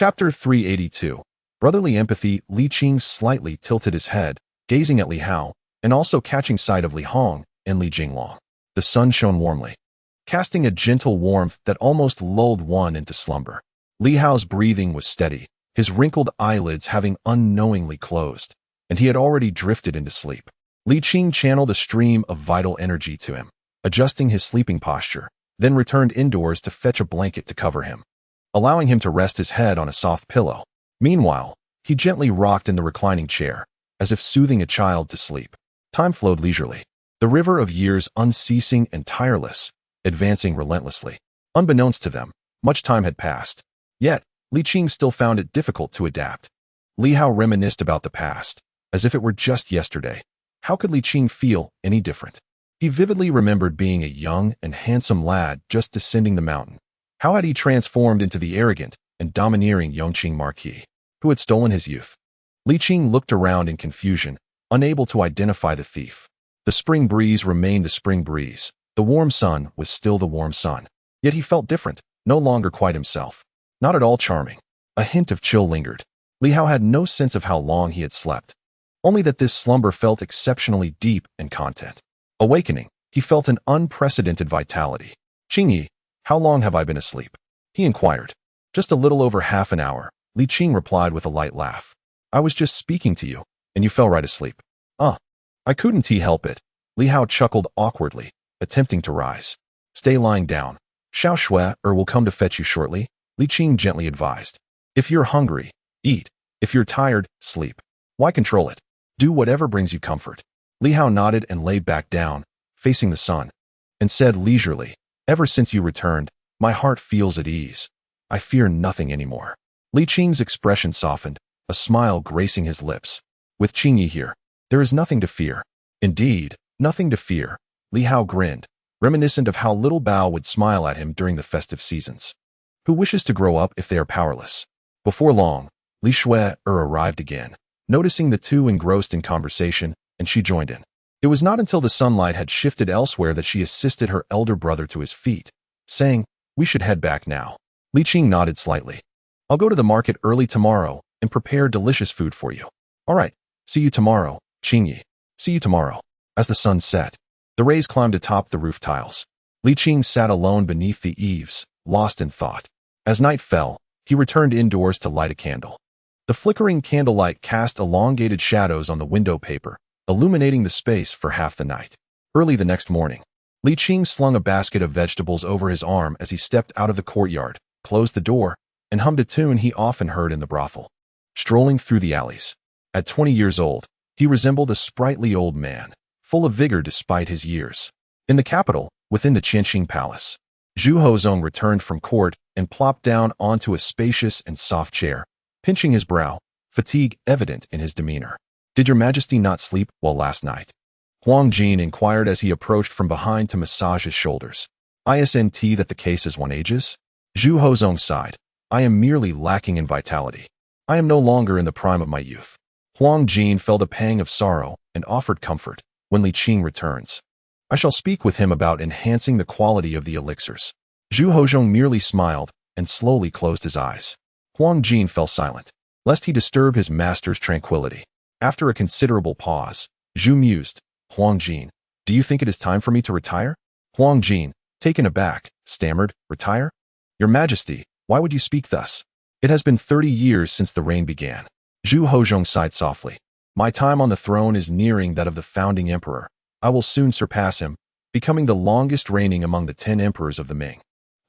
Chapter 382. Brotherly empathy. Li Qing slightly tilted his head, gazing at Li Hao, and also catching sight of Li Hong and Li Jinglong. The sun shone warmly, casting a gentle warmth that almost lulled one into slumber. Li Hao's breathing was steady, his wrinkled eyelids having unknowingly closed, and he had already drifted into sleep. Li Qing channeled a stream of vital energy to him, adjusting his sleeping posture, then returned indoors to fetch a blanket to cover him, allowing him to rest his head on a soft pillow. Meanwhile, he gently rocked in the reclining chair, as if soothing a child to sleep. Time flowed leisurely, the river of years unceasing and tireless, advancing relentlessly. Unbeknownst to them, much time had passed. Yet, Li Qing still found it difficult to adapt. Li Hao reminisced about the past, as if it were just yesterday. How could Li Qing feel any different? He vividly remembered being a young and handsome lad just descending the mountain. How had he transformed into the arrogant and domineering Yongqing Marquis, who had stolen his youth? Li Qing looked around in confusion, unable to identify the thief. The spring breeze remained the spring breeze. The warm sun was still the warm sun. Yet he felt different, no longer quite himself. Not at all charming. A hint of chill lingered. Li Hao had no sense of how long he had slept, only that this slumber felt exceptionally deep in content. Awakening, he felt an unprecedented vitality. "Qingyi, how long have I been asleep?" he inquired. "Just a little over half an hour," Li Qing replied with a light laugh. "I was just speaking to you, and you fell right asleep." I couldn't help it." Li Hao chuckled awkwardly, attempting to rise. "Stay lying down. Xiao Shui will come to fetch you shortly," Li Qing gently advised. "If you're hungry, eat. If you're tired, sleep. Why control it? Do whatever brings you comfort." Li Hao nodded and lay back down, facing the sun, and said leisurely, "Ever since you returned, my heart feels at ease. I fear nothing anymore." Li Qing's expression softened, a smile gracing his lips. "With Qingyi here, there is nothing to fear." "Indeed, nothing to fear," Li Hao grinned, reminiscent of how little Bao would smile at him during the festive seasons. Who wishes to grow up if they are powerless? Before long, Li Shui arrived again, noticing the two engrossed in conversation, and she joined in. It was not until the sunlight had shifted elsewhere that she assisted her elder brother to his feet, saying, "We should head back now." Li Qing nodded slightly. "I'll go to the market early tomorrow and prepare delicious food for you." "All right, see you tomorrow, Qingyi." "See you tomorrow." As the sun set, the rays climbed atop the roof tiles. Li Qing sat alone beneath the eaves, lost in thought. As night fell, he returned indoors to light a candle. The flickering candlelight cast elongated shadows on the window paper, illuminating the space for half the night. Early the next morning, Li Qing slung a basket of vegetables over his arm as he stepped out of the courtyard, closed the door, and hummed a tune he often heard in the brothel. Strolling through the alleys. At 20 years old, he resembled a sprightly old man, full of vigor despite his years. In the capital, within the Qianxing Palace, Zhu Hozong returned from court and plopped down onto a spacious and soft chair, pinching his brow, fatigue evident in his demeanor. "Did your majesty not sleep well last night?" Huang Jin inquired as he approached from behind to massage his shoulders. "Isn't that the case as one ages?" Zhu Hozong sighed. "I am merely lacking in vitality. I am no longer in the prime of my youth." Huang Jin felt a pang of sorrow and offered comfort. "When Li Qing returns, I shall speak with him about enhancing the quality of the elixirs." Zhu Hozong merely smiled and slowly closed his eyes. Huang Jin fell silent, lest he disturb his master's tranquility. After a considerable pause, Zhu mused, "Huang Jin, do you think it is time for me to retire?" Huang Jin, taken aback, stammered, "Retire? Your Majesty, why would you speak thus? It has been 30 years since the reign began." Zhu Hozong sighed softly. "My time on the throne is nearing that of the founding emperor. I will soon surpass him, becoming the longest reigning among the 10 emperors of the Ming."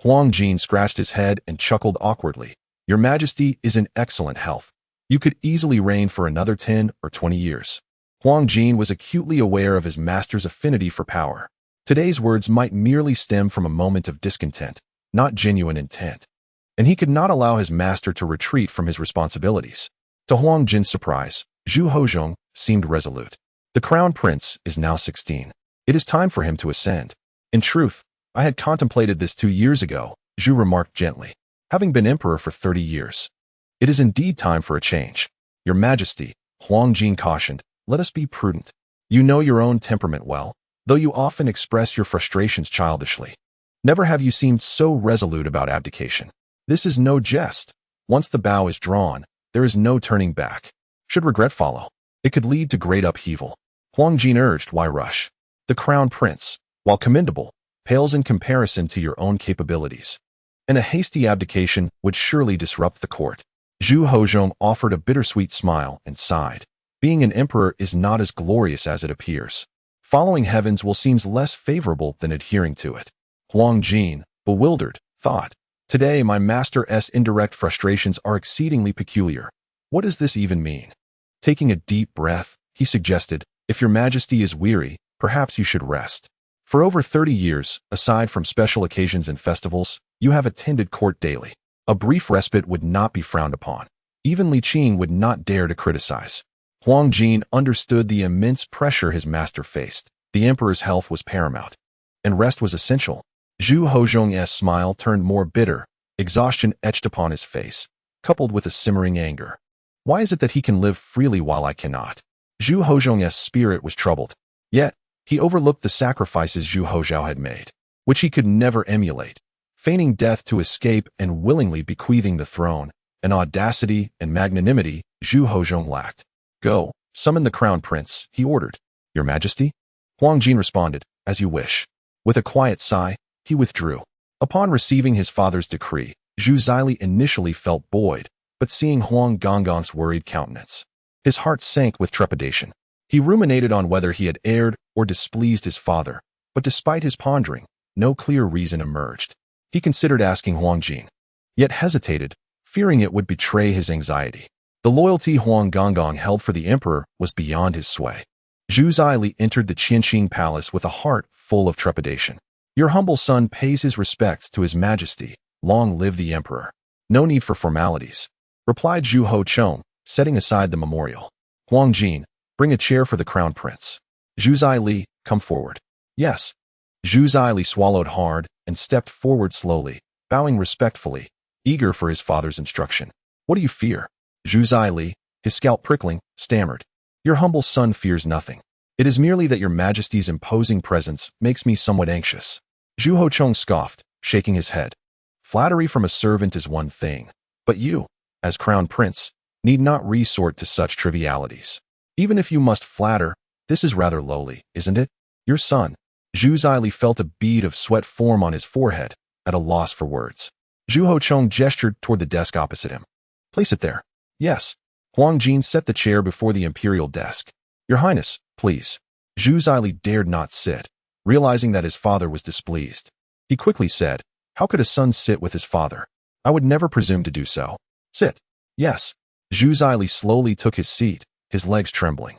Huang Jin scratched his head and chuckled awkwardly. "Your Majesty is in excellent health. You could easily reign for another 10 or 20 years. Huang Jin was acutely aware of his master's affinity for power. Today's words might merely stem from a moment of discontent, not genuine intent, and he could not allow his master to retreat from his responsibilities. To Huang Jin's surprise, Zhu Hozong seemed resolute. "The crown prince is now 16. It is time for him to ascend." "In truth, I had contemplated this 2 years ago," Zhu remarked gently. "Having been emperor for 30 years, it is indeed time for a change." "Your Majesty," Huang Jin cautioned, "let us be prudent. You know your own temperament well, though you often express your frustrations childishly. Never have you seemed so resolute about abdication." "This is no jest," Once the bow is drawn, there is no turning back. Should regret follow, it could lead to great upheaval. Huang Jin urged, why rush? The crown prince, while commendable, pales in comparison to your own capabilities. And a hasty abdication would surely disrupt the court. Zhu Hozhong offered a bittersweet smile and sighed. Being an emperor is not as glorious as it appears. Following heavens will seem less favorable than adhering to it. Huang Jin, bewildered, thought, today my master's indirect frustrations are exceedingly peculiar. What does this even mean? Taking a deep breath, he suggested, if your majesty is weary, perhaps you should rest. For over 30 years, aside from special occasions and festivals, you have attended court daily. A brief respite would not be frowned upon. Even Li Qing would not dare to criticize. Huang Jin understood the immense pressure his master faced. The emperor's health was paramount, and rest was essential. Zhu Hozhong's smile turned more bitter. Exhaustion etched upon his face, coupled with a simmering anger. Why is it that he can live freely while I cannot? Zhu Hozhong's spirit was troubled. Yet, he overlooked the sacrifices Zhu Hozhao had made, which he could never emulate. Feigning death to escape and willingly bequeathing the throne, an audacity and magnanimity Zhu Hozhong lacked. Go, summon the crown prince, he ordered. Your Majesty? Huang Jin responded, as you wish. With a quiet sigh, he withdrew. Upon receiving his father's decree, Zhu Zili initially felt buoyed, but seeing Huang Gonggong's worried countenance, his heart sank with trepidation. He ruminated on whether he had erred or displeased his father, but despite his pondering, no clear reason emerged. He considered asking Huang Jin, yet hesitated, fearing it would betray his anxiety. The loyalty Huang Gonggong held for the emperor was beyond his sway. Zhu Zili entered the Qinqing palace with a heart full of trepidation. Your humble son pays his respects to his majesty. Long live the emperor. No need for formalities, replied Zhu Hozhong, setting aside the memorial. Huang Jin, bring a chair for the crown prince. Zhu Zili, come forward. Yes. Zhu Zili swallowed hard and stepped forward slowly, bowing respectfully, eager for his father's instruction. What do you fear? Zhu Zili, his scalp prickling, stammered. Your humble son fears nothing. It is merely that your majesty's imposing presence makes me somewhat anxious. Zhu Hozhong scoffed, shaking his head. Flattery from a servant is one thing, but you, as crown prince, need not resort to such trivialities. Even if you must flatter, this is rather lowly, isn't it? Your son. Zhu Zili felt a bead of sweat form on his forehead, at a loss for words. Zhu Hozhong gestured toward the desk opposite him. Place it there. Yes. Huang Jin set the chair before the imperial desk. Your Highness, please. Zhu Zili dared not sit, realizing that his father was displeased. He quickly said, how could a son sit with his father? I would never presume to do so. Sit. Yes. Zhu Zili slowly took his seat, his legs trembling.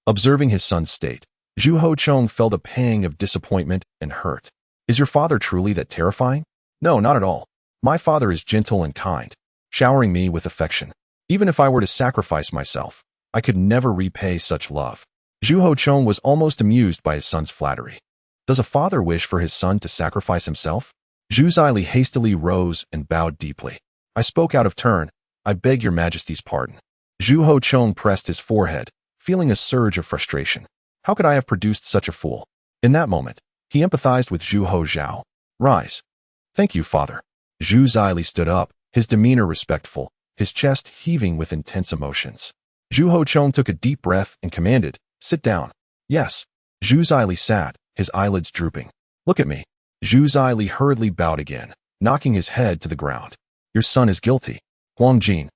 Observing his son's state, Zhu Hozhong felt a pang of disappointment and hurt. Is your father truly that terrifying? No, not at all. My father is gentle and kind, showering me with affection. Even if I were to sacrifice myself, I could never repay such love. Zhu Hozhong was almost amused by his son's flattery. Does a father wish for his son to sacrifice himself? Zhu Zili hastily rose and bowed deeply. I spoke out of turn. I beg your majesty's pardon. Zhu Hozhong pressed his forehead, feeling a surge of frustration. How could I have produced such a fool? In that moment, he empathized with Zhu Hozhao. Rise. Thank you, father. Zhu Zili stood up, his demeanor respectful, his chest heaving with intense emotions. Zhu Hozhong took a deep breath and commanded, sit down. Yes. Zhu Zili sat, his eyelids drooping. Look at me. Zhu Zili hurriedly bowed again, knocking his head to the ground. Your son is guilty. Huang Jin,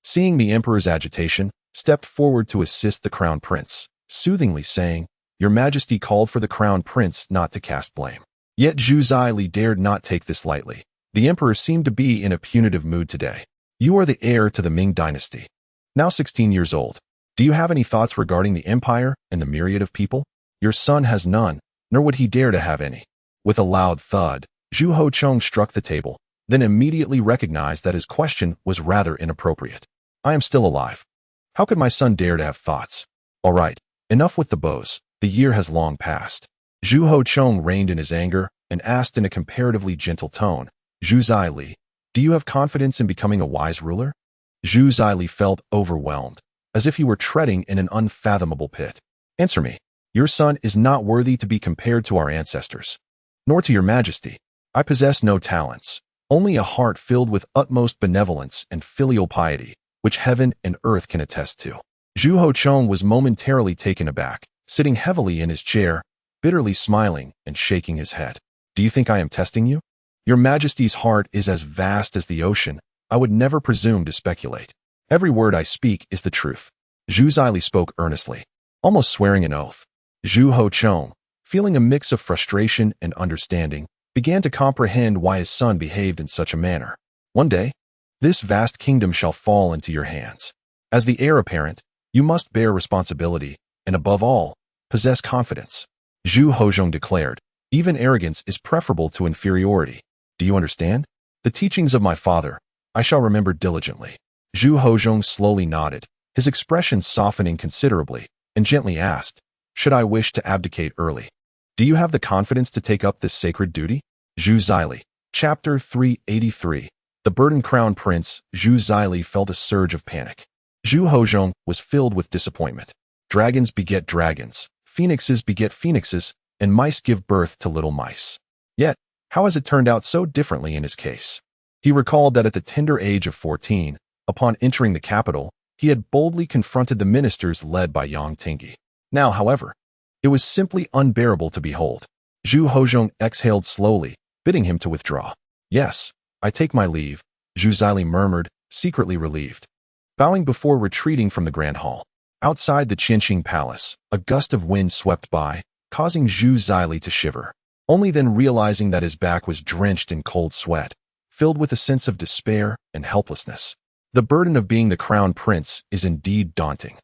seeing the emperor's agitation, stepped forward to assist the crown prince, soothingly saying, your majesty called for the crown prince not to cast blame. Yet Zhu Zili dared not take this lightly. The emperor seemed to be in a punitive mood today. You are the heir to the Ming Dynasty. Now 16 years old. Do you have any thoughts regarding the empire and the myriad of people? Your son has none, nor would he dare to have any. With a loud thud, Zhu Hozhong struck the table, then immediately recognized that his question was rather inappropriate. I am still alive. How could my son dare to have thoughts? All right, enough with the bows. The year has long passed. Zhu Hozhong reined in his anger and asked in a comparatively gentle tone, Zhu Zili, do you have confidence in becoming a wise ruler? Zhu Zili felt overwhelmed, as if he were treading in an unfathomable pit. Answer me. Your son is not worthy to be compared to our ancestors, nor to your majesty. I possess no talents, only a heart filled with utmost benevolence and filial piety, which heaven and earth can attest to. Zhu Hochong was momentarily taken aback, sitting heavily in his chair, bitterly smiling and shaking his head. Do you think I am testing you? Your Majesty's heart is as vast as the ocean. I would never presume to speculate. Every word I speak is the truth. Zhu Zili spoke earnestly, almost swearing an oath. Zhu Hochong, feeling a mix of frustration and understanding, began to comprehend why his son behaved in such a manner. One day, this vast kingdom shall fall into your hands. As the heir apparent, you must bear responsibility, and above all, possess confidence. Zhu Hochong declared, even arrogance is preferable to inferiority. Do you understand? The teachings of my father, I shall remember diligently. Zhu Hochong slowly nodded, his expression softening considerably, and gently asked, should I wish to abdicate early? Do you have the confidence to take up this sacred duty? Zhu Zili, Chapter 383. The burdened crown prince, Zhu Zili, felt a surge of panic. Zhu Hochong was filled with disappointment. Dragons beget dragons, phoenixes beget phoenixes, and mice give birth to little mice. Yet, how has it turned out so differently in his case? He recalled that at the tender age of 14, upon entering the capital, he had boldly confronted the ministers led by Yongqing. Now, however, it was simply unbearable to behold. Zhu Hochong exhaled slowly, bidding him to withdraw. Yes, I take my leave, Zhu Zili murmured, secretly relieved. Bowing before retreating from the grand hall. Outside the Qingqing palace, a gust of wind swept by, causing Zhu Zili to shiver. Only then realizing that his back was drenched in cold sweat, filled with a sense of despair and helplessness. The burden of being the crown prince is indeed daunting.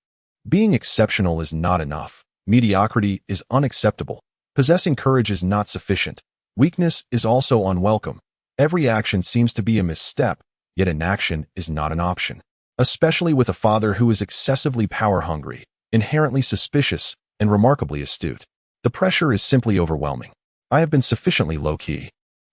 Being exceptional is not enough. Mediocrity is unacceptable. Possessing courage is not sufficient. Weakness is also unwelcome. Every action seems to be a misstep, yet inaction is not an option. Especially with a father who is excessively power-hungry, inherently suspicious, and remarkably astute. The pressure is simply overwhelming. I have been sufficiently low-key.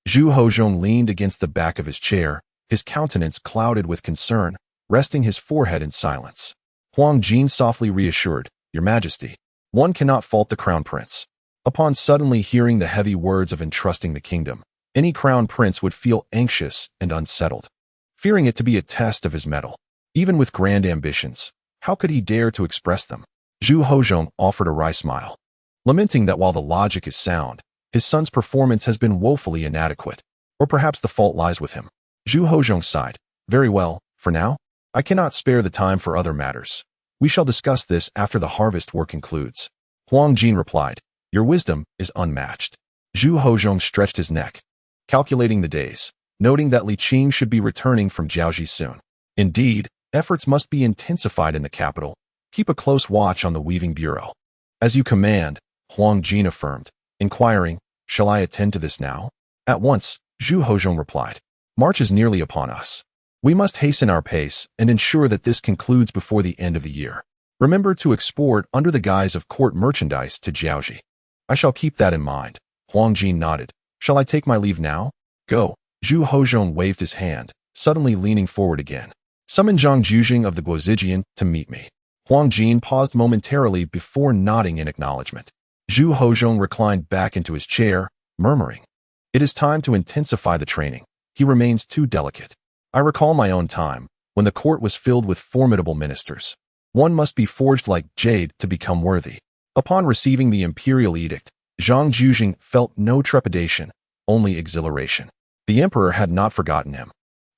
Zhu Hochong leaned against the back of his chair, his countenance clouded with concern, resting his forehead in silence. Huang Jin softly reassured, Your Majesty, one cannot fault the crown prince. Upon suddenly hearing the heavy words of entrusting the kingdom, any crown prince would feel anxious and unsettled, fearing it to be a test of his mettle. Even with grand ambitions, how could he dare to express them? Zhu Hochong offered a wry smile, lamenting that while the logic is sound, his son's performance has been woefully inadequate, or perhaps the fault lies with him. Zhu Hochong sighed. Very well, for now, I cannot spare the time for other matters. We shall discuss this after the harvest work concludes. Huang Jin replied, Your wisdom is unmatched. Zhu Hochong stretched his neck, calculating the days, noting that Li Qing should be returning from Jiaoji soon. Indeed, efforts must be intensified in the capital. Keep a close watch on the weaving bureau. As you command, Huang Jin affirmed, inquiring, Shall I attend to this now? At once, Zhu Hochong replied. March is nearly upon us. We must hasten our pace and ensure that this concludes before the end of the year. Remember to export under the guise of court merchandise to Jiaoji. I shall keep that in mind. Huang Jin nodded. Shall I take my leave now? Go. Zhu Hochong waved his hand, suddenly leaning forward again. Summon Zhang Juzhing of the Guozijian to meet me. Huang Jin paused momentarily before nodding in acknowledgement. Zhu Hochong reclined back into his chair, murmuring, It is time to intensify the training. He remains too delicate. I recall my own time, when the court was filled with formidable ministers. One must be forged like jade to become worthy. Upon receiving the imperial edict, Zhang Juzhing felt no trepidation, only exhilaration. The emperor had not forgotten him.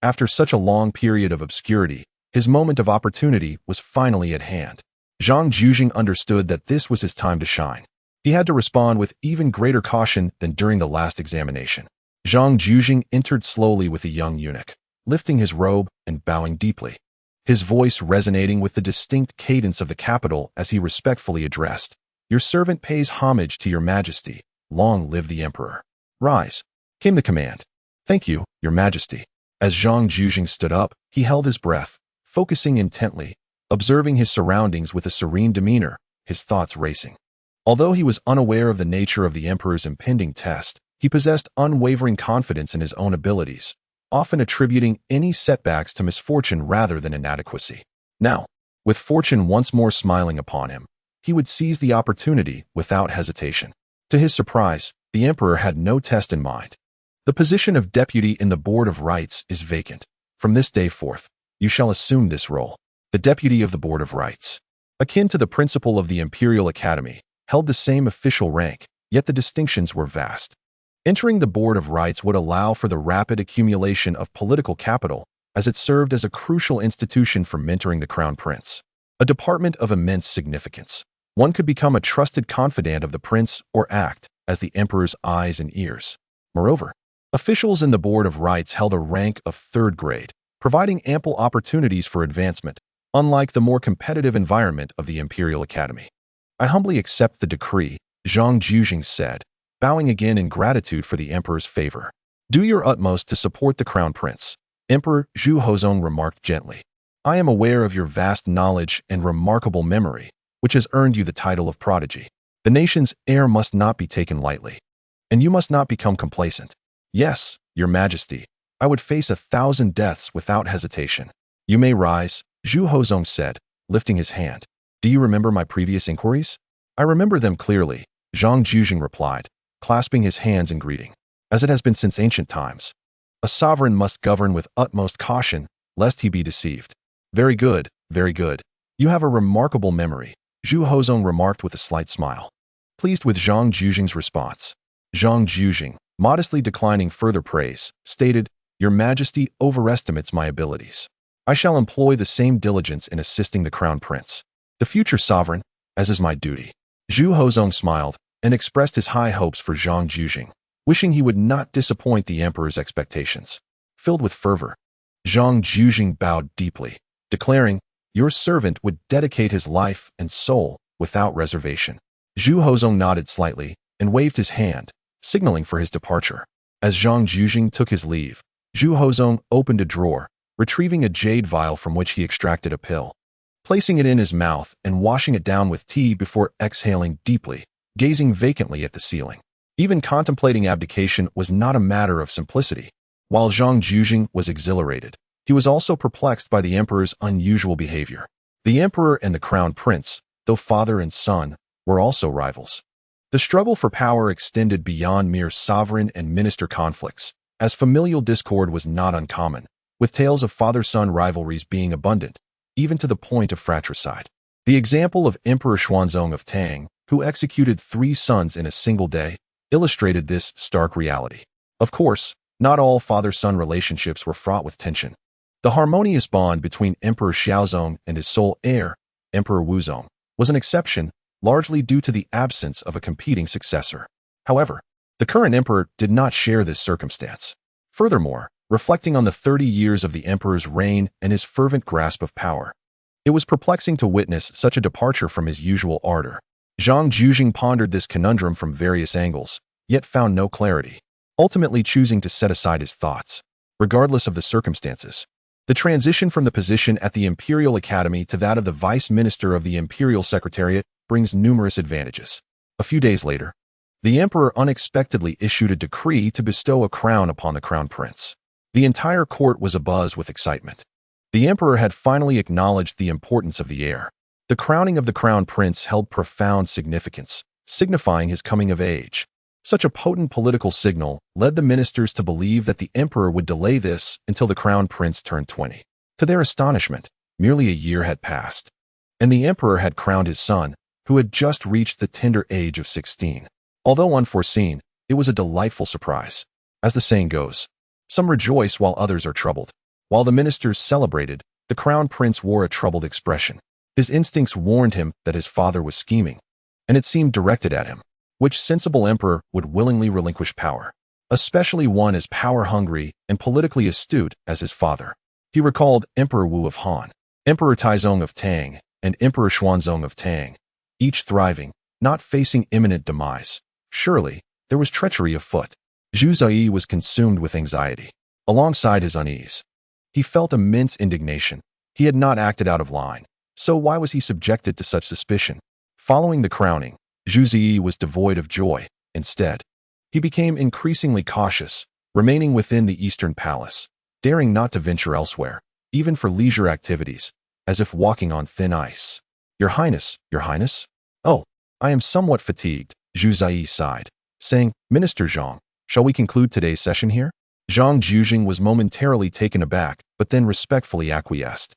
After such a long period of obscurity, his moment of opportunity was finally at hand. Zhang Juzhing understood that this was his time to shine. He had to respond with even greater caution than during the last examination. Zhang Juzhing entered slowly with a young eunuch, lifting his robe and bowing deeply, his voice resonating with the distinct cadence of the capital as he respectfully addressed, Your servant pays homage to your majesty. Long live the emperor. Rise, came the command. Thank you, your majesty. As Zhang Juzhing stood up, he held his breath, focusing intently, observing his surroundings with a serene demeanor, his thoughts racing. Although he was unaware of the nature of the emperor's impending test, he possessed unwavering confidence in his own abilities, often attributing any setbacks to misfortune rather than inadequacy. Now, with fortune once more smiling upon him, he would seize the opportunity without hesitation. To his surprise, the emperor had no test in mind. The position of deputy in the Board of Rites is vacant. From this day forth, you shall assume this role. The deputy of the Board of Rites, akin to the principal of the Imperial Academy, held the same official rank, yet the distinctions were vast. Entering the Board of Rites would allow for the rapid accumulation of political capital, as it served as a crucial institution for mentoring the Crown Prince. A department of immense significance. One could become a trusted confidant of the prince or act as the emperor's eyes and ears. Moreover, officials in the Board of Rites held a rank of third grade, providing ample opportunities for advancement, unlike the more competitive environment of the Imperial Academy. I humbly accept the decree, Zhang Jujing said, bowing again in gratitude for the emperor's favor. Do your utmost to support the Crown Prince, Emperor Zhu Hozong remarked gently. I am aware of your vast knowledge and remarkable memory, which has earned you the title of prodigy. The nation's heir must not be taken lightly, and you must not become complacent. Yes, your majesty, I would face 1,000 deaths without hesitation. You may rise, Zhu Hozong said, lifting his hand. Do you remember my previous inquiries? I remember them clearly, Zhang Jujing replied, clasping his hands in greeting. As it has been since ancient times, a sovereign must govern with utmost caution, lest he be deceived. Very good, very good. You have a remarkable memory, Zhu Hozong remarked with a slight smile. Pleased with Zhang Jujing's response, Zhang Jujing, modestly declining further praise, stated, Your Majesty overestimates my abilities. I shall employ the same diligence in assisting the Crown Prince, the future sovereign, as is my duty. Zhu Hozong smiled and expressed his high hopes for Zhang Jujing, wishing he would not disappoint the emperor's expectations. Filled with fervor, Zhang Jujing bowed deeply, declaring, Your servant would dedicate his life and soul without reservation. Zhu Hozong nodded slightly and waved his hand, signaling for his departure. As Zhang Jujing took his leave, Zhu Hozong opened a drawer, retrieving a jade vial from which he extracted a pill. Placing it in his mouth and washing it down with tea before exhaling deeply, gazing vacantly at the ceiling. Even contemplating abdication was not a matter of simplicity. While Zhang Jujing was exhilarated, he was also perplexed by the emperor's unusual behavior. The emperor and the crown prince, though father and son, were also rivals. The struggle for power extended beyond mere sovereign and minister conflicts, as familial discord was not uncommon, with tales of father-son rivalries being abundant, even to the point of fratricide. The example of Emperor Xuanzong of Tang, who executed 3 sons in a single day, illustrated this stark reality. Of course, not all father-son relationships were fraught with tension. The harmonious bond between Emperor Xiaozong and his sole heir, Emperor Wuzong, was an exception, largely due to the absence of a competing successor. However, the current emperor did not share this circumstance. Furthermore, reflecting on the 30 years of the emperor's reign and his fervent grasp of power, it was perplexing to witness such a departure from his usual ardor. Zhang Jujing pondered this conundrum from various angles, yet found no clarity, ultimately choosing to set aside his thoughts. Regardless of the circumstances, the transition from the position at the Imperial Academy to that of the Vice Minister of the Imperial Secretariat brings numerous advantages. A few days later, the emperor unexpectedly issued a decree to bestow a crown upon the crown prince. The entire court was abuzz with excitement. The emperor had finally acknowledged the importance of the heir. The crowning of the crown prince held profound significance, signifying his coming of age. Such a potent political signal led the ministers to believe that the emperor would delay this until the crown prince turned 20. To their astonishment, merely a year had passed, and the emperor had crowned his son, who had just reached the tender age of 16. Although unforeseen, it was a delightful surprise. As the saying goes, some rejoice while others are troubled. While the ministers celebrated, the crown prince wore a troubled expression. His instincts warned him that his father was scheming, and it seemed directed at him. Which sensible emperor would willingly relinquish power, especially one as power-hungry and politically astute as his father? He recalled Emperor Wu of Han, Emperor Taizong of Tang, and Emperor Xuanzong of Tang, each thriving, not facing imminent demise. Surely, there was treachery afoot. Zhu Ziyi was consumed with anxiety. Alongside his unease, he felt immense indignation. He had not acted out of line, so why was he subjected to such suspicion? Following the crowning, Zhu Ziyi was devoid of joy. Instead, he became increasingly cautious, remaining within the Eastern Palace, daring not to venture elsewhere, even for leisure activities, as if walking on thin ice. Your Highness, Your Highness? Oh, I am somewhat fatigued, Zhu Ziyi sighed, saying, Minister Zhang, Shall we conclude today's session here? Zhang Jujing was momentarily taken aback, but then respectfully acquiesced,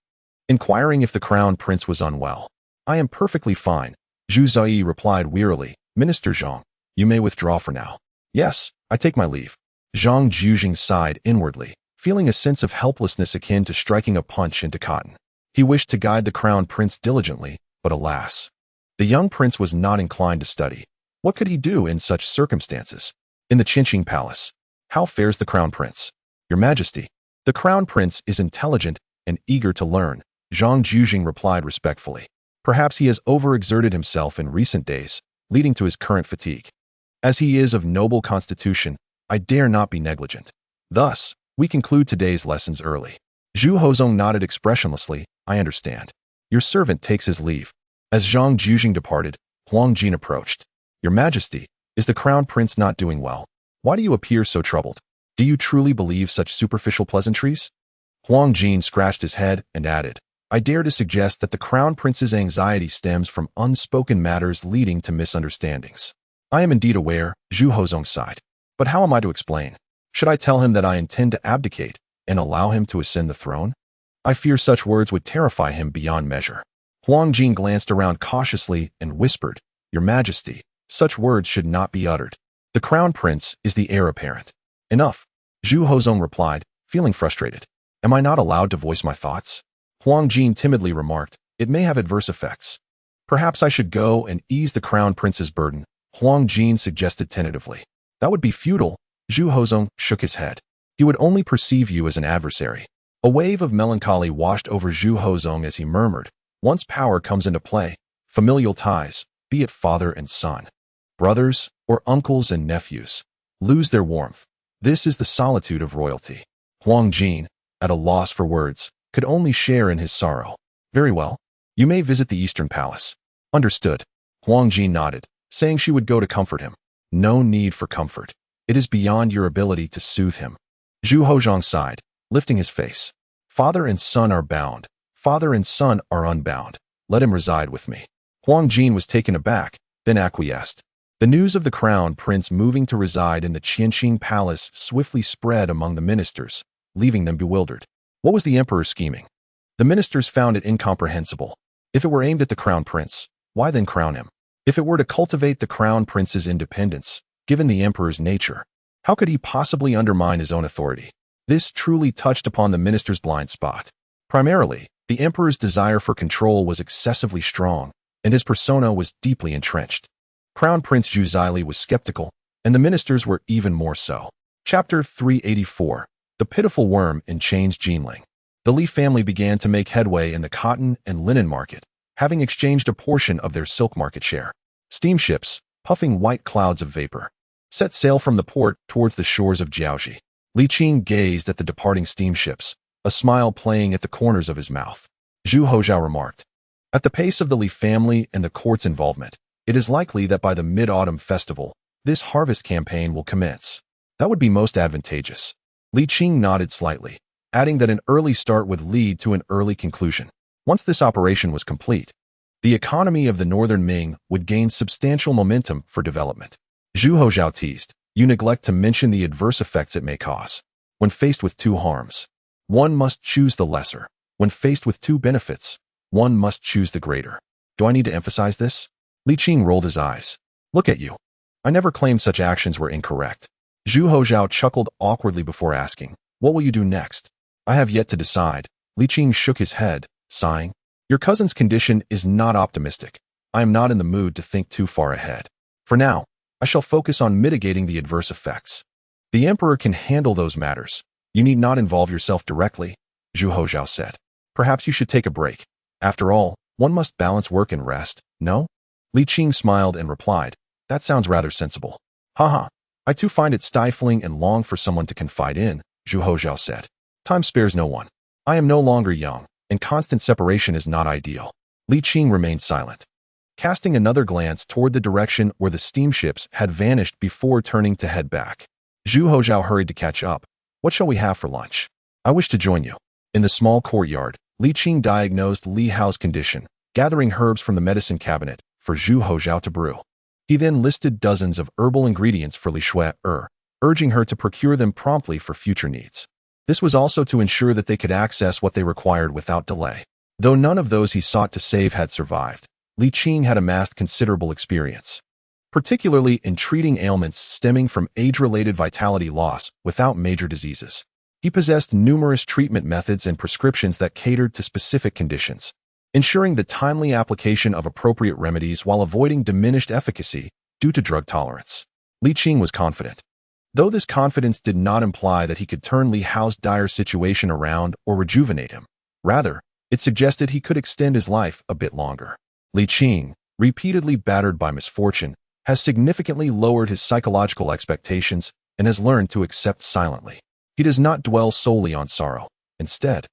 inquiring if the crown prince was unwell. I am perfectly fine, Zhu Ziyi replied wearily. Minister Zhang, you may withdraw for now. Yes, I take my leave. Zhang Jujing sighed inwardly, feeling a sense of helplessness akin to striking a punch into cotton. He wished to guide the crown prince diligently, but alas, the young prince was not inclined to study. What could he do in such circumstances? In the Qingqing palace, how fares the crown prince? Your Majesty, the crown prince is intelligent and eager to learn, Zhang Jujing replied respectfully. Perhaps he has overexerted himself in recent days, leading to his current fatigue. As he is of noble constitution, I dare not be negligent. Thus, we conclude today's lessons early. Zhu Hozong nodded expressionlessly. I understand. Your servant takes his leave. As Zhang Jujing departed, Huang Jin approached. Your Majesty, is the crown prince not doing well? Why do you appear so troubled? Do you truly believe such superficial pleasantries? Huang Jin scratched his head and added, I dare to suggest that the crown prince's anxiety stems from unspoken matters leading to misunderstandings. I am indeed aware, Zhu Hozong sighed. But how am I to explain? Should I tell him that I intend to abdicate and allow him to ascend the throne? I fear such words would terrify him beyond measure. Huang Jin glanced around cautiously and whispered, Your Majesty, such words should not be uttered. The crown prince is the heir apparent. Enough, Zhu Hozong replied, feeling frustrated. Am I not allowed to voice my thoughts? Huang Jin timidly remarked, It may have adverse effects. Perhaps I should go and ease the crown prince's burden, Huang Jin suggested tentatively. That would be futile, Zhu Hozong shook his head. He would only perceive you as an adversary. A wave of melancholy washed over Zhu Hozong as he murmured, Once power comes into play, familial ties, be it father and son, brothers, or uncles and nephews, lose their warmth. This is the solitude of royalty. Huang Jin, at a loss for words, could only share in his sorrow. Very well. You may visit the Eastern Palace. Understood. Huang Jin nodded, saying she would go to comfort him. No need for comfort. It is beyond your ability to soothe him. Zhu Hozong sighed, lifting his face. Father and son are bound. Father and son are unbound. Let him reside with me. Huang Jin was taken aback, then acquiesced. The news of the crown prince moving to reside in the Qingqing palace swiftly spread among the ministers, leaving them bewildered. What was the emperor scheming? The ministers found it incomprehensible. If it were aimed at the crown prince, why then crown him? If it were to cultivate the crown prince's independence, given the emperor's nature, how could he possibly undermine his own authority? This truly touched upon the minister's blind spot. Primarily, the emperor's desire for control was excessively strong, and his persona was deeply entrenched. Crown Prince Zhu Zili was skeptical, and the ministers were even more so. Chapter 384, The Pitiful Worm in Chains. Jinglong. The Li family began to make headway in the cotton and linen market, having exchanged a portion of their silk market share. Steamships, puffing white clouds of vapor, set sail from the port towards the shores of Jiaoji. Li Qing gazed at the departing steamships, a smile playing at the corners of his mouth. Zhu Hozhao remarked, At the pace of the Li family and the court's involvement, it is likely that by the Mid-Autumn Festival, this harvest campaign will commence. That would be most advantageous. Li Qing nodded slightly, adding that an early start would lead to an early conclusion. Once this operation was complete, the economy of the northern Ming would gain substantial momentum for development. Zhu Hozhao teased, You neglect to mention the adverse effects it may cause. When faced with two harms, one must choose the lesser. When faced with two benefits, one must choose the greater. Do I need to emphasize this? Li Qing rolled his eyes. Look at you. I never claimed such actions were incorrect. Zhu Hozhao chuckled awkwardly before asking, What will you do next? I have yet to decide. Li Qing shook his head, sighing. Your cousin's condition is not optimistic. I am not in the mood to think too far ahead. For now, I shall focus on mitigating the adverse effects. The emperor can handle those matters. You need not involve yourself directly, Zhu Hozhao said. Perhaps you should take a break. After all, one must balance work and rest, no? Li Qing smiled and replied, That sounds rather sensible. Haha, I too find it stifling and long for someone to confide in, Zhu Hozhao said. Time spares no one. I am no longer young, and constant separation is not ideal. Li Qing remained silent, casting another glance toward the direction where the steamships had vanished before turning to head back. Zhu Hozhao hurried to catch up. What shall we have for lunch? I wish to join you. In the small courtyard, Li Qing diagnosed Li Hao's condition, gathering herbs from the medicine cabinet for Zhu Hozhao to brew. He then listed dozens of herbal ingredients for Li Shui, urging her to procure them promptly for future needs. This was also to ensure that they could access what they required without delay. Though none of those he sought to save had survived, Li Qing had amassed considerable experience, particularly in treating ailments stemming from age-related vitality loss without major diseases. He possessed numerous treatment methods and prescriptions that catered to specific conditions, ensuring the timely application of appropriate remedies while avoiding diminished efficacy due to drug tolerance. Li Qing was confident, though this confidence did not imply that he could turn Li Hao's dire situation around or rejuvenate him. Rather, it suggested he could extend his life a bit longer. Li Qing, repeatedly battered by misfortune, has significantly lowered his psychological expectations and has learned to accept silently. He does not dwell solely on sorrow. Instead,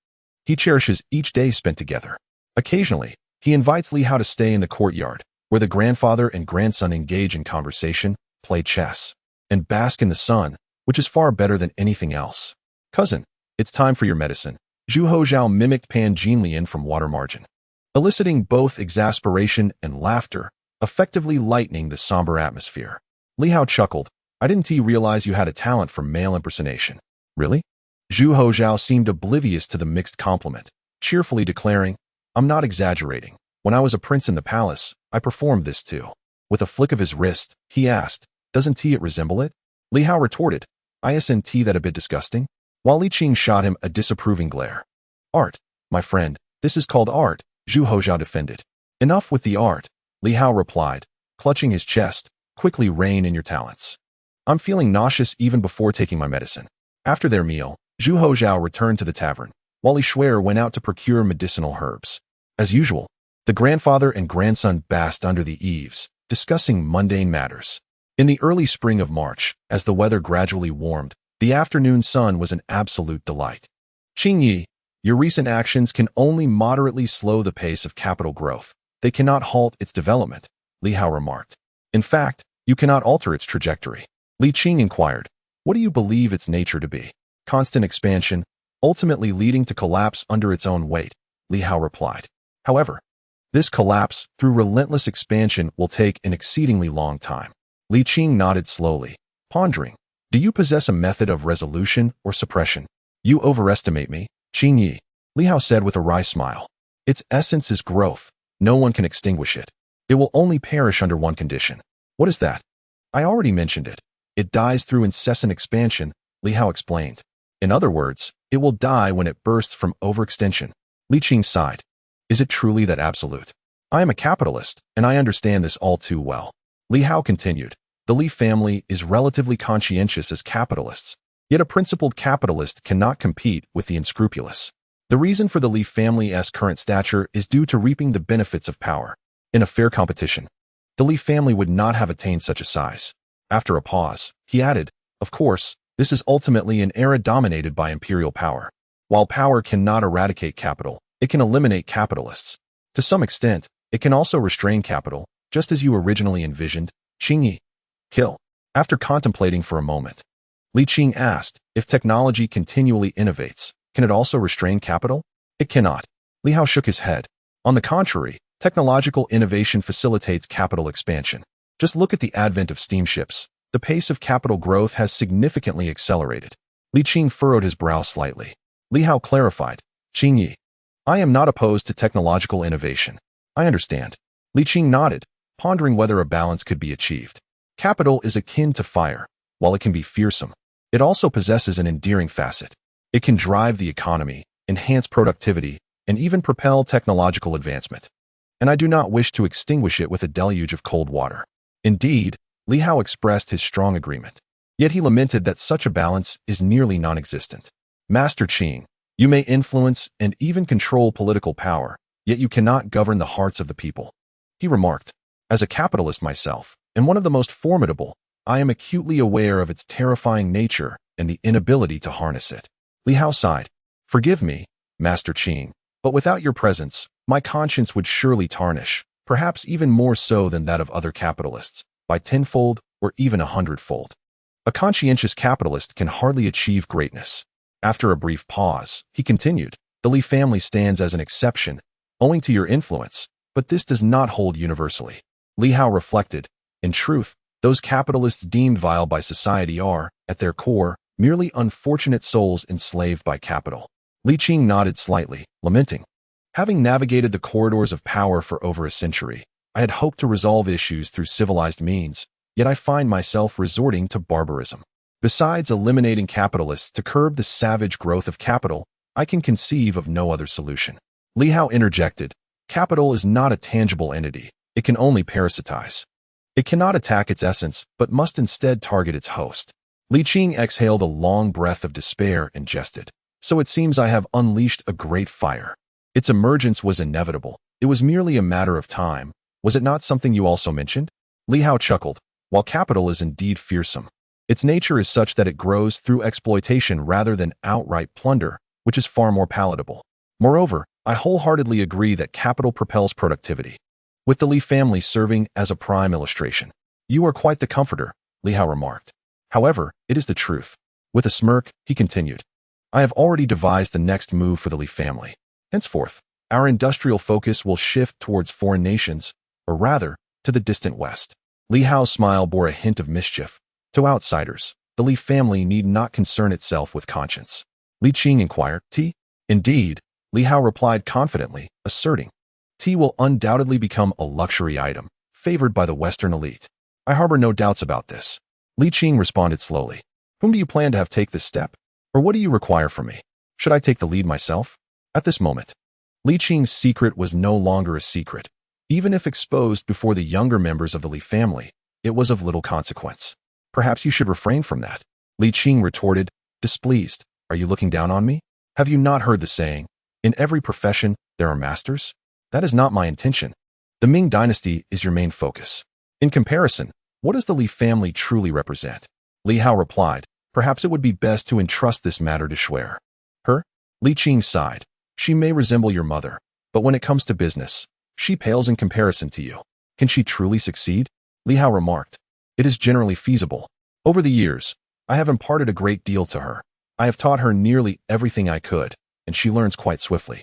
he cherishes each day spent together. Occasionally, he invites Li Hao to stay in the courtyard, where the grandfather and grandson engage in conversation, play chess, and bask in the sun, which is far better than anything else. "Cousin, it's time for your medicine," Zhu Hozhao mimicked Pan Jinglian from water margin, eliciting both exasperation and laughter, effectively lightening the somber atmosphere. Li Hao chuckled. "I didn't realize you had a talent for male impersonation." "Really?" Zhu Hozhao seemed oblivious to the mixed compliment, cheerfully declaring, "I'm not exaggerating. When I was a prince in the palace, I performed this too." With a flick of his wrist, he asked, "Doesn't it resemble it?" Li Hao retorted, "Isn't that a bit disgusting?" While Li Qing shot him a disapproving glare. "Art, my friend, this is called art," Zhu Hozhao defended. "Enough with the art," Li Hao replied, clutching his chest. "Quickly rein in your talents. I'm feeling nauseous even before taking my medicine." After their meal, Zhu Hozhao returned to the tavern, while Li Shuer went out to procure medicinal herbs. As usual, the grandfather and grandson basked under the eaves, discussing mundane matters. In the early spring of March, as the weather gradually warmed, the afternoon sun was an absolute delight. "Qing Yi, your recent actions can only moderately slow the pace of capital growth. They cannot halt its development," Li Hao remarked. "In fact, you cannot alter its trajectory." Li Qing inquired, "What do you believe its nature to be?" "Constant expansion, ultimately leading to collapse under its own weight," Li Hao replied. "However, this collapse, through relentless expansion, will take an exceedingly long time." Li Qing nodded slowly, pondering. "Do you possess a method of resolution or suppression?" "You overestimate me, Qing Yi," Li Hao said with a wry smile. "Its essence is growth. No one can extinguish it. It will only perish under one condition." "What is that?" "I already mentioned it. It dies through incessant expansion," Li Hao explained. "In other words, it will die when it bursts from overextension." Li Qing sighed. "Is it truly that absolute?" "I am a capitalist, and I understand this all too well." Li Hao continued, "The Li family is relatively conscientious as capitalists, yet a principled capitalist cannot compete with the unscrupulous. The reason for the Li family's current stature is due to reaping the benefits of power. In a fair competition, the Li family would not have attained such a size." After a pause, he added, "Of course, this is ultimately an era dominated by imperial power. While power cannot eradicate capital, it can eliminate capitalists. To some extent, it can also restrain capital, just as you originally envisioned, Qing Yi." "Kill." After contemplating for a moment, Li Qing asked, "If technology continually innovates, can it also restrain capital?" "It cannot." Li Hao shook his head. "On the contrary, technological innovation facilitates capital expansion. Just look at the advent of steamships. The pace of capital growth has significantly accelerated." Li Qing furrowed his brow slightly. Li Hao clarified, "Qing Yi, I am not opposed to technological innovation." "I understand." Li Qing nodded, pondering whether a balance could be achieved. Capital is akin to fire. While it can be fearsome, it also possesses an endearing facet. It can drive the economy, enhance productivity, and even propel technological advancement. And I do not wish to extinguish it with a deluge of cold water. Indeed, Li Hao expressed his strong agreement. Yet he lamented that such a balance is nearly non-existent. "Master Qing, you may influence and even control political power, yet you cannot govern the hearts of the people," he remarked. "As a capitalist myself, and one of the most formidable, I am acutely aware of its terrifying nature and the inability to harness it." Li Hao sighed. "Forgive me, Master Qing, but without your presence, my conscience would surely tarnish, perhaps even more so than that of other capitalists, by tenfold or even 100-fold. A conscientious capitalist can hardly achieve greatness." After a brief pause, he continued, "The Li family stands as an exception, owing to your influence, but this does not hold universally." Li Hao reflected, "In truth, Those capitalists deemed vile by society are, at their core, merely unfortunate souls enslaved by capital. Li Qing nodded slightly, lamenting. Having navigated the corridors of power for over a century, I had hoped to resolve issues through civilized means, yet I find myself resorting to barbarism. Besides eliminating capitalists to curb the savage growth of capital, I can conceive of no other solution. Li Hao interjected, capital is not a tangible entity. It can only parasitize. It cannot attack its essence, but must instead target its host. Li Qing exhaled a long breath of despair and jested. So it seems I have unleashed a great fire. Its emergence was inevitable. It was merely a matter of time. Was it not something you also mentioned? Li Hao chuckled. While capital is indeed fearsome, its nature is such that it grows through exploitation rather than outright plunder, which is far more palatable. Moreover, I wholeheartedly agree that capital propels productivity, with the Li family serving as a prime illustration. You are quite the comforter, Li Hao remarked. However, it is the truth. With a smirk, he continued. I have already devised the next move for the Li family. Henceforth, our industrial focus will shift towards foreign nations, or rather, to the distant West. Li Hao's smile bore a hint of mischief. To outsiders, the Li family need not concern itself with conscience. Li Qing inquired, Tea? Indeed, Li Hao replied confidently, asserting. Tea will undoubtedly become a luxury item, favored by the Western elite. I harbor no doubts about this. Li Qing responded slowly. Whom do you plan to have take this step? Or what do you require from me? Should I take the lead myself? At this moment, Li Qing's secret was no longer a secret. Even if exposed before the younger members of the Li family, it was of little consequence. Perhaps you should refrain from that. Li Qing retorted, displeased. Are you looking down on me? Have you not heard the saying, in every profession, there are masters? That is not my intention. The Ming Dynasty is your main focus. In comparison, what does the Li family truly represent? Li Hao replied, perhaps it would be best to entrust this matter to Shuer. Her? Li Qing sighed. She may resemble your mother, but when it comes to business, she pales in comparison to you. Can she truly succeed? Li Hao remarked. It is generally feasible. Over the years, I have imparted a great deal to her. I have taught her nearly everything I could, and she learns quite swiftly.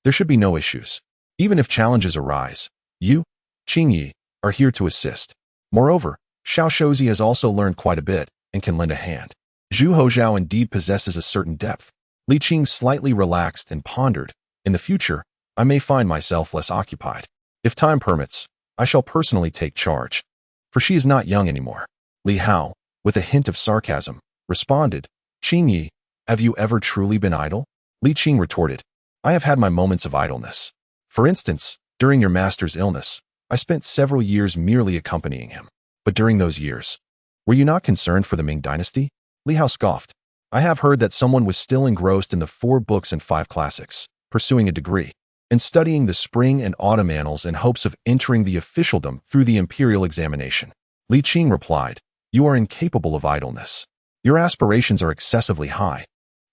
There should be no issues. Even if challenges arise, you, Qingyi, are here to assist. Moreover, Xiao Shouzi has also learned quite a bit and can lend a hand. Zhu Hozhao indeed possesses a certain depth. Li Qing slightly relaxed and pondered. In the future, I may find myself less occupied. If time permits, I shall personally take charge. For she is not young anymore. Li Hao, with a hint of sarcasm, responded, Qingyi, have you ever truly been idle? Li Qing retorted, I have had my moments of idleness. For instance, during your master's illness, I spent several years merely accompanying him. But during those years, were you not concerned for the Ming Dynasty? Li Hao scoffed. I have heard that someone was still engrossed in the 4 books and 5 classics, pursuing a degree, and studying the spring and autumn annals in hopes of entering the officialdom through the imperial examination. Li Qing replied, you are incapable of idleness. Your aspirations are excessively high,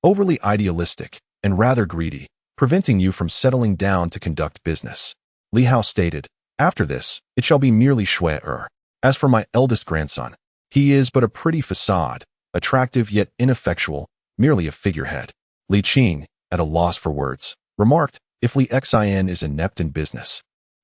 overly idealistic, and rather greedy, preventing you from settling down to conduct business. Li Hao stated, after this, it shall be merely Shuer. As for my eldest grandson, he is but a pretty facade, attractive yet ineffectual, merely a figurehead. Li Qing, at a loss for words, remarked, if Li Xin is inept in business,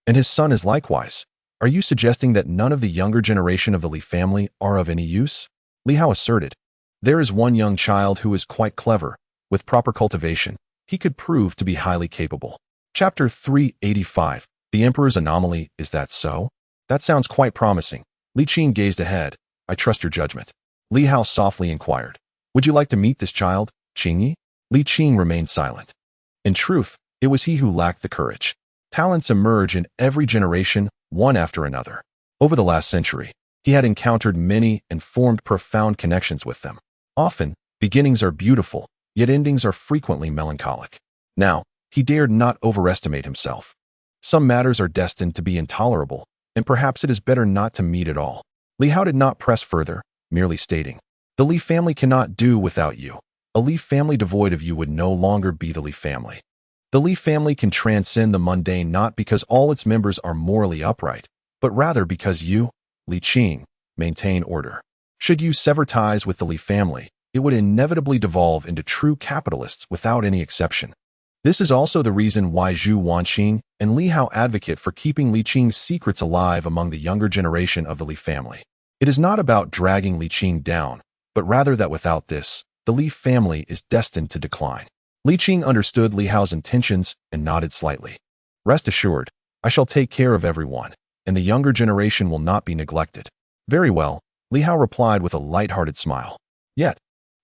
and his son is likewise, are you suggesting that none of the younger generation of the Li family are of any use? Li Hao asserted, there is one young child who is quite clever. With proper cultivation, he could prove to be highly capable. Chapter 385. The Emperor's Anomaly, is that so? That sounds quite promising. Li Qing gazed ahead. I trust your judgment. Li Hao softly inquired, would you like to meet this child, Qingyi? Li Qing remained silent. In truth, it was he who lacked the courage. Talents emerge in every generation, one after another. Over the last century, he had encountered many and formed profound connections with them. Often, beginnings are beautiful, yet endings are frequently melancholic. Now, he dared not overestimate himself. Some matters are destined to be intolerable, and perhaps it is better not to meet at all. Li Hao did not press further, merely stating, the Li family cannot do without you. A Li family devoid of you would no longer be the Li family. The Li family can transcend the mundane not because all its members are morally upright, but rather because you, Li Qing, maintain order. Should you sever ties with the Li family, it would inevitably devolve into true capitalists without any exception. This is also the reason why Zhu Wanqing and Li Hao advocate for keeping Li Qing's secrets alive among the younger generation of the Li family. It is not about dragging Li Qing down, but rather that without this, the Li family is destined to decline. Li Qing understood Li Hao's intentions and nodded slightly. Rest assured, I shall take care of everyone, and the younger generation will not be neglected. Very well, Li Hao replied with a light-hearted smile. Yet,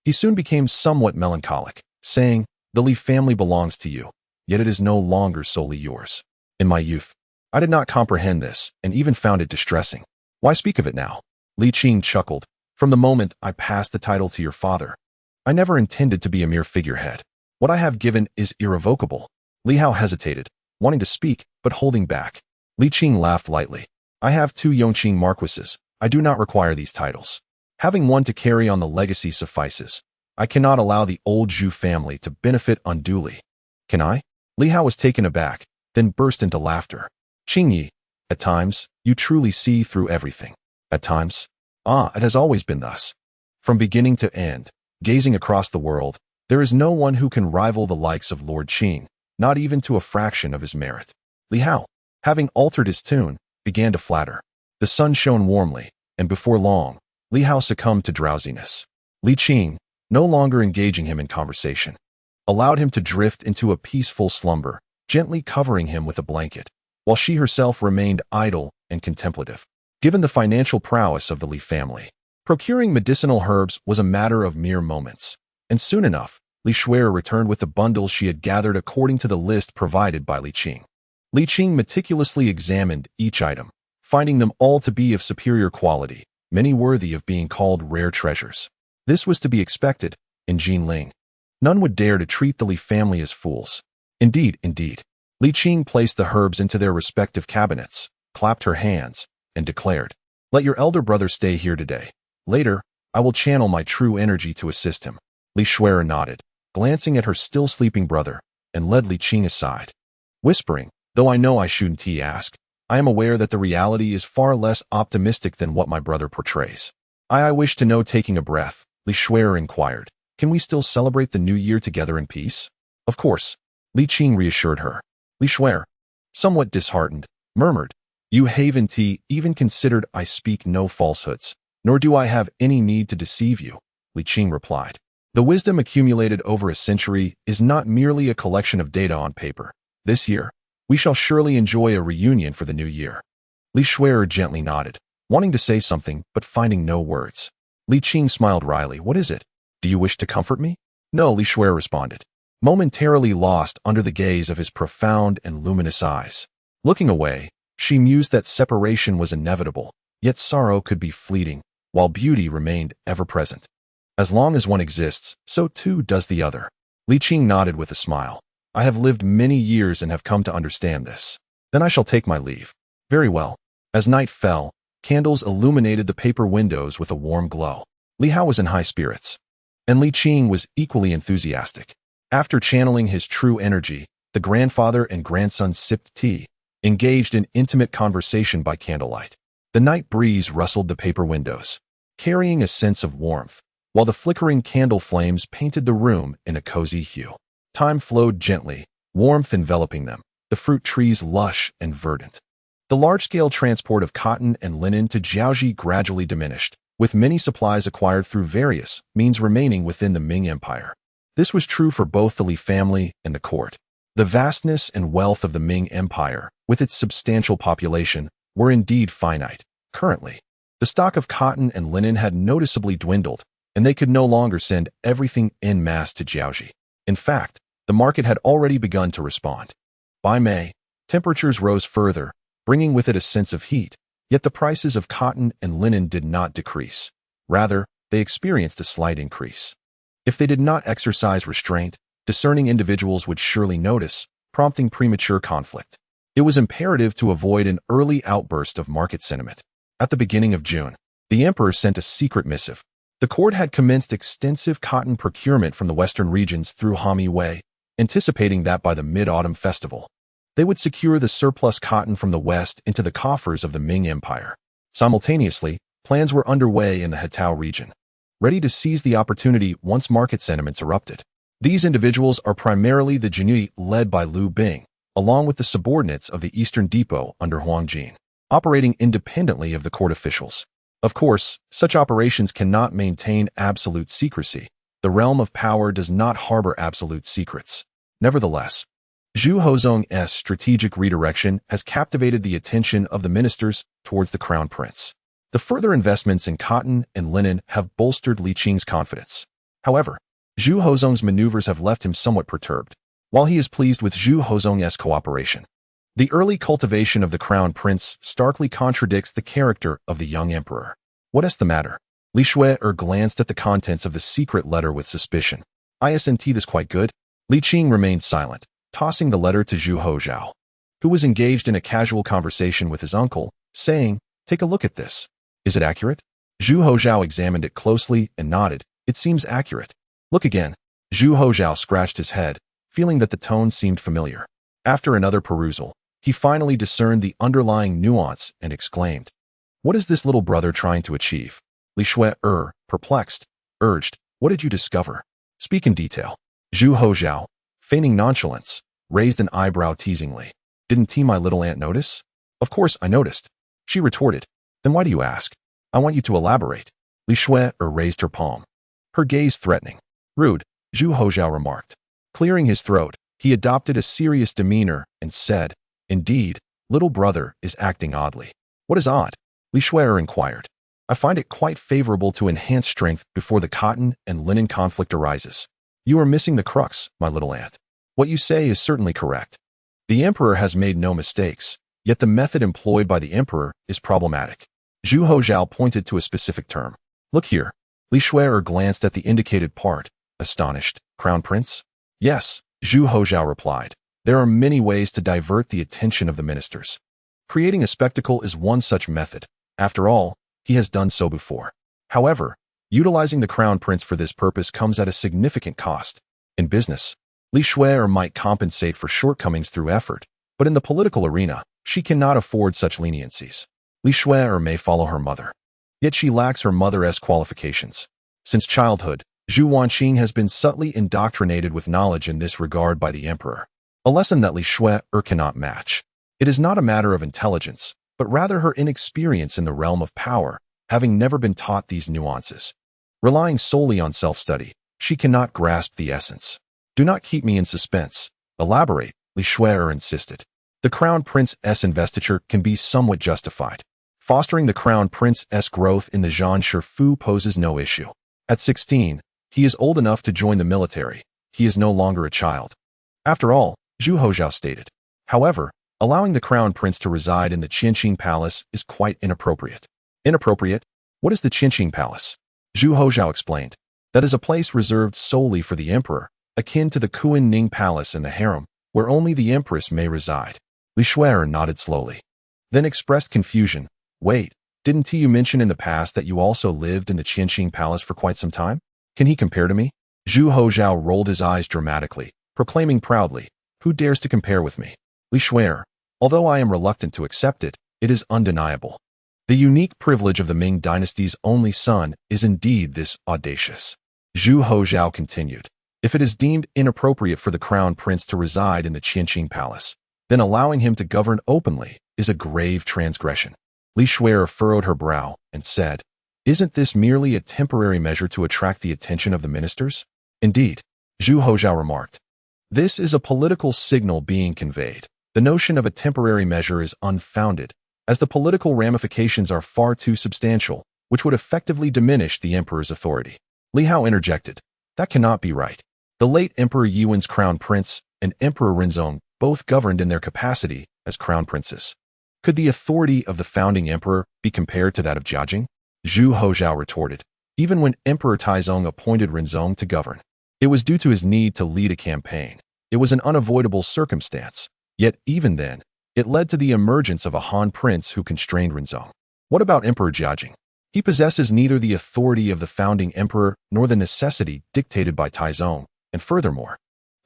he soon became somewhat melancholic, saying, the Li family belongs to you, yet it is no longer solely yours. In my youth, I did not comprehend this and even found it distressing. Why speak of it now? Li Qing chuckled. From the moment I passed the title to your father, I never intended to be a mere figurehead. What I have given is irrevocable. Li Hao hesitated, wanting to speak, but holding back. Li Qing laughed lightly. I have 2 Yongqing Marquises. I do not require these titles. Having one to carry on the legacy suffices. I cannot allow the old Zhu family to benefit unduly. Can I? Li Hao was taken aback, then burst into laughter. Qingyi, at times, you truly see through everything. At times, it has always been thus. From beginning to end, gazing across the world, there is no one who can rival the likes of Lord Qing, not even to a fraction of his merit. Li Hao, having altered his tune, began to flatter. The sun shone warmly, and before long, Li Hao succumbed to drowsiness. Li Qing, no longer engaging him in conversation, allowed him to drift into a peaceful slumber, gently covering him with a blanket, while she herself remained idle and contemplative. Given the financial prowess of the Li family, procuring medicinal herbs was a matter of mere moments, and soon enough, Li Shuai returned with the bundles she had gathered according to the list provided by Li Qing. Li Qing meticulously examined each item, finding them all to be of superior quality, many worthy of being called rare treasures. This was to be expected in Jinglong. None would dare to treat the Li family as fools. Indeed. Li Qing placed the herbs into their respective cabinets, clapped her hands, and declared, let your elder brother stay here today. Later, I will channel my true energy to assist him. Li Shuai nodded, glancing at her still sleeping brother, and led Li Qing aside. Whispering, though I know I shouldn't ask, I am aware that the reality is far less optimistic than what my brother portrays. I wish to know. Taking a breath, Li Shuai inquired, can we still celebrate the new year together in peace? Of course, Li Qing reassured her. Li Shuai, somewhat disheartened, murmured, you haven't even considered I speak no falsehoods, nor do I have any need to deceive you, Li Qing replied. The wisdom accumulated over a century is not merely a collection of data on paper. This year, we shall surely enjoy a reunion for the new year. Li Shuai gently nodded, wanting to say something but finding no words. Li Qing smiled wryly. What is it? Do you wish to comfort me? No, Li Shuai responded, momentarily lost under the gaze of his profound and luminous eyes. Looking away, she mused that separation was inevitable, yet sorrow could be fleeting, while beauty remained ever present. As long as one exists, so too does the other. Li Qing nodded with a smile. I have lived many years and have come to understand this. Then I shall take my leave. Very well. As night fell, candles illuminated the paper windows with a warm glow. Li Hao was in high spirits, and Li Qing was equally enthusiastic. After channeling his true energy, the grandfather and grandson sipped tea, engaged in intimate conversation by candlelight. The night breeze rustled the paper windows, carrying a sense of warmth, while the flickering candle flames painted the room in a cozy hue. Time flowed gently, warmth enveloping them, the fruit trees lush and verdant. The large-scale transport of cotton and linen to Jiaoji gradually diminished, with many supplies acquired through various means remaining within the Ming Empire. This was true for both the Li family and the court. The vastness and wealth of the Ming Empire, with its substantial population, were indeed finite. Currently, the stock of cotton and linen had noticeably dwindled, and they could no longer send everything en masse to Jiaoji. In fact, the market had already begun to respond. By May, temperatures rose further, bringing with it a sense of heat, yet the prices of cotton and linen did not decrease. Rather, they experienced a slight increase. If they did not exercise restraint, discerning individuals would surely notice, prompting premature conflict. It was imperative to avoid an early outburst of market sentiment. At the beginning of June, the emperor sent a secret missive. The court had commenced extensive cotton procurement from the western regions through Hami Wei, anticipating that by the mid-autumn festival, they would secure the surplus cotton from the west into the coffers of the Ming Empire. Simultaneously, plans were underway in the Hetao region, ready to seize the opportunity once market sentiments erupted. These individuals are primarily the Jinui led by Liu Bing, along with the subordinates of the Eastern Depot under Huang Jin, operating independently of the court officials. Of course, such operations cannot maintain absolute secrecy. The realm of power does not harbor absolute secrets. Nevertheless, Zhu Hozong's strategic redirection has captivated the attention of the ministers towards the crown prince. The further investments in cotton and linen have bolstered Li Qing's confidence. However, Zhu Hozong's maneuvers have left him somewhat perturbed. While he is pleased with Zhu Hozong's cooperation, the early cultivation of the crown prince starkly contradicts the character of the young emperor. What is the matter? Li Shui glanced at the contents of the secret letter with suspicion. Isn't this quite good? Li Qing remained silent, tossing the letter to Zhu Hozhao, who was engaged in a casual conversation with his uncle, saying, "Take a look at this. Is it accurate?" Zhu Hozhao examined it closely and nodded. "It seems accurate." "Look again." Zhu Hozhao scratched his head, feeling that the tone seemed familiar. After another perusal, he finally discerned the underlying nuance and exclaimed, "What is this little brother trying to achieve?" Li Shui, perplexed, urged, "What did you discover? Speak in detail." Zhu Hozhao, feigning nonchalance, raised an eyebrow teasingly. "Didn't my little aunt notice?" "Of course I noticed," she retorted. "Then why do you ask? I want you to elaborate." Li Shui raised her palm, her gaze threatening. "Rude," Zhu Hozhao remarked. Clearing his throat, he adopted a serious demeanor and said, "Indeed, little brother is acting oddly." "What is odd?" Li Shui inquired. "I find it quite favorable to enhance strength before the cotton and linen conflict arises. You are missing the crux, my little aunt. What you say is certainly correct. The emperor has made no mistakes, yet the method employed by the emperor is problematic." Zhu Hozhao pointed to a specific term. "Look here." Li Shui glanced at the indicated part, astonished. "Crown prince?" "Yes," Zhu Hozhao replied. "There are many ways to divert the attention of the ministers. Creating a spectacle is one such method. After all, he has done so before. However, utilizing the crown prince for this purpose comes at a significant cost. In business, Li Shui might compensate for shortcomings through effort, but in the political arena, she cannot afford such leniencies. Li Shui may follow her mother, yet she lacks her mother's qualifications. Since childhood, Zhu Wanqing has been subtly indoctrinated with knowledge in this regard by the emperor, a lesson that Li Shui cannot match. It is not a matter of intelligence, but rather her inexperience in the realm of power, having never been taught these nuances. Relying solely on self-study, she cannot grasp the essence. "Do not keep me in suspense. Elaborate," Li Shui insisted. "The crown prince's investiture can be somewhat justified. Fostering the crown prince's growth in the Zhan Shifu poses no issue. At 16, he is old enough to join the military. He is no longer a child." After all, Zhu Hozhao stated. However, allowing the crown prince to reside in the Qingqing Palace is quite inappropriate. "Inappropriate? What is the Qingqing Palace?" Zhu Hozhao explained. "That is a place reserved solely for the emperor, akin to the Kunning Palace and the harem, where only the empress may reside." Li Shui nodded slowly, then expressed confusion. "Wait, didn't you mention in the past that you also lived in the Qingqing Palace for quite some time? Can he compare to me?" Zhu Hozhao rolled his eyes dramatically, proclaiming proudly, "Who dares to compare with me?" Li Shui, although I am reluctant to accept it, it is undeniable. The unique privilege of the Ming dynasty's only son is indeed this audacious. Zhu Hozhao continued. "If it is deemed inappropriate for the crown prince to reside in the Qingqing Palace, then allowing him to govern openly is a grave transgression." Li Shui furrowed her brow and said, "Isn't this merely a temporary measure to attract the attention of the ministers?" "Indeed," Zhu Hozhao remarked. "This is a political signal being conveyed. The notion of a temporary measure is unfounded, as the political ramifications are far too substantial, which would effectively diminish the emperor's authority." Li Hao interjected, "That cannot be right. The late Emperor Yuan's crown prince and Emperor Renzong both governed in their capacity as crown princes. Could the authority of the founding emperor be compared to that of Jiajing?" Zhu Hozhao retorted. "Even when Emperor Taizong appointed Renzong to govern, it was due to his need to lead a campaign. It was an unavoidable circumstance. Yet even then, it led to the emergence of a Han prince who constrained Renzong. What about Emperor Jiajing? He possesses neither the authority of the founding emperor nor the necessity dictated by Taizong, and furthermore,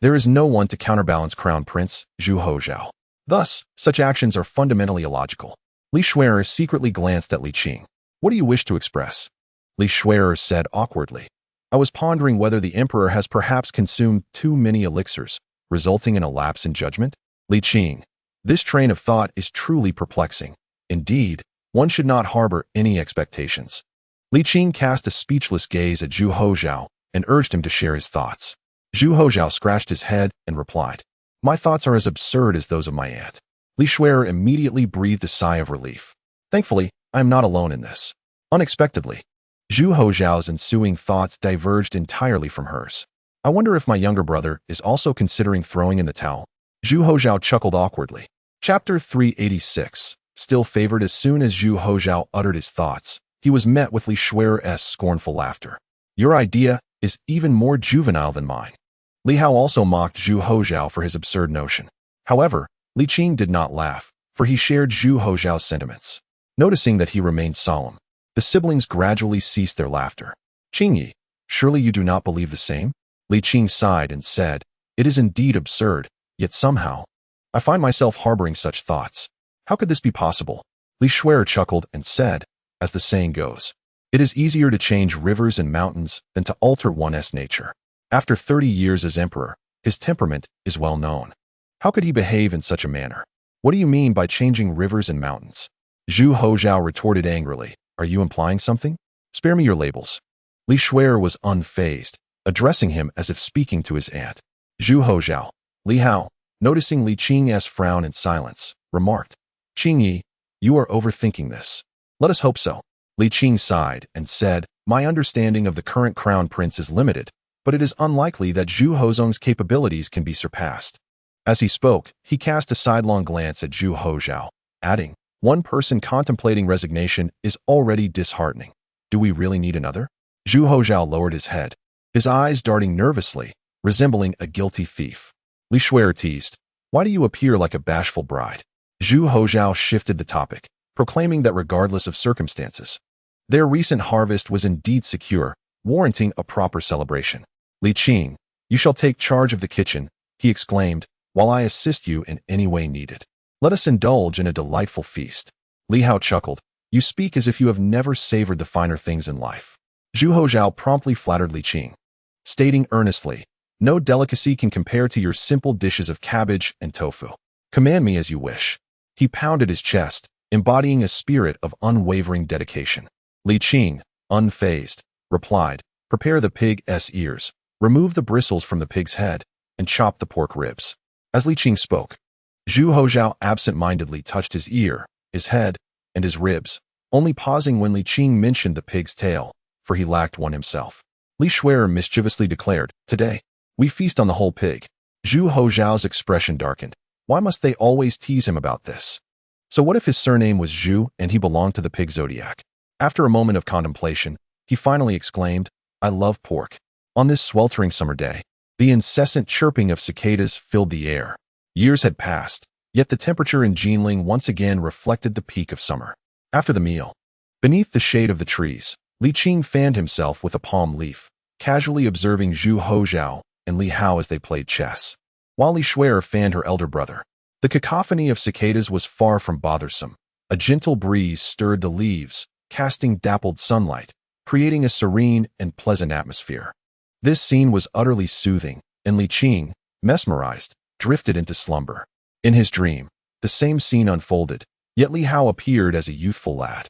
there is no one to counterbalance Crown Prince Zhu Hozhao. Thus, such actions are fundamentally illogical." Li Shui secretly glanced at Li Qing. "What do you wish to express?" Li Shui said awkwardly. "I was pondering whether the emperor has perhaps consumed too many elixirs, resulting in a lapse in judgment." Li Qing, this train of thought is truly perplexing. Indeed, One should not harbor any expectations. Li Qing cast a speechless gaze at Zhu Hozhao and urged him to share his thoughts. Zhu Hozhao scratched his head and replied, "My thoughts are as absurd as those of my aunt." Li Shuer immediately breathed a sigh of relief. "Thankfully, I am not alone in this." Unexpectedly, Zhu Hozhao's ensuing thoughts diverged entirely from hers. "I wonder if my younger brother is also considering throwing in the towel." Zhu Hozhao chuckled awkwardly. Chapter 386. Still favored. As soon as Zhu Hozhao uttered his thoughts, he was met with Li Shuer's scornful laughter. "Your idea is even more juvenile than mine." Li Hao also mocked Zhu Hozhao for his absurd notion. However, Li Qing did not laugh, for he shared Zhu Hozhao's sentiments. Noticing that he remained solemn, the siblings gradually ceased their laughter. "Qingyi, surely you do not believe the same?" Li Qing sighed and said, "It is indeed absurd, yet somehow I find myself harboring such thoughts. How could this be possible?" Li Shuer chuckled and said, "As the saying goes, it is easier to change rivers and mountains than to alter one's nature." After 30 years as emperor, his temperament is well known. How could he behave in such a manner? "What do you mean by changing rivers and mountains?" Zhu Hozhao retorted angrily. "Are you implying something? Spare me your labels." Li Shuer was unfazed, addressing him as if speaking to his aunt. Zhu Hozhao, Li Hao, noticing Li Qing's frown in silence, remarked, "Qingyi, you are overthinking this." "Let us hope so." Li Qing sighed and said, "My understanding of the current crown prince is limited, but it is unlikely that Zhu Hozong's capabilities can be surpassed." As he spoke, he cast a sidelong glance at Zhu Hozhao, adding, "One person contemplating resignation is already disheartening. Do we really need another?" Zhu Hozhao lowered his head, his eyes darting nervously, resembling a guilty thief. Li Shuer teased, "Why do you appear like a bashful bride?" Zhu Hozhao shifted the topic, proclaiming that regardless of circumstances, their recent harvest was indeed secure, warranting a proper celebration. "Li Qing, you shall take charge of the kitchen," he exclaimed, "while I assist you in any way needed. Let us indulge in a delightful feast." Li Hao chuckled, "You speak as if you have never savored the finer things in life." Zhu Hozhao promptly flattered Li Qing, stating earnestly, "No delicacy can compare to your simple dishes of cabbage and tofu. Command me as you wish." He pounded his chest, embodying a spirit of unwavering dedication. Li Qing, unfazed, replied, "Prepare the pig's ears, remove the bristles from the pig's head, and chop the pork ribs." As Li Qing spoke, Zhu Hozhao absent-mindedly touched his ear, his head, and his ribs, only pausing when Li Qing mentioned the pig's tail, for he lacked one himself. Li Shuer mischievously declared, "Today, we feast on the whole pig." Zhu Hozhao's expression darkened. Why must they always tease him about this? So what if his surname was Zhu and he belonged to the pig zodiac? After a moment of contemplation, he finally exclaimed, "I love pork." On this sweltering summer day, the incessant chirping of cicadas filled the air. Years had passed, yet the temperature in Jinglong once again reflected the peak of summer. After the meal, beneath the shade of the trees, Li Qing fanned himself with a palm leaf, casually observing Zhu Hozhao and Li Hao as they played chess, while Li Shuer fanned her elder brother. The cacophony of cicadas was far from bothersome. A gentle breeze stirred the leaves, casting dappled sunlight, creating a serene and pleasant atmosphere. This scene was utterly soothing, and Li Qing, mesmerized, drifted into slumber. In his dream, the same scene unfolded, yet Li Hao appeared as a youthful lad,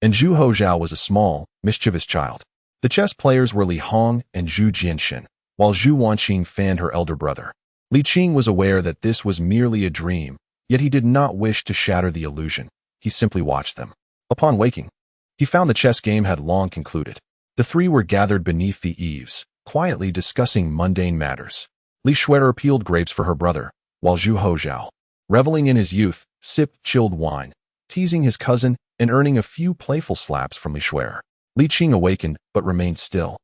and Zhu Hozhao was a small, mischievous child. The chess players were Li Hong and Zhu Jianxin, while Zhu Wanqing fanned her elder brother. Li Qing was aware that this was merely a dream, yet he did not wish to shatter the illusion. He simply watched them. Upon waking, he found the chess game had long concluded. The three were gathered beneath the eaves, quietly discussing mundane matters. Li Shuer peeled grapes for her brother, while Zhu Hozhao, reveling in his youth, sipped chilled wine, teasing his cousin and earning a few playful slaps from Li Shuer. Li Qing awakened but remained still,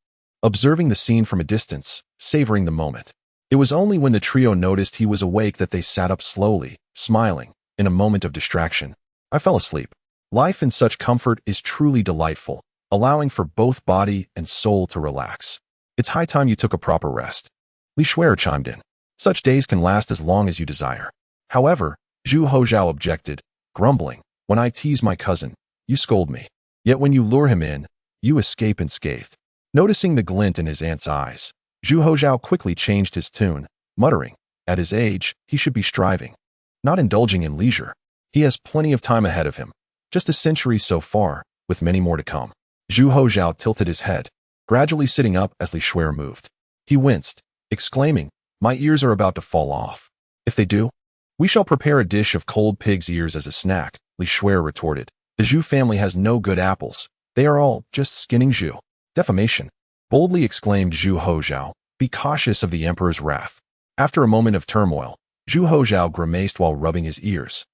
observing the scene from a distance, savoring the moment. It was only when the trio noticed he was awake that they sat up slowly, smiling, in a moment of distraction. "I fell asleep. Life in such comfort is truly delightful, allowing for both body and soul to relax. It's high time you took a proper rest." Li Shuer chimed in. "Such days can last as long as you desire." However, Zhu Hozhao objected, grumbling, "When I tease my cousin, you scold me. Yet when you lure him in, you escape unscathed." Noticing the glint in his aunt's eyes, Zhu Hozhao quickly changed his tune, muttering, "At his age, he should be striving, not indulging in leisure. He has plenty of time ahead of him." Just a century so far, with many more to come. Zhu Hozhao tilted his head, gradually sitting up as Li Shuer moved. He winced, exclaiming, "My ears are about to fall off." "If they do, we shall prepare a dish of cold pig's ears as a snack," Li Shuer retorted. "The Zhu family has no good apples. They are all just skinning Zhu." "Defamation," boldly exclaimed Zhu Hozhao. "Be cautious of the emperor's wrath." After a moment of turmoil, Zhu Hozhao grimaced while rubbing his ears,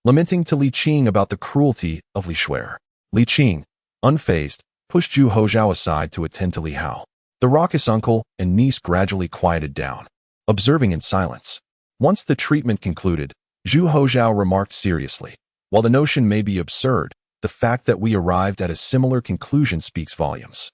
lamenting to Li Qing about the cruelty of Li Shuer. Li Qing, unfazed, pushed Zhu Hozhao aside to attend to Li Hao. The raucous uncle and niece gradually quieted down, observing in silence. Once the treatment concluded, Zhu Hozhao remarked seriously, "While the notion may be absurd, the fact that we arrived at a similar conclusion speaks volumes.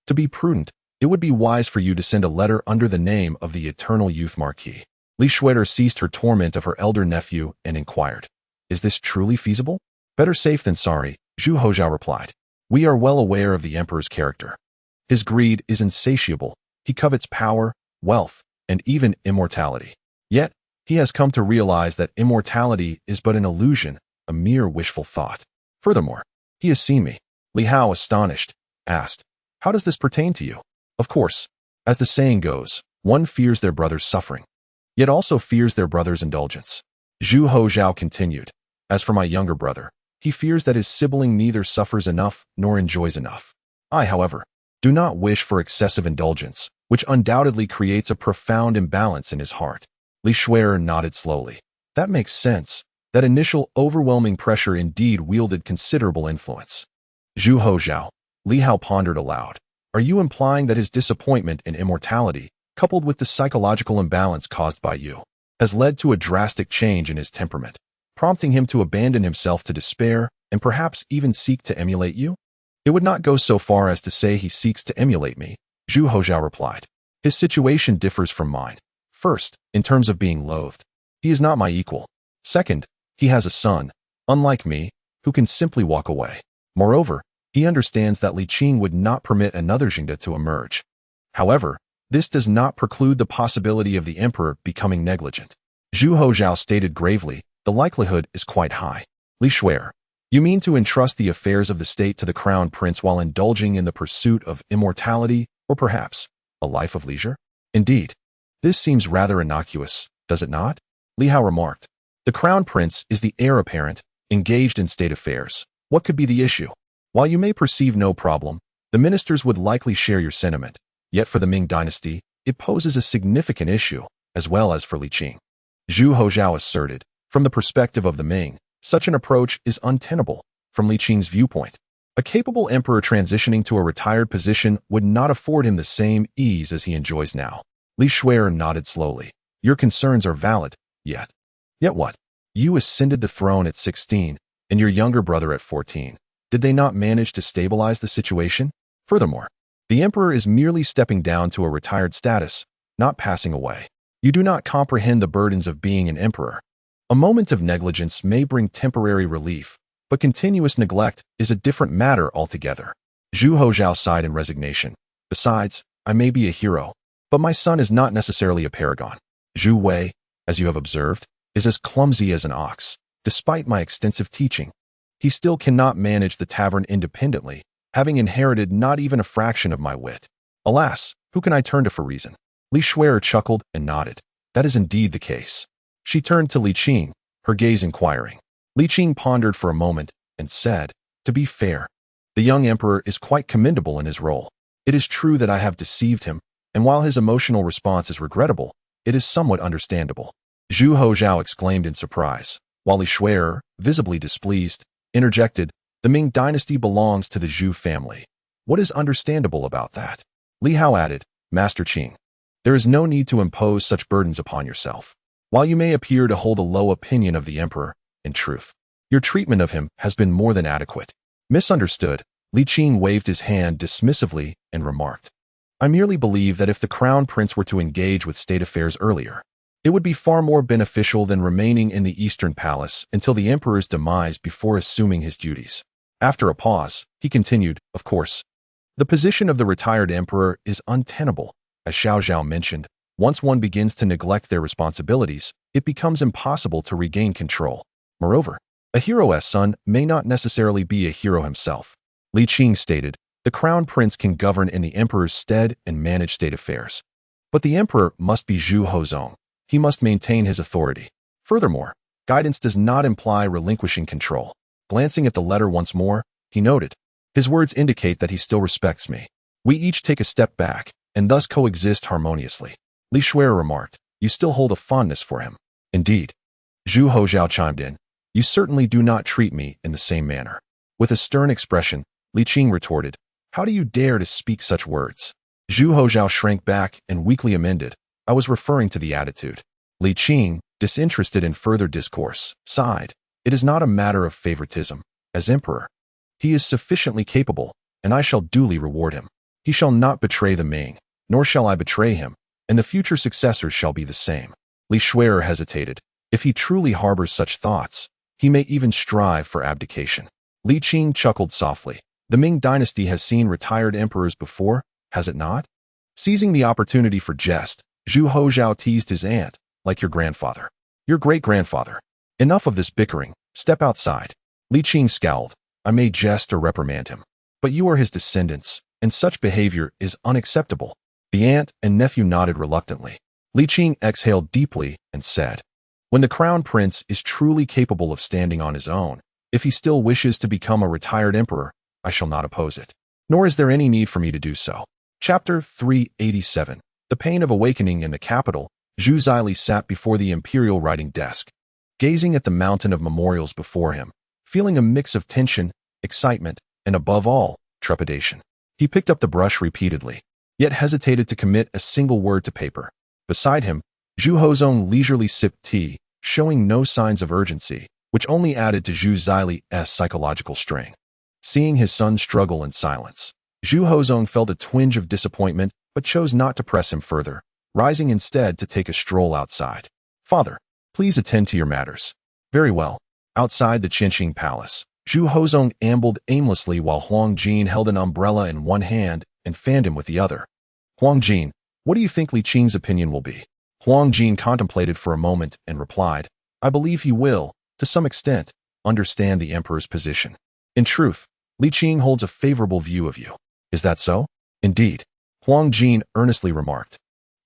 To be prudent, it would be wise for you to send a letter under the name of the eternal youth Marquis." Li Shuer ceased her torment of her elder nephew and inquired, "Is this truly feasible?" "Better safe than sorry," Zhu Hozhao replied. "We are well aware of the emperor's character. His greed is insatiable. He covets power, wealth, and even immortality. Yet, he has come to realize that immortality is but an illusion, a mere wishful thought. Furthermore, he has seen me." Li Hao, astonished, asked, "How does this pertain to you?" "Of course, as the saying goes, one fears their brother's suffering, yet also fears their brother's indulgence." Zhu Hozhao continued, "As for my younger brother, he fears that his sibling neither suffers enough nor enjoys enough. I, however, do not wish for excessive indulgence, which undoubtedly creates a profound imbalance in his heart." Li Shuer nodded slowly. "That makes sense. That initial overwhelming pressure indeed wielded considerable influence." Zhu Hozhao, Li Hao pondered aloud. "Are you implying that his disappointment in immortality, coupled with the psychological imbalance caused by you, has led to a drastic change in his temperament, prompting him to abandon himself to despair and perhaps even seek to emulate you?" "It would not go so far as to say he seeks to emulate me," Zhu Hozhao replied. "His situation differs from mine. First, in terms of being loathed, he is not my equal. Second, he has a son, unlike me, who can simply walk away. Moreover, he understands that Li Qing would not permit another Jingde to emerge. However, this does not preclude the possibility of the emperor becoming negligent." Zhu Hozhao stated gravely, "The likelihood is quite high." Li Shuer, "You mean to entrust the affairs of the state to the crown prince while indulging in the pursuit of immortality, or perhaps a life of leisure?" "Indeed. This seems rather innocuous, does it not?" Li Hao remarked. "The crown prince is the heir apparent, engaged in state affairs. What could be the issue? While you may perceive no problem, the ministers would likely share your sentiment. Yet for the Ming dynasty, it poses a significant issue, as well as for Li Qing." Zhu Hozhao asserted, "From the perspective of the Ming, such an approach is untenable. From Li Qing's viewpoint, a capable emperor transitioning to a retired position would not afford him the same ease as he enjoys now." Li Shuer nodded slowly. "Your concerns are valid, yet." "Yet what? You ascended the throne at 16, and your younger brother at 14. Did they not manage to stabilize the situation? Furthermore, the emperor is merely stepping down to a retired status, not passing away. You do not comprehend the burdens of being an emperor. A moment of negligence may bring temporary relief, but continuous neglect is a different matter altogether." Zhu Hozhao sighed in resignation. "Besides, I may be a hero, but my son is not necessarily a paragon. Zhu Wei, as you have observed, is as clumsy as an ox. Despite my extensive teaching, he still cannot manage the tavern independently, having inherited not even a fraction of my wit. Alas, who can I turn to for reason?" Li Shuer chuckled and nodded. "That is indeed the case." She turned to Li Qing, her gaze inquiring. Li Qing pondered for a moment and said, "To be fair, the young emperor is quite commendable in his role. It is true that I have deceived him, and while his emotional response is regrettable, it is somewhat understandable." Zhu Hozhao exclaimed in surprise, while Li Shuer, visibly displeased, interjected, "The Ming dynasty belongs to the Zhu family. What is understandable about that?" Li Hao added, "Master Qing, there is no need to impose such burdens upon yourself. While you may appear to hold a low opinion of the emperor, in truth, your treatment of him has been more than adequate." "Misunderstood," Li Qing waved his hand dismissively and remarked, "I merely believe that if the crown prince were to engage with state affairs earlier, it would be far more beneficial than remaining in the Eastern Palace until the emperor's demise before assuming his duties." After a pause, he continued, "Of course, the position of the retired emperor is untenable. As Xiao Zhao mentioned, once one begins to neglect their responsibilities, it becomes impossible to regain control. Moreover, A hero's son may not necessarily be a hero himself. Li Qing stated, the crown prince can govern in the emperor's stead and manage state affairs. But the emperor must be Zhu Hozong. He must maintain his authority. Furthermore, guidance does not imply relinquishing control. Glancing at the letter once more, he noted, his words indicate that he still respects me. We each take a step back, and thus coexist harmoniously. Li Shuai remarked, you still hold a fondness for him. Indeed. Zhu Hozhao chimed in, you certainly do not treat me in the same manner. With a stern expression, Li Qing retorted, how do you dare to speak such words? Zhu Hozhao shrank back and weakly amended, I was referring to the attitude. Li Qing, disinterested in further discourse, sighed, it is not a matter of favoritism. As emperor, he is sufficiently capable, and I shall duly reward him. He shall not betray the Ming, nor shall I betray him, and the future successors shall be the same. Li Shuai hesitated. If he truly harbors such thoughts, he may even strive for abdication. Li Qing chuckled softly. The Ming dynasty has seen retired emperors before, has it not? Seizing the opportunity for jest, Zhu Hozhao teased his aunt, like your grandfather. Your great-grandfather. Enough of this bickering, step outside. Li Qing scowled. I may jest or reprimand him, but you are his descendants, and such behavior is unacceptable. The aunt and nephew nodded reluctantly. Li Qing exhaled deeply and said, when the crown prince is truly capable of standing on his own, if he still wishes to become a retired emperor, I shall not oppose it. Nor is there any need for me to do so. Chapter 387. The Pain of Awakening in the Capital. Zhu Zili sat before the imperial writing desk, gazing at the mountain of memorials before him, feeling a mix of tension, excitement, and above all, trepidation. He picked up the brush repeatedly, yet hesitated to commit a single word to paper. Beside him, Zhu Hozong leisurely sipped tea, showing no signs of urgency, which only added to Zhu Zili's psychological strain. Seeing his son struggle in silence, Zhu Hozong felt a twinge of disappointment but chose not to press him further, rising instead to take a stroll outside. Father, please attend to your matters. Very well. Outside the Qinqing palace, Zhu Hozong ambled aimlessly while Huang Jin held an umbrella in one hand and fanned him with the other. Huang Jin, what do you think Li Qing's opinion will be? Huang Jin contemplated for a moment and replied, I believe he will, to some extent, understand the emperor's position. In truth, Li Qing holds a favorable view of you. Is that so? Indeed. Huang Jin earnestly remarked.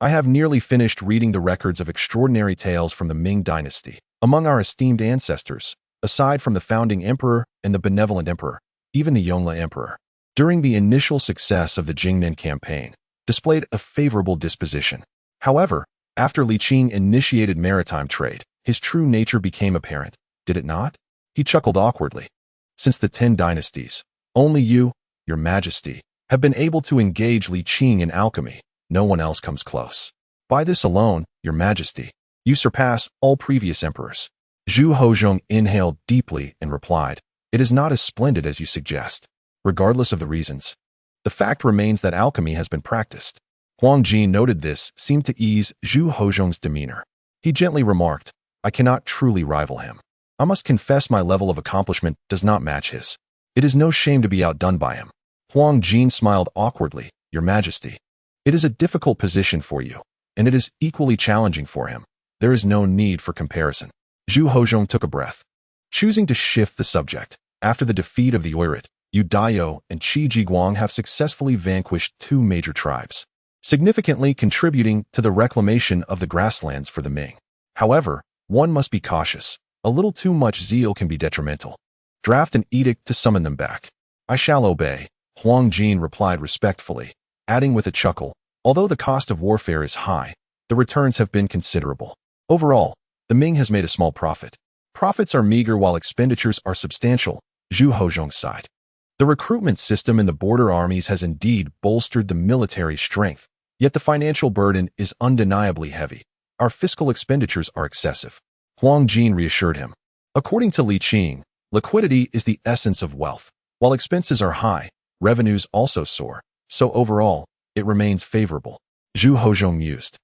I have nearly finished reading the records of extraordinary tales from the Ming Dynasty. Among our esteemed ancestors, aside from the founding emperor and the benevolent emperor, even the Yongle emperor, during the initial success of the Jinglong campaign, displayed a favorable disposition. However, after Li Qing initiated maritime trade, his true nature became apparent, did it not? He chuckled awkwardly. Since the 10 dynasties, only you, your majesty, have been able to engage Li Qing in alchemy. No one else comes close. By this alone, your majesty, you surpass all previous emperors. Zhu Hozong inhaled deeply and replied, it is not as splendid as you suggest. Regardless of the reasons, the fact remains that alchemy has been practiced. Huang Jin noted this seemed to ease Zhu Hozong's demeanor. He gently remarked, I cannot truly rival him. I must confess my level of accomplishment does not match his. It is no shame to be outdone by him. Huang Jin smiled awkwardly, your majesty. It is a difficult position for you, and it is equally challenging for him. There is no need for comparison. Zhu Hozong took a breath, choosing to shift the subject. After the defeat of the Oirat, Yu Daiyou and Qi Jiguang have successfully vanquished 2 major tribes, significantly contributing to the reclamation of the grasslands for the Ming. However, one must be cautious. A little too much zeal can be detrimental. Draft an edict to summon them back. I shall obey, Huang Jin replied respectfully, adding with a chuckle, although the cost of warfare is high, the returns have been considerable. Overall, the Ming has made a small profit. Profits are meager while expenditures are substantial, Zhu Hozong sighed. The recruitment system in the border armies has indeed bolstered the military strength, yet the financial burden is undeniably heavy. Our fiscal expenditures are excessive. Huang Jin reassured him. According to Li Qing, liquidity is the essence of wealth. While expenses are high, revenues also soar, so overall, it remains favorable. Zhu Hozong mused.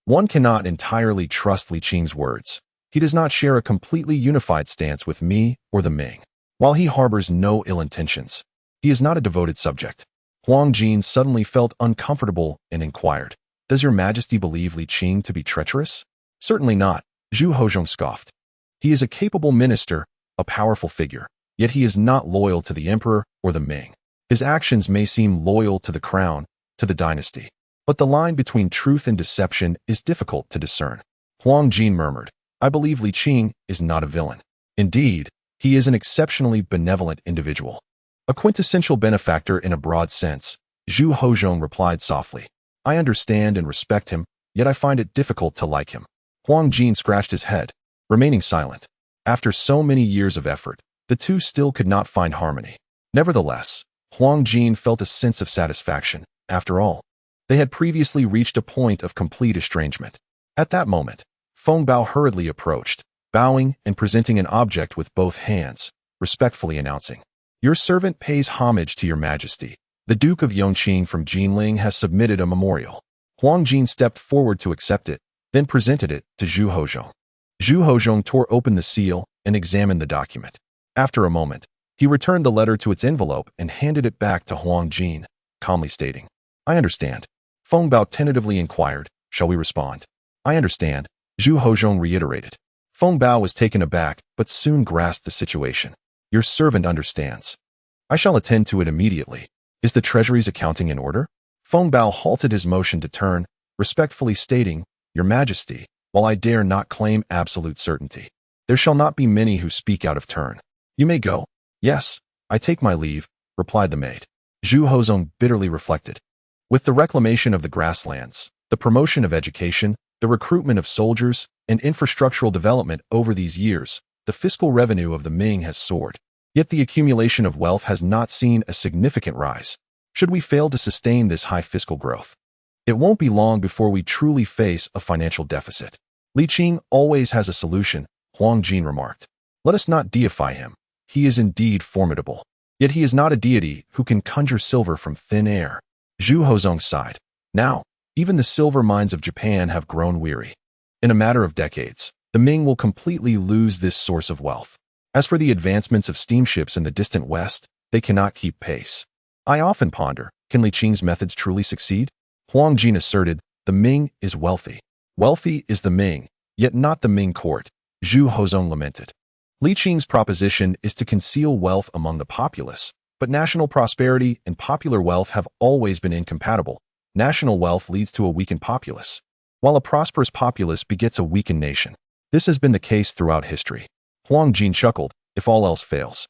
One cannot entirely trust Li Qing's words. He does not share a completely unified stance with me or the Ming. While he harbors no ill intentions, he is not a devoted subject. Huang Jin suddenly felt uncomfortable and inquired, does your majesty believe Li Qing to be treacherous? Certainly not, Zhu Hozong scoffed. He is a capable minister, a powerful figure, yet he is not loyal to the emperor or the Ming. His actions may seem loyal to the crown, to the dynasty. But the line between truth and deception is difficult to discern. Huang Jin murmured, I believe Li Qing is not a villain. Indeed, he is an exceptionally benevolent individual. A quintessential benefactor in a broad sense, Zhu Hozhong replied softly. I understand and respect him, yet I find it difficult to like him. Huang Jin scratched his head, remaining silent. After so many years of effort, the two still could not find harmony. Nevertheless, Huang Jin felt a sense of satisfaction. After all, they had previously reached a point of complete estrangement. At that moment, Feng Bao hurriedly approached, bowing and presenting an object with both hands, respectfully announcing, Your servant pays homage to your majesty. The Duke of Yongqing from Jinglong has submitted a memorial. Huang Jin stepped forward to accept it, then presented it to Zhu Hozhong. Zhu Hozhong tore open the seal and examined the document. After a moment, he returned the letter to its envelope and handed it back to Huang Jin, calmly stating, I understand. Feng Bao tentatively inquired, Shall we respond? I understand, Zhu Hozhong reiterated. Feng Bao was taken aback, but soon grasped the situation. Your servant understands. I shall attend to it immediately. Is the treasury's accounting in order? Feng Bao halted his motion to turn, respectfully stating, Your Majesty, while I dare not claim absolute certainty, there shall not be many who speak out of turn. You may go. Yes, I take my leave, replied the maid. Zhu Hozhong bitterly reflected. With the reclamation of the grasslands, the promotion of education, the recruitment of soldiers, and infrastructural development over these years, the fiscal revenue of the Ming has soared. Yet the accumulation of wealth has not seen a significant rise. Should we fail to sustain this high fiscal growth, it won't be long before we truly face a financial deficit. Li Qing always has a solution, Huang Jin remarked. Let us not deify him. He is indeed formidable. Yet he is not a deity who can conjure silver from thin air. Zhu Hozhong sighed. Now, even the silver mines of Japan have grown weary. In a matter of decades, the Ming will completely lose this source of wealth. As for the advancements of steamships in the distant west, they cannot keep pace. I often ponder, can Li Qing's methods truly succeed? Huang Jin asserted, the Ming is wealthy. Wealthy is the Ming, yet not the Ming court, Zhu Hozhong lamented. Li Qing's proposition is to conceal wealth among the populace, but national prosperity and popular wealth have always been incompatible. National wealth leads to a weakened populace, while a prosperous populace begets a weakened nation. This has been the case throughout history. Huang Jin chuckled, if all else fails,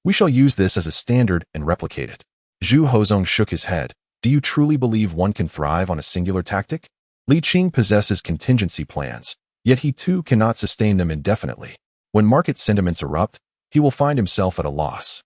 we shall use this as a standard and replicate it. Zhu Hozhong shook his head. Do you truly believe one can thrive on a singular tactic? Li Qing possesses contingency plans, yet he too cannot sustain them indefinitely. When market sentiments erupt, he will find himself at a loss.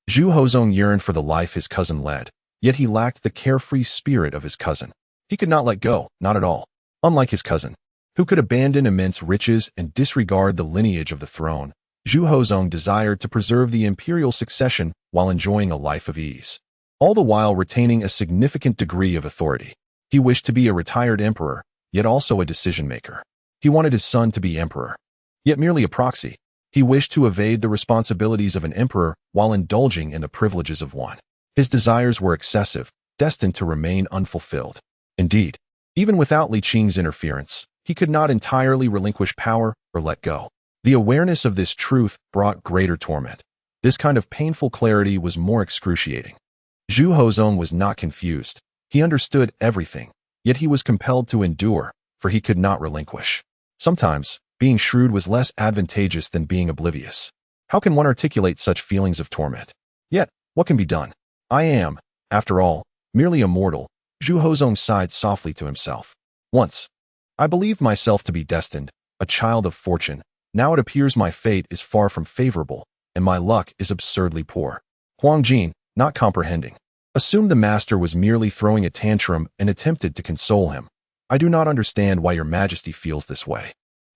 Zhu Hozhong yearned for the life his cousin led, yet he lacked the carefree spirit of his cousin. He could not let go, not at all. Unlike his cousin, who could abandon immense riches and disregard the lineage of the throne, Zhu Hozhong desired to preserve the imperial succession while enjoying a life of ease, all the while retaining a significant degree of authority. He wished to be a retired emperor, yet also a decision-maker. He wanted his son to be emperor, yet merely a proxy. He wished to evade the responsibilities of an emperor while indulging in the privileges of one. His desires were excessive, destined to remain unfulfilled. Indeed, even without Li Qing's interference, he could not entirely relinquish power or let go. The awareness of this truth brought greater torment. This kind of painful clarity was more excruciating. Zhu Hozhong was not confused. He understood everything, yet he was compelled to endure, for he could not relinquish. Sometimes, being shrewd was less advantageous than being oblivious. How can one articulate such feelings of torment? Yet, what can be done? I am, after all, merely a mortal, Zhu Hozhong sighed softly to himself. Once, I believed myself to be destined, a child of fortune. Now it appears my fate is far from favorable, and my luck is absurdly poor. Huang Jin, not comprehending, assumed the master was merely throwing a tantrum and attempted to console him. I do not understand why your majesty feels this way.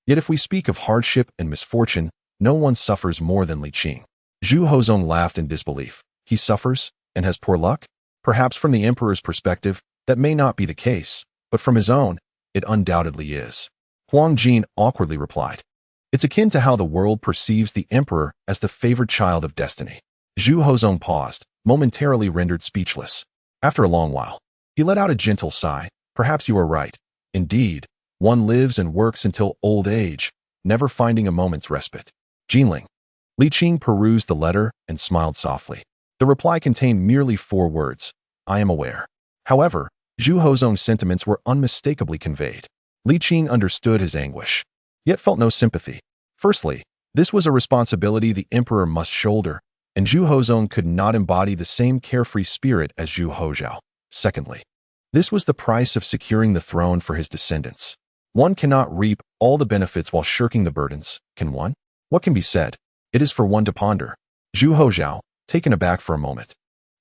Yet if we speak of hardship and misfortune, no one suffers more than Li Qing. Zhu Hozhong laughed in disbelief. He suffers, and has poor luck? Perhaps from the emperor's perspective, that may not be the case, but from his own, it undoubtedly is. Huang Jin awkwardly replied. It's akin to how the world perceives the emperor as the favored child of destiny. Zhu Hozhong paused, momentarily rendered speechless. After a long while, he let out a gentle sigh. Perhaps you are right. Indeed, one lives and works until old age, never finding a moment's respite. Jinglong. Li Qing perused the letter and smiled softly. The reply contained merely 4 words, "I am aware." However, Zhu Hozong's sentiments were unmistakably conveyed. Li Qing understood his anguish, yet felt no sympathy. Firstly, this was a responsibility the emperor must shoulder, and Zhu Hozong could not embody the same carefree spirit as Zhu Hozhao. Secondly, this was the price of securing the throne for his descendants. One cannot reap all the benefits while shirking the burdens, can one? What can be said? It is for one to ponder. Zhu Hozhao, taken aback for a moment,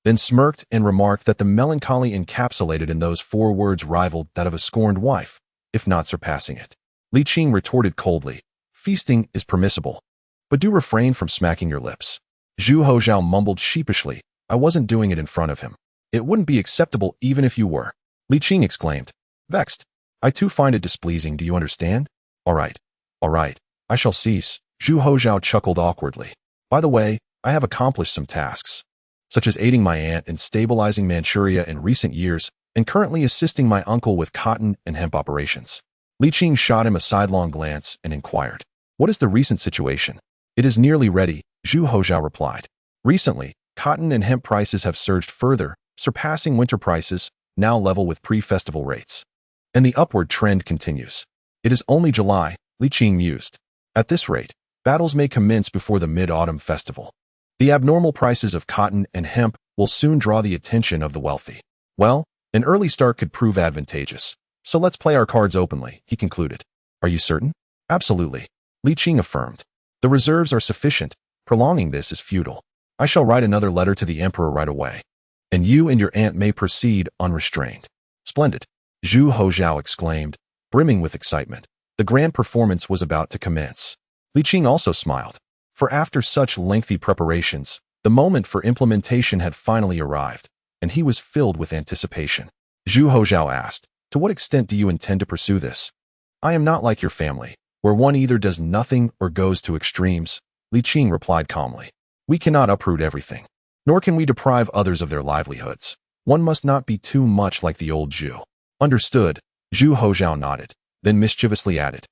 then smirked and remarked that the melancholy encapsulated in those 4 words rivaled that of a scorned wife, if not surpassing it. Li Qing retorted coldly, "Feasting is permissible, but do refrain from smacking your lips." Zhu Hozhao mumbled sheepishly, "I wasn't doing it in front of him. It wouldn't be acceptable even if you were." Li Qing exclaimed, vexed, "I too find it displeasing, do you understand?" All right, I shall cease." Zhu Hozhao chuckled awkwardly. "By the way, I have accomplished some tasks, such as aiding my aunt in stabilizing Manchuria in recent years and currently assisting my uncle with cotton and hemp operations." Li Qing shot him a sidelong glance and inquired, "What is the recent situation?" "It is nearly ready," Zhu Hozhao replied. "Recently, cotton and hemp prices have surged further, surpassing winter prices, now level with pre-festival rates. And the upward trend continues." "It is only July," Li Qing mused. "At this rate, battles may commence before the mid-autumn festival. The abnormal prices of cotton and hemp will soon draw the attention of the wealthy." "Well, an early start could prove advantageous. So let's play our cards openly," he concluded. "Are you certain?" "Absolutely," Li Qing affirmed. "The reserves are sufficient. Prolonging this is futile. I shall write another letter to the emperor right away, and you and your aunt may proceed unrestrained." "Splendid," Zhu Hozhao exclaimed, brimming with excitement. The grand performance was about to commence. Li Qing also smiled, for after such lengthy preparations, the moment for implementation had finally arrived, and he was filled with anticipation. Zhu Hozhao asked, "To what extent do you intend to pursue this?" "I am not like your family, where one either does nothing or goes to extremes," Li Qing replied calmly. "We cannot uproot everything, nor can we deprive others of their livelihoods. One must not be too much like the old Jew." "Understood," Zhu Hozhao nodded, then mischievously added,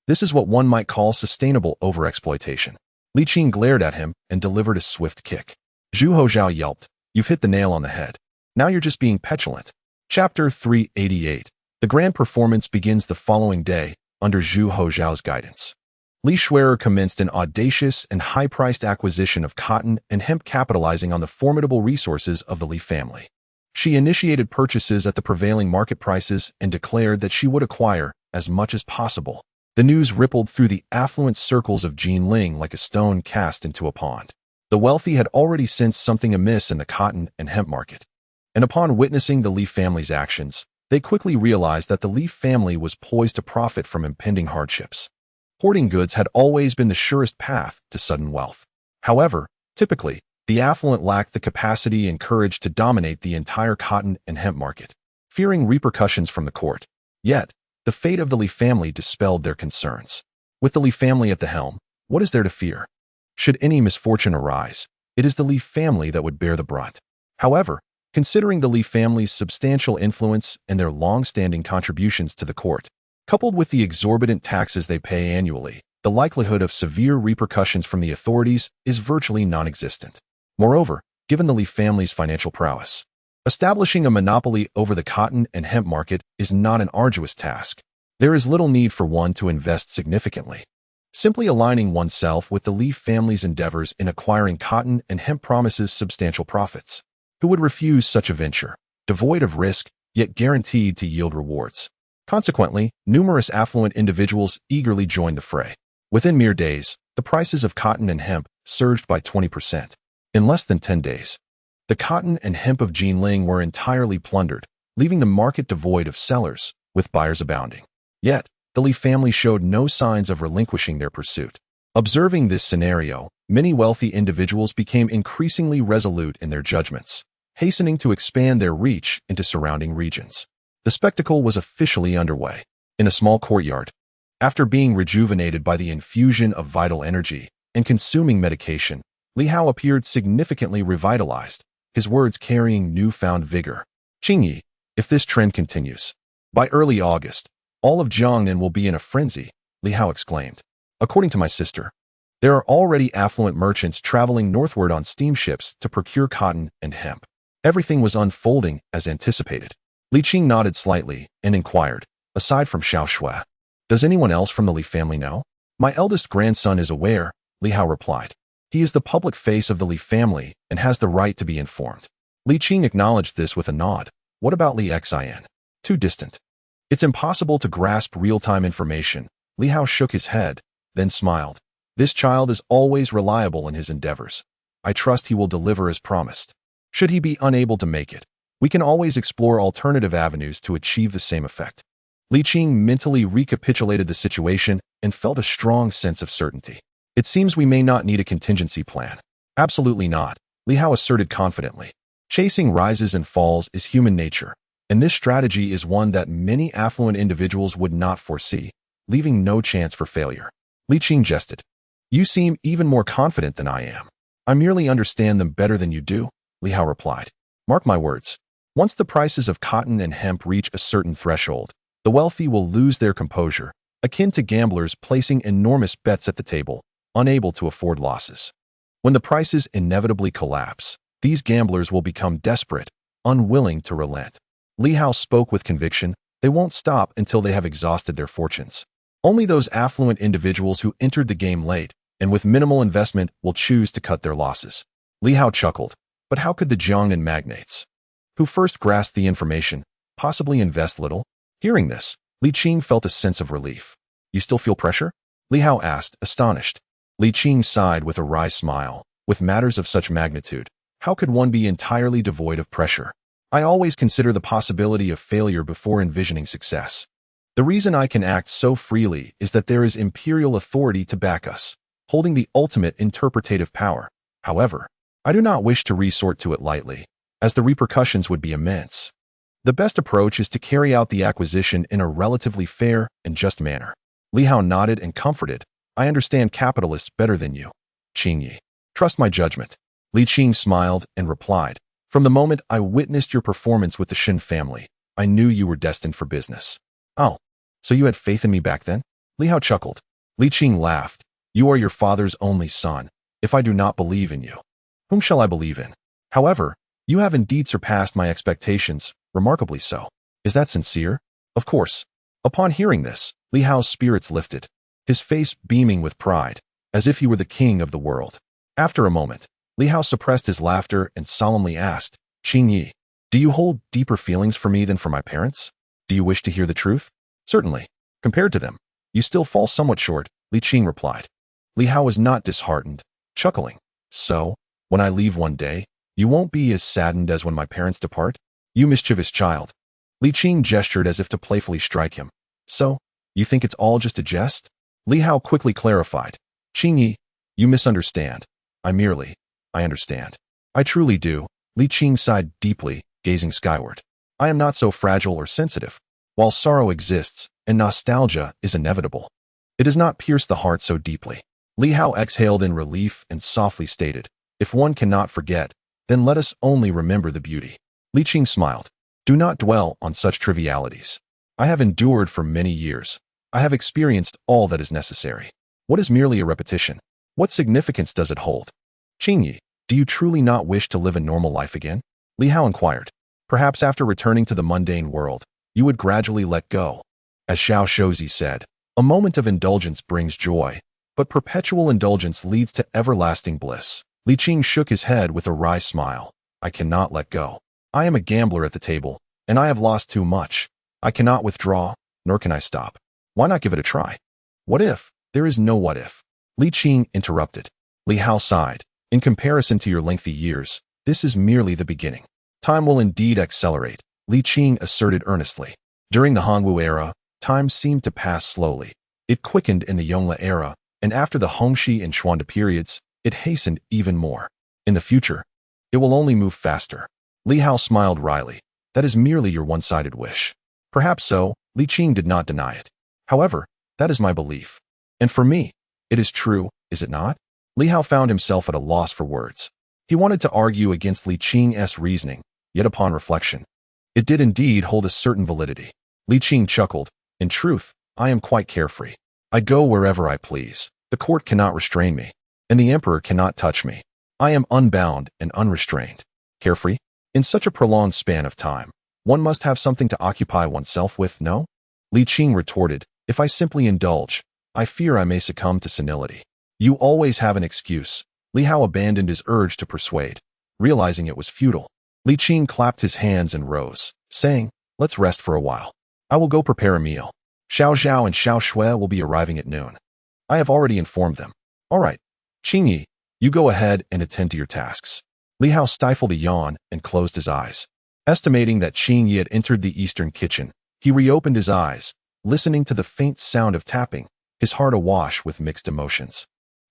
"This is what one might call sustainable overexploitation." Li Qing glared at him and delivered a swift kick. Zhu Hozhao yelped, "You've hit the nail on the head. Now you're just being petulant." Chapter 388. The grand performance begins the following day, under Zhu Hozhao's guidance. Li Schwerer commenced an audacious and high-priced acquisition of cotton and hemp, capitalizing on the formidable resources of the Li family. She initiated purchases at the prevailing market prices and declared that she would acquire as much as possible. The news rippled through the affluent circles of Jinglong like a stone cast into a pond. The wealthy had already sensed something amiss in the cotton and hemp market, and upon witnessing the Li family's actions, they quickly realized that the Li family was poised to profit from impending hardships. Hoarding goods had always been the surest path to sudden wealth. However, typically, the affluent lacked the capacity and courage to dominate the entire cotton and hemp market, fearing repercussions from the court. Yet, the fate of the Li family dispelled their concerns. With the Li family at the helm, what is there to fear? Should any misfortune arise, it is the Li family that would bear the brunt. However, considering the Li family's substantial influence and their long-standing contributions to the court, coupled with the exorbitant taxes they pay annually, the likelihood of severe repercussions from the authorities is virtually non-existent. Moreover, given the Li family's financial prowess, establishing a monopoly over the cotton and hemp market is not an arduous task. There is little need for one to invest significantly. Simply aligning oneself with the Li family's endeavors in acquiring cotton and hemp promises substantial profits. Who would refuse such a venture, devoid of risk, yet guaranteed to yield rewards? Consequently, numerous affluent individuals eagerly joined the fray. Within mere days, the prices of cotton and hemp surged by 20%. In less than 10 days, the cotton and hemp of Jinglong were entirely plundered, leaving the market devoid of sellers, with buyers abounding. Yet, the Li family showed no signs of relinquishing their pursuit. Observing this scenario, many wealthy individuals became increasingly resolute in their judgments, hastening to expand their reach into surrounding regions. The spectacle was officially underway. In a small courtyard, after being rejuvenated by the infusion of vital energy and consuming medication, Li Hao appeared significantly revitalized, his words carrying newfound vigor. "Qingyi, if this trend continues, by early August, all of Jiangnan will be in a frenzy," Li Hao exclaimed. "According to my sister, There are already affluent merchants traveling northward on steamships to procure cotton and hemp. Everything was unfolding as anticipated. Li Qing nodded slightly and inquired, aside from Xiao Shui, does anyone else from the Li family know? My eldest grandson is aware, Li Hao replied. He is the public face of the Li family and has the right to be informed. Li Qing acknowledged this with a nod. What about Li Xin? Too distant. It's impossible to grasp real-time information. Li Hao shook his head, then smiled. This child is always reliable in his endeavors. I trust he will deliver as promised. Should he be unable to make it, we can always explore alternative avenues to achieve the same effect. Li Qing mentally recapitulated the situation and felt a strong sense of certainty. It seems we may not need a contingency plan. Absolutely not, Li Hao asserted confidently. Chasing rises and falls is human nature, and this strategy is one that many affluent individuals would not foresee, leaving no chance for failure. Li Qing jested. You seem even more confident than I am. I merely understand them better than you do, Li Hao replied. Mark my words. Once the prices of cotton and hemp reach a certain threshold, the wealthy will lose their composure, akin to gamblers placing enormous bets at the table, unable to afford losses. When the prices inevitably collapse, these gamblers will become desperate, unwilling to relent. Li Hao spoke with conviction. They won't stop until they have exhausted their fortunes. Only those affluent individuals who entered the game late and with minimal investment will choose to cut their losses. Li Hao chuckled. But how could the Jiangnan magnates, who first grasped the information, possibly invest little? Hearing this, Li Qing felt a sense of relief. You still feel pressure? Li Hao asked, astonished. Li Qing sighed with a wry smile. With matters of such magnitude, how could one be entirely devoid of pressure? I always consider the possibility of failure before envisioning success. The reason I can act so freely is that there is imperial authority to back us, holding the ultimate interpretative power. However, I do not wish to resort to it lightly, as the repercussions would be immense. The best approach is to carry out the acquisition in a relatively fair and just manner. Li Hao nodded and comforted. I understand capitalists better than you, Qingyi. Trust my judgment. Li Qing smiled and replied, from the moment I witnessed your performance with the Shen family, I knew you were destined for business. Oh, so you had faith in me back then? Li Hao chuckled. Li Qing laughed. You are your father's only son. If I do not believe in you, whom shall I believe in? However, you have indeed surpassed my expectations, remarkably so. Is that sincere? Of course. Upon hearing this, Li Hao's spirits lifted, his face beaming with pride, as if he were the king of the world. After a moment, Li Hao suppressed his laughter and solemnly asked, Qingyi, do you hold deeper feelings for me than for my parents? Do you wish to hear the truth? Certainly. Compared to them, you still fall somewhat short, Li Qing replied. Li Hao was not disheartened, chuckling. So, when I leave one day, you won't be as saddened as when my parents depart? You mischievous child. Li Qing gestured as if to playfully strike him. So, you think it's all just a jest? Li Hao quickly clarified. Qingyi, you misunderstand. I understand. I truly do. Li Qing sighed deeply, gazing skyward. I am not so fragile or sensitive. While sorrow exists, and nostalgia is inevitable, it does not pierce the heart so deeply. Li Hao exhaled in relief and softly stated, if one cannot forget, then let us only remember the beauty. Li Qing smiled. Do not dwell on such trivialities. I have endured for many years. I have experienced all that is necessary. What is merely a repetition? What significance does it hold? Qingyi, do you truly not wish to live a normal life again? Li Hao inquired. Perhaps after returning to the mundane world, you would gradually let go. As Xiao Shozi said, a moment of indulgence brings joy, but perpetual indulgence leads to everlasting bliss. Li Qing shook his head with a wry smile. I cannot let go. I am a gambler at the table, and I have lost too much. I cannot withdraw, nor can I stop. Why not give it a try? What if? There is no what if. Li Qing interrupted. Li Hao sighed. In comparison to your lengthy years, this is merely the beginning. Time will indeed accelerate, Li Qing asserted earnestly. During the Hongwu era, time seemed to pass slowly. It quickened in the Yongle era, and after the Hongxi and Xuande periods, it hastened even more. In the future, it will only move faster. Li Hao smiled wryly. That is merely your one-sided wish. Perhaps so, Li Qing did not deny it. However, that is my belief. And for me, it is true, is it not? Li Hao found himself at a loss for words. He wanted to argue against Li Qing's reasoning, yet upon reflection, it did indeed hold a certain validity. Li Qing chuckled. In truth, I am quite carefree. I go wherever I please. The court cannot restrain me, and the emperor cannot touch me. I am unbound and unrestrained. Carefree? In such a prolonged span of time, one must have something to occupy oneself with, no? Li Qing retorted, if I simply indulge, I fear I may succumb to senility. You always have an excuse. Li Hao abandoned his urge to persuade, realizing it was futile. Li Qing clapped his hands and rose, saying, let's rest for a while. I will go prepare a meal. Xiao Zhao and Xiao Shui will be arriving at noon. I have already informed them. All right, Qingyi, you go ahead and attend to your tasks. Li Hao stifled a yawn and closed his eyes. Estimating that Qingyi had entered the eastern kitchen, he reopened his eyes, listening to the faint sound of tapping, his heart awash with mixed emotions.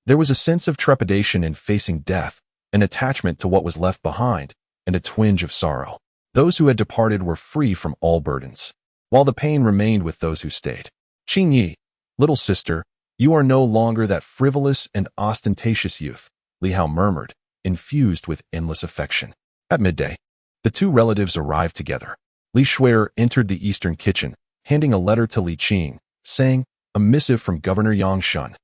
There was a sense of trepidation in facing death, an attachment to what was left behind, and a twinge of sorrow. Those who had departed were free from all burdens, while the pain remained with those who stayed. Qingyi, little sister, you are no longer that frivolous and ostentatious youth, Li Hao murmured, infused with endless affection. At midday, the two relatives arrived together. Li Shui entered the eastern kitchen, handing a letter to Li Qing, saying, a missive from Governor Yongshun.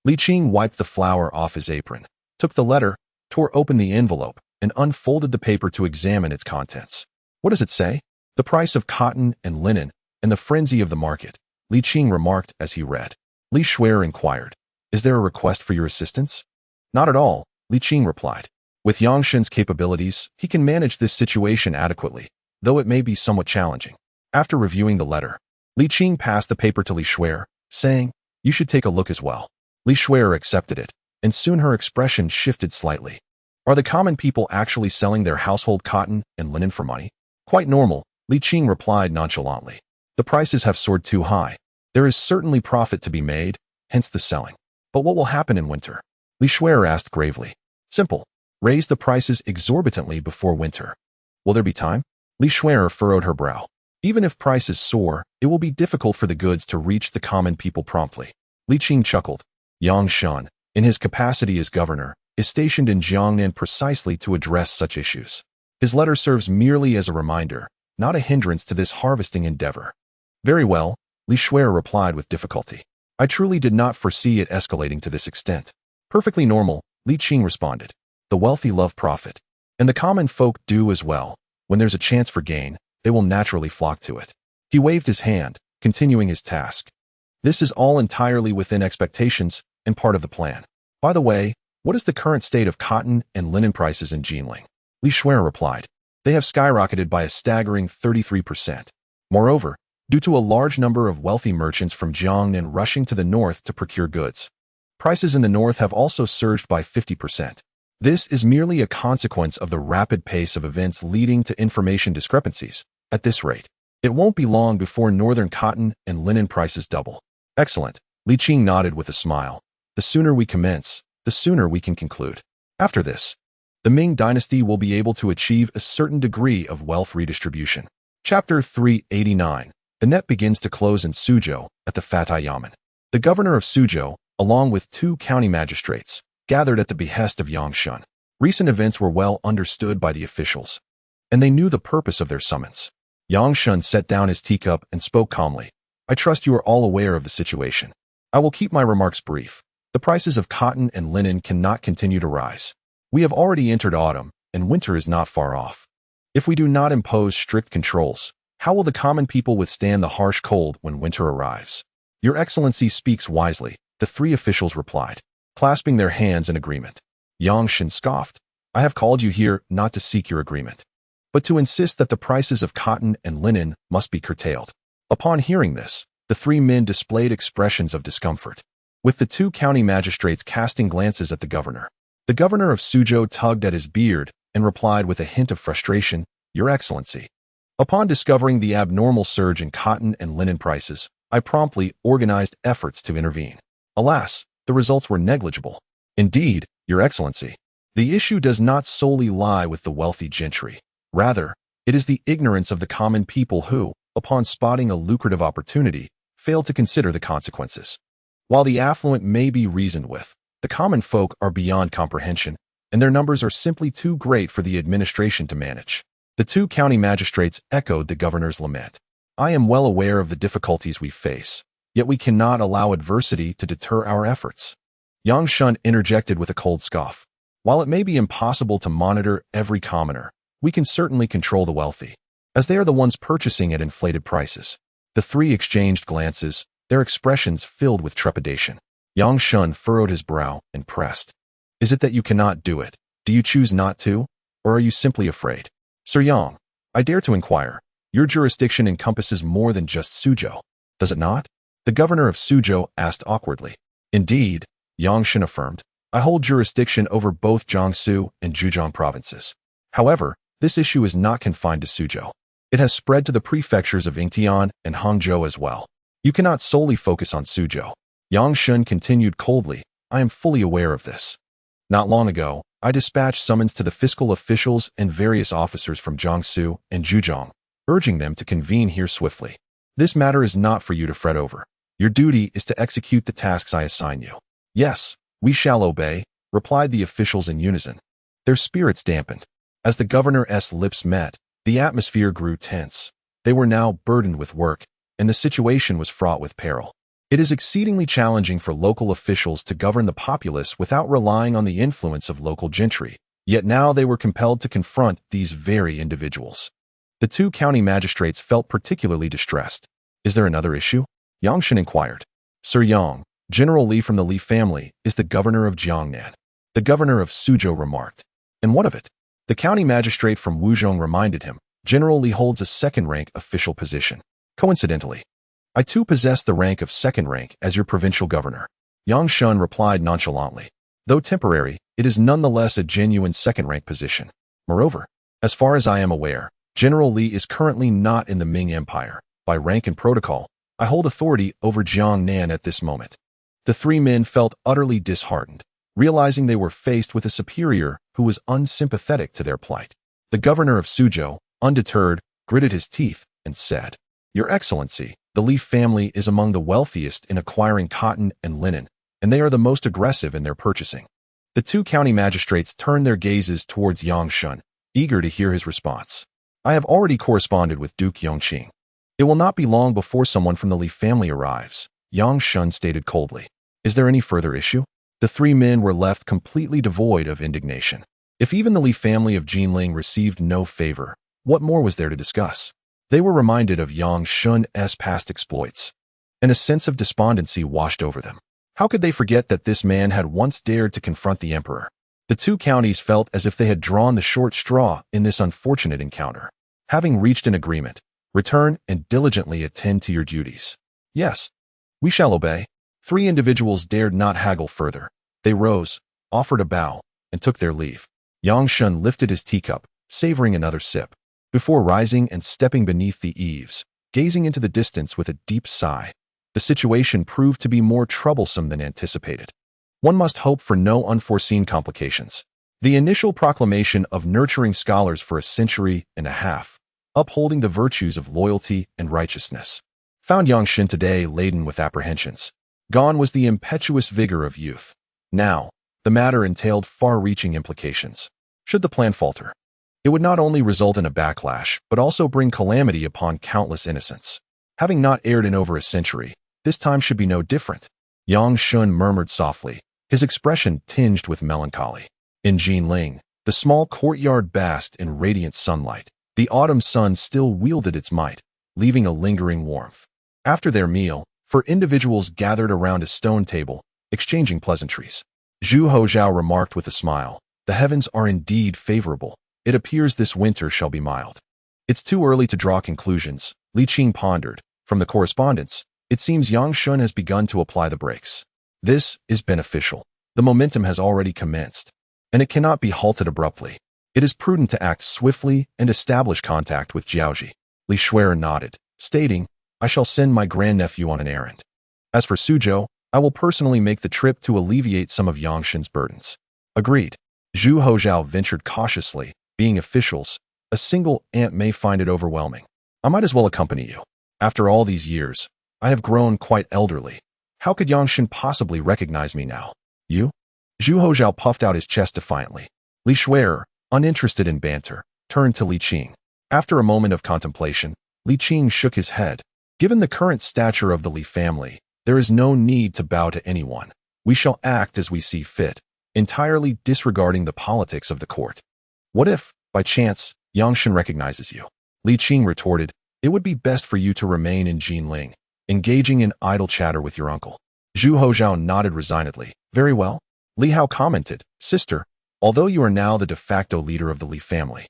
Li Qing wiped the flour off his apron, took the letter, tore open the envelope, and unfolded the paper to examine its contents. What does it say? The price of cotton and linen, and the frenzy of the market, Li Qing remarked as he read. Li Shui inquired, is there a request for your assistance? Not at all, Li Qing replied. With Yongshun's capabilities, he can manage this situation adequately, though it may be somewhat challenging. After reviewing the letter, Li Qing passed the paper to Li Shui, saying, you should take a look as well. Li Shui accepted it, and soon her expression shifted slightly. Are the common people actually selling their household cotton and linen for money? Quite normal, Li Qing replied nonchalantly. The prices have soared too high. There is certainly profit to be made, hence the selling. But what will happen in winter? Li Shui asked gravely. Simple. Raise the prices exorbitantly before winter. Will there be time? Li Shui furrowed her brow. Even if prices soar, it will be difficult for the goods to reach the common people promptly. Li Qing chuckled. Yongshun, in his capacity as governor, is stationed in Jiangnan precisely to address such issues. His letter serves merely as a reminder, not a hindrance to this harvesting endeavor. Very well, Li Shui replied with difficulty. I truly did not foresee it escalating to this extent. Perfectly normal, Li Qing responded. The wealthy love profit, and the common folk do as well. When there's a chance for gain, they will naturally flock to it. He waved his hand, continuing his task. This is all entirely within expectations and part of the plan. By the way, what is the current state of cotton and linen prices in Jinglong? Li Shui replied. They have skyrocketed by a staggering 33%. Moreover, due to a large number of wealthy merchants from Jiangnan rushing to the north to procure goods, prices in the north have also surged by 50%. This is merely a consequence of the rapid pace of events leading to information discrepancies. At this rate, it won't be long before northern cotton and linen prices double. Excellent, Li Qing nodded with a smile. The sooner we commence, the sooner we can conclude. After this, the Ming Dynasty will be able to achieve a certain degree of wealth redistribution. Chapter 389. The net begins to close in Suzhou at the Fatai Yamen. The governor of Suzhou, along with 2 county magistrates, gathered at the behest of Yongshun. Recent events were well understood by the officials, and they knew the purpose of their summons. Yongshun set down his teacup and spoke calmly. I trust you are all aware of the situation. I will keep my remarks brief. The prices of cotton and linen cannot continue to rise. We have already entered autumn, and winter is not far off. If we do not impose strict controls, how will the common people withstand the harsh cold when winter arrives? Your Excellency speaks wisely, the 3 officials replied, clasping their hands in agreement. Yongshun scoffed. I have called you here not to seek your agreement, but to insist that the prices of cotton and linen must be curtailed. Upon hearing this, the 3 men displayed expressions of discomfort, with the 2 county magistrates casting glances at the governor. The governor of Suzhou tugged at his beard and replied with a hint of frustration, Your Excellency. Upon discovering the abnormal surge in cotton and linen prices, I promptly organized efforts to intervene. Alas, the results were negligible. Indeed, Your Excellency, the issue does not solely lie with the wealthy gentry. Rather, it is the ignorance of the common people who, upon spotting a lucrative opportunity, fail to consider the consequences. While the affluent may be reasoned with, the common folk are beyond comprehension, and their numbers are simply too great for the administration to manage. The 2 county magistrates echoed the governor's lament. I am well aware of the difficulties we face, yet we cannot allow adversity to deter our efforts. Yang Shun interjected with a cold scoff. While it may be impossible to monitor every commoner, we can certainly control the wealthy, as they are the ones purchasing at inflated prices. The three exchanged glances, their expressions filled with trepidation. Yang Shun furrowed his brow and pressed. Is it that you cannot do it? Do you choose not to? Or are you simply afraid? Sir Yang, I dare to inquire. Your jurisdiction encompasses more than just Suzhou, does it not? The governor of Suzhou asked awkwardly. Indeed, Yang Shun affirmed. I hold jurisdiction over both Jiangsu and Zhejiang provinces. However, this issue is not confined to Suzhou. It has spread to the prefectures of Yingtian and Hangzhou as well. You cannot solely focus on Suzhou. Yang Shun continued coldly. I am fully aware of this. Not long ago, I dispatched summons to the fiscal officials and various officers from Jiangsu and Zhejiang, urging them to convene here swiftly. This matter is not for you to fret over. Your duty is to execute the tasks I assign you. Yes, we shall obey, replied the officials in unison. Their spirits dampened. As the governor's lips met, the atmosphere grew tense. They were now burdened with work, and the situation was fraught with peril. It is exceedingly challenging for local officials to govern the populace without relying on the influence of local gentry, yet now they were compelled to confront these very individuals. The two county magistrates felt particularly distressed. Is there another issue? Yang Shun inquired. Sir Yang, General Li from the Li family is the governor of Jiangnan. The governor of Suzhou remarked. And what of it? The county magistrate from Wuzhong reminded him. General Li holds a second-rank official position. Coincidentally, I too possess the rank of second rank as your provincial governor. Yang Shun replied nonchalantly. Though temporary, it is nonetheless a genuine second-rank position. Moreover, as far as I am aware, General Li is currently not in the Ming Empire. By rank and protocol, I hold authority over Jiangnan at this moment. The three men felt utterly disheartened, realizing they were faced with a superior who was unsympathetic to their plight. The governor of Suzhou, undeterred, gritted his teeth and said, Your Excellency, the Li family is among the wealthiest in acquiring cotton and linen, and they are the most aggressive in their purchasing. The two county magistrates turned their gazes towards Yang Shun, eager to hear his response. I have already corresponded with Duke Yongqing. It will not be long before someone from the Li family arrives, Yang Shun stated coldly. Is there any further issue? The three men were left completely devoid of indignation. If even the Li family of Jinglong received no favor, what more was there to discuss? They were reminded of Yang Shun's past exploits, and a sense of despondency washed over them. How could they forget that this man had once dared to confront the emperor? The two counties felt as if they had drawn the short straw in this unfortunate encounter. Having reached an agreement, return and diligently attend to your duties. Yes, we shall obey. Three individuals dared not haggle further. They rose, offered a bow, and took their leave. Yang Shun lifted his teacup, savoring another sip, before rising and stepping beneath the eaves, gazing into the distance with a deep sigh. The situation proved to be more troublesome than anticipated. One must hope for no unforeseen complications. The initial proclamation of nurturing scholars for a century and a half, upholding the virtues of loyalty and righteousness, found Yang Shun today laden with apprehensions. Gone was the impetuous vigor of youth. Now, the matter entailed far-reaching implications. Should the plan falter, it would not only result in a backlash, but also bring calamity upon countless innocents. Having not erred in over a century, this time should be no different. Yang Shun murmured softly, his expression tinged with melancholy. In Jinglong, the small courtyard basked in radiant sunlight. The autumn sun still wielded its might, leaving a lingering warmth. After their meal, four individuals gathered around a stone table, exchanging pleasantries. Zhu Hozhao remarked with a smile, the heavens are indeed favorable. It appears this winter shall be mild. It's too early to draw conclusions, Li Qing pondered. From the correspondence, it seems Yang Shun has begun to apply the brakes. This is beneficial. The momentum has already commenced, and it cannot be halted abruptly. It is prudent to act swiftly and establish contact with Jiaoji. Li Shuai nodded, stating, I shall send my grandnephew on an errand. As for Suzhou, I will personally make the trip to alleviate some of Yang Shun's burdens. Agreed. Zhu Hozhao ventured cautiously. Being officials, a single ant may find it overwhelming. I might as well accompany you. After all these years, I have grown quite elderly. How could Yang Shun possibly recognize me now? You? Zhu Hozhao puffed out his chest defiantly. Li Shuai, uninterested in banter, turned to Li Qing. After a moment of contemplation, Li Qing shook his head. Given the current stature of the Li family, there is no need to bow to anyone. We shall act as we see fit, entirely disregarding the politics of the court. What if, by chance, Yongqing recognizes you? Li Qing retorted, it would be best for you to remain in Jinglong, engaging in idle chatter with your uncle. Zhu Hozhao nodded resignedly. Very well. Li Hao commented, sister, although you are now the de facto leader of the Li family,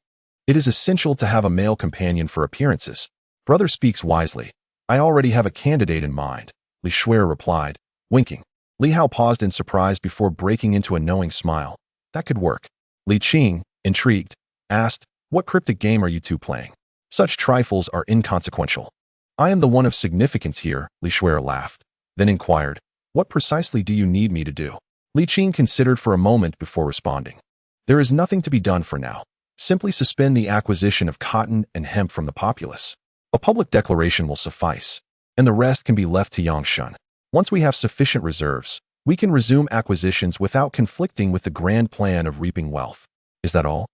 it is essential to have a male companion for appearances. Brother speaks wisely. I already have a candidate in mind, Li Shuai replied, winking. Li Hao paused in surprise before breaking into a knowing smile. That could work. Li Qing, intrigued, asked, what cryptic game are you two playing? Such trifles are inconsequential. I am the one of significance here, Li Shuai laughed, then inquired, what precisely do you need me to do? Li Qing considered for a moment before responding. There is nothing to be done for now. Simply suspend the acquisition of cotton and hemp from the populace. A public declaration will suffice, and the rest can be left to Yongqing. Once we have sufficient reserves, we can resume acquisitions without conflicting with the grand plan of reaping wealth. Is that all?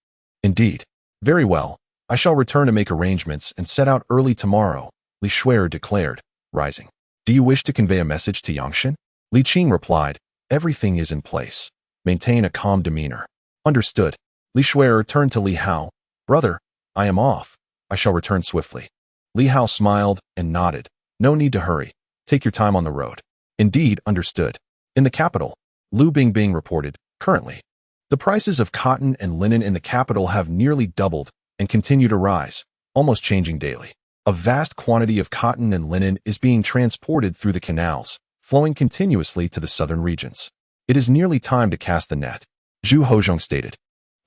Indeed. Very well. I shall return to make arrangements and set out early tomorrow, Li Shuai declared, rising. Do you wish to convey a message to Yongqing? Li Qing replied, everything is in place. Maintain a calm demeanor. Understood. Li Shuai turned to Li Hao. Brother, I am off. I shall return swiftly. Li Hao smiled and nodded. No need to hurry. Take your time on the road. Indeed, understood. In the capital, Lu Bingbing reported, currently, the prices of cotton and linen in the capital have nearly doubled and continue to rise, almost changing daily. A vast quantity of cotton and linen is being transported through the canals, flowing continuously to the southern regions. It is nearly time to cast the net. Zhu Hozhong stated.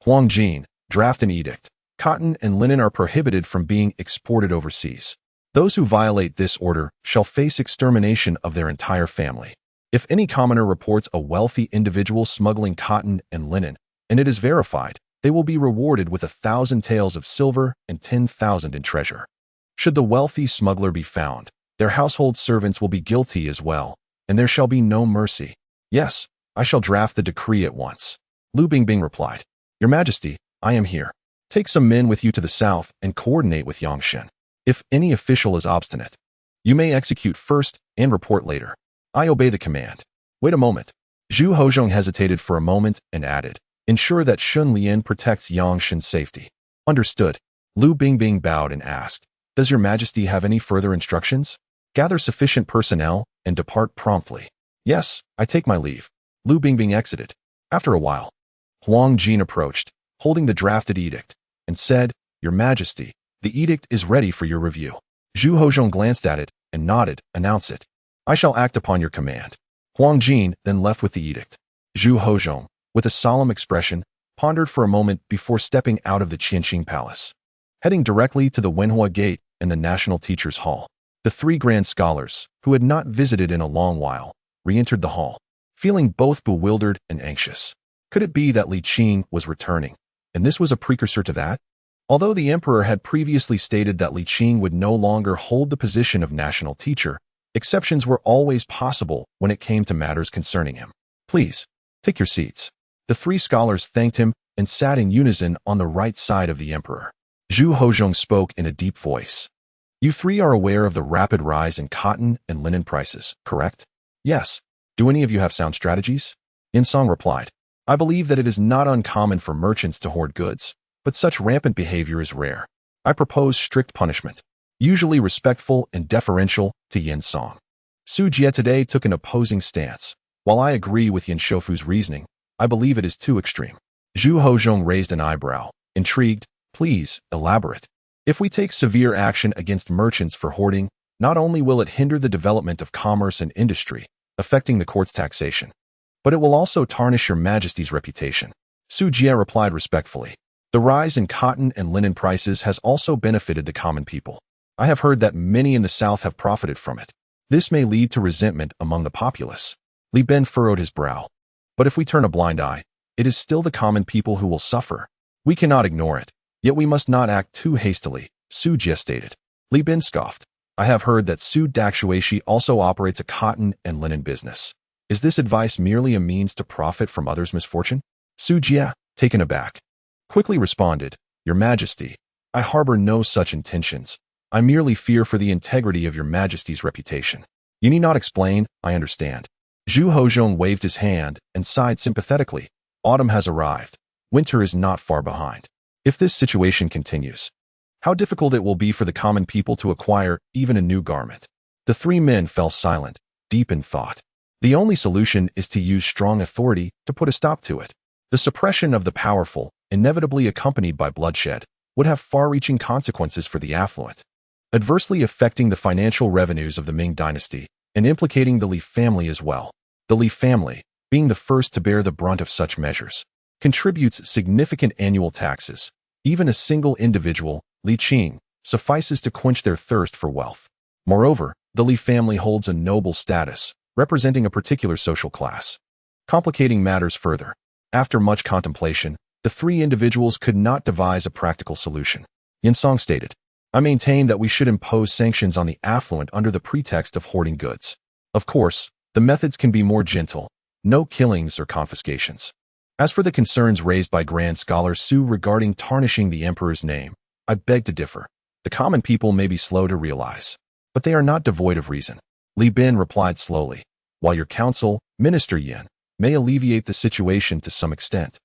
Huang Jin, draft an edict. Cotton and linen are prohibited from being exported overseas. Those who violate this order shall face extermination of their entire family. If any commoner reports a wealthy individual smuggling cotton and linen, and it is verified, they will be rewarded with 1,000 taels of silver and 10,000 in treasure. Should the wealthy smuggler be found, their household servants will be guilty as well, and there shall be no mercy. Yes, I shall draft the decree at once. Lu Bingbing replied. Your Majesty, I am here. Take some men with you to the south and coordinate with Yongqing. If any official is obstinate, you may execute first and report later. I obey the command. Wait a moment. Zhu Hozhong hesitated for a moment and added, ensure that Shun Lian protects Yongqing's safety. Understood. Lu Bingbing bowed and asked, does your Majesty have any further instructions? Gather sufficient personnel and depart promptly. Yes, I take my leave. Lu Bingbing exited. After a while, Huang Jin approached, holding the drafted edict, and said, Your Majesty, the edict is ready for your review. Zhu Hozhong glanced at it and nodded, announce it. I shall act upon your command. Huang Jin then left with the edict. Zhu Hozhong, with a solemn expression, pondered for a moment before stepping out of the Qianqing Palace. Heading directly to the Wenhua Gate and the National Teachers' Hall, the three grand scholars, who had not visited in a long while, re-entered the hall, feeling both bewildered and anxious. Could it be that Li Qing was returning, and this was a precursor to that? Although the emperor had previously stated that Li Qing would no longer hold the position of national teacher, exceptions were always possible when it came to matters concerning him. Please, take your seats. The three scholars thanked him and sat in unison on the right side of the emperor. Zhu Hozhong spoke in a deep voice. You three are aware of the rapid rise in cotton and linen prices, correct? Yes. Do any of you have sound strategies? Insong replied. I believe that it is not uncommon for merchants to hoard goods, but such rampant behavior is rare. I propose strict punishment, usually respectful and deferential to Yin Song. Su Jie today took an opposing stance. While I agree with Yin Shofu's reasoning, I believe it is too extreme. Zhu Hozhong raised an eyebrow, intrigued. Please, elaborate. If we take severe action against merchants for hoarding, not only will it hinder the development of commerce and industry, affecting the court's taxation, but it will also tarnish your Majesty's reputation. Su Jie replied respectfully. The rise in cotton and linen prices has also benefited the common people. I have heard that many in the south have profited from it. This may lead to resentment among the populace. Li Ben furrowed his brow. But if we turn a blind eye, it is still the common people who will suffer. We cannot ignore it. Yet we must not act too hastily, Su Jie stated. Li Ben scoffed. I have heard that Su Dakshuishi also operates a cotton and linen business. Is this advice merely a means to profit from others' misfortune? Su Jie, taken aback, quickly responded, Your Majesty, I harbor no such intentions. I merely fear for the integrity of your Majesty's reputation. You need not explain, I understand. Zhu Hozhong waved his hand and sighed sympathetically. Autumn has arrived. Winter is not far behind. If this situation continues, how difficult it will be for the common people to acquire even a new garment. The three men fell silent, deep in thought. The only solution is to use strong authority to put a stop to it. The suppression of the powerful, inevitably accompanied by bloodshed, would have far-reaching consequences for the affluent, adversely affecting the financial revenues of the Ming dynasty and implicating the Li family as well. The Li family, being the first to bear the brunt of such measures, contributes significant annual taxes. Even a single individual, Li Qing, suffices to quench their thirst for wealth. Moreover, the Li family holds a noble status, representing a particular social class. Complicating matters further, after much contemplation, the three individuals could not devise a practical solution. Yinsong stated, I maintain that we should impose sanctions on the affluent under the pretext of hoarding goods. Of course, the methods can be more gentle, no killings or confiscations. As for the concerns raised by Grand Scholar Su regarding tarnishing the emperor's name, I beg to differ. The common people may be slow to realize, but they are not devoid of reason. Li Bin replied slowly, while your counsel, Minister Yin, may alleviate the situation to some extent,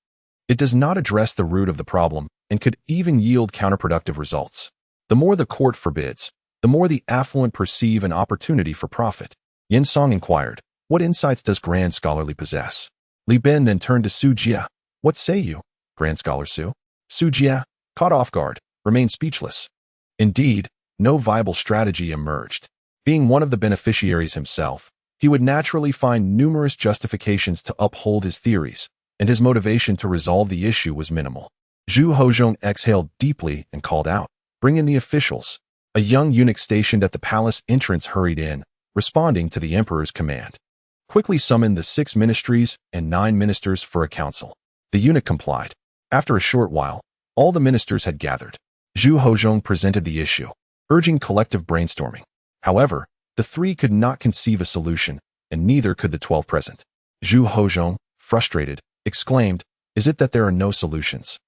it does not address the root of the problem and could even yield counterproductive results. The more the court forbids, the more the affluent perceive an opportunity for profit. Yinsong inquired, what insights does Grand Scholar Li possess? Li Bin then turned to Su Jia. What say you, Grand Scholar Su? Su Jia, caught off guard, remained speechless. Indeed, no viable strategy emerged. Being one of the beneficiaries himself, he would naturally find numerous justifications to uphold his theories, and his motivation to resolve the issue was minimal. Zhu Hozhong exhaled deeply and called out, bring in the officials. A young eunuch stationed at the palace entrance hurried in, responding to the emperor's command. Quickly summoned the 6 ministries and 9 ministers for a council. The eunuch complied. After a short while, all the ministers had gathered. Zhu Hozhong presented the issue, urging collective brainstorming. However, the 3 could not conceive a solution, and neither could the 12 present. Zhu Hozhong, frustrated, exclaimed, is it that there are no solutions?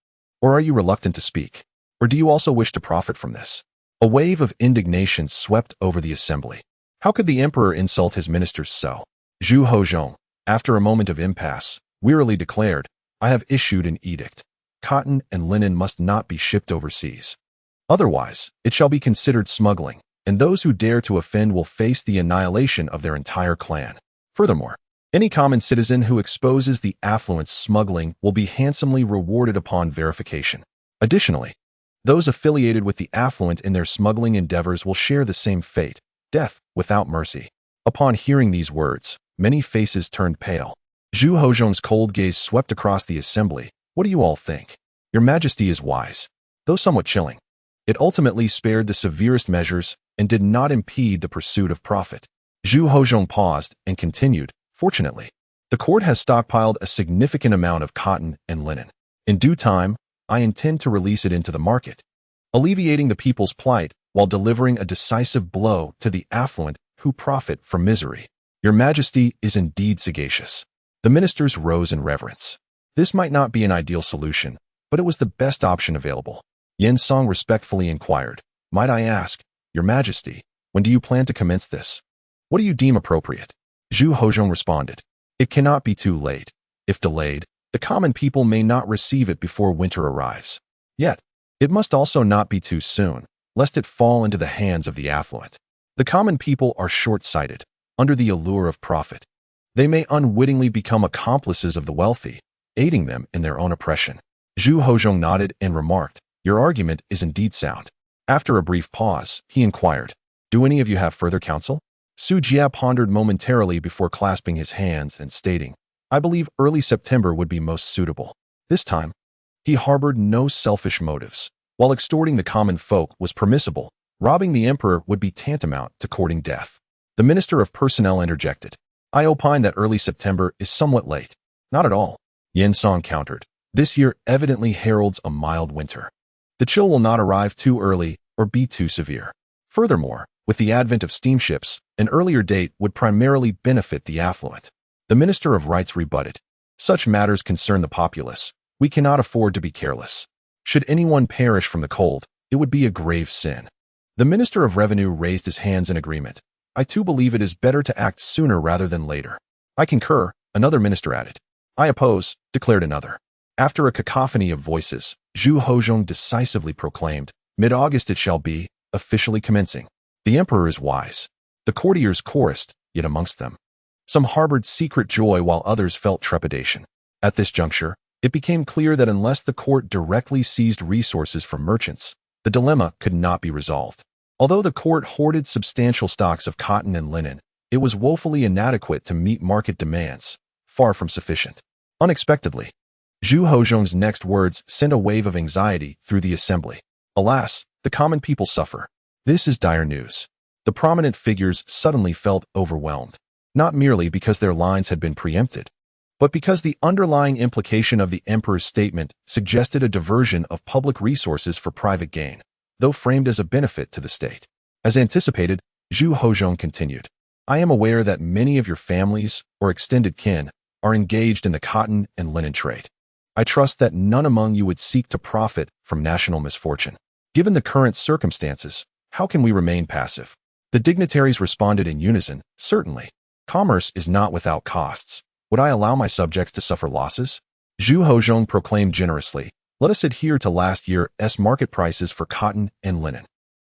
Or are you reluctant to speak? Or do you also wish to profit from this? A wave of indignation swept over the assembly. How could the emperor insult his ministers so? Zhu Hozhong, after a moment of impasse, wearily declared, I have issued an edict. Cotton and linen must not be shipped overseas. Otherwise, it shall be considered smuggling, and those who dare to offend will face the annihilation of their entire clan. Furthermore, any common citizen who exposes the affluent's smuggling will be handsomely rewarded upon verification. Additionally, those affiliated with the affluent in their smuggling endeavors will share the same fate, death without mercy. Upon hearing these words, many faces turned pale. Zhu Hozhong's cold gaze swept across the assembly. What do you all think? Your Majesty is wise, though somewhat chilling. It ultimately spared the severest measures and did not impede the pursuit of profit. Zhu Hozhong paused and continued, fortunately, the court has stockpiled a significant amount of cotton and linen. In due time, I intend to release it into the market, alleviating the people's plight while delivering a decisive blow to the affluent who profit from misery. Your Majesty is indeed sagacious. The ministers rose in reverence. This might not be an ideal solution, but it was the best option available. Yinsong respectfully inquired, might I ask, Your Majesty, when do you plan to commence this? What do you deem appropriate? Zhu Hozhong responded, it cannot be too late. If delayed, the common people may not receive it before winter arrives. Yet, it must also not be too soon, lest it fall into the hands of the affluent. The common people are short-sighted, under the allure of profit. They may unwittingly become accomplices of the wealthy, aiding them in their own oppression. Zhu Hozhong nodded and remarked, your argument is indeed sound. After a brief pause, he inquired, do any of you have further counsel? Su Jia pondered momentarily before clasping his hands and stating, I believe early September would be most suitable. This time, he harbored no selfish motives. While extorting the common folk was permissible, robbing the emperor would be tantamount to courting death. The Minister of Personnel interjected, I opine that early September is somewhat late. Not at all, Yinsong countered. This year evidently heralds a mild winter. The chill will not arrive too early or be too severe. Furthermore, with the advent of steamships, an earlier date would primarily benefit the affluent. The Minister of Rights rebutted, such matters concern the populace. We cannot afford to be careless. Should anyone perish from the cold, it would be a grave sin. The Minister of Revenue raised his hands in agreement. I too believe it is better to act sooner rather than later. I concur, another minister added. I oppose, declared another. After a cacophony of voices, Zhu Hozhong decisively proclaimed, Mid-August it shall be, officially commencing. The emperor is wise. The courtiers chorused, yet amongst them some harbored secret joy while others felt trepidation. At this juncture, it became clear that unless the court directly seized resources from merchants, the dilemma could not be resolved. Although the court hoarded substantial stocks of cotton and linen, it was woefully inadequate to meet market demands, far from sufficient. Unexpectedly, Zhu Hozhong's next words sent a wave of anxiety through the assembly. Alas, the common people suffer. This is dire news. The prominent figures suddenly felt overwhelmed, not merely because their lines had been preempted, but because the underlying implication of the emperor's statement suggested a diversion of public resources for private gain, though framed as a benefit to the state. As anticipated, Zhu Hozhong continued, I am aware that many of your families or extended kin are engaged in the cotton and linen trade. I trust that none among you would seek to profit from national misfortune. Given the current circumstances, how can we remain passive? The dignitaries responded in unison, certainly. Commerce is not without costs. Would I allow my subjects to suffer losses? Zhu Hozhong proclaimed generously, let us adhere to last year's market prices for cotton and linen.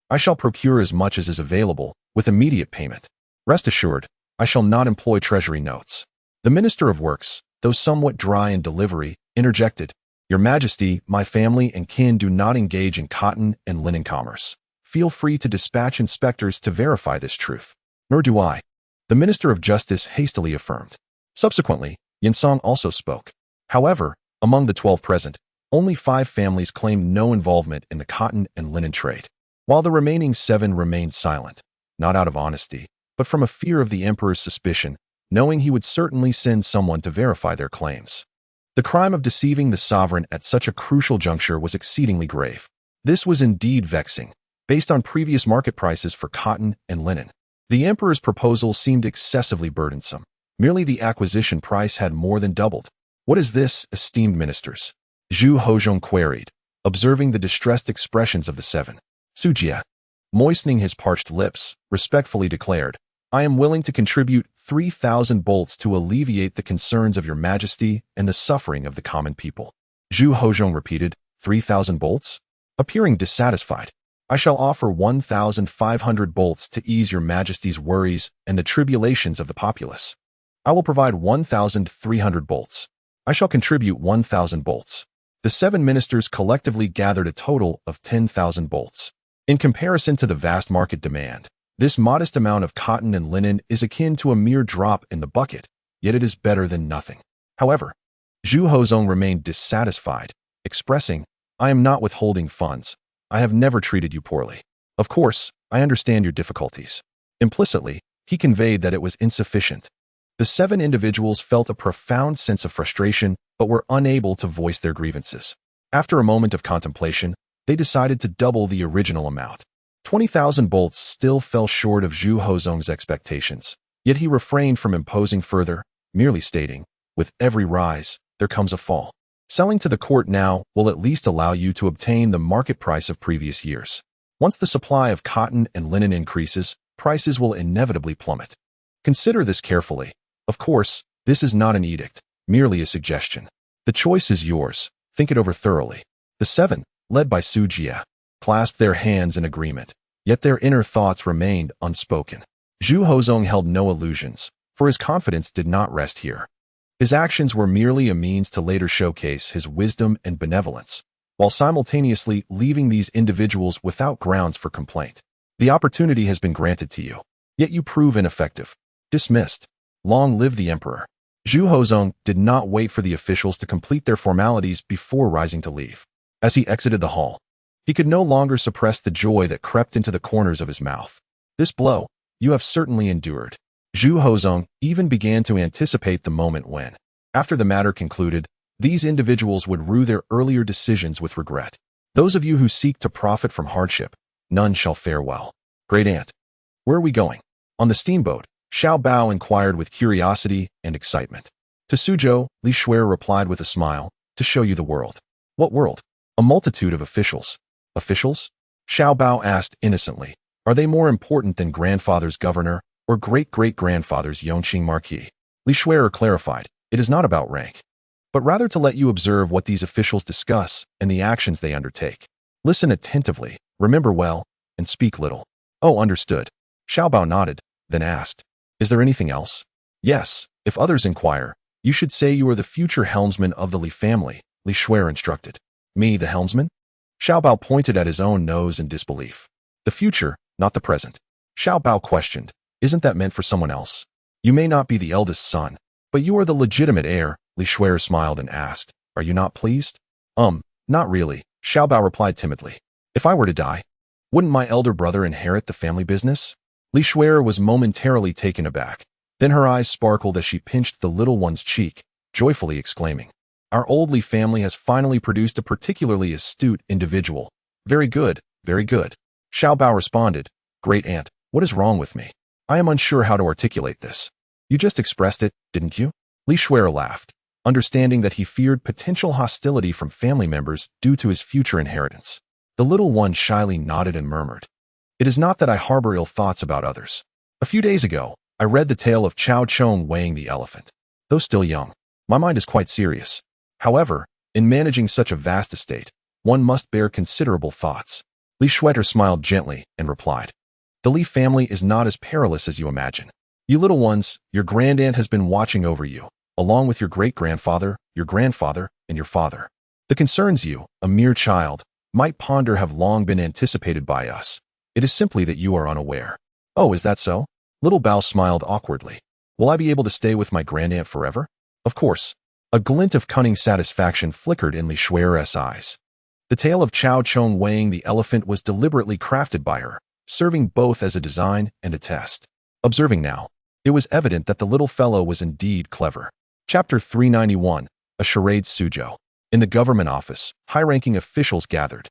I shall procure as much as is available, with immediate payment. Rest assured, I shall not employ treasury notes. The Minister of Works, though somewhat dry in delivery, interjected, Your Majesty, my family and kin do not engage in cotton and linen commerce. Feel free to dispatch inspectors to verify this truth. Nor do I. The Minister of Justice hastily affirmed. Subsequently, Yinsong also spoke. However, among the 12 present, only 5 families claimed no involvement in the cotton and linen trade, while the remaining 7 remained silent, not out of honesty, but from a fear of the emperor's suspicion, knowing he would certainly send someone to verify their claims. The crime of deceiving the sovereign at such a crucial juncture was exceedingly grave. This was indeed vexing. Based on previous market prices for cotton and linen, the emperor's proposal seemed excessively burdensome. Merely the acquisition price had more than doubled. What is this, esteemed ministers? Zhu Hozhong queried, observing the distressed expressions of the 7. Sujia, moistening his parched lips, respectfully declared, I am willing to contribute 3,000 bolts to alleviate the concerns of your majesty and the suffering of the common people. Zhu Hozhong repeated, 3,000 bolts? Appearing dissatisfied, I shall offer 1,500 bolts to ease your majesty's worries and the tribulations of the populace. I will provide 1,300 bolts. I shall contribute 1,000 bolts. The 7 ministers collectively gathered a total of 10,000 bolts. In comparison to the vast market demand, this modest amount of cotton and linen is akin to a mere drop in the bucket, yet it is better than nothing. However, Zhu Hozhong remained dissatisfied, expressing, I am not withholding funds. I have never treated you poorly. Of course, I understand your difficulties. Implicitly, he conveyed that it was insufficient. The 7 individuals felt a profound sense of frustration, but were unable to voice their grievances. After a moment of contemplation, they decided to double the original amount. 20,000 bolts still fell short of Zhu Hozhong's expectations, yet he refrained from imposing further, merely stating, with every rise, there comes a fall. Selling to the court now will at least allow you to obtain the market price of previous years. Once the supply of cotton and linen increases, prices will inevitably plummet. Consider this carefully. Of course, this is not an edict, merely a suggestion. The choice is yours. Think it over thoroughly. The 7, led by Su Jia, clasped their hands in agreement, yet their inner thoughts remained unspoken. Zhu Hozhong held no illusions, for his confidence did not rest here. His actions were merely a means to later showcase his wisdom and benevolence, while simultaneously leaving these individuals without grounds for complaint. The opportunity has been granted to you, yet you prove ineffective. Dismissed. Long live the emperor. Zhu Hozhong did not wait for the officials to complete their formalities before rising to leave. As he exited the hall, he could no longer suppress the joy that crept into the corners of his mouth. This blow, you have certainly endured. Zhu Hozhong even began to anticipate the moment when, after the matter concluded, these individuals would rue their earlier decisions with regret. Those of you who seek to profit from hardship, none shall fare well. Great Aunt, where are we going? On the steamboat, Xiao Bao inquired with curiosity and excitement. To Suzhou, Li Shuer replied with a smile, to show you the world. What world? A multitude of officials. Officials? Xiao Bao asked innocently. Are they more important than grandfather's governor or great-great-grandfather's Yongqing Marquis? Li Shuer clarified, it is not about rank, but rather to let you observe what these officials discuss and the actions they undertake. Listen attentively, remember well, and speak little. Oh, understood. Xiaobao nodded, then asked, is there anything else? Yes, if others inquire, you should say you are the future helmsman of the Li family, Li Shuer instructed. Me, the helmsman? Xiaobao pointed at his own nose in disbelief. The future, not the present. Xiaobao questioned, isn't that meant for someone else? You may not be the eldest son, but you are the legitimate heir, Li Shuer smiled and asked, are you not pleased? Not really, Xiaobao replied timidly. If I were to die, wouldn't my elder brother inherit the family business? Li Shuer was momentarily taken aback. Then her eyes sparkled as she pinched the little one's cheek, joyfully exclaiming, our old Li family has finally produced a particularly astute individual. Very good, very good. Xiaobao responded, great aunt, what is wrong with me? I am unsure how to articulate this. You just expressed it, didn't you? Li Shuer laughed, understanding that he feared potential hostility from family members due to his future inheritance. The little one shyly nodded and murmured, it is not that I harbor ill thoughts about others. A few days ago, I read the tale of Chao Chong weighing the elephant. Though still young, my mind is quite serious. However, in managing such a vast estate, one must bear considerable thoughts. Li Shuer smiled gently and replied, the Li family is not as perilous as you imagine. You little ones, your grandaunt has been watching over you, along with your great-grandfather, your grandfather, and your father. The concerns you, a mere child, might ponder have long been anticipated by us. It is simply that you are unaware. Oh, is that so? Little Bao smiled awkwardly. Will I be able to stay with my grandaunt forever? Of course. A glint of cunning satisfaction flickered in Li Shuer's eyes. The tale of Chao Chong weighing the elephant was deliberately crafted by her, serving both as a design and a test. Observing now, it was evident that the little fellow was indeed clever. Chapter 391, A Charade Suzhou. In the government office, high-ranking officials gathered.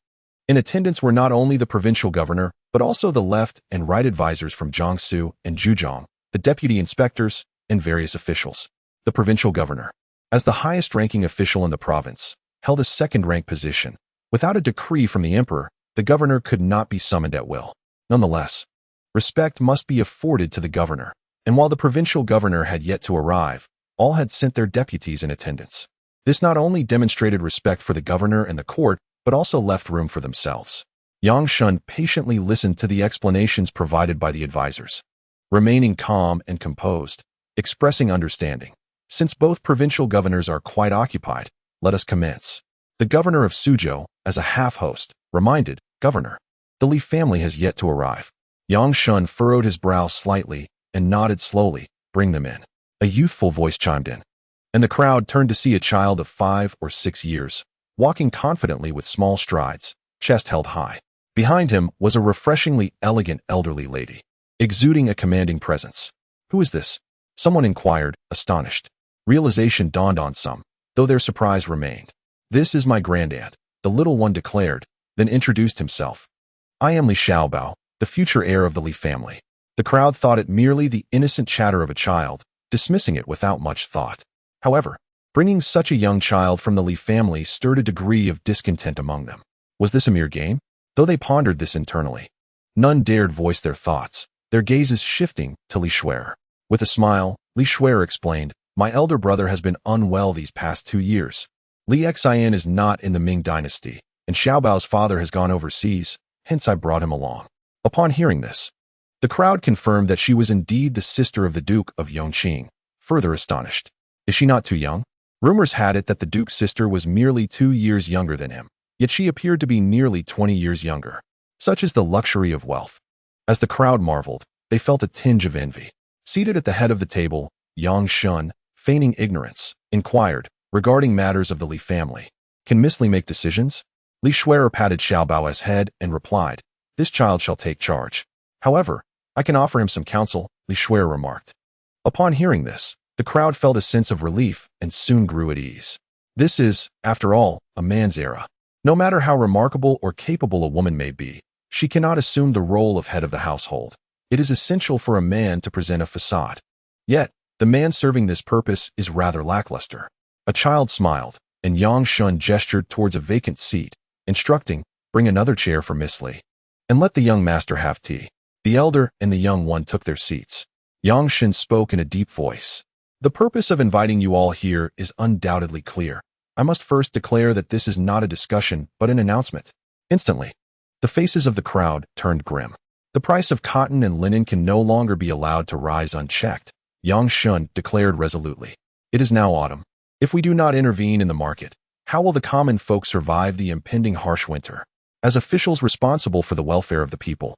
In attendance were not only the provincial governor, but also the left and right advisors from Jiangsu and Zhejiang, the deputy inspectors, and various officials. The provincial governor, as the highest-ranking official in the province, held a second-rank position. Without a decree from the emperor, the governor could not be summoned at will. Nonetheless, respect must be afforded to the governor, and while the provincial governor had yet to arrive, all had sent their deputies in attendance. This not only demonstrated respect for the governor and the court, but also left room for themselves. Yang Shun patiently listened to the explanations provided by the advisors, remaining calm and composed, expressing understanding. Since both provincial governors are quite occupied, let us commence. The governor of Suzhou, as a half-host, reminded, Governor, the Li family has yet to arrive. Yang Shun furrowed his brow slightly and nodded slowly, bring them in. A youthful voice chimed in, and the crowd turned to see a child of 5 or 6 years, walking confidently with small strides, chest held high. Behind him was a refreshingly elegant elderly lady, exuding a commanding presence. Who is this? Someone inquired, astonished. Realization dawned on some, though their surprise remained. This is my grandaunt, the little one declared, then introduced himself. I am Li Xiaobao, the future heir of the Li family. The crowd thought it merely the innocent chatter of a child, dismissing it without much thought. However, bringing such a young child from the Li family stirred a degree of discontent among them. Was this a mere game? Though they pondered this internally, none dared voice their thoughts, their gazes shifting to Li Shuer. With a smile, Li Shuer explained, my elder brother has been unwell these past 2 years. Li Xian is not in the Ming Dynasty, and Xiaobao's father has gone overseas, hence I brought him along. Upon hearing this, the crowd confirmed that she was indeed the sister of the Duke of Yongqing, further astonished. Is she not too young? Rumors had it that the Duke's sister was merely 2 years younger than him, yet she appeared to be nearly 20 years younger. Such is the luxury of wealth. As the crowd marveled, they felt a tinge of envy. Seated at the head of the table, Yang Shun, feigning ignorance, inquired, regarding matters of the Li family. Can Miss Li make decisions? Li Shuer patted Xiaobao's head and replied, this child shall take charge. However, I can offer him some counsel, Li Shuer remarked. Upon hearing this, the crowd felt a sense of relief and soon grew at ease. This is, after all, a man's era. No matter how remarkable or capable a woman may be, she cannot assume the role of head of the household. It is essential for a man to present a facade. Yet, the man serving this purpose is rather lackluster. A child smiled, and Yang Shun gestured towards a vacant seat, instructing, bring another chair for Miss Li. And let the young master have tea. The elder and the young one took their seats. Yang Shun spoke in a deep voice. The purpose of inviting you all here is undoubtedly clear. I must first declare that this is not a discussion, but an announcement. Instantly, the faces of the crowd turned grim. The price of cotton and linen can no longer be allowed to rise unchecked, Yongqing declared resolutely. It is now autumn. If we do not intervene in the market, how will the common folk survive the impending harsh winter? As officials responsible for the welfare of the people,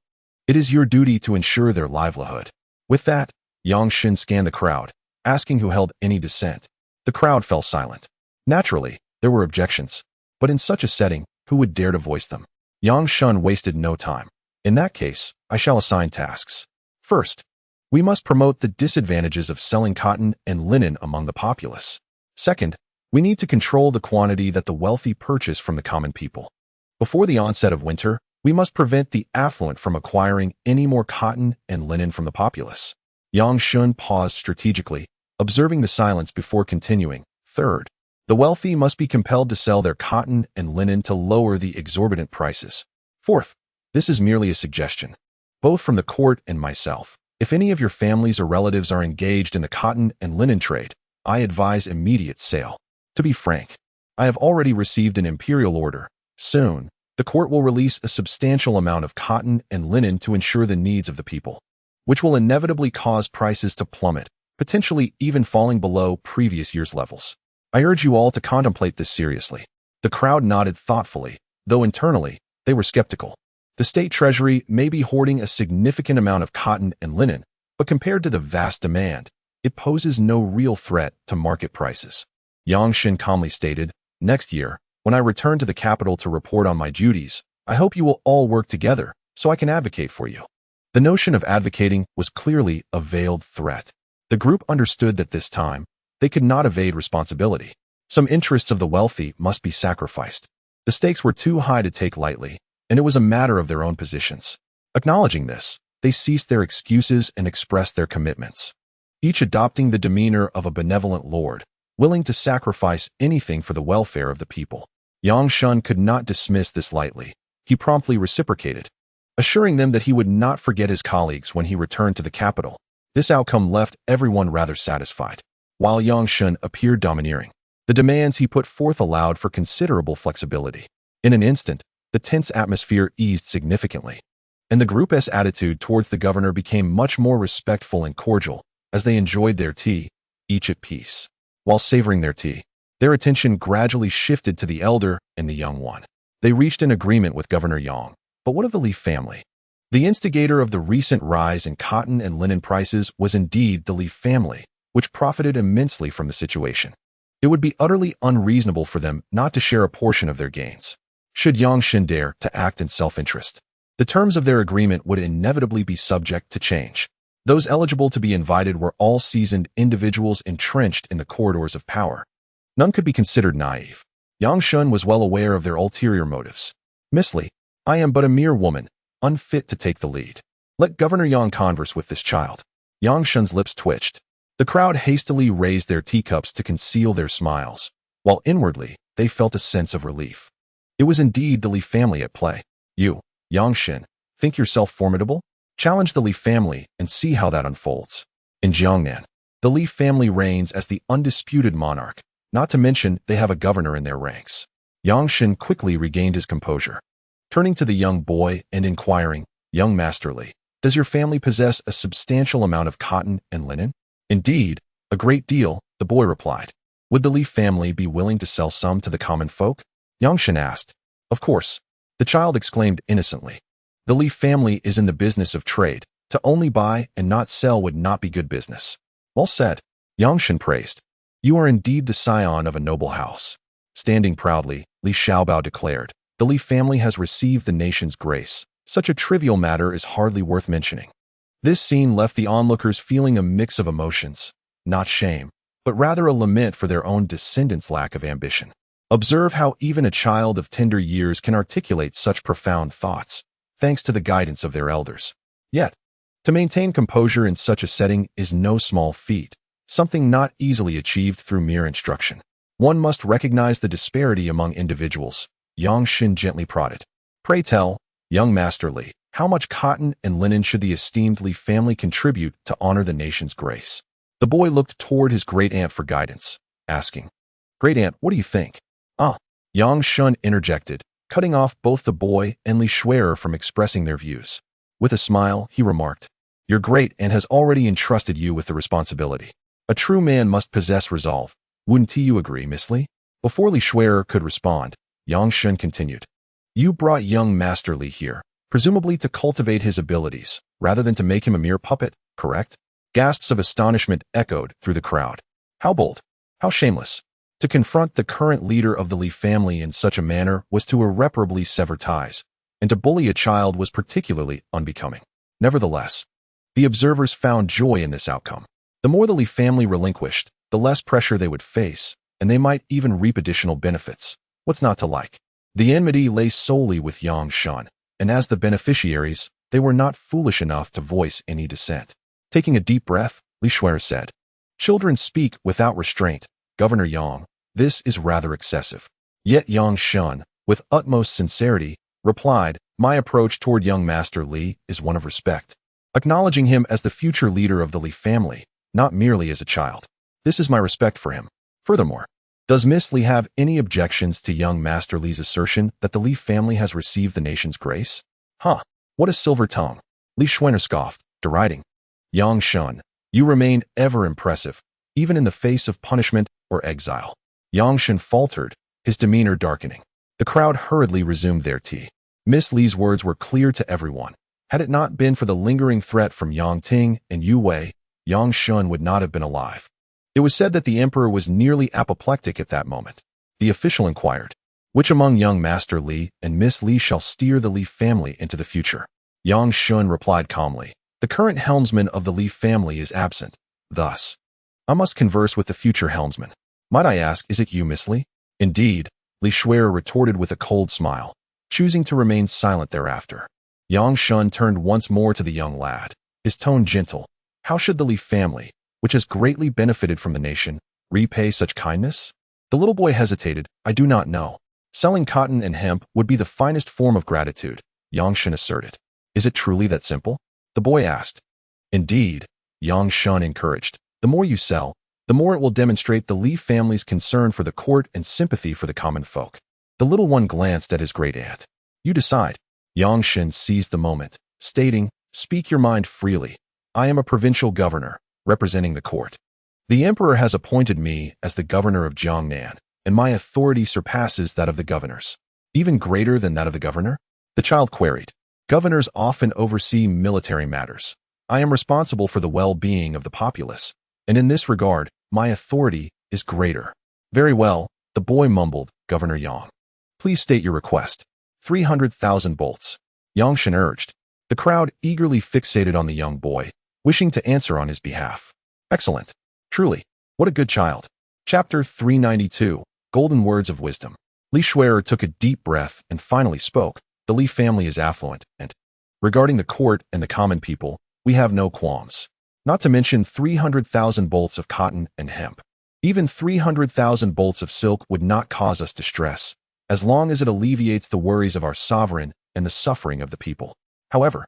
it is your duty to ensure their livelihood. With that, Yongqing scanned the crowd, asking who held any dissent. The crowd fell silent. Naturally, there were objections, but in such a setting, who would dare to voice them? Yongqing wasted no time. In that case, I shall assign tasks. First, we must promote the disadvantages of selling cotton and linen among the populace. Second, we need to control the quantity that the wealthy purchase from the common people. Before the onset of winter, we must prevent the affluent from acquiring any more cotton and linen from the populace. Yongqing paused strategically, observing the silence before continuing. Third, the wealthy must be compelled to sell their cotton and linen to lower the exorbitant prices. Fourth, this is merely a suggestion, both from the court and myself. If any of your families or relatives are engaged in the cotton and linen trade, I advise immediate sale. To be frank, I have already received an imperial order. Soon, the court will release a substantial amount of cotton and linen to ensure the needs of the people, which will inevitably cause prices to plummet, potentially even falling below previous year's levels. I urge you all to contemplate this seriously. The crowd nodded thoughtfully, though internally, they were skeptical. The state treasury may be hoarding a significant amount of cotton and linen, but compared to the vast demand, it poses no real threat to market prices. Yongqing calmly stated, next year, when I return to the capital to report on my duties, I hope you will all work together so I can advocate for you. The notion of advocating was clearly a veiled threat. The group understood that this time, they could not evade responsibility. Some interests of the wealthy must be sacrificed. The stakes were too high to take lightly, and it was a matter of their own positions. Acknowledging this, they ceased their excuses and expressed their commitments, each adopting the demeanor of a benevolent lord, willing to sacrifice anything for the welfare of the people. Yongqing could not dismiss this lightly. He promptly reciprocated, assuring them that he would not forget his colleagues when he returned to the capital. This outcome left everyone rather satisfied. While Yongqing appeared domineering, the demands he put forth allowed for considerable flexibility. In an instant, the tense atmosphere eased significantly, and the group's attitude towards the governor became much more respectful and cordial as they enjoyed their tea, each at peace. While savoring their tea, their attention gradually shifted to the elder and the young one. They reached an agreement with Governor Yang. But what of the Li family? The instigator of the recent rise in cotton and linen prices was indeed the Li family, which profited immensely from the situation. It would be utterly unreasonable for them not to share a portion of their gains. Should Yongqing dare to act in self-interest, the terms of their agreement would inevitably be subject to change. Those eligible to be invited were all seasoned individuals entrenched in the corridors of power. None could be considered naive. Yongqing was well aware of their ulterior motives. Miss Li, I am but a mere woman, unfit to take the lead. Let Governor Yang converse with this child. Yongqing's lips twitched. The crowd hastily raised their teacups to conceal their smiles, while inwardly, they felt a sense of relief. It was indeed the Li family at play. You, Yongqing, think yourself formidable? Challenge the Li family and see how that unfolds. In Jiangnan, the Li family reigns as the undisputed monarch, not to mention they have a governor in their ranks. Yongqing quickly regained his composure, turning to the young boy and inquiring, young Master Li, does your family possess a substantial amount of cotton and linen? Indeed, a great deal, the boy replied. Would the Li family be willing to sell some to the common folk? Yongqing asked. Of course, the child exclaimed innocently. The Li family is in the business of trade. To only buy and not sell would not be good business. Well said, Yongqing praised. You are indeed the scion of a noble house. Standing proudly, Li Xiaobao declared, the Li family has received the nation's grace. Such a trivial matter is hardly worth mentioning. This scene left the onlookers feeling a mix of emotions, not shame, but rather a lament for their own descendants' lack of ambition. Observe how even a child of tender years can articulate such profound thoughts, thanks to the guidance of their elders. Yet, to maintain composure in such a setting is no small feat, something not easily achieved through mere instruction. One must recognize the disparity among individuals. Yongqing gently prodded. Pray tell, young Master Li, how much cotton and linen should the esteemed Li family contribute to honor the nation's grace? The boy looked toward his great-aunt for guidance, asking, "Great-aunt, what do you think?" "Ah," Yang Shun interjected, cutting off both the boy and Li Shuer from expressing their views. With a smile, he remarked, "Your great-aunt has already entrusted you with the responsibility. A true man must possess resolve. Wouldn't you agree, Miss Li?" Before Li Shuer could respond, Yang Shun continued, "You brought young Master Li here, presumably to cultivate his abilities, rather than to make him a mere puppet, correct?" Gasps of astonishment echoed through the crowd. How bold! How shameless! To confront the current leader of the Li family in such a manner was to irreparably sever ties, and to bully a child was particularly unbecoming. Nevertheless, the observers found joy in this outcome. The more the Li family relinquished, the less pressure they would face, and they might even reap additional benefits. What's not to like? The enmity lay solely with Yang Shun, and as the beneficiaries, they were not foolish enough to voice any dissent. Taking a deep breath, Li Shuer said, "Children speak without restraint, Governor Yang. This is rather excessive." Yet Yang Shun, with utmost sincerity, replied, "My approach toward young Master Li is one of respect, acknowledging him as the future leader of the Li family, not merely as a child. This is my respect for him. Furthermore, does Miss Li have any objections to young Master Li's assertion that the Li family has received the nation's grace?" "Huh, what a silver tongue," Li Shuer scoffed, deriding. "Yang Shun, you remain ever impressive, even in the face of punishment or exile." Yang Shun faltered, his demeanor darkening. The crowd hurriedly resumed their tea. Miss Li's words were clear to everyone. Had it not been for the lingering threat from Yongqing and Yu Wei, Yang Shun would not have been alive. It was said that the emperor was nearly apoplectic at that moment. The official inquired, "Which among young Master Li and Miss Li shall steer the Li family into the future?" Yang Shun replied calmly, "The current helmsman of the Li family is absent. Thus, I must converse with the future helmsman. Might I ask, is it you, Miss Li?" "Indeed," Li Shuer retorted with a cold smile, choosing to remain silent thereafter. Yang Shun turned once more to the young lad, his tone gentle. How should the Li family, which has greatly benefited from the nation, repay such kindness? The little boy hesitated. "I do not know. Selling cotton and hemp would be the finest form of gratitude," Yang Shun asserted. "Is it truly that simple?" the boy asked. "Indeed," Yang Shun encouraged. "The more you sell, the more it will demonstrate the Li family's concern for the court and sympathy for the common folk." The little one glanced at his great-aunt. "You decide." Yang Shun seized the moment, stating, "Speak your mind freely. I am a provincial governor, representing the court. The emperor has appointed me as the governor of Jiangnan, and my authority surpasses that of the governors." "Even greater than that of the governor?" the child queried. "Governors often oversee military matters. I am responsible for the well-being of the populace, and in this regard, my authority is greater." "Very well," the boy mumbled, "Governor Yang. Please state your request." 300,000 bolts. Yang Shun urged. The crowd eagerly fixated on the young boy, wishing to answer on his behalf. "Excellent. Truly, what a good child." Chapter 392, Golden Words of Wisdom. Li Shuer took a deep breath and finally spoke. "The Li family is affluent, and regarding the court and the common people, we have no qualms. Not to mention 300,000 bolts of cotton and hemp. Even 300,000 bolts of silk would not cause us distress, as long as it alleviates the worries of our sovereign and the suffering of the people. However,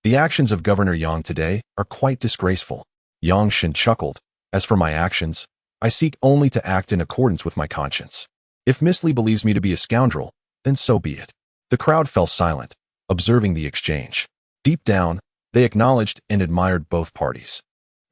the actions of Governor Yang today are quite disgraceful." Yang Shun chuckled. "As for my actions, I seek only to act in accordance with my conscience. If Miss Li believes me to be a scoundrel, then so be it." The crowd fell silent, observing the exchange. Deep down, they acknowledged and admired both parties.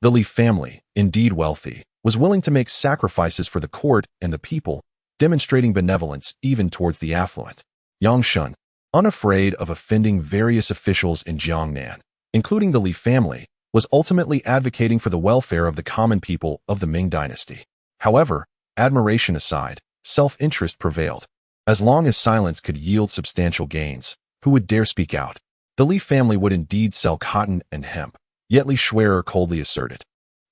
The Li family, indeed wealthy, was willing to make sacrifices for the court and the people, demonstrating benevolence even towards the affluent. Yang Shun, unafraid of offending various officials in Jiangnan, including the Li family, was ultimately advocating for the welfare of the common people of the Ming Dynasty. However, admiration aside, self-interest prevailed. As long as silence could yield substantial gains, who would dare speak out? The Li family would indeed sell cotton and hemp, yet Li Shuer coldly asserted,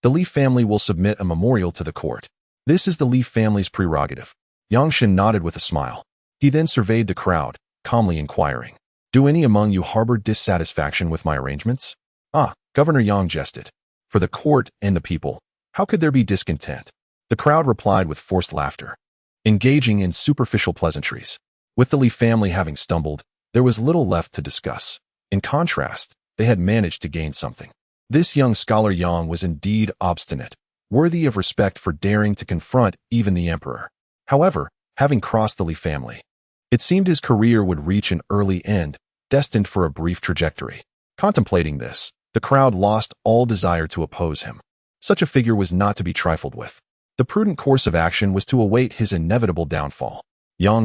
"The Li family will submit a memorial to the court. This is the Li family's prerogative." Yang Shun nodded with a smile. He then surveyed the crowd, calmly inquiring, "Do any among you harbor dissatisfaction with my arrangements?" "Ah," Governor Yang jested. "For the court and the people, how could there be discontent?" The crowd replied with forced laughter, engaging in superficial pleasantries. With the Li family having stumbled, there was little left to discuss. In contrast, they had managed to gain something. This young scholar Yang was indeed obstinate, worthy of respect for daring to confront even the emperor. However, having crossed the Li family, it seemed his career would reach an early end, destined for a brief trajectory. Contemplating this, the crowd lost all desire to oppose him. Such a figure was not to be trifled with. The prudent course of action was to await his inevitable downfall.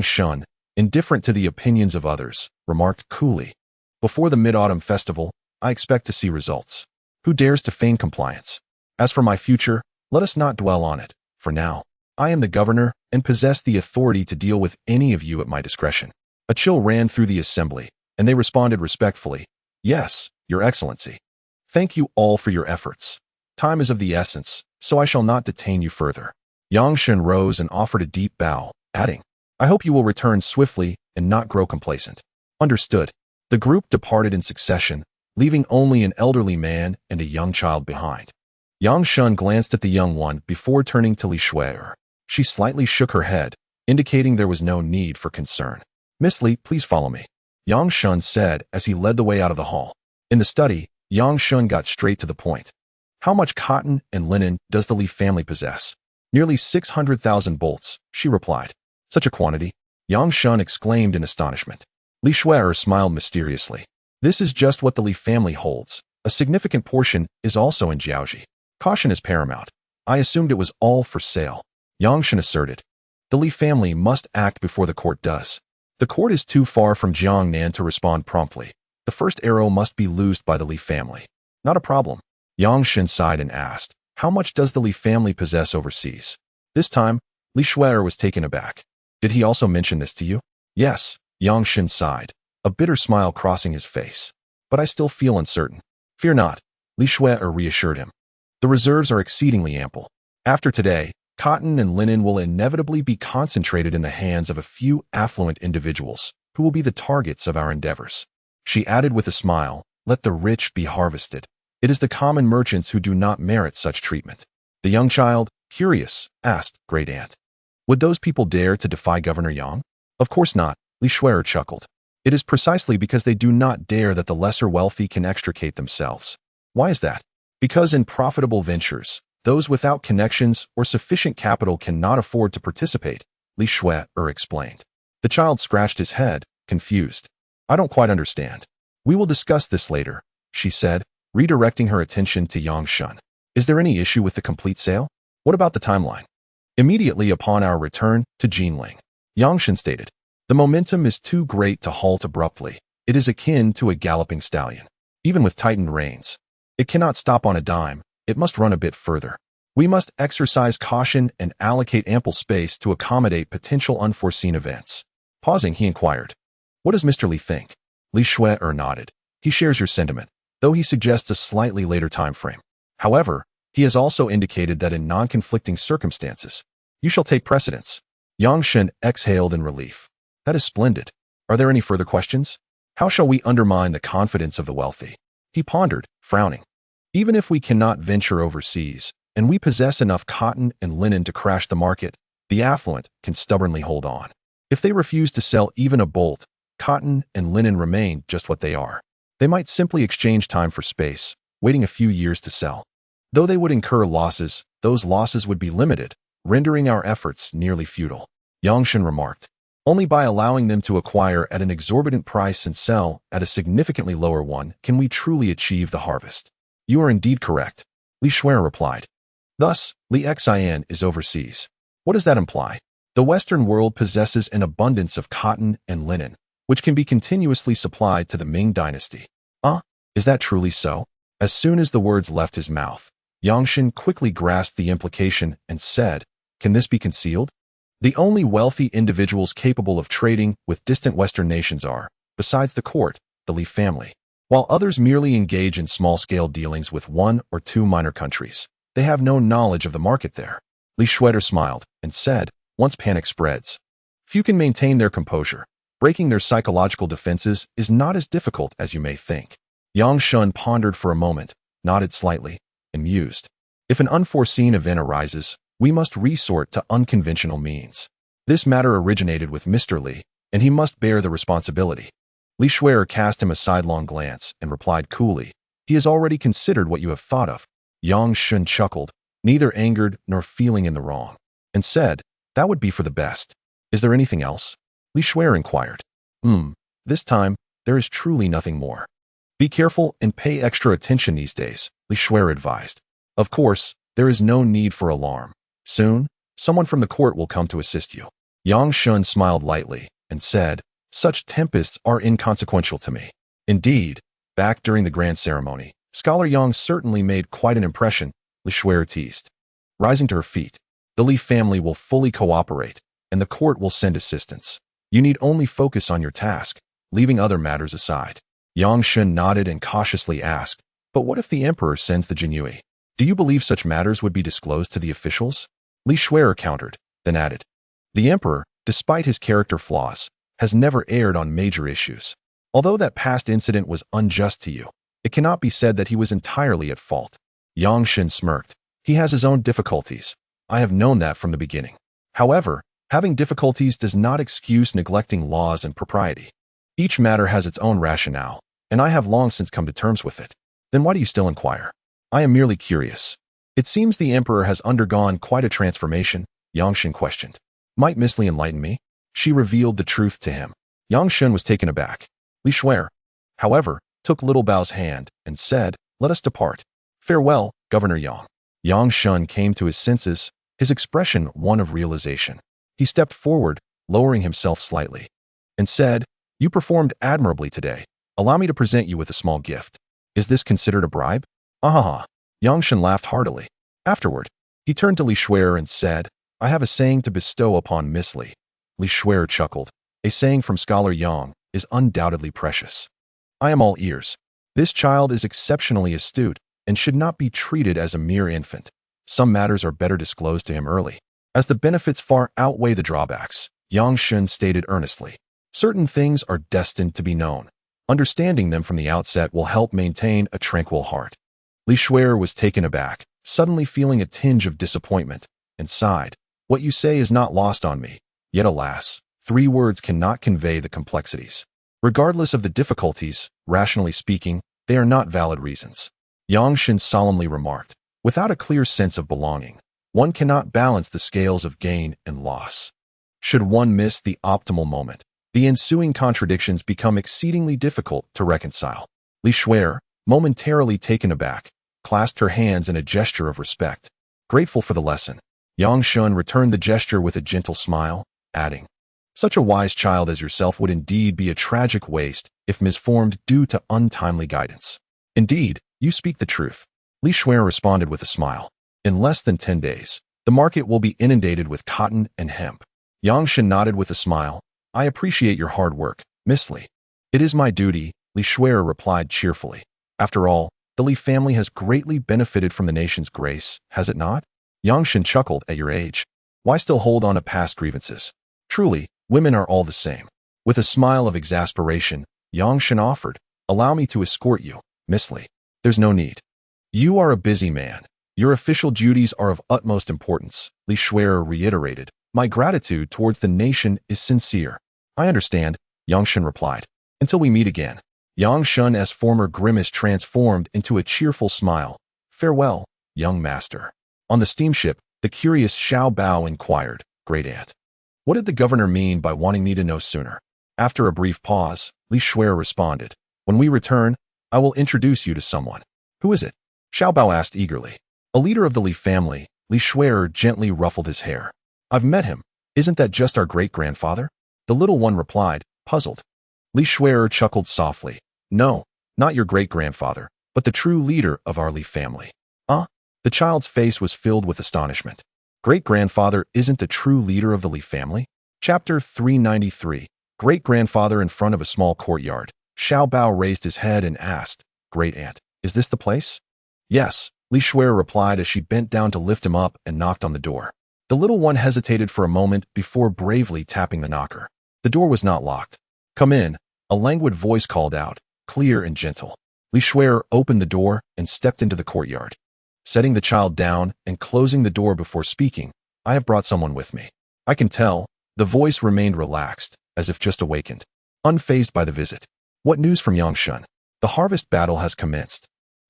Shone, indifferent to the opinions of others, remarked coolly, "Before the Mid-Autumn Festival, I expect to see results. Who dares to feign compliance? As for my future, let us not dwell on it. For now, I am the governor and possess the authority to deal with any of you at my discretion." A chill ran through the assembly, and they responded respectfully, "Yes, Your Excellency. Thank you all for your efforts. Time is of the essence, so I shall not detain you further." Shone rose and offered a deep bow, adding, "I hope you will return swiftly and not grow complacent." Understood. The group departed in succession, leaving only an elderly man and a young child behind. Shone glanced at the young one before turning to Li Shuai. She slightly shook her head, indicating there was no need for concern. "Miss Li, please follow me," Shone said as he led the way out of the hall. In the study, Shone got straight to the point. "How much cotton and linen does the Li family possess?" "Nearly 600,000 bolts," she replied. "Such a quantity?" Shone exclaimed in astonishment. Li Shuai smiled mysteriously. "This is just what the Li family holds. A significant portion is also in Jiaoji. Caution is paramount. I assumed it was all for sale," Shone asserted. "The Li family must act before the court does." "The court is too far from Jiangnan to respond promptly. The first arrow must be loosed by the Li family." "Not a problem." Shone sighed and asked, "How much does the Li family possess overseas?" This time, Li Shuai was taken aback. "Did he also mention this to you?" "Yes," Shone sighed, a bitter smile crossing his face. "But I still feel uncertain." "Fear not," Li Shuai reassured him. "The reserves are exceedingly ample. After today, cotton and linen will inevitably be concentrated in the hands of a few affluent individuals, who will be the targets of our endeavors." She added with a smile, "Let the rich be harvested. It is the common merchants who do not merit such treatment." The young child, curious, asked, "Great aunt, would those people dare to defy Governor Yang?" "Of course not," Li Shuai chuckled. "It is precisely because they do not dare that the lesser wealthy can extricate themselves." "Why is that?" "Because in profitable ventures, those without connections or sufficient capital cannot afford to participate," Li Shuai explained. The child scratched his head, confused. "I don't quite understand." "We will discuss this later," she said, redirecting her attention to Shone. "Is there any issue with the complete sale? What about the timeline?" "Immediately upon our return to Jinglong," Shone stated. "The momentum is too great to halt abruptly. It is akin to a galloping stallion. Even with tightened reins, it cannot stop on a dime. It must run a bit further. We must exercise caution and allocate ample space to accommodate potential unforeseen events." Pausing, he inquired, "What does Mr. Li think?" Li Shuai nodded. "He shares your sentiment, though he suggests a slightly later time frame. However, he has also indicated that in non-conflicting circumstances, you shall take precedence." Shone exhaled in relief. "That is splendid. Are there any further questions?" "How shall we undermine the confidence of the wealthy?" He pondered, frowning. "Even if we cannot venture overseas, and we possess enough cotton and linen to crash the market, the affluent can stubbornly hold on. If they refuse to sell even a bolt, cotton and linen remain just what they are. They might simply exchange time for space, waiting a few years to sell. Though they would incur losses, those losses would be limited, rendering our efforts nearly futile." Shone remarked. "Only by allowing them to acquire at an exorbitant price and sell at a significantly lower one can we truly achieve the harvest." "You are indeed correct," Li Shuai replied. "Thus, Li Xian is overseas. What does that imply? The Western world possesses an abundance of cotton and linen, which can be continuously supplied to the Ming Dynasty." Is that truly so?" As soon as the words left his mouth, Shone quickly grasped the implication and said, "Can this be concealed? The only wealthy individuals capable of trading with distant Western nations are, besides the court, the Li family. While others merely engage in small-scale dealings with one or two minor countries, they have no knowledge of the market there." Li Shuai smiled and said, "Once panic spreads, few can maintain their composure. Breaking their psychological defenses is not as difficult as you may think." Shone pondered for a moment, nodded slightly, and mused. "If an unforeseen event arises, we must resort to unconventional means. This matter originated with Mr. Li, and he must bear the responsibility." Li Shuai cast him a sidelong glance and replied coolly, "He has already considered what you have thought of." Shone chuckled, neither angered nor feeling in the wrong, and said, "That would be for the best. Is there anything else?" Li Shuer inquired. This time, there is truly nothing more. Be careful and pay extra attention these days, Li Shuer advised. Of course, there is no need for alarm. Soon, someone from the court will come to assist you. Yang Shun smiled lightly and said, "Such tempests are inconsequential to me." Indeed, back during the grand ceremony, Scholar Yang certainly made quite an impression, Li Shuer teased. Rising to her feet, the Li family will fully cooperate, and the court will send assistance. You need only focus on your task, leaving other matters aside. Yang Shun nodded and cautiously asked, "But what if the emperor sends the Jinyue? Do you believe such matters would be disclosed to the officials?" Li Shuer countered, then added, "The emperor, despite his character flaws, has never erred on major issues. Although that past incident was unjust to you, it cannot be said that he was entirely at fault." Yang Shun smirked. "He has his own difficulties. I have known that from the beginning. However, having difficulties does not excuse neglecting laws and propriety. Each matter has its own rationale, and I have long since come to terms with it. Then why do you still inquire?" "I am merely curious. It seems the emperor has undergone quite a transformation," Yang Shun questioned. "Might Miss Li enlighten me?" She revealed the truth to him. Yang Shun was taken aback. Li Shuer, however, took Little Bao's hand and said, "Let us depart. Farewell, Governor Yang." Yang Shun came to his senses, his expression one of realization. He stepped forward, lowering himself slightly, and said, "You performed admirably today. Allow me to present you with a small gift. Is this considered a bribe?" "Ah." Yang Shun laughed heartily. Afterward, he turned to Li Shuer and said, "I have a saying to bestow upon Miss Li." Li Shuer chuckled. "A saying from Scholar Yang is undoubtedly precious. I am all ears. This child is exceptionally astute and should not be treated as a mere infant. Some matters are better disclosed to him early, as the benefits far outweigh the drawbacks," Yang Shun stated earnestly. "Certain things are destined to be known. Understanding them from the outset will help maintain a tranquil heart." Li Shuer was taken aback, suddenly feeling a tinge of disappointment, and sighed, "What you say is not lost on me. Yet alas, 3 words cannot convey the complexities. Regardless of the difficulties, rationally speaking, they are not valid reasons." Yang Shun solemnly remarked, "Without a clear sense of belonging, one cannot balance the scales of gain and loss. Should one miss the optimal moment, the ensuing contradictions become exceedingly difficult to reconcile." Li Shuer, momentarily taken aback, clasped her hands in a gesture of respect. Grateful for the lesson, Yang Shun returned the gesture with a gentle smile, adding, "Such a wise child as yourself would indeed be a tragic waste if misformed due to untimely guidance." "Indeed, you speak the truth," Li Shuer responded with a smile. "In less than 10 days, the market will be inundated with cotton and hemp." Yang Shun nodded with a smile. "I appreciate your hard work, Miss Li." "It is my duty," Li Shuer replied cheerfully. "After all, the Li family has greatly benefited from the nation's grace, has it not?" Yang Shun chuckled. "At your age, why still hold on to past grievances? Truly, women are all the same." With a smile of exasperation, Yang Shun offered, "Allow me to escort you, Miss Li." "There's no need. You are a busy man. Your official duties are of utmost importance," Li Shuer reiterated. "My gratitude towards the nation is sincere." "I understand," Yang Shun replied. "Until we meet again." Yang Shun's former grimace transformed into a cheerful smile. "Farewell, young master." On the steamship, the curious Xiao Bao inquired, "Great aunt, what did the governor mean by wanting me to know sooner?" After a brief pause, Li Shuer responded, "When we return, I will introduce you to someone." "Who is it?" Xiao Bao asked eagerly. "A leader of the Li family." Li Shuer gently ruffled his hair. "I've met him. Isn't that just our great-grandfather?" The little one replied, puzzled. Li Shuer chuckled softly. "No, not your great-grandfather, but the true leader of our Li family." The child's face was filled with astonishment. "Great-grandfather isn't the true leader of the Li family?" Chapter 393. Great-grandfather in front of a small courtyard. Xiao Bao raised his head and asked, "Great-aunt, is this the place?" "Yes," Li Shuer replied as she bent down to lift him up and knocked on the door. The little one hesitated for a moment before bravely tapping the knocker. The door was not locked. "Come in," a languid voice called out, clear and gentle. Li Shuer opened the door and stepped into the courtyard. Setting the child down and closing the door before speaking, "I have brought someone with me." "I can tell." The voice remained relaxed, as if just awakened, unfazed by the visit. "What news from Yang Shun?" "The harvest battle has commenced.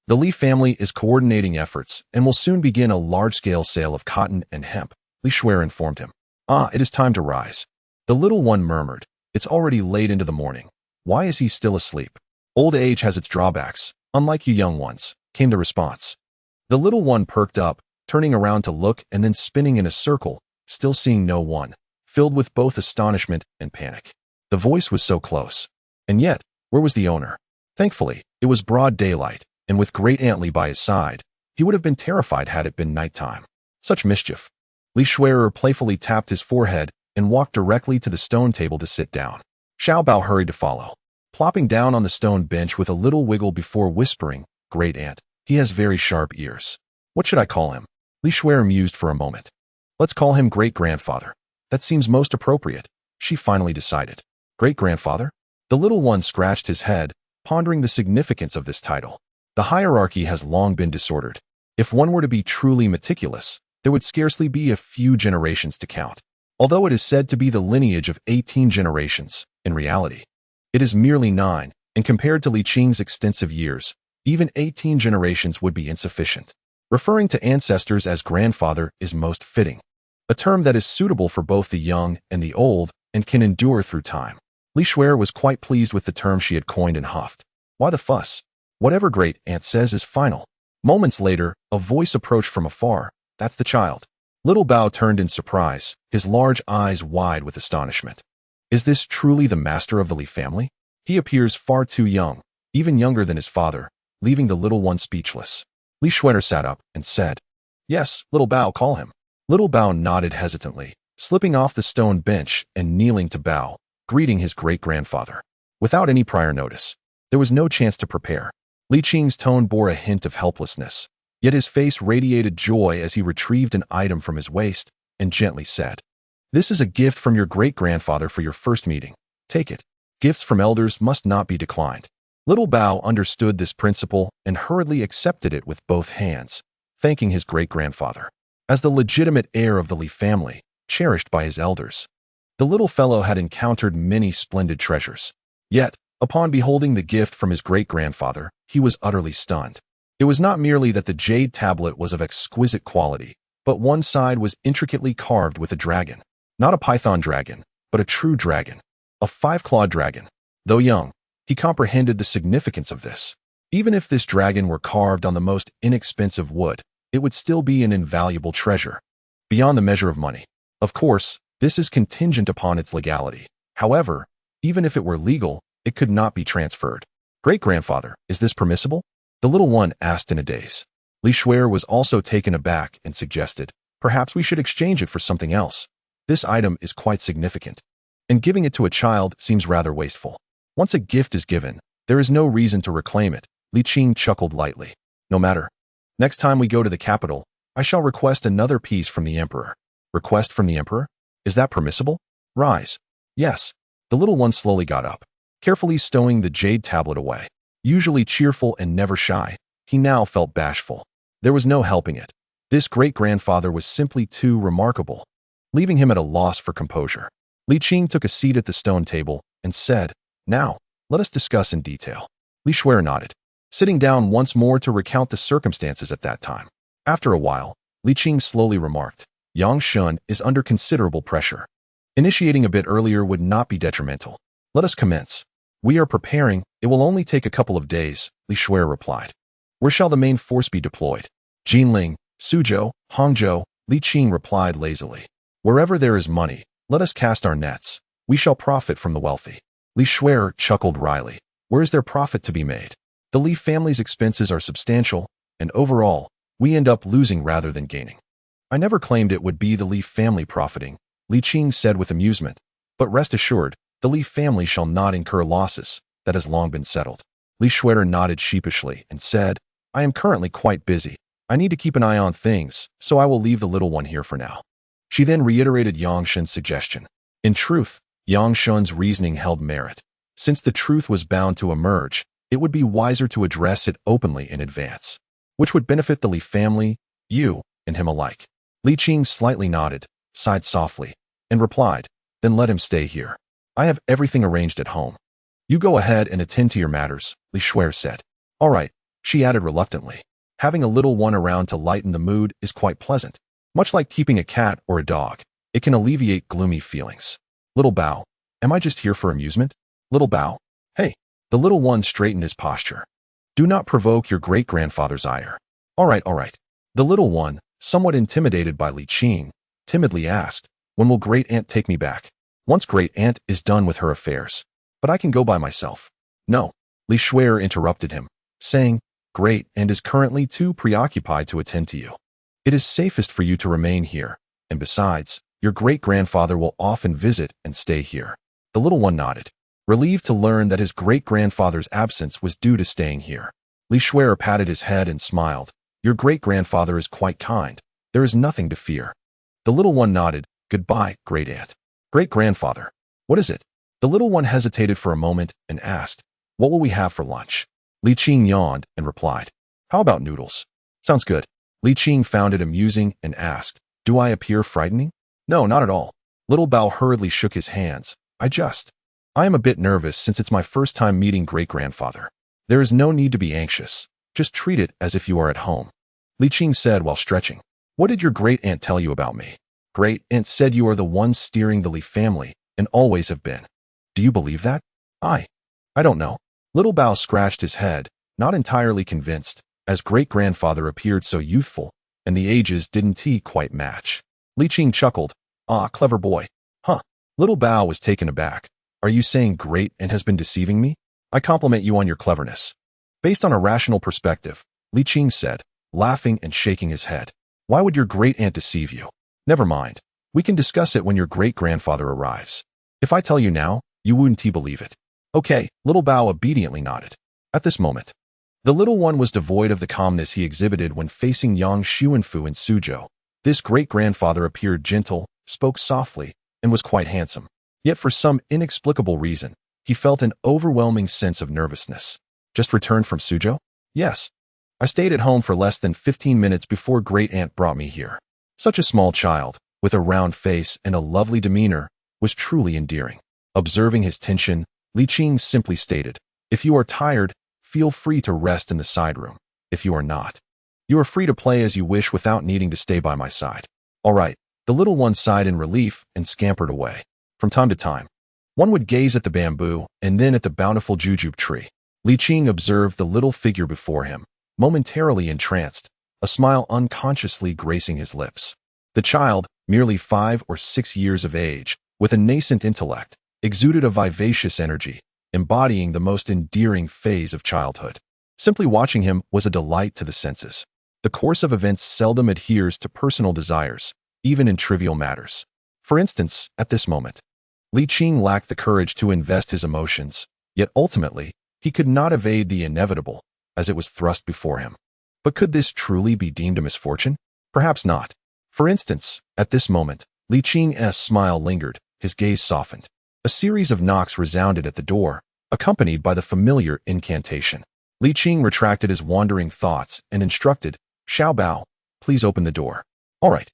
The Li family is coordinating efforts and will soon begin a large-scale sale of cotton and hemp, Li Shuai informed him. Ah, it is time to rise. The little one murmured. It's already late into the morning. Why is he still asleep? Old age has its drawbacks, unlike you young ones, came the response. The little one perked up, turning around to look and then spinning in a circle, still seeing no one, filled with both astonishment and panic. The voice was so close. And yet, where was the owner? Thankfully, it was broad daylight, and with Great Aunt Li by his side, he would have been terrified had it been nighttime. Such mischief. Li Shuai playfully tapped his forehead and walked directly to the stone table to sit down. Xiao Bao hurried to follow, plopping down on the stone bench with a little wiggle before whispering, Great Aunt, he has very sharp ears. What should I call him? Li Shuai mused for a moment. Let's call him Great-Grandfather. That seems most appropriate, she finally decided. Great-Grandfather? The little one scratched his head, pondering the significance of this title. The hierarchy has long been disordered. If one were to be truly meticulous, there would scarcely be a few generations to count. Although it is said to be the lineage of 18 generations, in reality, it is merely 9, and compared to Li Qing's extensive years, even 18 generations would be insufficient. Referring to ancestors as grandfather is most fitting, a term that is suitable for both the young and the old and can endure through time. Li Shuai was quite pleased with the term she had coined and huffed. Why the fuss? Whatever Great Aunt says is final. Moments later, a voice approached from afar. That's the child. Little Bao turned in surprise, his large eyes wide with astonishment. Is this truly the master of the Li family? He appears far too young, even younger than his father, leaving the little one speechless. Li Shuai sat up and said, Yes, Little Bao, call him. Little Bao nodded hesitantly, slipping off the stone bench and kneeling to bow, greeting his great-grandfather. Without any prior notice, there was no chance to prepare. Li Qing's tone bore a hint of helplessness, yet his face radiated joy as he retrieved an item from his waist and gently said, This is a gift from your great-grandfather for your first meeting. Take it. Gifts from elders must not be declined. Little Bao understood this principle and hurriedly accepted it with both hands, thanking his great-grandfather. As the legitimate heir of the Li family, cherished by his elders, the little fellow had encountered many splendid treasures. Yet, upon beholding the gift from his great-grandfather, he was utterly stunned. It was not merely that the jade tablet was of exquisite quality, but one side was intricately carved with a dragon. Not a python dragon, but a true dragon. A 5-clawed dragon. Though young, he comprehended the significance of this. Even if this dragon were carved on the most inexpensive wood, it would still be an invaluable treasure, beyond the measure of money. Of course, this is contingent upon its legality. However, even if it were legal, it could not be transferred. Great-grandfather, is this permissible? The little one asked in a daze. Li Shuai was also taken aback and suggested, perhaps we should exchange it for something else. This item is quite significant, and giving it to a child seems rather wasteful. Once a gift is given, there is no reason to reclaim it. Li Qing chuckled lightly. No matter. Next time we go to the capital, I shall request another piece from the emperor. Request from the emperor? Is that permissible? Rise. Yes. The little one slowly got up, carefully stowing the jade tablet away. Usually cheerful and never shy, he now felt bashful. There was no helping it. This great-grandfather was simply too remarkable, leaving him at a loss for composure. Li Qing took a seat at the stone table and said, Now, let us discuss in detail. Li Shuai nodded, sitting down once more to recount the circumstances at that time. After a while, Li Qing slowly remarked, Shone is under considerable pressure. Initiating a bit earlier would not be detrimental. Let us commence. We are preparing. It will only take a couple of days, Li Shuai replied. Where shall the main force be deployed? Jinglong, Suzhou, Hangzhou, Li Qing replied lazily. Wherever there is money, let us cast our nets. We shall profit from the wealthy. Li Shuai chuckled wryly. Where is there profit to be made? The Li family's expenses are substantial, and overall, we end up losing rather than gaining. I never claimed it would be the Li family profiting, Li Qing said with amusement, but rest assured, the Li family shall not incur losses. That has long been settled. Li Shuai nodded sheepishly and said, I am currently quite busy. I need to keep an eye on things, so I will leave the little one here for now. She then reiterated Yongshen's suggestion. In truth, Yongshen's reasoning held merit. Since the truth was bound to emerge, it would be wiser to address it openly in advance, which would benefit the Li family, you, and him alike. Li Qing slightly nodded, sighed softly, and replied, Then let him stay here. I have everything arranged at home. You go ahead and attend to your matters, Li Shuai said. All right, she added reluctantly. Having a little one around to lighten the mood is quite pleasant. Much like keeping a cat or a dog, it can alleviate gloomy feelings. Little Bao, am I just here for amusement? Little Bao, hey. The little one straightened his posture. Do not provoke your great-grandfather's ire. All right. The little one, somewhat intimidated by Li Qing, timidly asked, when will great-aunt take me back? Once great-aunt is done with her affairs. But I can go by myself. No. Li Shuer interrupted him, saying, great-aunt is currently too preoccupied to attend to you. It is safest for you to remain here, and besides, your great-grandfather will often visit and stay here. The little one nodded, relieved to learn that his great-grandfather's absence was due to staying here. Li Shuer patted his head and smiled. Your great-grandfather is quite kind. There is nothing to fear. The little one nodded. Goodbye, great-aunt. Great-grandfather. What is it? The little one hesitated for a moment and asked, what will we have for lunch? Li Qing yawned and replied, how about noodles? Sounds good. Li Qing found it amusing and asked, do I appear frightening? No, not at all. Little Bao hurriedly shook his hands. I am a bit nervous since it's my first time meeting great-grandfather. There is no need to be anxious. Just treat it as if you are at home. Li Qing said while stretching. What did your great-aunt tell you about me? Great-aunt said you are the one steering the Li family and always have been. Do you believe that? I don't know. Little Bao scratched his head, not entirely convinced, as great-grandfather appeared so youthful, and the ages didn't quite match. Li Qing chuckled. Ah, clever boy. Huh. Little Bao was taken aback. Are you saying great-aunt has been deceiving me? I compliment you on your cleverness. Based on a rational perspective, Li Qing said, laughing and shaking his head. Why would your great-aunt deceive you? Never mind. We can discuss it when your great-grandfather arrives. If I tell you now, you wouldn't believe it. Okay, Little Bao obediently nodded. At this moment, the little one was devoid of the calmness he exhibited when facing Yang Xuanfu and Suzhou. This great-grandfather appeared gentle, spoke softly, and was quite handsome. Yet for some inexplicable reason, he felt an overwhelming sense of nervousness. Just returned from Suzhou? Yes. I stayed at home for less than 15 minutes before great-aunt brought me here. Such a small child, with a round face and a lovely demeanor, was truly endearing. Observing his tension, Li Qing simply stated, if you are tired, feel free to rest in the side room. If you are not, you are free to play as you wish without needing to stay by my side. All right. The little one sighed in relief and scampered away. From time to time, one would gaze at the bamboo and then at the bountiful jujube tree. Li Qing observed the little figure before him, momentarily entranced, a smile unconsciously gracing his lips. The child, merely 5 or 6 years of age, with a nascent intellect, exuded a vivacious energy, embodying the most endearing phase of childhood. Simply watching him was a delight to the senses. The course of events seldom adheres to personal desires, even in trivial matters. For instance, at this moment, Li Qing lacked the courage to invest his emotions, yet ultimately, he could not evade the inevitable, as it was thrust before him. But could this truly be deemed a misfortune? Perhaps not. For instance, at this moment, Li Qing's smile lingered, his gaze softened. A series of knocks resounded at the door, accompanied by the familiar incantation. Li Qing retracted his wandering thoughts and instructed, Xiao Bao, please open the door. All right.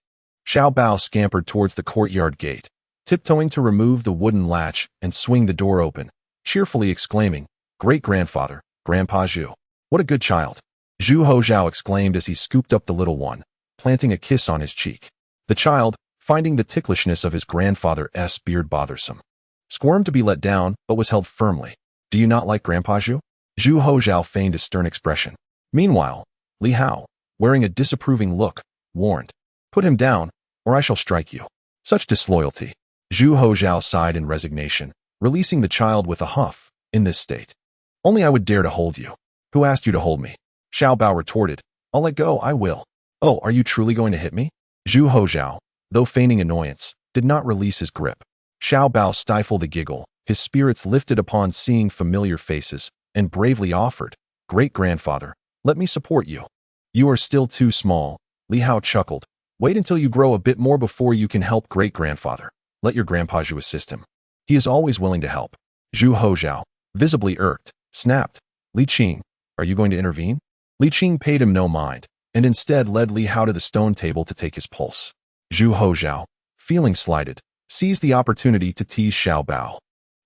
Xiao Bao scampered towards the courtyard gate, tiptoeing to remove the wooden latch and swing the door open, cheerfully exclaiming, Great-grandfather, Grandpa Zhu. What a good child. Zhu Hozhao exclaimed as he scooped up the little one, planting a kiss on his cheek. The child, finding the ticklishness of his grandfather's beard bothersome, squirmed to be let down but was held firmly. Do you not like Grandpa Zhu? Zhu Hozhao feigned a stern expression. Meanwhile, Li Hao, wearing a disapproving look, warned, Put him down, or I shall strike you. Such disloyalty. Zhu Hozhao sighed in resignation, releasing the child with a huff. In this state, only I would dare to hold you. Who asked you to hold me? Xiao Bao retorted. I'll let go, I will. Oh, are you truly going to hit me? Zhu Hozhao, though feigning annoyance, did not release his grip. Xiao Bao stifled a giggle, his spirits lifted upon seeing familiar faces, and bravely offered, Great-grandfather, let me support you. You are still too small. Li Hao chuckled. Wait until you grow a bit more before you can help great-grandfather. Let your Grandpa Zhu assist him. He is always willing to help. Zhu Hozhao, visibly irked, snapped, Li Qing, are you going to intervene? Li Qing paid him no mind, and instead led Li Hao to the stone table to take his pulse. Zhu Hozhao, feeling slighted, seized the opportunity to tease Xiao Bao,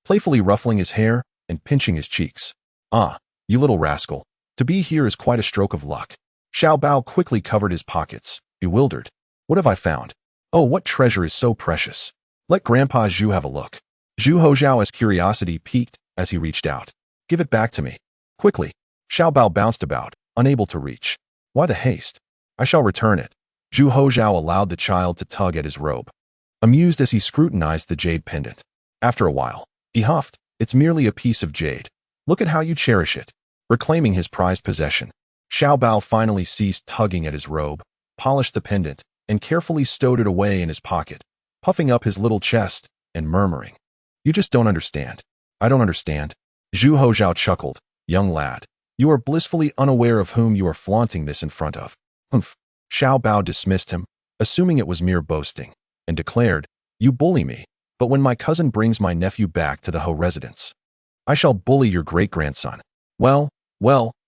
playfully ruffling his hair and pinching his cheeks. Ah, you little rascal, To be here is quite a stroke of luck. Xiao Bao quickly covered his pockets, bewildered. What have I found? Oh, what treasure is so precious? Let Grandpa Zhu have a look. Zhu Hozhao's curiosity piqued as he reached out. Give it back to me. Quickly. Xiao Bao bounced about, unable to reach. Why the haste? I shall return it. Zhu Hozhao allowed the child to tug at his robe, amused as he scrutinized the jade pendant. After a while, he huffed, it's merely a piece of jade. Look at how you cherish it. Reclaiming his prized possession, Xiao Bao finally ceased tugging at his robe, polished the pendant, and carefully stowed it away in his pocket, puffing up his little chest and murmuring, You just don't understand. I don't understand. Zhu Hozhao chuckled. Young lad, you are blissfully unaware of whom you are flaunting this in front of. Humph. Xiao Bao dismissed him, assuming it was mere boasting, and declared, You bully me, but when my cousin brings my nephew back to the Ho residence, I shall bully your great-grandson. Well,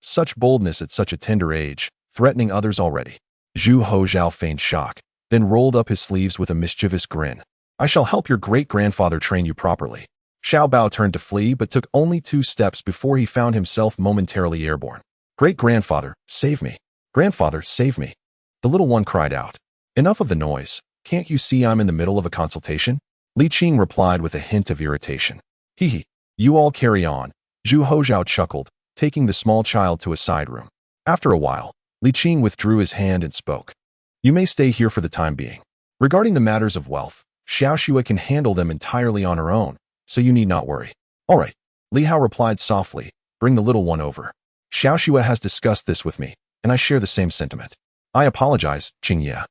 such boldness at such a tender age, threatening others already. Zhu Hozhao feigned shock, then rolled up his sleeves with a mischievous grin. I shall help your great-grandfather train you properly. Xiao Bao turned to flee but took only 2 steps before he found himself momentarily airborne. Great-grandfather, save me. Grandfather, save me. The little one cried out. Enough of the noise. Can't you see I'm in the middle of a consultation? Li Qing replied with a hint of irritation. Hee. You all carry on. Zhu Hozhao chuckled, taking the small child to a side room. After a while, Li Qing withdrew his hand and spoke. You may stay here for the time being. Regarding the matters of wealth, Xiaoxue can handle them entirely on her own, so you need not worry. All right. Li Hao replied softly. Bring the little one over. Xiaoxue has discussed this with me, and I share the same sentiment. I apologize, Qingye,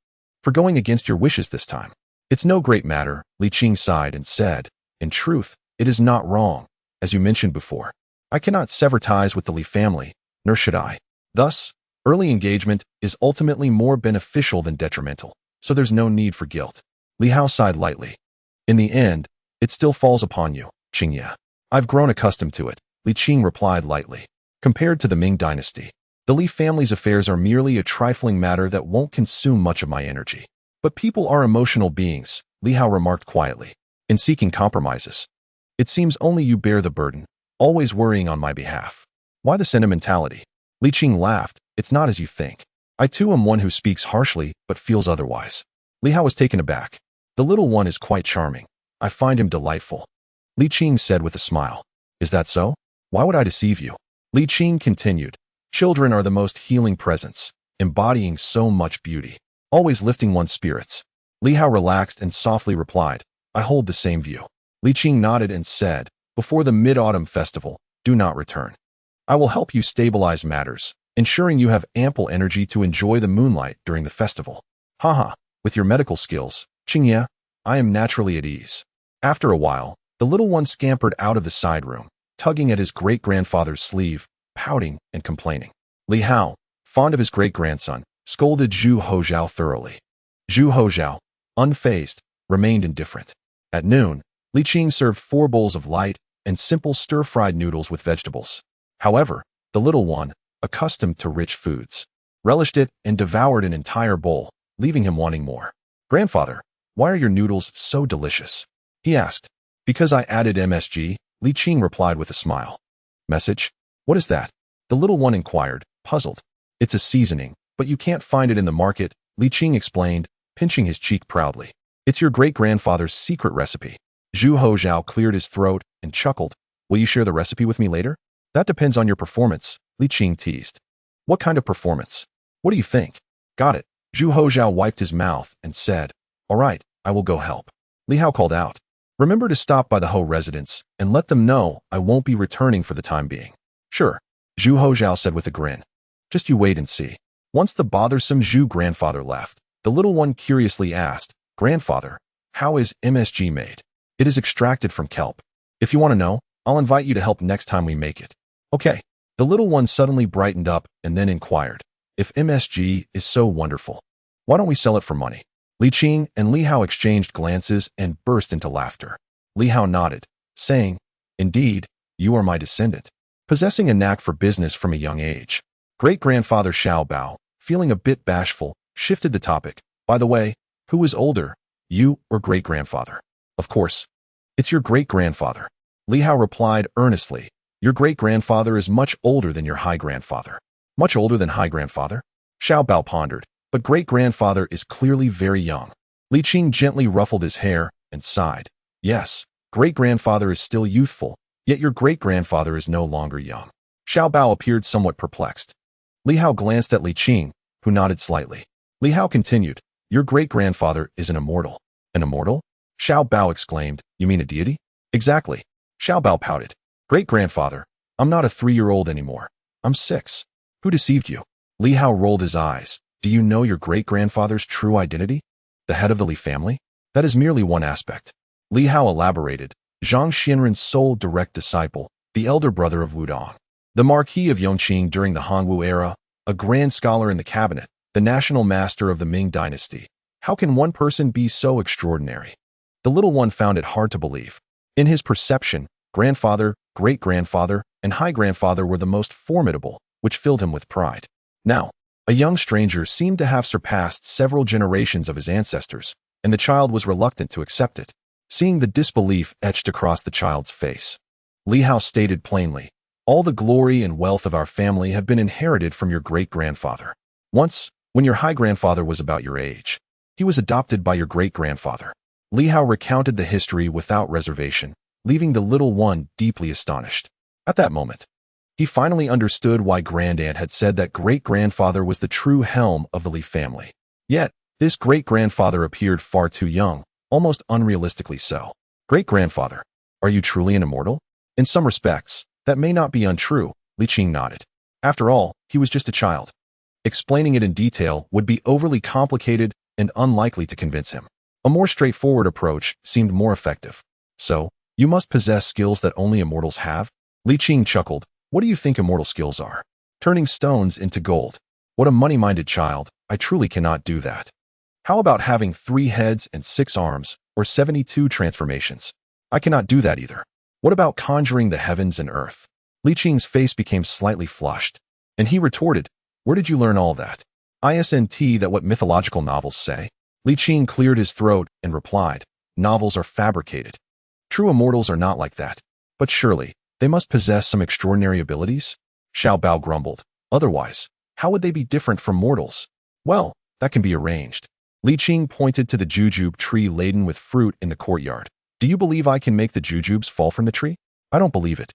for going against your wishes this time. It's no great matter, Li Qing sighed and said. In truth, it is not wrong, as you mentioned before. I cannot sever ties with the Li family, nor should I. Thus, early engagement is ultimately more beneficial than detrimental, so there's no need for guilt. Li Hao sighed lightly. In the end, it still falls upon you, Qingye. I've grown accustomed to it, Li Qing replied lightly. Compared to the Ming Dynasty, the Li family's affairs are merely a trifling matter that won't consume much of my energy. But people are emotional beings, Li Hao remarked quietly. In seeking compromises, it seems only you bear the burden, always worrying on my behalf. Why the sentimentality? Li Qing laughed. It's not as you think. I too am one who speaks harshly but feels otherwise. Li Hao was taken aback. The little one is quite charming. I find him delightful. Li Qing said with a smile. Is that so? Why would I deceive you? Li Qing continued. Children are the most healing presence, embodying so much beauty, always lifting one's spirits. Li Hao relaxed and softly replied, I hold the same view. Li Qing nodded and said, before the Mid-Autumn Festival, do not return. I will help you stabilize matters, ensuring you have ample energy to enjoy the moonlight during the festival. Haha, with your medical skills, Qingye, I am naturally at ease. After a while, the little one scampered out of the side room, tugging at his great-grandfather's sleeve, pouting and complaining. Li Hao, fond of his great-grandson, scolded Zhu Hozhao thoroughly. Zhu Hozhao, unfazed, remained indifferent. At noon, Li Qing served 4 bowls of light and simple stir-fried noodles with vegetables. However, the little one, accustomed to rich foods, relished it and devoured an entire bowl, leaving him wanting more. Grandfather, why are your noodles so delicious? He asked. Because I added MSG, Li Qing replied with a smile. Message? What is that? The little one inquired, puzzled. It's a seasoning, but you can't find it in the market, Li Qing explained, pinching his cheek proudly. It's your great-grandfather's secret recipe. Zhu Hozhao cleared his throat and chuckled. Will you share the recipe with me later? That depends on your performance, Li Qing teased. What kind of performance? What do you think? Got it. Zhu Hozhao wiped his mouth and said, All right, I will go help. Li Hao called out. Remember to stop by the Ho residence and let them know I won't be returning for the time being. Sure, Zhu Hozhao said with a grin. Just you wait and see. Once the bothersome Zhu grandfather left, the little one curiously asked, Grandfather, how is MSG made? It is extracted from kelp. If you want to know, I'll invite you to help next time we make it. Okay. The little one suddenly brightened up and then inquired, if MSG is so wonderful, why don't we sell it for money? Li Qing and Li Hao exchanged glances and burst into laughter. Li Hao nodded, saying, Indeed, you are my descendant, possessing a knack for business from a young age. Great-grandfather Xiao Bao, feeling a bit bashful, shifted the topic. By the way, who is older, you or great-grandfather? Of course, it's your great-grandfather. Li Hao replied earnestly, Your great-grandfather is much older than your high-grandfather. Much older than high-grandfather? Xiao Bao pondered, but great-grandfather is clearly very young. Li Qing gently ruffled his hair and sighed. Yes, great-grandfather is still youthful, yet your great-grandfather is no longer young. Xiao Bao appeared somewhat perplexed. Li Hao glanced at Li Qing, who nodded slightly. Li Hao continued, your great-grandfather is an immortal. An immortal? Xiao Bao exclaimed, you mean a deity? Exactly. Xiao Bao pouted. Great-grandfather, I'm not a 3-year-old anymore. I'm 6. Who deceived you? Li Hao rolled his eyes. Do you know your great-grandfather's true identity? The head of the Li family? That is merely one aspect. Li Hao elaborated. Zhang Xianren's sole direct disciple, the elder brother of Wudong. The Marquis of Yongqing during the Hongwu era, a grand scholar in the cabinet, the national master of the Ming Dynasty. How can one person be so extraordinary? The little one found it hard to believe. In his perception, grandfather, great-grandfather, and high-grandfather were the most formidable, which filled him with pride. Now, a young stranger seemed to have surpassed several generations of his ancestors, and the child was reluctant to accept it. Seeing the disbelief etched across the child's face, Li Hao stated plainly, all the glory and wealth of our family have been inherited from your great-grandfather. Once, when your high-grandfather was about your age, he was adopted by your great-grandfather. Li Hao recounted the history without reservation, leaving the little one deeply astonished. At that moment, he finally understood why Grandaunt had said that great-grandfather was the true helm of the Li family. Yet, this great-grandfather appeared far too young, almost unrealistically so. Great-grandfather, are you truly an immortal? In some respects, that may not be untrue, Li Qing nodded. After all, he was just a child. Explaining it in detail would be overly complicated and unlikely to convince him. A more straightforward approach seemed more effective. So, you must possess skills that only immortals have? Li Qing chuckled. What do you think immortal skills are? Turning stones into gold. What a money-minded child, I truly cannot do that. How about having 3 heads and 6 arms, or 72 transformations? I cannot do that either. What about conjuring the heavens and earth? Li Qing's face became slightly flushed, and he retorted, where did you learn all that? Isn't that what mythological novels say? Li Qing cleared his throat and replied, novels are fabricated. True immortals are not like that. But surely, they must possess some extraordinary abilities? Xiao Bao grumbled. Otherwise, how would they be different from mortals? Well, that can be arranged. Li Qing pointed to the jujube tree laden with fruit in the courtyard. Do you believe I can make the jujubes fall from the tree? I don't believe it.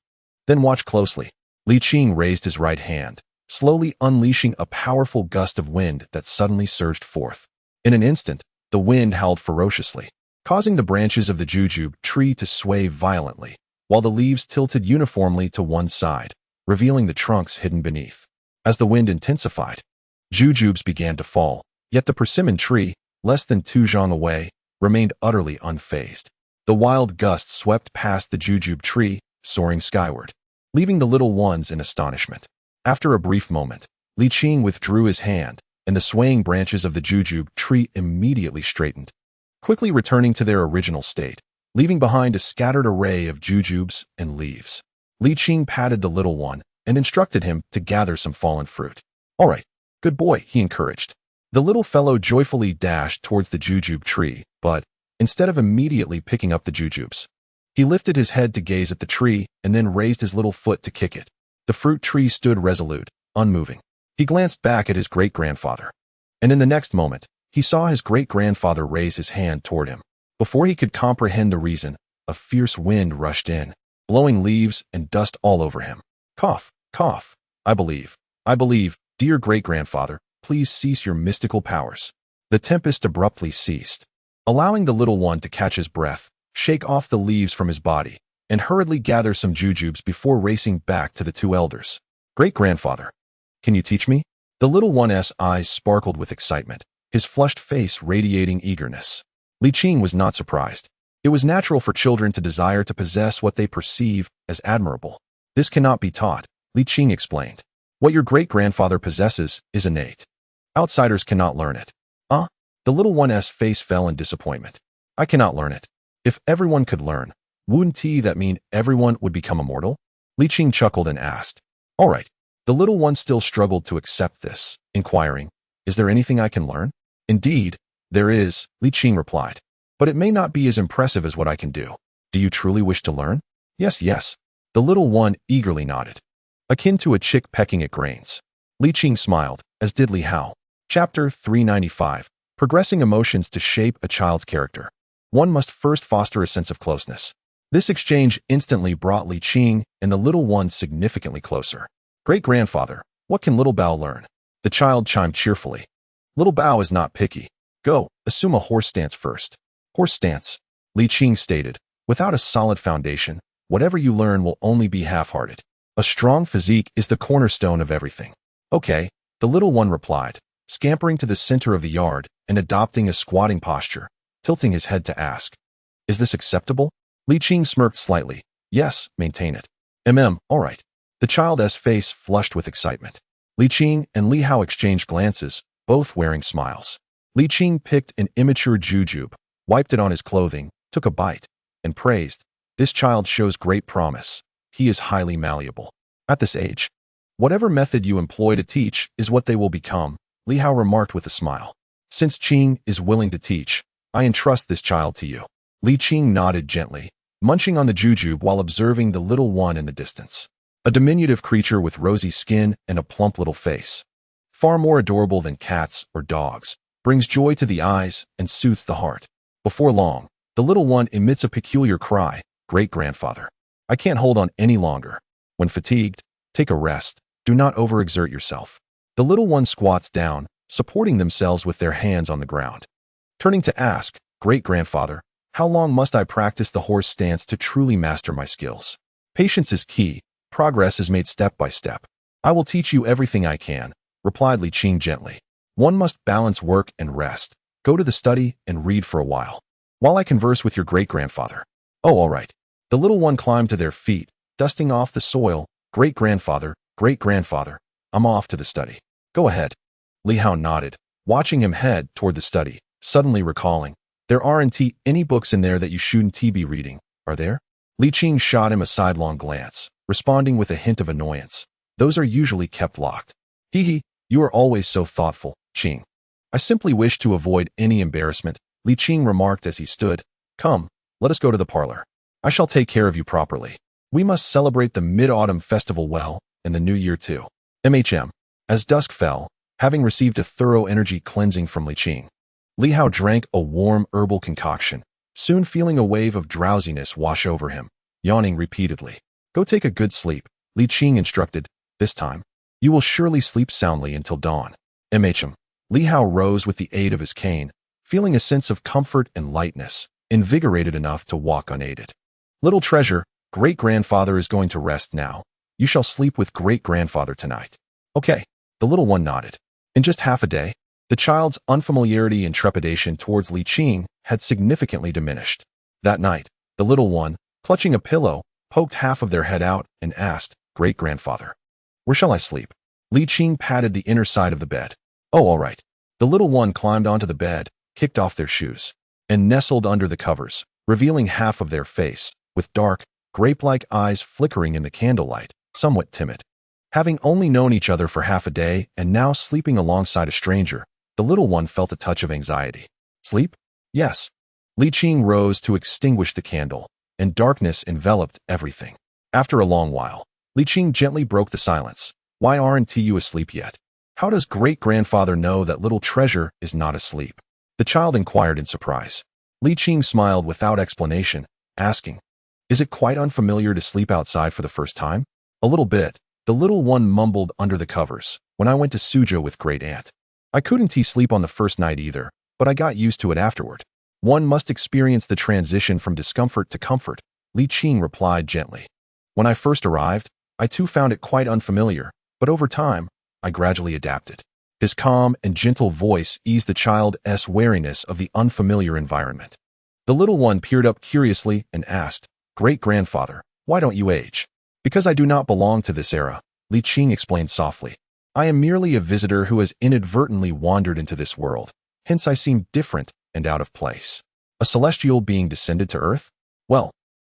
Then watch closely. Li Qing raised his right hand, slowly unleashing a powerful gust of wind that suddenly surged forth. In an instant, the wind howled ferociously, causing the branches of the jujube tree to sway violently, while the leaves tilted uniformly to one side, revealing the trunks hidden beneath. As the wind intensified, jujubes began to fall, yet the persimmon tree, less than 2 zhang away, remained utterly unfazed. The wild gust swept past the jujube tree, soaring skyward, leaving the little ones in astonishment. After a brief moment, Li Qing withdrew his hand, and the swaying branches of the jujube tree immediately straightened, quickly returning to their original state, leaving behind a scattered array of jujubes and leaves. Li Qing patted the little one and instructed him to gather some fallen fruit. All right, good boy, he encouraged. The little fellow joyfully dashed towards the jujube tree, but, instead of immediately picking up the jujubes, he lifted his head to gaze at the tree and then raised his little foot to kick it. The fruit tree stood resolute, unmoving. He glanced back at his great-grandfather, and in the next moment, he saw his great-grandfather raise his hand toward him. Before he could comprehend the reason, a fierce wind rushed in, blowing leaves and dust all over him. Cough, cough. I believe, dear great-grandfather, please cease your mystical powers. The tempest abruptly ceased, allowing the little one to catch his breath, shake off the leaves from his body, and hurriedly gather some jujubes before racing back to the 2 elders. Great-grandfather, can you teach me? The little one's eyes sparkled with excitement, his flushed face radiating eagerness. Li Qing was not surprised. It was natural for children to desire to possess what they perceive as admirable. This cannot be taught, Li Qing explained. What your great-grandfather possesses is innate. Outsiders cannot learn it. The little one's face fell in disappointment. I cannot learn it. If everyone could learn, wouldn't that mean everyone would become immortal? Li Qing chuckled and asked. All right. The little one still struggled to accept this, inquiring, is there anything I can learn? Indeed, there is, Li Qing replied. But it may not be as impressive as what I can do. Do you truly wish to learn? Yes. The little one eagerly nodded. Akin to a chick pecking at grains. Li Qing smiled, as did Li Hao. Chapter 395. Progressing emotions to shape a child's character. One must first foster a sense of closeness. This exchange instantly brought Li Qing and the little one significantly closer. Great-grandfather, what can little Bao learn? The child chimed cheerfully. Little Bao is not picky. Go, assume a horse stance first. Horse stance, Li Qing stated. Without a solid foundation, whatever you learn will only be half-hearted. A strong physique is the cornerstone of everything. Okay, the little one replied, scampering to the center of the yard and adopting a squatting posture, tilting his head to ask, "Is this acceptable?" Li Qing smirked slightly. "Yes, maintain it." All right. The child's face flushed with excitement. Li Qing and Li Hao exchanged glances, both wearing smiles. Li Qing picked an immature jujube, wiped it on his clothing, took a bite, and praised, "This child shows great promise. He is highly malleable. At this age, whatever method you employ to teach is what they will become," Li Hao remarked with a smile. "Since Qing is willing to teach, I entrust this child to you." Li Qing nodded gently, munching on the jujube while observing the little one in the distance. A diminutive creature with rosy skin and a plump little face. Far more adorable than cats or dogs, brings joy to the eyes and soothes the heart. Before long, the little one emits a peculiar cry, "Great-grandfather, I can't hold on any longer. When fatigued, take a rest. Do not overexert yourself." The little one squats down, supporting themselves with their hands on the ground. Turning to ask, "Great-grandfather, how long must I practice the horse stance to truly master my skills?" "Patience is key. Progress is made step by step. I will teach you everything I can," replied Li Qing gently. "One must balance work and rest. Go to the study and read for a while I converse with your great-grandfather." "Oh, all right." The little one climbed to their feet, dusting off the soil. Great-grandfather, I'm off to the study." "Go ahead." Li Hao nodded, watching him head toward the study, suddenly recalling, "There aren't any books in there that you shouldn't be reading, are there?" Li Qing shot him a sidelong glance, responding with a hint of annoyance. "Those are usually kept locked." "Hee, you are always so thoughtful, Qing." "I simply wish to avoid any embarrassment," Li Qing remarked as he stood. "Come, let us go to the parlor. I shall take care of you properly. We must celebrate the Mid-Autumn Festival well, and the New Year too." As dusk fell, having received a thorough energy cleansing from Li Qing, Li Hao drank a warm herbal concoction, soon feeling a wave of drowsiness wash over him, yawning repeatedly. "Go take a good sleep," Li Qing instructed. "This time, you will surely sleep soundly until dawn." Li Hao rose with the aid of his cane, feeling a sense of comfort and lightness, invigorated enough to walk unaided. "Little treasure, great-grandfather is going to rest now. You shall sleep with great-grandfather tonight." "Okay." The little one nodded. In just half a day, the child's unfamiliarity and trepidation towards Li Qing had significantly diminished. That night, the little one, clutching a pillow, poked half of their head out and asked, "Great-grandfather, where shall I sleep?" Li Qing patted the inner side of the bed. "Oh, all right." The little one climbed onto the bed, kicked off their shoes, and nestled under the covers, revealing half of their face, with dark, grape-like eyes flickering in the candlelight, somewhat timid. Having only known each other for half a day and now sleeping alongside a stranger, the little one felt a touch of anxiety. "Sleep?" "Yes." Li Qing rose to extinguish the candle, and darkness enveloped everything. After a long while, Li Qing gently broke the silence. "Why aren't you asleep yet? How does great-grandfather know that little treasure is not asleep?" The child inquired in surprise. Li Qing smiled without explanation, asking, "Is it quite unfamiliar to sleep outside for the first time?" "A little bit," the little one mumbled under the covers. "When I went to Suzhou with great-aunt, I couldn't sleep on the first night either, but I got used to it afterward." "One must experience the transition from discomfort to comfort," Li Qing replied gently. "When I first arrived, I too found it quite unfamiliar, but over time, I gradually adapted." His calm and gentle voice eased the child's wariness of the unfamiliar environment. The little one peered up curiously and asked, "Great-grandfather, why don't you age?" "Because I do not belong to this era," Li Qing explained softly. "I am merely a visitor who has inadvertently wandered into this world, hence I seem different and out of place." "A celestial being descended to Earth?" "Well,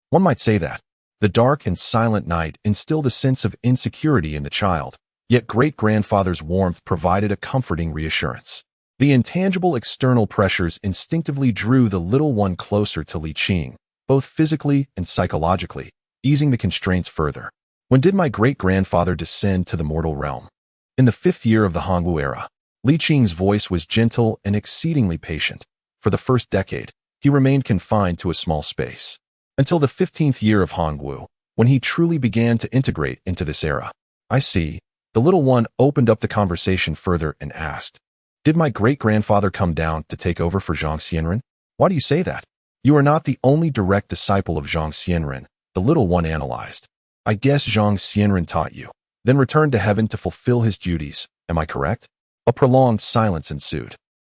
one might say that." The dark and silent night instilled a sense of insecurity in the child, yet great-grandfather's warmth provided a comforting reassurance. The intangible external pressures instinctively drew the little one closer to Li Qing, both physically and psychologically, easing the constraints further. "When did my great-grandfather descend to the mortal realm?" In the 5th year of the Hongwu era, Li Qing's voice was gentle and exceedingly patient. For the first decade, he remained confined to a small space. Until the 15th year of Hongwu, when he truly began to integrate into this era. I see. The little one opened up the conversation further and asked, "Did my great-grandfather come down to take over for Zhang Xianren?" "Why do you say that?" "You are not the only direct disciple of Zhang Xianren," the little one analyzed. "I guess Zhang Xianren taught you, then returned to heaven to fulfill his duties. Am I correct?" A prolonged silence ensued.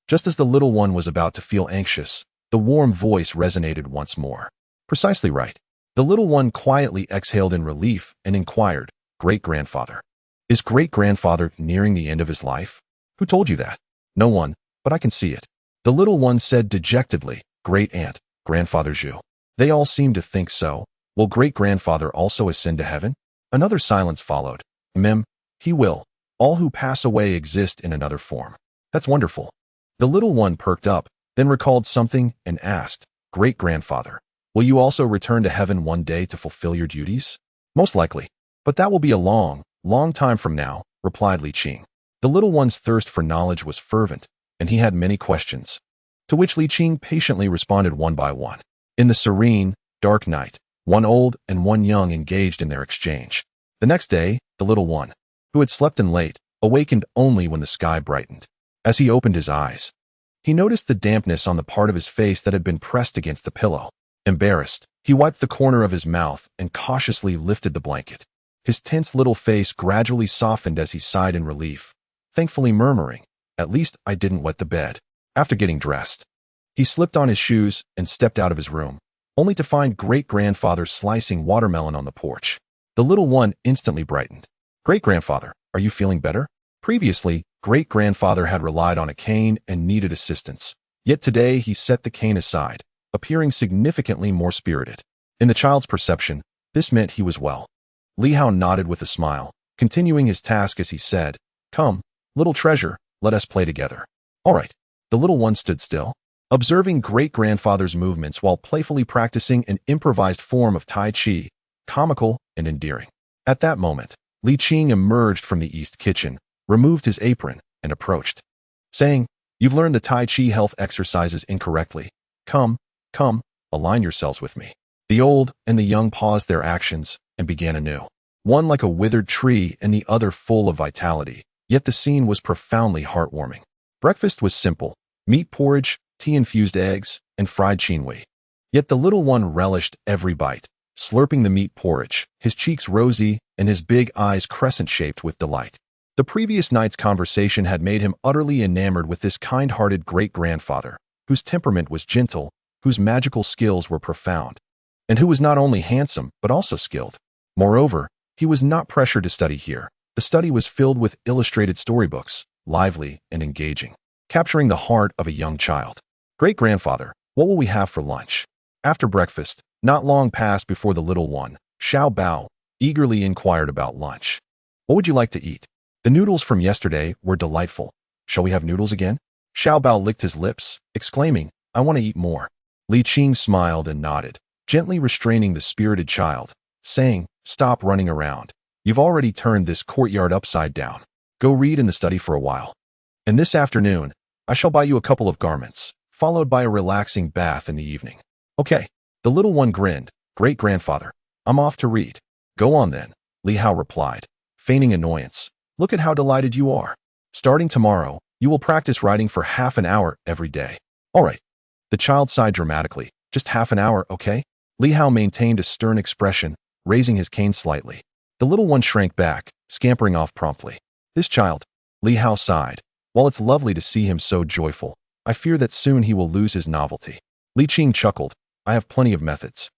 Just as the little one was about to feel anxious, the warm voice resonated once more. "Precisely right." The little one quietly exhaled in relief and inquired, "Great-grandfather? Is great-grandfather nearing the end of his life?" "Who told you that?" "No one, but I can see it." The little one said dejectedly, "Great-aunt, grandfather Zhu. They all seem to think so. Will great-grandfather also ascend to heaven?" Another silence followed. He will. All who pass away exist in another form." "That's wonderful." The little one perked up, then recalled something and asked, "Great-grandfather, will you also return to heaven one day to fulfill your duties?" "Most likely. But that will be a long, long time from now," replied Li Qing. The little one's thirst for knowledge was fervent, and he had many questions, to which Li Qing patiently responded one by one. In the serene, dark night, one old and one young engaged in their exchange. The next day, the little one, who had slept in late, awakened only when the sky brightened. As he opened his eyes, he noticed the dampness on the part of his face that had been pressed against the pillow. Embarrassed, he wiped the corner of his mouth and cautiously lifted the blanket. His tense little face gradually softened as he sighed in relief, thankfully murmuring, "At least I didn't wet the bed." After getting dressed, he slipped on his shoes and stepped out of his room, only to find great-grandfather slicing watermelon on the porch. The little one instantly brightened. "Great-grandfather, are you feeling better?" Previously, great-grandfather had relied on a cane and needed assistance. Yet today he set the cane aside, appearing significantly more spirited. In the child's perception, this meant he was well. Li Hao nodded with a smile, continuing his task as he said, "Come, little treasure, let us play together." "All right." The little one stood still, observing great-grandfather's movements while playfully practicing an improvised form of Tai Chi, comical and endearing. At that moment, Li Qing emerged from the east kitchen, removed his apron, and approached, saying, "You've learned the Tai Chi health exercises incorrectly. Come, align yourselves with me." The old and the young paused their actions and began anew, one like a withered tree and the other full of vitality, yet the scene was profoundly heartwarming. Breakfast was simple: meat porridge, tea-infused eggs, and fried chinwei. Yet the little one relished every bite, slurping the meat porridge, his cheeks rosy and his big eyes crescent-shaped with delight. The previous night's conversation had made him utterly enamored with this kind-hearted great-grandfather, whose temperament was gentle, whose magical skills were profound, and who was not only handsome but also skilled. Moreover, he was not pressured to study here. The study was filled with illustrated storybooks, lively and engaging, capturing the heart of a young child. "Great-grandfather, what will we have for lunch?" After breakfast, not long passed before the little one, Xiao Bao, eagerly inquired about lunch. "What would you like to eat?" "The noodles from yesterday were delightful. Shall we have noodles again?" Xiao Bao licked his lips, exclaiming, "I want to eat more." Li Qing smiled and nodded, gently restraining the spirited child, saying, "Stop running around. You've already turned this courtyard upside down. Go read in the study for a while. And this afternoon, I shall buy you a couple of garments, followed by a relaxing bath in the evening." "Okay." The little one grinned. "Great-grandfather, I'm off to read." "Go on then," Li Hao replied, feigning annoyance. "Look at how delighted you are. Starting tomorrow, you will practice writing for half an hour every day." "All right." The child sighed dramatically. "Just half an hour, okay?" Li Hao maintained a stern expression, raising his cane slightly. The little one shrank back, scampering off promptly. "This child," Li Hao sighed. "While it's lovely to see him so joyful, I fear that soon he will lose his novelty." Li Qing chuckled. "I have plenty of methods.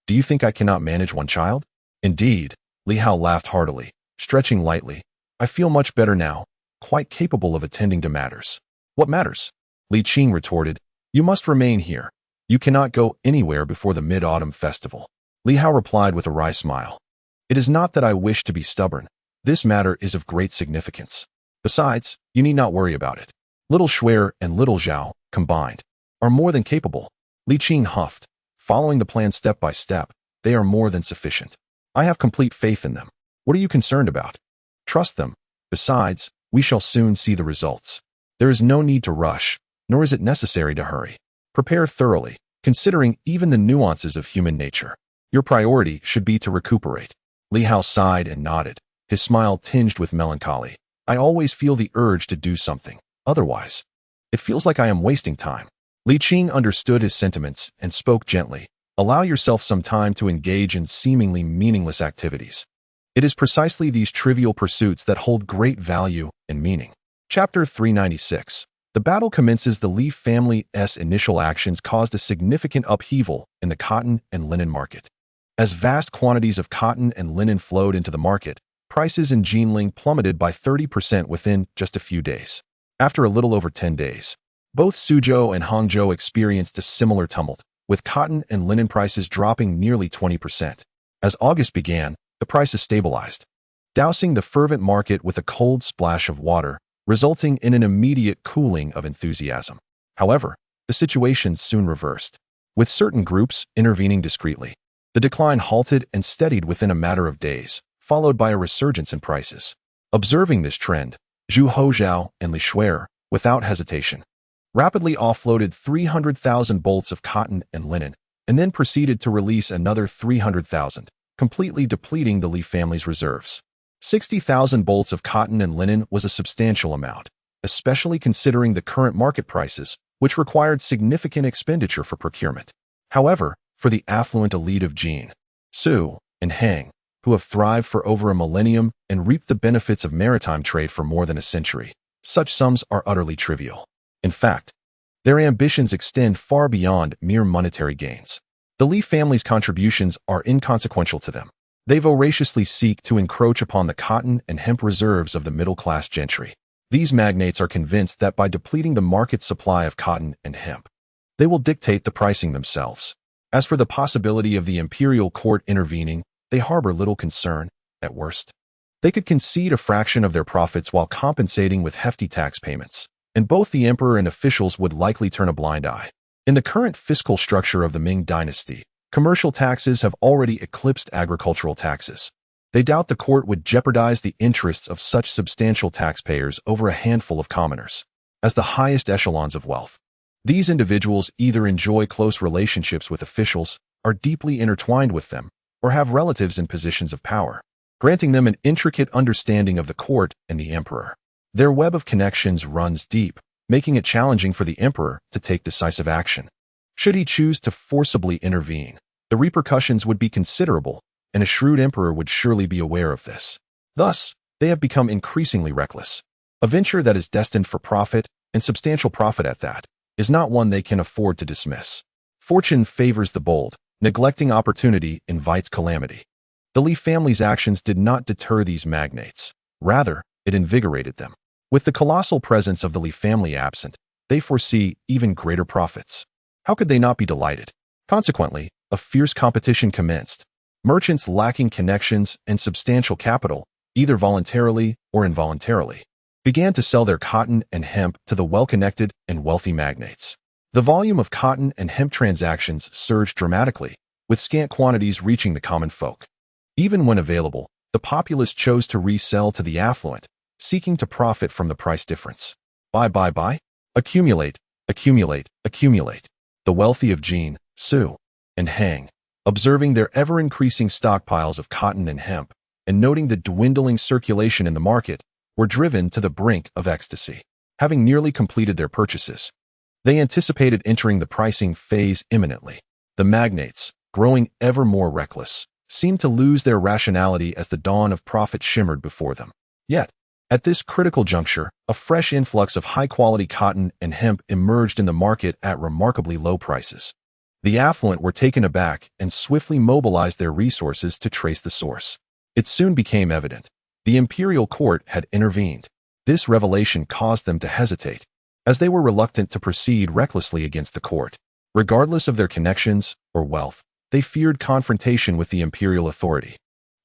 Do you think I cannot manage one child?" "Indeed," Li Hao laughed heartily, stretching lightly. "I feel much better now, quite capable of attending to matters." "What matters?" Li Qing retorted. "You must remain here. You cannot go anywhere before the Mid-Autumn Festival." Li Hao replied with a wry smile. "It is not that I wish to be stubborn. This matter is of great significance. Besides, you need not worry about it. Little Shuer and little Zhao, combined, are more than capable." Li Qing huffed. "Following the plan step by step, they are more than sufficient. I have complete faith in them. What are you concerned about? Trust them. Besides, we shall soon see the results. There is no need to rush, nor is it necessary to hurry. Prepare thoroughly, considering even the nuances of human nature. Your priority should be to recuperate. Li Hao sighed and nodded, his smile tinged with melancholy. I always feel the urge to do something. Otherwise, it feels like I am wasting time. Li Qing understood his sentiments and spoke gently. Allow yourself some time to engage in seemingly meaningless activities. It is precisely these trivial pursuits that hold great value and meaning. Chapter 396. The battle commences. The Li family's initial actions caused a significant upheaval in the cotton and linen market. As vast quantities of cotton and linen flowed into the market, prices in Jinglong plummeted by 30% within just a few days. After a little over 10 days, both Suzhou and Hangzhou experienced a similar tumult, with cotton and linen prices dropping nearly 20%. As August began, the prices stabilized, dousing the fervent market with a cold splash of water, resulting in an immediate cooling of enthusiasm. However, the situation soon reversed, with certain groups intervening discreetly. The decline halted and steadied within a matter of days, followed by a resurgence in prices. Observing this trend, Zhu Hozhao and Li Shuer, without hesitation, rapidly offloaded 300,000 bolts of cotton and linen, and then proceeded to release another 300,000, completely depleting the Li family's reserves. 60,000 bolts of cotton and linen was a substantial amount, especially considering the current market prices, which required significant expenditure for procurement. However, for the affluent elite of Jin, Su, and Hang, who have thrived for over a millennium and reaped the benefits of maritime trade for more than a century, such sums are utterly trivial. In fact, their ambitions extend far beyond mere monetary gains. The Li family's contributions are inconsequential to them. They voraciously seek to encroach upon the cotton and hemp reserves of the middle-class gentry. These magnates are convinced that by depleting the market supply of cotton and hemp, they will dictate the pricing themselves. As for the possibility of the imperial court intervening, they harbor little concern. At worst, they could concede a fraction of their profits while compensating with hefty tax payments, and both the emperor and officials would likely turn a blind eye. In the current fiscal structure of the Ming Dynasty, commercial taxes have already eclipsed agricultural taxes. They doubt the court would jeopardize the interests of such substantial taxpayers over a handful of commoners. As the highest echelons of wealth, these individuals either enjoy close relationships with officials, are deeply intertwined with them, or have relatives in positions of power, granting them an intricate understanding of the court and the emperor. Their web of connections runs deep, making it challenging for the emperor to take decisive action. Should he choose to forcibly intervene, the repercussions would be considerable, and a shrewd emperor would surely be aware of this. Thus, they have become increasingly reckless. A venture that is destined for profit, and substantial profit at that, is not one they can afford to dismiss. Fortune favors the bold. Neglecting opportunity invites calamity. The Li family's actions did not deter these magnates. Rather, it invigorated them. With the colossal presence of the Li family absent, they foresee even greater profits. How could they not be delighted? Consequently, a fierce competition commenced. Merchants lacking connections and substantial capital, either voluntarily or involuntarily, began to sell their cotton and hemp to the well-connected and wealthy magnates. The volume of cotton and hemp transactions surged dramatically, with scant quantities reaching the common folk. Even when available, the populace chose to resell to the affluent, seeking to profit from the price difference. Buy. Accumulate. The wealthy of Jin, Su, and Hang, observing their ever-increasing stockpiles of cotton and hemp, and noting the dwindling circulation in the market, were driven to the brink of ecstasy. Having nearly completed their purchases, they anticipated entering the pricing phase imminently. The magnates, growing ever more reckless, seemed to lose their rationality as the dawn of profit shimmered before them. Yet, at this critical juncture, a fresh influx of high-quality cotton and hemp emerged in the market at remarkably low prices. The affluent were taken aback and swiftly mobilized their resources to trace the source. It soon became evident. The imperial court had intervened. This revelation caused them to hesitate, as they were reluctant to proceed recklessly against the court. Regardless of their connections or wealth, they feared confrontation with the imperial authority.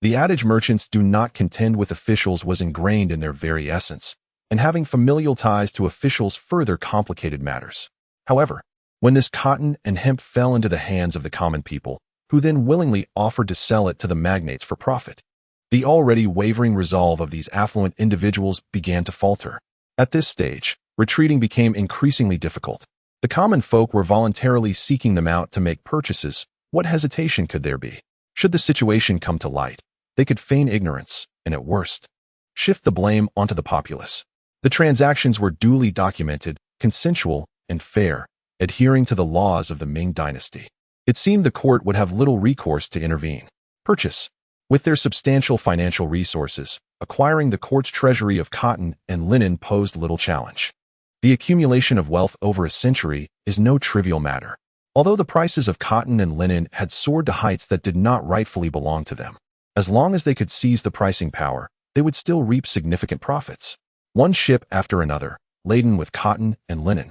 The adage merchants do not contend with officials was ingrained in their very essence, and having familial ties to officials further complicated matters. However, when this cotton and hemp fell into the hands of the common people, who then willingly offered to sell it to the magnates for profit, The already wavering resolve of these affluent individuals began to falter. At this stage, retreating became increasingly difficult. The common folk were voluntarily seeking them out to make purchases. What hesitation could there be? Should the situation come to light, they could feign ignorance, and at worst, shift the blame onto the populace. The transactions were duly documented, consensual, and fair, adhering to the laws of the Ming Dynasty. It seemed the court would have little recourse to intervene. Purchase. With their substantial financial resources, acquiring the court's treasury of cotton and linen posed little challenge. The accumulation of wealth over a century is no trivial matter. Although the prices of cotton and linen had soared to heights that did not rightfully belong to them, as long as they could seize the pricing power, they would still reap significant profits. One ship after another, laden with cotton and linen,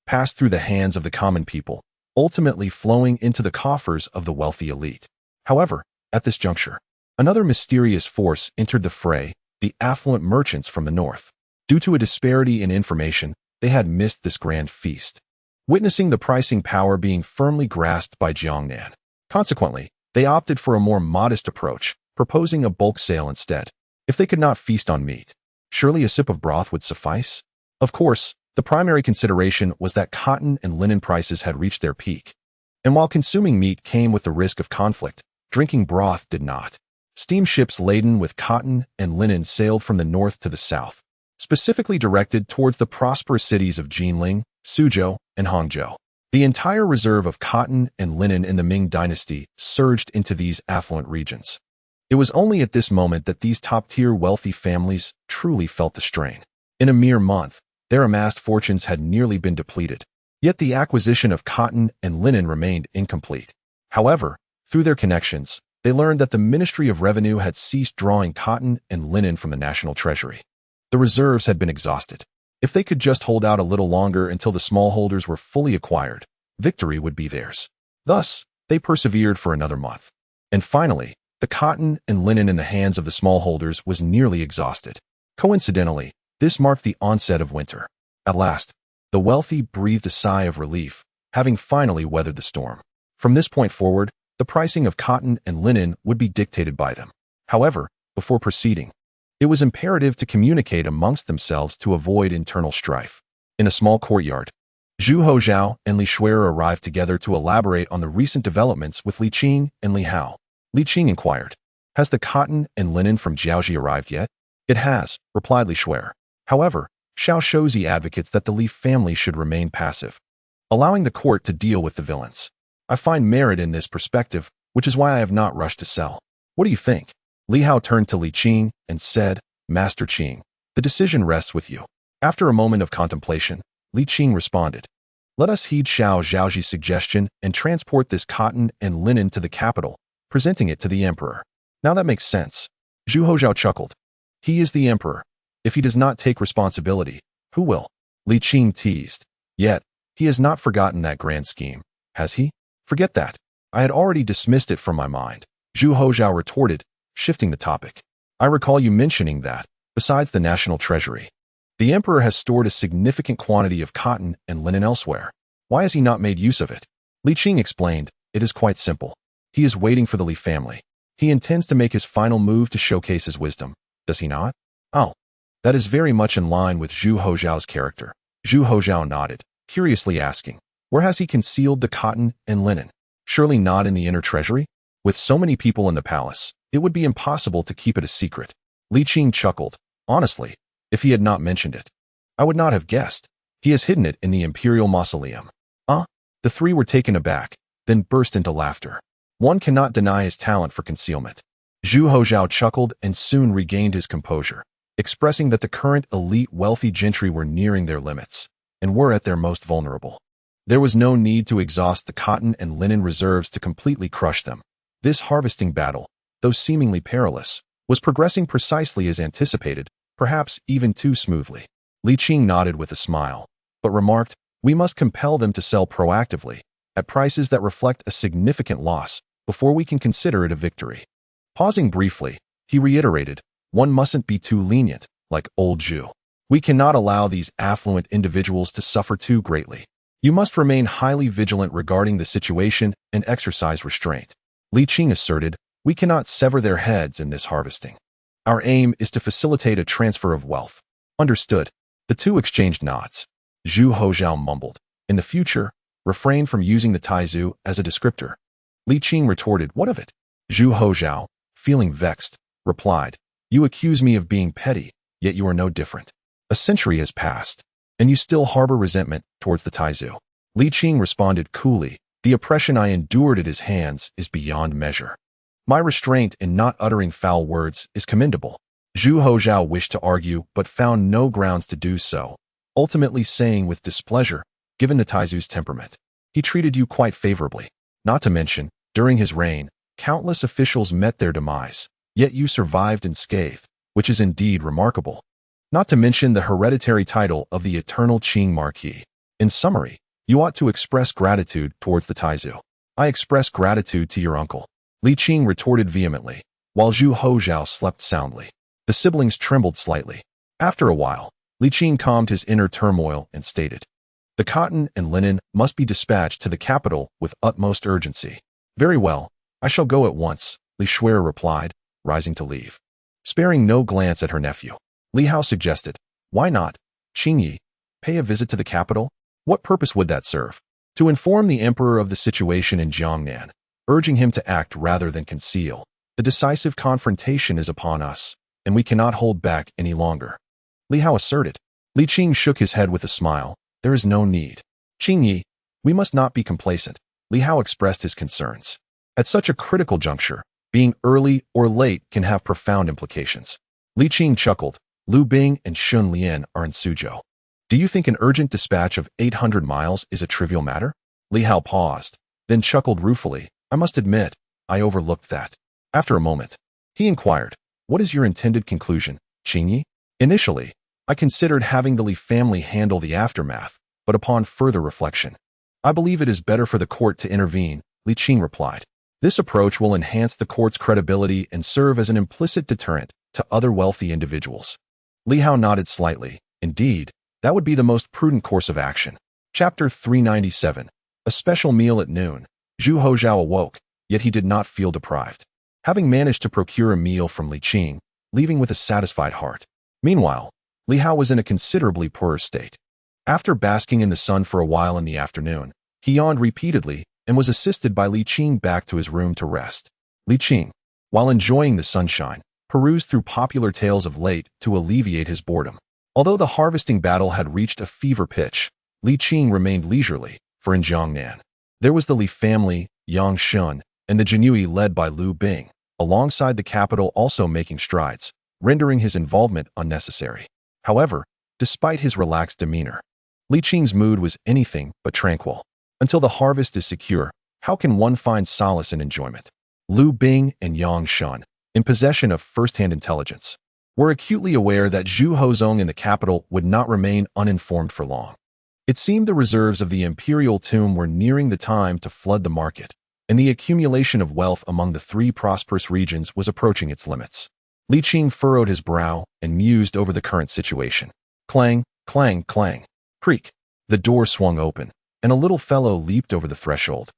passed through the hands of the common people, ultimately flowing into the coffers of the wealthy elite. However, at this juncture, another mysterious force entered the fray, the affluent merchants from the north. Due to a disparity in information, they had missed this grand feast, witnessing the pricing power being firmly grasped by Jiangnan. Consequently, they opted for a more modest approach, proposing a bulk sale instead. If they could not feast on meat, surely a sip of broth would suffice? Of course, the primary consideration was that cotton and linen prices had reached their peak. And while consuming meat came with the risk of conflict, drinking broth did not. Steamships laden with cotton and linen sailed from the north to the south, specifically directed towards the prosperous cities of Jinglong, Suzhou, and Hangzhou. The entire reserve of cotton and linen in the Ming Dynasty surged into these affluent regions. It was only at this moment that these top-tier wealthy families truly felt the strain. In a mere month, their amassed fortunes had nearly been depleted, yet the acquisition of cotton and linen remained incomplete. However, through their connections, they learned that the Ministry of Revenue had ceased drawing cotton and linen from the national treasury. The reserves had been exhausted. If they could just hold out a little longer until the smallholders were fully acquired, victory would be theirs. Thus, they persevered for another month. And finally, the cotton and linen in the hands of the smallholders was nearly exhausted. Coincidentally, this marked the onset of winter. At last, the wealthy breathed a sigh of relief, having finally weathered the storm. From this point forward, the pricing of cotton and linen would be dictated by them. However, before proceeding, it was imperative to communicate amongst themselves to avoid internal strife. In a small courtyard, Zhu Hozhao and Li Shuer arrived together to elaborate on the recent developments with Li Qing and Li Hao. Li Qing inquired, "Has the cotton and linen from Jiaoji arrived yet?" "It has," replied Li Shuer. However, Xiao Shouzi advocates that the Li family should remain passive, allowing the court to deal with the villains. I find merit in this perspective, which is why I have not rushed to sell. What do you think? Li Hao turned to Li Qing and said, "Master Qing, the decision rests with you." After a moment of contemplation, Li Qing responded, "Let us heed Xiao Zhaoji's suggestion and transport this cotton and linen to the capital, presenting it to the emperor." "Now that makes sense." Zhu Hozhao chuckled. "He is the emperor. If he does not take responsibility, who will?" Li Qing teased. "Yet, he has not forgotten that grand scheme, has he?" "Forget that. I had already dismissed it from my mind," Zhu Hozhao retorted, shifting the topic. "I recall you mentioning that, besides the national treasury, the emperor has stored a significant quantity of cotton and linen elsewhere. Why has he not made use of it?" Li Qing explained, "It is quite simple. He is waiting for the Li family. He intends to make his final move to showcase his wisdom, does he not?" "Oh, that is very much in line with Zhu Hozhao's character." Zhu Hozhao nodded, curiously asking, "Where has he concealed the cotton and linen? Surely not in the inner treasury? With so many people in the palace, it would be impossible to keep it a secret." Li Qing chuckled. "Honestly, if he had not mentioned it, I would not have guessed. He has hidden it in the imperial mausoleum." The three were taken aback, then burst into laughter. One cannot deny his talent for concealment. Zhu Hozhao chuckled and soon regained his composure, expressing that the current elite wealthy gentry were nearing their limits and were at their most vulnerable. There was no need to exhaust the cotton and linen reserves to completely crush them. This harvesting battle, though seemingly perilous, was progressing precisely as anticipated, perhaps even too smoothly. Li Qing nodded with a smile, but remarked, "We must compel them to sell proactively, at prices that reflect a significant loss, before we can consider it a victory." Pausing briefly, he reiterated, "One mustn't be too lenient, like old Zhu. We cannot allow these affluent individuals to suffer too greatly. You must remain highly vigilant regarding the situation and exercise restraint." Li Qing asserted, We cannot sever their heads in this harvesting. Our aim is to facilitate a transfer of wealth. Understood. The two exchanged nods. Zhu Hozhao mumbled. In the future, refrain from using the taizu as a descriptor. Li Qing retorted, what of it? Zhu Hozhao, feeling vexed, replied, you accuse me of being petty, yet you are no different. A century has passed, and you still harbor resentment towards the taizu. Li Qing responded coolly, the oppression I endured at his hands is beyond measure. My restraint in not uttering foul words is commendable. Zhu Hozhao wished to argue but found no grounds to do so, ultimately saying with displeasure, given the taizu's temperament, he treated you quite favorably. Not to mention, during his reign, countless officials met their demise, yet you survived unscathed, which is indeed remarkable. Not to mention the hereditary title of the eternal Yongqing Marquis. In summary, you ought to express gratitude towards the taizu. I express gratitude to your uncle. Li Qing retorted vehemently, while Zhu Hozhao slept soundly. The siblings trembled slightly. After a while, Li Qing calmed his inner turmoil and stated, the cotton and linen must be dispatched to the capital with utmost urgency. Very well, I shall go at once, Li Shuai replied, rising to leave. Sparing no glance at her nephew, Li Hao suggested, why not, Qingyi, pay a visit to the capital? What purpose would that serve? To inform the emperor of the situation in Jiangnan, urging him to act rather than conceal. The decisive confrontation is upon us, and we cannot hold back any longer. Li Hao asserted. Li Qing shook his head with a smile. There is no need. Qingyi, we must not be complacent. Li Hao expressed his concerns. At such a critical juncture, being early or late can have profound implications. Li Qing chuckled. Lu Bing and Shun Lian are in Suzhou. Do you think an urgent dispatch of 800 miles is a trivial matter? Li Hao paused, then chuckled ruefully. I must admit, I overlooked that. After a moment, he inquired, what is your intended conclusion, Qingyi? Initially, I considered having the Li family handle the aftermath, but upon further reflection, I believe it is better for the court to intervene, Li Qing replied. This approach will enhance the court's credibility and serve as an implicit deterrent to other wealthy individuals. Li Hao nodded slightly. Indeed, that would be the most prudent course of action. Chapter 397. A special meal at noon. Zhu Hozhao awoke, yet he did not feel deprived. Having managed to procure a meal from Li Qing, leaving with a satisfied heart. Meanwhile, Li Hao was in a considerably poorer state. After basking in the sun for a while in the afternoon, he yawned repeatedly and was assisted by Li Qing back to his room to rest. Li Qing, while enjoying the sunshine, perused through popular tales of late to alleviate his boredom. Although the harvesting battle had reached a fever pitch, Li Qing remained leisurely, for in Jiangnan, there was the Li family, Yang Shun, and the Jinui led by Lu Bing, alongside the capital also making strides, rendering his involvement unnecessary. However, despite his relaxed demeanor, Li Qing's mood was anything but tranquil. Until the harvest is secure, how can one find solace and enjoyment? Lu Bing and Yang Shun, in possession of first-hand intelligence, were acutely aware that Zhu Hozong in the capital would not remain uninformed for long. It seemed the reserves of the imperial tomb were nearing the time to flood the market, and the accumulation of wealth among the three prosperous regions was approaching its limits. Li Qing furrowed his brow and mused over the current situation. Clang, clang, clang. Creak. The door swung open, and a little fellow leaped over the threshold.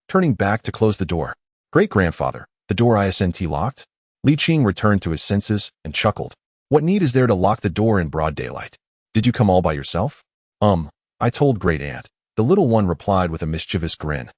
Turning back to close the door. Great-grandfather, the door isn't locked? Li Qing returned to his senses and chuckled. What need is there to lock the door in broad daylight? Did you come all by yourself? I told Great-aunt. The little one replied with a mischievous grin.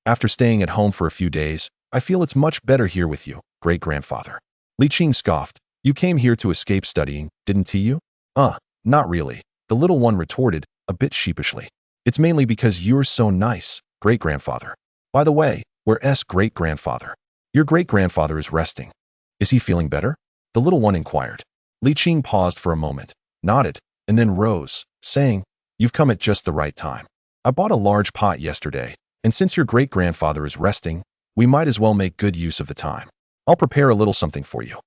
After staying at home for a few days, I feel it's much better here with you, great-grandfather. Li Qing scoffed. You came here to escape studying, didn't you? Not really, the little one retorted, a bit sheepishly. It's mainly because you're so nice, great-grandfather. By the way, where's great-grandfather? Your great-grandfather is resting. Is he feeling better? The little one inquired. Li Qing paused for a moment, nodded, and then rose, saying, You've come at just the right time. I bought a large pot yesterday, and since your great-grandfather is resting, we might as well make good use of the time. I'll prepare a little something for you.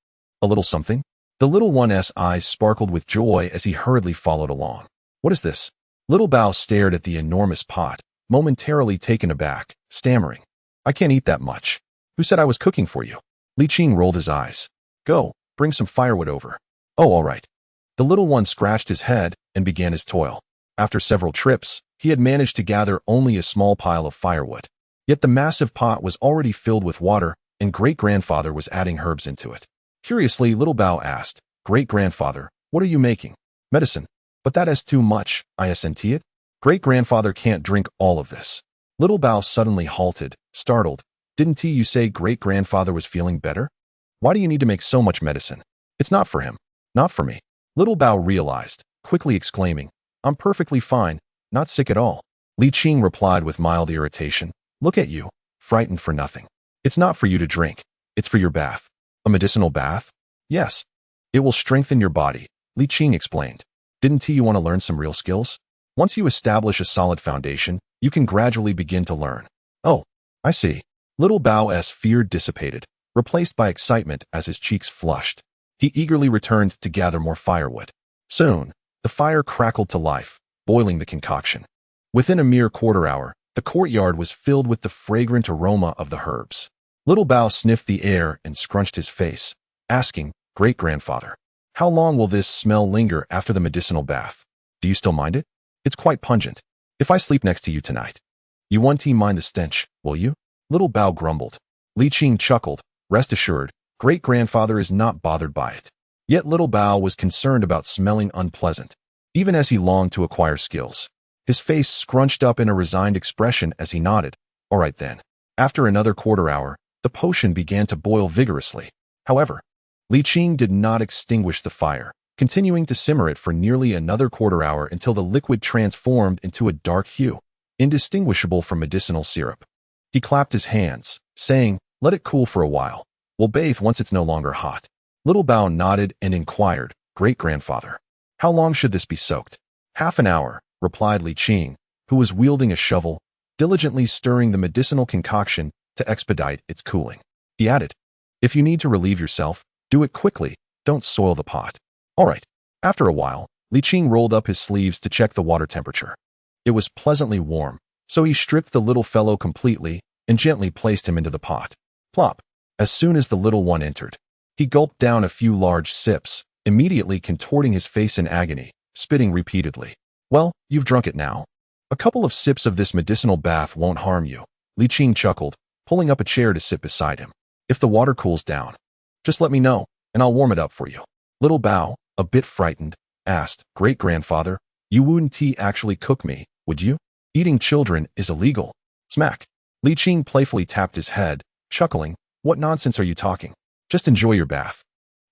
A little something? The little one's eyes sparkled with joy as he hurriedly followed along. What is this? Little Bao stared at the enormous pot, momentarily taken aback, stammering. I can't eat that much. Who said I was cooking for you? Li Qing rolled his eyes. Go, bring some firewood over. Oh, all right. The little one scratched his head and began his toil. After several trips, he had managed to gather only a small pile of firewood. Yet the massive pot was already filled with water, and great-grandfather was adding herbs into it. Curiously, little Bao asked, "Great-grandfather, what are you making?" "Medicine. But that is too much, isn't it? Great-grandfather can't drink all of this." Little Bao suddenly halted, startled. "Didn't you say great-grandfather was feeling better? Why do you need to make so much medicine? It's not for him. Not for me." Little Bao realized, quickly exclaiming, "I'm perfectly fine, not sick at all." Li Qing replied with mild irritation, "Look at you, frightened for nothing. It's not for you to drink. It's for your bath." "A medicinal bath?" "Yes. It will strengthen your body," Li Qing explained. "Didn't you want to learn some real skills? Once you establish a solid foundation, you can gradually begin to learn." "Oh, I see." Little Bao's fear dissipated, replaced by excitement as his cheeks flushed. He eagerly returned to gather more firewood. Soon, the fire crackled to life, boiling the concoction. Within a mere quarter hour, the courtyard was filled with the fragrant aroma of the herbs. Little Bao sniffed the air and scrunched his face, asking, "Great-grandfather, how long will this smell linger after the medicinal bath? Do you still mind it? It's quite pungent. If I sleep next to you tonight, you won't mind the stench, will you?" Little Bao grumbled. Li Qing chuckled. "Rest assured, great-grandfather is not bothered by it." Yet little Bao was concerned about smelling unpleasant, even as he longed to acquire skills. His face scrunched up in a resigned expression as he nodded. "All right then." After another quarter hour, the potion began to boil vigorously. However, Li Qing did not extinguish the fire, continuing to simmer it for nearly another quarter hour until the liquid transformed into a dark hue, indistinguishable from medicinal syrup. He clapped his hands, saying, "Let it cool for a while. We'll bathe once it's no longer hot." Little Bao nodded and inquired, "Great-grandfather, how long should this be soaked?" "Half an hour," replied Li Qing, who was wielding a shovel, diligently stirring the medicinal concoction to expedite its cooling. He added, "If you need to relieve yourself, do it quickly, don't soil the pot." "All right." After a while, Li Qing rolled up his sleeves to check the water temperature. It was pleasantly warm, so he stripped the little fellow completely and gently placed him into the pot. Plop! As soon as the little one entered, he gulped down a few large sips, immediately contorting his face in agony, spitting repeatedly. "Well, you've drunk it now. A couple of sips of this medicinal bath won't harm you," Li Qing chuckled, pulling up a chair to sit beside him. "If the water cools down, just let me know, and I'll warm it up for you." Little Bao, a bit frightened, asked, "Great-grandfather, you wouldn't actually cook me, would you? Eating children is illegal." Smack! Li Qing playfully tapped his head, chuckling, "What nonsense are you talking? Just enjoy your bath.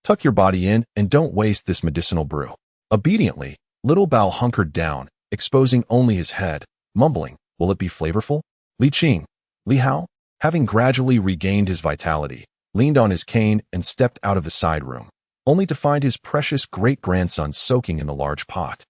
Tuck your body in and don't waste this medicinal brew." Obediently, Little Bao hunkered down, exposing only his head, mumbling, "Will it be flavorful?" Li Qing, Li Hao, having gradually regained his vitality, leaned on his cane and stepped out of the side room, only to find his precious great-grandson soaking in the large pot,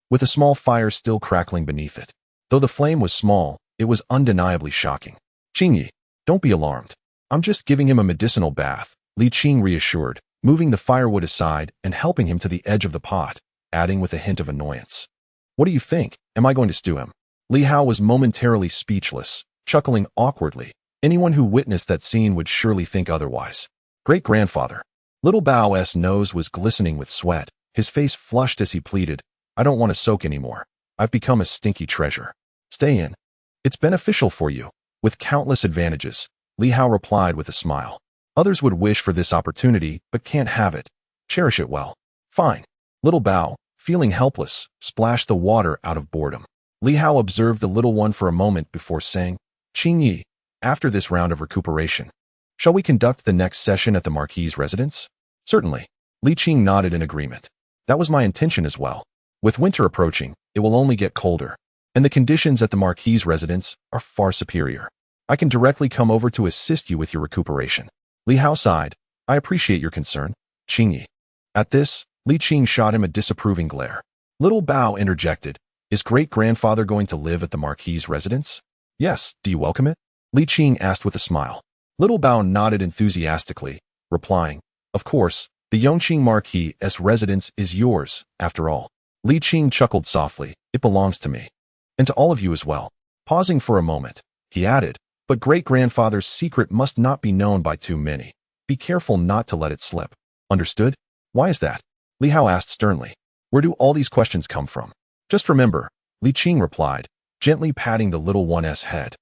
with a small fire still crackling beneath it. Though the flame was small, it was undeniably shocking. "Qingyi, don't be alarmed. I'm just giving him a medicinal bath," Li Qing reassured, moving the firewood aside and helping him to the edge of the pot, adding with a hint of annoyance, "What do you think? Am I going to stew him?" Li Hao was momentarily speechless, chuckling awkwardly. Anyone who witnessed that scene would surely think otherwise. "Great-grandfather." Little Bao's nose was glistening with sweat, his face flushed as he pleaded, "I don't want to soak anymore. I've become a stinky treasure. Stay in. It's beneficial for you, with countless advantages," Li Hao replied with a smile. "Others would wish for this opportunity, but can't have it. Cherish it well." "Fine." Little Bao, feeling helpless, splashed the water out of boredom. Li Hao observed the little one for a moment before saying, "Qingyi, after this round of recuperation, shall we conduct the next session at the Marquis' residence?" "Certainly." Li Qing nodded in agreement. "That was my intention as well. With winter approaching, it will only get colder, and the conditions at the Marquis' residence are far superior. I can directly come over to assist you with your recuperation." Li Hao sighed. "I appreciate your concern, Qingyi." At this, Li Qing shot him a disapproving glare. Little Bao interjected, "Is great-grandfather going to live at the Marquis' residence?" "Yes, do you welcome it?" Li Qing asked with a smile. Little Bao nodded enthusiastically, replying, "Of course, the Yongqing Marquis' residence is yours, after all." Li Qing chuckled softly, "It belongs to me. And to all of you as well." Pausing for a moment, he added, "But great-grandfather's secret must not be known by too many. Be careful not to let it slip. Understood?" "Why is that?" Li Hao asked sternly. "Where do all these questions come from?" "Just remember," Li Qing replied, gently patting the little one's head.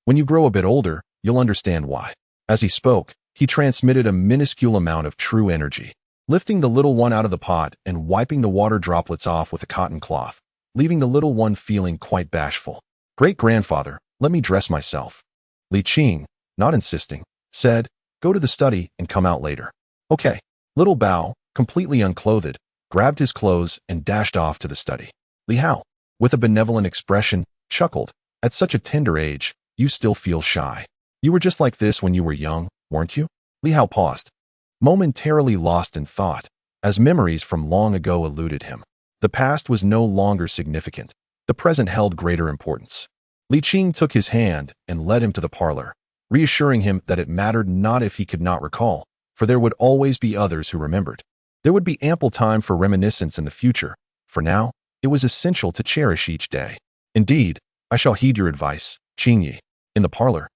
"When you grow a bit older, you'll understand why." As he spoke, He transmitted a minuscule amount of true energy, lifting the little one out of the pot and wiping the water droplets off with a cotton cloth, leaving the little one feeling quite bashful. "Great-grandfather, let me dress myself." Li Qing, not insisting, said, "Go to the study and come out later." "Okay." Little Bao, completely unclothed, grabbed his clothes and dashed off to the study. Li Hao, with a benevolent expression, chuckled, "At such a tender age, you still feel shy. You were just like this when you were young, weren't you?" Li Hao paused, momentarily lost in thought, as memories from long ago eluded him. The past was no longer significant. The present held greater importance. Li Qing took his hand and led him to the parlor, reassuring him that it mattered not if he could not recall, for there would always be others who remembered. There would be ample time for reminiscence in the future. For now, it was essential to cherish each day. "Indeed, I shall heed your advice, Qingyi." In the parlor,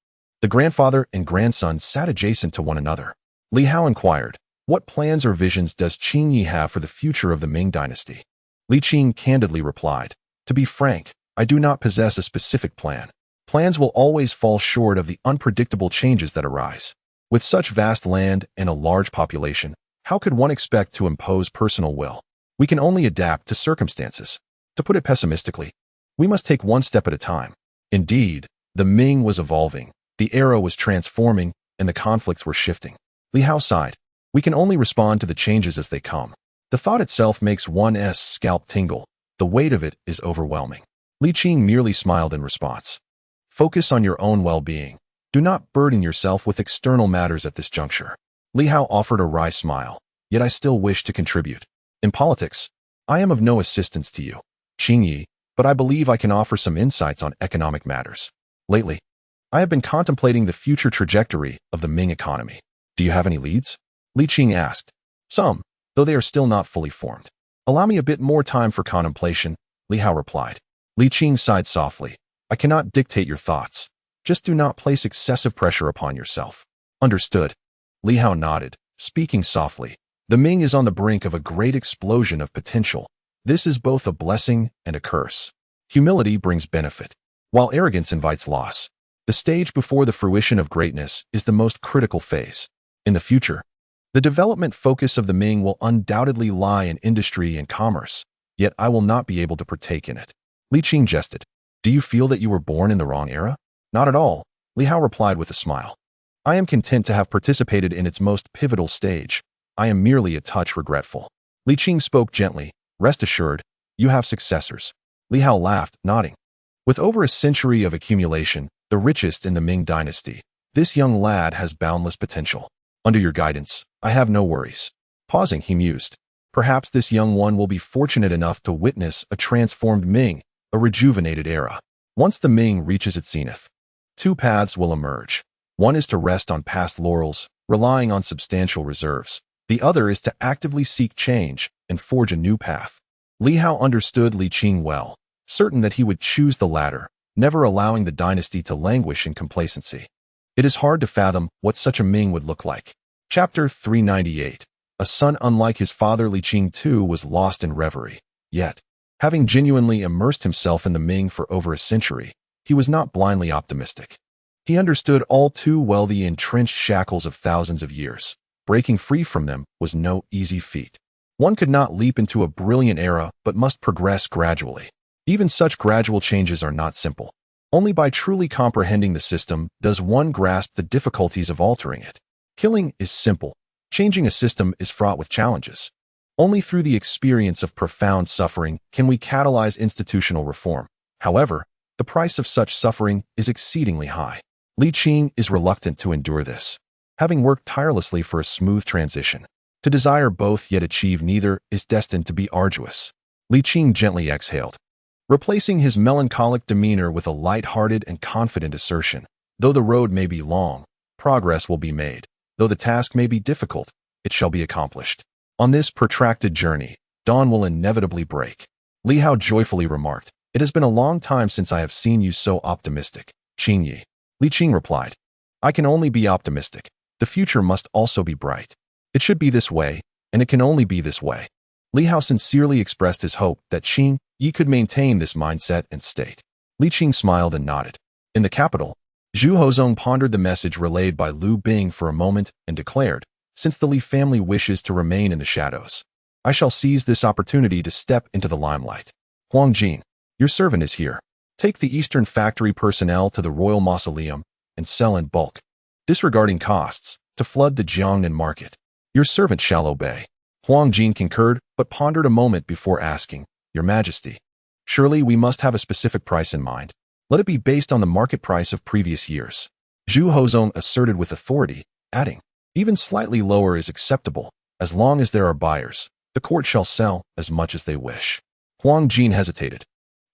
the grandfather and grandson sat adjacent to one another. Li Hao inquired, "What plans or visions does Qingyi have for the future of the Ming dynasty?" Li Qing candidly replied, "To be frank, I do not possess a specific plan. Plans will always fall short of the unpredictable changes that arise. With such vast land and a large population, how could one expect to impose personal will? We can only adapt to circumstances. To put it pessimistically, we must take one step at a time." Indeed, the Ming was evolving, the era was transforming, and the conflicts were shifting. Li Hao sighed. "We can only respond to the changes as they come. The thought itself makes one's scalp tingle. The weight of it is overwhelming." Li Qing merely smiled in response. "Focus on your own well-being. Do not burden yourself with external matters at this juncture." Li Hao offered a wry smile, "Yet I still wish to contribute. In politics, I am of no assistance to you, Qingyi, but I believe I can offer some insights on economic matters. Lately, I have been contemplating the future trajectory of the Ming economy. Do you have any leads?" Li Qing asked. "Some, though they are still not fully formed." "Allow me a bit more time for contemplation," Li Hao replied. Li Qing sighed softly. "I cannot dictate your thoughts. Just do not place excessive pressure upon yourself." "Understood." Li Hao nodded, speaking softly. "The Ming is on the brink of a great explosion of potential. This is both a blessing and a curse. Humility brings benefit, while arrogance invites loss. The stage before the fruition of greatness is the most critical phase. In the future, the development focus of the Ming will undoubtedly lie in industry and commerce, yet I will not be able to partake in it." Li Qing jested. "Do you feel that you were born in the wrong era?" "Not at all," Li Hao replied with a smile. "I am content to have participated in its most pivotal stage. I am merely a touch regretful." Li Qing spoke gently. "Rest assured, you have successors." Li Hao laughed, nodding. "With over a century of accumulation, the richest in the Ming dynasty, this young lad has boundless potential. Under your guidance, I have no worries." Pausing, he mused. "Perhaps this young one will be fortunate enough to witness a transformed Ming, a rejuvenated era. Once the Ming reaches its zenith, two paths will emerge. One is to rest on past laurels, relying on substantial reserves. The other is to actively seek change and forge a new path." Li Hao understood Li Qing well, certain that he would choose the latter, never allowing the dynasty to languish in complacency. It is hard to fathom what such a Ming would look like. Chapter 398. A son unlike his father, Li Qing too was lost in reverie. Yet, having genuinely immersed himself in the Ming for over a century, he was not blindly optimistic. He understood all too well the entrenched shackles of thousands of years. Breaking free from them was no easy feat. One could not leap into a brilliant era but must progress gradually. Even such gradual changes are not simple. Only by truly comprehending the system does one grasp the difficulties of altering it. Killing is simple. Changing a system is fraught with challenges. Only through the experience of profound suffering can we catalyze institutional reform. However, the price of such suffering is exceedingly high. Li Qing is reluctant to endure this, having worked tirelessly for a smooth transition. To desire both yet achieve neither is destined to be arduous. Li Qing gently exhaled, replacing his melancholic demeanor with a light-hearted and confident assertion. "Though the road may be long, progress will be made. Though the task may be difficult, it shall be accomplished. On this protracted journey, dawn will inevitably break." Li Hao joyfully remarked, "It has been a long time since I have seen you so optimistic, Qingyi." Li Qing replied, "I can only be optimistic. The future must also be bright. It should be this way, and it can only be this way." Li Hao sincerely expressed his hope that Qingyi could maintain this mindset and state. Li Qing smiled and nodded. In the capital, Zhu Hozong pondered the message relayed by Liu Bing for a moment and declared, "Since the Li family wishes to remain in the shadows, I shall seize this opportunity to step into the limelight. Huang Jin, your servant is here. Take the Eastern Factory personnel to the Royal Mausoleum and sell in bulk, disregarding costs, to flood the Jiangnan market. Your servant shall obey." Huang Jin concurred, but pondered a moment before asking, "Your Majesty, surely we must have a specific price in mind. Let it be based on the market price of previous years." Zhu Hozong asserted with authority, adding, "Even slightly lower is acceptable. As long as there are buyers, the court shall sell as much as they wish." Huang Jin hesitated.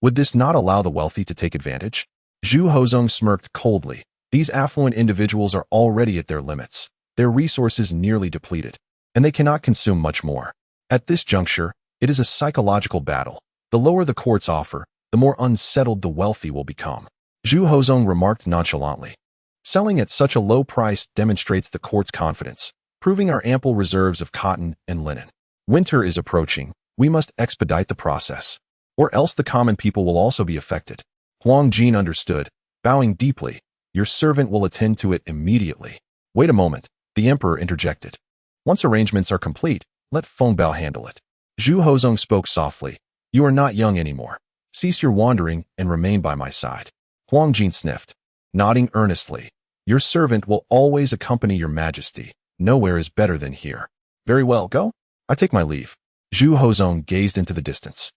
Would this not allow the wealthy to take advantage? Zhu Hozong smirked coldly. These affluent individuals are already at their limits, their resources nearly depleted, and they cannot consume much more. At this juncture, it is a psychological battle. The lower the courts offer, the more unsettled the wealthy will become. Zhu Hozong remarked nonchalantly, "Selling at such a low price demonstrates the court's confidence, proving our ample reserves of cotton and linen. Winter is approaching. We must expedite the process, or else the common people will also be affected." Huang Jin understood, bowing deeply. "Your servant will attend to it immediately." "Wait a moment," the emperor interjected. "Once arrangements are complete, let Feng Bao handle it." Zhu Hozong spoke softly. "You are not young anymore. Cease your wandering and remain by my side." Huang Jin sniffed, nodding earnestly. "Your servant will always accompany your Majesty. Nowhere is better than here." "Very well, go. I take my leave." Zhu Hozong gazed into the distance,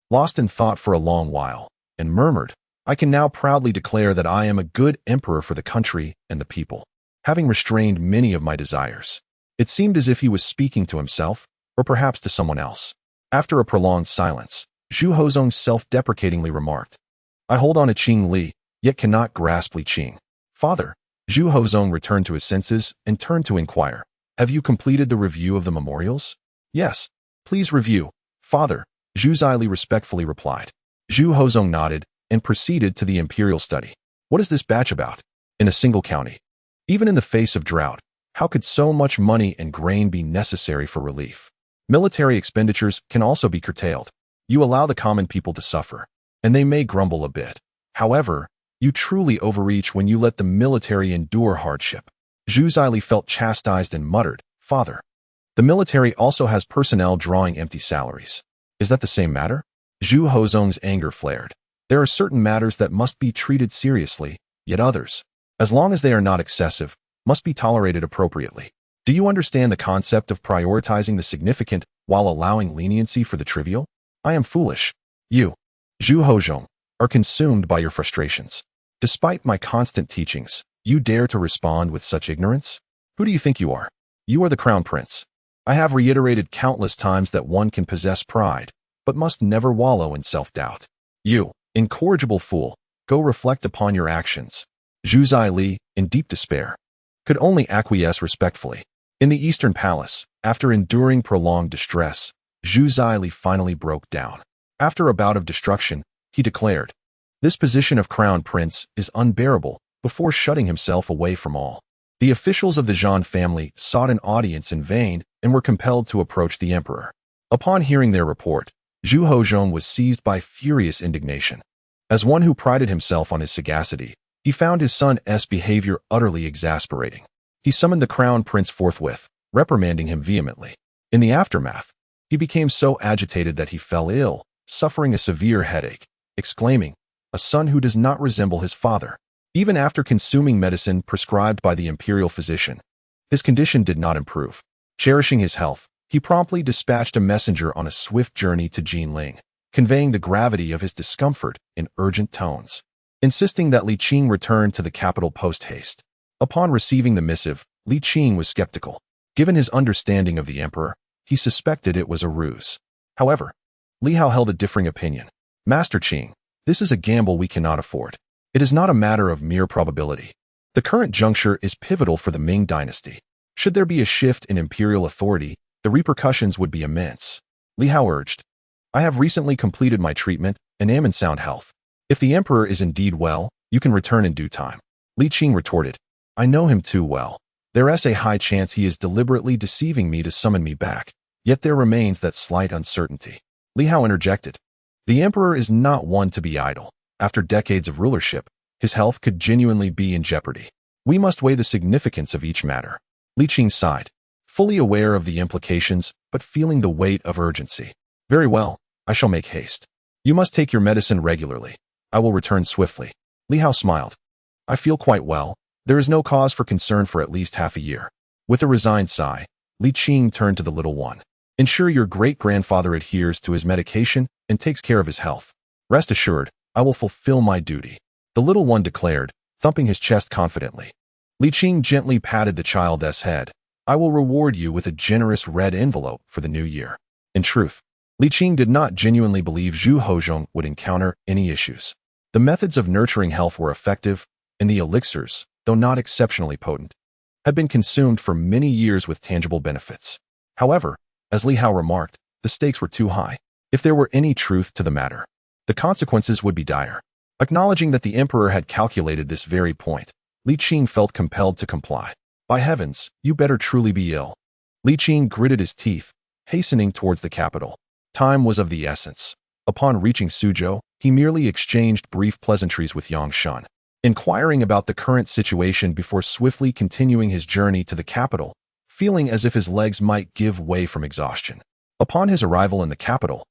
lost in thought for a long while, and murmured, "I can now proudly declare that I am a good emperor for the country and the people, having restrained many of my desires." It seemed as if he was speaking to himself, or perhaps to someone else. After a prolonged silence, Zhu Hozong self-deprecatingly remarked, "I hold on to Qing Li, yet cannot grasp Li Qing." "Father." Zhu Hozong returned to his senses and turned to inquire, "Have you completed the review of the memorials?" "Yes. Please review, Father," Zhu Zili respectfully replied. Zhu Hozong nodded and proceeded to the imperial study. "What is this batch about? In a single county, even in the face of drought, how could so much money and grain be necessary for relief? Military expenditures can also be curtailed. You allow the common people to suffer, and they may grumble a bit. However, you truly overreach when you let the military endure hardship." Zhu Zili felt chastised and muttered, "Father, the military also has personnel drawing empty salaries. Is that the same matter?" Zhu Hozong's anger flared. "There are certain matters that must be treated seriously, yet others, as long as they are not excessive, must be tolerated appropriately. Do you understand the concept of prioritizing the significant while allowing leniency for the trivial? I am foolish. You, Zhu Hozong, are consumed by your frustrations. Despite my constant teachings, you dare to respond with such ignorance? Who do you think you are? You are the crown prince. I have reiterated countless times that one can possess pride, but must never wallow in self-doubt. You, incorrigible fool, go reflect upon your actions." Zhu Zili, in deep despair, could only acquiesce respectfully. In the Eastern Palace, after enduring prolonged distress, Zhu Zili finally broke down. After a bout of destruction, he declared, "This position of crown prince is unbearable," before shutting himself away from all. The officials of the Zhan family sought an audience in vain and were compelled to approach the emperor. Upon hearing their report, Zhu Hozong was seized by furious indignation. As one who prided himself on his sagacity, he found his son's behavior utterly exasperating. He summoned the crown prince forthwith, reprimanding him vehemently. In the aftermath, he became so agitated that he fell ill, suffering a severe headache, exclaiming, "A son who does not resemble his father." Even after consuming medicine prescribed by the imperial physician, his condition did not improve. Cherishing his health, he promptly dispatched a messenger on a swift journey to Jinglong, conveying the gravity of his discomfort in urgent tones, insisting that Li Qing return to the capital post-haste. Upon receiving the missive, Li Qing was skeptical. Given his understanding of the emperor, he suspected it was a ruse. However, Li Hao held a differing opinion. "Master Qing, this is a gamble we cannot afford. It is not a matter of mere probability. The current juncture is pivotal for the Ming Dynasty. Should there be a shift in imperial authority, the repercussions would be immense." Li Hao urged, "I have recently completed my treatment and am in sound health. If the emperor is indeed well, you can return in due time." Li Qing retorted, "I know him too well. There is a high chance he is deliberately deceiving me to summon me back, yet there remains that slight uncertainty." Li Hao interjected, "The emperor is not one to be idle. After decades of rulership, His health could genuinely be in jeopardy. We must weigh the significance of each matter. Li Qing sighed, fully aware of the implications, but feeling the weight of urgency. Very well, I shall make haste. You must take your medicine regularly. I will return swiftly. Li Hao smiled. I feel quite well. There is no cause for concern for at least half a year. With a resigned sigh, Li Qing turned to the little one. Ensure your great-grandfather adheres to his medication and takes care of his health. Rest assured, I will fulfill my duty. The little one declared, thumping his chest confidently. Li Qing gently patted the child's head. I will reward you with a generous red envelope for the new year. In truth, Li Qing did not genuinely believe Zhu Hozhong would encounter any issues. The methods of nurturing health were effective, and the elixirs, though not exceptionally potent, had been consumed for many years with tangible benefits. However, as Li Hao remarked, the stakes were too high. If there were any truth to the matter, the consequences would be dire. Acknowledging that the emperor had calculated this very point, Li Qing felt compelled to comply. By heavens, you better truly be ill. Li Qing gritted his teeth, hastening towards the capital. Time was of the essence. Upon reaching Suzhou, he merely exchanged brief pleasantries with Yongqing, inquiring about the current situation before swiftly continuing his journey to the capital, feeling as if his legs might give way from exhaustion. Upon his arrival in the capital,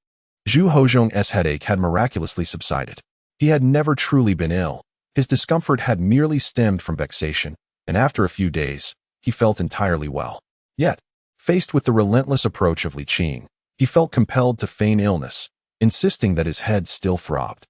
Zhu Hozhong's headache had miraculously subsided. He had never truly been ill. His discomfort had merely stemmed from vexation, and after a few days, he felt entirely well. Yet, faced with the relentless approach of Li Qing, he felt compelled to feign illness, insisting that his head still throbbed,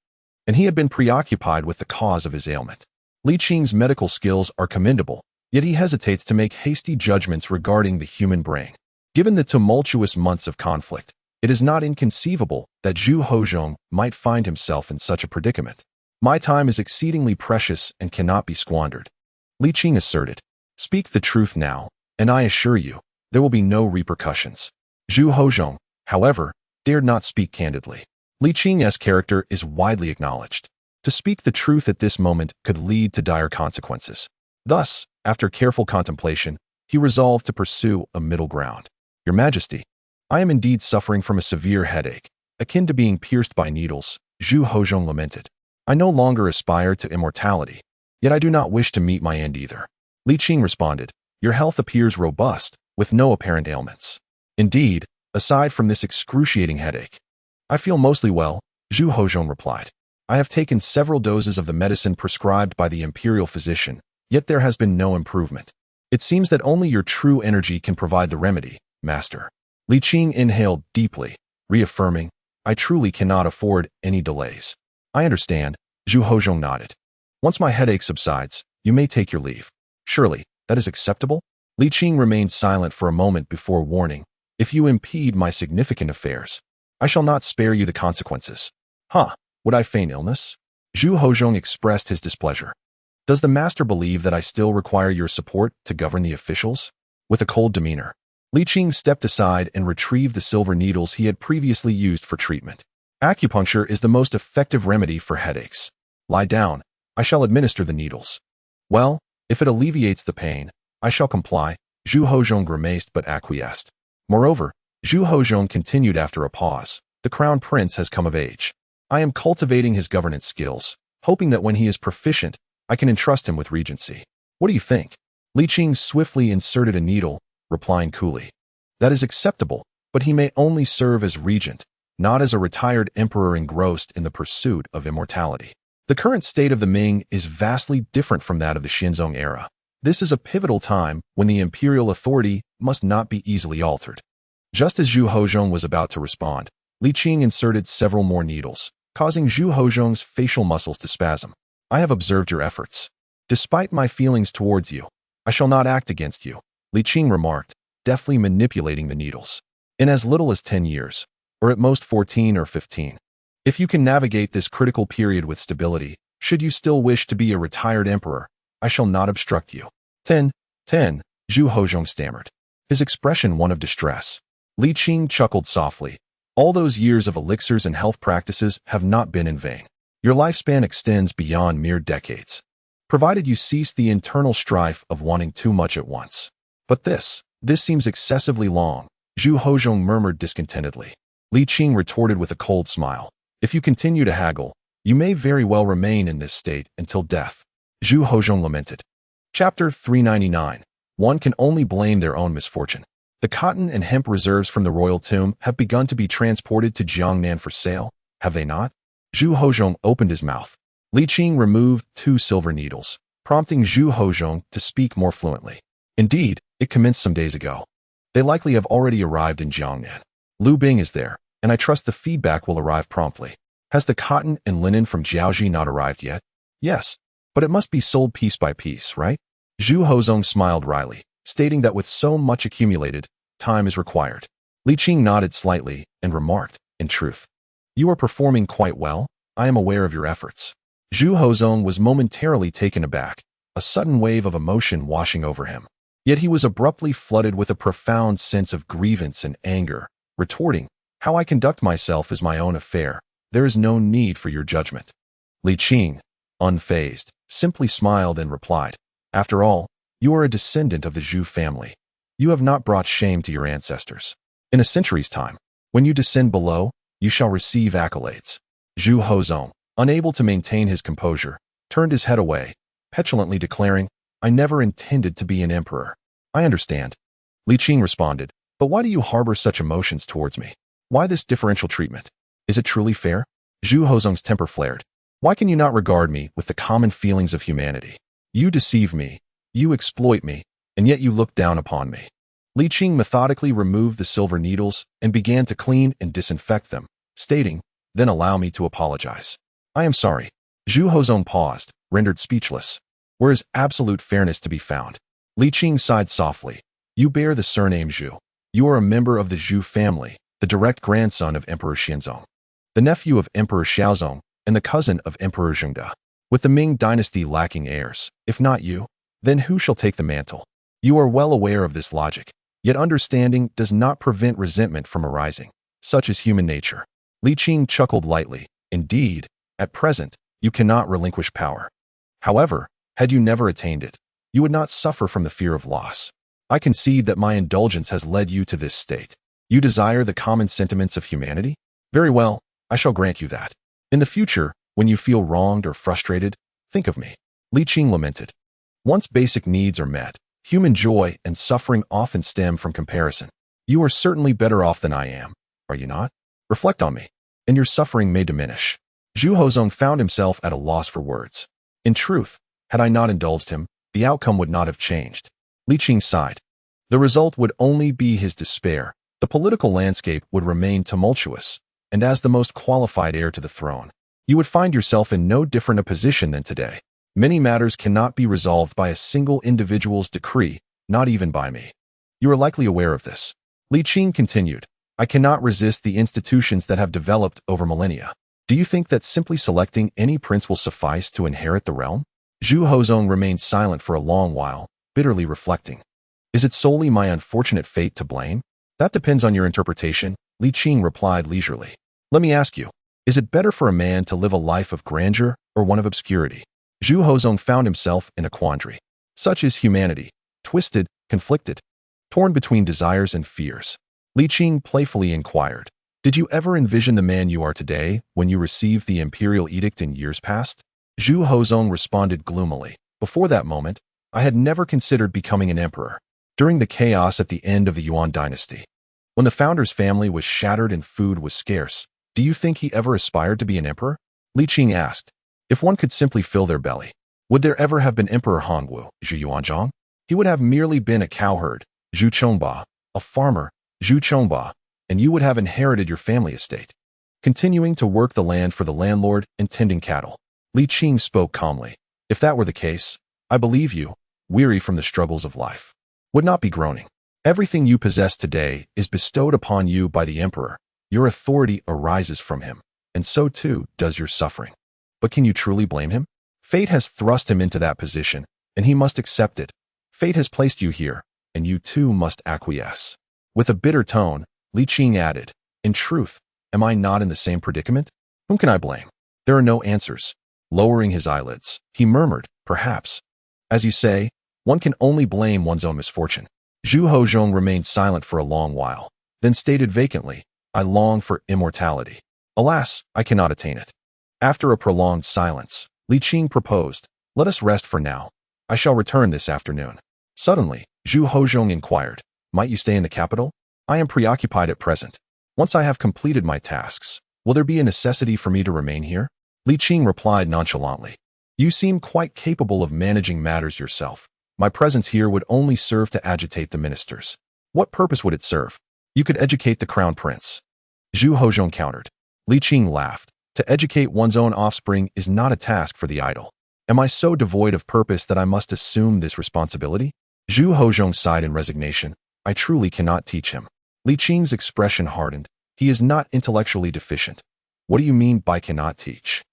and he had been preoccupied with the cause of his ailment. Li Qing's medical skills are commendable, yet he hesitates to make hasty judgments regarding the human brain. Given the tumultuous months of conflict, it is not inconceivable that Zhu Hozhong might find himself in such a predicament. My time is exceedingly precious and cannot be squandered, Li Qing asserted. Speak the truth now, and I assure you, there will be no repercussions. Zhu Hozhong, however, dared not speak candidly. Li Qing's character is widely acknowledged. To speak the truth at this moment could lead to dire consequences. Thus, after careful contemplation, he resolved to pursue a middle ground. Your Majesty, I am indeed suffering from a severe headache, akin to being pierced by needles, Zhu Hozhong lamented. I no longer aspire to immortality, yet I do not wish to meet my end either. Li Qing responded, Your health appears robust, with no apparent ailments. Indeed, aside from this excruciating headache, I feel mostly well, Zhu Hozhong replied. I have taken several doses of the medicine prescribed by the imperial physician, yet there has been no improvement. It seems that only your true energy can provide the remedy, Master. Li Qing inhaled deeply, reaffirming, I truly cannot afford any delays. I understand, Zhu Hozhong nodded. Once my headache subsides, you may take your leave. Surely, that is acceptable? Li Qing remained silent for a moment before warning, If you impede my significant affairs, I shall not spare you the consequences. Would I feign illness? Zhu Hozhong expressed his displeasure. Does the master believe that I still require your support to govern the officials? With a cold demeanor, Li Qing stepped aside and retrieved the silver needles he had previously used for treatment. Acupuncture is the most effective remedy for headaches. Lie down, I shall administer the needles. Well, if it alleviates the pain, I shall comply, Zhu Hozhong grimaced but acquiesced. Moreover, Zhu Hozhong continued after a pause, the crown prince has come of age. I am cultivating his governance skills, hoping that when he is proficient, I can entrust him with regency. What do you think? Li Qing swiftly inserted a needle, replying coolly. That is acceptable, but he may only serve as regent, not as a retired emperor engrossed in the pursuit of immortality. The current state of the Ming is vastly different from that of the Xinzong era. This is a pivotal time when the imperial authority must not be easily altered. Just as Zhu Hozhong was about to respond, Li Qing inserted several more needles, causing Zhu Hozhong's facial muscles to spasm. I have observed your efforts. Despite my feelings towards you, I shall not act against you, Li Qing remarked, deftly manipulating the needles. In as little as 10 years, or at most 14 or 15. If you can navigate this critical period with stability, should you still wish to be a retired emperor, I shall not obstruct you. 10, Zhu Hozhong stammered, his expression one of distress. Li Qing chuckled softly. All those years of elixirs and health practices have not been in vain. Your lifespan extends beyond mere decades, provided you cease the internal strife of wanting too much at once. But this seems excessively long, Zhu Hozhong murmured discontentedly. Li Qing retorted with a cold smile. If you continue to haggle, You may very well remain in this state until death. Zhu Hozhong lamented. Chapter 399. One can only blame their own misfortune. The cotton and hemp reserves from the royal tomb have begun to be transported to Jiangnan for sale, have they not? Zhu Hozhong opened his mouth. Li Qing removed 2 silver needles, prompting Zhu Hozhong to speak more fluently. Indeed, it commenced some days ago. They likely have already arrived in Jiangnan. Lu Bing is there, and I trust the feedback will arrive promptly. Has the cotton and linen from Jiaoji not arrived yet? Yes, but it must be sold piece by piece, right? Zhu Hozhong smiled wryly, stating that with so much accumulated, time is required. Li Qing nodded slightly and remarked, in truth, you are performing quite well. I am aware of your efforts. Zhu Hozhong was momentarily taken aback, a sudden wave of emotion washing over him. Yet he was abruptly flooded with a profound sense of grievance and anger, retorting, how I conduct myself is my own affair. There is no need for your judgment. Li Qing, unfazed, simply smiled and replied, after all, you are a descendant of the Zhu family. You have not brought shame to your ancestors. In a century's time, when you descend below, you shall receive accolades. Zhu Hozhong, unable to maintain his composure, turned his head away, petulantly declaring, I never intended to be an emperor. I understand. Li Qing responded, but why do you harbor such emotions towards me? Why this differential treatment? Is it truly fair? Zhu Hozhong's temper flared. Why can you not regard me with the common feelings of humanity? You deceive me, you exploit me, and yet you look down upon me. Li Qing methodically removed the silver needles and began to clean and disinfect them, stating, then allow me to apologize. I am sorry. Zhu Hozhong paused, rendered speechless. Where is absolute fairness to be found? Li Qing sighed softly. You bear the surname Zhu. You are a member of the Zhu family, the direct grandson of Emperor Xianzong, the nephew of Emperor Xiaozong, and the cousin of Emperor Zhengde. With the Ming Dynasty lacking heirs, if not you, then who shall take the mantle? You are well aware of this logic, yet understanding does not prevent resentment from arising. Such is human nature. Li Qing chuckled lightly. Indeed, at present, you cannot relinquish power. However, had you never attained it, you would not suffer from the fear of loss. I concede that my indulgence has led you to this state. You desire the common sentiments of humanity? Very well, I shall grant you that. In the future, when you feel wronged or frustrated, think of me. Li Qing lamented. Once basic needs are met, human joy and suffering often stem from comparison. You are certainly better off than I am, are you not? Reflect on me, and your suffering may diminish. Zhu Hozhong found himself at a loss for words. In truth, had I not indulged him, the outcome would not have changed. Li Qing sighed. The result would only be his despair. The political landscape would remain tumultuous, and as the most qualified heir to the throne, you would find yourself in no different a position than today. Many matters cannot be resolved by a single individual's decree, not even by me. You are likely aware of this. Li Qing continued, I cannot resist the institutions that have developed over millennia. Do you think that simply selecting any prince will suffice to inherit the realm? Zhu Hozhong remained silent for a long while, bitterly reflecting. Is it solely my unfortunate fate to blame? That depends on your interpretation, Li Qing replied leisurely. Let me ask you, is it better for a man to live a life of grandeur or one of obscurity? Zhu Hozhong found himself in a quandary. Such is humanity, twisted, conflicted, torn between desires and fears. Li Qing playfully inquired, did you ever envision the man you are today when you received the imperial edict in years past? Zhu Hozhong responded gloomily. Before that moment, I had never considered becoming an emperor. During the chaos at the end of the Yuan dynasty, when the founder's family was shattered and food was scarce, do you think he ever aspired to be an emperor? Li Qing asked. If one could simply fill their belly, would there ever have been Emperor Hongwu, Zhu Yuanzhang? He would have merely been a cowherd, Zhu Chongba, a farmer, Zhu Chongba, and you would have inherited your family estate, continuing to work the land for the landlord and tending cattle. Li Qing spoke calmly. If that were the case, I believe you, weary from the struggles of life, would not be groaning. Everything you possess today is bestowed upon you by the emperor. Your authority arises from him, and so too does your suffering. But can you truly blame him? Fate has thrust him into that position, and he must accept it. Fate has placed you here, and you too must acquiesce. With a bitter tone, Li Qing added, in truth, am I not in the same predicament? Whom can I blame? There are no answers. Lowering his eyelids, he murmured, perhaps. As you say, one can only blame one's own misfortune. Zhu Hozhong remained silent for a long while, then stated vacantly, I long for immortality. Alas, I cannot attain it. After a prolonged silence, Li Qing proposed, "Let us rest for now. I shall return this afternoon." Suddenly, Zhu Hozhong inquired, "Might you stay in the capital? I am preoccupied at present. Once I have completed my tasks, will there be a necessity for me to remain here?" Li Qing replied nonchalantly, "You seem quite capable of managing matters yourself. My presence here would only serve to agitate the ministers." "What purpose would it serve?" "You could educate the crown prince." Zhu Hozhong countered. Li Qing laughed. "To educate one's own offspring is not a task for the idle. Am I so devoid of purpose that I must assume this responsibility?" Zhu Hozhong sighed in resignation. "I truly cannot teach him." Li Qing's expression hardened. "He is not intellectually deficient." "What do you mean by cannot teach?"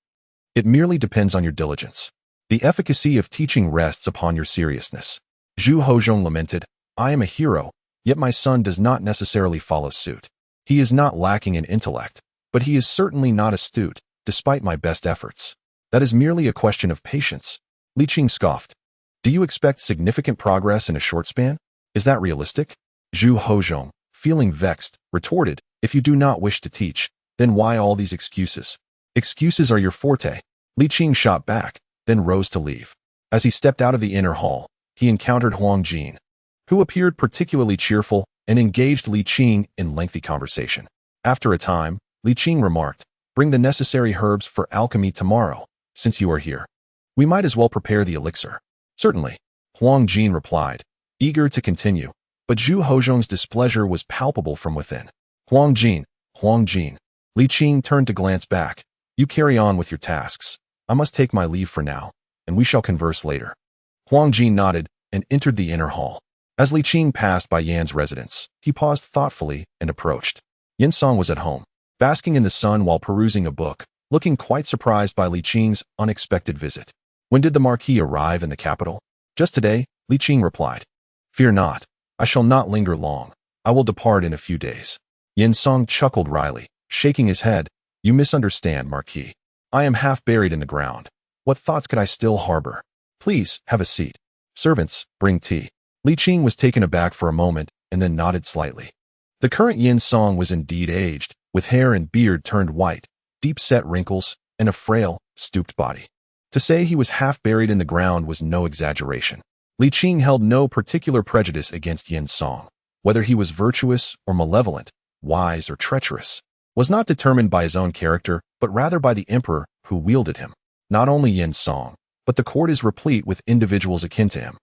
"It merely depends on your diligence. The efficacy of teaching rests upon your seriousness." Zhu Hozhong lamented, "I am a hero, yet my son does not necessarily follow suit. He is not lacking in intellect, but he is certainly not astute, despite my best efforts. That is merely a question of patience." Li Qing scoffed. "Do you expect significant progress in a short span? Is that realistic?" Zhu Hozhong, feeling vexed, retorted, "If you do not wish to teach, then why all these excuses?" "Excuses are your forte." Li Qing shot back, then rose to leave. As he stepped out of the inner hall, he encountered Huang Jin, who appeared particularly cheerful and engaged Li Qing in lengthy conversation. After a time, Li Qing remarked, "Bring the necessary herbs for alchemy tomorrow, since you are here. We might as well prepare the elixir." "Certainly," Huang Jin replied, eager to continue, but Zhu Hozhong's displeasure was palpable from within. Huang Jin. Li Qing turned to glance back. "You carry on with your tasks. I must take my leave for now, and we shall converse later." Huang Jin nodded and entered the inner hall. As Li Qing passed by Yan's residence, he paused thoughtfully and approached. Yan Song was at home, basking in the sun while perusing a book, looking quite surprised by Li Qing's unexpected visit. "When did the Marquis arrive in the capital?" "Just today," Li Qing replied. "Fear not. I shall not linger long. I will depart in a few days." Yan Song chuckled wryly, shaking his head. "You misunderstand, Marquis. I am half buried in the ground. What thoughts could I still harbor? Please, have a seat. Servants, bring tea." Li Qing was taken aback for a moment and then nodded slightly. The current Yin Song was indeed aged, with hair and beard turned white, deep-set wrinkles, and a frail, stooped body. To say he was half buried in the ground was no exaggeration. Li Qing held no particular prejudice against Yin Song. Whether he was virtuous or malevolent, wise or treacherous, was not determined by his own character, but rather by the emperor who wielded him. Not only Yin Song, but the court is replete with individuals akin to him.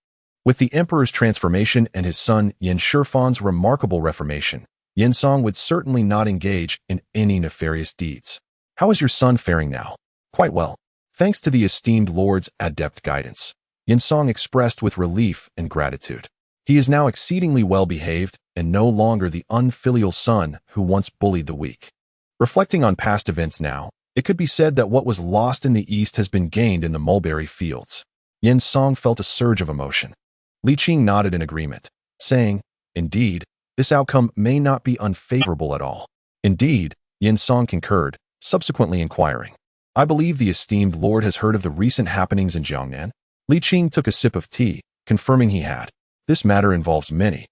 With the emperor's transformation and his son Yin Shifan's remarkable reformation, Yin Song would certainly not engage in any nefarious deeds. "How is your son faring now?" "Quite well, thanks to the esteemed lord's adept guidance," Yin Song expressed with relief and gratitude. "He is now exceedingly well behaved and no longer the unfilial son who once bullied the weak." Reflecting on past events now, it could be said that what was lost in the East has been gained in the mulberry fields. Yin Song felt a surge of emotion. Li Qing nodded in agreement, saying, "Indeed, this outcome may not be unfavorable at all." "Indeed," Yin Song concurred, subsequently inquiring, "I believe the esteemed lord has heard of the recent happenings in Jiangnan?" Li Qing took a sip of tea, confirming he had. "This matter involves many,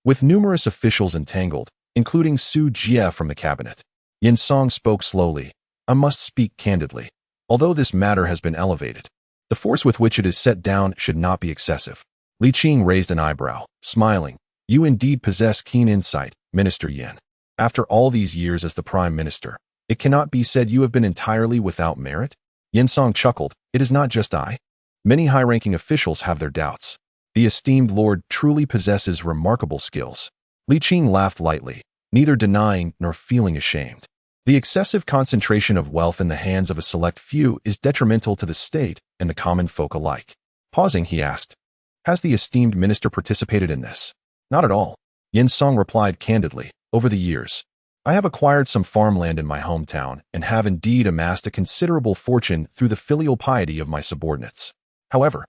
with numerous officials entangled, including Su Jie from the cabinet." Yin Song spoke slowly. "I must speak candidly. Although this matter has been elevated, the force with which it is set down should not be excessive." Li Qing raised an eyebrow, smiling. "You indeed possess keen insight, Minister Yin. After all these years as the Prime Minister, it cannot be said you have been entirely without merit?" Yin Song chuckled. "It is not just I. Many high-ranking officials have their doubts. The esteemed lord truly possesses remarkable skills." Li Qing laughed lightly, neither denying nor feeling ashamed. The excessive concentration of wealth in the hands of a select few is detrimental to the state and the common folk alike. Pausing, he asked, "Has the esteemed minister participated in this?" "Not at all," Yin Song replied candidly. "Over the years, I have acquired some farmland in my hometown and have indeed amassed a considerable fortune through the filial piety of my subordinates. However,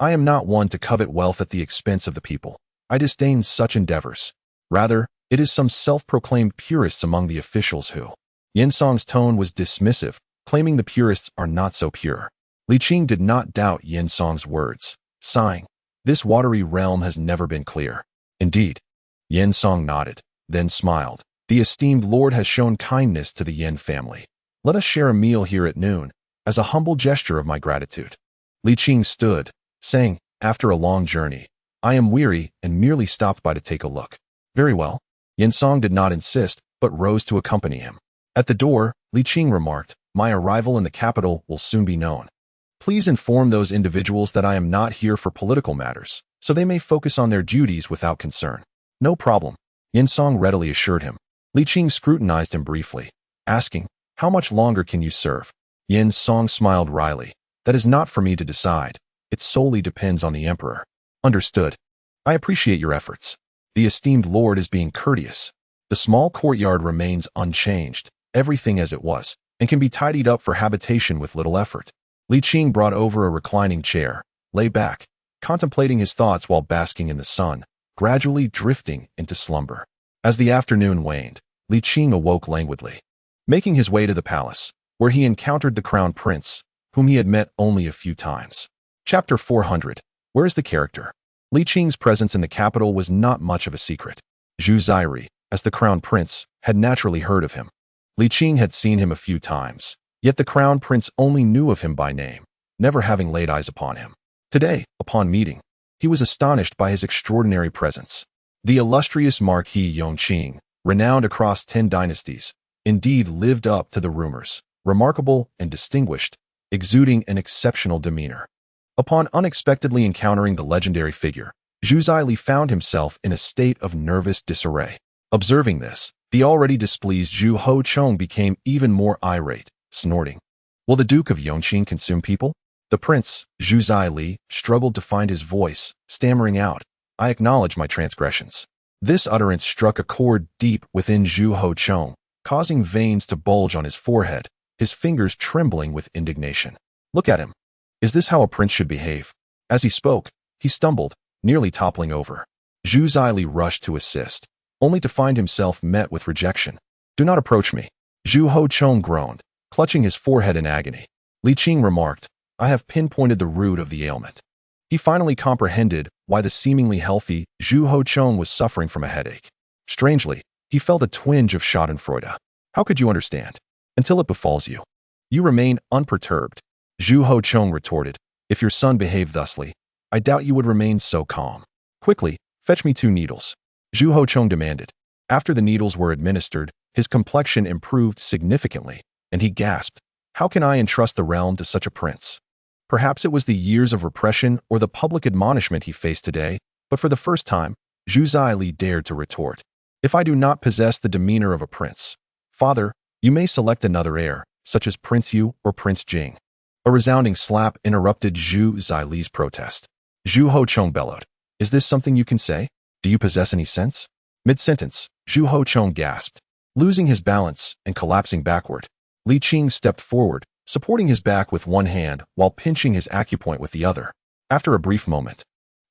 I am not one to covet wealth at the expense of the people. I disdain such endeavors. Rather, it is some self-proclaimed purists among the officials who—" Yin Song's tone was dismissive, claiming the purists are not so pure. Li Qing did not doubt Yin Song's words, sighing, "This watery realm has never been clear." "Indeed." Yin Song nodded, then smiled. "The esteemed lord has shown kindness to the Yin family. Let us share a meal here at noon, as a humble gesture of my gratitude. Li Qing stood, saying, after a long journey, I am weary and merely stopped by to take a look. Very well. Yongqing did not insist, but rose to accompany him. At the door, Li Qing remarked, my arrival in the capital will soon be known. Please inform those individuals that I am not here for political matters, so they may focus on their duties without concern. No problem, Yongqing readily assured him. Li Qing scrutinized him briefly, asking, how much longer can you serve? Yongqing smiled wryly. That is not for me to decide. It solely depends on the emperor. Understood. I appreciate your efforts. The esteemed lord is being courteous. The small courtyard remains unchanged, everything as it was, and can be tidied up for habitation with little effort. Li Qing brought over a reclining chair, lay back, contemplating his thoughts while basking in the sun, gradually drifting into slumber. As the afternoon waned, Li Qing awoke languidly. Making his way to the palace, where he encountered the crown prince, whom he had met only a few times. Chapter 400. Where is the character? Li Qing's presence in the capital was not much of a secret. Zhu Zairi, as the crown prince, had naturally heard of him. Li Qing had seen him a few times, yet the crown prince only knew of him by name, never having laid eyes upon him. Today, upon meeting, he was astonished by his extraordinary presence. The illustrious Marquis Yongqing, renowned across 10 dynasties, indeed lived up to the rumors, remarkable and distinguished, exuding an exceptional demeanor. Upon unexpectedly encountering the legendary figure, Zhu Zaili found himself in a state of nervous disarray. Observing this, the already displeased Zhu Hochong became even more irate, snorting. Will the Duke of Yongqing consume people? The prince, Zhu Zaili, struggled to find his voice, stammering out, I acknowledge my transgressions. This utterance struck a chord deep within Zhu Hochong, causing veins to bulge on his forehead, his fingers trembling with indignation. Look at him. Is this how a prince should behave? As he spoke, he stumbled, nearly toppling over. Zhu Zaili rushed to assist, only to find himself met with rejection. Do not approach me. Zhu Hochong groaned, clutching his forehead in agony. Li Qing remarked, I have pinpointed the root of the ailment. He finally comprehended why the seemingly healthy Zhu Hochong was suffering from a headache. Strangely, he felt a twinge of schadenfreude. How could you understand? Until it befalls you. You remain unperturbed. Zhu Hochong retorted, if your son behaved thusly, I doubt you would remain so calm. Quickly, fetch me 2 needles. Zhu Hochong demanded. After the needles were administered, his complexion improved significantly, and he gasped, how can I entrust the realm to such a prince? Perhaps it was the years of repression or the public admonishment he faced today, but for the first time, Zhu Zaili dared to retort. If I do not possess the demeanor of a prince, father, you may select another heir, such as Prince Yu or Prince Jing. A resounding slap interrupted Zhu Zaili's protest. Zhu Hochong bellowed, is this something you can say? Do you possess any sense? Mid-sentence, Zhu Hochong gasped. Losing his balance and collapsing backward, Li Qing stepped forward, supporting his back with one hand while pinching his acupoint with the other. After a brief moment,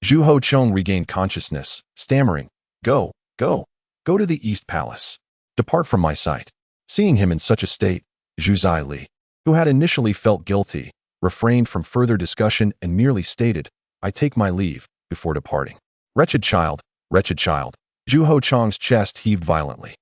Zhu Hochong regained consciousness, stammering, Go to the East Palace. Depart from my sight. Seeing him in such a state, Zhu Zaili, who had initially felt guilty, refrained from further discussion and merely stated, I take my leave, before departing. Wretched child, Zhu Hochong's chest heaved violently,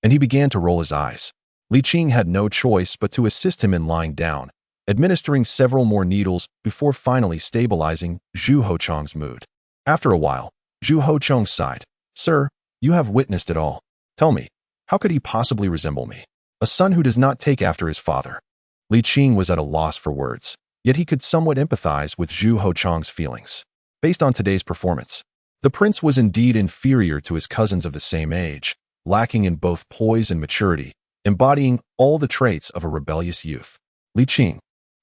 and he began to roll his eyes. Li Qing had no choice but to assist him in lying down, administering several more needles before finally stabilizing Zhu Hochong's mood. After a while, Zhu Hochong sighed, Sir, you have witnessed it all. Tell me, how could he possibly resemble me? A son who does not take after his father. Li Qing was at a loss for words, yet he could somewhat empathize with Zhu Hochong's feelings. Based on today's performance, the prince was indeed inferior to his cousins of the same age, lacking in both poise and maturity, embodying all the traits of a rebellious youth. Li Qing,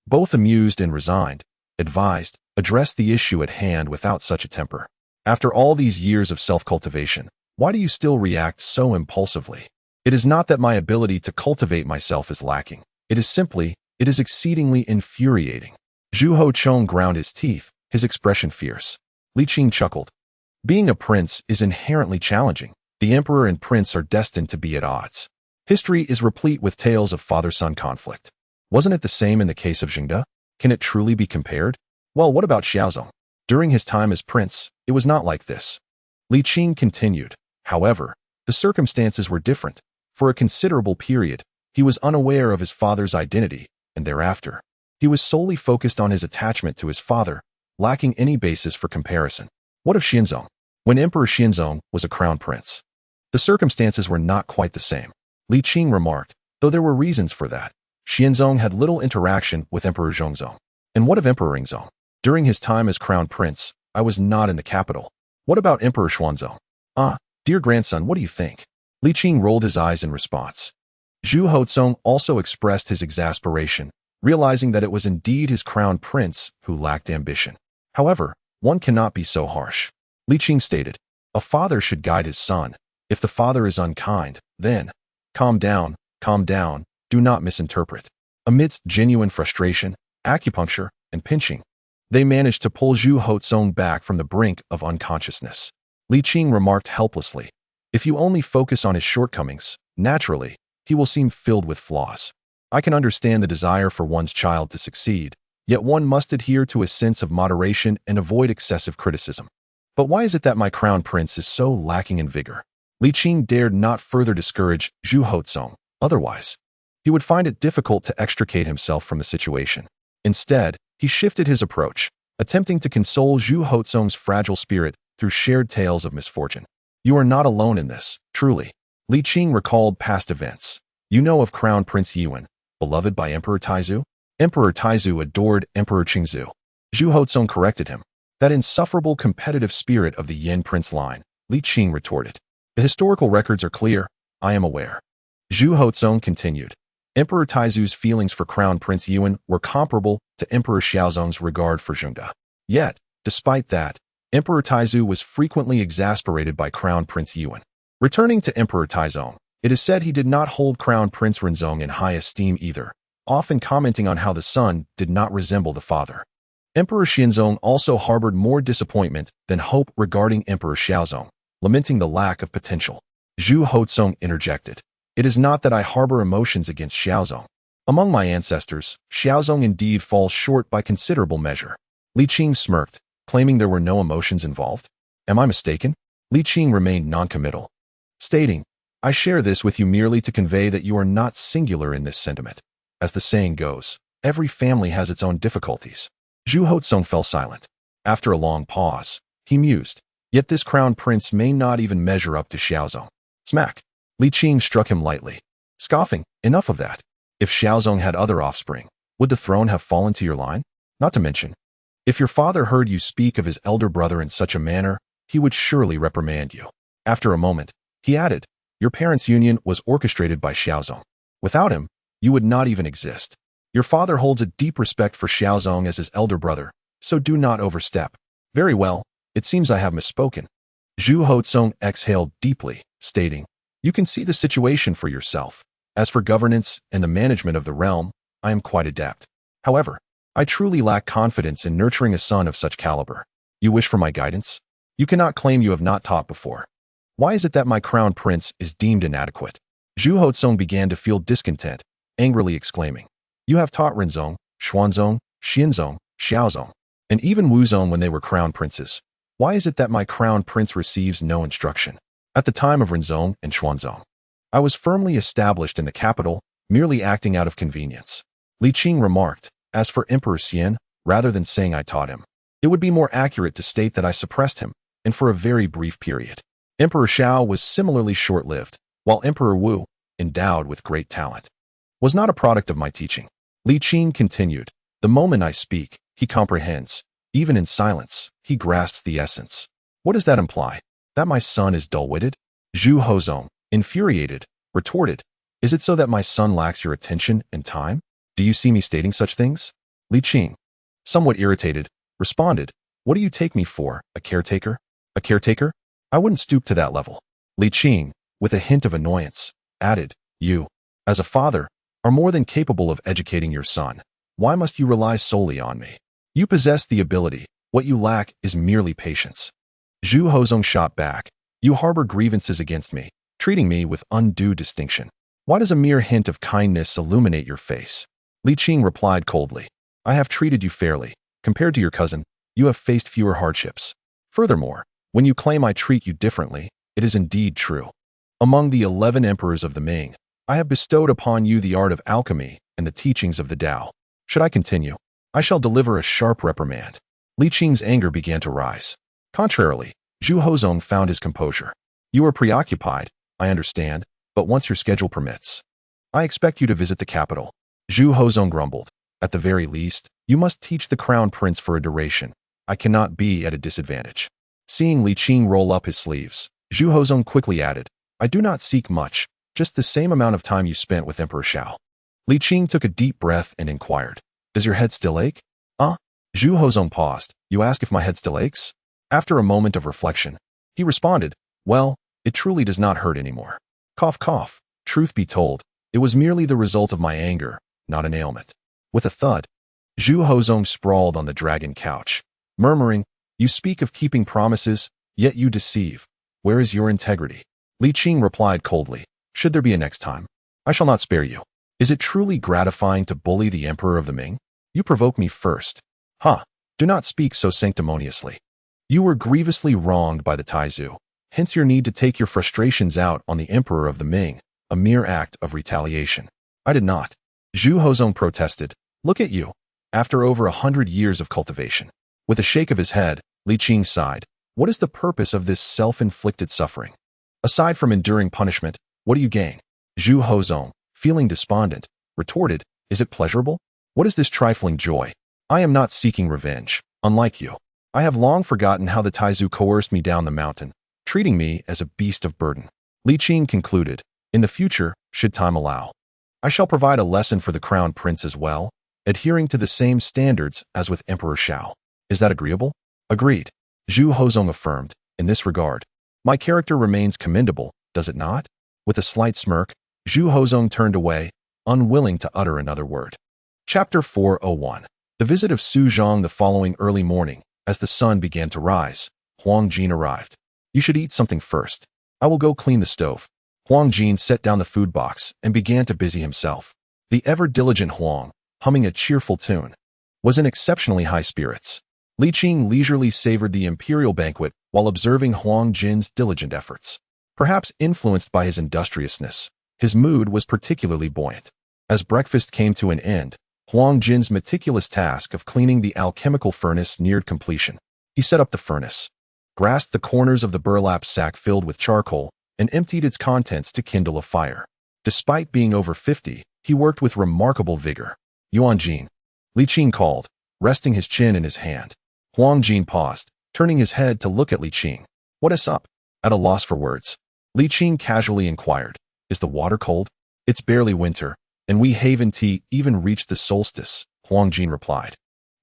both amused and resigned, advised, address the issue at hand without such a temper. After all these years of self-cultivation, why do you still react so impulsively? It is not that my ability to cultivate myself is lacking. It is exceedingly infuriating. Zhu Hochong ground his teeth, his expression fierce. Li Qing chuckled. Being a prince is inherently challenging. The emperor and prince are destined to be at odds. History is replete with tales of father-son conflict. Wasn't it the same in the case of Jingde? Can it truly be compared? Well, what about Xiaozong? During his time as prince, it was not like this. Li Qing continued. However, the circumstances were different. For a considerable period, he was unaware of his father's identity, and thereafter, He was solely focused on his attachment to his father, lacking any basis for comparison. What of Xianzong? When Emperor Xianzong was a crown prince, the circumstances were not quite the same. Li Qing remarked, though there were reasons for that. Xianzong had little interaction with Emperor Zhongzong. And what of Emperor Ringzong? During his time as crown prince, I was not in the capital. What about Emperor Xuanzong? Ah, dear grandson, what do you think? Li Qing rolled his eyes in response. Zhu Hozong also expressed his exasperation, realizing that it was indeed his crown prince who lacked ambition. However, one cannot be so harsh. Li Qing stated, a father should guide his son. If the father is unkind, then, calm down, do not misinterpret. Amidst genuine frustration, acupuncture, and pinching, they managed to pull Zhu Hozong back from the brink of unconsciousness. Li Qing remarked helplessly, if you only focus on his shortcomings, naturally, he will seem filled with flaws. I can understand the desire for one's child to succeed, yet one must adhere to a sense of moderation and avoid excessive criticism. But why is it that my crown prince is so lacking in vigor? Li Qing dared not further discourage Zhu Hozong, otherwise, he would find it difficult to extricate himself from the situation. Instead, he shifted his approach, attempting to console Zhu Hozong's fragile spirit through shared tales of misfortune. You are not alone in this, truly. Li Qing recalled past events. You know of Crown Prince Yuan, beloved by Emperor Taizu? Emperor Taizu adored Emperor Qingzu. Zhu Hozong corrected him. That insufferable competitive spirit of the Yin prince line, Li Qing retorted. The historical records are clear, I am aware. Zhu Hozong continued. Emperor Taizu's feelings for Crown Prince Yuan were comparable to Emperor Xiaozong's regard for Zhengde. Yet, despite that, Emperor Taizu was frequently exasperated by Crown Prince Yuan. Returning to Emperor Taizong, it is said he did not hold Crown Prince Renzong in high esteem either, often commenting on how the son did not resemble the father. Emperor Xianzong also harbored more disappointment than hope regarding Emperor Xiaozong, lamenting the lack of potential. Zhu Hozong interjected. It is not that I harbor emotions against Xiaozong. Among my ancestors, Xiaozong indeed falls short by considerable measure. Li Qing smirked, claiming there were no emotions involved. Am I mistaken? Li Qing remained noncommittal, stating, I share this with you merely to convey that you are not singular in this sentiment. As the saying goes, every family has its own difficulties. Zhu Hozong fell silent. After a long pause, he mused, yet this crown prince may not even measure up to Xiaozong. Smack! Li Qing struck him lightly, scoffing, enough of that. If Xiaozong had other offspring, would the throne have fallen to your line? Not to mention, if your father heard you speak of his elder brother in such a manner, he would surely reprimand you. After a moment, he added, your parents' union was orchestrated by Xiaozong. Without him, you would not even exist. Your father holds a deep respect for Xiaozong as his elder brother, so do not overstep. Very well, it seems I have misspoken. Zhu Hozong exhaled deeply, stating, you can see the situation for yourself. As for governance and the management of the realm, I am quite adept. However, I truly lack confidence in nurturing a son of such caliber. You wish for my guidance? You cannot claim you have not taught before. Why is it that my crown prince is deemed inadequate? Zhu Hozong began to feel discontent, angrily exclaiming, you have taught Renzong, Xuanzong, Xianzong, Xiaozong, and even Wuzong when they were crown princes. Why is it that my crown prince receives no instruction? At the time of Renzong and Xuanzong, I was firmly established in the capital, merely acting out of convenience. Li Qing remarked, as for Emperor Xian, rather than saying I taught him, it would be more accurate to state that I suppressed him, and for a very brief period. Emperor Shao was similarly short-lived, while Emperor Wu, endowed with great talent, was not a product of my teaching. Li Qing continued, the moment I speak, he comprehends. Even in silence, he grasps the essence. What does that imply? That my son is dull-witted? Zhu Hozong, infuriated, retorted, is it so that my son lacks your attention and time? Do you see me stating such things? Li Qing, somewhat irritated, responded, what do you take me for, a caretaker? A caretaker? I wouldn't stoop to that level. Li Qing, with a hint of annoyance, added, you, as a father, are more than capable of educating your son. Why must you rely solely on me? You possess the ability. What you lack is merely patience. Zhu Hozong shot back. You harbor grievances against me, treating me with undue distinction. Why does a mere hint of kindness illuminate your face? Li Qing replied coldly. I have treated you fairly. Compared to your cousin, you have faced fewer hardships. Furthermore, when you claim I treat you differently, it is indeed true. Among the 11 emperors of the Ming, I have bestowed upon you the art of alchemy and the teachings of the Tao. Should I continue? I shall deliver a sharp reprimand. Li Qing's anger began to rise. Contrarily, Zhu Hozong found his composure. You are preoccupied, I understand, but once your schedule permits, I expect you to visit the capital. Zhu Hozong grumbled. At the very least, you must teach the crown prince for a duration. I cannot be at a disadvantage. Seeing Li Qing roll up his sleeves, Zhu Hozong quickly added, I do not seek much, just the same amount of time you spent with Emperor Shao. Li Qing took a deep breath and inquired, Does your head still ache? Zhu Hozong paused. You ask if my head still aches? After a moment of reflection, he responded, Well, it truly does not hurt anymore. Cough, cough. Truth be told, it was merely the result of my anger, not an ailment. With a thud, Zhu Hozong sprawled on the dragon couch, murmuring, You speak of keeping promises, yet you deceive. Where is your integrity? Li Qing replied coldly, Should there be a next time, I shall not spare you. Is it truly gratifying to bully the Emperor of the Ming? You provoke me first. Do not speak so sanctimoniously. You were grievously wronged by the Taizu, hence your need to take your frustrations out on the Emperor of the Ming, a mere act of retaliation. I did not. Zhu Hozong protested. Look at you. After over 100 years of cultivation. With a shake of his head, Li Qing sighed. What is the purpose of this self-inflicted suffering? Aside from enduring punishment, what do you gain? Zhu Hozong, feeling despondent, retorted, Is it pleasurable? What is this trifling joy? I am not seeking revenge, unlike you. I have long forgotten how the Taizu coerced me down the mountain, treating me as a beast of burden. Li Qing concluded, In the future, should time allow, I shall provide a lesson for the crown prince as well, adhering to the same standards as with Emperor Shao. Is that agreeable? Agreed. Zhu Hozong affirmed, In this regard, my character remains commendable, does it not? With a slight smirk, Zhu Hozong turned away, unwilling to utter another word. Chapter 401. The visit of Su Zhang the following early morning, as the sun began to rise, Huang Jin arrived. You should eat something first. I will go clean the stove. Huang Jin set down the food box and began to busy himself. The ever-diligent Huang, humming a cheerful tune, was in exceptionally high spirits. Li Qing leisurely savored the imperial banquet while observing Huang Jin's diligent efforts. Perhaps influenced by his industriousness, his mood was particularly buoyant. As breakfast came to an end, Huang Jin's meticulous task of cleaning the alchemical furnace neared completion. He set up the furnace, grasped the corners of the burlap sack filled with charcoal, and emptied its contents to kindle a fire. Despite being over 50, he worked with remarkable vigor. Yuan Jin, Li Qing called, resting his chin in his hand. Huang Jin paused, turning his head to look at Li Qing. What is up? At a loss for words, Li Qing casually inquired, Is the water cold? It's barely winter, and we haven't even reached the solstice, Huang Jin replied,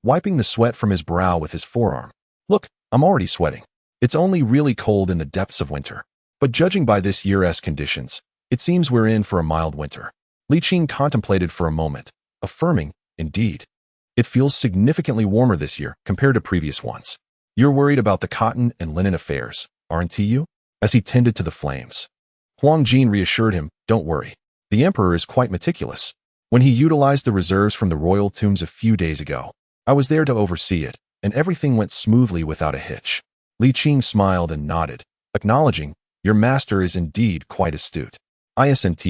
wiping the sweat from his brow with his forearm. Look, I'm already sweating. It's only really cold in the depths of winter. But judging by this year's conditions, it seems we're in for a mild winter. Li Qing contemplated for a moment, affirming, Indeed. It feels significantly warmer this year compared to previous ones. You're worried about the cotton and linen affairs, aren't you? As he tended to the flames, Huang Jin reassured him, Don't worry. The emperor is quite meticulous. When he utilized the reserves from the royal tombs a few days ago, I was there to oversee it, and everything went smoothly without a hitch. Li Qing smiled and nodded, acknowledging, Your master is indeed quite astute. Isn't.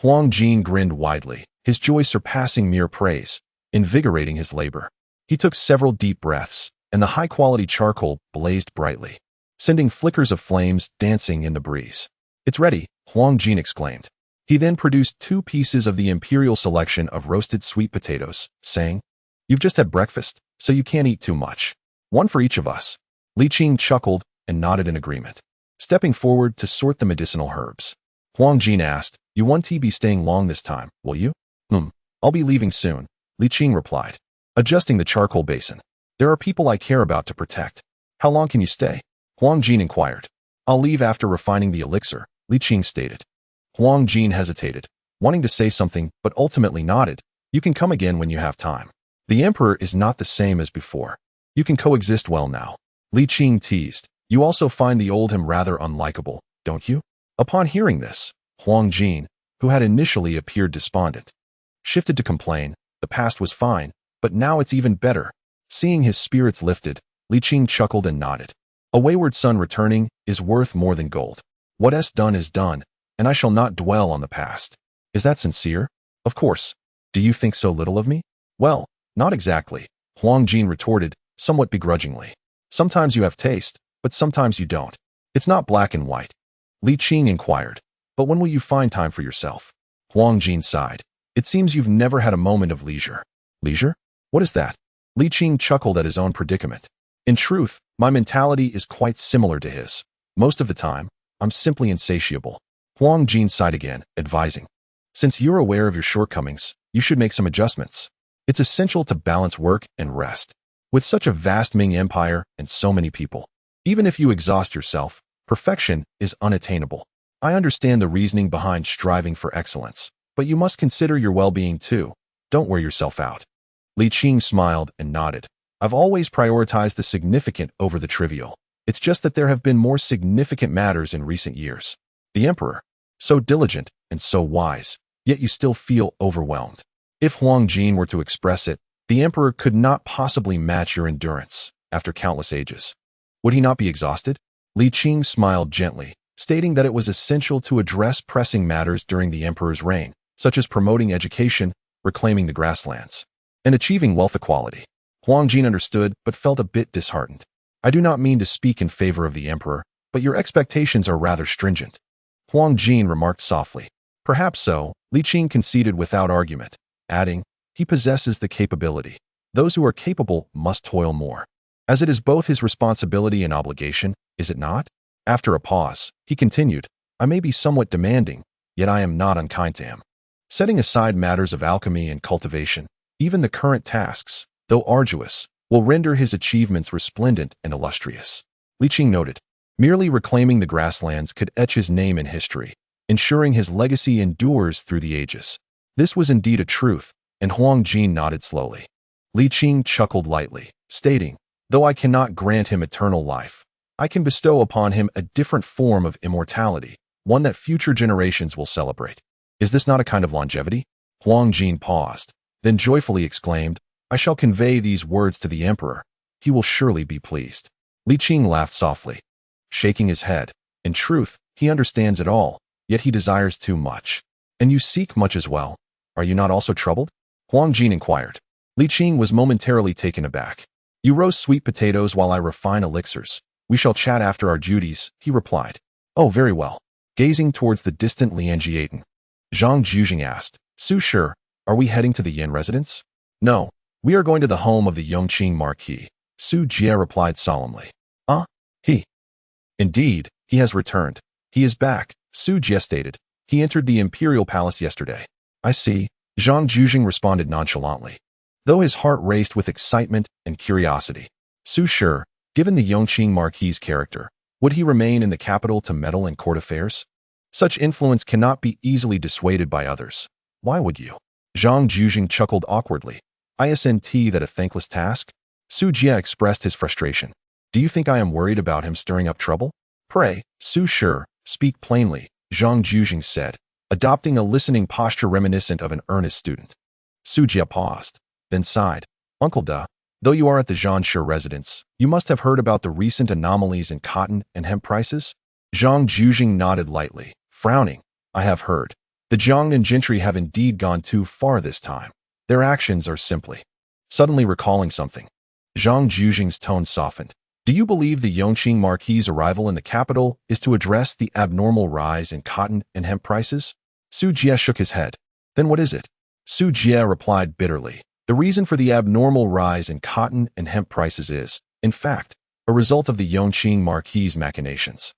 Huang Jin grinned widely, his joy surpassing mere praise, invigorating his labor. He took several deep breaths, and the high-quality charcoal blazed brightly, sending flickers of flames dancing in the breeze. It's ready, Huang Jin exclaimed. He then produced 2 pieces of the imperial selection of roasted sweet potatoes, saying, You've just had breakfast, so you can't eat too much. One for each of us. Li Qing chuckled and nodded in agreement, stepping forward to sort the medicinal herbs. Huang Jin asked, You won't be staying long this time, will you? I'll be leaving soon, Li Qing replied, adjusting the charcoal basin. There are people I care about to protect. How long can you stay? Huang Jin inquired. I'll leave after refining the elixir, Li Qing stated. Huang Jin hesitated, wanting to say something but ultimately nodded. You can come again when you have time. The emperor is not the same as before. You can coexist well now. Li Qing teased. You also find the old him rather unlikable, don't you? Upon hearing this, Huang Jin, who had initially appeared despondent, shifted to complain. The past was fine, but now it's even better. Seeing his spirits lifted, Li Qing chuckled and nodded. A wayward son returning is worth more than gold. What's done is done, and I shall not dwell on the past. Is that sincere? Of course. Do you think so little of me? Well, not exactly, Huang Jin retorted, somewhat begrudgingly. Sometimes you have taste, but sometimes you don't. It's not black and white. Li Qing inquired. But when will you find time for yourself? Huang Jin sighed. It seems you've never had a moment of leisure. Leisure? What is that? Li Qing chuckled at his own predicament. In truth, my mentality is quite similar to his. Most of the time, I'm simply insatiable. Huang Jin sighed again, advising. Since you're aware of your shortcomings, you should make some adjustments. It's essential to balance work and rest. With such a vast Ming Empire and so many people, even if you exhaust yourself, perfection is unattainable. I understand the reasoning behind striving for excellence, but you must consider your well-being too. Don't wear yourself out. Li Qing smiled and nodded. I've always prioritized the significant over the trivial. It's just that there have been more significant matters in recent years. The emperor, so diligent and so wise, yet you still feel overwhelmed. If Huang Jin were to express it, the emperor could not possibly match your endurance after countless ages. Would he not be exhausted? Li Qing smiled gently, stating that it was essential to address pressing matters during the emperor's reign, such as promoting education, reclaiming the grasslands, and achieving wealth equality. Huang Jin understood but felt a bit disheartened. I do not mean to speak in favor of the emperor, but your expectations are rather stringent. Huang Jin remarked softly. Perhaps so, Li Qing conceded without argument, adding, he possesses the capability. Those who are capable must toil more. As it is both his responsibility and obligation, is it not? After a pause, he continued, I may be somewhat demanding, yet I am not unkind to him. Setting aside matters of alchemy and cultivation, even the current tasks, though arduous, will render his achievements resplendent and illustrious. Li Qing noted, merely reclaiming the grasslands could etch his name in history, ensuring his legacy endures through the ages. This was indeed a truth, and Huang Jin nodded slowly. Li Qing chuckled lightly, stating, though I cannot grant him eternal life, I can bestow upon him a different form of immortality, one that future generations will celebrate. Is this not a kind of longevity? Huang Jin paused, then joyfully exclaimed, I shall convey these words to the emperor. He will surely be pleased. Li Qing laughed softly, shaking his head. In truth, he understands it all, yet he desires too much. And you seek much as well. Are you not also troubled? Huang Jin inquired. Li Qing was momentarily taken aback. You roast sweet potatoes while I refine elixirs. We shall chat after our duties, he replied. Oh, very well. Gazing towards the distant Lianjiaten, Zhang Juzhing asked, Su Shi, are we heading to the Yin residence? No, we are going to the home of the Yongqing Marquis, Su Jie replied solemnly. He. Indeed, he has returned. He is back, Su Jie stated. He entered the imperial palace yesterday. I see, Zhang Juzhing responded nonchalantly, though his heart raced with excitement and curiosity. Su Shi, given the Yongqing Marquis' character, would he remain in the capital to meddle in court affairs? Such influence cannot be easily dissuaded by others. Why would you? Zhang Juzhing chuckled awkwardly. Isn't that a thankless task? Su Jie expressed his frustration. Do you think I am worried about him stirring up trouble? Pray, Su Shi, speak plainly, Zhang Juzhing said, adopting a listening posture reminiscent of an earnest student. Su Jie paused, then sighed. Uncle Da, though you are at the Zhanshi residence, you must have heard about the recent anomalies in cotton and hemp prices? Zhang Juzhing nodded lightly, frowning. I have heard. The Jiangnan gentry have indeed gone too far this time. Their actions are simply. Suddenly recalling something, Zhang Juzhing's tone softened. Do you believe the Yongqing Marquis' arrival in the capital is to address the abnormal rise in cotton and hemp prices? Su Jie shook his head. Then what is it? Su Jie replied bitterly. The reason for the abnormal rise in cotton and hemp prices is, in fact, a result of the Yongqing Marquis' machinations.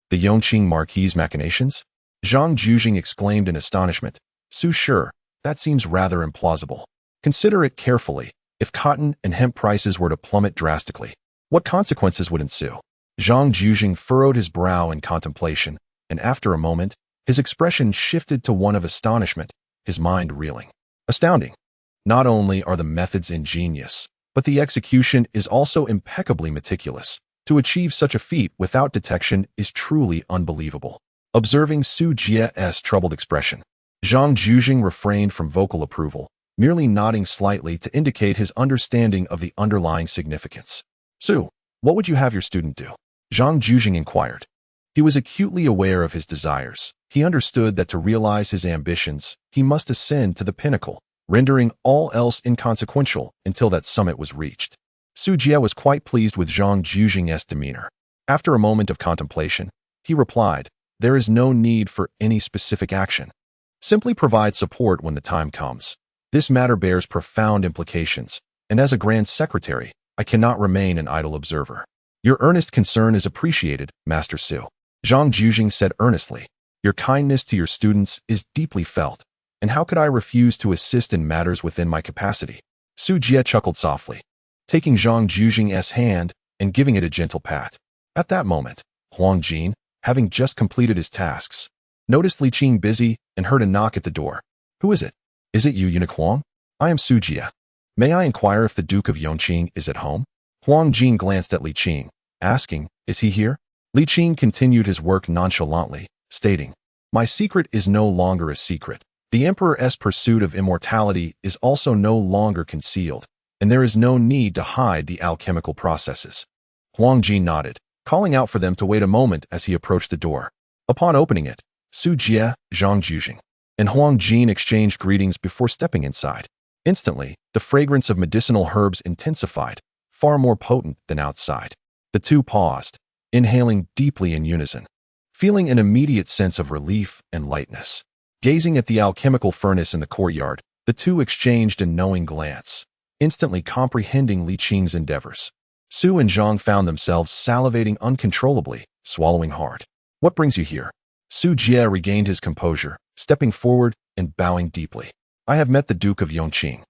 The Yongqing Marquis' machinations? Zhang Juzhing exclaimed in astonishment. Su Shi, that seems rather implausible. Consider it carefully. If cotton and hemp prices were to plummet drastically, what consequences would ensue? Zhang Juzhing furrowed his brow in contemplation, and after a moment, his expression shifted to one of astonishment, his mind reeling. Astounding. Not only are the methods ingenious, but the execution is also impeccably meticulous. To achieve such a feat without detection is truly unbelievable. Observing Su Jie's troubled expression, Zhang Juzhing refrained from vocal approval, merely nodding slightly to indicate his understanding of the underlying significance. Su, what would you have your student do? Zhang Juzhing inquired. He was acutely aware of his desires. He understood that to realize his ambitions, he must ascend to the pinnacle, rendering all else inconsequential until that summit was reached. Su Jie was quite pleased with Zhang Zhuxing's demeanor. After a moment of contemplation, he replied, "There is no need for any specific action. Simply provide support when the time comes. This matter bears profound implications, and as a Grand Secretary, I cannot remain an idle observer." "Your earnest concern is appreciated, Master Su," Zhang Zhuxing said earnestly. "Your kindness to your students is deeply felt, and how could I refuse to assist in matters within my capacity?" Su Jie chuckled softly, taking Zhang Zhuxing's hand and giving it a gentle pat. At that moment, Huang Jin, having just completed his tasks, noticed Li Qing busy and heard a knock at the door. "Who is it? Is it you, Eunuch Huang? I am Su Jie. May I inquire if the Duke of Yongqing is at home?" Huang Jin glanced at Li Qing, asking, "Is he here?" Li Qing continued his work nonchalantly, stating, "My secret is no longer a secret. The Emperor's pursuit of immortality is also no longer concealed, and there is no need to hide the alchemical processes." Huang Jin nodded, calling out for them to wait a moment as he approached the door. Upon opening it, Su Jie, Zhang Zhuxing, and Huang Jin exchanged greetings before stepping inside. Instantly, the fragrance of medicinal herbs intensified, far more potent than outside. The two paused, inhaling deeply in unison, feeling an immediate sense of relief and lightness. Gazing at the alchemical furnace in the courtyard, the two exchanged a knowing glance, instantly comprehending Li Qing's endeavors. Su and Zhang found themselves salivating uncontrollably, swallowing hard. "What brings you here?" Su Jie regained his composure, stepping forward and bowing deeply. "I have met the Duke of Yongqing."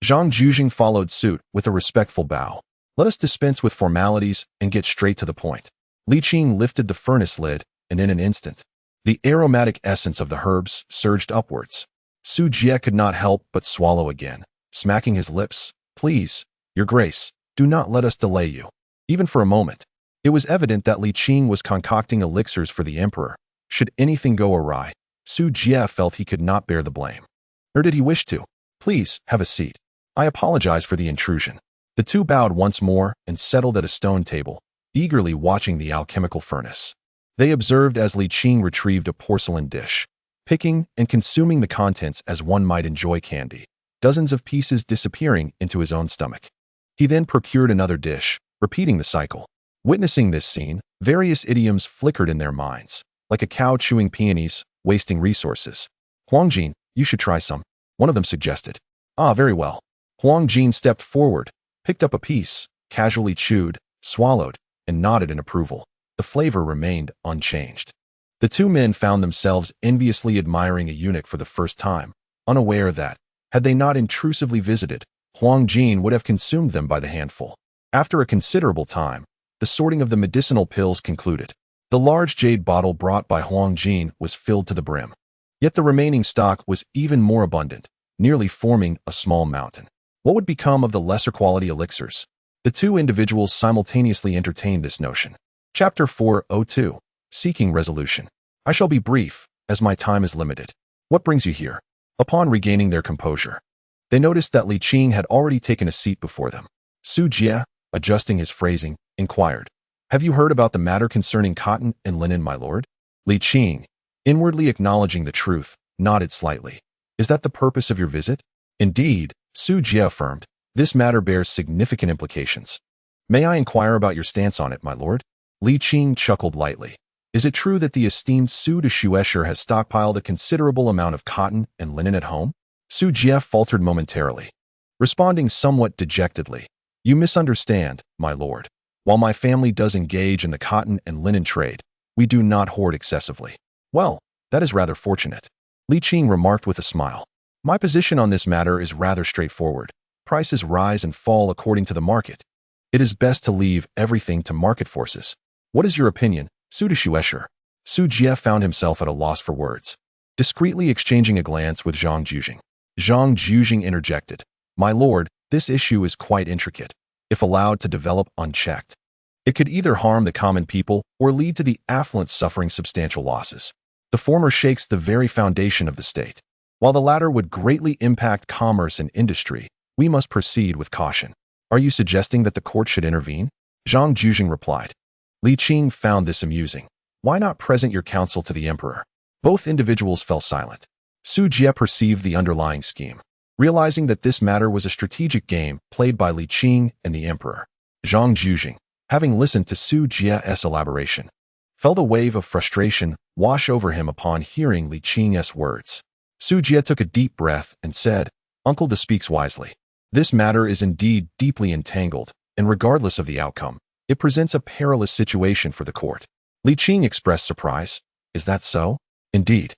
Zhang Zhuxing followed suit with a respectful bow. "Let us dispense with formalities and get straight to the point." Li Qing lifted the furnace lid, and in an instant, the aromatic essence of the herbs surged upwards. Su Jie could not help but swallow again, smacking his lips. "Please, Your Grace, do not let us delay you." Even for a moment, it was evident that Li Qing was concocting elixirs for the Emperor. Should anything go awry, Su Jie felt he could not bear the blame. Nor did he wish to. "Please, have a seat. I apologize for the intrusion." The two bowed once more and settled at a stone table, eagerly watching the alchemical furnace. They observed as Li Qing retrieved a porcelain dish, picking and consuming the contents as one might enjoy candy, dozens of pieces disappearing into his own stomach. He then procured another dish, repeating the cycle. Witnessing this scene, various idioms flickered in their minds, like a cow chewing peonies, wasting resources. "Huang Jin, you should try some," one of them suggested. "Ah, very well." Huang Jin stepped forward, picked up a piece, casually chewed, swallowed, and nodded in approval. The flavor remained unchanged. The two men found themselves enviously admiring a eunuch for the first time, unaware that, had they not intrusively visited, Huang Jin would have consumed them by the handful. After a considerable time, the sorting of the medicinal pills concluded. The large jade bottle brought by Huang Jin was filled to the brim. Yet the remaining stock was even more abundant, nearly forming a small mountain. What would become of the lesser quality elixirs? The two individuals simultaneously entertained this notion. Chapter 402. Seeking Resolution. I shall be brief, as my time is limited. What brings you here? Upon regaining their composure, they noticed that Li Qing had already taken a seat before them. Su Jie, adjusting his phrasing, inquired, "Have you heard about the matter concerning cotton and linen, my lord?" Li Qing, inwardly acknowledging the truth, nodded slightly. "Is that the purpose of your visit?" "Indeed," Su Jie affirmed, "this matter bears significant implications." "May I inquire about your stance on it, my lord?" Li Qing chuckled lightly. "Is it true that the esteemed Su de Shuesher has stockpiled a considerable amount of cotton and linen at home?" Su Jie faltered momentarily, responding somewhat dejectedly. "You misunderstand, my lord. While my family does engage in the cotton and linen trade, we do not hoard excessively." "Well, that is rather fortunate," Li Qing remarked with a smile. "My position on this matter is rather straightforward. Prices rise and fall according to the market. It is best to leave everything to market forces. What is your opinion, Su de Shuesher?" Su Jie found himself at a loss for words, discreetly exchanging a glance with Zhang Zhuxing. Zhang Zhuxing interjected, "My lord, this issue is quite intricate. If allowed to develop unchecked, it could either harm the common people or lead to the affluent suffering substantial losses. The former shakes the very foundation of the state, while the latter would greatly impact commerce and industry. We must proceed with caution." "Are you suggesting that the court should intervene?" Zhang Zhuxing replied. Li Qing found this amusing. "Why not present your counsel to the emperor?" Both individuals fell silent. Su Jie perceived the underlying scheme. realizing that this matter was a strategic game played by Li Qing and the emperor. Zhang Jujing, having listened to Su Jie's elaboration, felt a wave of frustration wash over him upon hearing Li Qing's words. Su Jie took a deep breath and said, "Uncle De speaks wisely. This matter is indeed deeply entangled, and regardless of the outcome, it presents a perilous situation for the court." Li Qing expressed surprise. "Is that so?" "Indeed.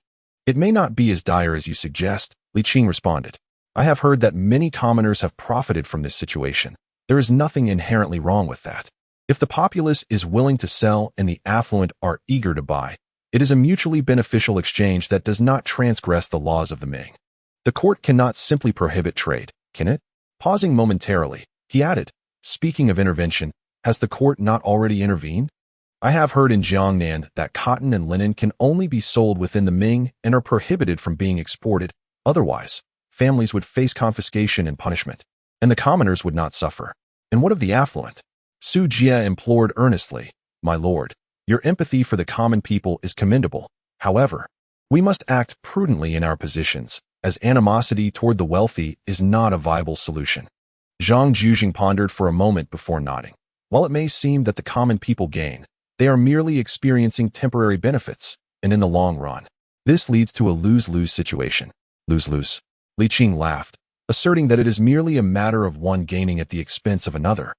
It may not be as dire as you suggest," Li Qing responded. "I have heard that many commoners have profited from this situation. There is nothing inherently wrong with that. If the populace is willing to sell and the affluent are eager to buy, it is a mutually beneficial exchange that does not transgress the laws of the Ming. The court cannot simply prohibit trade, can it?" Pausing momentarily, he added, "Speaking of intervention, has the court not already intervened? I have heard in Jiangnan that cotton and linen can only be sold within the Ming and are prohibited from being exported. Otherwise, families would face confiscation and punishment, and the commoners would not suffer. And what of the affluent?" Su Jie implored earnestly, "My lord, your empathy for the common people is commendable. However, we must act prudently in our positions, as animosity toward the wealthy is not a viable solution." Zhang Jujing pondered for a moment before nodding. While it may seem that the common people gain, they are merely experiencing temporary benefits, and in the long run, this leads to a lose-lose situation. Lose-lose. Li Qing laughed, asserting that it is merely a matter of one gaining at the expense of another.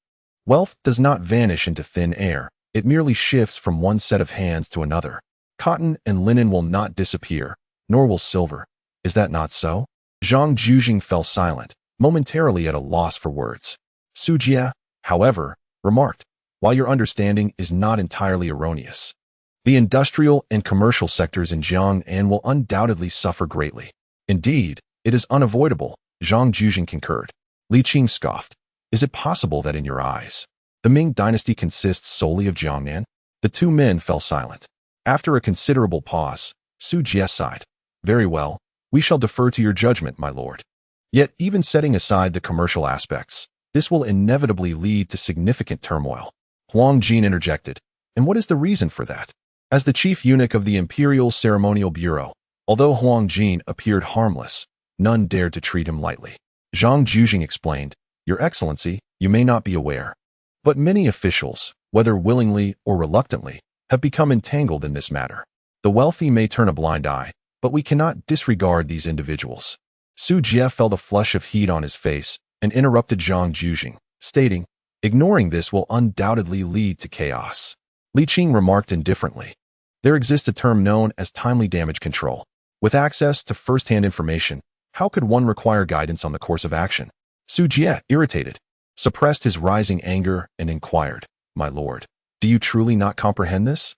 Wealth does not vanish into thin air, it merely shifts from one set of hands to another. Cotton and linen will not disappear, nor will silver. Is that not so? Zhang Jujing fell silent, momentarily at a loss for words. Su Jie, however, remarked, "While your understanding is not entirely erroneous, the industrial and commercial sectors in Jiangnan will undoubtedly suffer greatly. Indeed, it is unavoidable." Zhang Jujing concurred. Li Qing scoffed. "Is it possible that in your eyes, the Ming Dynasty consists solely of Jiangnan?" The two men fell silent. After a considerable pause, Su Jie sighed. "Very well, we shall defer to your judgment, my lord. Yet, even setting aside the commercial aspects, this will inevitably lead to significant turmoil." Huang Jin interjected, "And what is the reason for that?" As the chief eunuch of the Imperial Ceremonial Bureau, although Huang Jin appeared harmless, none dared to treat him lightly. Zhang Jujing explained, "Your Excellency, you may not be aware, but many officials, whether willingly or reluctantly, have become entangled in this matter. The wealthy may turn a blind eye, but we cannot disregard these individuals." Su Jie felt a flush of heat on his face and interrupted Zhang Jujing, stating, "Ignoring this will undoubtedly lead to chaos." Li Qing remarked indifferently, "There exists a term known as timely damage control. With access to first-hand information, how could one require guidance on the course of action?" Su Jie, irritated, suppressed his rising anger and inquired, "My lord, do you truly not comprehend this?"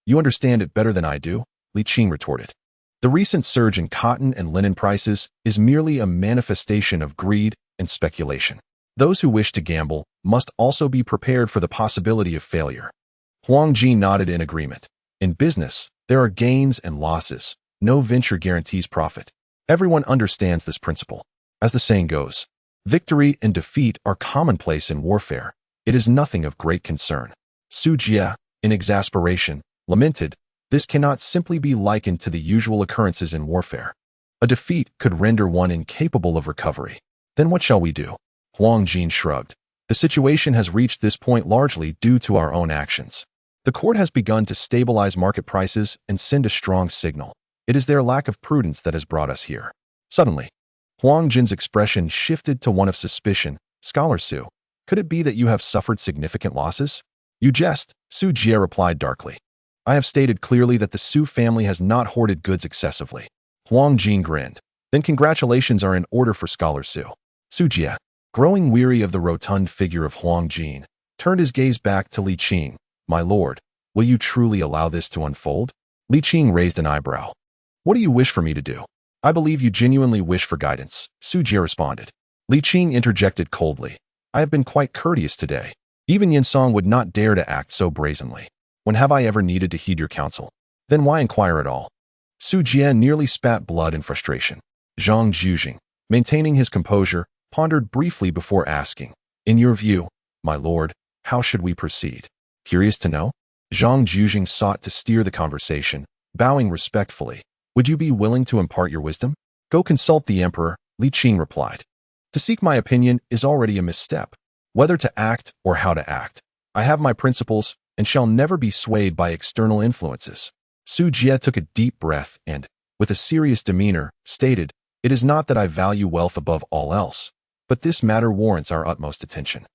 You understand it better than I do," Li Qing retorted. "The recent surge in cotton and linen prices is merely a manifestation of greed and speculation. Those who wish to gamble must also be prepared for the possibility of failure." Huang Jin nodded in agreement. "In business, there are gains and losses. No venture guarantees profit. Everyone understands this principle. As the saying goes, victory and defeat are commonplace in warfare. It is nothing of great concern." Su Jie, in exasperation, lamented, "This cannot simply be likened to the usual occurrences in warfare. A defeat could render one incapable of recovery. Then what shall we do?" Huang Jin shrugged. "The situation has reached this point largely due to our own actions. The court has begun to stabilize market prices and send a strong signal. It is their lack of prudence that has brought us here." Suddenly, Huang Jin's expression shifted to one of suspicion. "Scholar Su, could it be that you have suffered significant losses?" "You jest," Su Jie replied darkly. "I have stated clearly that the Su family has not hoarded goods excessively." Huang Jin grinned. "Then congratulations are in order for Scholar Su." Su Jie, growing weary of the rotund figure of Huang Jin, turned his gaze back to Li Qing. "My lord, will you truly allow this to unfold?" Li Qing raised an eyebrow. "What do you wish for me to do?" "I believe you genuinely wish for guidance," Su Jie responded. Li Qing interjected coldly. "I have been quite courteous today. Even Yinsong would not dare to act so brazenly. When have I ever needed to heed your counsel? Then why inquire at all?" Su Jie nearly spat blood in frustration. Zhang Jujing, maintaining his composure, pondered briefly before asking, "In your view, my lord, how should we proceed?" "Curious to know?" Zhang Jujing sought to steer the conversation, bowing respectfully. "Would you be willing to impart your wisdom?" "Go consult the emperor, Li Qing replied. To seek my opinion is already a misstep. Whether to act or how to act, I have my principles and shall never be swayed by external influences. Su Jie took a deep breath and, with a serious demeanor, stated, It is not that I value wealth above all else, but this matter warrants our utmost attention.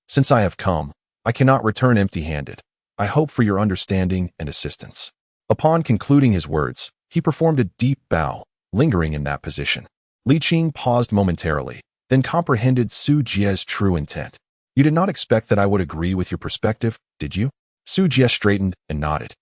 Since I have come, I cannot return empty-handed. I hope for your understanding and assistance. Upon concluding his words, he performed a deep bow, lingering in that position. Li Qing paused momentarily, then comprehended Su Jie's true intent. You did not expect that I would agree with your perspective, did you? Su Jie straightened and nodded.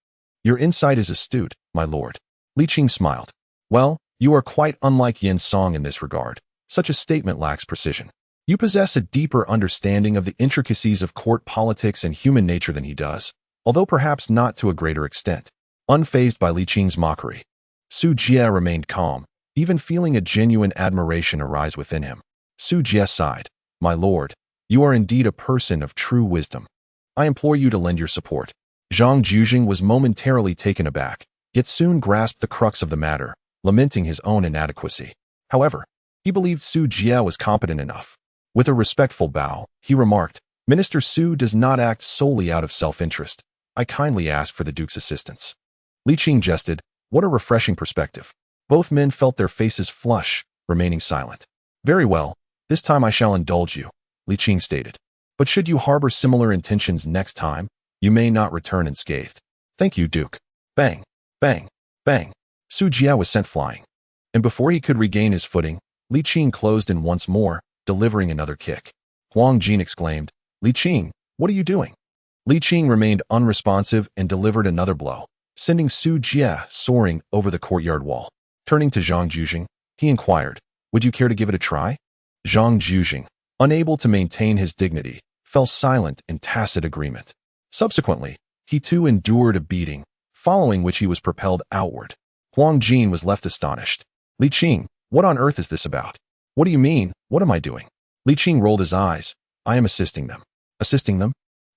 Your insight is astute, my lord. Li Qing smiled. Well, you are quite unlike Yin Song in this regard. Such a statement lacks precision. You possess a deeper understanding of the intricacies of court politics and human nature than he does, although perhaps not to a greater extent. Unfazed by Li Qing's mockery, Su Jie remained calm, even feeling a genuine admiration arise within him. Su Jie sighed. My lord, you are indeed a person of true wisdom. I implore you to lend your support. Zhang Jujing was momentarily taken aback, yet soon grasped the crux of the matter, lamenting his own inadequacy. However, he believed Su Jie was competent enough. With a respectful bow, he remarked, Minister Su does not act solely out of self-interest. I kindly ask for the Duke's assistance. Li Qing jested, What a refreshing perspective. Both men felt their faces flush, remaining silent. Very well, this time I shall indulge you, Li Qing stated. But should you harbor similar intentions next time, you may not return unscathed. Thank you, Duke. Bang, bang, bang. Su Jie was sent flying. And before he could regain his footing, Li Qing closed in once more, delivering another kick. Huang Jin exclaimed, Li Qing, what are you doing? Li Qing remained unresponsive and delivered another blow, sending Su Jie soaring over the courtyard wall. Turning to Zhang Jujing, he inquired, Would you care to give it a try? Zhang Jujing, unable to maintain his dignity, fell silent in tacit agreement. Subsequently, he too endured a beating, following which he was propelled outward. Huang Jin was left astonished. Li Qing, what on earth is this about? What do you mean, what am I doing? Li Qing rolled his eyes. I am assisting them. Assisting them?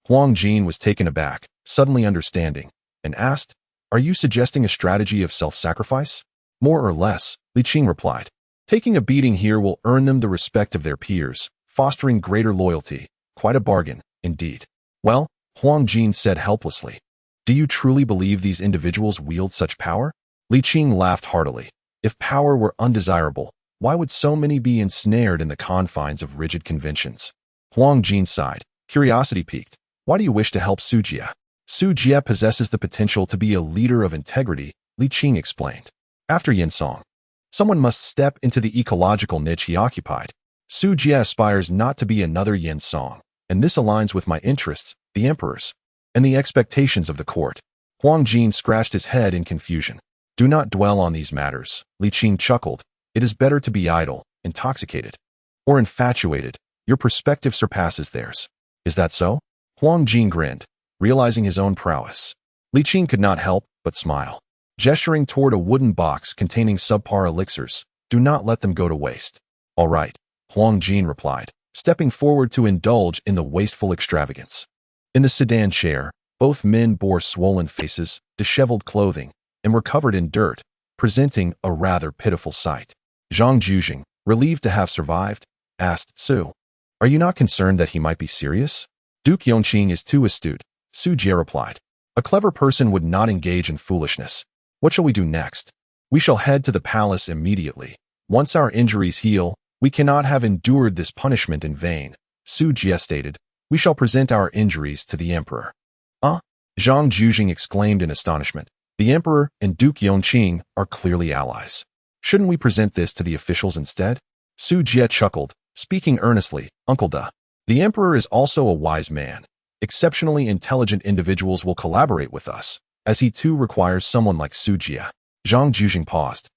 Huang Jin was taken aback, suddenly understanding, and asked, Are you suggesting a strategy of self-sacrifice? More or less, Li Qing replied. Taking a beating here will earn them the respect of their peers, fostering greater loyalty. Quite a bargain, indeed. Well, Huang Jin said helplessly. Do you truly believe these individuals wield such power? Li Qing laughed heartily. If power were undesirable, why would so many be ensnared in the confines of rigid conventions? Huang Jin sighed. Curiosity piqued. Why do you wish to help Su Jie? Su Jie possesses the potential to be a leader of integrity, Li Qing explained. After Yin Song, someone must step into the ecological niche he occupied. Su Jie aspires not to be another Yin Song, and this aligns with my interests, the emperor's, and the expectations of the court. Huang Jin scratched his head in confusion. Do not dwell on these matters, Li Qing chuckled. It is better to be idle, intoxicated, or infatuated. Your perspective surpasses theirs. Is that so? Huang Jin grinned, realizing his own prowess. Li Qing could not help but smile. Gesturing toward a wooden box containing subpar elixirs, do not let them go to waste. All right, Huang Jin replied, stepping forward to indulge in the wasteful extravagance. In the sedan chair, both men bore swollen faces, disheveled clothing, and were covered in dirt, presenting a rather pitiful sight. Zhang Jujing, relieved to have survived, asked, Su, are you not concerned that he might be serious? Duke Yongqing is too astute, Su Jie replied. A clever person would not engage in foolishness. What shall we do next? We shall head to the palace immediately. Once our injuries heal, we cannot have endured this punishment in vain, Su Jie stated. We shall present our injuries to the emperor. Zhang Jujing exclaimed in astonishment. The emperor and Duke Yongqing are clearly allies. Shouldn't we present this to the officials instead? Su Jie chuckled, speaking earnestly, Uncle Da. The emperor is also a wise man. Exceptionally intelligent individuals will collaborate with us, as he too requires someone like Su Jie. Zhang Jujing paused,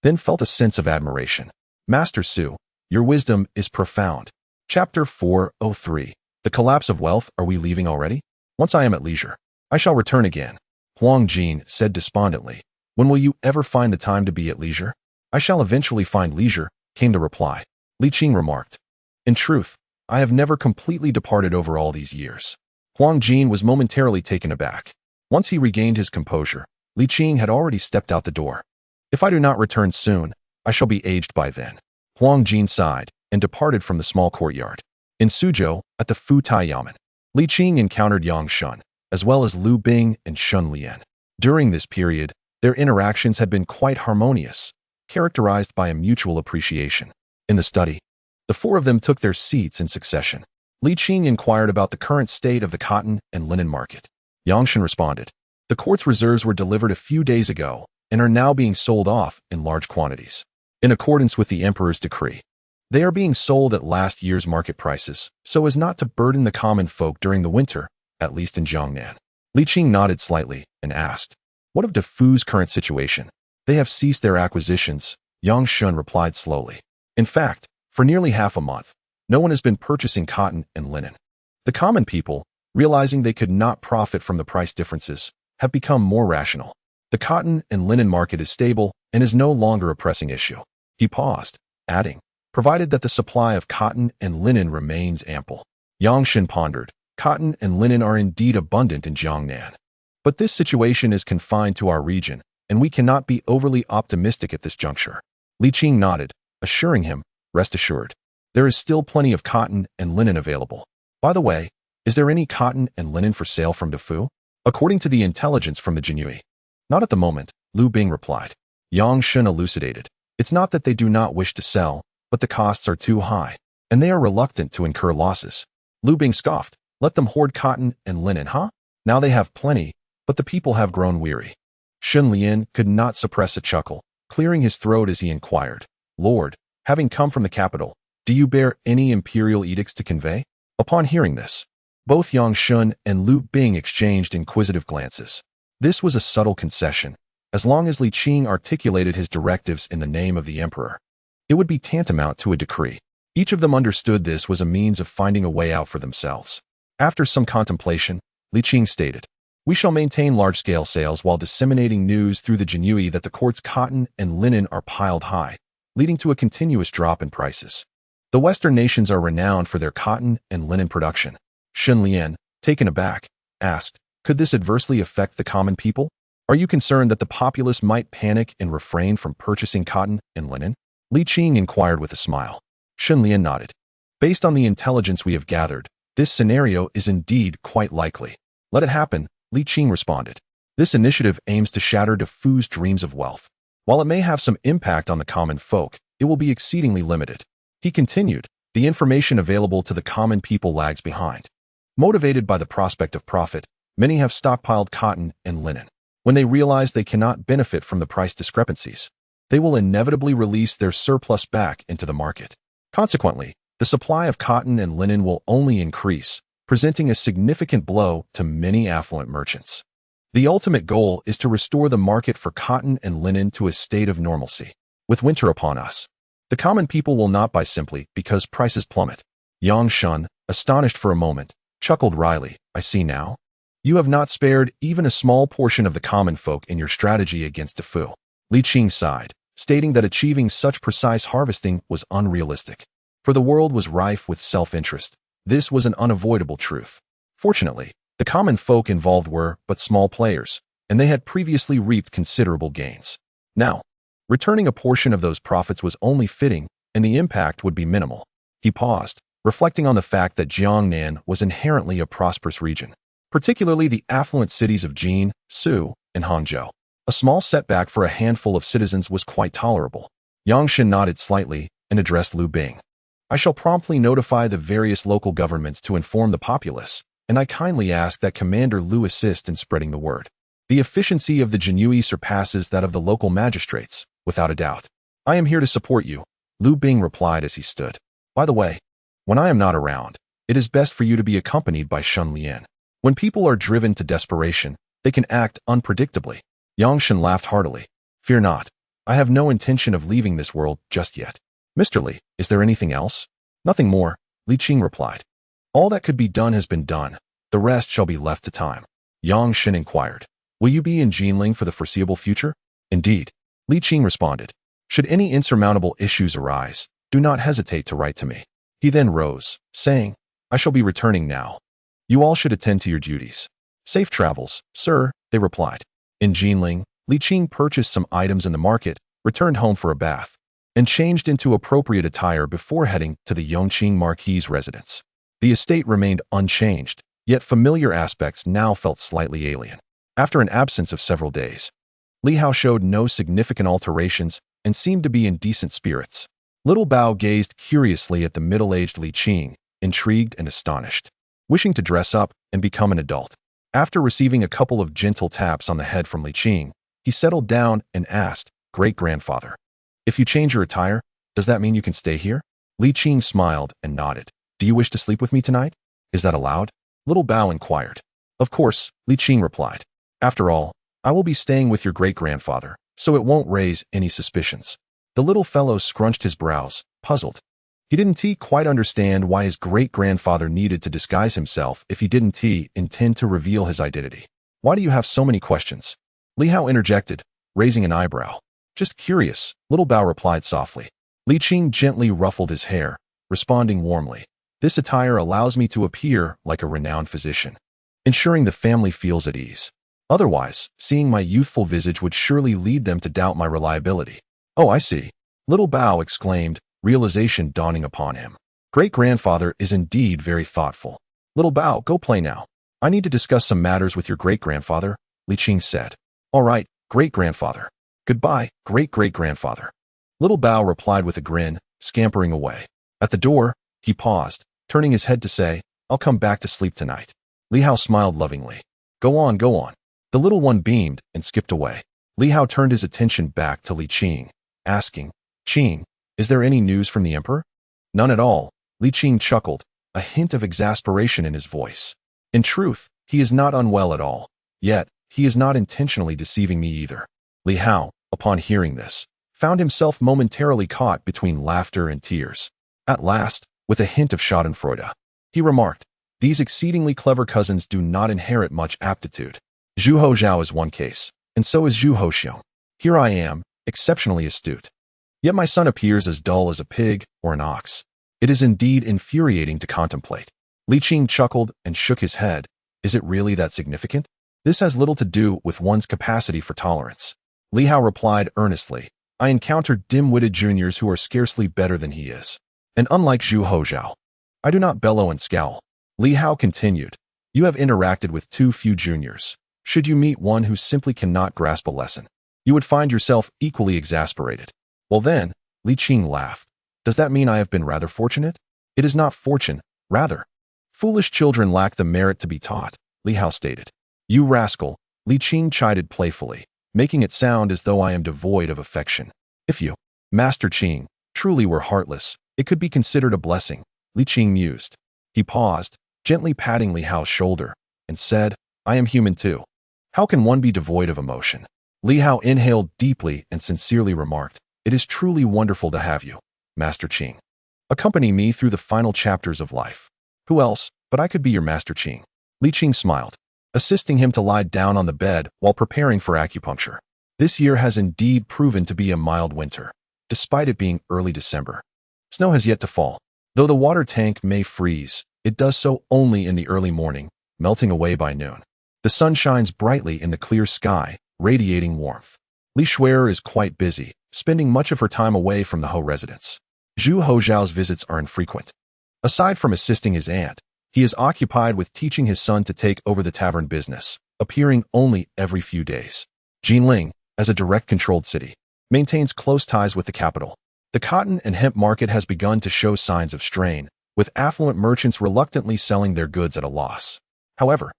then felt a sense of admiration. Master Su, your wisdom is profound. Chapter 403. The collapse of wealth. Are we leaving already? Once I am at leisure, I shall return again. Huang Jin said despondently. When will you ever find the time to be at leisure? I shall eventually find leisure, came the reply. Li Qing remarked. In truth, I have never completely departed over all these years. Huang Jin was momentarily taken aback. Once he regained his composure, Li Qing had already stepped out the door. If I do not return soon, I shall be aged by then. Huang Jin sighed and departed from the small courtyard. In Suzhou, at the Futai Yamen, Li Qing encountered Yang Shun, as well as Liu Bing and Shun Lian. During this period, their interactions had been quite harmonious, characterized by a mutual appreciation. In the study, the four of them took their seats in succession. Li Qing inquired about the current state of the cotton and linen market. Yang Shun responded, "The court's reserves were delivered a few days ago and are now being sold off in large quantities. In accordance with the emperor's decree, they are being sold at last year's market prices, so as not to burden the common folk during the winter, at least in Jiangnan." Li Qing nodded slightly and asked, "What of Defu's current situation?" "They have ceased their acquisitions," Yang Shun replied slowly. "In fact, for nearly half a month, no one has been purchasing cotton and linen. The common people, realizing they could not profit from the price differences, have become more rational. The cotton and linen market is stable and is no longer a pressing issue." He paused, adding, "provided that the supply of cotton and linen remains ample." Yang Shun pondered. Cotton and linen are indeed abundant in Jiangnan. But this situation is confined to our region, and we cannot be overly optimistic at this juncture. Li Qing nodded, assuring him, "Rest assured, there is still plenty of cotton and linen available. By the way, is there any cotton and linen for sale from Defu?" "According to the intelligence from the Jinhui, not at the moment," Liu Bing replied. Yang Shun elucidated, "It's not that they do not wish to sell, but the costs are too high, and they are reluctant to incur losses." Liu Bing scoffed, "Let them hoard cotton and linen, huh? Now they have plenty, but the people have grown weary." Shun Lian could not suppress a chuckle, clearing his throat as he inquired, "Lord, having come from the capital, do you bear any imperial edicts to convey?" Upon hearing this, both Yang Shun and Liu Bing exchanged inquisitive glances. This was a subtle concession. As long as Li Qing articulated his directives in the name of the emperor, it would be tantamount to a decree. Each of them understood this was a means of finding a way out for themselves. After some contemplation, Li Qing stated, "We shall maintain large-scale sales while disseminating news through the Jinhui that the court's cotton and linen are piled high, leading to a continuous drop in prices. The Western nations are renowned for their cotton and linen production." Shun Lian, taken aback, asked, "Could this adversely affect the common people? Are you concerned that the populace might panic and refrain from purchasing cotton and linen?" Li Qing inquired with a smile. Shun Lian nodded. "Based on the intelligence we have gathered, this scenario is indeed quite likely." "Let it happen," Li Qing responded. "This initiative aims to shatter Defu's dreams of wealth. While it may have some impact on the common folk, it will be exceedingly limited." He continued, "The information available to the common people lags behind. Motivated by the prospect of profit, many have stockpiled cotton and linen. When they realize they cannot benefit from the price discrepancies, they will inevitably release their surplus back into the market. Consequently, the supply of cotton and linen will only increase, presenting a significant blow to many affluent merchants. The ultimate goal is to restore the market for cotton and linen to a state of normalcy. With winter upon us, the common people will not buy simply because prices plummet." Yang Shun, astonished for a moment, chuckled wryly, "I see now. You have not spared even a small portion of the common folk in your strategy against Defu." Li Qing sighed, stating that achieving such precise harvesting was unrealistic. For the world was rife with self-interest. This was an unavoidable truth. Fortunately, the common folk involved were but small players, and they had previously reaped considerable gains. Now, returning a portion of those profits was only fitting, and the impact would be minimal. He paused, reflecting on the fact that Jiangnan was inherently a prosperous region, particularly the affluent cities of Jin, Su, and Hangzhou. A small setback for a handful of citizens was quite tolerable. Yang Shun nodded slightly and addressed Liu Bing. "I shall promptly notify the various local governments to inform the populace, and I kindly ask that Commander Liu assist in spreading the word. The efficiency of the Jinhui surpasses that of the local magistrates, without a doubt." "I am here to support you," Liu Bing replied as he stood. "By the way, when I am not around, it is best for you to be accompanied by Shun Lian. When people are driven to desperation, they can act unpredictably." Yang Shun laughed heartily. "Fear not. I have no intention of leaving this world just yet." "Mr. Li, is there anything else?" "Nothing more," Li Qing replied. "All that could be done has been done. The rest shall be left to time." Yang Shun inquired, "Will you be in Jinling for the foreseeable future?" "Indeed," Li Qing responded. "Should any insurmountable issues arise, do not hesitate to write to me." He then rose, saying, "I shall be returning now. You all should attend to your duties." "Safe travels, sir," they replied. In Jinling, Li Qing purchased some items in the market, returned home for a bath, and changed into appropriate attire before heading to the Yongqing Marquis' residence. The estate remained unchanged, yet familiar aspects now felt slightly alien. After an absence of several days, Li Hao showed no significant alterations and seemed to be in decent spirits. Little Bao gazed curiously at the middle-aged Li Qing, intrigued and astonished, wishing to dress up and become an adult. After receiving a couple of gentle taps on the head from Li Qing, he settled down and asked, "Great-grandfather, if you change your attire, does that mean you can stay here?" Li Qing smiled and nodded. "Do you wish to sleep with me tonight? Is that allowed?" Little Bao inquired. "Of course," Li Qing replied. "After all, I will be staying with your great-grandfather, so it won't raise any suspicions." The little fellow scrunched his brows, puzzled. He didn't quite understand why his great-grandfather needed to disguise himself if he didn't intend to reveal his identity. "Why do you have so many questions?" Li Hao interjected, raising an eyebrow. "Just curious," Little Bao replied softly. Li Qing gently ruffled his hair, responding warmly. "This attire allows me to appear like a renowned physician, ensuring the family feels at ease. Otherwise, seeing my youthful visage would surely lead them to doubt my reliability." "Oh, I see," Little Bao exclaimed, realization dawning upon him. "Great-grandfather is indeed very thoughtful." "Little Bao, go play now. I need to discuss some matters with your great-grandfather," Li Qing said. "All right, great-grandfather. Goodbye, great-great-grandfather." Little Bao replied with a grin, scampering away. At the door, he paused, turning his head to say, "I'll come back to sleep tonight." Li Hao smiled lovingly. Go on, go on." The little one beamed and skipped away. Li Hao turned his attention back to Li Qing, asking, "Qing, is there any news from the emperor?" "None at all," Li Qing chuckled, a hint of exasperation in his voice. "In truth, he is not unwell at all. Yet, he is not intentionally deceiving me either." Li Hao, upon hearing this, found himself momentarily caught between laughter and tears. At last, with a hint of schadenfreude, he remarked, "These exceedingly clever cousins do not inherit much aptitude. Zhu Hozhao is one case, and so is Zhu Hoxiong. Here I am, exceptionally astute. Yet my son appears as dull as a pig or an ox. It is indeed infuriating to contemplate." Li Qing chuckled and shook his head. "Is it really that significant? This has little to do with one's capacity for tolerance." Li Hao replied earnestly, "I encounter dim-witted juniors who are scarcely better than he is. And unlike Zhu Hozhao, I do not bellow and scowl." Li Hao continued, "You have interacted with too few juniors. Should you meet one who simply cannot grasp a lesson, you would find yourself equally exasperated." "Well then," Li Qing laughed, "does that mean I have been rather fortunate?" "It is not fortune, rather. Foolish children lack the merit to be taught," Li Hao stated. "You rascal," Li Qing chided playfully, making it sound as though I am devoid of affection. "If you, Master Qing, truly were heartless, it could be considered a blessing," Li Qing mused. He paused, gently patting Li Hao's shoulder, and said, "I am human too. How can one be devoid of emotion?" Li Hao inhaled deeply and sincerely remarked, "It is truly wonderful to have you, Master Qing. Accompany me through the final chapters of life." "Who else but I could be your Master Qing?" Li Qing smiled, assisting him to lie down on the bed while preparing for acupuncture. This year has indeed proven to be a mild winter, despite it being early December. Snow has yet to fall. Though the water tank may freeze, it does so only in the early morning, melting away by noon. The sun shines brightly in the clear sky, radiating warmth. Li Shuer is quite busy, spending much of her time away from the Ho residence. Zhu Hozhao's visits are infrequent. Aside from assisting his aunt, he is occupied with teaching his son to take over the tavern business, appearing only every few days. Jinglong, as a direct-controlled city, maintains close ties with the capital. The cotton and hemp market has begun to show signs of strain, with affluent merchants reluctantly selling their goods at a loss. However,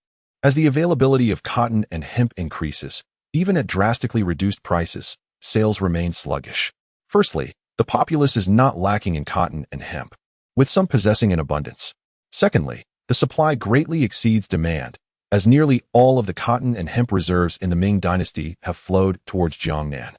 as the availability of cotton and hemp increases, even at drastically reduced prices, sales remain sluggish. Firstly, the populace is not lacking in cotton and hemp, with some possessing in abundance. Secondly, the supply greatly exceeds demand, as nearly all of the cotton and hemp reserves in the Ming Dynasty have flowed towards Jiangnan.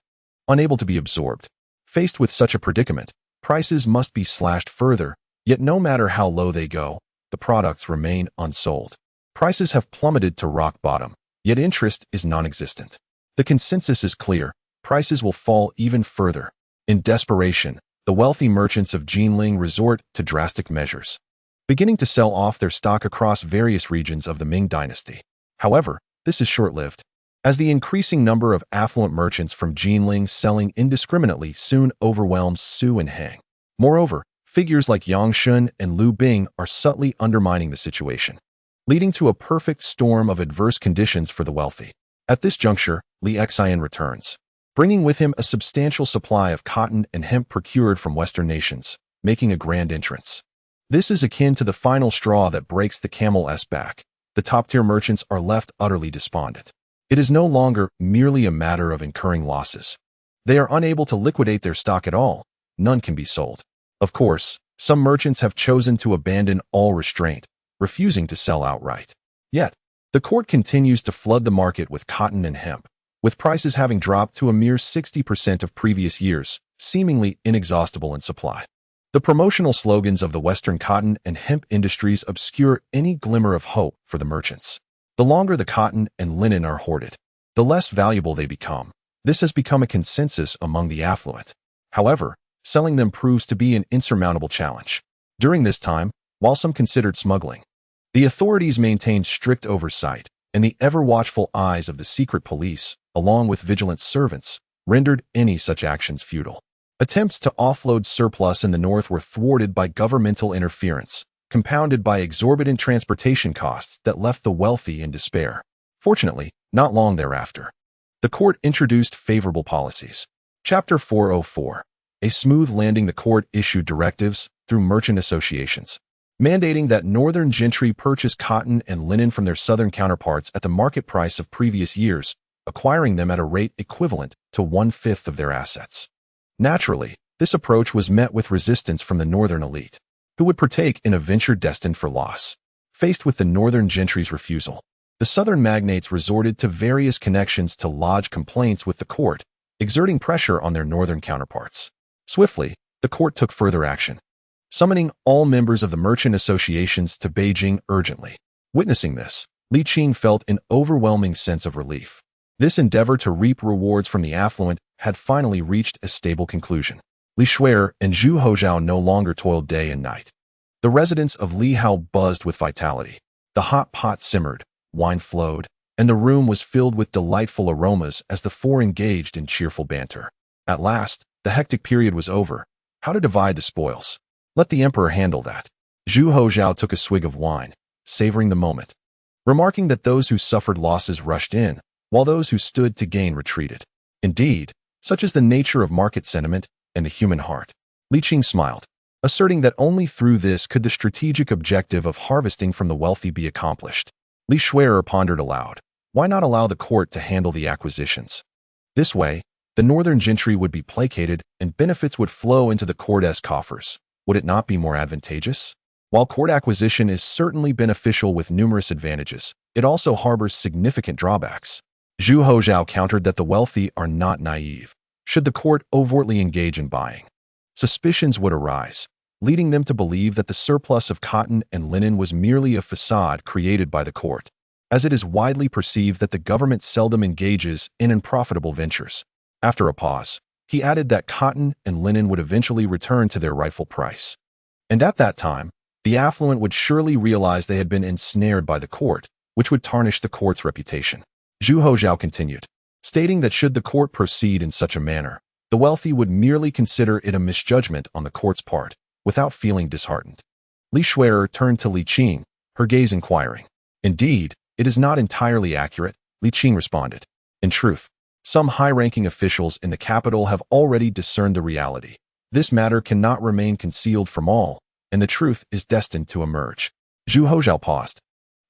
Unable to be absorbed, faced with such a predicament, prices must be slashed further, yet no matter how low they go, the products remain unsold. Prices have plummeted to rock bottom, yet interest is non-existent. The consensus is clear: prices will fall even further. In desperation, the wealthy merchants of Jinglong resort to drastic measures, beginning to sell off their stock across various regions of the Ming Dynasty. However, this is short-lived. as the increasing number of affluent merchants from Jinglong selling indiscriminately soon overwhelms Su and Heng. Moreover, figures like Yongqing and Liu Bing are subtly undermining the situation, leading to a perfect storm of adverse conditions for the wealthy. At this juncture, Li Qing returns, bringing with him a substantial supply of cotton and hemp procured from Western nations, making a grand entrance. This is akin to the final straw that breaks the camel's back. The top-tier merchants are left utterly despondent. It is no longer merely a matter of incurring losses. They are unable to liquidate their stock at all. None can be sold. Of course, some merchants have chosen to abandon all restraint, refusing to sell outright. Yet, the court continues to flood the market with cotton and hemp, with prices having dropped to a mere 60% of previous years, seemingly inexhaustible in supply. The promotional slogans of the Western cotton and hemp industries obscure any glimmer of hope for the merchants. The longer the cotton and linen are hoarded, the less valuable they become. This has become a consensus among the affluent. However, selling them proves to be an insurmountable challenge. During this time, while some considered smuggling, the authorities maintained strict oversight, and the ever-watchful eyes of the secret police, along with vigilant servants, rendered any such actions futile. Attempts to offload surplus in the north were thwarted by governmental interference, compounded by exorbitant transportation costs that left the wealthy in despair. Fortunately, not long thereafter, the court introduced favorable policies. Chapter 404. A smooth landing. The court issued directives through merchant associations, mandating that northern gentry purchase cotton and linen from their southern counterparts at the market price of previous years, acquiring them at a rate equivalent to 1/5 of their assets. Naturally, this approach was met with resistance from the northern elite, who would partake in a venture destined for loss. Faced with the northern gentry's refusal, the southern magnates resorted to various connections to lodge complaints with the court, exerting pressure on their northern counterparts. Swiftly, the court took further action, summoning all members of the merchant associations to Beijing urgently. Witnessing this, Li Qing felt an overwhelming sense of relief. This endeavor to reap rewards from the affluent had finally reached a stable conclusion. Li Shuai and Zhu Hozhao no longer toiled day and night. The residence of Li Hao buzzed with vitality. The hot pot simmered, wine flowed, and the room was filled with delightful aromas as the four engaged in cheerful banter. At last, the hectic period was over. How to divide the spoils? Let the emperor handle that. Zhu Hozhao took a swig of wine, savoring the moment, remarking that those who suffered losses rushed in, while those who stood to gain retreated. Indeed, such is the nature of market sentiment and the human heart. Li Qing smiled, asserting that only through this could the strategic objective of harvesting from the wealthy be accomplished. Li Shuai pondered aloud. Why not allow the court to handle the acquisitions? This way, the northern gentry would be placated and benefits would flow into the court's coffers. Would it not be more advantageous? While court acquisition is certainly beneficial with numerous advantages, it also harbors significant drawbacks. Zhu Hozhao countered that the wealthy are not naive. Should the court overtly engage in buying, suspicions would arise, leading them to believe that the surplus of cotton and linen was merely a facade created by the court, as it is widely perceived that the government seldom engages in unprofitable ventures. After a pause, he added that cotton and linen would eventually return to their rightful price. And at that time, the affluent would surely realize they had been ensnared by the court, which would tarnish the court's reputation. Zhu Hozhao continued, stating that should the court proceed in such a manner, the wealthy would merely consider it a misjudgment on the court's part, without feeling disheartened. Li Shuai turned to Li Qing, her gaze inquiring. Indeed, it is not entirely accurate, Li Qing responded. In truth, some high-ranking officials in the capital have already discerned the reality. This matter cannot remain concealed from all, and the truth is destined to emerge. Zhu Hozhao paused,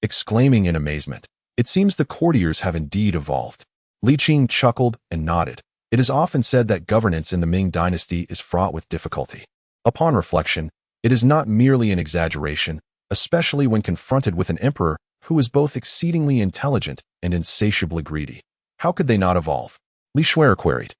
exclaiming in amazement, "It seems the courtiers have indeed evolved." Li Qing chuckled and nodded. It is often said that governance in the Ming Dynasty is fraught with difficulty. Upon reflection, it is not merely an exaggeration, especially when confronted with an emperor who is both exceedingly intelligent and insatiably greedy. How could they not evolve? Li Shuai queried.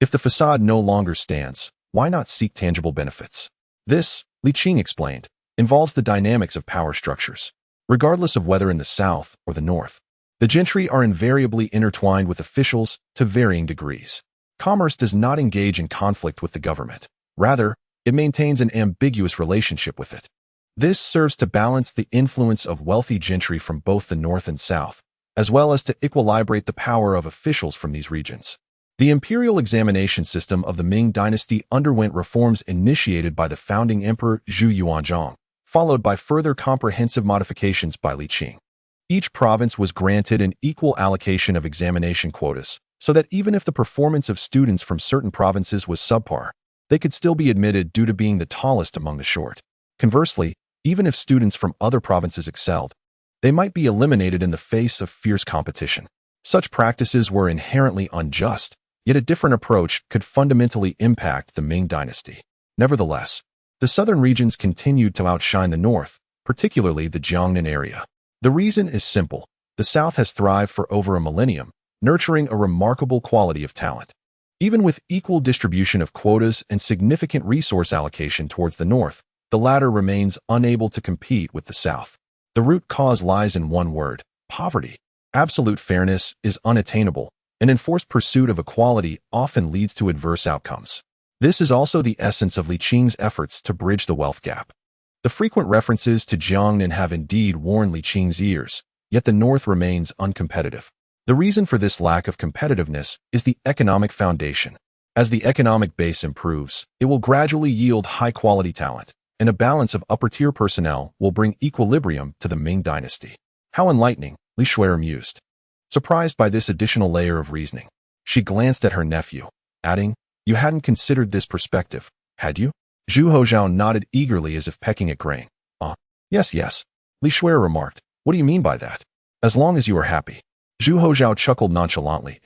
If the facade no longer stands, why not seek tangible benefits? This, Li Qing explained, involves the dynamics of power structures. Regardless of whether in the south or the north, the gentry are invariably intertwined with officials to varying degrees. Commerce does not engage in conflict with the government. Rather, it maintains an ambiguous relationship with it. This serves to balance the influence of wealthy gentry from both the north and south, as well as to equilibrate the power of officials from these regions. The imperial examination system of the Ming Dynasty underwent reforms initiated by the founding emperor Zhu Yuanzhang, followed by further comprehensive modifications by Li Qing. Each province was granted an equal allocation of examination quotas, so that even if the performance of students from certain provinces was subpar, they could still be admitted due to being the tallest among the short. Conversely, even if students from other provinces excelled, they might be eliminated in the face of fierce competition. Such practices were inherently unjust, yet a different approach could fundamentally impact the Ming Dynasty. Nevertheless, the southern regions continued to outshine the north, particularly the Jiangnan area. The reason is simple. The south has thrived for over a millennium, nurturing a remarkable quality of talent. Even with equal distribution of quotas and significant resource allocation towards the north, the latter remains unable to compete with the south. The root cause lies in one word: poverty. Absolute fairness is unattainable, and enforced pursuit of equality often leads to adverse outcomes. This is also the essence of Li Qing's efforts to bridge the wealth gap. The frequent references to Jiangnan have indeed worn Li Qing's ears, yet the north remains uncompetitive. The reason for this lack of competitiveness is the economic foundation. As the economic base improves, it will gradually yield high-quality talent, and a balance of upper-tier personnel will bring equilibrium to the Ming Dynasty. How enlightening, Li Shui mused. Surprised by this additional layer of reasoning, she glanced at her nephew, adding, "You hadn't considered this perspective, had you?" Zhu Hozhao nodded eagerly as if pecking at grain. Yes, Li Shui remarked. "What do you mean by that?" "As long as you are happy." Zhu Hozhao chuckled nonchalantly.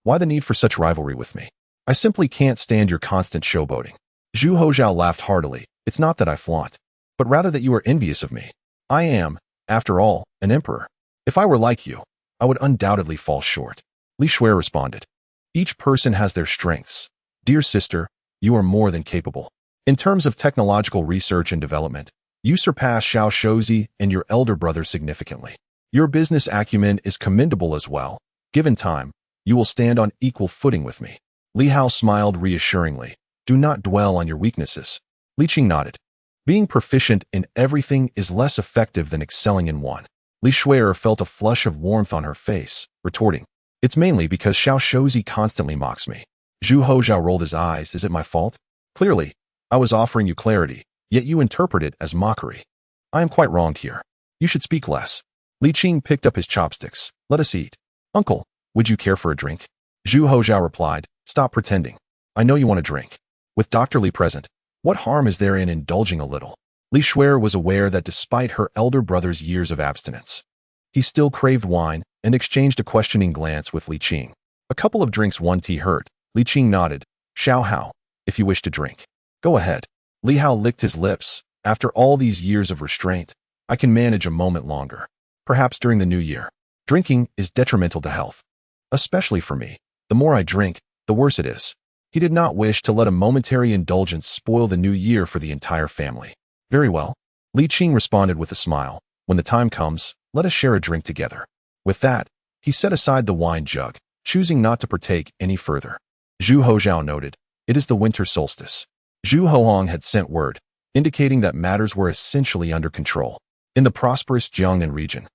Why the need for such rivalry with me? I simply can't stand your constant showboating." Zhu Hozhao laughed heartily. "It's not that I flaunt, but rather that you are envious of me. I am, after all, an emperor. If I were like you, I would undoubtedly fall short." Li Shui responded. "Each person has their strengths. Dear sister, you are more than capable. In terms of technological research and development, you surpass Xiao Shouzi and your elder brother significantly. Your business acumen is commendable as well. Given time, you will stand on equal footing with me." Li Hao smiled reassuringly. "Do not dwell on your weaknesses." Li Qing nodded. "Being proficient in everything is less effective than excelling in one." Li Shui felt a flush of warmth on her face, retorting, "It's mainly because Xiao Shouzi constantly mocks me." Zhu Hozhao rolled his eyes. "Is it my fault? Clearly, I was offering you clarity, yet you interpret it as mockery. I am quite wronged here. You should speak less." Li Qing picked up his chopsticks. "Let us eat." "Uncle, would you care for a drink?" Zhu Hozhao replied. "Stop pretending. I know you want a drink. With Dr. Li present, what harm is there in indulging a little?" Li Shui was aware that despite her elder brother's years of abstinence, he still craved wine and exchanged a questioning glance with Li Qing. "A couple of drinks, one tea hurt." Li Qing nodded. "Xiao Hao, if you wish to drink, go ahead." Li Hao licked his lips. "After all these years of restraint, I can manage a moment longer. Perhaps during the new year. Drinking is detrimental to health. Especially for me. The more I drink, the worse it is." He did not wish to let a momentary indulgence spoil the new year for the entire family. "Very well." Li Qing responded with a smile. "When the time comes, let us share a drink together." With that, he set aside the wine jug, choosing not to partake any further. Zhu Hozhao noted, "It is the winter solstice." Zhu Hoang had sent word, indicating that matters were essentially under control. In the prosperous Jiangnan region,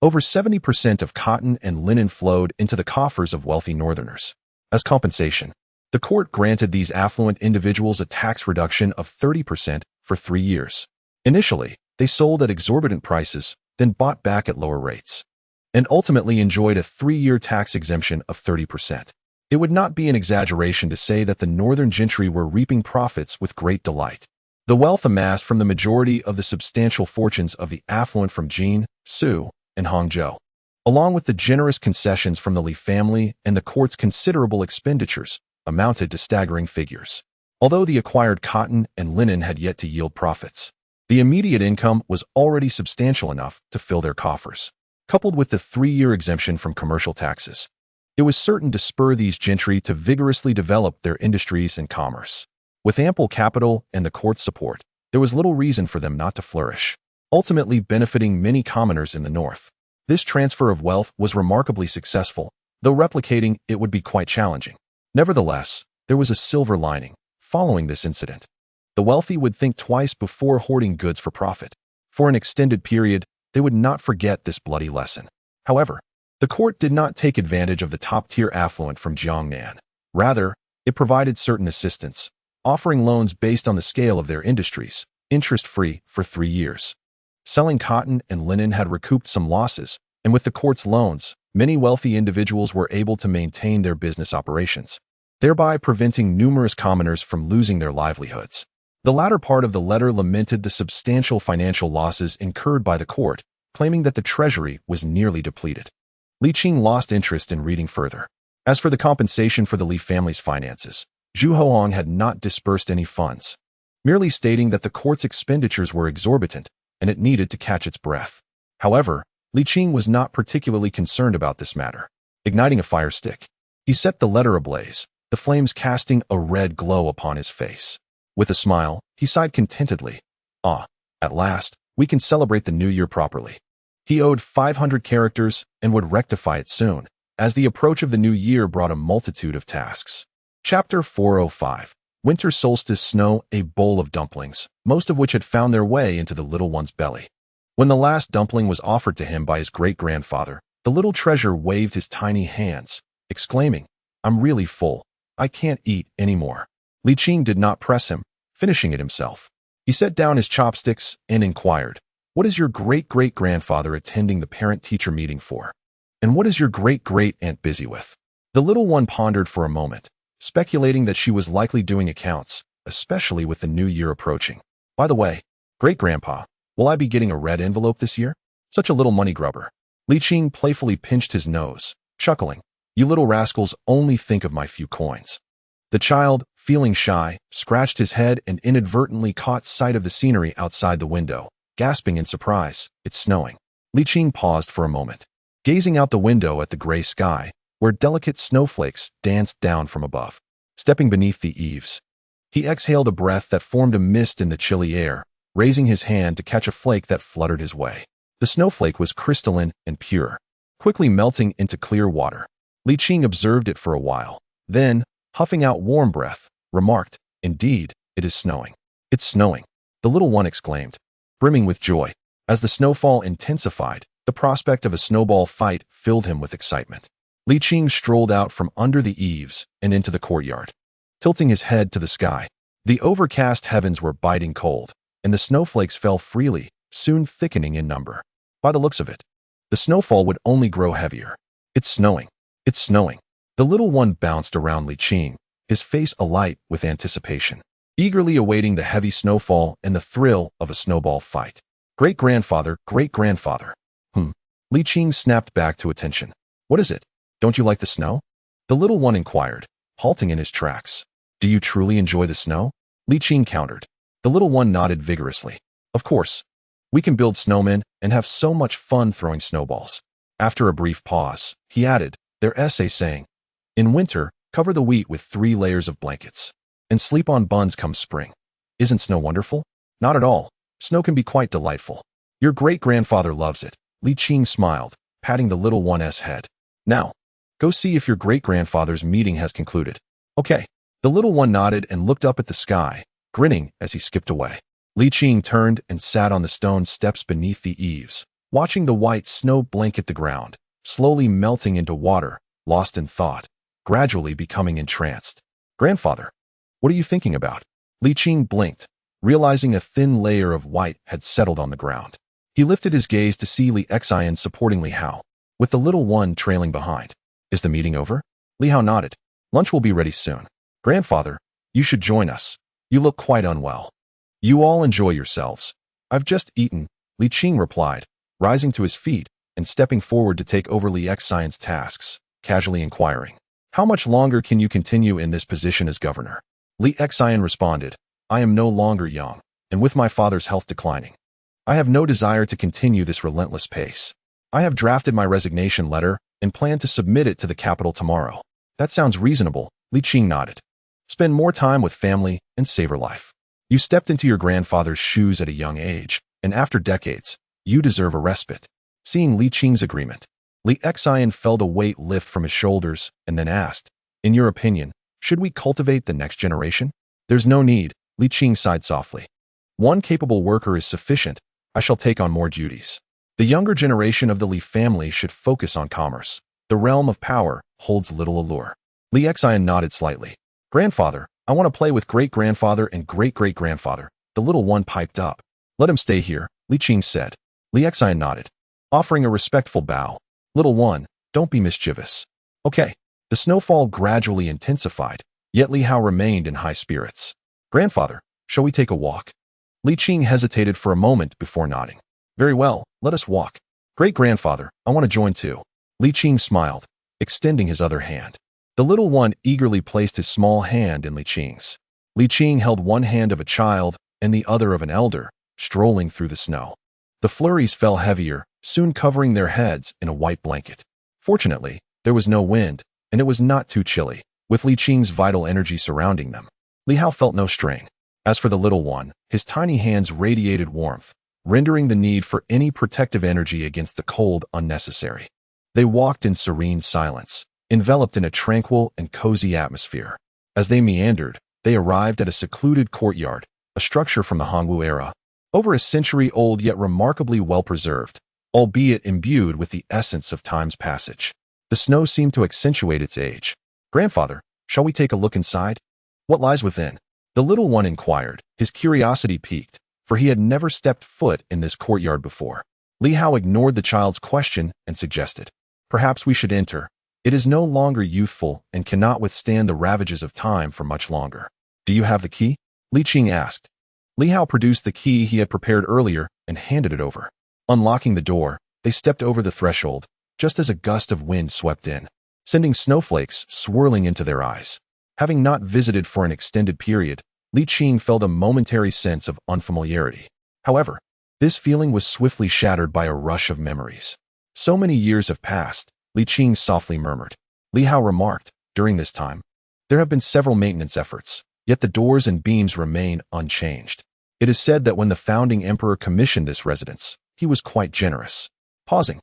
over 70% of cotton and linen flowed into the coffers of wealthy northerners. As compensation, the court granted these affluent individuals a tax reduction of 30% for 3 years. Initially, they sold at exorbitant prices, then bought back at lower rates, and ultimately enjoyed a 3-year tax exemption of 30%. It would not be an exaggeration to say that the northern gentry were reaping profits with great delight. The wealth amassed from the majority of the substantial fortunes of the affluent from Jin, Su, and Hangzhou, along with the generous concessions from the Li family and the court's considerable expenditures, amounted to staggering figures. Although the acquired cotton and linen had yet to yield profits, the immediate income was already substantial enough to fill their coffers. Coupled with the 3-year exemption from commercial taxes, it was certain to spur these gentry to vigorously develop their industries and commerce. With ample capital and the court's support, there was little reason for them not to flourish, ultimately benefiting many commoners in the north. This transfer of wealth was remarkably successful, though replicating it would be quite challenging. Nevertheless, there was a silver lining. Following this incident, the wealthy would think twice before hoarding goods for profit. For an extended period, they would not forget this bloody lesson. However, The court did not take advantage of the top-tier affluent from Jiangnan. Rather, it provided certain assistance, offering loans based on the scale of their industries, interest-free for 3 years. Selling cotton and linen had recouped some losses, and with the court's loans, many wealthy individuals were able to maintain their business operations, thereby preventing numerous commoners from losing their livelihoods. The latter part of the letter lamented the substantial financial losses incurred by the court, claiming that the treasury was nearly depleted. Li Qing lost interest in reading further. As for the compensation for the Li family's finances, Zhu Huang had not disbursed any funds, merely stating that the court's expenditures were exorbitant and it needed to catch its breath. However, Li Qing was not particularly concerned about this matter. Igniting a fire stick, he set the letter ablaze, the flames casting a red glow upon his face. With a smile, he sighed contentedly. Ah, at last, we can celebrate the new year properly. He owed 500 characters and would rectify it soon, as the approach of the new year brought a multitude of tasks. Chapter 405. Winter Solstice Snow, a bowl of dumplings, most of which had found their way into the little one's belly. When the last dumpling was offered to him by his great-grandfather, the little treasure waved his tiny hands, exclaiming, "I'm really full. I can't eat anymore." Li Qing did not press him, finishing it himself. He set down his chopsticks and inquired, "What is your great-great-grandfather attending the parent-teacher meeting for? And what is your great-great-aunt busy with?" The little one pondered for a moment, speculating that she was likely doing accounts, especially with the new year approaching. "By the way, great-grandpa, will I be getting a red envelope this year? Such a little money grubber." Li Qing playfully pinched his nose, chuckling, "You little rascals only think of my few coins." The child, feeling shy, scratched his head and inadvertently caught sight of the scenery outside the window, gasping in surprise, "It's snowing." Li Qing paused for a moment, gazing out the window at the gray sky, where delicate snowflakes danced down from above. Stepping beneath the eaves, he exhaled a breath that formed a mist in the chilly air, raising his hand to catch a flake that fluttered his way. The snowflake was crystalline and pure, quickly melting into clear water. Li Qing observed it for a while, then, huffing out warm breath, remarked, "Indeed, it is snowing." "It's snowing," the little one exclaimed, brimming with joy. As the snowfall intensified, the prospect of a snowball fight filled him with excitement. Li Qing strolled out from under the eaves and into the courtyard, tilting his head to the sky. The overcast heavens were biting cold, and the snowflakes fell freely, soon thickening in number. By the looks of it, the snowfall would only grow heavier. "It's snowing. It's snowing." The little one bounced around Li Qing, his face alight with anticipation, eagerly awaiting the heavy snowfall and the thrill of a snowball fight. "Great-grandfather, great-grandfather." Li Qing snapped back to attention. "What is it? Don't you like the snow?" The little one inquired, halting in his tracks. "Do you truly enjoy the snow?" Li Qing countered. The little one nodded vigorously. "Of course. We can build snowmen and have so much fun throwing snowballs." After a brief pause, he added, their essay saying, "In winter, cover the wheat with 3 layers of blankets, and sleep on buns come spring. Isn't snow wonderful?" "Not at all. Snow can be quite delightful. Your great-grandfather loves it." Li Qing smiled, patting the little one's head. "Now, go see if your great-grandfather's meeting has concluded." "Okay." The little one nodded and looked up at the sky, grinning as he skipped away. Li Qing turned and sat on the stone steps beneath the eaves, watching the white snow blanket the ground, slowly melting into water, lost in thought, gradually becoming entranced. "Grandfather, what are you thinking about?" Li Qing blinked, realizing a thin layer of white had settled on the ground. He lifted his gaze to see Li Xian supporting Li Hao, with the little one trailing behind. "Is the meeting over?" Li Hao nodded. "Lunch will be ready soon." "Grandfather, you should join us. You look quite unwell." "You all enjoy yourselves. I've just eaten," Li Qing replied, rising to his feet and stepping forward to take over Li Xian's tasks, casually inquiring, "How much longer can you continue in this position as governor?" Li Xian responded, "I am no longer young, and with my father's health declining, I have no desire to continue this relentless pace. I have drafted my resignation letter and plan to submit it to the capital tomorrow." "That sounds reasonable," Li Qing nodded. "Spend more time with family and savor life. You stepped into your grandfather's shoes at a young age, and after decades, you deserve a respite." Seeing Li Qing's agreement, Li Xian felt a weight lift from his shoulders and then asked, "In your opinion, should we cultivate the next generation?" "There's no need," Li Qing sighed softly. "One capable worker is sufficient. I shall take on more duties." The younger generation of the Li family should focus on commerce. The realm of power holds little allure. Li Qing nodded slightly. Grandfather, I want to play with great-grandfather and great-great-grandfather. The little one piped up. Let him stay here, Li Qing said. Li Qing nodded, offering a respectful bow. Little one, don't be mischievous. Okay. The snowfall gradually intensified, yet Li Hao remained in high spirits. Grandfather, shall we take a walk? Li Qing hesitated for a moment before nodding. Very well, let us walk. Great-grandfather, I want to join too. Li Qing smiled, extending his other hand. The little one eagerly placed his small hand in Li Qing's. Li Qing held one hand of a child and the other of an elder, strolling through the snow. The flurries fell heavier, soon covering their heads in a white blanket. Fortunately, there was no wind, and it was not too chilly, with Li Qing's vital energy surrounding them. Li Hao felt no strain. As for the little one, his tiny hands radiated warmth, rendering the need for any protective energy against the cold unnecessary. They walked in serene silence, enveloped in a tranquil and cozy atmosphere. As they meandered, they arrived at a secluded courtyard, a structure from the Hongwu era, over a century old yet remarkably well-preserved, albeit imbued with the essence of time's passage. The snow seemed to accentuate its age. Grandfather, shall we take a look inside? What lies within? The little one inquired, his curiosity piqued, for he had never stepped foot in this courtyard before. Li Hao ignored the child's question and suggested, perhaps we should enter. It is no longer youthful and cannot withstand the ravages of time for much longer. Do you have the key? Li Qing asked. Li Hao produced the key he had prepared earlier and handed it over. Unlocking the door, they stepped over the threshold, just as a gust of wind swept in, sending snowflakes swirling into their eyes. Having not visited for an extended period, Li Qing felt a momentary sense of unfamiliarity. However, this feeling was swiftly shattered by a rush of memories. So many years have passed, Li Qing softly murmured. Li Hao remarked, during this time, there have been several maintenance efforts, yet the doors and beams remain unchanged. It is said that when the founding emperor commissioned this residence, he was quite generous. Pausing,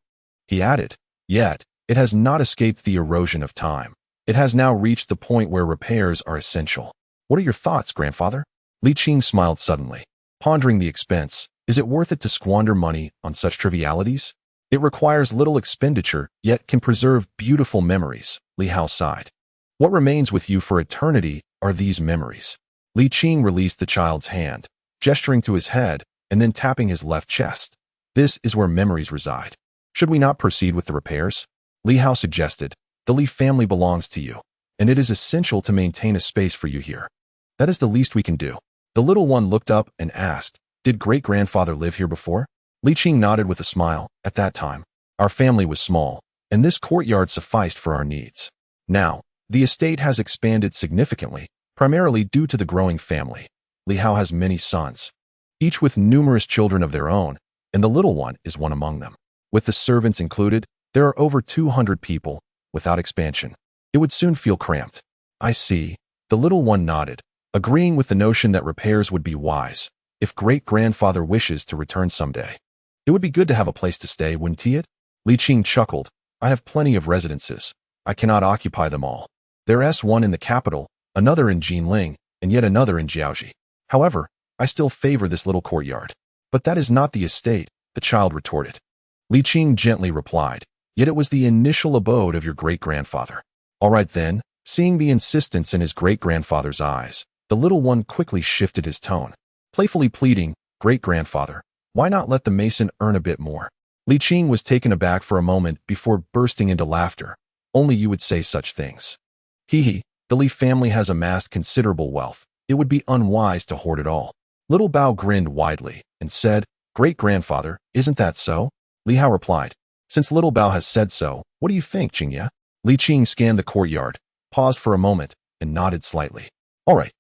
he added, yet, it has not escaped the erosion of time. It has now reached the point where repairs are essential. What are your thoughts, grandfather? Li Qing smiled suddenly, pondering the expense. Is it worth it to squander money on such trivialities? It requires little expenditure, yet can preserve beautiful memories, Li Hao sighed. What remains with you for eternity are these memories. Li Qing released the child's hand, gesturing to his head, and then tapping his left chest. This is where memories reside. Should we not proceed with the repairs? Li Hao suggested. The Li family belongs to you, and it is essential to maintain a space for you here. That is the least we can do. The little one looked up and asked, did great-grandfather live here before? Li Qing nodded with a smile. At that time, our family was small, and this courtyard sufficed for our needs. Now, the estate has expanded significantly, primarily due to the growing family. Li Hao has many sons, each with numerous children of their own, and the little one is one among them. With the servants included, there are over 200 people. Without expansion, it would soon feel cramped. I see. The little one nodded, agreeing with the notion that repairs would be wise, if great-grandfather wishes to return someday. It would be good to have a place to stay, wouldn't it? Li Qing chuckled. I have plenty of residences. I cannot occupy them all. There's one in the capital, another in Jinglong, and yet another in Jiaoji. However, I still favor this little courtyard. But that is not the estate, the child retorted. Li Qing gently replied. Yet it was the initial abode of your great-grandfather. All right then, seeing the insistence in his great-grandfather's eyes, the little one quickly shifted his tone, playfully pleading, great-grandfather, why not let the mason earn a bit more? Li Qing was taken aback for a moment before bursting into laughter. Only you would say such things. Hee, the Li family has amassed considerable wealth. It would be unwise to hoard it all. Little Bao grinned widely and said, great-grandfather, isn't that so? Li Hao replied, since Little Bao has said so, what do you think, Qingye? Li Qing scanned the courtyard, paused for a moment, and nodded slightly. All right.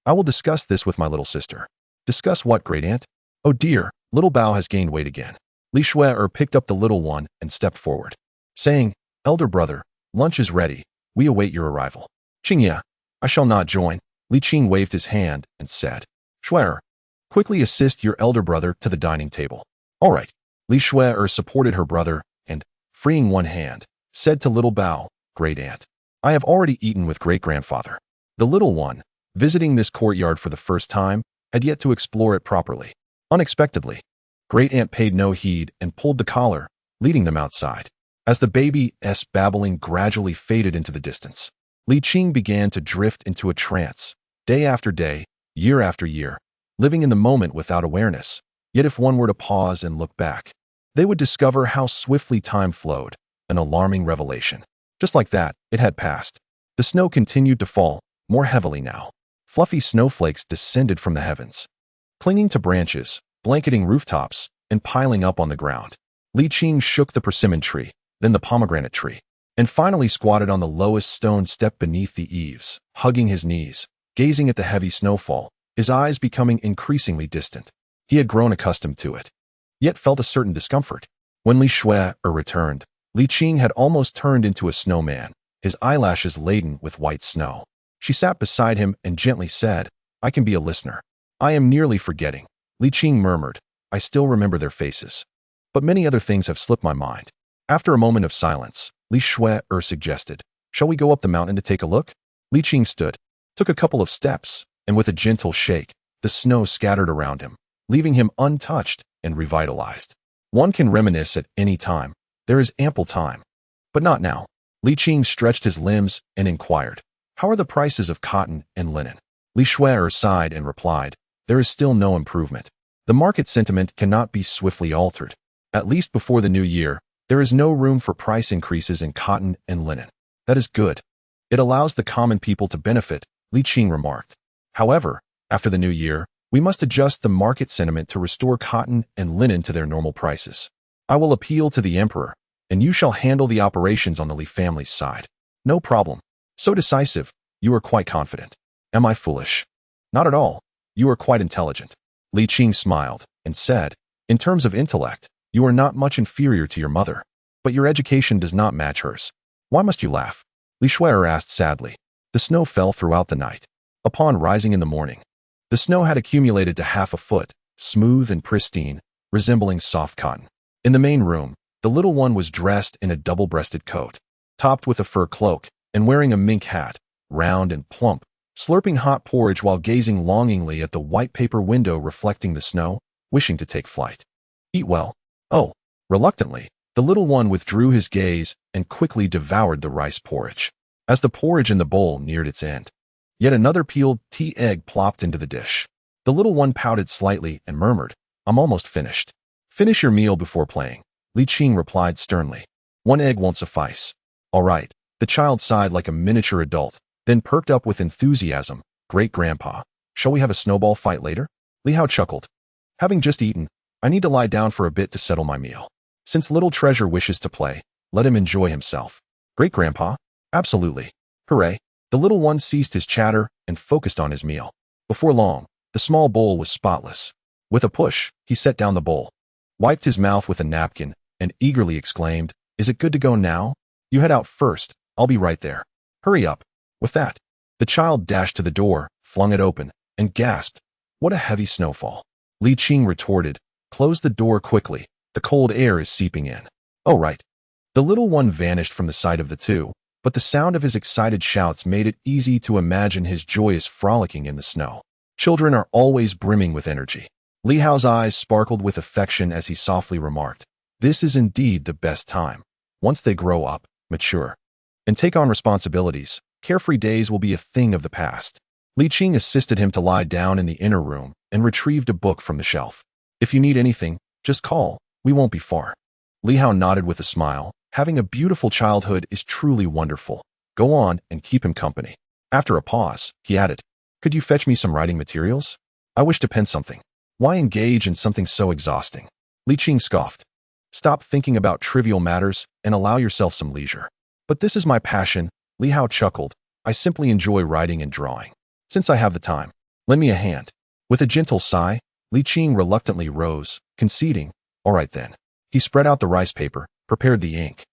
I will discuss this with my little sister. Discuss what, great-aunt? Oh dear, Little Bao has gained weight again. Li Shuai picked up the little one and stepped forward, saying, elder brother, lunch is ready. We await your arrival. Qingye, I shall not join. Li Qing waved his hand and said, Shuai, quickly assist your elder brother to the dining table. All right. Li Shuai supported her brother, and, freeing one hand, said to Little Bao, great-aunt, I have already eaten with great-grandfather. The little one, visiting this courtyard for the first time, had yet to explore it properly. Unexpectedly, Great-aunt paid no heed and pulled the collar, leading them outside. As the baby's babbling gradually faded into the distance, Li Qing began to drift into a trance, day after day, year after year, living in the moment without awareness. Yet if one were to pause and look back, they would discover how swiftly time flowed, an alarming revelation. Just like that, it had passed. The snow continued to fall, more heavily now. Fluffy snowflakes descended from the heavens, clinging to branches, blanketing rooftops, and piling up on the ground. Li Qing shook the persimmon tree, then the pomegranate tree, and finally squatted on the lowest stone step beneath the eaves, hugging his knees, gazing at the heavy snowfall, his eyes becoming increasingly distant. He had grown accustomed to it, yet felt a certain discomfort. When Li Shui returned, Li Qing had almost turned into a snowman, his eyelashes laden with white snow. She sat beside him and gently said, "I can be a listener." "I am nearly forgetting," Li Qing murmured. "I still remember their faces. But many other things have slipped my mind." After a moment of silence, Li Shui suggested, "Shall we go up the mountain to take a look?" Li Qing stood, took a couple of steps, and with a gentle shake, the snow scattered around him, leaving him untouched and revitalized. One can reminisce at any time. There is ample time. But not now. Li Qing stretched his limbs and inquired, "How are the prices of cotton and linen?" Li Shui sighed and replied, "There is still no improvement. The market sentiment cannot be swiftly altered. At least before the new year, there is no room for price increases in cotton and linen. That is good. It allows the common people to benefit," Li Qing remarked. "However, after the new year, we must adjust the market sentiment to restore cotton and linen to their normal prices. I will appeal to the emperor, and you shall handle the operations on the Li family's side." "No problem." "So decisive. You are quite confident." "Am I foolish?" "Not at all. You are quite intelligent." Li Qing smiled and said, "In terms of intellect, you are not much inferior to your mother, but your education does not match hers." "Why must you laugh?" Li Shui asked sadly. The snow fell throughout the night. Upon rising in the morning, the snow had accumulated to half a foot, smooth and pristine, resembling soft cotton. In the main room, the little one was dressed in a double-breasted coat, topped with a fur cloak, and wearing a mink hat, round and plump, slurping hot porridge while gazing longingly at the white paper window reflecting the snow, wishing to take flight. "Eat well." "Oh." Reluctantly, the little one withdrew his gaze and quickly devoured the rice porridge. As the porridge in the bowl neared its end, yet another peeled tea egg plopped into the dish. The little one pouted slightly and murmured, "I'm almost finished." "Finish your meal before playing," Li Qing replied sternly. "One egg won't suffice." "All right." The child sighed like a miniature adult, then perked up with enthusiasm. "Great-grandpa, shall we have a snowball fight later?" Li Hao chuckled. "Having just eaten, I need to lie down for a bit to settle my meal. Since little treasure wishes to play, let him enjoy himself." "Great-grandpa?" "Absolutely." "Hooray." The little one ceased his chatter and focused on his meal. Before long, the small bowl was spotless. With a push, he set down the bowl, wiped his mouth with a napkin, and eagerly exclaimed, "Is it good to go now?" "You head out first. I'll be right there." "Hurry up." With that, the child dashed to the door, flung it open, and gasped, "What a heavy snowfall." Li Qing retorted, "Close the door quickly. The cold air is seeping in." "Oh, right." The little one vanished from the sight of the two, but the sound of his excited shouts made it easy to imagine his joyous frolicking in the snow. Children are always brimming with energy. Li Hao's eyes sparkled with affection as he softly remarked, "This is indeed the best time. Once they grow up, mature, and take on responsibilities, carefree days will be a thing of the past." Li Qing assisted him to lie down in the inner room and retrieved a book from the shelf. "If you need anything, just call. We won't be far." Li Hao nodded with a smile. Having a beautiful childhood is truly wonderful. Go on and keep him company. After a pause, he added, "Could you fetch me some writing materials? I wish to pen something." "Why engage in something so exhausting?" Li Qing scoffed. "Stop thinking about trivial matters and allow yourself some leisure." "But this is my passion," Li Hao chuckled. "I simply enjoy writing and drawing. Since I have the time, lend me a hand." With a gentle sigh, Li Qing reluctantly rose, conceding, "All right then." He spread out the rice paper, prepared the ink,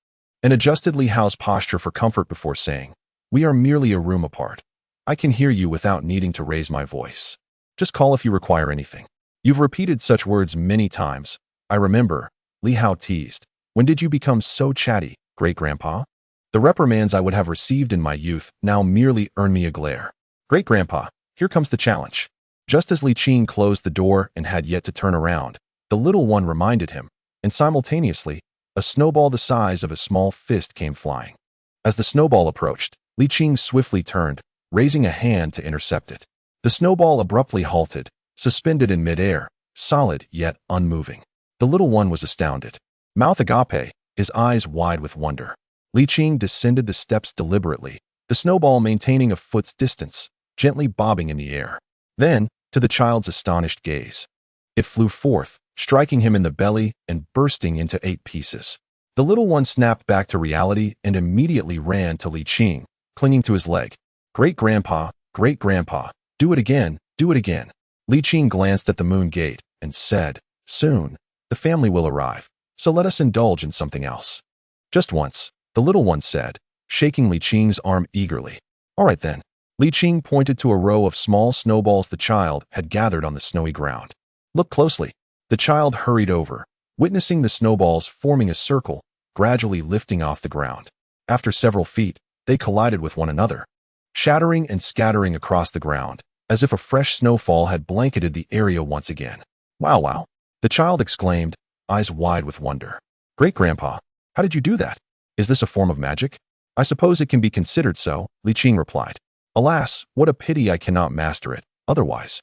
and adjusted Li Hao's posture for comfort before saying, "We are merely a room apart. I can hear you without needing to raise my voice. Just call if you require anything." "You've repeated such words many times. I remember," Li Hao teased. "When did you become so chatty, great-grandpa?" "The reprimands I would have received in my youth now merely earn me a glare." "Great-grandpa, here comes the challenge." Just as Li Qing closed the door and had yet to turn around, the little one reminded him, and simultaneously, a snowball the size of a small fist came flying. As the snowball approached, Li Qing swiftly turned, raising a hand to intercept it. The snowball abruptly halted, suspended in midair, solid yet unmoving. The little one was astounded. Mouth agape, his eyes wide with wonder. Li Qing descended the steps deliberately, the snowball maintaining a foot's distance, gently bobbing in the air. Then, to the child's astonished gaze, it flew forth, striking him in the belly and bursting into 8 pieces. The little one snapped back to reality and immediately ran to Li Qing, clinging to his leg. Great-grandpa, great-grandpa, do it again, do it again. Li Qing glanced at the moon gate and said, soon, the family will arrive, so let us indulge in something else. Just once, the little one said, shaking Li Qing's arm eagerly. All right then. Li Qing pointed to a row of small snowballs the child had gathered on the snowy ground. Look closely. The child hurried over, witnessing the snowballs forming a circle, gradually lifting off the ground. After several feet, they collided with one another, shattering and scattering across the ground, as if a fresh snowfall had blanketed the area once again. Wow, wow, the child exclaimed, eyes wide with wonder. Great-grandpa, how did you do that? Is this a form of magic? I suppose it can be considered so, Li Qing replied. Alas, what a pity I cannot master it, otherwise.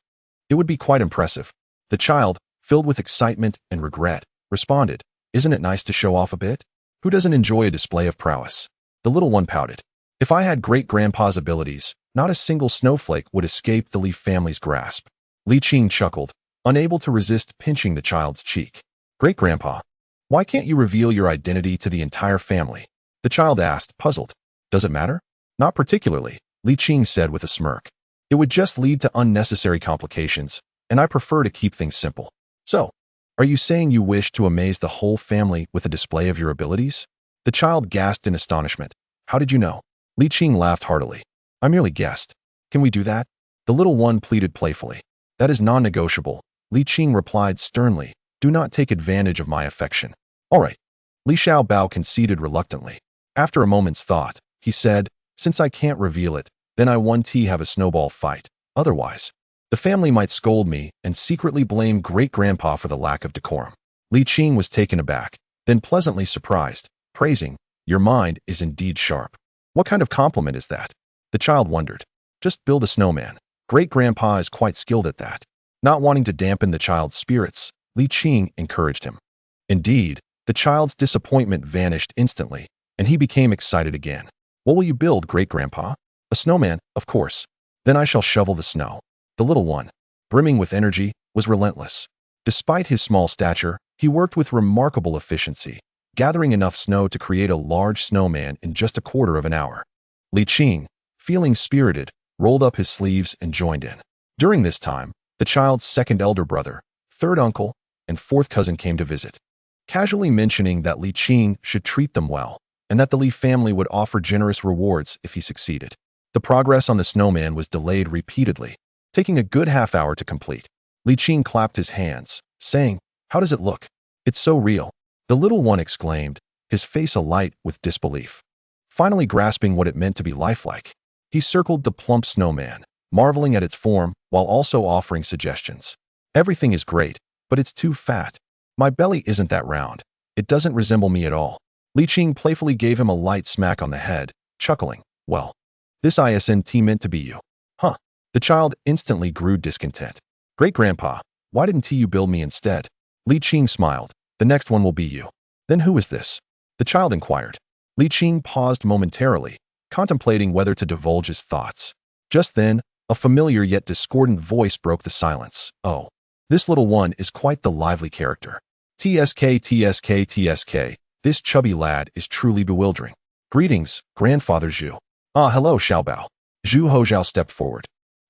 It would be quite impressive. The child, filled with excitement and regret, responded, isn't it nice to show off a bit? Who doesn't enjoy a display of prowess? The little one pouted. If I had great-grandpa's abilities, not a single snowflake would escape the Li family's grasp. Li Qing chuckled, unable to resist pinching the child's cheek. Great-grandpa, why can't you reveal your identity to the entire family? The child asked, puzzled. Does it matter? Not particularly, Li Qing said with a smirk. It would just lead to unnecessary complications, and I prefer to keep things simple. So, are you saying you wish to amaze the whole family with a display of your abilities? The child gasped in astonishment. How did you know? Li Qing laughed heartily. I merely guessed. Can we do that? The little one pleaded playfully. That is non-negotiable, Li Qing replied sternly. Do not take advantage of my affection. All right. Li Xiaobao conceded reluctantly. After a moment's thought, he said, since I can't reveal it, then I want to have a snowball fight. Otherwise, the family might scold me and secretly blame great-grandpa for the lack of decorum. Li Qing was taken aback, then pleasantly surprised, praising, your mind is indeed sharp. What kind of compliment is that? The child wondered. Just build a snowman. Great-grandpa is quite skilled at that. Not wanting to dampen the child's spirits, Li Qing encouraged him. Indeed, the child's disappointment vanished instantly, and he became excited again. What will you build, great-grandpa? A snowman, of course. Then I shall shovel the snow. The little one, brimming with energy, was relentless. Despite his small stature, he worked with remarkable efficiency, gathering enough snow to create a large snowman in just a quarter of an hour. Li Qing, feeling spirited, rolled up his sleeves and joined in. During this time, the child's second elder brother, third uncle, and fourth cousin came to visit, casually mentioning that Li Qing should treat them well, and that the Li family would offer generous rewards if he succeeded. The progress on the snowman was delayed repeatedly, taking a good half-hour to complete. Li Qing clapped his hands, saying, how does it look? It's so real. The little one exclaimed, his face alight with disbelief. Finally grasping what it meant to be lifelike, he circled the plump snowman, marveling at its form while also offering suggestions. Everything is great, but it's too fat. My belly isn't that round. It doesn't resemble me at all. Li Qing playfully gave him a light smack on the head, chuckling, well, this isn't meant to be you. Huh. The child instantly grew discontent. Great-grandpa, why didn't you build me instead? Li Qing smiled. The next one will be you. Then who is this? The child inquired. Li Qing paused momentarily, contemplating whether to divulge his thoughts. Just then, a familiar yet discordant voice broke the silence. Oh, this little one is quite the lively character. TSK, TSK, TSK. This chubby lad is truly bewildering. Greetings, Grandfather Zhu. Ah, hello, Xiaobao. Zhu Hozhao stepped forward.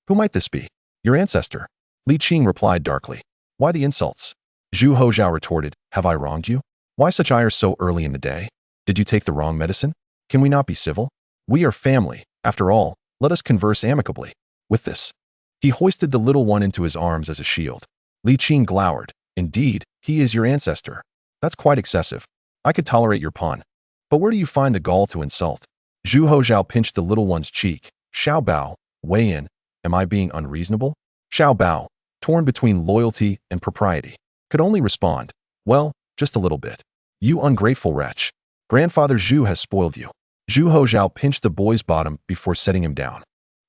Who might this be? Your ancestor. Li Qing replied darkly. Why the insults? Zhu Hozhao retorted, have I wronged you? Why such ire so early in the day? Did you take the wrong medicine? Can we not be civil? We are family. After all, let us converse amicably. With this, he hoisted the little one into his arms as a shield. Li Qing glowered. Indeed, he is your ancestor. That's quite excessive. I could tolerate your pun. But where do you find the gall to insult? Zhu Hozhao pinched the little one's cheek. Xiaobao, weigh in. Am I being unreasonable? Xiaobao, torn between loyalty and propriety. could only respond, well, just a little bit. You ungrateful wretch. Grandfather Zhu has spoiled you. Zhu Hozhao pinched the boy's bottom before setting him down.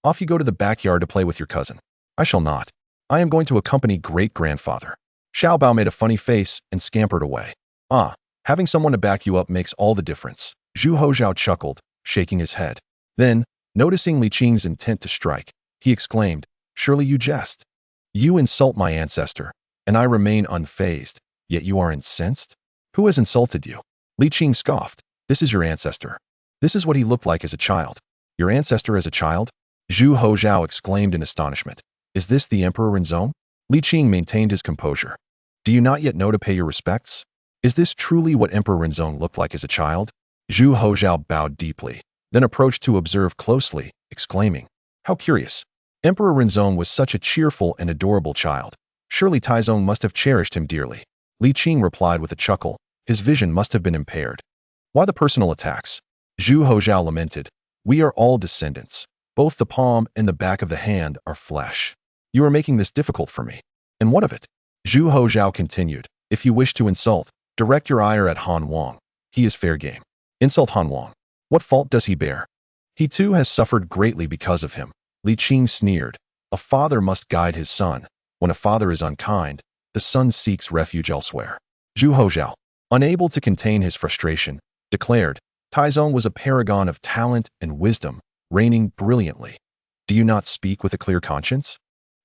Off you go to the backyard to play with your cousin. I shall not. I am going to accompany great-grandfather. Xiao Bao made a funny face and scampered away. Ah, having someone to back you up makes all the difference. Zhu Hozhao chuckled, shaking his head. Then, noticing Li Qing's intent to strike, he exclaimed, surely you jest. You insult my ancestor, and I remain unfazed, yet you are incensed? Who has insulted you? Li Qing scoffed. This is your ancestor. This is what he looked like as a child. Your ancestor as a child? Zhu Hozhao exclaimed in astonishment. Is this the Emperor Renzong? Li Qing maintained his composure. Do you not yet know to pay your respects? Is this truly what Emperor Renzong looked like as a child? Zhu Hozhao bowed deeply, then approached to observe closely, exclaiming, how curious. Emperor Renzong was such a cheerful and adorable child. Surely Taizong must have cherished him dearly. Li Qing replied with a chuckle. His vision must have been impaired. Why the personal attacks? Zhu Hozhao lamented. We are all descendants. Both the palm and the back of the hand are flesh. You are making this difficult for me. And what of it? Zhu Hozhao continued. If you wish to insult, direct your ire at Han Wang. He is fair game. Insult Han Wang. What fault does he bear? He too has suffered greatly because of him. Li Qing sneered. A father must guide his son. When a father is unkind, the son seeks refuge elsewhere. Zhu Hozhao, unable to contain his frustration, declared, Taizong was a paragon of talent and wisdom, reigning brilliantly. Do you not speak with a clear conscience?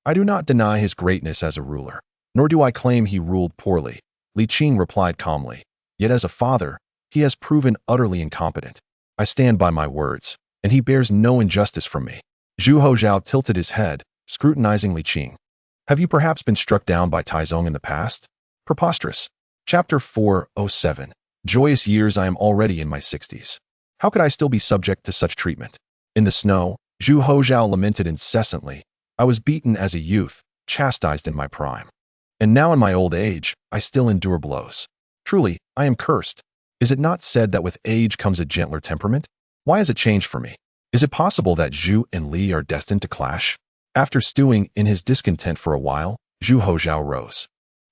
I do not deny his greatness as a ruler, nor do I claim he ruled poorly. Li Qing replied calmly. Yet as a father, he has proven utterly incompetent. I stand by my words, and he bears no injustice from me. Zhu Hozhao tilted his head, scrutinizing Li Qing. Have you perhaps been struck down by Taizong in the past? Preposterous. Chapter 407. Joyous years, I am already in my 60s. How could I still be subject to such treatment? In the snow, Zhu Hozhao lamented incessantly. I was beaten as a youth, chastised in my prime. And now in my old age, I still endure blows. Truly, I am cursed. Is it not said that with age comes a gentler temperament? Why has it changed for me? Is it possible that Zhu and Li are destined to clash? After stewing in his discontent for a while, Zhu Hozhao rose,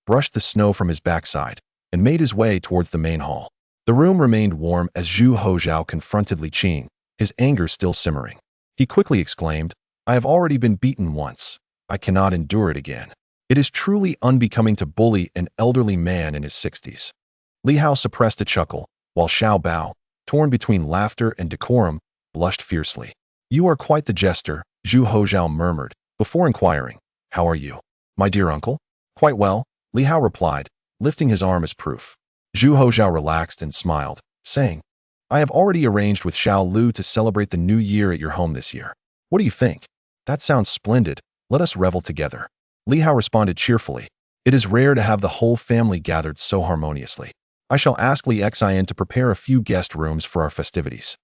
brushed the snow from his backside, and made his way towards the main hall. The room remained warm as Zhu Hozhao confronted Li Qing, his anger still simmering. He quickly exclaimed, I have already been beaten once. I cannot endure it again. It is truly unbecoming to bully an elderly man in his 60s. Li Hao suppressed a chuckle, while Xiao Bao, torn between laughter and decorum, blushed fiercely. You are quite the jester, Zhu Hozhao murmured, before inquiring, how are you, my dear uncle? Quite well, Li Hao replied, lifting his arm as proof. Zhu Hozhao relaxed and smiled, saying, I have already arranged with Xiao Lu to celebrate the new year at your home this year. What do you think? That sounds splendid. Let us revel together. Li Hao responded cheerfully. It is rare to have the whole family gathered so harmoniously. I shall ask Li Xian to prepare a few guest rooms for our festivities.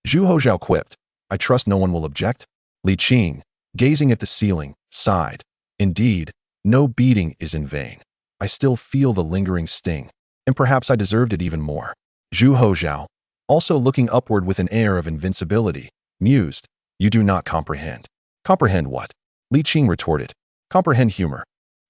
Zhu Hozhao quipped. I trust no one will object. Li Qing, gazing at the ceiling, sighed. Indeed, no beating is in vain. I still feel the lingering sting, and perhaps I deserved it even more. Zhu Hozhao, also looking upward with an air of invincibility, mused, You do not comprehend. Comprehend what? Li Qing retorted. Comprehend humor.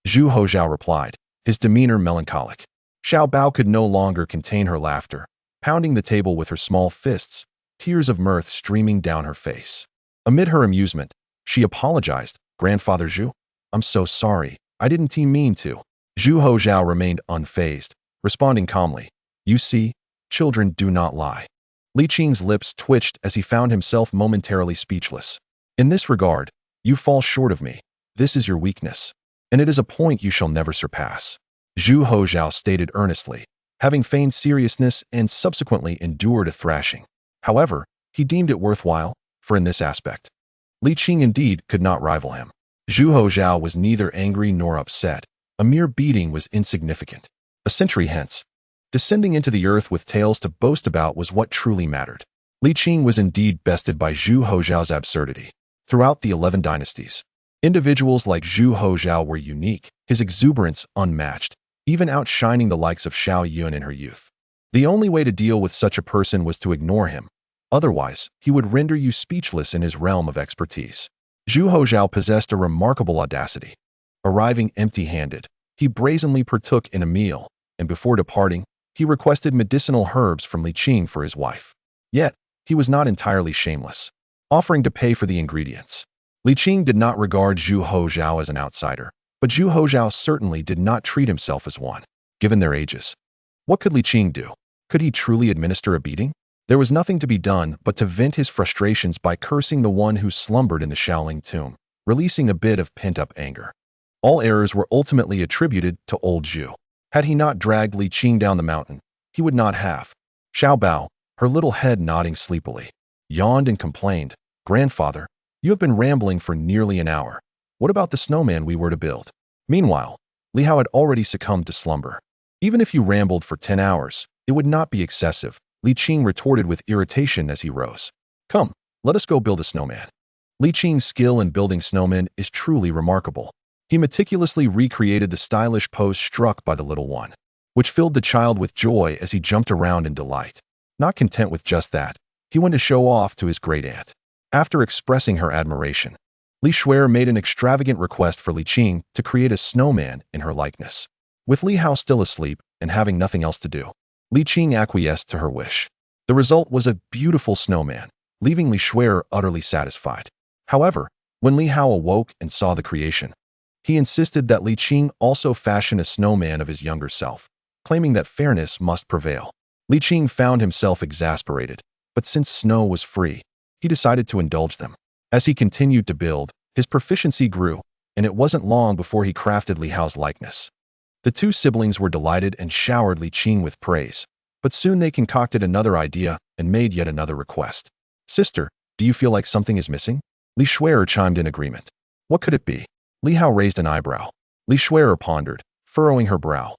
Zhu Hozhao replied, his demeanor melancholic. Xiao Bao could no longer contain her laughter, pounding the table with her small fists, tears of mirth streaming down her face. Amid her amusement, she apologized. Grandfather Zhu, I'm so sorry. I didn't mean to. Zhu Hozhao remained unfazed, responding calmly. You see, children do not lie. Li Qing's lips twitched as he found himself momentarily speechless. In this regard, you fall short of me. This is your weakness, and it is a point you shall never surpass. Zhu Hozhao stated earnestly, having feigned seriousness and subsequently endured a thrashing. However, he deemed it worthwhile, for in this aspect, Li Qing indeed could not rival him. Zhu Hozhao was neither angry nor upset. A mere beating was insignificant. A century hence, descending into the earth with tales to boast about was what truly mattered. Li Qing was indeed bested by Zhu Hozhao's absurdity. Throughout the 11 dynasties, individuals like Zhu Hozhao were unique, his exuberance unmatched, even outshining the likes of Xiao Yun in her youth. The only way to deal with such a person was to ignore him. Otherwise, he would render you speechless in his realm of expertise. Zhu Hozhao possessed a remarkable audacity. Arriving empty-handed, he brazenly partook in a meal, and before departing, he requested medicinal herbs from Li Qing for his wife. Yet, he was not entirely shameless, offering to pay for the ingredients. Li Qing did not regard Zhu Hozhao as an outsider, but Zhu Hozhao certainly did not treat himself as one, given their ages. What could Li Qing do? Could he truly administer a beating? There was nothing to be done but to vent his frustrations by cursing the one who slumbered in the Shaolin tomb, releasing a bit of pent-up anger. All errors were ultimately attributed to old Zhu. Had he not dragged Li Qing down the mountain, he would not have. Xiao Bao, her little head nodding sleepily, yawned and complained, "Grandfather, you have been rambling for nearly an hour. What about the snowman we were to build?" Meanwhile, Li Hao had already succumbed to slumber. "Even if you rambled for 10 hours, it would not be excessive," Li Qing retorted with irritation as he rose. "Come, let us go build a snowman." Li Qing's skill in building snowmen is truly remarkable. He meticulously recreated the stylish pose struck by the little one, which filled the child with joy as he jumped around in delight. Not content with just that, he went to show off to his great-aunt. After expressing her admiration, Li Shuer made an extravagant request for Li Qing to create a snowman in her likeness. With Li Hao still asleep and having nothing else to do, Li Qing acquiesced to her wish. The result was a beautiful snowman, leaving Li Shuer utterly satisfied. However, when Li Hao awoke and saw the creation, he insisted that Li Qing also fashion a snowman of his younger self, claiming that fairness must prevail. Li Qing found himself exasperated, but since snow was free, he decided to indulge them. As he continued to build, his proficiency grew, and it wasn't long before he crafted Li Hao's likeness. The two siblings were delighted and showered Li Qing with praise, but soon they concocted another idea and made yet another request. "Sister, do you feel like something is missing?" Li Shuer chimed in agreement. What could it be? Li Hao raised an eyebrow. Li Shuer pondered, furrowing her brow,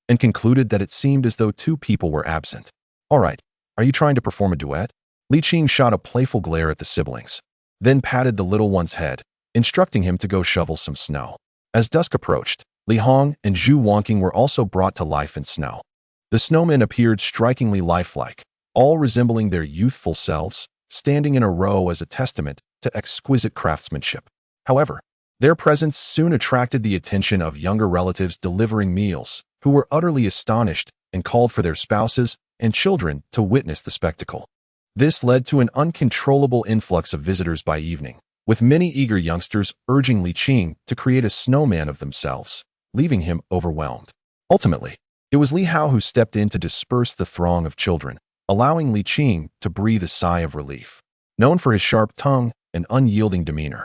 and concluded that it seemed as though two people were absent. "All right, are you trying to perform a duet?" Li Qing shot a playful glare at the siblings, then patted the little one's head, instructing him to go shovel some snow. As dusk approached, Li Hong and Zhu Yongqing were also brought to life in snow. The snowmen appeared strikingly lifelike, all resembling their youthful selves, standing in a row as a testament to exquisite craftsmanship. However, their presence soon attracted the attention of younger relatives delivering meals, who were utterly astonished and called for their spouses and children to witness the spectacle. This led to an uncontrollable influx of visitors by evening, with many eager youngsters urging Li Qing to create a snowman of themselves, leaving him overwhelmed. Ultimately, it was Li Hao who stepped in to disperse the throng of children, allowing Li Qing to breathe a sigh of relief. Known for his sharp tongue and unyielding demeanor,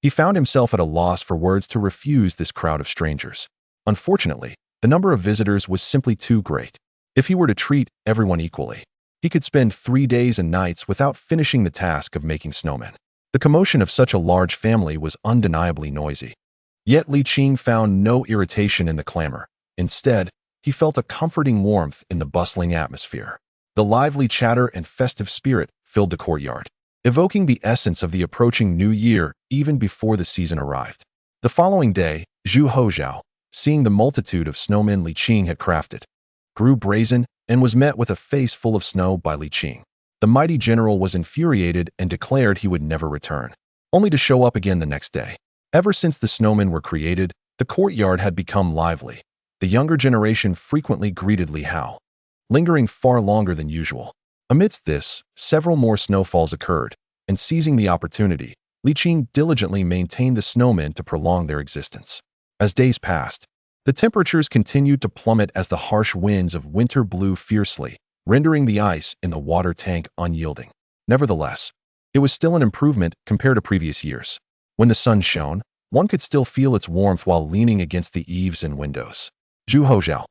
he found himself at a loss for words to refuse this crowd of strangers. Unfortunately, the number of visitors was simply too great. If he were to treat everyone equally, he could spend 3 days and nights without finishing the task of making snowmen. The commotion of such a large family was undeniably noisy. Yet Li Qing found no irritation in the clamor. Instead, he felt a comforting warmth in the bustling atmosphere. The lively chatter and festive spirit filled the courtyard, evoking the essence of the approaching new year even before the season arrived. The following day, Zhu Hozhao, seeing the multitude of snowmen Li Qing had crafted, grew brazen and was met with a face full of snow by Li Qing. The mighty general was infuriated and declared he would never return, only to show up again the next day. Ever since the snowmen were created, the courtyard had become lively. The younger generation frequently greeted Li Hao, lingering far longer than usual. Amidst this, several more snowfalls occurred, and seizing the opportunity, Li Qing diligently maintained the snowmen to prolong their existence. As days passed, the temperatures continued to plummet as the harsh winds of winter blew fiercely, rendering the ice in the water tank unyielding. Nevertheless, it was still an improvement compared to previous years. When the sun shone, one could still feel its warmth while leaning against the eaves and windows. Zhu Hozhao,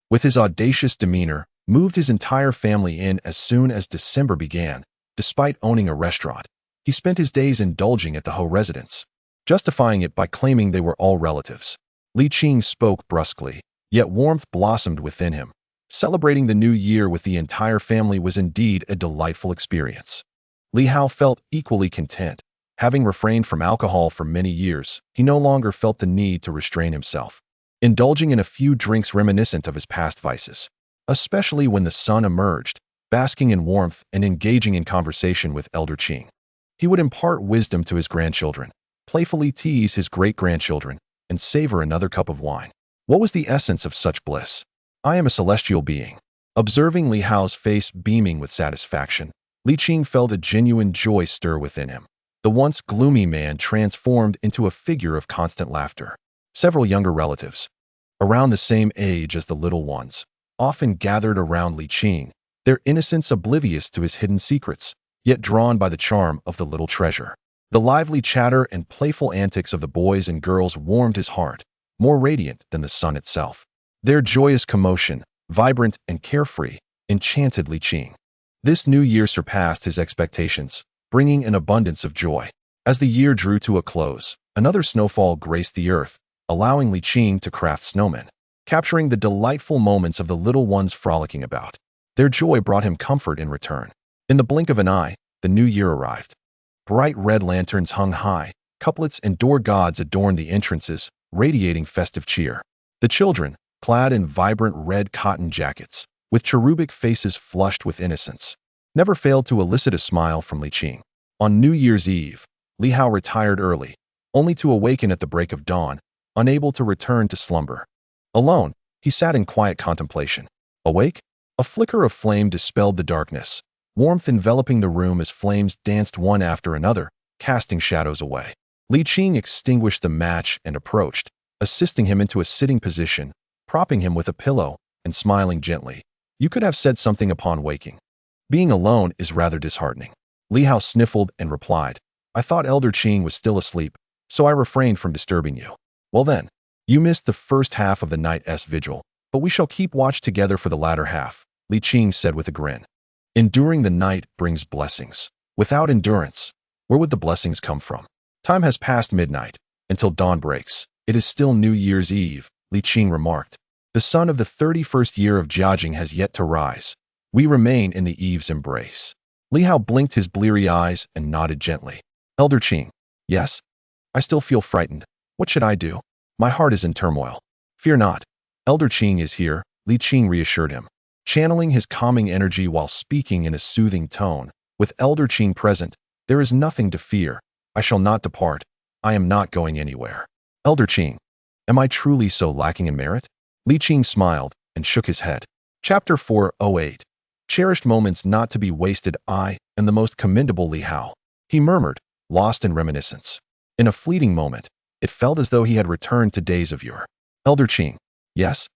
with his audacious demeanor, moved his entire family in as soon as December began. Despite owning a restaurant, he spent his days indulging at the Ho residence, justifying it by claiming they were all relatives. Li Qing spoke brusquely, yet warmth blossomed within him. Celebrating the new year with the entire family was indeed a delightful experience. Li Hao felt equally content. Having refrained from alcohol for many years, he no longer felt the need to restrain himself, indulging in a few drinks reminiscent of his past vices, especially when the sun emerged, basking in warmth and engaging in conversation with Elder Qing. He would impart wisdom to his grandchildren, playfully tease his great-grandchildren, and savor another cup of wine. What was the essence of such bliss? I am a celestial being. Observing Li Hao's face beaming with satisfaction, Li Qing felt a genuine joy stir within him. The once gloomy man transformed into a figure of constant laughter. Several younger relatives, around the same age as the little ones, often gathered around Li Qing, their innocence oblivious to his hidden secrets, yet drawn by the charm of the little treasure. The lively chatter and playful antics of the boys and girls warmed his heart, more radiant than the sun itself. Their joyous commotion, vibrant and carefree, enchanted Li Qing. This new year surpassed his expectations, bringing an abundance of joy. As the year drew to a close, another snowfall graced the earth, allowing Li Qing to craft snowmen, capturing the delightful moments of the little ones frolicking about. Their joy brought him comfort in return. In the blink of an eye, the new year arrived. Bright red lanterns hung high, couplets and door gods adorned the entrances, radiating festive cheer. The children, clad in vibrant red cotton jackets, with cherubic faces flushed with innocence, never failed to elicit a smile from Li Qing. On New Year's Eve, Li Hao retired early, only to awaken at the break of dawn, unable to return to slumber. Alone, he sat in quiet contemplation. Awake? A flicker of flame dispelled the darkness, warmth enveloping the room as flames danced one after another, casting shadows away. Li Qing extinguished the match and approached, assisting him into a sitting position, propping him with a pillow, and smiling gently. You could have said something upon waking. Being alone is rather disheartening. Li Hao sniffled and replied, I thought Elder Qing was still asleep, so I refrained from disturbing you. Well then, you missed the first half of the night's vigil, but we shall keep watch together for the latter half, Li Qing said with a grin. Enduring the night brings blessings. Without endurance, where would the blessings come from? Time has passed midnight. Until dawn breaks. It is still New Year's Eve, Li Qing remarked. The sun of the 31st year of Jiajing has yet to rise. We remain in the eve's embrace. Li Hao blinked his bleary eyes and nodded gently. Elder Qing. Yes? I still feel frightened. What should I do? My heart is in turmoil. Fear not. Elder Qing is here, Li Qing reassured him, channeling his calming energy while speaking in a soothing tone. With Elder Qing present, there is nothing to fear. I shall not depart. I am not going anywhere. Elder Qing. Am I truly so lacking in merit? Li Qing smiled and shook his head. Chapter 408. Cherished moments not to be wasted. I am the most commendable Li Hao. He murmured, lost in reminiscence. In a fleeting moment, it felt as though he had returned to days of yore. Elder Qing. Yes?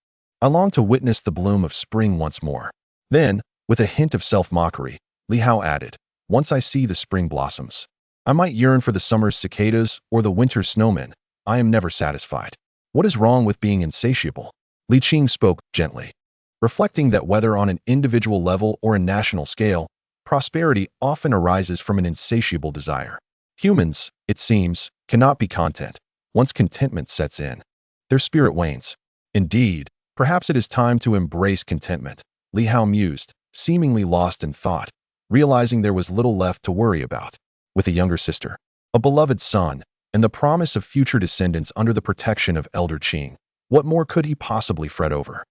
I long to witness the bloom of spring once more. Then, with a hint of self-mockery, Li Hao added, once I see the spring blossoms, I might yearn for the summer's cicadas or the winter's snowmen. I am never satisfied. What is wrong with being insatiable? Li Qing spoke gently, reflecting that whether on an individual level or a national scale, prosperity often arises from an insatiable desire. Humans, it seems, cannot be content. Once contentment sets in, their spirit wanes. Indeed, perhaps it is time to embrace contentment, Li Hao mused, seemingly lost in thought, realizing there was little left to worry about. With a younger sister, a beloved son, and the promise of future descendants under the protection of Elder Qing, what more could he possibly fret over?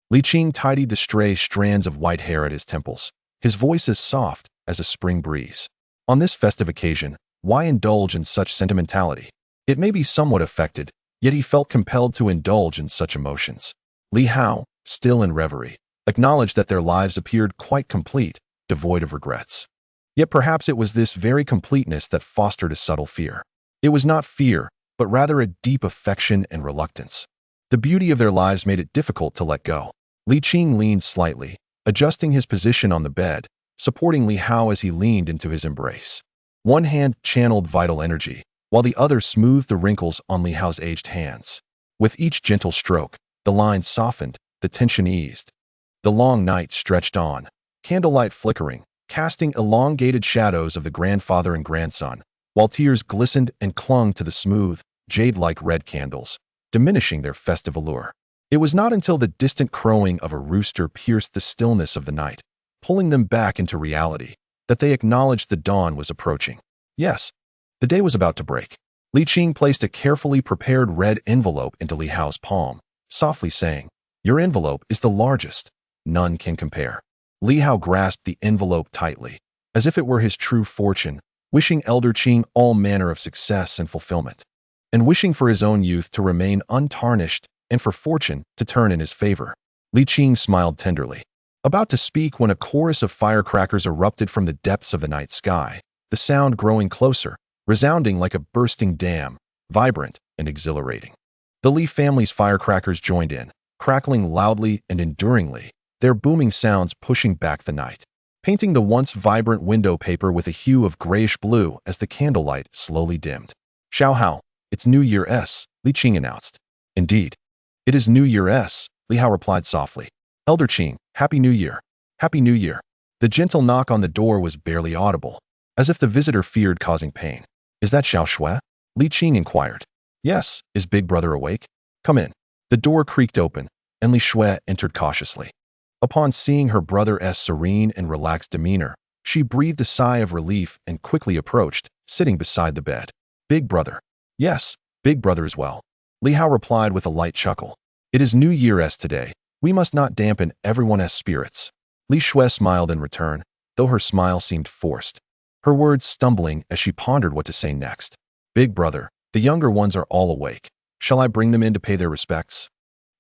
Li Qing tidied the stray strands of white hair at his temples, his voice as soft as a spring breeze. On this festive occasion, why indulge in such sentimentality? It may be somewhat affected, yet he felt compelled to indulge in such emotions. Li Hao, still in reverie, acknowledged that their lives appeared quite complete, devoid of regrets. Yet perhaps it was this very completeness that fostered a subtle fear. It was not fear, but rather a deep affection and reluctance. The beauty of their lives made it difficult to let go. Li Qing leaned slightly, adjusting his position on the bed, supporting Li Hao as he leaned into his embrace. One hand channeled vital energy, while the other smoothed the wrinkles on Li Hao's aged hands. With each gentle stroke, the lines softened, the tension eased. The long night stretched on, candlelight flickering, casting elongated shadows of the grandfather and grandson, while tears glistened and clung to the smooth, jade-like red candles, diminishing their festive allure. It was not until the distant crowing of a rooster pierced the stillness of the night, pulling them back into reality, that they acknowledged the dawn was approaching. Yes, the day was about to break. Li Qing placed a carefully prepared red envelope into Li Hao's palm, softly saying, Your envelope is the largest. None can compare. Li Hao grasped the envelope tightly, as if it were his true fortune, wishing Elder Qing all manner of success and fulfillment. And wishing for his own youth to remain untarnished and for fortune to turn in his favor. Li Qing smiled tenderly, about to speak when a chorus of firecrackers erupted from the depths of the night sky, the sound growing closer, resounding like a bursting dam, vibrant and exhilarating. The Li family's firecrackers joined in, crackling loudly and enduringly, their booming sounds pushing back the night, painting the once vibrant window paper with a hue of grayish-blue as the candlelight slowly dimmed. "Xiao Hao, it's New Year's," Li Qing announced. "Indeed. It is New Year's," Li Hao replied softly. "Elder Qing, Happy New Year. Happy New Year." The gentle knock on the door was barely audible, as if the visitor feared causing pain. "Is that Xiao Shui?" Li Qing inquired. "Yes. Is Big Brother awake? Come in." The door creaked open, and Li Shui entered cautiously. Upon seeing her brother's serene and relaxed demeanor, she breathed a sigh of relief and quickly approached, sitting beside the bed. "Big Brother." "Yes, Big Brother as well," Li Hao replied with a light chuckle. "It is New Year's today. We must not dampen everyone's spirits." Li Shui smiled in return, though her smile seemed forced, her words stumbling as she pondered what to say next. "Big Brother, the younger ones are all awake. Shall I bring them in to pay their respects?"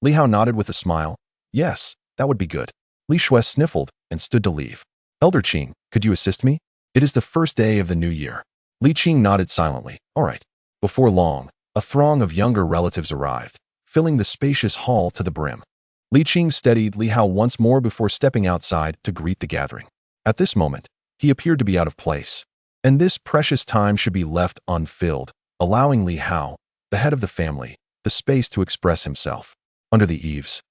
Li Hao nodded with a smile. "Yes, that would be good." Li Shui sniffled and stood to leave. "Elder Qing, could you assist me? It is the first day of the new year." Li Qing nodded silently. "All right." Before long, a throng of younger relatives arrived, filling the spacious hall to the brim. Li Qing steadied Li Hao once more before stepping outside to greet the gathering. At this moment, he appeared to be out of place, and this precious time should be left unfilled, allowing Li Hao, the head of the family, the space to express himself. Under the eaves,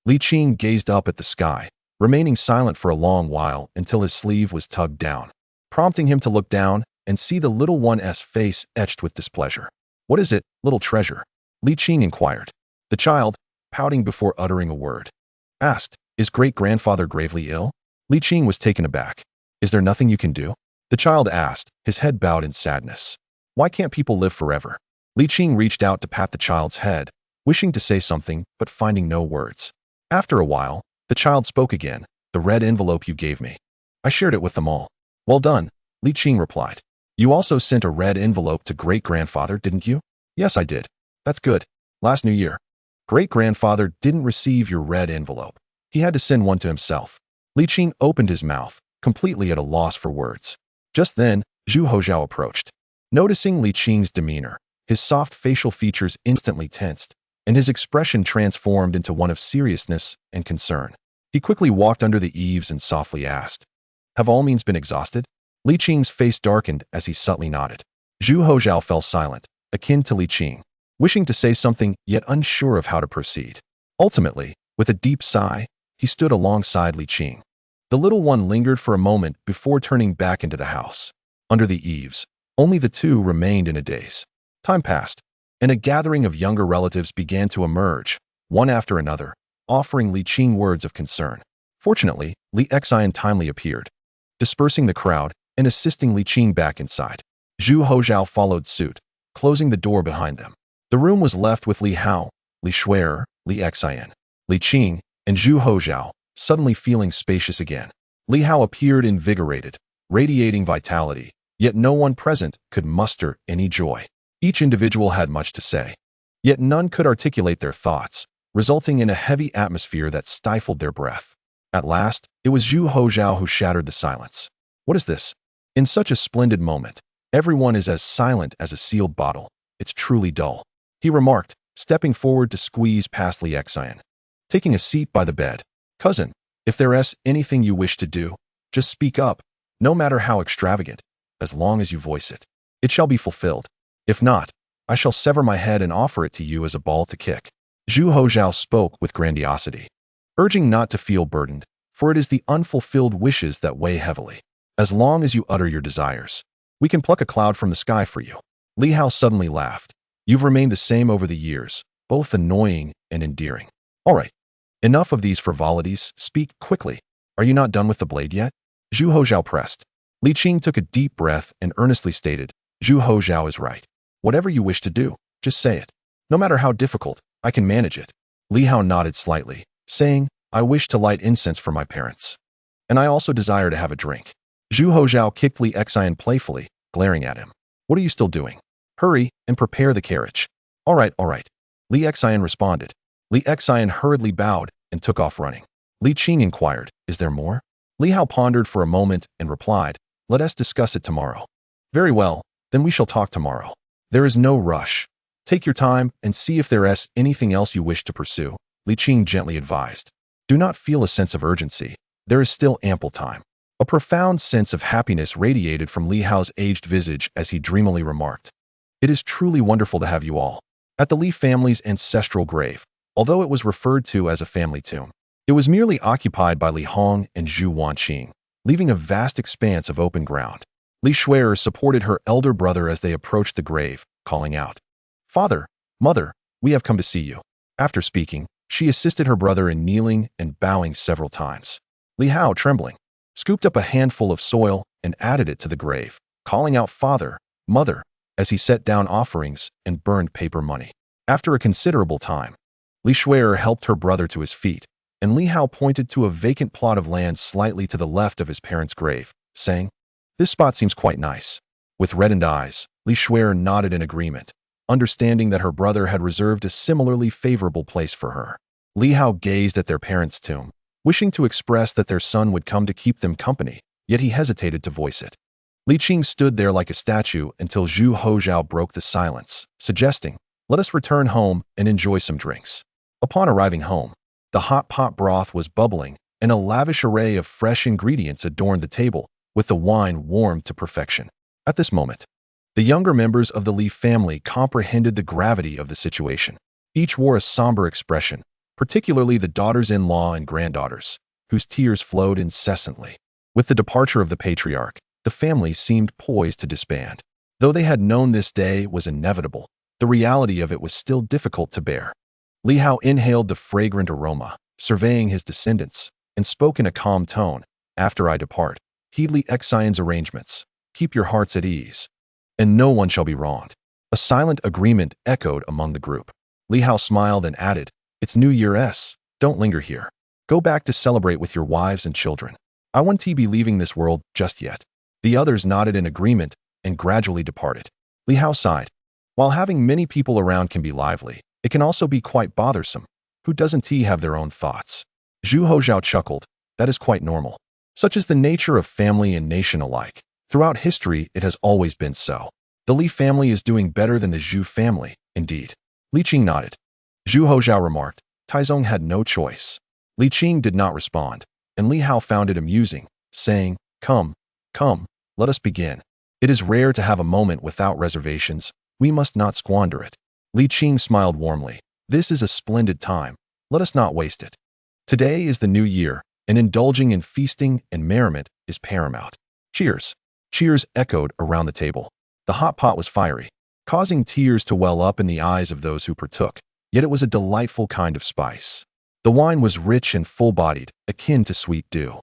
Li Qing gazed up at the sky, remaining silent for a long while until his sleeve was tugged down, prompting him to look down and see the little one's face etched with displeasure. "What is it, little treasure?" Li Qing inquired. The child, pouting before uttering a word, asked, "Is great-grandfather gravely ill?" Li Qing was taken aback. "Is there nothing you can do?" the child asked, his head bowed in sadness. "Why can't people live forever?" Li Qing reached out to pat the child's head, wishing to say something but finding no words. After a while, the child spoke again. "The red envelope you gave me. I shared it with them all." "Well done," Li Qing replied. "You also sent a red envelope to great-grandfather, didn't you?" "Yes, I did." "That's good. Last New Year. Great-grandfather didn't receive your red envelope. He had to send one to himself." Li Qing opened his mouth, completely at a loss for words. Just then, Zhu Hozhao approached. Noticing Li Qing's demeanor, his soft facial features instantly tensed, and his expression transformed into one of seriousness and concern. He quickly walked under the eaves and softly asked, "Have all means been exhausted?" Li Qing's face darkened as he subtly nodded. Zhu Hozhao fell silent, akin to Li Qing, wishing to say something yet unsure of how to proceed. Ultimately, with a deep sigh, he stood alongside Li Qing. The little one lingered for a moment before turning back into the house. Under the eaves, only the two remained in a daze. Time passed, and a gathering of younger relatives began to emerge, one after another, offering Li Qing words of concern. Fortunately, Li Xian timely appeared, dispersing the crowd and assisting Li Qing back inside. Zhu Hozhao followed suit, closing the door behind them. The room was left with Li Hao, Li Shui, Li Xian, Li Qing, and Zhu Hozhao, suddenly feeling spacious again. Li Hao appeared invigorated, radiating vitality, yet no one present could muster any joy. Each individual had much to say, yet none could articulate their thoughts, resulting in a heavy atmosphere that stifled their breath. At last, it was Zhu Hozhao who shattered the silence. "What is this? In such a splendid moment, everyone is as silent as a sealed bottle. It's truly dull," he remarked, stepping forward to squeeze past Li Xian. Taking a seat by the bed, "Cousin, if there's anything you wish to do, just speak up, no matter how extravagant, as long as you voice it. It shall be fulfilled. If not, I shall sever my head and offer it to you as a ball to kick." Zhu Hozhao spoke with grandiosity, urging not to feel burdened, for it is the unfulfilled wishes that weigh heavily. "As long as you utter your desires, we can pluck a cloud from the sky for you." Li Hao suddenly laughed. "You've remained the same over the years, both annoying and endearing." "All right. Enough of these frivolities, speak quickly. Are you not done with the blade yet?" Zhu Hozhao pressed. Li Qing took a deep breath and earnestly stated, "Zhu Hozhao is right. Whatever you wish to do, just say it. No matter how difficult, I can manage it." Li Hao nodded slightly, saying, "I wish to light incense for my parents. And I also desire to have a drink." Zhu Hozhao kicked Li Xian playfully, glaring at him. "What are you still doing? Hurry and prepare the carriage." All right," Li Xian responded. Li Xian hurriedly bowed and took off running. Li Qing inquired, "Is there more?" Li Hao pondered for a moment and replied, "Let us discuss it tomorrow." "Very well, then we shall talk tomorrow. There is no rush. Take your time and see if there is anything else you wish to pursue," Li Qing gently advised. "Do not feel a sense of urgency. There is still ample time." A profound sense of happiness radiated from Li Hao's aged visage as he dreamily remarked, "It is truly wonderful to have you all." At the Li family's ancestral grave, although it was referred to as a family tomb, it was merely occupied by Li Hong and Zhu Wanqing, leaving a vast expanse of open ground. Li Shuer supported her elder brother as they approached the grave, calling out, "Father, Mother, we have come to see you." After speaking, she assisted her brother in kneeling and bowing several times. Li Hao, trembling, scooped up a handful of soil and added it to the grave, calling out "Father, Mother," as he set down offerings and burned paper money. After a considerable time, Li Shuer helped her brother to his feet, and Li Hao pointed to a vacant plot of land slightly to the left of his parents' grave, saying, "This spot seems quite nice." With reddened eyes, Li Shuer nodded in agreement, understanding that her brother had reserved a similarly favorable place for her. Li Hao gazed at their parents' tomb, wishing to express that their son would come to keep them company, yet he hesitated to voice it. Li Qing stood there like a statue until Zhu Hozhao broke the silence, suggesting, "Let us return home and enjoy some drinks." Upon arriving home, the hot pot broth was bubbling, and a lavish array of fresh ingredients adorned the table, with the wine warmed to perfection. At this moment, the younger members of the Li family comprehended the gravity of the situation. Each wore a somber expression, particularly the daughters-in-law and granddaughters, whose tears flowed incessantly. With the departure of the patriarch, the family seemed poised to disband. Though they had known this day was inevitable, the reality of it was still difficult to bear. Li Hao inhaled the fragrant aroma, surveying his descendants, and spoke in a calm tone, "After I depart, heed Li Xian's arrangements. Keep your hearts at ease, and no one shall be wronged." A silent agreement echoed among the group. Li Hao smiled and added, "It's New Year's. Don't linger here. Go back to celebrate with your wives and children. I won't be leaving this world just yet." The others nodded in agreement and gradually departed. Li Hao sighed. While having many people around can be lively, it can also be quite bothersome. Who doesn't have their own thoughts? Zhu Hozhao chuckled. That is quite normal. Such is the nature of family and nation alike. Throughout history, it has always been so. The Li family is doing better than the Zhu family, indeed. Li Qing nodded. Zhu Hozhao remarked, "Taizong had no choice." Li Qing did not respond, and Li Hao found it amusing, saying, Come, let us begin. It is rare to have a moment without reservations. We must not squander it." Li Qing smiled warmly. "This is a splendid time. Let us not waste it. Today is the new year, and indulging in feasting and merriment is paramount." Cheers. Cheers echoed around the table. The hot pot was fiery, causing tears to well up in the eyes of those who partook, yet it was a delightful kind of spice. The wine was rich and full-bodied, akin to sweet dew.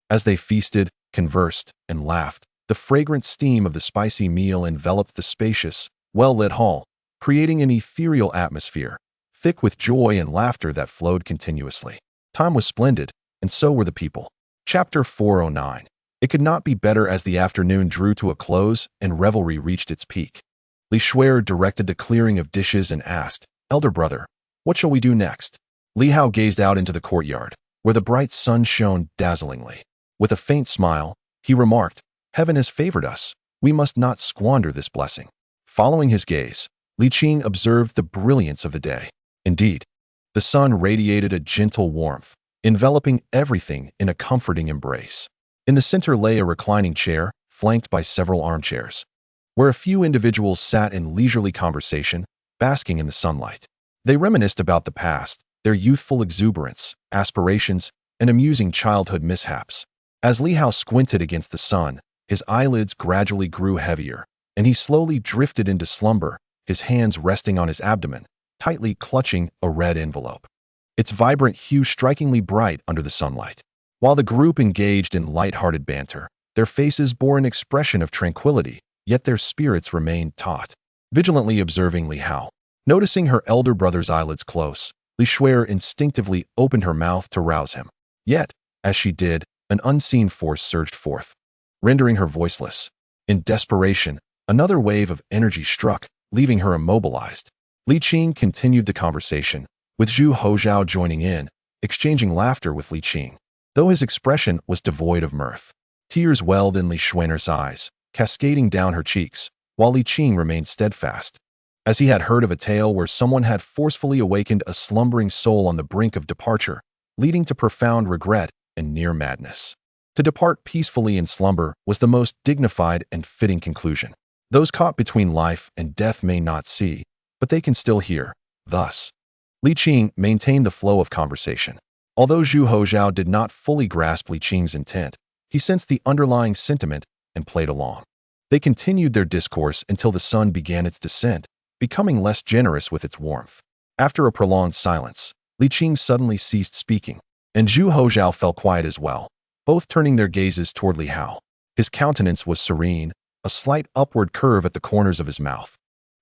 As they feasted, conversed, and laughed, the fragrant steam of the spicy meal enveloped the spacious, well-lit hall, creating an ethereal atmosphere, thick with joy and laughter that flowed continuously. Time was splendid, and so were the people. Chapter 409. It could not be better as the afternoon drew to a close and revelry reached its peak. Li Shuer directed the clearing of dishes and asked, "Elder brother, what shall we do next?" Li Hao gazed out into the courtyard, where the bright sun shone dazzlingly. With a faint smile, he remarked, "Heaven has favored us. We must not squander this blessing." Following his gaze, Li Qing observed the brilliance of the day. Indeed, the sun radiated a gentle warmth, enveloping everything in a comforting embrace. In the center lay a reclining chair, flanked by several armchairs, where a few individuals sat in leisurely conversation, basking in the sunlight. They reminisced about the past, their youthful exuberance, aspirations, and amusing childhood mishaps. As Li Hao squinted against the sun, his eyelids gradually grew heavier, and he slowly drifted into slumber, his hands resting on his abdomen, tightly clutching a red envelope, its vibrant hue strikingly bright under the sunlight. While the group engaged in light-hearted banter, their faces bore an expression of tranquility, yet their spirits remained taut. Vigilantly observing Li Hao, noticing her elder brother's eyelids close, Li Shuer instinctively opened her mouth to rouse him. Yet, as she did, an unseen force surged forth, rendering her voiceless. In desperation, another wave of energy struck, leaving her immobilized. Li Qing continued the conversation, with Zhu Hozhao joining in, exchanging laughter with Li Qing. Though his expression was devoid of mirth, tears welled in Li Xuan'er's eyes, cascading down her cheeks, while Li Qing remained steadfast, as he had heard of a tale where someone had forcefully awakened a slumbering soul on the brink of departure, leading to profound regret and near madness. To depart peacefully in slumber was the most dignified and fitting conclusion. Those caught between life and death may not see, but they can still hear. Thus, Li Qing maintained the flow of conversation. Although Zhu Hozhao did not fully grasp Li Qing's intent, he sensed the underlying sentiment and played along. They continued their discourse until the sun began its descent, becoming less generous with its warmth. After a prolonged silence, Li Qing suddenly ceased speaking, and Zhu Hozhao fell quiet as well, both turning their gazes toward Li Hao. His countenance was serene, a slight upward curve at the corners of his mouth,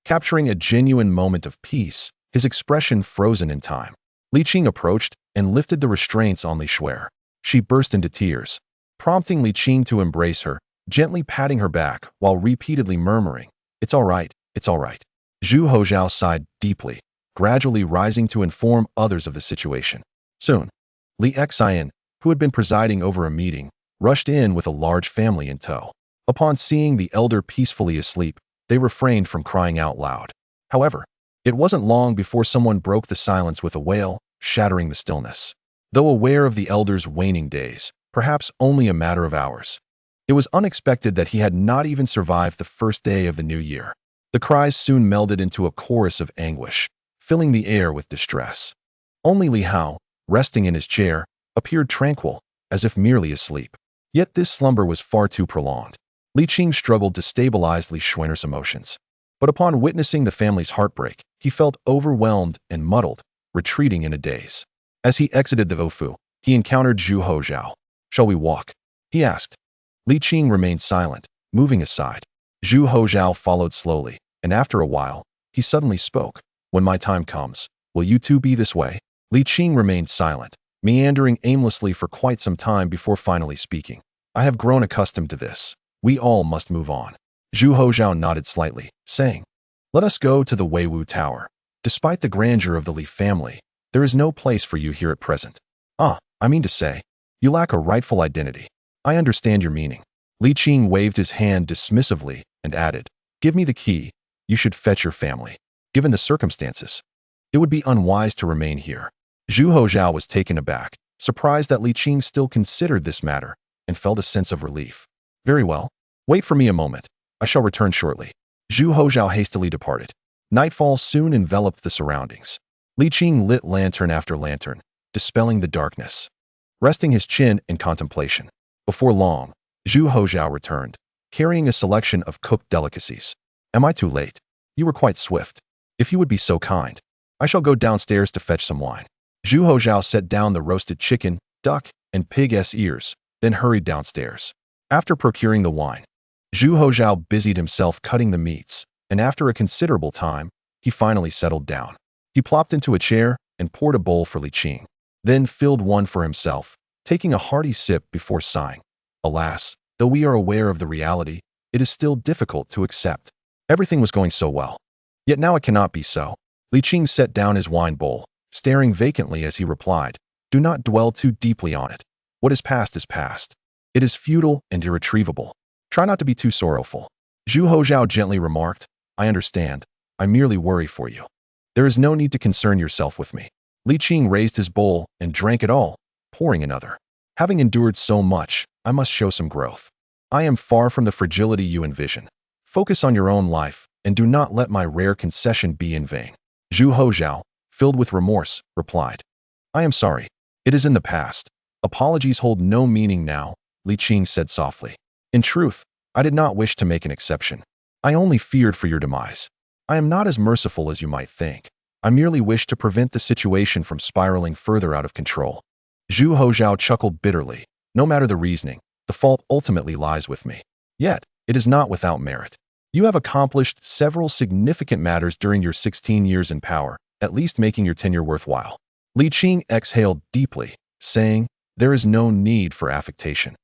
capturing a genuine moment of peace, his expression frozen in time. Li Qing approached and lifted the restraints on Li Xuer. She burst into tears, prompting Li Qing to embrace her, gently patting her back while repeatedly murmuring, "It's all right, it's all right." Zhu Hozhao sighed deeply, gradually rising to inform others of the situation. Soon, Li Xian, who had been presiding over a meeting, rushed in with a large family in tow. Upon seeing the elder peacefully asleep, they refrained from crying out loud. However, it wasn't long before someone broke the silence with a wail, shattering the stillness. Though aware of the elder's waning days, perhaps only a matter of hours, it was unexpected that he had not even survived the first day of the new year. The cries soon melded into a chorus of anguish, filling the air with distress. Only Li Hao, resting in his chair, appeared tranquil, as if merely asleep. Yet this slumber was far too prolonged. Li Qing struggled to stabilize Li Xuan'er's emotions, but upon witnessing the family's heartbreak, he felt overwhelmed and muddled, retreating in a daze. As he exited the Ofu, he encountered Zhu Hozhao. "Shall we walk?" he asked. Li Qing remained silent, moving aside. Zhu Hozhao followed slowly, and after a while, he suddenly spoke. "When my time comes, will you two be this way?" Li Qing remained silent, meandering aimlessly for quite some time before finally speaking. "I have grown accustomed to this. We all must move on." Zhu Hozhao nodded slightly, saying, "Let us go to the Weiwu Tower. Despite the grandeur of the Li family, there is no place for you here at present. I mean to say, you lack a rightful identity. I understand your meaning." Li Qing waved his hand dismissively and added, "Give me the key. You should fetch your family. Given the circumstances, it would be unwise to remain here." Zhu Hozhao was taken aback, surprised that Li Qing still considered this matter, and felt a sense of relief. "Very well. Wait for me a moment. I shall return shortly." Zhu Hozhao hastily departed. Nightfall soon enveloped the surroundings. Li Qing lit lantern after lantern, dispelling the darkness, resting his chin in contemplation. Before long, Zhu Hozhao returned, carrying a selection of cooked delicacies. "Am I too late? You were quite swift. If you would be so kind, I shall go downstairs to fetch some wine." Zhu Hozhao set down the roasted chicken, duck, and pig's ears, then hurried downstairs. After procuring the wine, Zhu Hozhao busied himself cutting the meats, and after a considerable time, he finally settled down. He plopped into a chair and poured a bowl for Li Qing, then filled one for himself, taking a hearty sip before sighing. "Alas, though we are aware of the reality, it is still difficult to accept. Everything was going so well. Yet now it cannot be so." Li Qing set down his wine bowl, staring vacantly as he replied, "Do not dwell too deeply on it. What is past is past. It is futile and irretrievable. Try not to be too sorrowful." Zhu Hozhao gently remarked, "I understand. I merely worry for you. There is no need to concern yourself with me." Li Qing raised his bowl and drank it all, pouring another. "Having endured so much, I must show some growth. I am far from the fragility you envision. Focus on your own life, and do not let my rare concession be in vain." Zhu Hozhao, filled with remorse, replied, "I am sorry. It is in the past. Apologies hold no meaning now," Li Qing said softly. "In truth, I did not wish to make an exception. I only feared for your demise. I am not as merciful as you might think. I merely wish to prevent the situation from spiraling further out of control." Zhu Hozhao chuckled bitterly. "No matter the reasoning, the fault ultimately lies with me. Yet, it is not without merit. You have accomplished several significant matters during your 16 years in power, at least making your tenure worthwhile." Li Qing exhaled deeply, saying, "There is no need for affectation.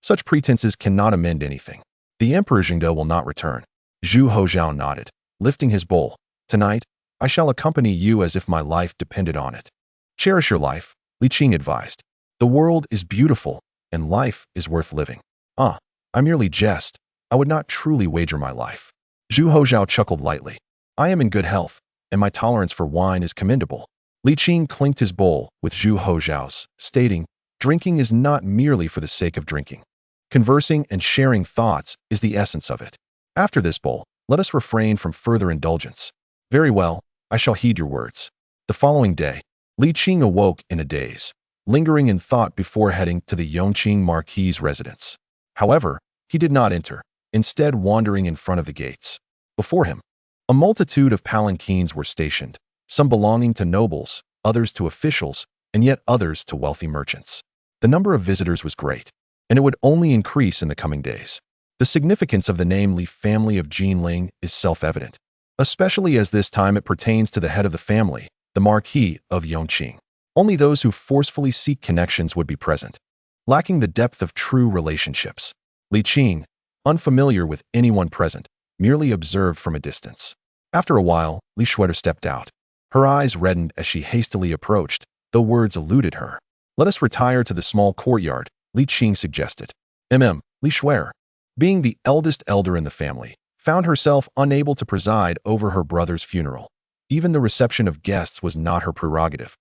Such pretenses cannot amend anything. The Emperor Jingde will not return." Zhu Hozhao nodded, lifting his bowl. "Tonight, I shall accompany you as if my life depended on it. Cherish your life, Li Qing advised. The world is beautiful, and life is worth living. I merely jest. I would not truly wager my life. Zhu Hozhao chuckled lightly. I am in good health, and my tolerance for wine is commendable. Li Qing clinked his bowl with Zhu Hozhao's, stating, drinking is not merely for the sake of drinking. Conversing and sharing thoughts is the essence of it. After this bowl, let us refrain from further indulgence. Very well, I shall heed your words. The following day, Li Qing awoke in a daze, lingering in thought before heading to the Yongqing Marquis' residence. However, he did not enter, instead wandering in front of the gates. Before him, a multitude of palanquins were stationed, some belonging to nobles, others to officials, and yet others to wealthy merchants. The number of visitors was great, and it would only increase in the coming days. The significance of the name Li family of Jinglong is self-evident, especially as this time it pertains to the head of the family, the Marquis of Yongqing. Only those who forcefully seek connections would be present, lacking the depth of true relationships. Li Qing, unfamiliar with anyone present, merely observed from a distance. After a while, Li Shueter stepped out. Her eyes reddened as she hastily approached, though words eluded her. Let us retire to the small courtyard, Li Qing suggested. Li Shueter, being the eldest elder in the family, found herself unable to preside over her brother's funeral. Even the reception of guests was not her prerogative,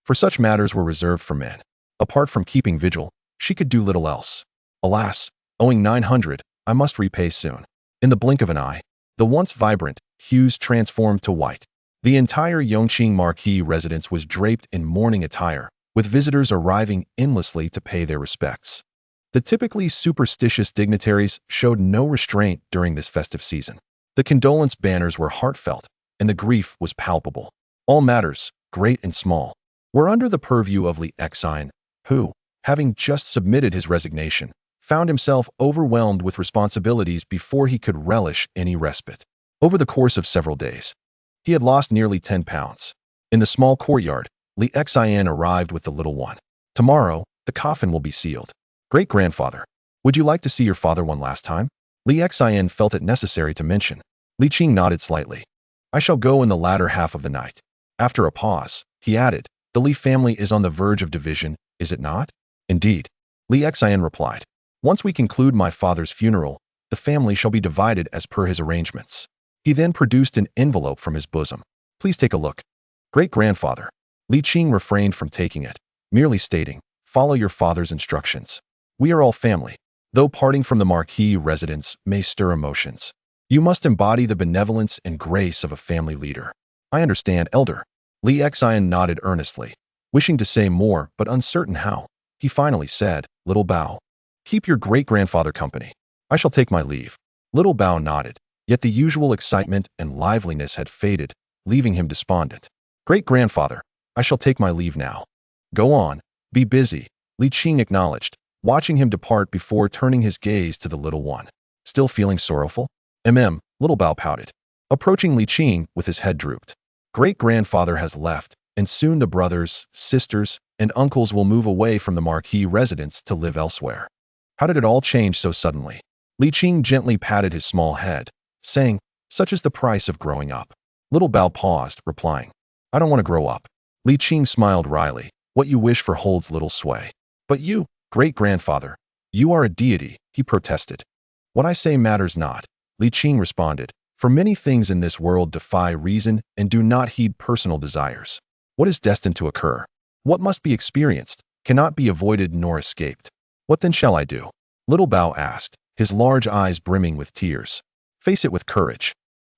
for such matters were reserved for men. Apart from keeping vigil, she could do little else. Alas, owing 900, I must repay soon. In the blink of an eye, the once vibrant hues transformed to white. The entire Yongqing Marquis residence was draped in mourning attire, with visitors arriving endlessly to pay their respects. The typically superstitious dignitaries showed no restraint during this festive season. The condolence banners were heartfelt, and the grief was palpable. All matters, great and small, were under the purview of Li Qing, who, having just submitted his resignation, found himself overwhelmed with responsibilities before he could relish any respite. Over the course of several days, he had lost nearly 10 pounds. In the small courtyard, Li Qing arrived with the little one. Tomorrow, the coffin will be sealed. Great-grandfather, would you like to see your father one last time? Li Qing felt it necessary to mention. Li Qing nodded slightly. I shall go in the latter half of the night. After a pause, he added, the Li family is on the verge of division, is it not? Indeed, Li Qing replied. Once we conclude my father's funeral, the family shall be divided as per his arrangements. He then produced an envelope from his bosom. Please take a look. Great-grandfather. Li Qing refrained from taking it, merely stating, follow your father's instructions. We are all family. Though parting from the Marquis residence may stir emotions, you must embody the benevolence and grace of a family leader. I understand, elder. Li Qing nodded earnestly, wishing to say more but uncertain how. He finally said, Little Bao, keep your great-grandfather company. I shall take my leave. Little Bao nodded, yet the usual excitement and liveliness had faded, leaving him despondent. Great-grandfather, I shall take my leave now. Go on, be busy, Li Qing acknowledged, watching him depart before turning his gaze to the little one. Still feeling sorrowful? Little Bao pouted, approaching Li Qing with his head drooped. Great-grandfather has left, and soon the brothers, sisters, and uncles will move away from the Marquis residence to live elsewhere. How did it all change so suddenly? Li Qing gently patted his small head, saying, such is the price of growing up. Little Bao paused, replying, I don't want to grow up. Li Qing smiled wryly, what you wish for holds little sway. But you, great-grandfather, you are a deity, he protested. What I say matters not, Li Qing responded, for many things in this world defy reason and do not heed personal desires. What is destined to occur, what must be experienced, cannot be avoided nor escaped. What then shall I do? Little Bao asked, his large eyes brimming with tears. Face it with courage.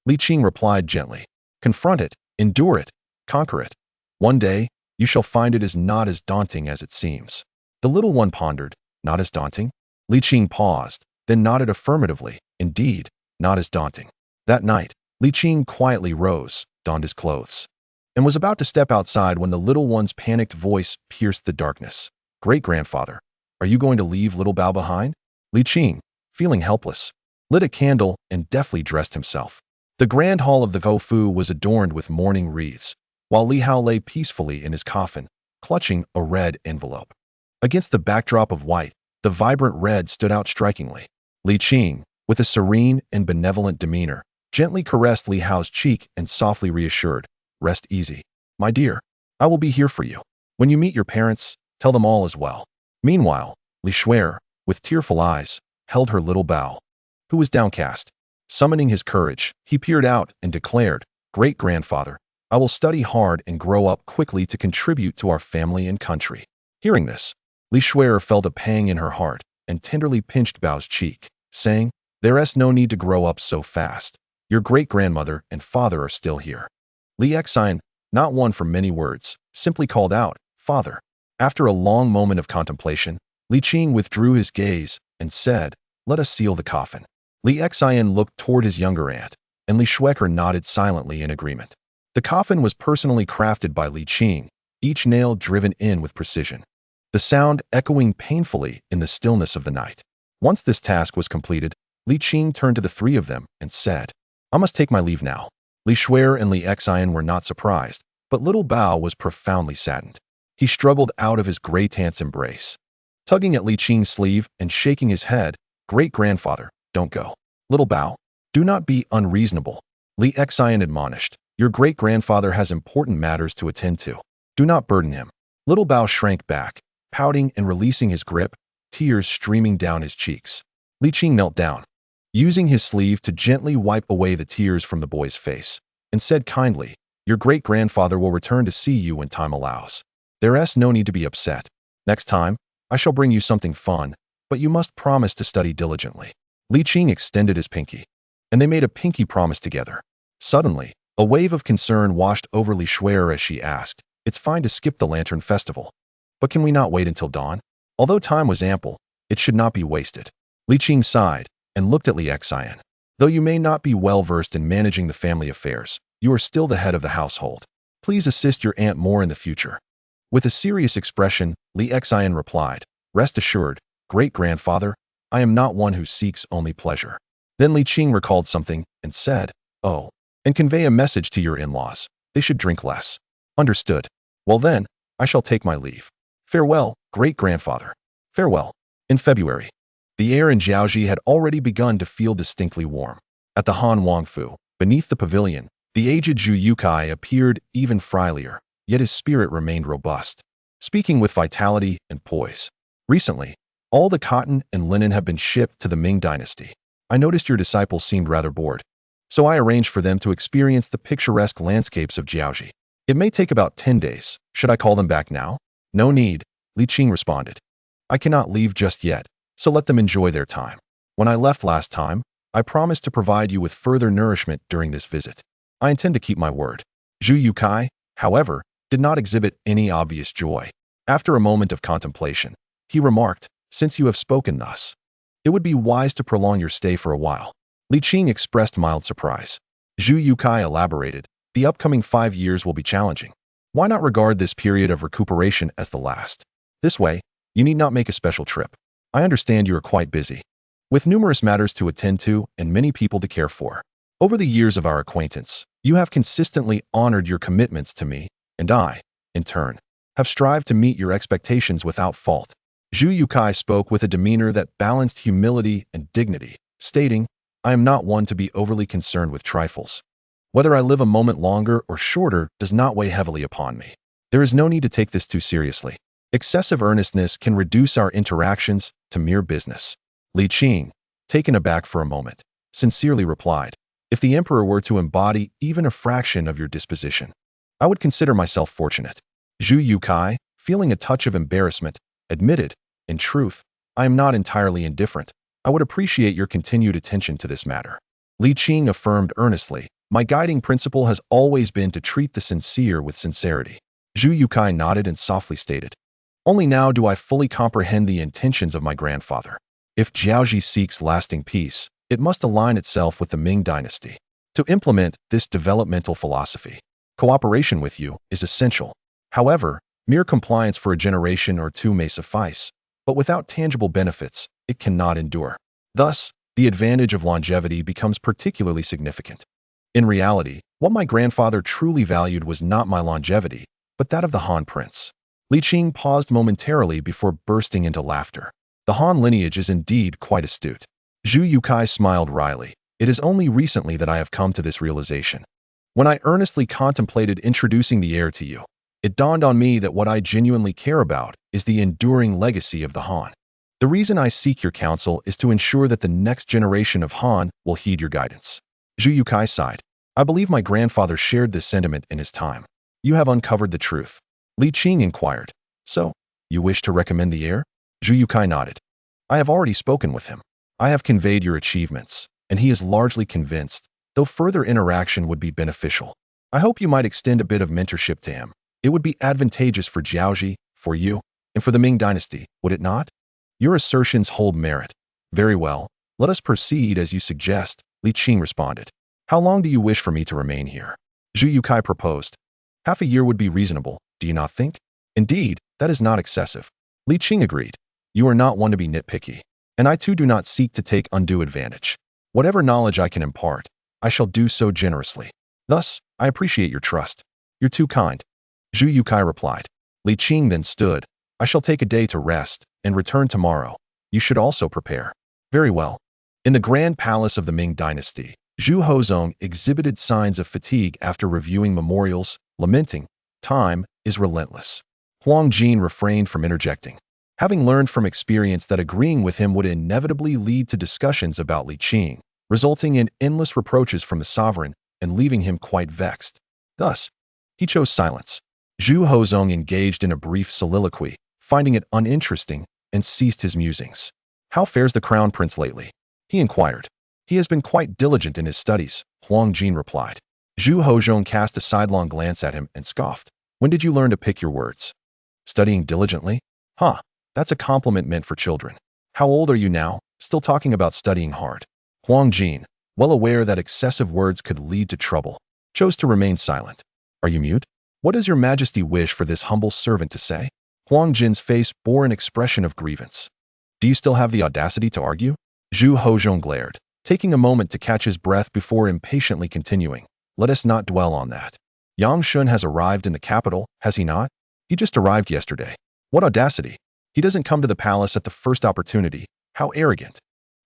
Li Qing replied gently. Confront it, endure it, conquer it. One day, you shall find it is not as daunting as it seems. The little one pondered, not as daunting? Li Qing paused, then nodded affirmatively, indeed, not as daunting. That night, Li Qing quietly rose, donned his clothes, and was about to step outside when the little one's panicked voice pierced the darkness. Great-grandfather, are you going to leave little Bao behind? Li Qing, feeling helpless, lit a candle and deftly dressed himself. The grand hall of the Gofu was adorned with mourning wreaths, while Li Hao lay peacefully in his coffin, clutching a red envelope. Against the backdrop of white, the vibrant red stood out strikingly. Li Qing, with a serene and benevolent demeanor, gently caressed Li Hao's cheek and softly reassured, rest easy. My dear, I will be here for you. When you meet your parents, tell them all is well. Meanwhile, Li Shuer, with tearful eyes, held her little Bao, who was downcast. Summoning his courage, he peered out and declared, Great-grandfather, I will study hard and grow up quickly to contribute to our family and country. Hearing this, Li Shuer felt a pang in her heart and tenderly pinched Bao's cheek, saying, There's no need to grow up so fast. Your great-grandmother and father are still here. Li Qing, not one for many words, simply called out, Father. After a long moment of contemplation, Li Qing withdrew his gaze and said, Let us seal the coffin. Li Qing looked toward his younger aunt, and Li Shuer nodded silently in agreement. The coffin was personally crafted by Li Qing, each nail driven in with precision, the sound echoing painfully in the stillness of the night. Once this task was completed, Li Qing turned to the three of them and said, I must take my leave now. Li Shuer and Li Qing were not surprised, but little Bao was profoundly saddened. He struggled out of his great aunt's embrace, tugging at Li Qing's sleeve and shaking his head, Great-grandfather, don't go. Little Bao, do not be unreasonable. Li Qing admonished, Your great-grandfather has important matters to attend to. Do not burden him. Little Bao shrank back, pouting and releasing his grip, tears streaming down his cheeks. Li Qing knelt down, using his sleeve to gently wipe away the tears from the boy's face, and said kindly, Your great-grandfather will return to see you when time allows. There's no need to be upset. Next time, I shall bring you something fun, but you must promise to study diligently. Li Qing extended his pinky, and they made a pinky promise together. Suddenly, a wave of concern washed over Li Shuer as she asked, It's fine to skip the Lantern Festival, but can we not wait until dawn? Although time was ample, it should not be wasted. Li Qing sighed and looked at Li Qing. Though you may not be well-versed in managing the family affairs, you are still the head of the household. Please assist your aunt more in the future. With a serious expression, Li Qing replied, Rest assured, great-grandfather, I am not one who seeks only pleasure. Then Li Qing recalled something and said, Oh, and convey a message to your in-laws. They should drink less. Understood. Well then, I shall take my leave. Farewell, great-grandfather. Farewell. In February, the air in Jiaoji had already begun to feel distinctly warm. At the Han Wangfu, beneath the pavilion, the aged Zhu Yukai appeared even frilier, yet his spirit remained robust, speaking with vitality and poise. Recently, all the cotton and linen have been shipped to the Ming Dynasty. I noticed your disciples seemed rather bored, so I arranged for them to experience the picturesque landscapes of Jiaoji. It may take about 10 days. Should I call them back now? No need, Li Qing responded. I cannot leave just yet, so let them enjoy their time. When I left last time, I promised to provide you with further nourishment during this visit. I intend to keep my word. Zhu Yukai, however, did not exhibit any obvious joy. After a moment of contemplation, he remarked, Since you have spoken thus, it would be wise to prolong your stay for a while. Li Qing expressed mild surprise. Zhu Yukai elaborated, The upcoming 5 years will be challenging. Why not regard this period of recuperation as the last? This way, you need not make a special trip. I understand you are quite busy, with numerous matters to attend to and many people to care for. Over the years of our acquaintance, you have consistently honored your commitments to me, and I, in turn, have strived to meet your expectations without fault. Zhu Yukai spoke with a demeanor that balanced humility and dignity, stating, I am not one to be overly concerned with trifles. Whether I live a moment longer or shorter does not weigh heavily upon me. There is no need to take this too seriously. Excessive earnestness can reduce our interactions to mere business. Li Qing, taken aback for a moment, sincerely replied, If the emperor were to embody even a fraction of your disposition, I would consider myself fortunate. Zhu Yukai, feeling a touch of embarrassment, admitted, In truth, I am not entirely indifferent. I would appreciate your continued attention to this matter. Li Qing affirmed earnestly, My guiding principle has always been to treat the sincere with sincerity. Zhu Yukai nodded and softly stated, Only now do I fully comprehend the intentions of my grandfather. If Jiaoji seeks lasting peace, it must align itself with the Ming Dynasty. To implement this developmental philosophy, cooperation with you is essential. However, mere compliance for a generation or two may suffice, but without tangible benefits, it cannot endure. Thus, the advantage of longevity becomes particularly significant. In reality, what my grandfather truly valued was not my longevity, but that of the Han prince. Li Qing paused momentarily before bursting into laughter. The Han lineage is indeed quite astute. Zhu Yukai smiled wryly. It is only recently that I have come to this realization. When I earnestly contemplated introducing the heir to you, it dawned on me that what I genuinely care about is the enduring legacy of the Han. The reason I seek your counsel is to ensure that the next generation of Han will heed your guidance. Zhu Yukai sighed. I believe my grandfather shared this sentiment in his time. You have uncovered the truth. Li Qing inquired. So, you wish to recommend the heir? Zhu Yukai nodded. I have already spoken with him. I have conveyed your achievements, and he is largely convinced, though further interaction would be beneficial. I hope you might extend a bit of mentorship to him. It would be advantageous for Jiaoji, for you, and for the Ming Dynasty, would it not? Your assertions hold merit. Very well, let us proceed as you suggest, Li Qing responded. How long do you wish for me to remain here? Zhu Yukai proposed. Half a year would be reasonable, do you not think? Indeed, that is not excessive. Li Qing agreed. You are not one to be nitpicky, and I too do not seek to take undue advantage. Whatever knowledge I can impart, I shall do so generously. Thus, I appreciate your trust. You're too kind. Zhu Yukai replied. Li Qing then stood. I shall take a day to rest and return tomorrow. You should also prepare. Very well. In the grand palace of the Ming Dynasty, Zhu Hozong exhibited signs of fatigue after reviewing memorials, lamenting, time is relentless. Huang Jin refrained from interjecting, having learned from experience that agreeing with him would inevitably lead to discussions about Li Qing, resulting in endless reproaches from the sovereign and leaving him quite vexed. Thus, he chose silence. Zhu Hozong engaged in a brief soliloquy, finding it uninteresting, and ceased his musings. How fares the crown prince lately? He inquired. He has been quite diligent in his studies, Huang Jin replied. Zhu Hozong cast a sidelong glance at him and scoffed. When did you learn to pick your words? Studying diligently? Huh, that's a compliment meant for children. How old are you now? Still talking about studying hard. Huang Jin, well aware that excessive words could lead to trouble, chose to remain silent. Are you mute? What does your majesty wish for this humble servant to say? Huang Jin's face bore an expression of grievance. Do you still have the audacity to argue? Zhu Hozong glared, taking a moment to catch his breath before impatiently continuing. Let us not dwell on that. Yang Shun has arrived in the capital, has he not? He just arrived yesterday. What audacity! He doesn't come to the palace at the first opportunity. How arrogant!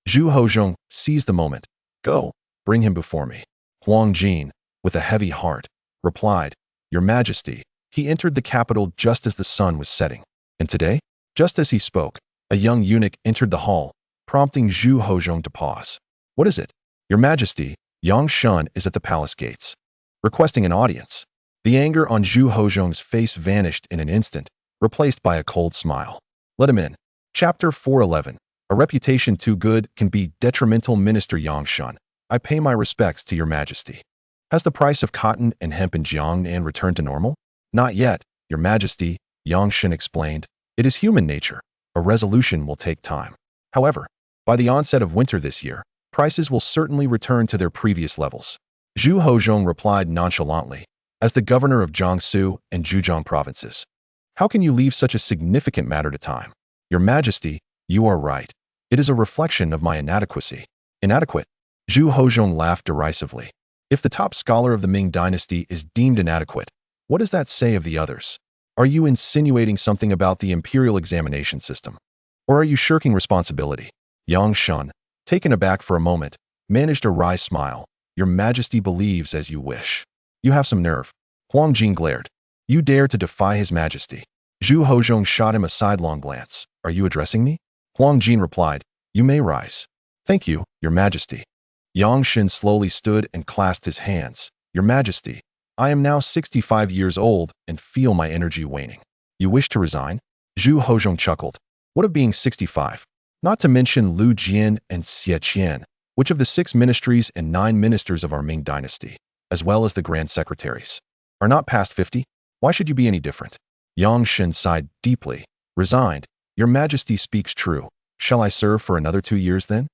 Zhu Hozong seized the moment. Go, bring him before me. Huang Jin, with a heavy heart, replied, Your Majesty, he entered the capital just as the sun was setting. And today, just as he spoke, a young eunuch entered the hall, prompting Zhu Hozong to pause. What is it? Your Majesty, Yang Shun is at the palace gates, requesting an audience. The anger on Zhu Hozong's face vanished in an instant, replaced by a cold smile. Let him in. Chapter 411. A reputation too good can be detrimental. Minister Yang Shun, I pay my respects to your Majesty. Has the price of cotton and hemp in Jiangnan returned to normal? Not yet, your Majesty, Yang Shun explained. It is human nature. A resolution will take time. However, by the onset of winter this year, prices will certainly return to their previous levels. Zhu Hozong replied nonchalantly, as the governor of Jiangsu and Zhejiang provinces. How can you leave such a significant matter to time? Your Majesty, you are right. It is a reflection of my inadequacy. Inadequate? Zhu Hozong laughed derisively. If the top scholar of the Ming Dynasty is deemed inadequate, what does that say of the others? Are you insinuating something about the imperial examination system? Or are you shirking responsibility? Yang Shun, taken aback for a moment, managed a wry smile. Your Majesty believes as you wish. You have some nerve. Huang Jin glared. You dare to defy His Majesty. Zhu Hozong shot him a sidelong glance. Are you addressing me? Huang Jin replied, You may rise. Thank you, Your Majesty. Yang Shun slowly stood and clasped his hands. Your Majesty, I am now 65 years old and feel my energy waning. You wish to resign? Zhu Hozong chuckled. What of being 65? Not to mention Lu Jian and Xie Qian, which of the 6 ministries and 9 ministers of our Ming Dynasty, as well as the Grand Secretaries, are not past 50? Why should you be any different? Yang Shun sighed deeply. Resigned. Your Majesty speaks true. Shall I serve for another 2 years then?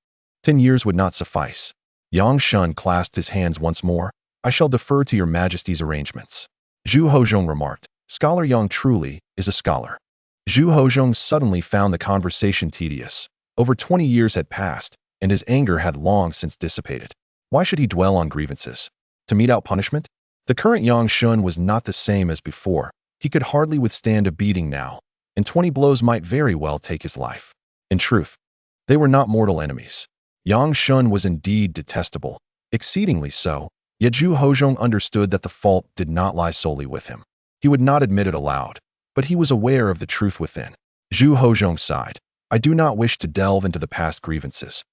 10 years would not suffice. Yang Shun clasped his hands once more. I shall defer to your Majesty's arrangements. Zhu Hozong remarked. Scholar Yang truly is a scholar. Zhu Hozong suddenly found the conversation tedious. Over 20 years had passed, and his anger had long since dissipated. Why should he dwell on grievances? To mete out punishment? The current Yang Shun was not the same as before. He could hardly withstand a beating now, and 20 blows might very well take his life. In truth, they were not mortal enemies. Yang Shun was indeed detestable, exceedingly so, Yet Zhu Hozhong understood that the fault did not lie solely with him. He would not admit it aloud, but he was aware of the truth within. Zhu Hozhong sighed. I do not wish to delve into the past grievances.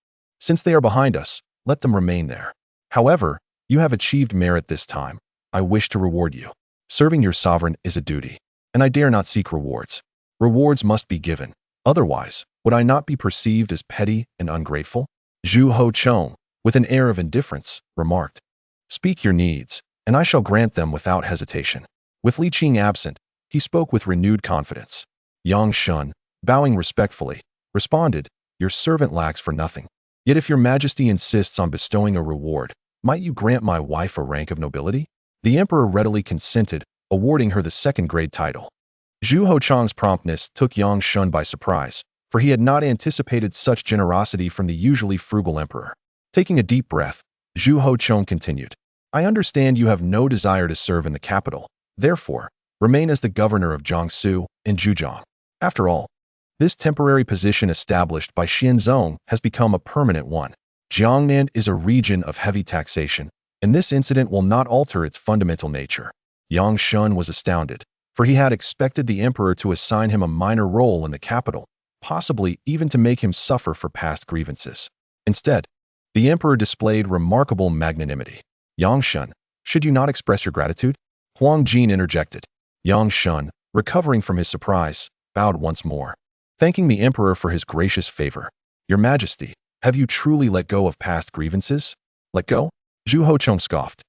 Since they are behind us, let them remain there. However, you have achieved merit this time. I wish to reward you. Serving your sovereign is a duty, and I dare not seek rewards. Rewards must be given. Otherwise, would I not be perceived as petty and ungrateful? Zhu Hozhong, with an air of indifference, remarked, Speak your needs, and I shall grant them without hesitation. With Li Qing absent, he spoke with renewed confidence. Yang Shun, bowing respectfully, responded, Your servant lacks for nothing. Yet if your majesty insists on bestowing a reward, might you grant my wife a rank of nobility? The emperor readily consented, awarding her the second-grade title. Zhu Hozhong's promptness took Yang Shun by surprise, for he had not anticipated such generosity from the usually frugal emperor. Taking a deep breath, Zhu Hozhong continued, I understand you have no desire to serve in the capital. Therefore, remain as the governor of Jiangsu and Zhujiang. After all, this temporary position established by Xianzong has become a permanent one. Jiangnan is a region of heavy taxation, and this incident will not alter its fundamental nature. Yang Shun was astounded, for he had expected the emperor to assign him a minor role in the capital, possibly even to make him suffer for past grievances. Instead, the emperor displayed remarkable magnanimity. Yang Shun, should you not express your gratitude? Huang Jin interjected. Yang Shun, recovering from his surprise, bowed once more, thanking the emperor for his gracious favor. Your Majesty, have you truly let go of past grievances? Let go? Zhu Hozhong scoffed.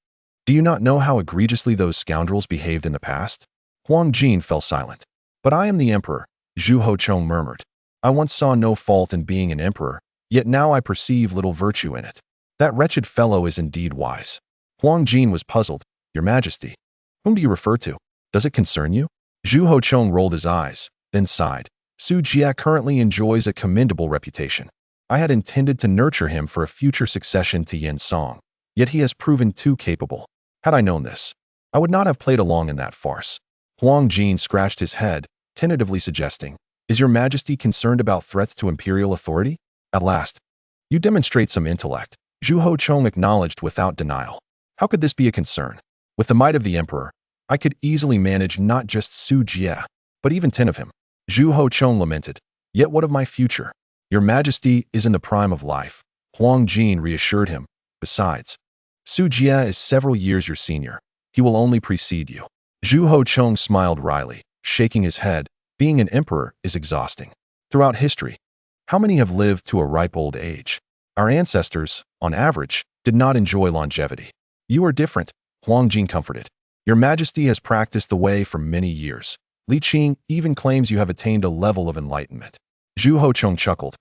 Do you not know how egregiously those scoundrels behaved in the past? Huang Jin fell silent. But I am the emperor, Zhu Hozhong murmured. I once saw no fault in being an emperor, yet now I perceive little virtue in it. That wretched fellow is indeed wise. Huang Jin was puzzled. Your Majesty, whom do you refer to? Does it concern you? Zhu Hozhong rolled his eyes, then sighed. Su Jia currently enjoys a commendable reputation. I had intended to nurture him for a future succession to Yin Song, yet he has proven too capable. Had I known this, I would not have played along in that farce. Huang Jin scratched his head, tentatively suggesting, Is your Majesty concerned about threats to imperial authority? At last, you demonstrate some intellect, Zhu Hozhong acknowledged without denial. How could this be a concern? With the might of the emperor, I could easily manage not just Su Jia, but even 10 of him. Zhu Hozhong lamented. Yet what of my future? Your Majesty is in the prime of life, Huang Jin reassured him. Besides, Su Jia is several years your senior. He will only precede you. Zhu Hozhong smiled wryly, shaking his head. Being an emperor is exhausting. Throughout history, how many have lived to a ripe old age? Our ancestors, on average, did not enjoy longevity. You are different, Huang Jin comforted. Your Majesty has practiced the way for many years. Li Qing even claims you have attained a level of enlightenment. Zhu Hozhong chuckled.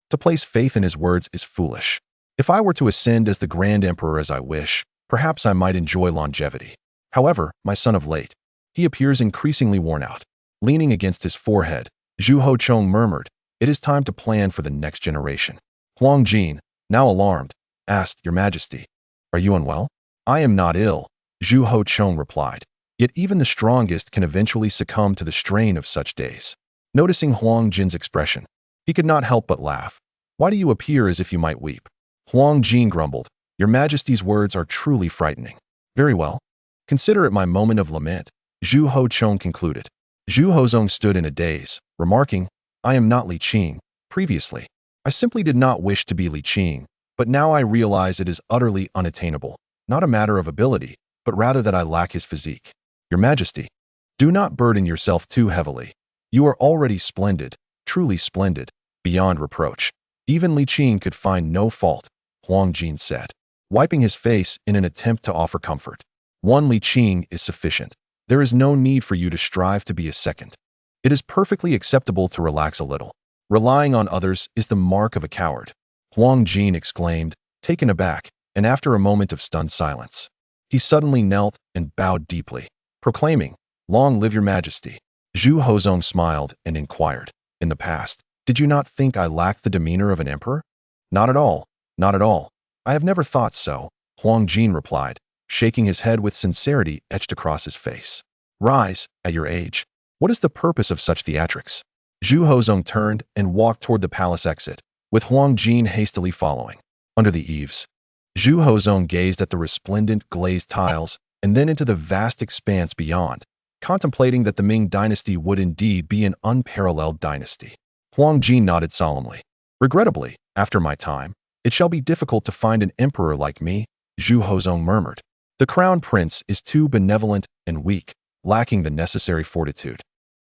To place faith in his words is foolish. If I were to ascend as the Grand Emperor as I wish, perhaps I might enjoy longevity. However, my son of late, he appears increasingly worn out. Leaning against his forehead, Zhu Hozhong murmured, It is time to plan for the next generation. Huang Jin, now alarmed, asked, Your Majesty, are you unwell? I am not ill, Zhu Hozhong replied. Yet even the strongest can eventually succumb to the strain of such days. Noticing Huang Jin's expression, he could not help but laugh. Why do you appear as if you might weep? Huang Jin grumbled. Your Majesty's words are truly frightening. Very well. Consider it my moment of lament, Zhu Hozhong concluded. Zhu Hozhong stood in a daze, remarking, I am not Li Qing. Previously, I simply did not wish to be Li Qing, but now I realize it is utterly unattainable, not a matter of ability, but rather that I lack his physique. Your Majesty, do not burden yourself too heavily. You are already splendid, truly splendid, beyond reproach. Even Li Qing could find no fault, Huang Jin said, wiping his face in an attempt to offer comfort. One Li Qing is sufficient. There is no need for you to strive to be a second. It is perfectly acceptable to relax a little. Relying on others is the mark of a coward, Huang Jin exclaimed, taken aback, and after a moment of stunned silence, he suddenly knelt and bowed deeply, proclaiming, Long live your Majesty. Zhu Hozhong smiled and inquired, In the past, did you not think I lacked the demeanor of an emperor? Not at all, not at all. I have never thought so, Huang Jin replied, shaking his head with sincerity etched across his face. Rise, at your age. What is the purpose of such theatrics? Zhu Hozhong turned and walked toward the palace exit, with Huang Jin hastily following. Under the eaves, Zhu Hozong gazed at the resplendent glazed tiles and then into the vast expanse beyond, contemplating that the Ming dynasty would indeed be an unparalleled dynasty. Huang Jin nodded solemnly. Regrettably, after my time, it shall be difficult to find an emperor like me, Zhu Hozong murmured. The crown prince is too benevolent and weak, lacking the necessary fortitude.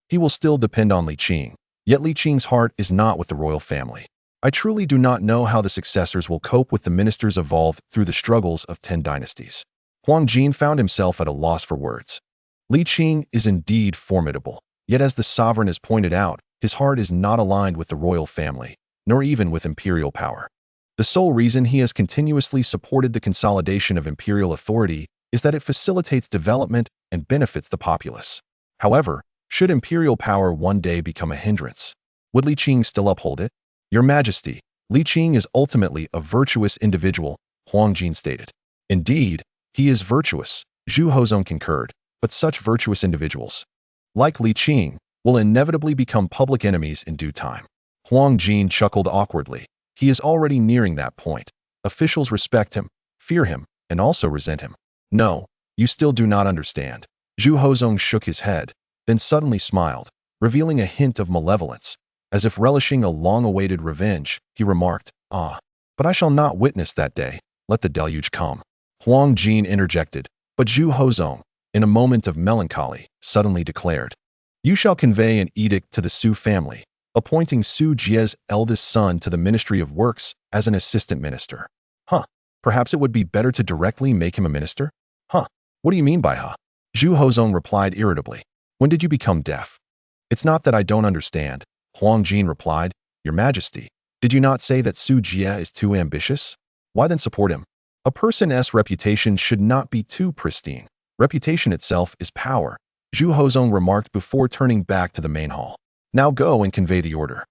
He will still depend on Li Qing, yet Li Qing's heart is not with the royal family. I truly do not know how the successors will cope with the ministers evolved through the struggles of 10 dynasties. Huang Jin found himself at a loss for words. Li Qing is indeed formidable, yet as the sovereign has pointed out, his heart is not aligned with the royal family, nor even with imperial power. The sole reason he has continuously supported the consolidation of imperial authority is that it facilitates development and benefits the populace. However, should imperial power one day become a hindrance, would Li Qing still uphold it? Your Majesty, Li Qing is ultimately a virtuous individual, Huang Jin stated. Indeed, he is virtuous, Zhu Hozong concurred, but such virtuous individuals, like Li Qing, will inevitably become public enemies in due time. Huang Jin chuckled awkwardly. He is already nearing that point. Officials respect him, fear him, and also resent him. No, you still do not understand. Zhu Hozong shook his head, then suddenly smiled, revealing a hint of malevolence. As if relishing a long-awaited revenge, he remarked, "Ah, but I shall not witness that day. Let the deluge come." Huang Jin interjected, but Zhu Hozong, in a moment of melancholy, suddenly declared, "You shall convey an edict to the Su family, appointing Su Jie's eldest son to the Ministry of Works as an assistant minister." Huh, perhaps it would be better to directly make him a minister? Huh, what do you mean by huh? Zhu Hozong replied irritably. When did you become deaf? It's not that I don't understand, Huang Jin replied. Your Majesty, did you not say that Su Jie is too ambitious? Why then support him? A person's reputation should not be too pristine. Reputation itself is power, Zhu Hozong remarked before turning back to the main hall. Now go and convey the order.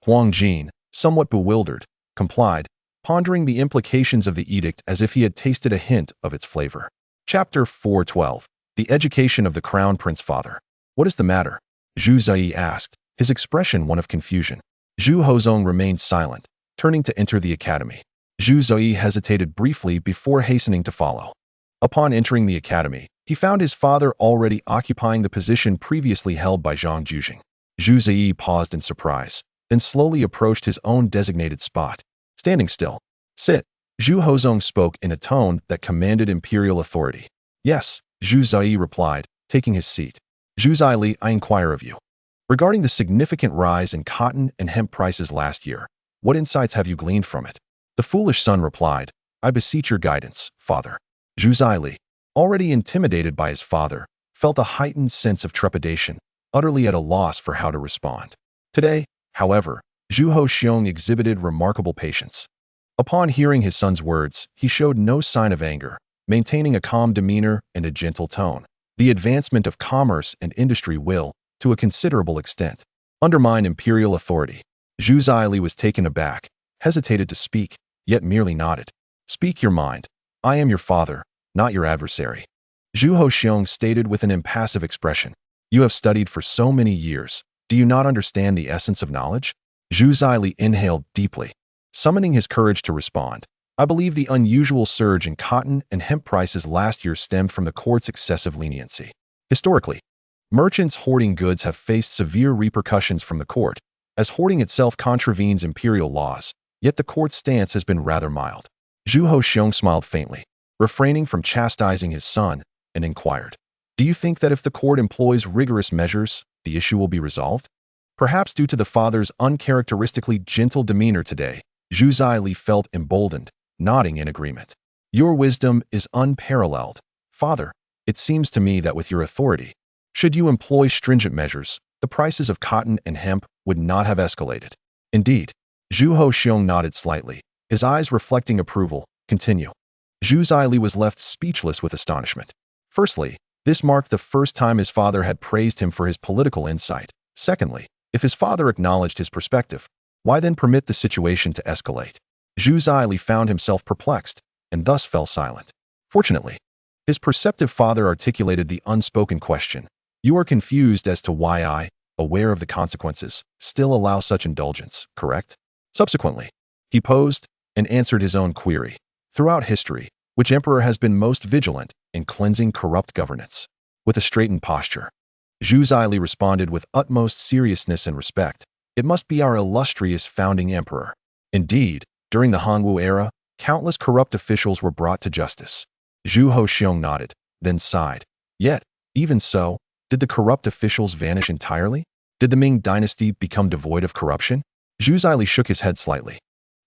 Huang Jin, somewhat bewildered, complied, pondering the implications of the edict as if he had tasted a hint of its flavor. Chapter 412. The Education of the Crown Prince Father. What is the matter? Zhu Zai asked, his expression one of confusion. Zhu Hozong remained silent, turning to enter the academy. Zhu Zai hesitated briefly before hastening to follow. Upon entering the academy, he found his father already occupying the position previously held by Zhang Jujing. Zhu Zai paused in surprise, then slowly approached his own designated spot. Standing still. Sit. Zhu Hozong spoke in a tone that commanded imperial authority. Yes, Zhu Zai replied, taking his seat. Zhu Zai Li, I inquire of you. Regarding the significant rise in cotton and hemp prices last year, what insights have you gleaned from it? The foolish son replied, I beseech your guidance, father. Zhu Zai Li, already intimidated by his father, felt a heightened sense of trepidation, utterly at a loss for how to respond. Today, however, Zhu Hozong exhibited remarkable patience. Upon hearing his son's words, he showed no sign of anger, maintaining a calm demeanor and a gentle tone. The advancement of commerce and industry will, to a considerable extent, undermine imperial authority. Zhu Zai Li was taken aback, hesitated to speak, yet merely nodded. Speak your mind. I am your father, not your adversary. Zhu Hozong stated with an impassive expression. You have studied for so many years. Do you not understand the essence of knowledge? Zhu Zai Li inhaled deeply, summoning his courage to respond. I believe the unusual surge in cotton and hemp prices last year stemmed from the court's excessive leniency. Historically, merchants hoarding goods have faced severe repercussions from the court, as hoarding itself contravenes imperial laws, yet the court's stance has been rather mild. Zhu Hozong smiled faintly, refraining from chastising his son, and inquired, do you think that if the court employs rigorous measures, the issue will be resolved? Perhaps due to the father's uncharacteristically gentle demeanor today, Zhu Zai Li felt emboldened, nodding in agreement. Your wisdom is unparalleled, father. It seems to me that with your authority, should you employ stringent measures, the prices of cotton and hemp would not have escalated. Indeed, Zhu Hozong nodded slightly, his eyes reflecting approval. Continue. Zhu Zai Li was left speechless with astonishment. Firstly, this marked the first time his father had praised him for his political insight. Secondly, if his father acknowledged his perspective, why then permit the situation to escalate? Zhu Zai Li found himself perplexed, and thus fell silent. Fortunately, his perceptive father articulated the unspoken question. You are confused as to why I, aware of the consequences, still allow such indulgence, correct? Subsequently, he posed and answered his own query. Throughout history, which emperor has been most vigilant in cleansing corrupt governance? With a straightened posture, Zhu Zili responded with utmost seriousness and respect. It must be our illustrious founding emperor. Indeed, during the Hongwu era, countless corrupt officials were brought to justice. Zhu Hoxiong nodded, then sighed. Yet, even so, did the corrupt officials vanish entirely? Did the Ming dynasty become devoid of corruption? Zhu Zili shook his head slightly.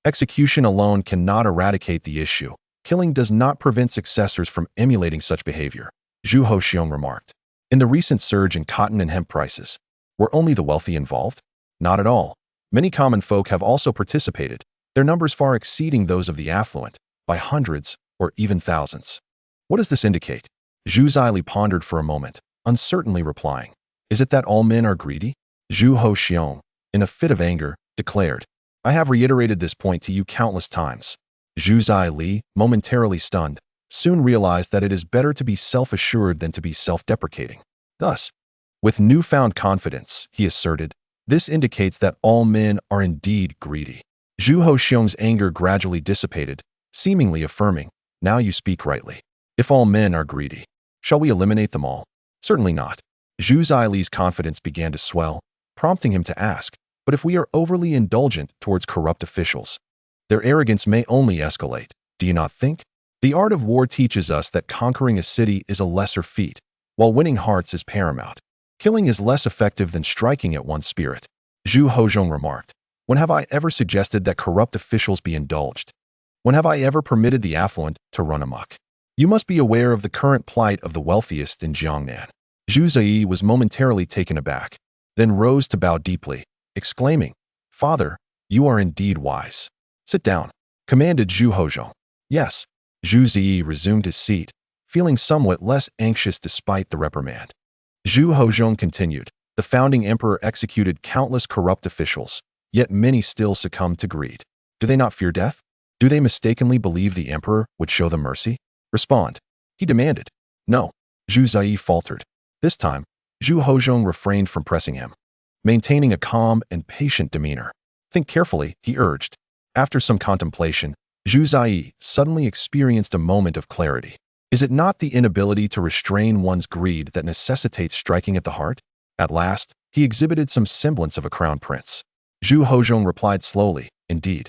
Execution alone cannot eradicate the issue. Killing does not prevent successors from emulating such behavior, Zhu Hoxiong remarked. In the recent surge in cotton and hemp prices, were only the wealthy involved? Not at all. Many common folk have also participated, their numbers far exceeding those of the affluent, by hundreds or even thousands. What does this indicate? Zhu Zili pondered for a moment, uncertainly replying. Is it that all men are greedy? Zhu Hoxiong, in a fit of anger, declared. I have reiterated this point to you countless times. Zhu Zili, momentarily stunned, soon realized that it is better to be self-assured than to be self-deprecating. Thus, with newfound confidence, he asserted, this indicates that all men are indeed greedy. Zhu Hoxiong's anger gradually dissipated, seemingly affirming, now you speak rightly. If all men are greedy, shall we eliminate them all? Certainly not. Zhu Zili's confidence began to swell, prompting him to ask, but if we are overly indulgent towards corrupt officials, their arrogance may only escalate, do you not think? The art of war teaches us that conquering a city is a lesser feat, while winning hearts is paramount. Killing is less effective than striking at one's spirit. Zhu Hoxiong remarked. When have I ever suggested that corrupt officials be indulged? When have I ever permitted the affluent to run amok? You must be aware of the current plight of the wealthiest in Jiangnan. Zhu Zili was momentarily taken aback, then rose to bow deeply, exclaiming, Father, you are indeed wise. Sit down, commanded Zhu Hoxiong. Yes. Zhu Zili resumed his seat, feeling somewhat less anxious despite the reprimand. Zhu Hoxiong continued, the founding emperor executed countless corrupt officials, yet many still succumbed to greed. Do they not fear death? Do they mistakenly believe the emperor would show them mercy? Respond, he demanded. No, Zhu Zili faltered. This time, Zhu Hoxiong refrained from pressing him, maintaining a calm and patient demeanor. Think carefully, he urged. After some contemplation, Zhu Zili suddenly experienced a moment of clarity. Is it not the inability to restrain one's greed that necessitates striking at the heart? At last, he exhibited some semblance of a crown prince. Zhu Hoxiong replied slowly, indeed.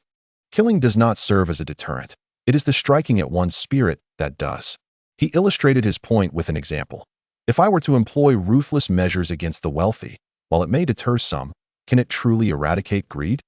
Killing does not serve as a deterrent. It is the striking at one's spirit that does. He illustrated his point with an example. If I were to employ ruthless measures against the wealthy, while it may deter some, can it truly eradicate greed?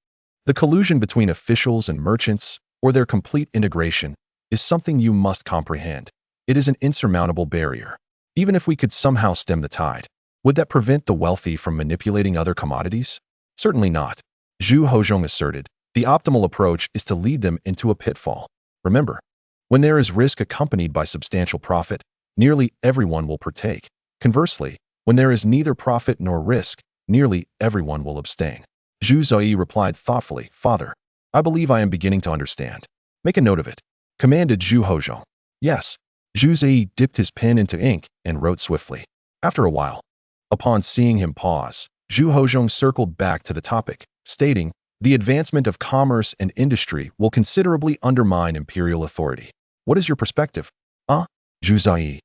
The collusion between officials and merchants, or their complete integration, is something you must comprehend. It is an insurmountable barrier. Even if we could somehow stem the tide, would that prevent the wealthy from manipulating other commodities? Certainly not. Zhu Hoxiong asserted, the optimal approach is to lead them into a pitfall. Remember, when there is risk accompanied by substantial profit, nearly everyone will partake. Conversely, when there is neither profit nor risk, nearly everyone will abstain. Zhu Zili replied thoughtfully, Father, I believe I am beginning to understand. Make a note of it, commanded Zhu Hoxiong. Yes. Zhu Zili dipped his pen into ink and wrote swiftly. After a while, upon seeing him pause, Zhu Hoxiong circled back to the topic, stating, the advancement of commerce and industry will considerably undermine imperial authority. What is your perspective? Zhu Zili,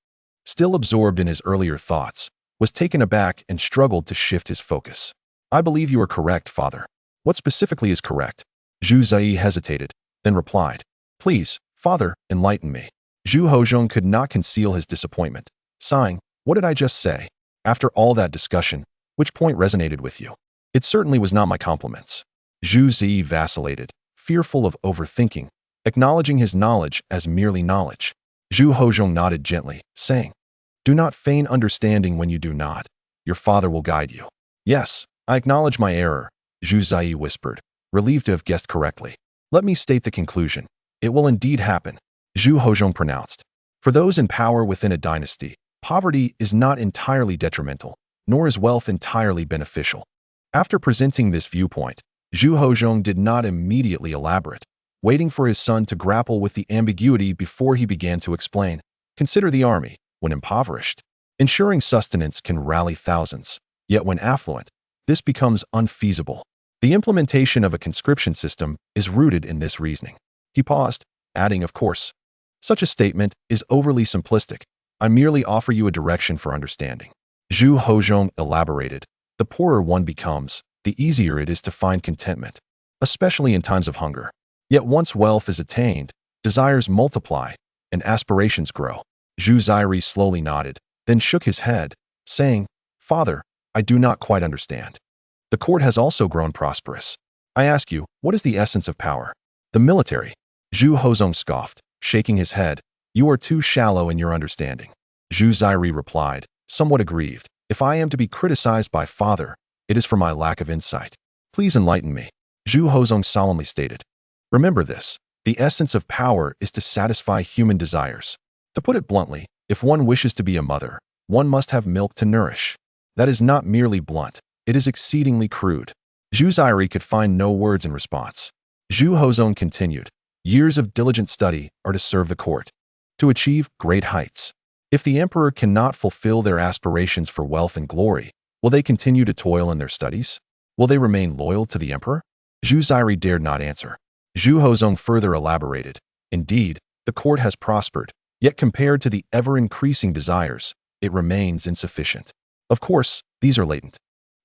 still absorbed in his earlier thoughts, was taken aback and struggled to shift his focus. I believe you are correct, Father. What specifically is correct? Zhu Zili hesitated, then replied, Please, Father, enlighten me. Zhu Hoxiong could not conceal his disappointment, sighing, What did I just say? After all that discussion, which point resonated with you? It certainly was not my compliments. Zhu Zili vacillated, fearful of overthinking, acknowledging his knowledge as merely knowledge. Zhu Hoxiong nodded gently, saying, Do not feign understanding when you do not. Your father will guide you. Yes, I acknowledge my error, Zhu Zili whispered, relieved to have guessed correctly. Let me state the conclusion. It will indeed happen, Zhu Hoxiong pronounced. For those in power within a dynasty, poverty is not entirely detrimental, nor is wealth entirely beneficial. After presenting this viewpoint, Zhu Hoxiong did not immediately elaborate, waiting for his son to grapple with the ambiguity before he began to explain. Consider the army, when impoverished. Ensuring sustenance can rally thousands, yet when affluent, this becomes unfeasible. The implementation of a conscription system is rooted in this reasoning. He paused, adding, of course. Such a statement is overly simplistic. I merely offer you a direction for understanding. Zhu Hozhong elaborated. The poorer one becomes, the easier it is to find contentment, especially in times of hunger. Yet once wealth is attained, desires multiply, and aspirations grow. Zhu Zairi slowly nodded, then shook his head, saying, Father, I do not quite understand. The court has also grown prosperous. I ask you, what is the essence of power? The military. Zhu Hozong scoffed, shaking his head. You are too shallow in your understanding. Zhu Zairi replied, somewhat aggrieved. If I am to be criticized by Father, it is for my lack of insight. Please enlighten me. Zhu Hozong solemnly stated. Remember this. The essence of power is to satisfy human desires. To put it bluntly, if one wishes to be a mother, one must have milk to nourish. That is not merely blunt, it is exceedingly crude. Zhu Zairi could find no words in response. Zhu Hozong continued, years of diligent study are to serve the court, to achieve great heights. If the emperor cannot fulfill their aspirations for wealth and glory, will they continue to toil in their studies? Will they remain loyal to the emperor? Zhu Zairi dared not answer. Zhu Hozong further elaborated. Indeed, the court has prospered, yet compared to the ever-increasing desires, it remains insufficient. Of course, these are latent.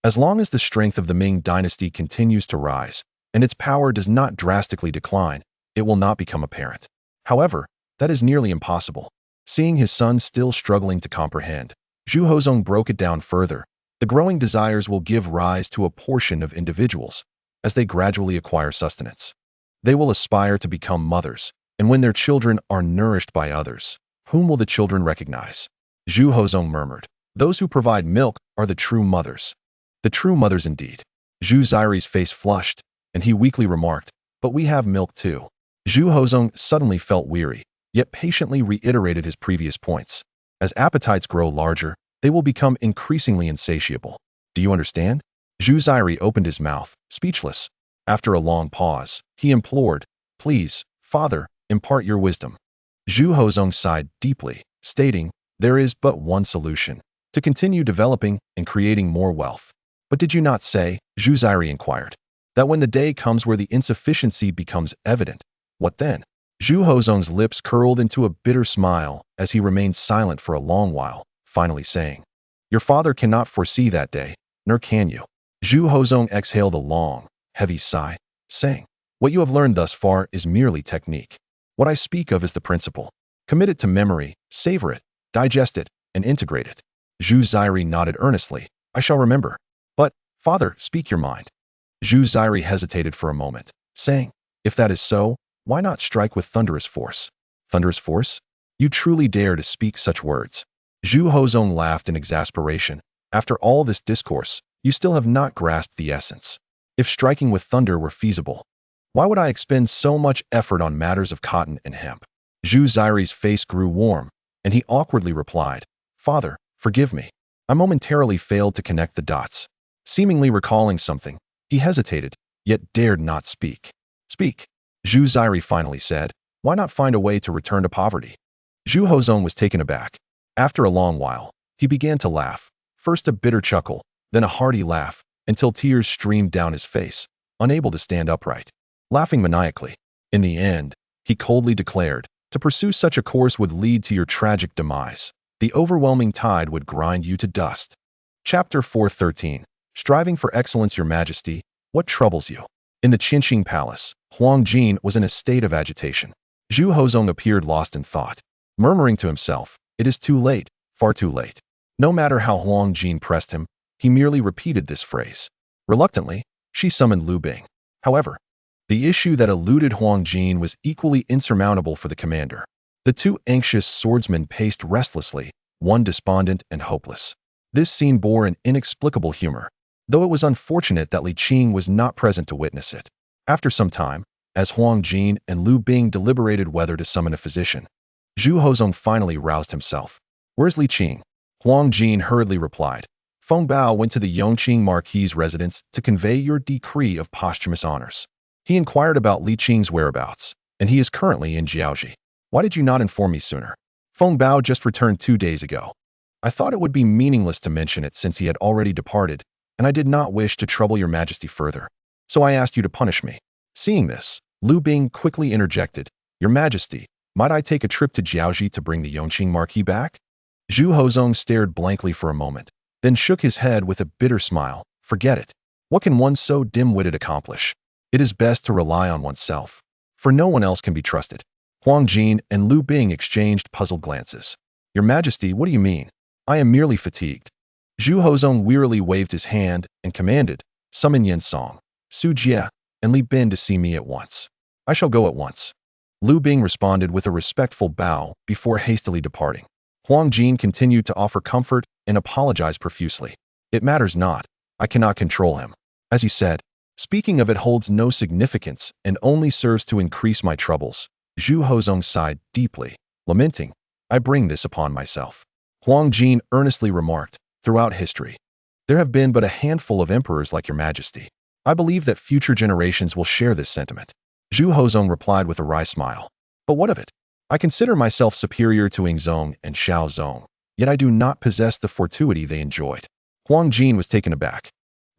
As long as the strength of the Ming dynasty continues to rise, and its power does not drastically decline, it will not become apparent. However, that is nearly impossible. Seeing his son still struggling to comprehend, Zhu Hozong broke it down further. The growing desires will give rise to a portion of individuals as they gradually acquire sustenance. They will aspire to become mothers, and when their children are nourished by others, whom will the children recognize? Zhu Hozong murmured. Those who provide milk are the true mothers. The true mothers indeed. Zhu Zairi's face flushed, and he weakly remarked, but we have milk too. Zhu Hozong suddenly felt weary, yet patiently reiterated his previous points. As appetites grow larger, they will become increasingly insatiable. Do you understand? Zhu Zairi opened his mouth, speechless. After a long pause, he implored, please, Father, impart your wisdom. Zhu Hozong sighed deeply, stating, there is but one solution, to continue developing and creating more wealth. But did you not say, Zhu Zairi inquired, that when the day comes where the insufficiency becomes evident, what then? Zhu Hozong's lips curled into a bitter smile as he remained silent for a long while, finally saying, your father cannot foresee that day, nor can you. Zhu Hozong exhaled a long, heavy sigh, saying, what you have learned thus far is merely technique. What I speak of is the principle. Commit it to memory, savor it, digest it, and integrate it. Zhu Zairi nodded earnestly. I shall remember. But, Father, speak your mind. Zhu Zairi hesitated for a moment, saying, if that is so, why not strike with thunderous force? Thunderous force? You truly dare to speak such words. Zhu Hozong laughed in exasperation. After all this discourse, you still have not grasped the essence. If striking with thunder were feasible, why would I expend so much effort on matters of cotton and hemp? Zhu Zairi's face grew warm, and he awkwardly replied, Father, forgive me. I momentarily failed to connect the dots. Seemingly recalling something, he hesitated, yet dared not speak. Speak, Zhu Zairi finally said. Why not find a way to return to poverty? Zhu Hozong was taken aback. After a long while, he began to laugh, first a bitter chuckle, then a hearty laugh, until tears streamed down his face, unable to stand upright. Laughing maniacally. In the end, he coldly declared, to pursue such a course would lead to your tragic demise. The overwhelming tide would grind you to dust. Chapter 413. Striving for excellence, Your Majesty, what troubles you? In the Qinqing Palace, Huang Jin was in a state of agitation. Zhu Hozong appeared lost in thought, murmuring to himself, it is too late, far too late. No matter how Huang Jin pressed him, he merely repeated this phrase. Reluctantly, she summoned Lu Bing. However, the issue that eluded Huang Jin was equally insurmountable for the commander. The two anxious swordsmen paced restlessly, one despondent and hopeless. This scene bore an inexplicable humor, though it was unfortunate that Li Qing was not present to witness it. After some time, as Huang Jin and Lu Bing deliberated whether to summon a physician, Zhu Hozong finally roused himself. Where's Li Qing? Huang Jin hurriedly replied. Feng Bao went to the Yongqing Marquis' residence to convey your decree of posthumous honors. He inquired about Li Qing's whereabouts, and he is currently in Jiaoji. Why did you not inform me sooner? Feng Bao just returned 2 days ago. I thought it would be meaningless to mention it since he had already departed, and I did not wish to trouble your majesty further. So I asked you to punish me. Seeing this, Lu Bing quickly interjected. Your Majesty, might I take a trip to Jiaoji to bring the Yongqing Marquis back? Zhu Hozong stared blankly for a moment, then shook his head with a bitter smile. Forget it. What can one so dim-witted accomplish? It is best to rely on oneself, for no one else can be trusted. Huang Jin and Liu Bing exchanged puzzled glances. Your Majesty, what do you mean? I am merely fatigued. Zhu Hozong wearily waved his hand and commanded, summon Yen Song, Su Jie, and Li Bin to see me at once. I shall go at once. Liu Bing responded with a respectful bow before hastily departing. Huang Jin continued to offer comfort and apologize profusely. It matters not. I cannot control him. As he said, speaking of it holds no significance and only serves to increase my troubles. Zhu Hozong sighed deeply, lamenting, I bring this upon myself. Huang Jin earnestly remarked, throughout history, there have been but a handful of emperors like your Majesty. I believe that future generations will share this sentiment. Zhu Hozong replied with a wry smile. But what of it? I consider myself superior to Yingzong and Xiaozong, yet I do not possess the fortuity they enjoyed. Huang Jin was taken aback.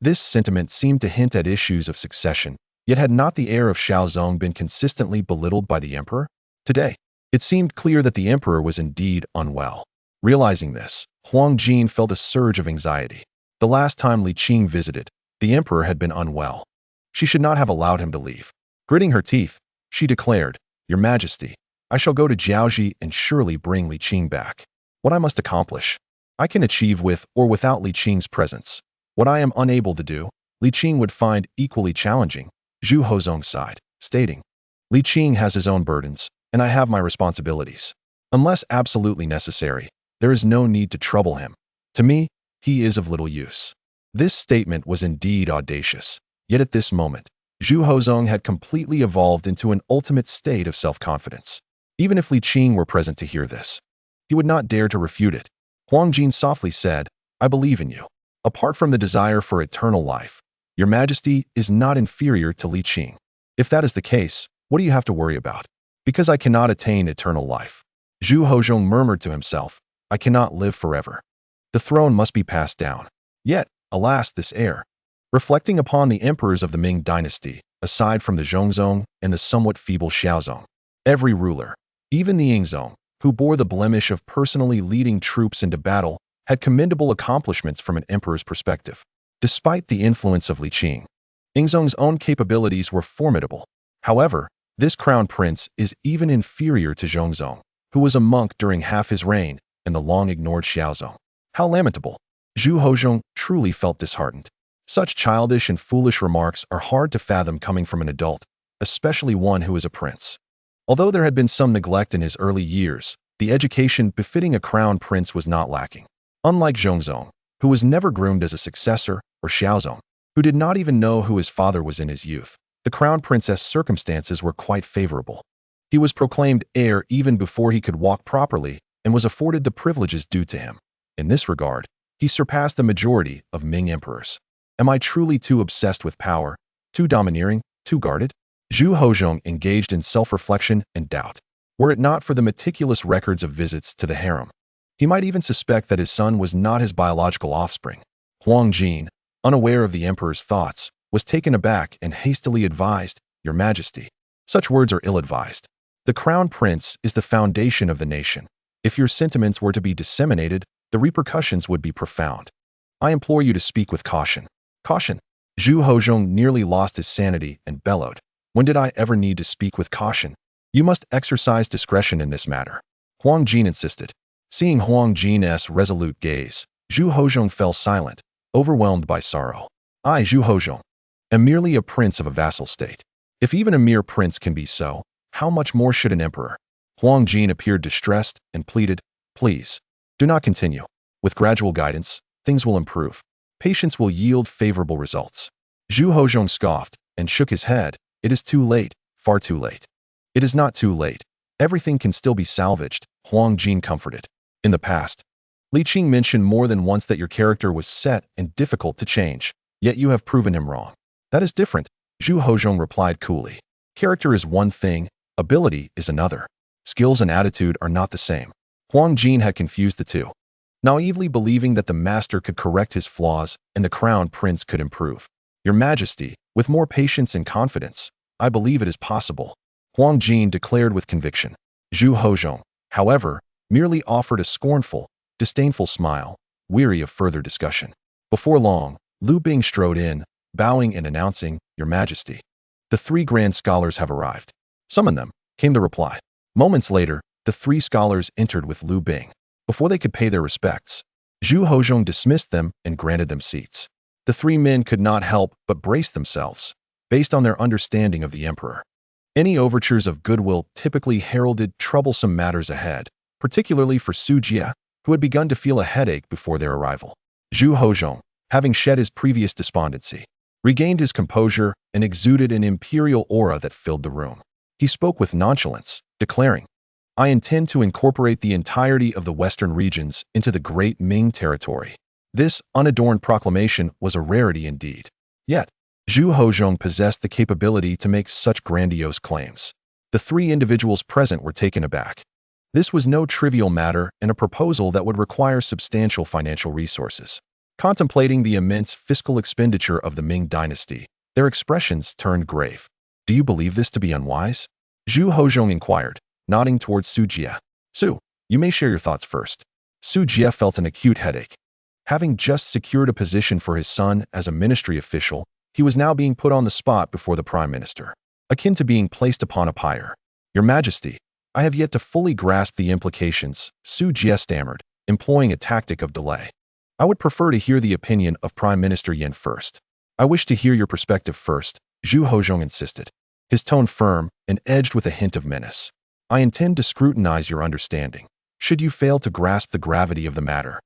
This sentiment seemed to hint at issues of succession, yet had not the heir of Xiaozong been consistently belittled by the emperor? Today, it seemed clear that the emperor was indeed unwell. Realizing this, Huang Jin felt a surge of anxiety. The last time Li Qing visited, the emperor had been unwell. She should not have allowed him to leave. Gritting her teeth, she declared, Your Majesty, I shall go to Jiaoji and surely bring Li Qing back. What I must accomplish, I can achieve with or without Li Qing's presence. What I am unable to do, Li Qing would find equally challenging. Zhu Hozong sighed, stating, Li Qing has his own burdens, and I have my responsibilities. Unless absolutely necessary, there is no need to trouble him. To me, he is of little use. This statement was indeed audacious, yet at this moment, Zhu Hozong had completely evolved into an ultimate state of self-confidence. Even if Li Qing were present to hear this, he would not dare to refute it. Huang Jin softly said, I believe in you. Apart from the desire for eternal life, your Majesty is not inferior to Li Qing. If that is the case, what do you have to worry about? Because I cannot attain eternal life. Zhu Hozong murmured to himself, I cannot live forever. The throne must be passed down. Yet, alas, this heir. Reflecting upon the emperors of the Ming Dynasty, aside from the Zhongzong and the somewhat feeble Xiaozong, every ruler, even the Yingzong, who bore the blemish of personally leading troops into battle, had commendable accomplishments from an emperor's perspective. Despite the influence of Li Qing, Yingzong's own capabilities were formidable. However, this crown prince is even inferior to Zhongzong, who was a monk during half his reign, and the long-ignored Xiaozong. How lamentable! Zhu Hozong truly felt disheartened. Such childish and foolish remarks are hard to fathom coming from an adult, especially one who is a prince. Although there had been some neglect in his early years, the education befitting a crown prince was not lacking. Unlike Zhongzong, who was never groomed as a successor, or Xiaozong, who did not even know who his father was in his youth, the crown princess' circumstances were quite favorable. He was proclaimed heir even before he could walk properly and was afforded the privileges due to him. In this regard, he surpassed the majority of Ming emperors. Am I truly too obsessed with power, too domineering, too guarded? Zhu Hozong engaged in self-reflection and doubt. Were it not for the meticulous records of visits to the harem, he might even suspect that his son was not his biological offspring. Huang Jin, unaware of the emperor's thoughts, was taken aback and hastily advised, Your Majesty, such words are ill-advised. The crown prince is the foundation of the nation. If your sentiments were to be disseminated, the repercussions would be profound. I implore you to speak with caution. Caution! Zhu Hozong nearly lost his sanity and bellowed. When did I ever need to speak with caution? You must exercise discretion in this matter. Huang Jin insisted. Seeing Huang Jin's resolute gaze, Zhu Hozong fell silent, overwhelmed by sorrow. I, Zhu Hozong, am merely a prince of a vassal state. If even a mere prince can be so, how much more should an emperor? Huang Jin appeared distressed and pleaded, Please, do not continue. With gradual guidance, things will improve. Patience will yield favorable results. Zhu Hozong scoffed and shook his head. It is too late, far too late. It is not too late. Everything can still be salvaged, Huang Jin comforted. In the past, Li Qing mentioned more than once that your character was set and difficult to change, yet you have proven him wrong. That is different, Zhu Hozong replied coolly. Character is one thing, ability is another. Skills and attitude are not the same. Huang Jin had confused the two, naively believing that the master could correct his flaws and the crown prince could improve. Your Majesty, with more patience and confidence, I believe it is possible. Huang Jin declared with conviction. Zhu Hozhong, however, merely offered a scornful, disdainful smile, weary of further discussion. Before long, Liu Bing strode in, bowing and announcing, "Your Majesty, the 3 grand scholars have arrived." "Summon them," came the reply. Moments later, the 3 scholars entered with Liu Bing. Before they could pay their respects, Zhu Hozhong dismissed them and granted them seats. The 3 men could not help but brace themselves, based on their understanding of the emperor. Any overtures of goodwill typically heralded troublesome matters ahead, particularly for Su Jie, who had begun to feel a headache before their arrival. Zhu Hozhong, having shed his previous despondency, regained his composure and exuded an imperial aura that filled the room. He spoke with nonchalance, declaring, "I intend to incorporate the entirety of the western regions into the great Ming territory." This unadorned proclamation was a rarity indeed. Yet, Zhu Hozhong possessed the capability to make such grandiose claims. The 3 individuals present were taken aback. This was no trivial matter and a proposal that would require substantial financial resources. Contemplating the immense fiscal expenditure of the Ming dynasty, their expressions turned grave. "Do you believe this to be unwise?" Zhu Hozhong inquired, nodding towards Su Jie. "Su, you may share your thoughts first." Su Jie felt an acute headache. Having just secured a position for his son as a ministry official, he was now being put on the spot before the prime minister, akin to being placed upon a pyre. "Your Majesty, I have yet to fully grasp the implications," Su Jie stammered, employing a tactic of delay. "I would prefer to hear the opinion of Prime Minister Yan first." "I wish to hear your perspective first," Zhu Hozhong insisted, his tone firm and edged with a hint of menace. "I intend to scrutinize your understanding. Should you fail to grasp the gravity of the matter,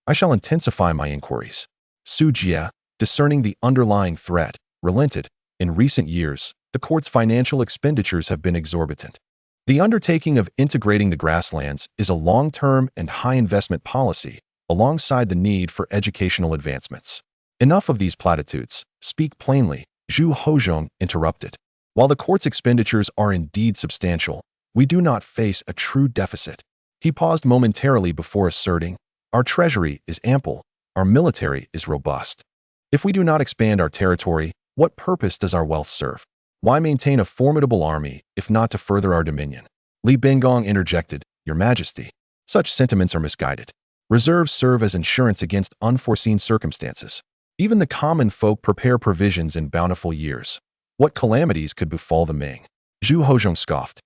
I shall intensify my inquiries." Su Jie, discerning the underlying threat, relented. "In recent years, the court's financial expenditures have been exorbitant. The undertaking of integrating the grasslands is a long-term and high-investment policy, alongside the need for educational advancements." "Enough of these platitudes. Speak plainly," Zhu Hozhong interrupted. "While the court's expenditures are indeed substantial, we do not face a true deficit." He paused momentarily before asserting, "Our treasury is ample, our military is robust. If we do not expand our territory, what purpose does our wealth serve? Why maintain a formidable army if not to further our dominion?" Li Bingong interjected, "Your Majesty, such sentiments are misguided. Reserves serve as insurance against unforeseen circumstances. Even the common folk prepare provisions in bountiful years. What calamities could befall the Ming?" Zhu Hozhong scoffed.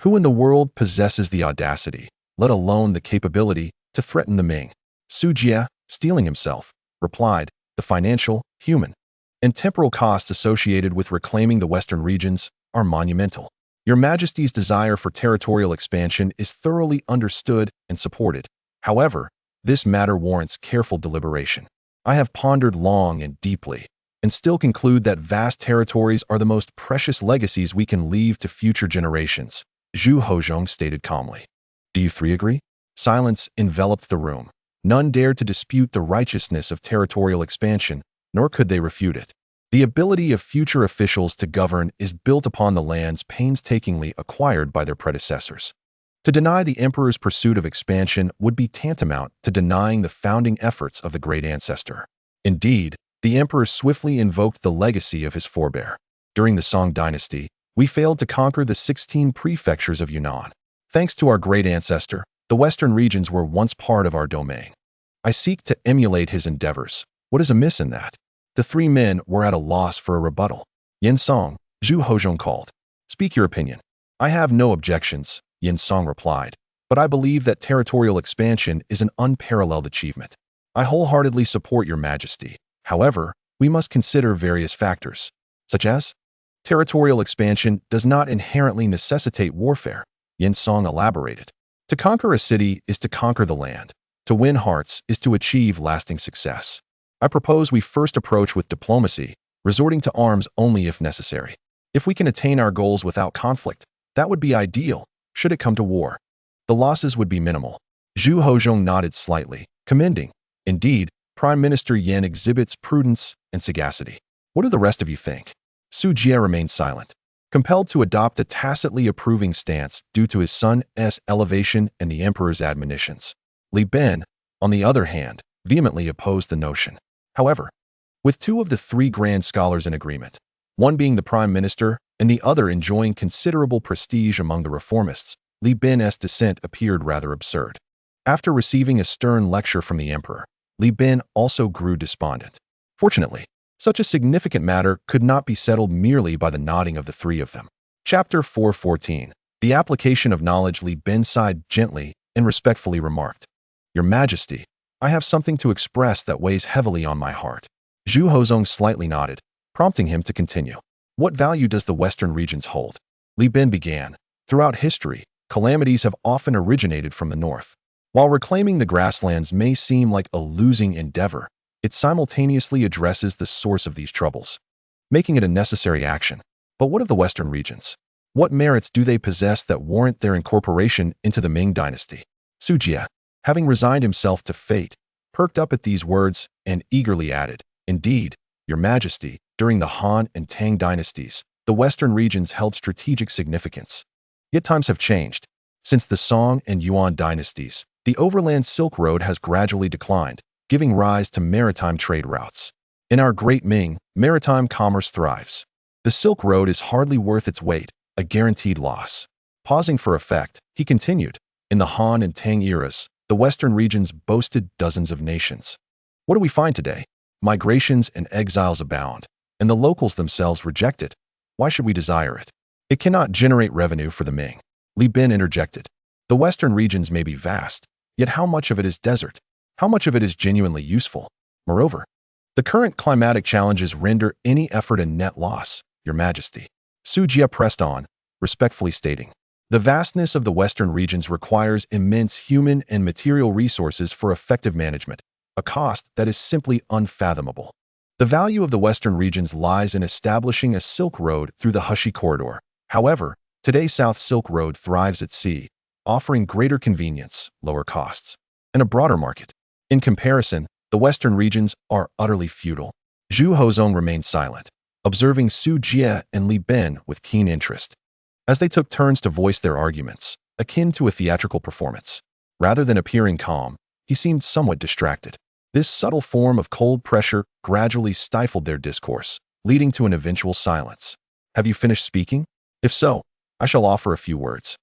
"Who in the world possesses the audacity, let alone the capability, to threaten the Ming?" Su Jie, steeling himself, replied, "The financial, human, and temporal costs associated with reclaiming the western regions are monumental. Your Majesty's desire for territorial expansion is thoroughly understood and supported. However, this matter warrants careful deliberation. I have pondered long and deeply, and still conclude that vast territories are the most precious legacies we can leave to future generations," Zhu Hozhong stated calmly. "Do you 3 agree?" Silence enveloped the room. None dared to dispute the righteousness of territorial expansion, nor could they refute it. The ability of future officials to govern is built upon the lands painstakingly acquired by their predecessors. To deny the emperor's pursuit of expansion would be tantamount to denying the founding efforts of the great ancestor. Indeed, the emperor swiftly invoked the legacy of his forebear. "During the Song dynasty, we failed to conquer the 16 prefectures of Yunnan. Thanks to our great ancestor, the western regions were once part of our domain. I seek to emulate his endeavors. What is amiss in that?" The 3 men were at a loss for a rebuttal. "Yin Song," Zhu Hozhong called. "Speak your opinion." "I have no objections," Yin Song replied, "but I believe that territorial expansion is an unparalleled achievement. I wholeheartedly support your Majesty. However, we must consider various factors, such as territorial expansion does not inherently necessitate warfare," Yin Song elaborated. "To conquer a city is to conquer the land. To win hearts is to achieve lasting success. I propose we first approach with diplomacy, resorting to arms only if necessary. If we can attain our goals without conflict, that would be ideal. Should it come to war, the losses would be minimal." Zhu Hozhong nodded slightly, commending. "Indeed, Prime Minister Yan exhibits prudence and sagacity. What do the rest of you think?" Su Jie remained silent, compelled to adopt a tacitly approving stance due to his son's elevation and the emperor's admonitions. Li Ben, on the other hand, vehemently opposed the notion. However, with 2 of the 3 grand scholars in agreement, one being the prime minister and the other enjoying considerable prestige among the reformists, Li Bin's descent appeared rather absurd. After receiving a stern lecture from the emperor, Li Bin also grew despondent. Fortunately, such a significant matter could not be settled merely by the nodding of the three of them. Chapter 414. The application of knowledge. Li Bin sighed gently and respectfully remarked, "Your Majesty, I have something to express that weighs heavily on my heart." Zhu Hozong slightly nodded, prompting him to continue. "What value does the western regions hold?" Li Bin began. "Throughout history, calamities have often originated from the north. While reclaiming the grasslands may seem like a losing endeavor, it simultaneously addresses the source of these troubles, making it a necessary action. But what of the western regions? What merits do they possess that warrant their incorporation into the Ming dynasty?" Su Jie, having resigned himself to fate, perked up at these words and eagerly added, "Indeed, Your Majesty, during the Han and Tang dynasties, the western regions held strategic significance. Yet times have changed. Since the Song and Yuan dynasties, the overland Silk Road has gradually declined, giving rise to maritime trade routes. In our great Ming, maritime commerce thrives. The Silk Road is hardly worth its weight, a guaranteed loss." Pausing for effect, he continued, "In the Han and Tang eras, the western regions boasted dozens of nations. What do we find today? Migrations and exiles abound, and the locals themselves reject it. Why should we desire it? It cannot generate revenue for the Ming." Li Bin interjected, "The western regions may be vast, yet how much of it is desert? How much of it is genuinely useful? Moreover, the current climatic challenges render any effort a net loss, Your Majesty." Su Jie pressed on, respectfully stating, "The vastness of the western regions requires immense human and material resources for effective management, a cost that is simply unfathomable. The value of the western regions lies in establishing a Silk Road through the Hushi Corridor. However, today's South Silk Road thrives at sea, offering greater convenience, lower costs, and a broader market. In comparison, the western regions are utterly feudal." Zhu Hozong remained silent, observing Su Jie and Li Bin with keen interest, as they took turns to voice their arguments, akin to a theatrical performance. Rather than appearing calm, he seemed somewhat distracted. This subtle form of cold pressure gradually stifled their discourse, leading to an eventual silence. "Have you finished speaking? If so, I shall offer a few words."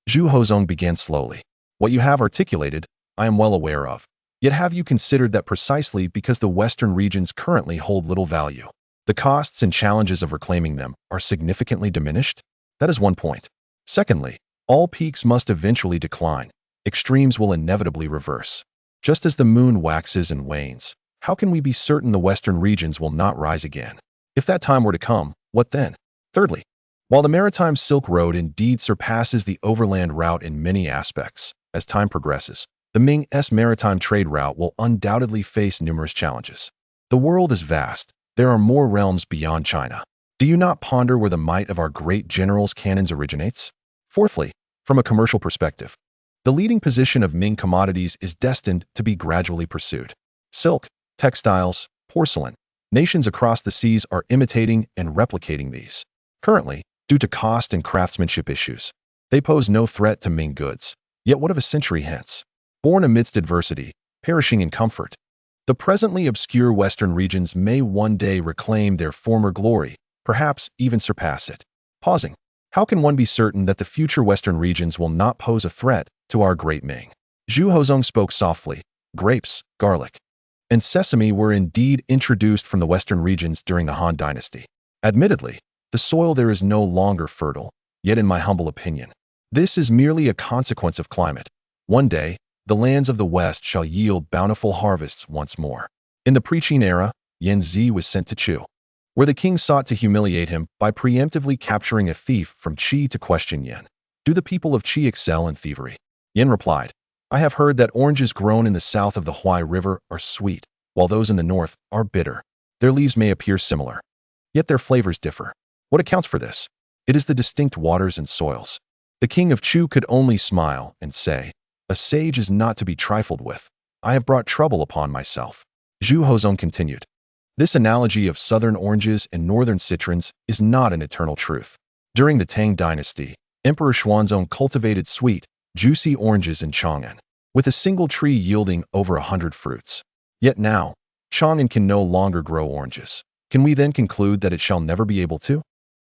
Zhu Hozong began slowly. "What you have articulated, I am well aware of. Yet have you considered that precisely because the western regions currently hold little value, the costs and challenges of reclaiming them are significantly diminished? That is one point. Secondly, all peaks must eventually decline. Extremes will inevitably reverse. Just as the moon waxes and wanes, how can we be certain the western regions will not rise again? If that time were to come, what then? Thirdly, while the maritime Silk Road indeed surpasses the overland route in many aspects, as time progresses, the Ming's maritime trade route will undoubtedly face numerous challenges. The world is vast. There are more realms beyond China. Do you not ponder where the might of our great generals' cannons originates? Fourthly, from a commercial perspective, the leading position of Ming commodities is destined to be gradually pursued. Silk, textiles, porcelain, nations across the seas are imitating and replicating these. Currently, due to cost and craftsmanship issues, they pose no threat to Ming goods. Yet what of a century hence? Born amidst adversity, perishing in comfort, the presently obscure western regions may one day reclaim their former glory, perhaps even surpass it. Pausing, how can one be certain that the future western regions will not pose a threat to our great Ming? Zhu Hozong spoke softly. Grapes, garlic, and sesame were indeed introduced from the western regions during the Han Dynasty. Admittedly, the soil there is no longer fertile, yet in my humble opinion, this is merely a consequence of climate. One day, the lands of the West shall yield bountiful harvests once more. In the pre-Qin era, Yan Zi was sent to Chu, where the king sought to humiliate him by preemptively capturing a thief from Qi to question Yan. "Do the people of Qi excel in thievery?" Yan replied, "I have heard that oranges grown in the south of the Huai River are sweet, while those in the north are bitter. Their leaves may appear similar, yet their flavors differ. What accounts for this? It is the distinct waters and soils." The king of Chu could only smile and say, "A sage is not to be trifled with. I have brought trouble upon myself." Zhu Hozong continued, "This analogy of southern oranges and northern citrons is not an eternal truth. During the Tang Dynasty, Emperor Xuanzong cultivated sweet, juicy oranges in Chang'an, with a single tree yielding over 100 fruits. Yet now, Chang'an can no longer grow oranges. Can we then conclude that it shall never be able to?"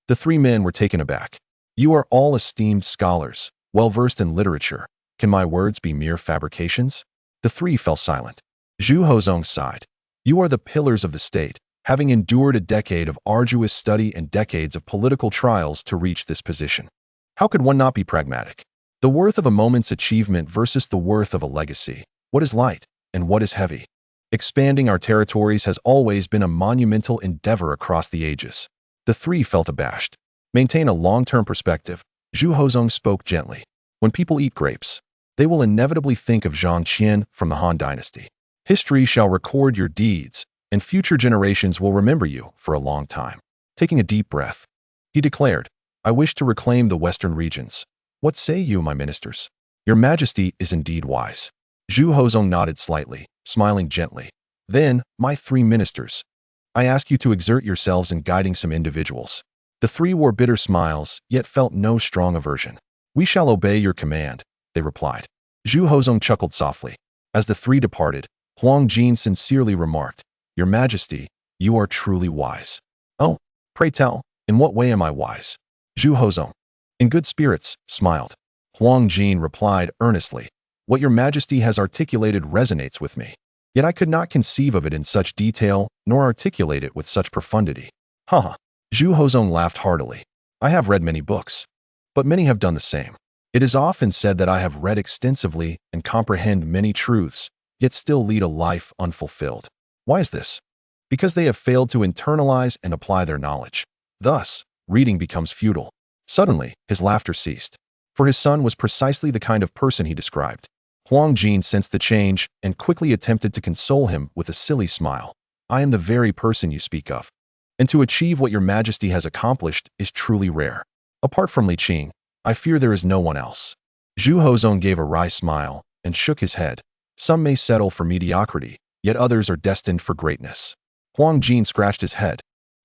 The three men were taken aback. You are all esteemed scholars, well-versed in literature. Can my words be mere fabrications? The three fell silent. Zhu Hozong sighed. You are the pillars of the state, having endured a decade of arduous study and decades of political trials to reach this position. How could one not be pragmatic? The worth of a moment's achievement versus the worth of a legacy. What is light and what is heavy? Expanding our territories has always been a monumental endeavor across the ages. The three felt abashed. Maintain a long-term perspective. Zhu Hozong spoke gently. When people eat grapes, they will inevitably think of Zhang Qian from the Han Dynasty. History shall record your deeds, and future generations will remember you for a long time. Taking a deep breath, he declared, I wish to reclaim the western regions. What say you, my ministers? Your Majesty is indeed wise. Zhu Hozong nodded slightly, smiling gently. Then, my three ministers, I ask you to exert yourselves in guiding some individuals. The three wore bitter smiles, yet felt no strong aversion. We shall obey your command, they replied. Zhu Hozong chuckled softly. As the three departed, Huang Jin sincerely remarked, Your Majesty, you are truly wise. Oh, pray tell, in what way am I wise? Zhu Hozong, in good spirits, smiled. Huang Jin replied earnestly, What your Majesty has articulated resonates with me. Yet I could not conceive of it in such detail, nor articulate it with such profundity. Haha. Zhu Hozong laughed heartily. I have read many books, but many have done the same. It is often said that I have read extensively and comprehend many truths, yet still lead a life unfulfilled. Why is this? Because they have failed to internalize and apply their knowledge. Thus, reading becomes futile. Suddenly, his laughter ceased, for his son was precisely the kind of person he described. Huang Jin sensed the change and quickly attempted to console him with a silly smile. I am the very person you speak of. And to achieve what your Majesty has accomplished is truly rare. Apart from Li Qing, I fear there is no one else. Zhu Hozong gave a wry smile and shook his head. Some may settle for mediocrity, yet others are destined for greatness. Huang Jin scratched his head,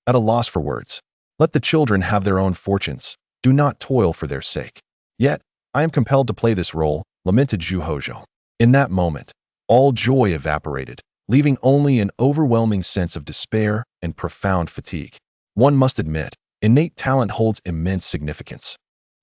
at a loss for words. Let the children have their own fortunes. Do not toil for their sake. Yet, I am compelled to play this role, lamented Zhu Hozong. In that moment, all joy evaporated, leaving only an overwhelming sense of despair and profound fatigue. One must admit, innate talent holds immense significance.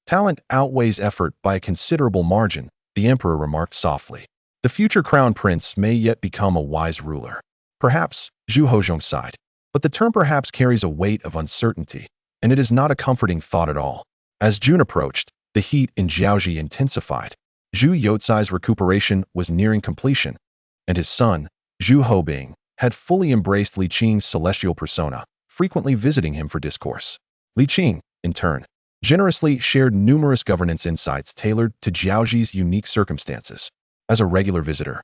Talent outweighs effort by a considerable margin, the emperor remarked softly. The future crown prince may yet become a wise ruler. Perhaps, Zhu Hozong sighed. But the term perhaps carries a weight of uncertainty, and it is not a comforting thought at all. As June approached, the heat in Jiaoji intensified. Zhu Youcai's recuperation was nearing completion, and his son, Zhu Hobing, had fully embraced Li Qing's celestial persona, frequently visiting him for discourse. Li Qing, in turn, generously shared numerous governance insights tailored to Jiaoji's unique circumstances. As a regular visitor,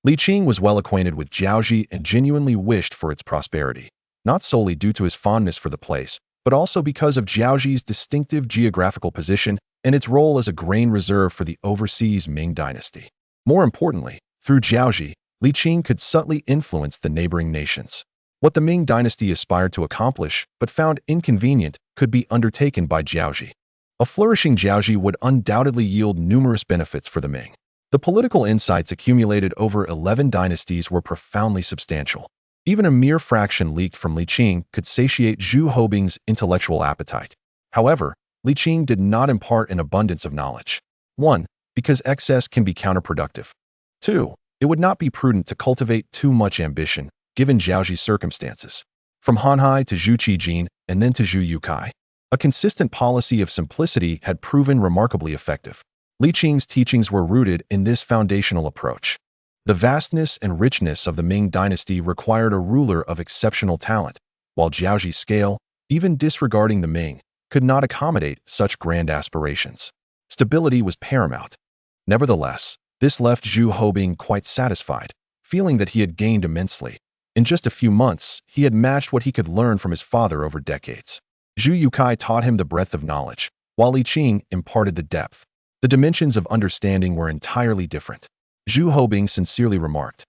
Li Qing was well acquainted with Jiaoji and genuinely wished for its prosperity, not solely due to his fondness for the place, but also because of Jiaoji's distinctive geographical position and its role as a grain reserve for the overseas Ming dynasty. More importantly, through Jiaoji, Li Qing could subtly influence the neighboring nations. What the Ming dynasty aspired to accomplish, but found inconvenient, could be undertaken by Jiaoji. A flourishing Jiaoji would undoubtedly yield numerous benefits for the Ming. The political insights accumulated over 11 dynasties were profoundly substantial. Even a mere fraction leaked from Li Qing could satiate Zhu Hobing's intellectual appetite. However, Li Qing did not impart an abundance of knowledge. 1. Because excess can be counterproductive. 2. It would not be prudent to cultivate too much ambition, given Jiaoji's circumstances. From Hanhai to Zhu Qijin and then to Zhu Youcai, a consistent policy of simplicity had proven remarkably effective. Li Qing's teachings were rooted in this foundational approach. The vastness and richness of the Ming dynasty required a ruler of exceptional talent, while Jiaoji's scale, even disregarding the Ming, could not accommodate such grand aspirations. Stability was paramount. Nevertheless, this left Zhu Hobing quite satisfied, feeling that he had gained immensely. In just a few months, he had matched what he could learn from his father over decades. Zhu Youcai taught him the breadth of knowledge, while Li Qing imparted the depth. The dimensions of understanding were entirely different. Zhu Hobing sincerely remarked,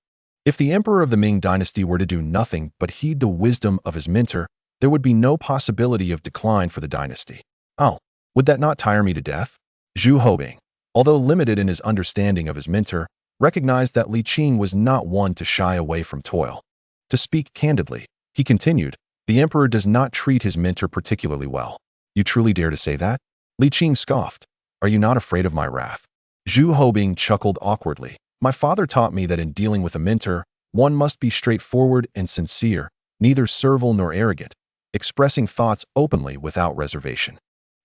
if the emperor of the Ming dynasty were to do nothing but heed the wisdom of his mentor, there would be no possibility of decline for the dynasty. Oh, would that not tire me to death? Zhu Hobing, although limited in his understanding of his mentor, recognized that Li Qing was not one to shy away from toil. To speak candidly, he continued, the emperor does not treat his mentor particularly well. You truly dare to say that? Li Qing scoffed. Are you not afraid of my wrath? Zhu Hobing chuckled awkwardly. My father taught me that in dealing with a mentor, one must be straightforward and sincere, neither servile nor arrogant, expressing thoughts openly without reservation.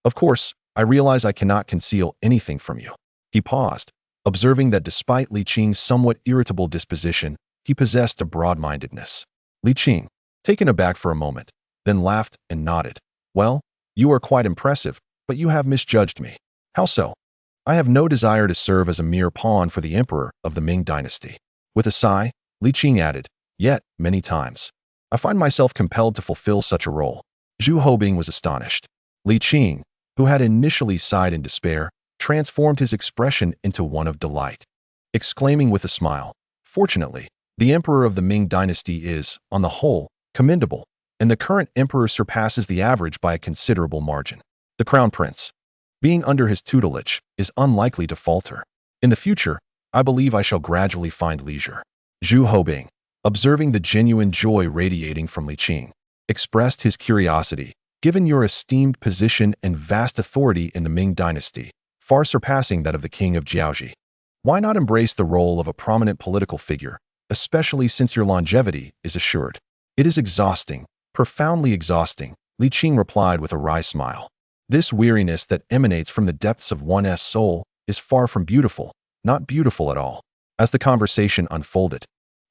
Of course, I realize I cannot conceal anything from you. He paused, observing that despite Li Qing's somewhat irritable disposition, he possessed a broad-mindedness. Li Qing, taken aback for a moment, then laughed and nodded. Well, you are quite impressive, but you have misjudged me. How so? I have no desire to serve as a mere pawn for the emperor of the Ming Dynasty. With a sigh, Li Qing added, yet, many times, I find myself compelled to fulfill such a role. Zhu Hobing was astonished. Li Qing, who had initially sighed in despair, transformed his expression into one of delight, exclaiming with a smile, fortunately, the emperor of the Ming Dynasty is, on the whole, commendable, and the current emperor surpasses the average by a considerable margin. The crown prince, being under his tutelage, is unlikely to falter. In the future, I believe I shall gradually find leisure. Zhu Hobing, observing the genuine joy radiating from Li Qing, expressed his curiosity. Given your esteemed position and vast authority in the Ming Dynasty, far surpassing that of the king of Jiaoji, why not embrace the role of a prominent political figure, especially since your longevity is assured? It is exhausting, profoundly exhausting, Li Qing replied with a wry smile. This weariness that emanates from the depths of one's soul is far from beautiful, not beautiful at all. As the conversation unfolded,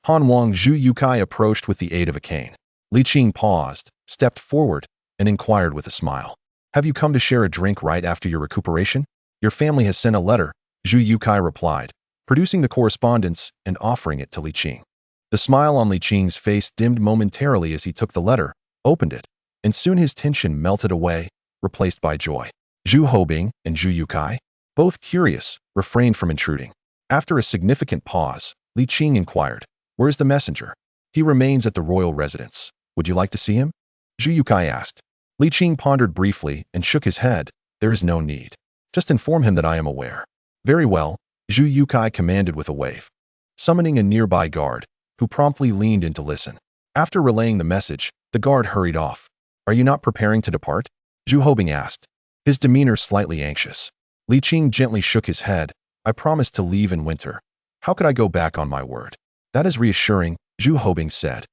Han Wang Zhu Yukai approached with the aid of a cane. Li Qing paused, stepped forward, and inquired with a smile. Have you come to share a drink right after your recuperation? Your family has sent a letter, Zhu Yukai replied, producing the correspondence and offering it to Li Qing. The smile on Li Qing's face dimmed momentarily as he took the letter, opened it, and soon his tension melted away, replaced by joy. Zhu Hobing and Zhu Yukai, both curious, refrained from intruding. After a significant pause, Li Qing inquired, where is the messenger? He remains at the royal residence. Would you like to see him? Zhu Yukai asked. Li Qing pondered briefly and shook his head. There is no need. Just inform him that I am aware. Very well, Zhu Yukai commanded with a wave, summoning a nearby guard, who promptly leaned in to listen. After relaying the message, the guard hurried off. Are you not preparing to depart? Zhu Hobing asked, his demeanor slightly anxious. Li Qing gently shook his head. I promised to leave in winter. How could I go back on my word? That is reassuring, Zhu Hobing said,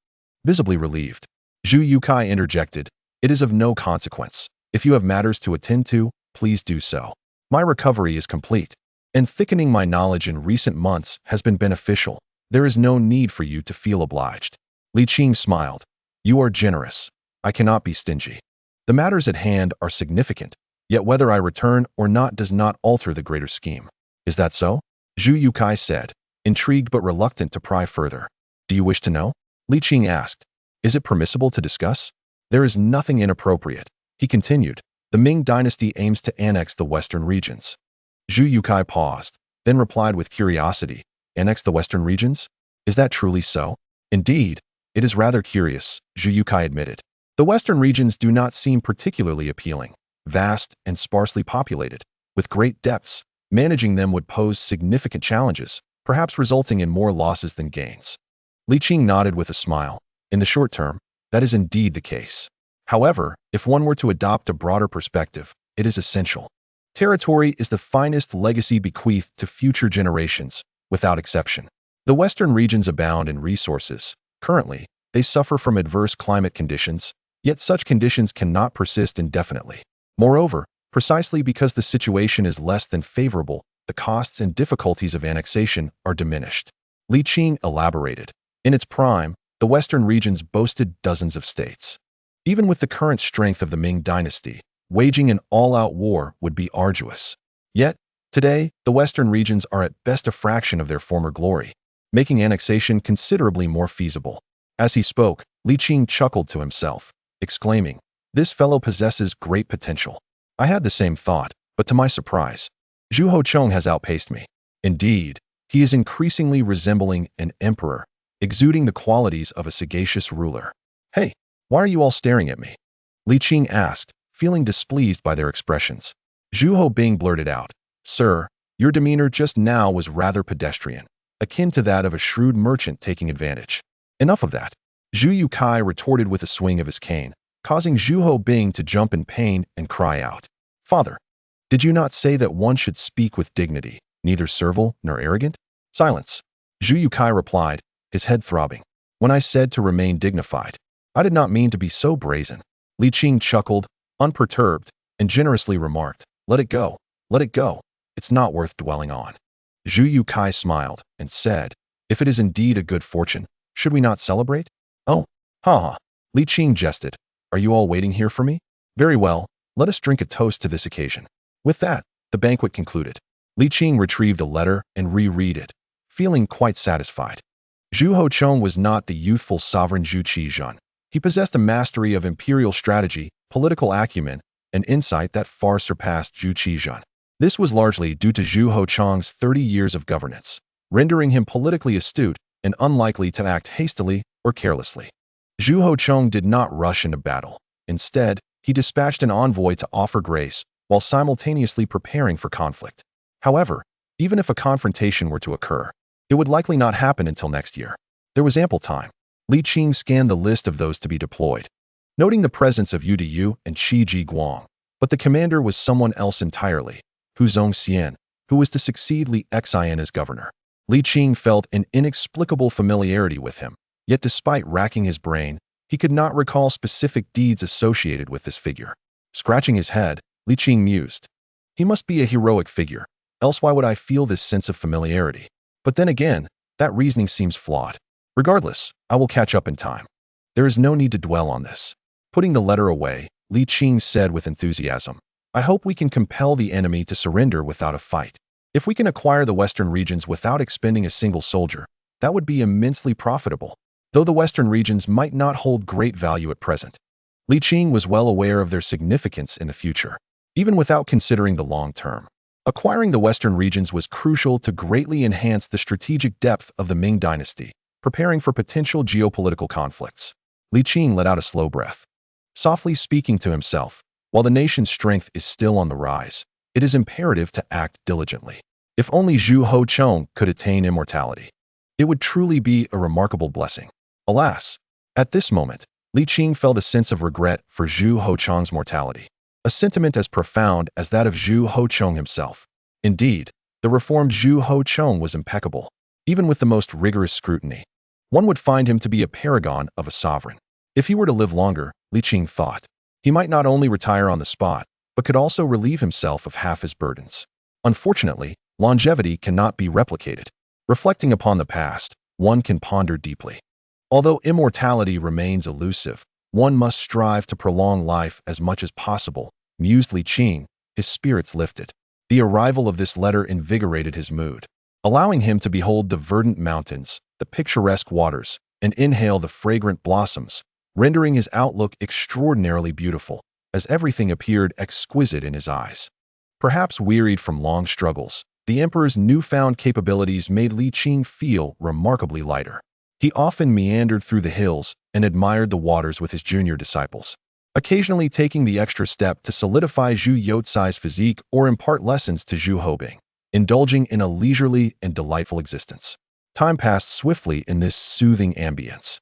visibly relieved. Zhu Yukai interjected, it is of no consequence. If you have matters to attend to, please do so. My recovery is complete, and thickening my knowledge in recent months has been beneficial. There is no need for you to feel obliged. Li Qing smiled. You are generous. I cannot be stingy. The matters at hand are significant, yet whether I return or not does not alter the greater scheme. Is that so? Zhu Yukai said, intrigued but reluctant to pry further. Do you wish to know? Li Qing asked. Is it permissible to discuss? There is nothing inappropriate. He continued, the Ming Dynasty aims to annex the western regions. Zhu Yukai paused, then replied with curiosity, annex the western regions? Is that truly so? Indeed, it is rather curious, Zhu Yukai admitted. The western regions do not seem particularly appealing. Vast and sparsely populated, with great depths, managing them would pose significant challenges, perhaps resulting in more losses than gains. Li Qing nodded with a smile. In the short term, that is indeed the case. However, if one were to adopt a broader perspective, it is essential. Territory is the finest legacy bequeathed to future generations, without exception. The western regions abound in resources. Currently, they suffer from adverse climate conditions, yet such conditions cannot persist indefinitely. Moreover, precisely because the situation is less than favorable, the costs and difficulties of annexation are diminished. Li Qing elaborated. In its prime, the western regions boasted dozens of states. Even with the current strength of the Ming Dynasty, waging an all-out war would be arduous. Yet, today, the western regions are at best a fraction of their former glory, making annexation considerably more feasible. As he spoke, Li Qing chuckled to himself, exclaiming, this fellow possesses great potential. I had the same thought, but to my surprise, Zhu Hochong has outpaced me. Indeed, he is increasingly resembling an emperor, exuding the qualities of a sagacious ruler. Hey, why are you all staring at me? Li Qing asked, feeling displeased by their expressions. Zhu Hobing blurted out, Sir, your demeanor just now was rather pedestrian, akin to that of a shrewd merchant taking advantage. Enough of that. Zhu Yukai retorted with a swing of his cane. causing Zhu Hobing to jump in pain and cry out, "Father, did you not say that one should speak with dignity, neither servile nor arrogant?" "Silence," Zhu Yukai replied, his head throbbing. "When I said to remain dignified, I did not mean to be so brazen." Li Qing chuckled, unperturbed, and generously remarked, "Let it go. Let it go. It's not worth dwelling on." Zhu Yukai smiled and said, "If it is indeed a good fortune, should we not celebrate?" "Oh, ha. Li Qing jested. "Are you all waiting here for me? Very well, let us drink a toast to this occasion." With that, the banquet concluded. Li Qing retrieved a letter and reread it, feeling quite satisfied. Zhu Hochong was not the youthful sovereign Zhu Qizhan. He possessed a mastery of imperial strategy, political acumen, and insight that far surpassed Zhu Qizhan. This was largely due to Zhu Hochong's 30 years of governance, rendering him politically astute and unlikely to act hastily or carelessly. Zhu Hochong did not rush into battle. Instead, he dispatched an envoy to offer grace while simultaneously preparing for conflict. However, even if a confrontation were to occur, it would likely not happen until next year. There was ample time. Li Qing scanned the list of those to be deployed, noting the presence of Yu Diyu and Qi Jiguang, but the commander was someone else entirely, Hu Zongxian, who was to succeed Li Xian as governor. Li Qing felt an inexplicable familiarity with him, yet despite racking his brain, he could not recall specific deeds associated with this figure. Scratching his head, Li Qing mused, "He must be a heroic figure, else why would I feel this sense of familiarity? But then again, that reasoning seems flawed. Regardless, I will catch up in time. There is no need to dwell on this." Putting the letter away, Li Qing said with enthusiasm, "I hope we can compel the enemy to surrender without a fight. If we can acquire the western regions without expending a single soldier, that would be immensely profitable, though the western regions might not hold great value at present." Li Qing was well aware of their significance in the future, even without considering the long term. Acquiring the western regions was crucial to greatly enhance the strategic depth of the Ming Dynasty, preparing for potential geopolitical conflicts. Li Qing let out a slow breath, softly speaking to himself, "While the nation's strength is still on the rise, it is imperative to act diligently. If only Zhu Hochong could attain immortality, it would truly be a remarkable blessing." Alas, at this moment, Li Qing felt a sense of regret for Zhu Hochong's mortality, a sentiment as profound as that of Zhu Hochong himself. Indeed, the reformed Zhu Hochong was impeccable, even with the most rigorous scrutiny. One would find him to be a paragon of a sovereign. If he were to live longer, Li Qing thought, he might not only retire on the spot, but could also relieve himself of half his burdens. Unfortunately, longevity cannot be replicated. Reflecting upon the past, one can ponder deeply. Although immortality remains elusive, one must strive to prolong life as much as possible, mused Li Qing, his spirits lifted. The arrival of this letter invigorated his mood, allowing him to behold the verdant mountains, the picturesque waters, and inhale the fragrant blossoms, rendering his outlook extraordinarily beautiful, as everything appeared exquisite in his eyes. Perhaps wearied from long struggles, the emperor's newfound capabilities made Li Qing feel remarkably lighter. He often meandered through the hills and admired the waters with his junior disciples, occasionally taking the extra step to solidify Zhu Youcai's physique or impart lessons to Zhu Hobing, indulging in a leisurely and delightful existence. Time passed swiftly in this soothing ambience.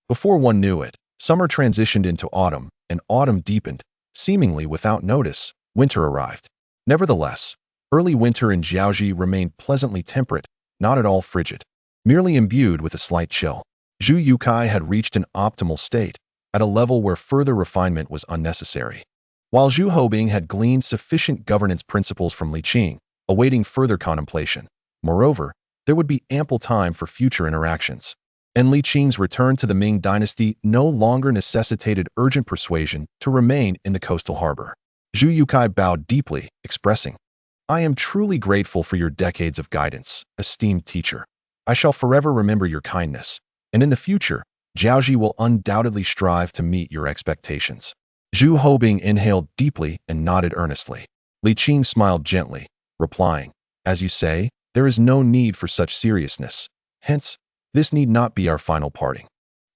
Before one knew it, summer transitioned into autumn, and autumn deepened. Seemingly without notice, winter arrived. Nevertheless, early winter in Jiaoji remained pleasantly temperate, not at all frigid, merely imbued with a slight chill. Zhu Yukai had reached an optimal state, at a level where further refinement was unnecessary. While Zhu Hobing had gleaned sufficient governance principles from Li Qing, awaiting further contemplation. Moreover, there would be ample time for future interactions. And Li Qing's return to the Ming Dynasty no longer necessitated urgent persuasion to remain in the coastal harbor. Zhu Yukai bowed deeply, expressing, "I am truly grateful for your decades of guidance, esteemed teacher. I shall forever remember your kindness, and in the future, Jiaoji will undoubtedly strive to meet your expectations." Zhu Hobing inhaled deeply and nodded earnestly. Li Qing smiled gently, replying, "As you say, there is no need for such seriousness. Hence, this need not be our final parting.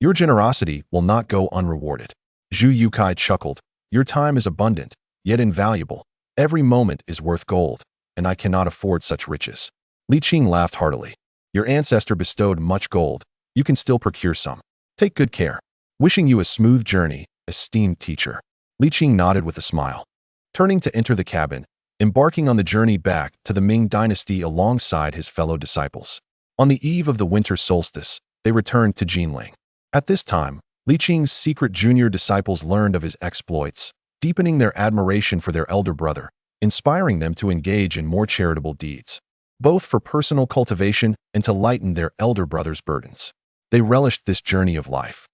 Your generosity will not go unrewarded." Zhu Yukai chuckled, "Your time is abundant, yet invaluable. Every moment is worth gold, and I cannot afford such riches." Li Qing laughed heartily. "Your ancestor bestowed much gold. You can still procure some. Take good care. Wishing you a smooth journey, esteemed teacher. Li Qing nodded with a smile. Turning to enter the cabin, embarking on the journey back to the Ming Dynasty alongside his fellow disciples. On the eve of the winter solstice, they returned to Jinglong. At this time, Li Qing's secret junior disciples learned of his exploits, deepening their admiration for their elder brother, inspiring them to engage in more charitable deeds, both for personal cultivation and to lighten their elder brother's burdens. They relished this journey of life,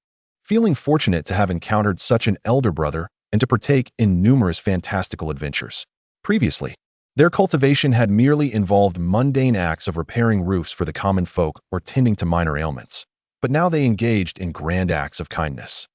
feeling fortunate to have encountered such an elder brother and to partake in numerous fantastical adventures. Previously, their cultivation had merely involved mundane acts of repairing roofs for the common folk or tending to minor ailments, but now they engaged in grand acts of kindness,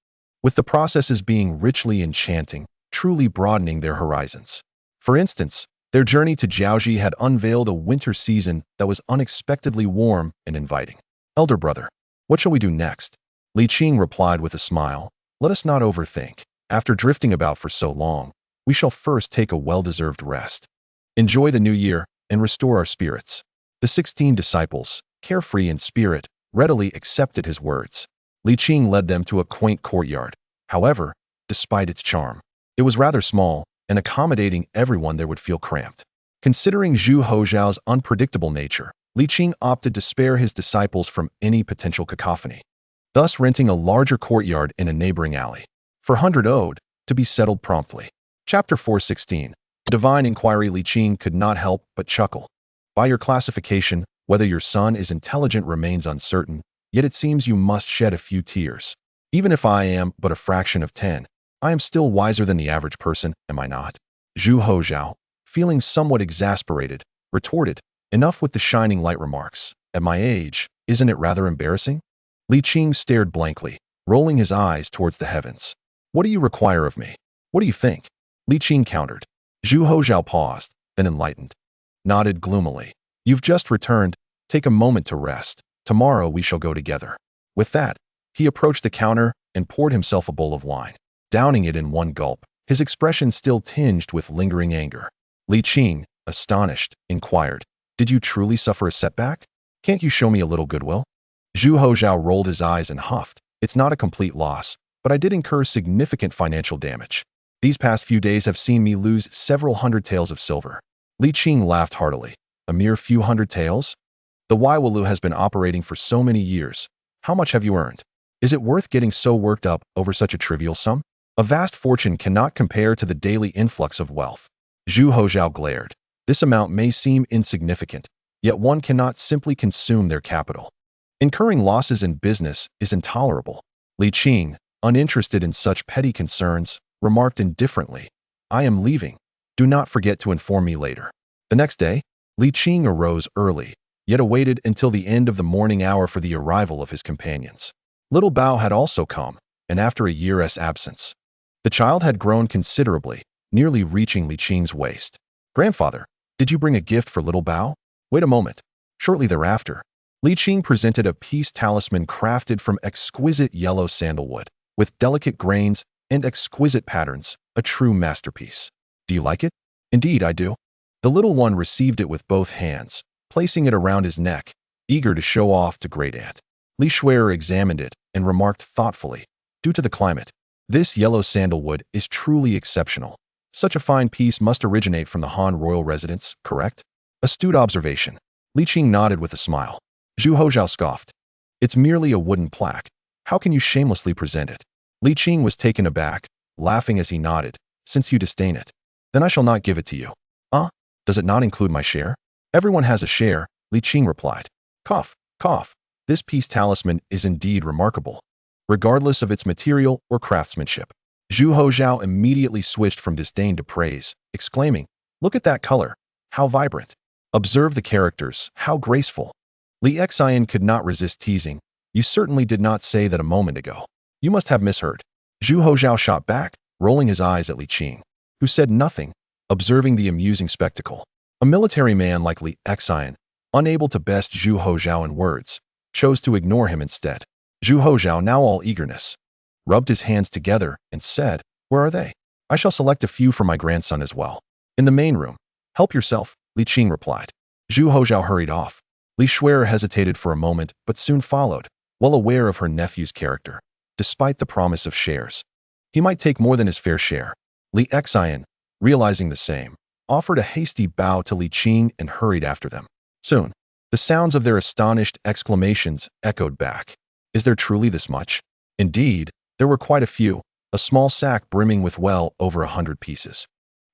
with the processes being richly enchanting, truly broadening their horizons. For instance, their journey to Jiaoji had unveiled a winter season that was unexpectedly warm and inviting. Elder brother, what shall we do next? Li Qing replied with a smile. Let us not overthink. After drifting about for so long, we shall first take a well-deserved rest, enjoy the new year, and restore our spirits. The 16 disciples, carefree in spirit, readily accepted his words. Li Qing led them to a quaint courtyard. However, despite its charm, it was rather small, and accommodating everyone there would feel cramped. Considering Zhu Hozhao's unpredictable nature, Li Qing opted to spare his disciples from any potential cacophony, thus renting a larger courtyard in a neighboring alley. For 100 ode, to be settled promptly. Chapter 416. Divine Inquiry. Li Qing could not help but chuckle. By your classification, whether your son is intelligent remains uncertain, yet it seems you must shed a few tears. Even if I am but a fraction of 10, I am still wiser than the average person, am I not? Zhu Hozhao, feeling somewhat exasperated, retorted, enough with the shining light remarks. At my age, isn't it rather embarrassing? Li Qing stared blankly, rolling his eyes towards the heavens. What do you require of me? What do you think? Li Qing countered. Zhu Hozhao paused, then enlightened, nodded gloomily. You've just returned. Take a moment to rest. Tomorrow we shall go together. With that, he approached the counter and poured himself a bowl of wine, downing it in one gulp, his expression still tinged with lingering anger. Li Qing, astonished, inquired, Did you truly suffer a setback? Can't you show me a little goodwill? Zhu Hozhao rolled his eyes and huffed. It's not a complete loss, but I did incur significant financial damage. These past few days have seen me lose several hundred taels of silver. Li Qing laughed heartily. A mere few hundred taels? The Waiwalu has been operating for so many years. How much have you earned? Is it worth getting so worked up over such a trivial sum? A vast fortune cannot compare to the daily influx of wealth. Zhu Hozhao glared. This amount may seem insignificant, yet one cannot simply consume their capital. Incurring losses in business is intolerable. Li Qing, uninterested in such petty concerns, remarked indifferently, I am leaving. Do not forget to inform me later. The next day, Li Qing arose early, yet awaited until the end of the morning hour for the arrival of his companions. Little Bao had also come, and after a year's absence, the child had grown considerably, nearly reaching Li Qing's waist. Grandfather, did you bring a gift for little Bao? Wait a moment. Shortly thereafter, Li Qing presented a peace talisman crafted from exquisite yellow sandalwood, with delicate grains and exquisite patterns, a true masterpiece. Do you like it? Indeed, I do. The little one received it with both hands, placing it around his neck, eager to show off to Great Aunt. Li Shuer examined it and remarked thoughtfully, due to the climate, this yellow sandalwood is truly exceptional. Such a fine piece must originate from the Han royal residence, correct? Astute observation. Li Qing nodded with a smile. Zhu Hozhao scoffed. It's merely a wooden plaque. How can you shamelessly present it? Li Qing was taken aback, laughing as he nodded. Since you disdain it, then I shall not give it to you. Does it not include my share? Everyone has a share, Li Qing replied. Cough, cough. This piece talisman is indeed remarkable, regardless of its material or craftsmanship. Zhu Hozhao immediately switched from disdain to praise, exclaiming, Look at that color. How vibrant. Observe the characters. How graceful. Li Xian could not resist teasing. You certainly did not say that a moment ago. You must have misheard. Zhu Hozhao shot back, rolling his eyes at Li Qing, who said nothing, observing the amusing spectacle. A military man like Li Xian, unable to best Zhu Hozhao in words, chose to ignore him instead. Zhu Hozhao, now all eagerness, rubbed his hands together and said, Where are they? I shall select a few for my grandson as well. In the main room. Help yourself, Li Qing replied. Zhu Hozhao hurried off. Li Shuer hesitated for a moment but soon followed, well aware of her nephew's character, despite the promise of shares. He might take more than his fair share. Li Qing, realizing the same, offered a hasty bow to Li Qing and hurried after them. Soon, the sounds of their astonished exclamations echoed back. Is there truly this much? Indeed, there were quite a few, a small sack brimming with well over 100 pieces.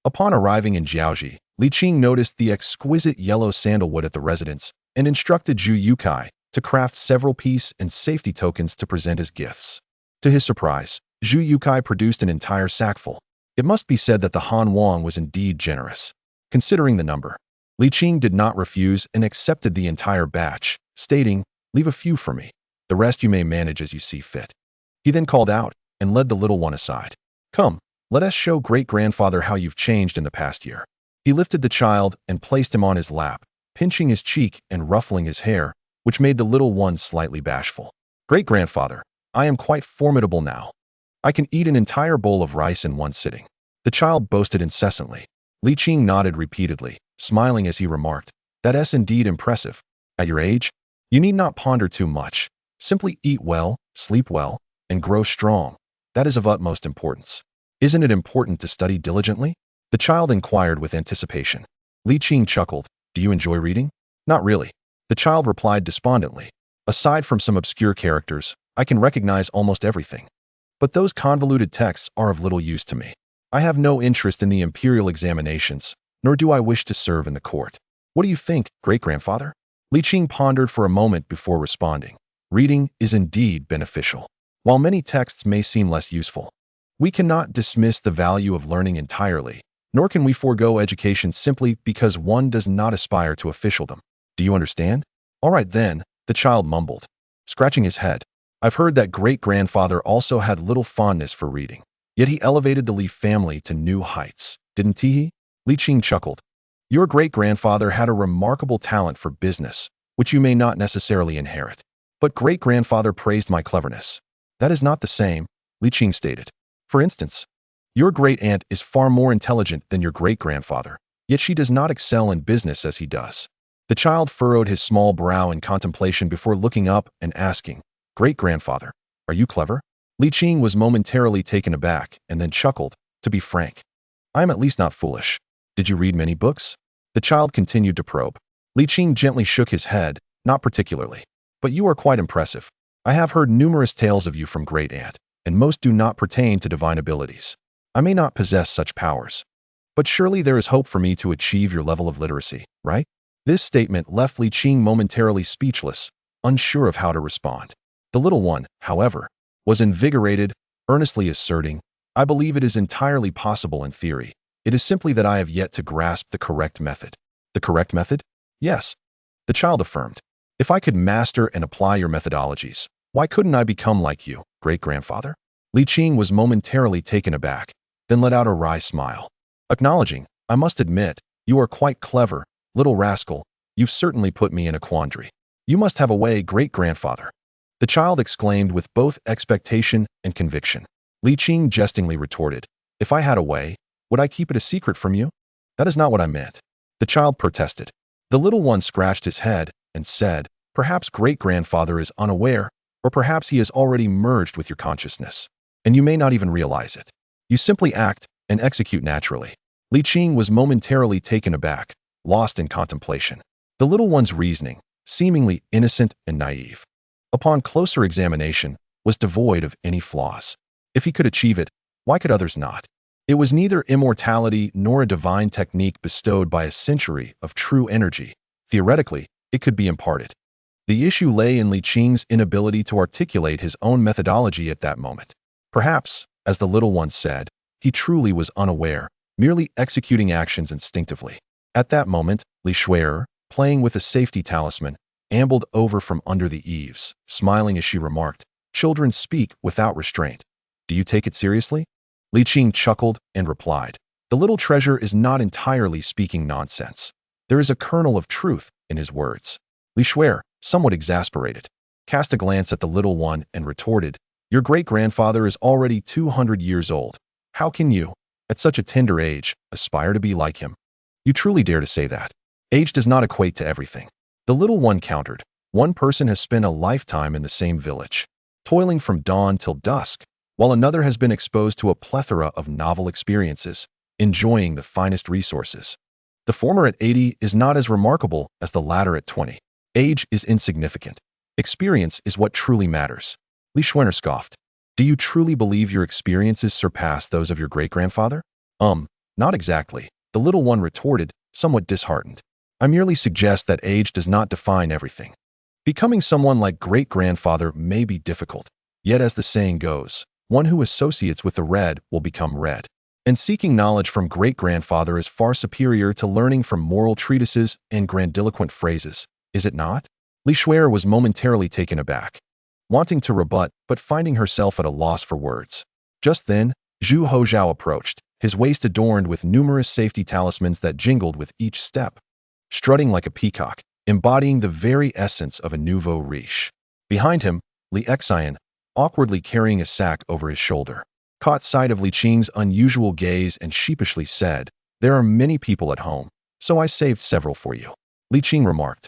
Upon arriving in Jiaoji, Li Qing noticed the exquisite yellow sandalwood at the residence and instructed Zhu Yukai to craft several peace and safety tokens to present as gifts. To his surprise, Zhu Yukai produced an entire sackful. It must be said that the Han Wang was indeed generous. Considering the number, Li Qing did not refuse and accepted the entire batch, stating, "Leave a few for me. The rest you may manage as you see fit." He then called out and led the little one aside. "Come, let us show great-grandfather how you've changed in the past year." He lifted the child and placed him on his lap, pinching his cheek and ruffling his hair, which made the little one slightly bashful. "Great-grandfather, I am quite formidable now. I can eat an entire bowl of rice in one sitting," the child boasted incessantly. Li Qing nodded repeatedly, smiling as he remarked, "That's indeed impressive. At your age, you need not ponder too much. Simply eat well, sleep well, and grow strong. That is of utmost importance." "Isn't it important to study diligently?" the child inquired with anticipation. Li Qing chuckled. "Do you enjoy reading?" "Not really," the child replied despondently. "Aside from some obscure characters, I can recognize almost everything. But those convoluted texts are of little use to me. I have no interest in the imperial examinations, nor do I wish to serve in the court." "What do you think, great-grandfather?" Li Qing pondered for a moment before responding. "Reading is indeed beneficial. While many texts may seem less useful, we cannot dismiss the value of learning entirely, nor can we forego education simply because one does not aspire to officialdom. Do you understand?" "All right then," the child mumbled, scratching his head. "I've heard that great-grandfather also had little fondness for reading. Yet he elevated the Li family to new heights, didn't he?" Li Qing chuckled. "Your great-grandfather had a remarkable talent for business, which you may not necessarily inherit. But great-grandfather praised my cleverness." "That is not the same," Li Qing stated. "For instance, your great-aunt is far more intelligent than your great-grandfather, yet she does not excel in business as he does." The child furrowed his small brow in contemplation before looking up and asking, "Great-grandfather, are you clever?" Li Qing was momentarily taken aback and then chuckled. "To be frank, I am at least not foolish. Did you read many books?" The child continued to probe. Li Qing gently shook his head. "Not particularly. But you are quite impressive. I have heard numerous tales of you from great-aunt, and most do not pertain to divine abilities. I may not possess such powers. But surely there is hope for me to achieve your level of literacy, right?" This statement left Li Qing momentarily speechless, unsure of how to respond. The little one, however, was invigorated, earnestly asserting, "I believe it is entirely possible in theory. It is simply that I have yet to grasp the correct method." "The correct method?" "Yes," the child affirmed. "If I could master and apply your methodologies, why couldn't I become like you, great-grandfather?" Li Qing was momentarily taken aback, then let out a wry smile. Acknowledging, "I must admit, you are quite clever, little rascal. You've certainly put me in a quandary." "You must have a way, great-grandfather," the child exclaimed with both expectation and conviction. Li Qing jestingly retorted, "If I had a way, would I keep it a secret from you?" "That is not what I meant," the child protested. The little one scratched his head and said, "Perhaps great-grandfather is unaware, or perhaps he has already merged with your consciousness, and you may not even realize it. You simply act and execute naturally." Li Qing was momentarily taken aback, lost in contemplation. The little one's reasoning, seemingly innocent and naive, upon closer examination, was devoid of any flaws. If he could achieve it, why could others not? It was neither immortality nor a divine technique bestowed by a century of true energy. Theoretically, it could be imparted. The issue lay in Li Qing's inability to articulate his own methodology at that moment. Perhaps, as the little one said, he truly was unaware, merely executing actions instinctively. At that moment, Li Shui'er, playing with a safety talisman, ambled over from under the eaves, smiling as she remarked, "Children speak without restraint. Do you take it seriously?" Li Qing chuckled and replied, "The little treasure is not entirely speaking nonsense. There is a kernel of truth in his words." Li Shui'er, somewhat exasperated, cast a glance at the little one and retorted, "Your great-grandfather is already 200 years old. How can you, at such a tender age, aspire to be like him?" "You truly dare to say that? Age does not equate to everything." The little one countered, "One person has spent a lifetime in the same village, toiling from dawn till dusk, while another has been exposed to a plethora of novel experiences, enjoying the finest resources. The former at 80 is not as remarkable as the latter at 20. Age is insignificant. Experience is what truly matters. Li Qing scoffed. Do you truly believe your experiences surpass those of your great-grandfather? Not exactly, the little one retorted, somewhat disheartened. I merely suggest that age does not define everything. Becoming someone like great-grandfather may be difficult, yet as the saying goes, one who associates with the red will become red. And seeking knowledge from great-grandfather is far superior to learning from moral treatises and grandiloquent phrases, is it not? Li Qing was momentarily taken aback, wanting to rebut but finding herself at a loss for words. Just then, Zhu Hozhao approached, his waist adorned with numerous safety talismans that jingled with each step, strutting like a peacock, embodying the very essence of a nouveau riche. Behind him, Li Qing, awkwardly carrying a sack over his shoulder, caught sight of Li Qing's unusual gaze and sheepishly said, "There are many people at home, so I saved several for you." Li Qing remarked.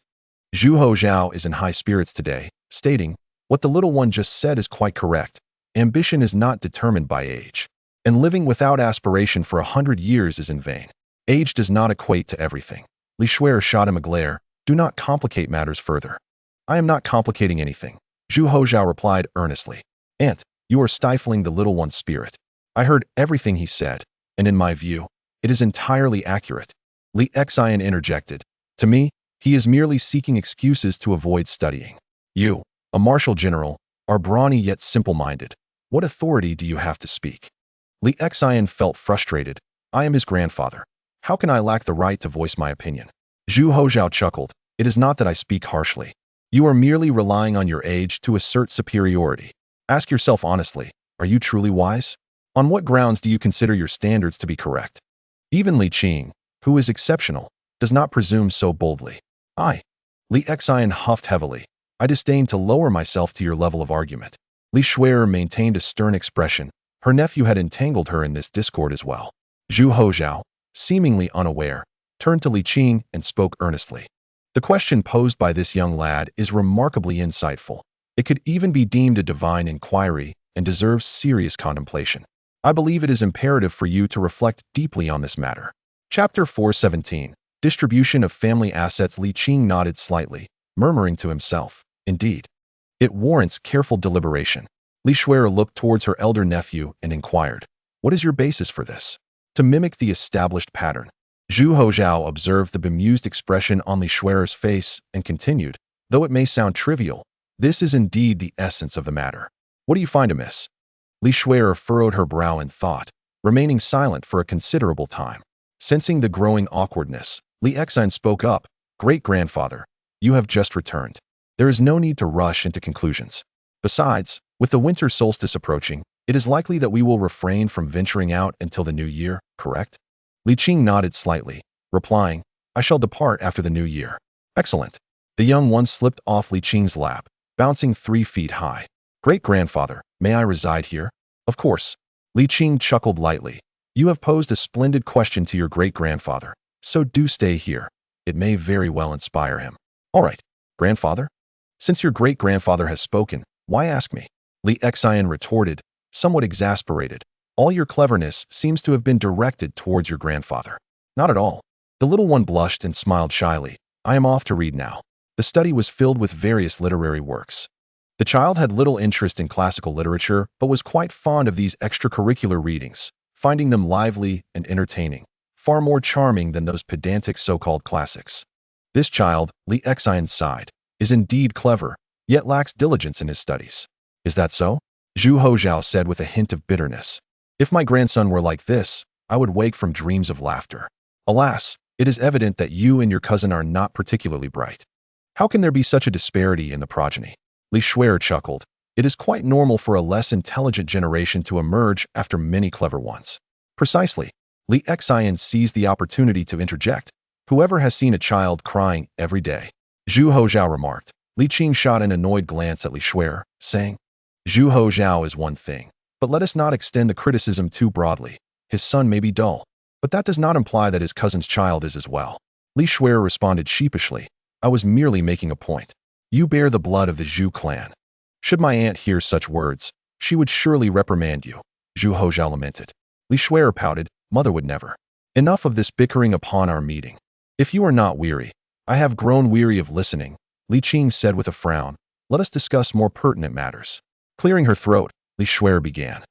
Zhu Hozhao is in high spirits today, stating, "What the little one just said is quite correct. Ambition is not determined by age, and living without aspiration for 100 years is in vain. Age does not equate to everything." Li Qing shot him a glare. "Do not complicate matters further." "I am not complicating anything," Zhu Hozhao replied earnestly. "Aunt, you are stifling the little one's spirit. I heard everything he said, and in my view, it is entirely accurate." Li Qing interjected. "To me, he is merely seeking excuses to avoid studying. You, a martial general, are brawny yet simple-minded. What authority do you have to speak?" Li Qing felt frustrated. "I am his grandfather. How can I lack the right to voice my opinion?" Zhu Hozhao chuckled. "It is not that I speak harshly. You are merely relying on your age to assert superiority. Ask yourself honestly, are you truly wise? On what grounds do you consider your standards to be correct?" Even Li Qing, who is exceptional, does not presume so boldly. Li Qing huffed heavily. "I disdain to lower myself to your level of argument." Li Qing maintained a stern expression. Her nephew had entangled her in this discord as well. Zhu Hozhao, seemingly unaware, turned to Li Qing and spoke earnestly. "The question posed by this young lad is remarkably insightful. It could even be deemed a divine inquiry and deserves serious contemplation. I believe it is imperative for you to reflect deeply on this matter." Chapter 417. Distribution of Family Assets. Li Qing nodded slightly, murmuring to himself, "Indeed. It warrants careful deliberation." Li Qing looked towards her elder nephew and inquired, "What is your basis for this?" To mimic the established pattern, Zhu Hozhao observed the bemused expression on Li Qing's face and continued, "Though it may sound trivial, this is indeed the essence of the matter. What do you find amiss?" Li Qing furrowed her brow in thought, remaining silent for a considerable time. Sensing the growing awkwardness, Li Qing spoke up, "Great-grandfather, you have just returned. There is no need to rush into conclusions. Besides, with the winter solstice approaching, it is likely that we will refrain from venturing out until the new year, correct?" Li Qing nodded slightly, replying, "I shall depart after the new year." "Excellent." The young one slipped off Li Qing's lap, bouncing 3 feet high. "Great-grandfather, may I reside here?" "Of course." Li Qing chuckled lightly. "You have posed a splendid question to your great-grandfather, so do stay here. It may very well inspire him." "All right, grandfather. Since your great-grandfather has spoken, why ask me?" Li Qing retorted, somewhat exasperated. "All your cleverness seems to have been directed towards your grandfather." "Not at all." The little one blushed and smiled shyly. "I am off to read now." The study was filled with various literary works. The child had little interest in classical literature, but was quite fond of these extracurricular readings, finding them lively and entertaining, far more charming than those pedantic so-called classics. "This child," Li Qing sighed, "is indeed clever, yet lacks diligence in his studies." "Is that so?" Zhu Hozhao said with a hint of bitterness. "If my grandson were like this, I would wake from dreams of laughter. Alas, it is evident that you and your cousin are not particularly bright. How can there be such a disparity in the progeny?" Li Qing chuckled. "It is quite normal for a less intelligent generation to emerge after many clever ones." "Precisely." Li Qing seized the opportunity to interject. "Whoever has seen a child crying every day?" Zhu Hozhao remarked. Li Qing shot an annoyed glance at Li Qing, saying, "Zhu Hozhao is one thing, but let us not extend the criticism too broadly. His son may be dull, but that does not imply that his cousin's child is as well." Li Qing responded sheepishly, "I was merely making a point. You bear the blood of the Zhu clan." Should my aunt hear such words, She would surely reprimand you, Zhu Hozhao lamented. Li Shuer pouted, mother would never. Enough of this bickering upon our meeting. If you are not weary, I have grown weary of listening, Li Qing said with a frown. Let us discuss more pertinent matters. Clearing her throat, Li Shuer began.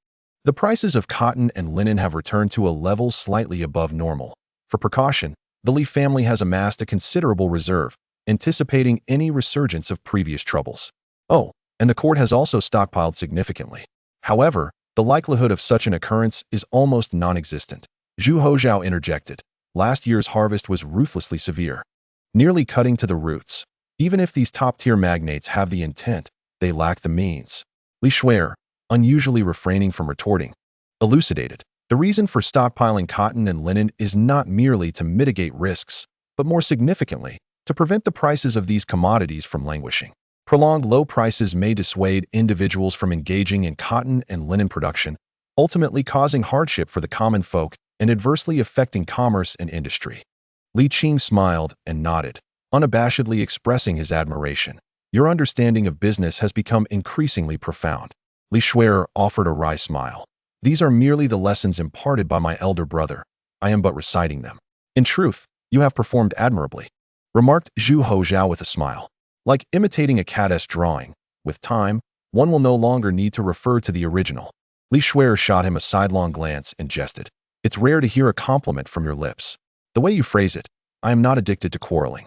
The prices of cotton and linen have returned to a level slightly above normal. For precaution, the Li family has amassed a considerable reserve, anticipating any resurgence of previous troubles. Oh, and the court has also stockpiled significantly. However, the likelihood of such an occurrence is almost non-existent. Zhu Hozhao interjected. Last year's harvest was ruthlessly severe, nearly cutting to the roots. Even if these top-tier magnates have the intent, they lack the means. Li Shuer, unusually refraining from retorting, elucidated. The reason for stockpiling cotton and linen is not merely to mitigate risks, but more significantly, to prevent the prices of these commodities from languishing. Prolonged low prices may dissuade individuals from engaging in cotton and linen production, ultimately causing hardship for the common folk and adversely affecting commerce and industry. Li Qing smiled and nodded, unabashedly expressing his admiration. Your understanding of business has become increasingly profound. Li Shuer offered a wry smile. These are merely the lessons imparted by my elder brother. I am but reciting them. In truth, you have performed admirably, remarked Zhu Hozhao with a smile. Like imitating a caddis drawing, with time, one will no longer need to refer to the original. Li Shuer shot him a sidelong glance and jested. It's rare to hear a compliment from your lips. The way you phrase it, I am not addicted to quarreling.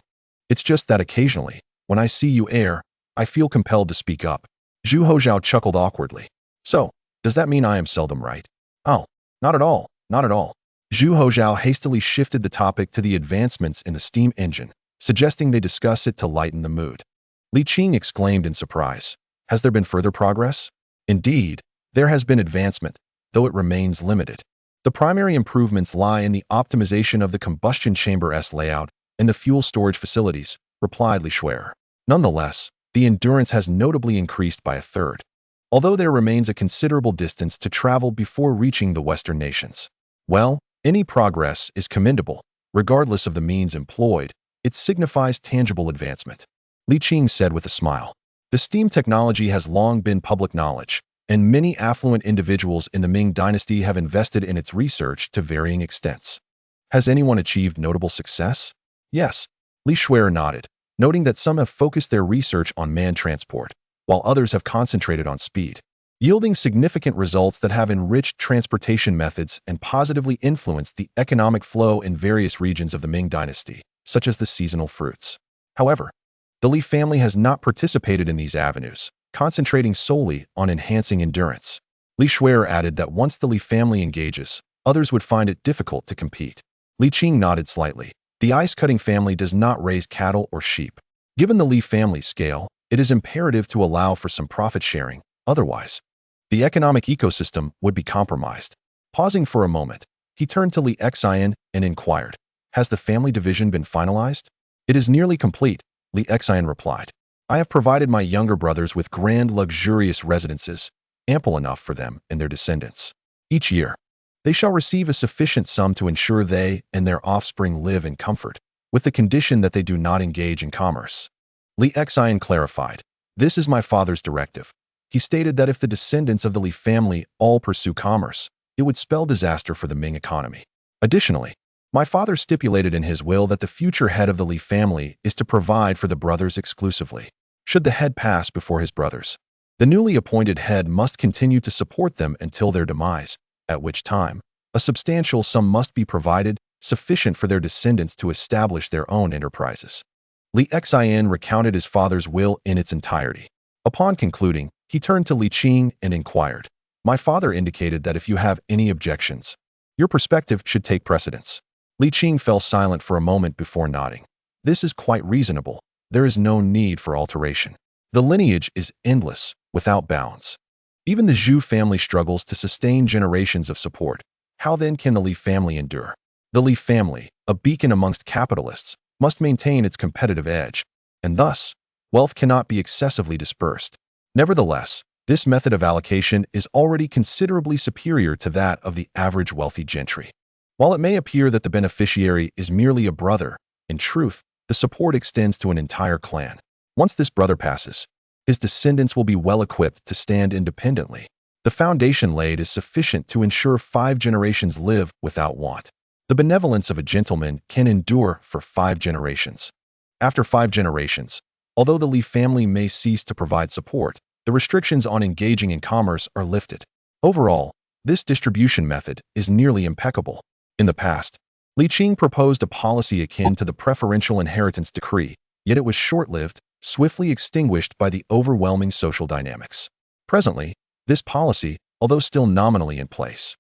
It's just that occasionally, when I see you err, I feel compelled to speak up. Zhu Hozhao chuckled awkwardly. So, does that mean I am seldom right? Oh, not at all, not at all. Zhu Hozhao hastily shifted the topic to the advancements in the steam engine, suggesting they discuss it to lighten the mood. Li Qing exclaimed in surprise. Has there been further progress? Indeed, there has been advancement, though it remains limited. The primary improvements lie in the optimization of the combustion chamber's layout and the fuel storage facilities, replied Li Shuer. Nonetheless, the endurance has notably increased by a third, although there remains a considerable distance to travel before reaching the Western nations. Well, any progress is commendable, regardless of the means employed. It signifies tangible advancement. Li Qing said with a smile. The steam technology has long been public knowledge, and many affluent individuals in the Ming Dynasty have invested in its research to varying extents. Has anyone achieved notable success? Yes, Li Shuer nodded, noting that some have focused their research on manned transport, while others have concentrated on speed, yielding significant results that have enriched transportation methods and positively influenced the economic flow in various regions of the Ming Dynasty, such as the seasonal fruits. However, the Li family has not participated in these avenues, concentrating solely on enhancing endurance. Li Shuer added that once the Li family engages, others would find it difficult to compete. Li Qing nodded slightly. The ice-cutting family does not raise cattle or sheep. Given the Li family scale, it is imperative to allow for some profit sharing, otherwise, the economic ecosystem would be compromised. Pausing for a moment, he turned to Li Xian and inquired, has the family division been finalized? It is nearly complete, Li Xian replied. I have provided my younger brothers with grand luxurious residences, ample enough for them and their descendants. Each year, they shall receive a sufficient sum to ensure they and their offspring live in comfort, with the condition that they do not engage in commerce. Li Xian clarified, this is my father's directive. He stated that if the descendants of the Li family all pursue commerce, it would spell disaster for the Ming economy. Additionally, my father stipulated in his will that the future head of the Li family is to provide for the brothers exclusively. Should the head pass before his brothers, the newly appointed head must continue to support them until their demise, at which time, a substantial sum must be provided, sufficient for their descendants to establish their own enterprises. Li Xian recounted his father's will in its entirety. Upon concluding, he turned to Li Qing and inquired, my father indicated that if you have any objections, your perspective should take precedence. Li Qing fell silent for a moment before nodding. This is quite reasonable. There is no need for alteration. The lineage is endless, without bounds. Even the Zhu family struggles to sustain generations of support. How then can the Li family endure? The Li family, a beacon amongst capitalists, must maintain its competitive edge, and thus, wealth cannot be excessively dispersed. Nevertheless, this method of allocation is already considerably superior to that of the average wealthy gentry. While it may appear that the beneficiary is merely a brother, in truth, the support extends to an entire clan. Once this brother passes, his descendants will be well equipped to stand independently. The foundation laid is sufficient to ensure 5 generations live without want. The benevolence of a gentleman can endure for 5 generations. After 5 generations, although the Li family may cease to provide support, the restrictions on engaging in commerce are lifted. Overall, this distribution method is nearly impeccable. In the past, Li Qing proposed a policy akin to the preferential inheritance decree, yet it was short-lived, swiftly extinguished by the overwhelming social dynamics. Presently, this policy, although still nominally in place,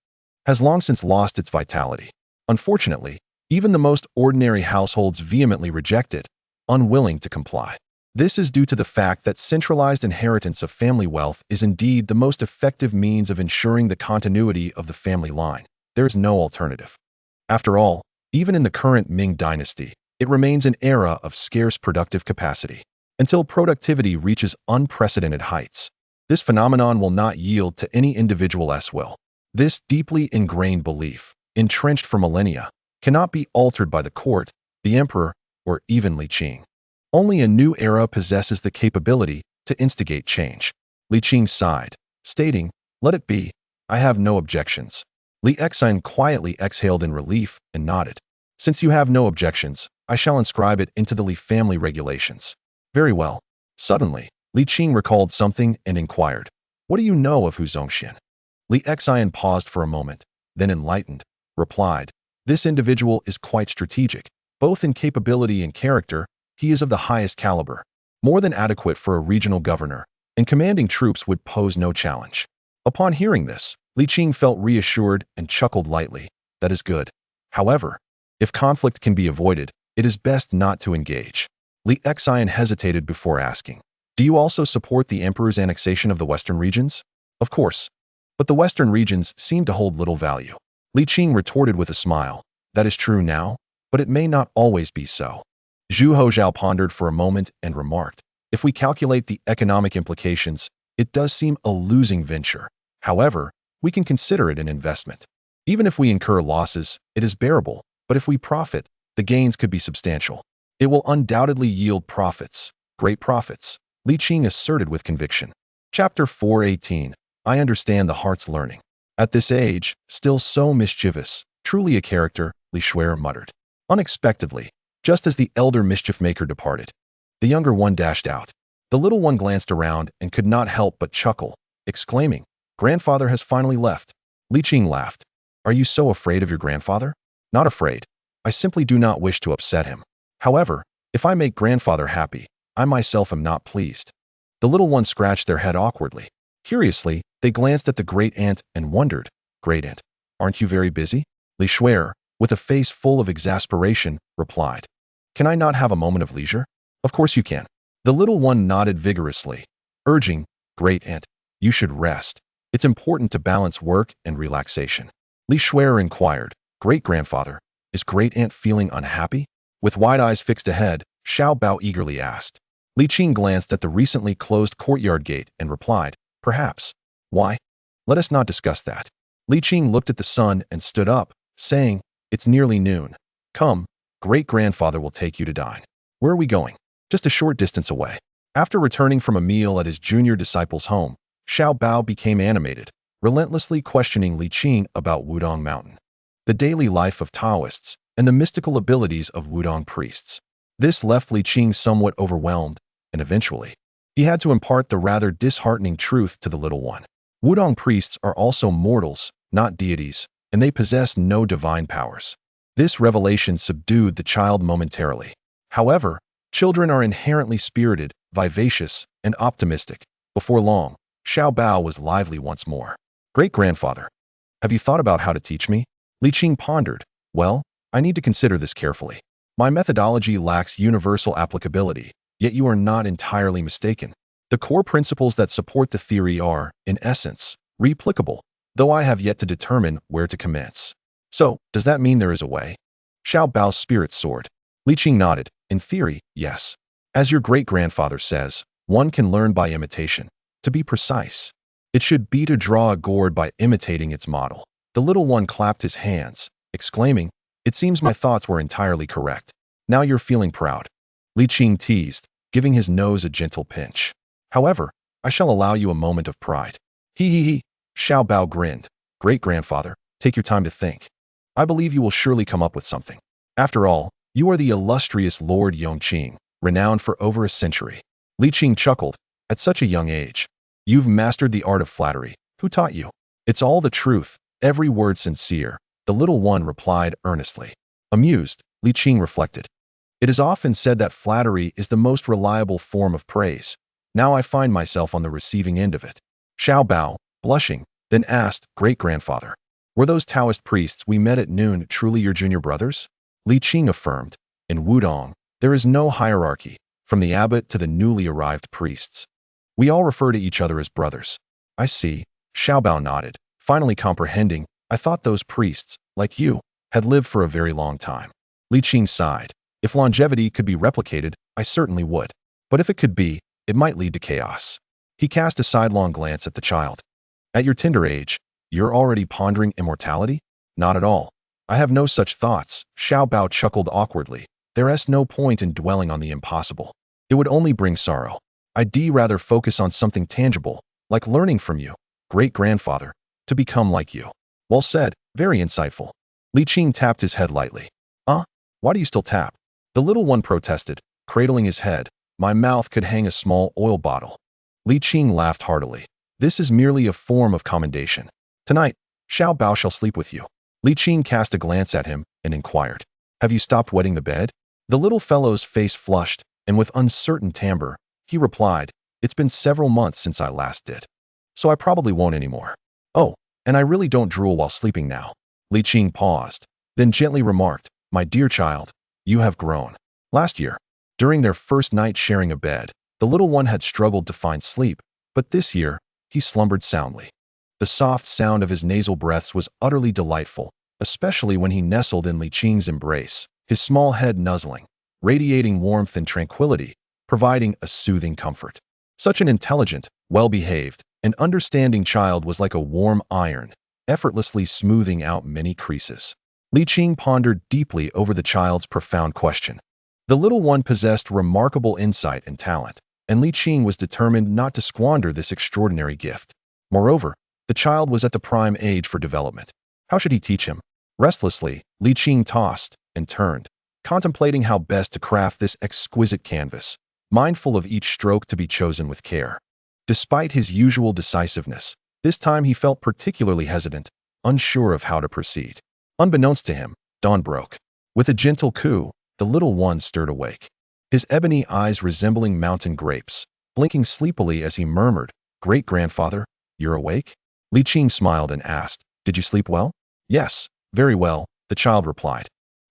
has long since lost its vitality. Unfortunately, even the most ordinary households vehemently reject it, unwilling to comply. This is due to the fact that centralized inheritance of family wealth is indeed the most effective means of ensuring the continuity of the family line. There is no alternative. After all, even in the current Ming Dynasty, it remains an era of scarce productive capacity. Until productivity reaches unprecedented heights, this phenomenon will not yield to any individual's will. This deeply ingrained belief, entrenched for millennia, cannot be altered by the court, the emperor, or even Li Qing. Only a new era possesses the capability to instigate change. Li Qing sighed, stating, "Let it be. I have no objections." Li Qing quietly exhaled in relief and nodded. "Since you have no objections, I shall inscribe it into the Li family regulations." "Very well." Suddenly, Li Qing recalled something and inquired, "What do you know of Hu Zongxian?" Li Qing paused for a moment, then enlightened, replied, "This individual is quite strategic, both in capability and character. He is of the highest caliber, more than adequate for a regional governor, and commanding troops would pose no challenge." Upon hearing this, Li Qing felt reassured and chuckled lightly. "That is good. However, if conflict can be avoided, it is best not to engage." Li Qing hesitated before asking, "Do you also support the emperor's annexation of the western regions?" "Of course. But the western regions seem to hold little value." Li Qing retorted with a smile, "That is true now, but it may not always be so." Zhu Hozhao pondered for a moment and remarked, "If we calculate the economic implications, it does seem a losing venture. However, we can consider it an investment. Even if we incur losses, it is bearable, but if we profit, the gains could be substantial. It will undoubtedly yield profits, great profits," Li Qing asserted with conviction. Chapter 418. I understand the heart's learning. "At this age, still so mischievous, truly a character," Li Shuer muttered. Unexpectedly, just as the elder mischief-maker departed, the younger one dashed out. The little one glanced around and could not help but chuckle, exclaiming, "Grandfather has finally left." Li Qing laughed. "Are you so afraid of your grandfather?" "Not afraid. I simply do not wish to upset him. However, if I make grandfather happy, I myself am not pleased." The little one scratched their head awkwardly. Curiously, they glanced at the great-aunt and wondered, "Great-aunt, aren't you very busy?" Li Shuer, with a face full of exasperation, replied, "Can I not have a moment of leisure?" "Of course you can." The little one nodded vigorously, urging, "Great-aunt, you should rest. It's important to balance work and relaxation." Li Shuer inquired, "Great-grandfather, is great-aunt feeling unhappy?" With wide eyes fixed ahead, Xiao Bao eagerly asked. Li Qing glanced at the recently closed courtyard gate and replied, "Perhaps." "Why? Let us not discuss that." Li Qing looked at the sun and stood up, saying, "It's nearly noon. Come, great-grandfather will take you to dine." "Where are we going?" "Just a short distance away." After returning from a meal at his junior disciple's home, Xiao Bao became animated, relentlessly questioning Li Qing about Wudong Mountain, the daily life of Taoists, and the mystical abilities of Wudong priests. This left Li Qing somewhat overwhelmed, and eventually, he had to impart the rather disheartening truth to the little one. Wudong priests are also mortals, not deities, and they possess no divine powers. This revelation subdued the child momentarily. However, children are inherently spirited, vivacious, and optimistic. Before long, Xiao Bao was lively once more. "Great-grandfather, have you thought about how to teach me?" Li Qing pondered. "Well, I need to consider this carefully. My methodology lacks universal applicability, yet you are not entirely mistaken. The core principles that support the theory are, in essence, replicable, though I have yet to determine where to commence." "So, does that mean there is a way?" Xiao Bao's spirit soared. Li Qing nodded. "In theory, yes. As your great-grandfather says, one can learn by imitation. To be precise, it should be to draw a gourd by imitating its model." The little one clapped his hands, exclaiming, "It seems my thoughts were entirely correct. Now you're feeling proud." Li Qing teased, giving his nose a gentle pinch. "However, I shall allow you a moment of pride." He. Xiao Bao grinned. Great-grandfather, take your time to think. I believe you will surely come up with something. After all, you are the illustrious Lord Yongqing, renowned for over a century. Li Qing chuckled. At such a young age. You've mastered the art of flattery. Who taught you? It's all the truth, every word sincere, the little one replied earnestly. Amused, Li Qing reflected. It is often said that flattery is the most reliable form of praise. Now I find myself on the receiving end of it. Xiao Bao, blushing, then asked, Great-grandfather, were those Taoist priests we met at noon truly your junior brothers? Li Qing affirmed. In Wudong, there is no hierarchy, from the abbot to the newly arrived priests. We all refer to each other as brothers. I see, Xiao Bao nodded, finally comprehending. I thought those priests, like you, had lived for a very long time. Li Qing sighed. If longevity could be replicated, I certainly would. But if it could be, it might lead to chaos. He cast a sidelong glance at the child. At your tender age, you're already pondering immortality? Not at all. I have no such thoughts, Xiao Bao chuckled awkwardly. There's no point in dwelling on the impossible. It would only bring sorrow. I'd rather focus on something tangible, like learning from you, great-grandfather, to become like you. Well said, very insightful. Li Qing tapped his head lightly. Why do you still tap? The little one protested, cradling his head. My mouth could hang a small oil bottle. Li Qing laughed heartily. This is merely a form of commendation. Tonight, Xiao Bao shall sleep with you. Li Qing cast a glance at him and inquired, have you stopped wetting the bed? The little fellow's face flushed, and with uncertain timbre, he replied, it's been several months since I last did. So I probably won't anymore. Oh, and I really don't drool while sleeping now. Li Qing paused, then gently remarked, my dear child, you have grown. Last year, during their first night sharing a bed, the little one had struggled to find sleep, but this year, he slumbered soundly. The soft sound of his nasal breaths was utterly delightful, especially when he nestled in Li Qing's embrace, his small head nuzzling, radiating warmth and tranquility, providing a soothing comfort. Such an intelligent, well-behaved, and understanding child was like a warm iron, effortlessly smoothing out many creases. Li Qing pondered deeply over the child's profound question. The little one possessed remarkable insight and talent, and Li Qing was determined not to squander this extraordinary gift. Moreover, the child was at the prime age for development. How should he teach him? Restlessly, Li Qing tossed and turned, contemplating how best to craft this exquisite canvas, mindful of each stroke to be chosen with care. Despite his usual decisiveness, this time he felt particularly hesitant, unsure of how to proceed. Unbeknownst to him, dawn broke. With a gentle coo, the little one stirred awake, his ebony eyes resembling mountain grapes, blinking sleepily as he murmured, Great-grandfather, you're awake? Li Qing smiled and asked, did you sleep well? Yes, very well, the child replied,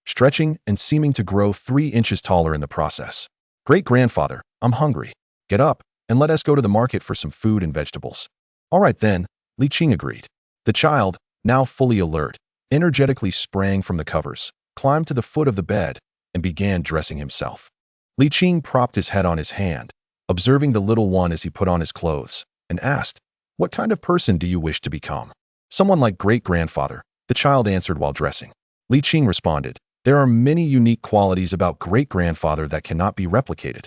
stretching and seeming to grow 3 inches taller in the process. Great-grandfather, I'm hungry. Get up, and let us go to the market for some food and vegetables. All right then, Li Qing agreed. The child, now fully alert, energetically sprang from the covers, climbed to the foot of the bed, and began dressing himself. Li Qing propped his head on his hand, observing the little one as he put on his clothes, and asked, what kind of person do you wish to become? Someone like great-grandfather, the child answered while dressing. Li Qing responded, there are many unique qualities about great-grandfather that cannot be replicated.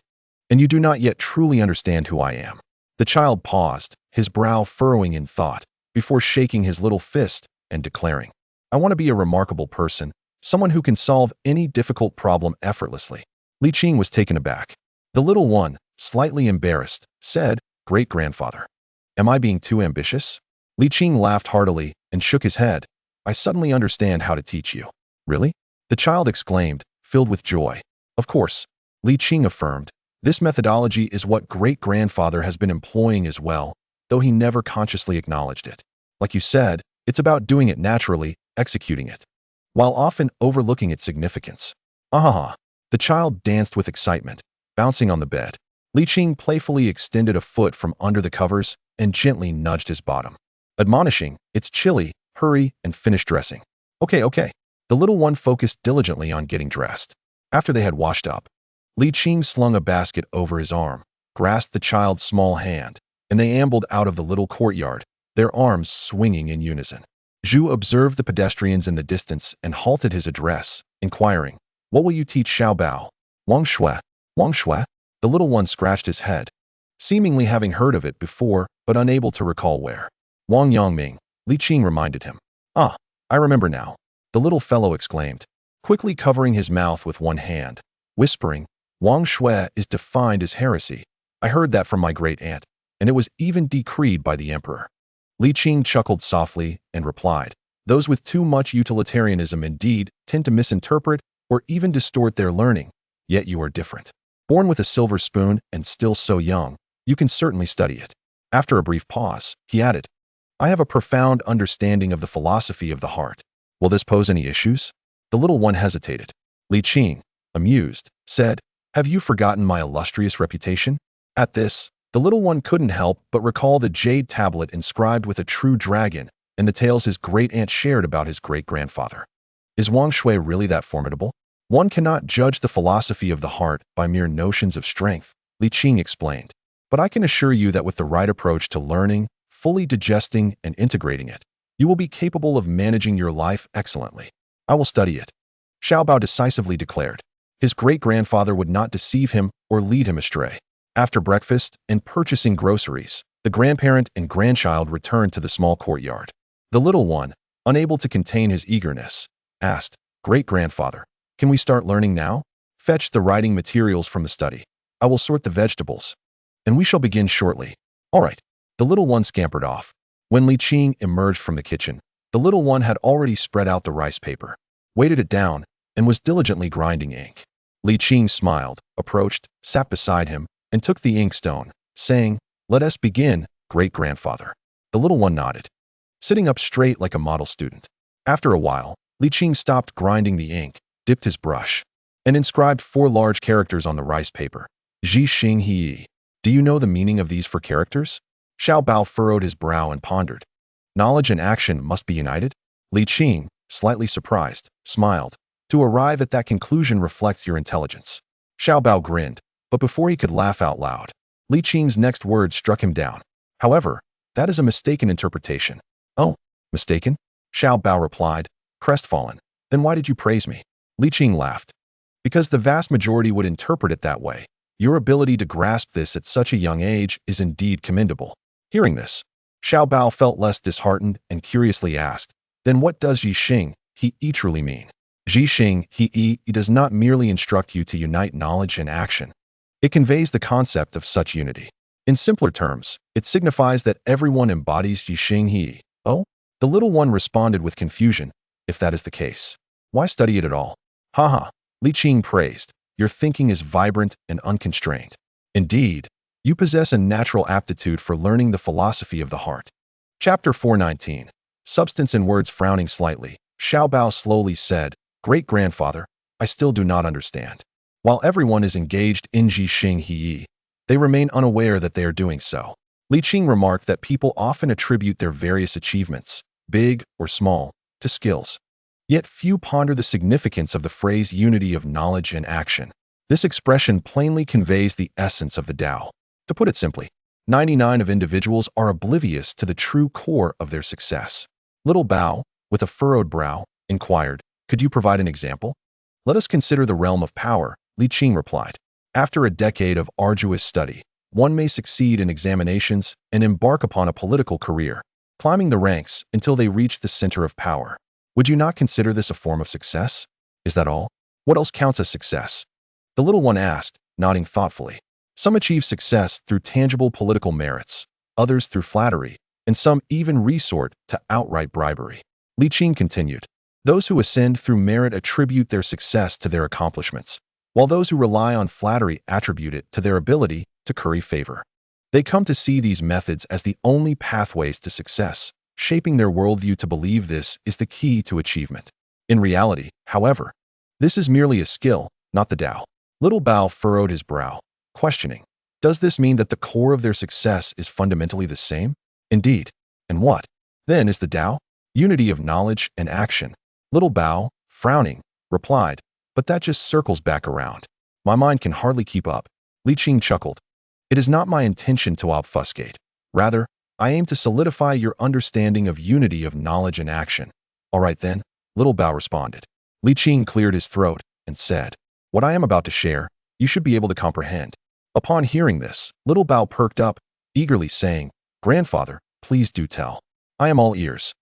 And you do not yet truly understand who I am. The child paused, his brow furrowing in thought, before shaking his little fist and declaring, I want to be a remarkable person, someone who can solve any difficult problem effortlessly. Li Qing was taken aback. The little one, slightly embarrassed, said, Great-grandfather, am I being too ambitious? Li Qing laughed heartily and shook his head. I suddenly understand how to teach you. Really? The child exclaimed, filled with joy. Of course, Li Qing affirmed. This methodology is what great-grandfather has been employing as well, though he never consciously acknowledged it. Like you said, it's about doing it naturally, executing it, while often overlooking its significance. Ah! The child danced with excitement, bouncing on the bed. Li Qing playfully extended a foot from under the covers and gently nudged his bottom, admonishing, it's chilly, hurry and finish dressing. Okay. The little one focused diligently on getting dressed. After they had washed up, Li Qing slung a basket over his arm, grasped the child's small hand, and they ambled out of the little courtyard, their arms swinging in unison. Zhu observed the pedestrians in the distance and halted his address, inquiring, what will you teach Xiao Bao? Wang Shui? The little one scratched his head, seemingly having heard of it before, but unable to recall where. Wang Yongming, Li Qing reminded him. Ah, I remember now, the little fellow exclaimed, quickly covering his mouth with one hand, whispering, Wang Shui is defined as heresy. I heard that from my great-aunt, and it was even decreed by the emperor. Li Qing chuckled softly and replied, those with too much utilitarianism indeed tend to misinterpret or even distort their learning, yet you are different. Born with a silver spoon and still so young, you can certainly study it. After a brief pause, he added, I have a profound understanding of the philosophy of the heart. Will this pose any issues? The little one hesitated. Li Qing, amused, said, have you forgotten my illustrious reputation? At this, the little one couldn't help but recall the jade tablet inscribed with a true dragon and the tales his great-aunt shared about his great-grandfather. Is Wang Shui really that formidable? One cannot judge the philosophy of the heart by mere notions of strength, Li Qing explained. But I can assure you that with the right approach to learning, fully digesting and integrating it, you will be capable of managing your life excellently. I will study it, Xiao Bao decisively declared. His great-grandfather would not deceive him or lead him astray. After breakfast and purchasing groceries, the grandparent and grandchild returned to the small courtyard. The little one, unable to contain his eagerness, asked, Great-grandfather, can we start learning now? Fetch the writing materials from the study. I will sort the vegetables, and we shall begin shortly. All right. The little one scampered off. When Li Qing emerged from the kitchen, the little one had already spread out the rice paper, weighted it down, and was diligently grinding ink. Li Qing smiled, approached, sat beside him, and took the inkstone, saying, Let us begin, great-grandfather. The little one nodded, sitting up straight like a model student. After a while, Li Qing stopped grinding the ink, dipped his brush, and inscribed 4 large characters on the rice paper. Ji Xing He. Do you know the meaning of these 4 characters? Xiao Bao furrowed his brow and pondered. Knowledge and action must be united? Li Qing, slightly surprised, smiled. To arrive at that conclusion reflects your intelligence. Xiao Bao grinned, but before he could laugh out loud, Li Qing's next words struck him down. However, that is a mistaken interpretation. Oh, mistaken? Xiao Bao replied, crestfallen. Then why did you praise me? Li Qing laughed. Because the vast majority would interpret it that way. Your ability to grasp this at such a young age is indeed commendable. Hearing this, Xiao Bao felt less disheartened and curiously asked, then what does Ji Xing He truly mean? Ji Xing He does not merely instruct you to unite knowledge and action. It conveys the concept of such unity. In simpler terms, it signifies that everyone embodies Ji Xing He. Oh? The little one responded with confusion. If that is the case, why study it at all? Haha, Li Qing praised. Your thinking is vibrant and unconstrained. Indeed, you possess a natural aptitude for learning the philosophy of the heart. Chapter 419. Substance and words. Frowning slightly, Xiao Bao slowly said, Great-grandfather, I still do not understand. While everyone is engaged in Ji Xing He, they remain unaware that they are doing so. Li Qing remarked that people often attribute their various achievements, big or small, to skills. Yet few ponder the significance of the phrase unity of knowledge and action. This expression plainly conveys the essence of the Tao. To put it simply, 99% of individuals are oblivious to the true core of their success. Little Bao, with a furrowed brow, inquired, Could you provide an example? Let us consider the realm of power, Li Qing replied. After a decade of arduous study, one may succeed in examinations and embark upon a political career, climbing the ranks until they reach the center of power. Would you not consider this a form of success? Is that all? What else counts as success? The little one asked, nodding thoughtfully. Some achieve success through tangible political merits, others through flattery, and some even resort to outright bribery. Li Qing continued. Those who ascend through merit attribute their success to their accomplishments, while those who rely on flattery attribute it to their ability to curry favor. They come to see these methods as the only pathways to success, shaping their worldview to believe this is the key to achievement. In reality, however, this is merely a skill, not the Tao. Little Bao furrowed his brow, questioning, does this mean that the core of their success is fundamentally the same? Indeed. And what, then, is the Tao? Unity of knowledge and action. Little Bao, frowning, replied, but that just circles back around. My mind can hardly keep up. Li Qing chuckled. It is not my intention to obfuscate. Rather, I aim to solidify your understanding of unity of knowledge and action. All right then, Little Bao responded. Li Qing cleared his throat and said, what I am about to share, you should be able to comprehend. Upon hearing this, Little Bao perked up, eagerly saying, Grandfather, please do tell. I am all ears.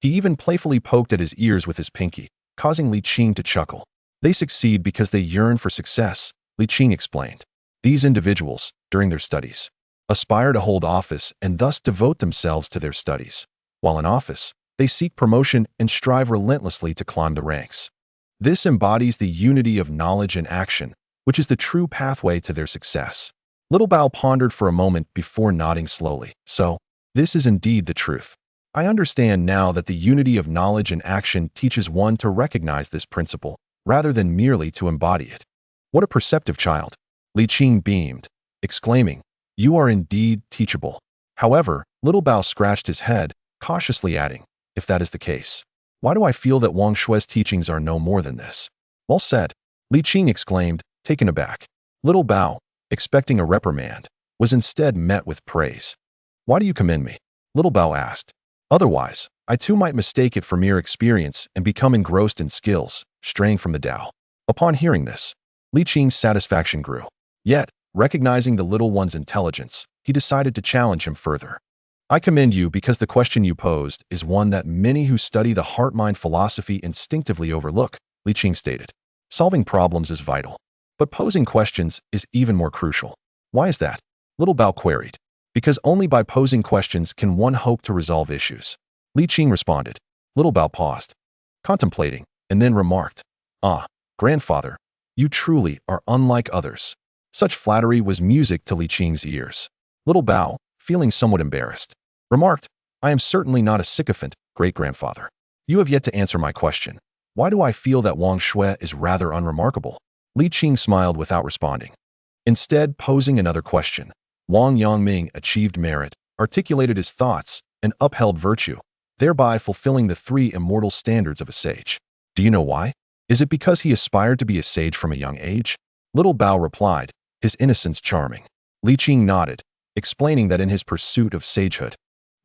He even playfully poked at his ears with his pinky, causing Li Qing to chuckle. They succeed because they yearn for success, Li Qing explained. These individuals, during their studies, aspire to hold office and thus devote themselves to their studies. While in office, they seek promotion and strive relentlessly to climb the ranks. This embodies the unity of knowledge and action, which is the true pathway to their success. Little Bao pondered for a moment before nodding slowly. So, this is indeed the truth. I understand now that the unity of knowledge and action teaches one to recognize this principle, rather than merely to embody it. What a perceptive child! Li Qing beamed, exclaiming, "You are indeed teachable." However, Little Bao scratched his head, cautiously adding, "If that is the case, why do I feel that Wang Shui's teachings are no more than this?" Well said, Li Qing exclaimed, taken aback. Little Bao, expecting a reprimand, was instead met with praise. "Why do you commend me?" Little Bao asked. "Otherwise, I too might mistake it for mere experience and become engrossed in skills, straying from the Tao." Upon hearing this, Li Qing's satisfaction grew. Yet, recognizing the little one's intelligence, he decided to challenge him further. "I commend you because the question you posed is one that many who study the heart-mind philosophy instinctively overlook," Li Qing stated. "Solving problems is vital, but posing questions is even more crucial." "Why is that?" Little Bao queried. "Because only by posing questions can one hope to resolve issues," Li Qing responded. Little Bao paused, contemplating, and then remarked, "Ah, grandfather, you truly are unlike others." Such flattery was music to Li Qing's ears. Little Bao, feeling somewhat embarrassed, remarked, "I am certainly not a sycophant, great-grandfather. You have yet to answer my question. Why do I feel that Wang Shui is rather unremarkable?" Li Qing smiled without responding. Instead, posing another question, Wang Yongming achieved merit, articulated his thoughts, and upheld virtue, thereby fulfilling the three immortal standards of a sage. "Do you know why? Is it because he aspired to be a sage from a young age?" Little Bao replied, his innocence charming. Li Qing nodded, explaining that in his pursuit of sagehood,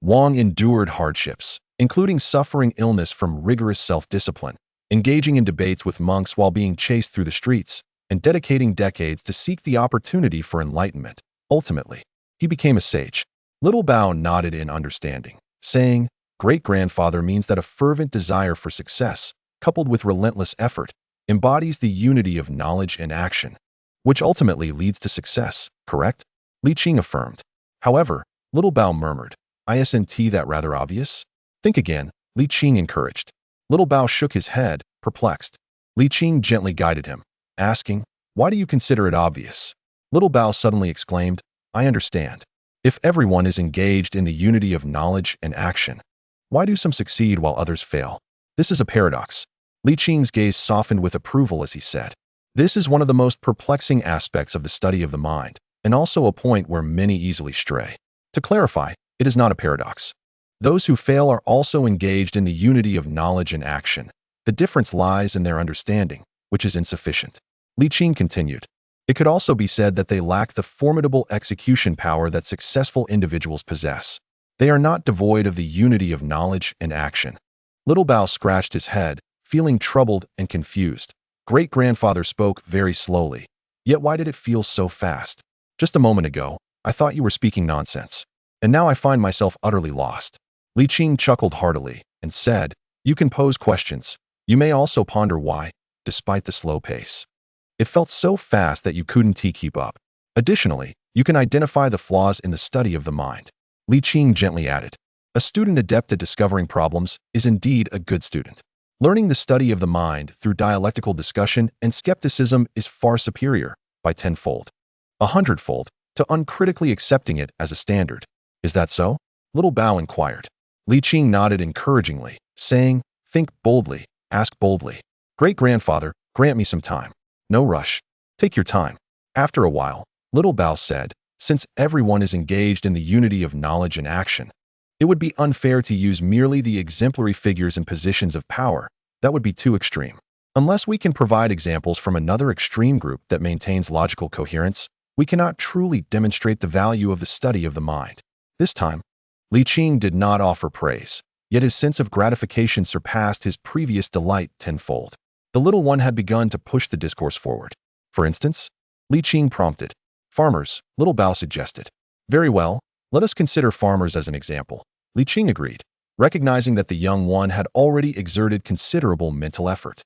Wang endured hardships, including suffering illness from rigorous self-discipline, engaging in debates with monks while being chased through the streets, and dedicating decades to seek the opportunity for enlightenment. Ultimately, he became a sage. Little Bao nodded in understanding, saying, "Great-grandfather means that a fervent desire for success, coupled with relentless effort, embodies the unity of knowledge and action, which ultimately leads to success, correct?" Li Qing affirmed. However, Little Bao murmured, "Isn't that rather obvious?" "Think again," Li Qing encouraged. Little Bao shook his head, perplexed. Li Qing gently guided him, asking, "Why do you consider it obvious?" Little Bao suddenly exclaimed, "I understand. If everyone is engaged in the unity of knowledge and action, why do some succeed while others fail? This is a paradox." Li Qing's gaze softened with approval as he said, "This is one of the most perplexing aspects of the study of the mind, and also a point where many easily stray. To clarify, it is not a paradox. Those who fail are also engaged in the unity of knowledge and action. The difference lies in their understanding, which is insufficient." Li Qing continued, "It could also be said that they lack the formidable execution power that successful individuals possess. They are not devoid of the unity of knowledge and action." Little Bao scratched his head, feeling troubled and confused. Great-grandfather spoke very slowly. "Yet why did it feel so fast? Just a moment ago, I thought you were speaking nonsense. And now I find myself utterly lost." Li Qing chuckled heartily and said, "You can pose questions. You may also ponder why, despite the slow pace, it felt so fast that you couldn't keep up. Additionally, you can identify the flaws in the study of the mind." Li Qing gently added, "A student adept at discovering problems is indeed a good student. Learning the study of the mind through dialectical discussion and skepticism is far superior, by 10-fold, 100-fold, to uncritically accepting it as a standard. Is that so?" Little Bao inquired. Li Qing nodded encouragingly, saying, "Think boldly, ask boldly. Great-grandfather, grant me some time. No rush. Take your time." After a while, Little Bao said, "Since everyone is engaged in the unity of knowledge and action, it would be unfair to use merely the exemplary figures in positions of power. That would be too extreme. Unless we can provide examples from another extreme group that maintains logical coherence, we cannot truly demonstrate the value of the study of the mind." This time, Li Qing did not offer praise, yet his sense of gratification surpassed his previous delight 10-fold. The little one had begun to push the discourse forward. "For instance?" Li Qing prompted. "Farmers," Little Bao suggested. "Very well, let us consider farmers as an example." Li Qing agreed. recognizing that the young one had already exerted considerable mental effort.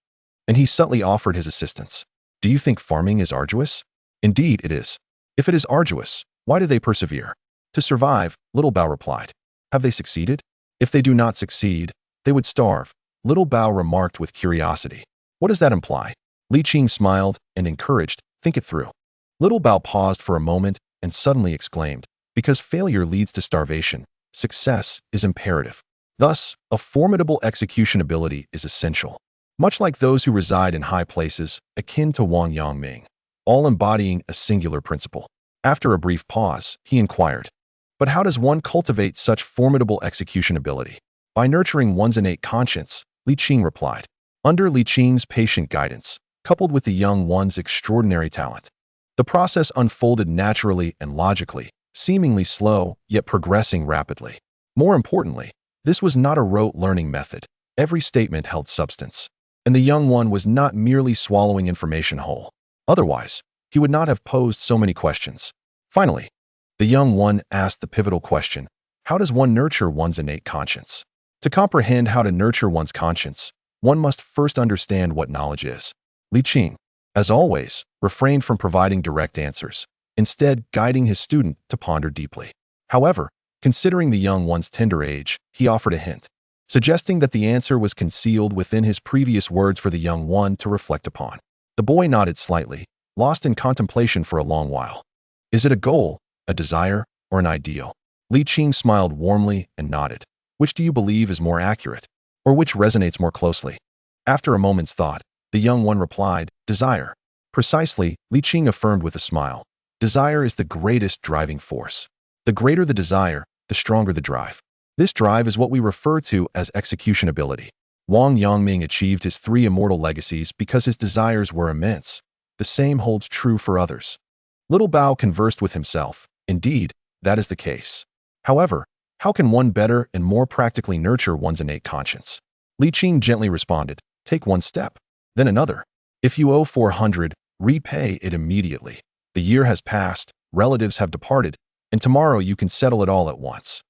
And he subtly offered his assistance. Do you think farming is arduous? Indeed, it is. If it is arduous, why do they persevere? To survive, Little Bao replied. Have they succeeded? If they do not succeed, they would starve, Little Bao remarked with curiosity. What does that imply? Li Qing smiled and encouraged, think it through. Little Bao paused for a moment and suddenly exclaimed, because failure leads to starvation, success is imperative. Thus, a formidable execution ability is essential. Much like those who reside in high places, akin to Wang Yongming, all embodying a singular principle. After a brief pause, he inquired, but how does one cultivate such formidable execution ability? By nurturing one's innate conscience, Li Qing replied. Under Li Qing's patient guidance, coupled with the young one's extraordinary talent, the process unfolded naturally and logically, seemingly slow, yet progressing rapidly. More importantly, this was not a rote learning method. Every statement held substance, and the young one was not merely swallowing information whole. Otherwise, he would not have posed so many questions. Finally, the young one asked the pivotal question, how does one nurture one's innate conscience? To comprehend how to nurture one's conscience, one must first understand what knowledge is. Li Qing, as always, refrained from providing direct answers, instead guiding his student to ponder deeply. However, considering the young one's tender age, he offered a hint, suggesting that the answer was concealed within his previous words for the young one to reflect upon. The boy nodded slightly, lost in contemplation for a long while. Is it a goal, a desire, or an ideal? Li Qing smiled warmly and nodded. Which do you believe is more accurate, or which resonates more closely? After a moment's thought, the young one replied, desire. Precisely, Li Qing affirmed with a smile. Desire is the greatest driving force. The greater the desire, the stronger the drive. This drive is what we refer to as execution ability. Wang Yongming achieved his 3 immortal legacies because his desires were immense. The same holds true for others. Little Bao conversed with himself. Indeed, that is the case. However, how can one better and more practically nurture one's innate conscience? Li Qing gently responded, take one step, then another. If you owe 400, repay it immediately. The year has passed, relatives have departed, and tomorrow you can settle it all at once.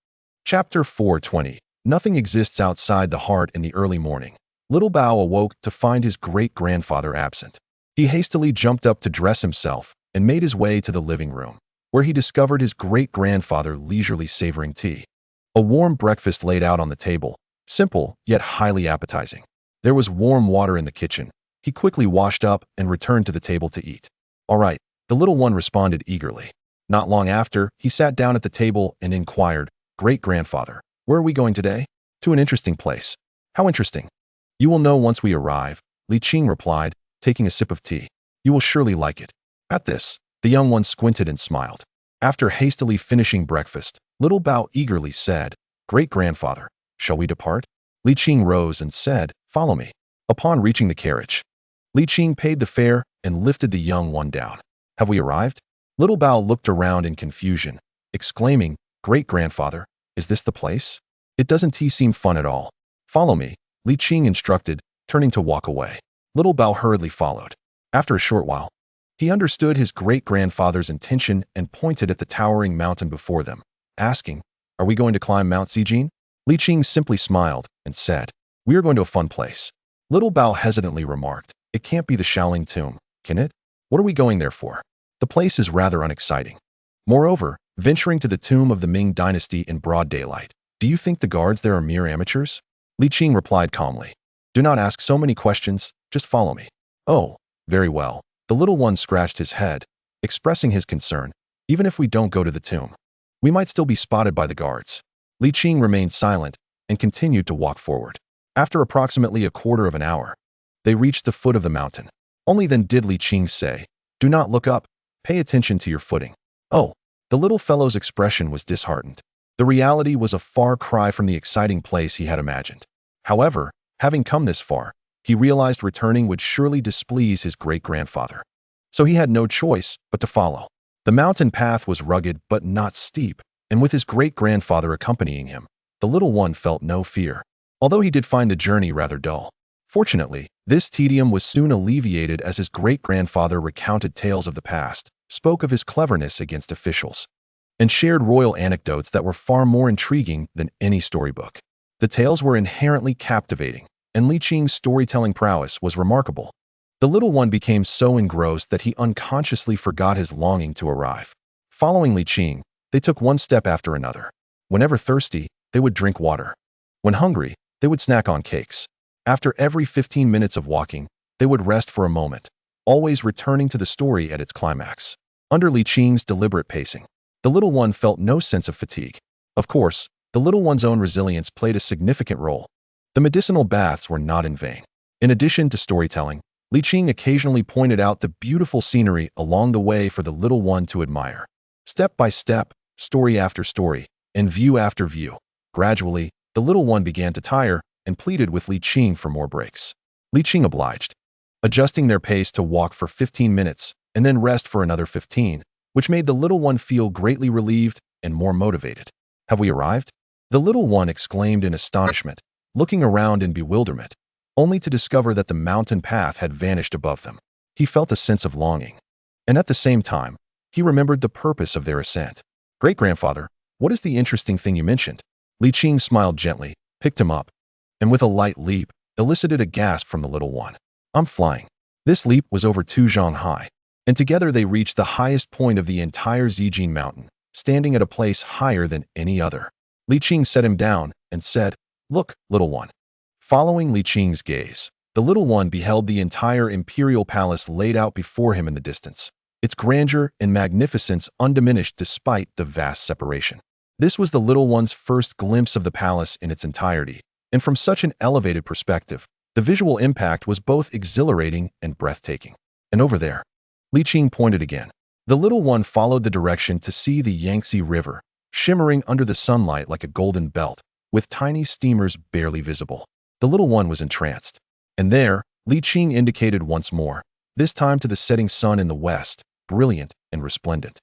Chapter 420. Nothing exists outside the heart in the early morning. Little Bao awoke to find his great-grandfather absent. He hastily jumped up to dress himself and made his way to the living room, where he discovered his great-grandfather leisurely savoring tea. A warm breakfast laid out on the table, simple yet highly appetizing. There was warm water in the kitchen. He quickly washed up and returned to the table to eat. All right, the little one responded eagerly. Not long after, he sat down at the table and inquired, Great-grandfather, where are we going today? To an interesting place. How interesting? You will know once we arrive, Li Qing replied, taking a sip of tea. You will surely like it. At this, the young one squinted and smiled. After hastily finishing breakfast, Little Bao eagerly said, Great-grandfather, shall we depart? Li Qing rose and said, follow me. Upon reaching the carriage, Li Qing paid the fare and lifted the young one down. Have we arrived? Little Bao looked around in confusion, exclaiming, Great-grandfather, is this the place? It doesn't seem fun at all. Follow me, Li Qing instructed, turning to walk away. Little Bao hurriedly followed. After a short while, he understood his great-grandfather's intention and pointed at the towering mountain before them, asking, are we going to climb Mount Zijin? Li Qing simply smiled and said, we are going to a fun place. Little Bao hesitantly remarked, it can't be the Shaolin tomb, can it? What are we going there for? The place is rather unexciting. Moreover, venturing to the tomb of the Ming Dynasty in broad daylight, do you think the guards there are mere amateurs? Li Qing replied calmly, do not ask so many questions, just follow me. Oh, very well. The little one scratched his head, expressing his concern, even if we don't go to the tomb, we might still be spotted by the guards. Li Qing remained silent and continued to walk forward. After approximately a quarter of an hour, they reached the foot of the mountain. Only then did Li Qing say, do not look up, pay attention to your footing. Oh, the little fellow's expression was disheartened. The reality was a far cry from the exciting place he had imagined. However, having come this far, he realized returning would surely displease his great-grandfather. So he had no choice but to follow. The mountain path was rugged but not steep, and with his great-grandfather accompanying him, the little one felt no fear, although he did find the journey rather dull. Fortunately, this tedium was soon alleviated as his great-grandfather recounted tales of the past, spoke of his cleverness against officials, and shared royal anecdotes that were far more intriguing than any storybook. The The tales were inherently captivating, and Li Qing's storytelling prowess was remarkable. The little one became so engrossed that he unconsciously forgot his longing to arrive. Following Li Qing, they took one step after another. Whenever thirsty, they would drink water. When hungry, they would snack on cakes. After every 15 minutes of walking, they would rest for a moment, always returning to the story at its climax. Under Li Qing's deliberate pacing, the little one felt no sense of fatigue. Of course, the little one's own resilience played a significant role. The medicinal baths were not in vain. In addition to storytelling, Li Qing occasionally pointed out the beautiful scenery along the way for the little one to admire. Step by step, story after story, and view after view. Gradually, the little one began to tire and pleaded with Li Qing for more breaks. Li Qing obliged, adjusting their pace to walk for 15 minutes and then rest for another 15, which made the little one feel greatly relieved and more motivated. "Have we arrived?" The little one exclaimed in astonishment, looking around in bewilderment, only to discover that the mountain path had vanished above them. He felt a sense of longing, and at the same time, he remembered the purpose of their ascent. "Great-grandfather, what is the interesting thing you mentioned?" Li Qing smiled gently, picked him up, and with a light leap, elicited a gasp from the little one. "I'm flying." This leap was over 2 zhang high, and together they reached the highest point of the entire Zijin mountain, standing at a place higher than any other. Li Qing set him down and said, "Look, little one." Following Li Qing's gaze, the little one beheld the entire imperial palace laid out before him in the distance, its grandeur and magnificence undiminished despite the vast separation. This was the little one's first glimpse of the palace in its entirety, and from such an elevated perspective, the visual impact was both exhilarating and breathtaking. "And over there," Li Qing pointed again. The little one followed the direction to see the Yangtze River, shimmering under the sunlight like a golden belt, with tiny steamers barely visible. The little one was entranced. And there, Li Qing indicated once more, this time to the setting sun in the west, brilliant and resplendent,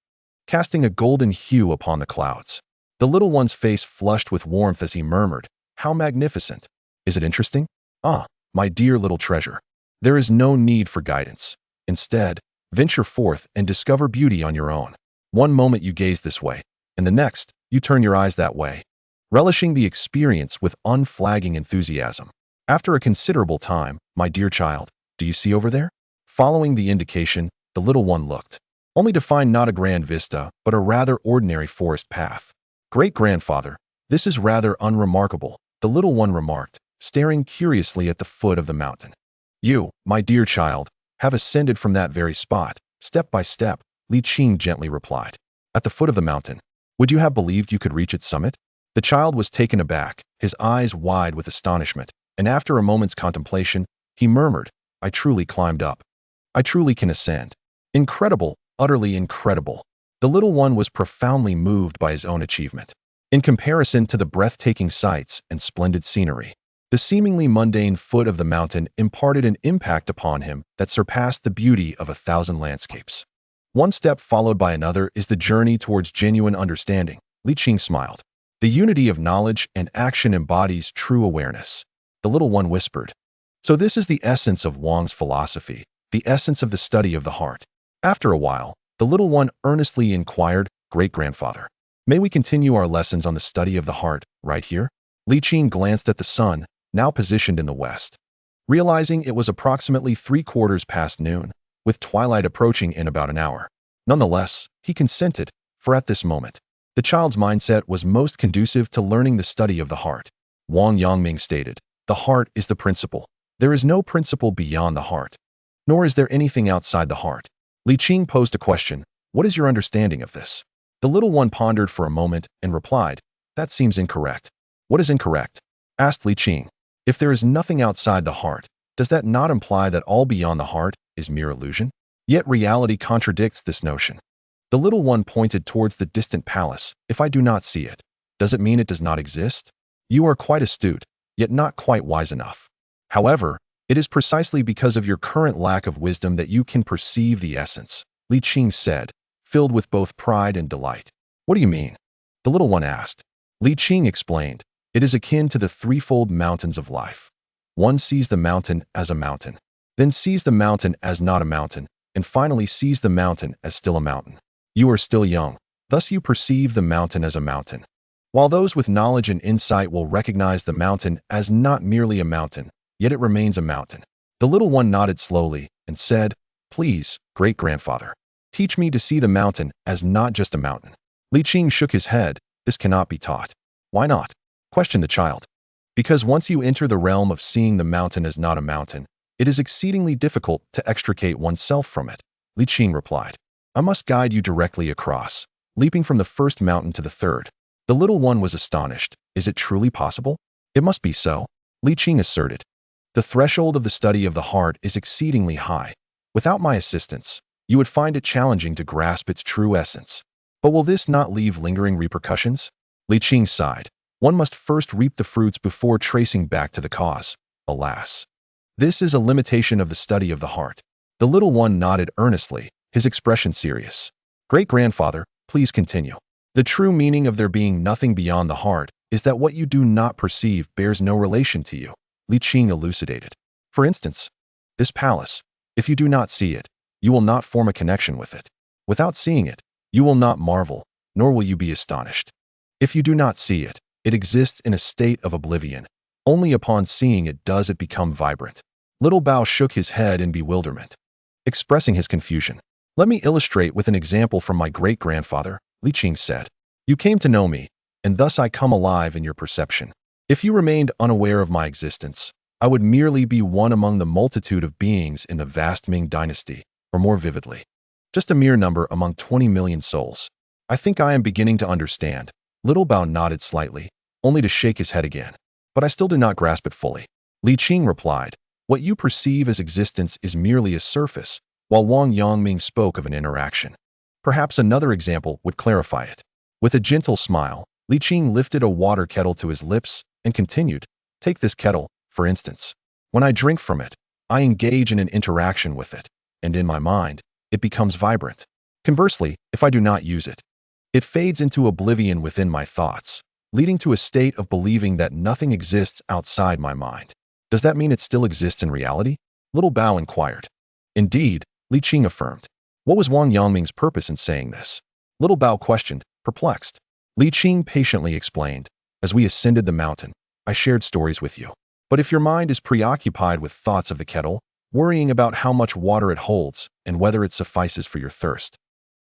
casting a golden hue upon the clouds. The little one's face flushed with warmth as he murmured, "How magnificent! Is it interesting? Ah, my dear little treasure. There is no need for guidance. Instead, venture forth and discover beauty on your own. One moment you gaze this way, and the next, you turn your eyes that way, relishing the experience with unflagging enthusiasm. After a considerable time, my dear child, do you see over there?" Following the indication, the little one looked, only to find not a grand vista, but a rather ordinary forest path. "Great-grandfather, this is rather unremarkable," the little one remarked, staring curiously at the foot of the mountain. "You, my dear child, have ascended from that very spot, step by step," Li Qing gently replied. "At the foot of the mountain. Would you have believed you could reach its summit?" The child was taken aback, his eyes wide with astonishment, and after a moment's contemplation, he murmured, "I truly climbed up. I truly can ascend. Incredible, utterly incredible." The little one was profoundly moved by his own achievement. In comparison to the breathtaking sights and splendid scenery, the seemingly mundane foot of the mountain imparted an impact upon him that surpassed the beauty of 1,000 landscapes. "One step followed by another is the journey towards genuine understanding," Li Qing smiled. "The unity of knowledge and action embodies true awareness." The little one whispered, "So this is the essence of Wang's philosophy, the essence of the study of the heart." After a while, the little one earnestly inquired, "Great-grandfather, may we continue our lessons on the study of the heart right here?" Li Qing glanced at the sun, now positioned in the west. Realizing it was approximately 3/4 past noon, with twilight approaching in about an hour. Nonetheless, he consented, for at this moment, the child's mindset was most conducive to learning the study of the heart. Wang Yongming stated, "The heart is the principle. There is no principle beyond the heart. Nor is there anything outside the heart." Li Qing posed a question, "What is your understanding of this?" The little one pondered for a moment and replied, "That seems incorrect." "What is incorrect?" asked Li Qing. "If there is nothing outside the heart, does that not imply that all beyond the heart is mere illusion? Yet reality contradicts this notion." The little one pointed towards the distant palace. "If I do not see it, does it mean it does not exist? You are quite astute, yet not quite wise enough. However, it is precisely because of your current lack of wisdom that you can perceive the essence," Li Qing said, filled with both pride and delight. "What do you mean?" the little one asked. Li Qing explained, "It is akin to the threefold mountains of life. One sees the mountain as a mountain, then sees the mountain as not a mountain, and finally sees the mountain as still a mountain. You are still young, thus you perceive the mountain as a mountain. While those with knowledge and insight will recognize the mountain as not merely a mountain, yet it remains a mountain. The little one nodded slowly and said, "Please, great-grandfather, teach me to see the mountain as not just a mountain." Li Qing shook his head. "This cannot be taught." "Why not?" questioned the child. "Because once you enter the realm of seeing the mountain as not a mountain, it is exceedingly difficult to extricate oneself from it," Li Qing replied. "I must guide you directly across, leaping from the first mountain to the third." The little one was astonished. "Is it truly possible?" "It must be so," Li Qing asserted. "The threshold of the study of the heart is exceedingly high. Without my assistance, you would find it challenging to grasp its true essence. But will this not leave lingering repercussions?" Li Qing sighed. "One must first reap the fruits before tracing back to the cause. Alas. This is a limitation of the study of the heart." The little one nodded earnestly, his expression serious. "Great-grandfather, please continue." "The true meaning of there being nothing beyond the heart is that what you do not perceive bears no relation to you," Li Qing elucidated. "For instance, this palace, if you do not see it, you will not form a connection with it. Without seeing it, you will not marvel, nor will you be astonished. If you do not see it, it exists in a state of oblivion. Only upon seeing it does it become vibrant." Little Bao shook his head in bewilderment, expressing his confusion. "Let me illustrate with an example from my great-grandfather," Li Qing said. "You came to know me, and thus I come alive in your perception. If you remained unaware of my existence, I would merely be one among the multitude of beings in the vast Ming Dynasty, or more vividly, just a mere number among 20 million souls. I think I am beginning to understand." Little Bao nodded slightly, only to shake his head again. "But I still do not grasp it fully." Li Qing replied, "What you perceive as existence is merely a surface, while Yongqing spoke of an interaction. Perhaps another example would clarify it." With a gentle smile, Li Qing lifted a water kettle to his lips and continued, "Take this kettle, for instance. When I drink from it, I engage in an interaction with it, and in my mind, it becomes vibrant. Conversely, if I do not use it, it fades into oblivion within my thoughts, leading to a state of believing that nothing exists outside my mind." "Does that mean it still exists in reality?" Little Bao inquired. "Indeed," Li Qing affirmed. "What was Yongqing's purpose in saying this?" Little Bao questioned, perplexed. Li Qing patiently explained, "As we ascended the mountain, I shared stories with you. But if your mind is preoccupied with thoughts of the kettle, worrying about how much water it holds and whether it suffices for your thirst,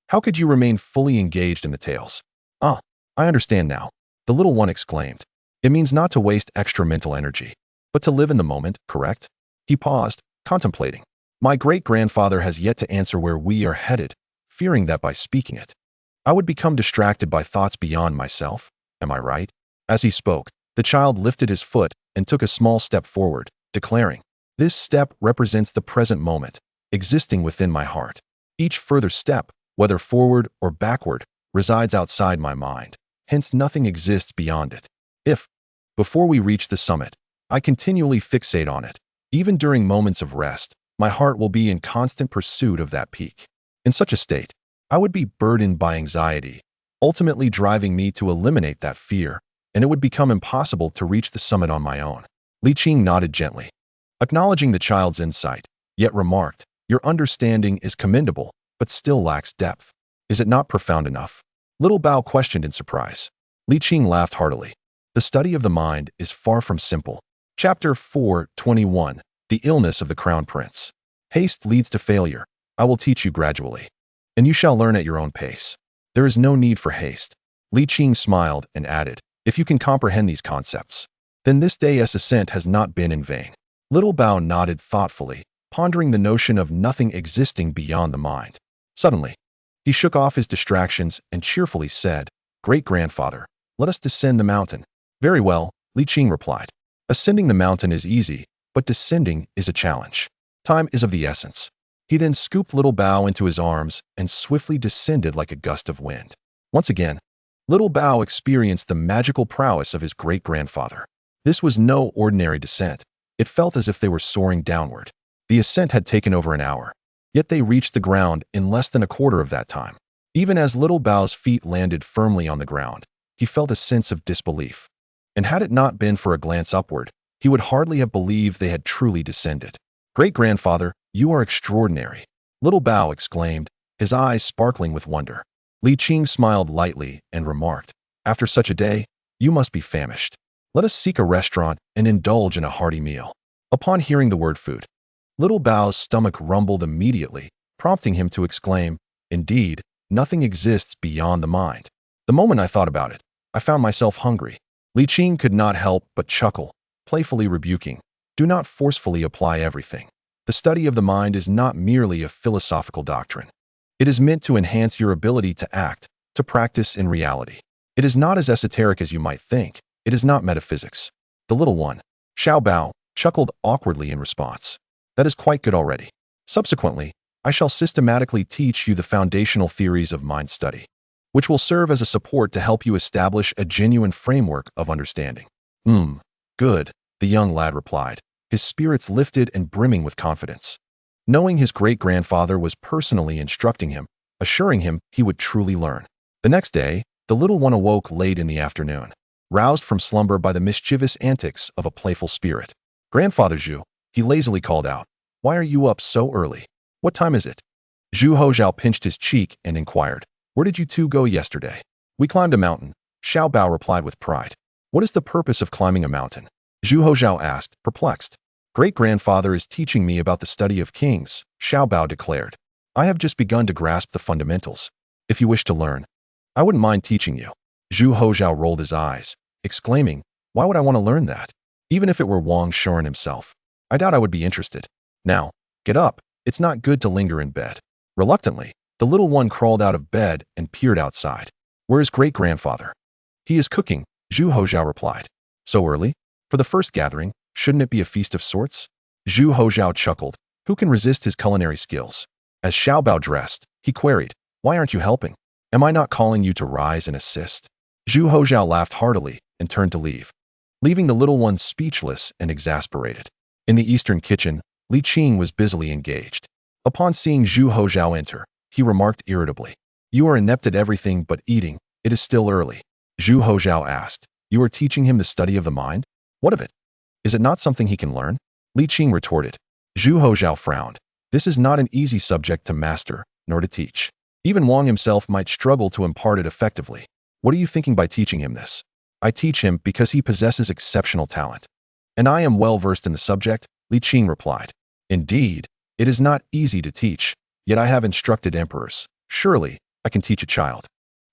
how could you remain fully engaged in the tales?" "Ah, I understand now," the little one exclaimed. "It means not to waste extra mental energy, but to live in the moment, correct?" He paused, contemplating. "My great-grandfather has yet to answer where we are headed, fearing that by speaking it, I would become distracted by thoughts beyond myself. Am I right?" As he spoke, the child lifted his foot and took a small step forward, declaring, "This step represents the present moment, existing within my heart. Each further step, whether forward or backward, resides outside my mind, hence nothing exists beyond it. If, before we reach the summit, I continually fixate on it, even during moments of rest, my heart will be in constant pursuit of that peak. In such a state, I would be burdened by anxiety, ultimately driving me to eliminate that fear, and it would become impossible to reach the summit on my own." Li Qing nodded gently, acknowledging the child's insight, yet remarked, "Your understanding is commendable, but still lacks depth. Is it not profound enough?" Little Bao questioned in surprise. Li Qing laughed heartily. "The study of the mind is far from simple." Chapter 4:21. The illness of the Crown Prince. "Haste leads to failure. I will teach you gradually, and you shall learn at your own pace. There is no need for haste." Li Qing smiled and added, "If you can comprehend these concepts, then this day's ascent has not been in vain." Little Bao nodded thoughtfully, pondering the notion of nothing existing beyond the mind. Suddenly, he shook off his distractions and cheerfully said, "Great-grandfather, let us descend the mountain." "Very well," Li Qing replied. "Ascending the mountain is easy, but descending is a challenge. Time is of the essence." He then scooped Little Bao into his arms and swiftly descended like a gust of wind. Once again, Little Bao experienced the magical prowess of his great-grandfather. This was no ordinary descent. It felt as if they were soaring downward. The ascent had taken over an hour, yet they reached the ground in less than a quarter of that time. Even as Little Bao's feet landed firmly on the ground, he felt a sense of disbelief. And had it not been for a glance upward, he would hardly have believed they had truly descended. "Great-grandfather, you are extraordinary," Little Bao exclaimed, his eyes sparkling with wonder. Li Qing smiled lightly and remarked, "After such a day, You must be famished. Let us seek a restaurant and indulge in a hearty meal." Upon hearing the word food, little Bao's stomach rumbled immediately, prompting him to exclaim, "Indeed, nothing exists beyond the mind." The moment I thought about it, I found myself hungry. Li Qing could not help but chuckle, playfully rebuking, "Do not forcefully apply everything. The study of the mind is not merely a philosophical doctrine. It is meant to enhance your ability to act, to practice in reality. It is not as esoteric as you might think. It is not metaphysics." The little one, Xiao Bao, chuckled awkwardly in response. "That is quite good already. Subsequently, I shall systematically teach you the foundational theories of mind study, which will serve as a support to help you establish a genuine framework of understanding." Good," the young lad replied, his spirits lifted and brimming with confidence, knowing his great-grandfather was personally instructing him, assuring him he would truly learn. The next day, the little one awoke late in the afternoon, roused from slumber by the mischievous antics of a playful spirit. "Grandfather Zhu," he lazily called out, "why are you up so early? What time is it?" Zhu Hozhao pinched his cheek and inquired, "Where did you two go yesterday?" "We climbed a mountain," Xiao Bao replied with pride. "What is the purpose of climbing a mountain?" Zhu Hozhao asked, perplexed. "Great-grandfather is teaching me about the study of kings," Xiao Bao declared. "I have just begun to grasp the fundamentals. If you wish to learn, I wouldn't mind teaching you." Zhu Hozhao rolled his eyes, exclaiming, "Why would I want to learn that? Even if it were Shone himself, I doubt I would be interested. Now, get up. It's not good to linger in bed." Reluctantly, the little one crawled out of bed and peered outside. "Where is great-grandfather?" "He is cooking," Zhu Hozhao replied. "So early? For the first gathering, shouldn't it be a feast of sorts?" Zhu Hozhao chuckled. Who can resist his culinary skills? As Xiao Bao dressed, he queried, "Why aren't you helping? Am I not calling you to rise and assist?" Zhu Hozhao laughed heartily and turned to leave, leaving the little one speechless and exasperated. In the eastern kitchen, Li Qing was busily engaged. Upon seeing Zhu Hozhao enter, he remarked irritably, "You are inept at everything but eating. It is still early." Zhu Hozhao asked, "You are teaching him the study of the mind? What of it? Is it not something he can learn?" Li Qing retorted. Zhu Hozhao frowned. "This is not an easy subject to master, nor to teach. Even Wang himself might struggle to impart it effectively. What are you thinking by teaching him this?" "I teach him because he possesses exceptional talent. And I am well versed in the subject," Li Qing replied. "Indeed, it is not easy to teach, yet I have instructed emperors. Surely, I can teach a child."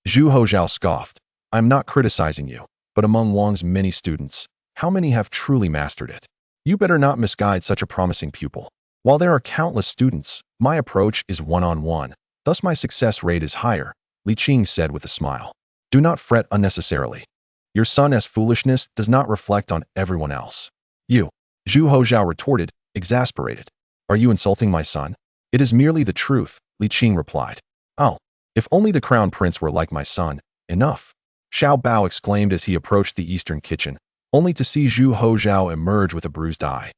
Zhu Hozhao scoffed. "I am not criticizing you, but among Wang's many students, how many have truly mastered it? You better not misguide such a promising pupil. While there are countless students, my approach is one-on-one. Thus my success rate is higher," Li Qing said with a smile. "Do not fret unnecessarily. Your son's foolishness does not reflect on everyone else." "You," Zhu Hozhao retorted, exasperated. "Are you insulting my son?" "It is merely the truth," Li Qing replied. "Oh, if only the crown prince were like my son, enough." Xiao Bao exclaimed as he approached the eastern kitchen, only to see Zhu Hozhao emerge with a bruised eye.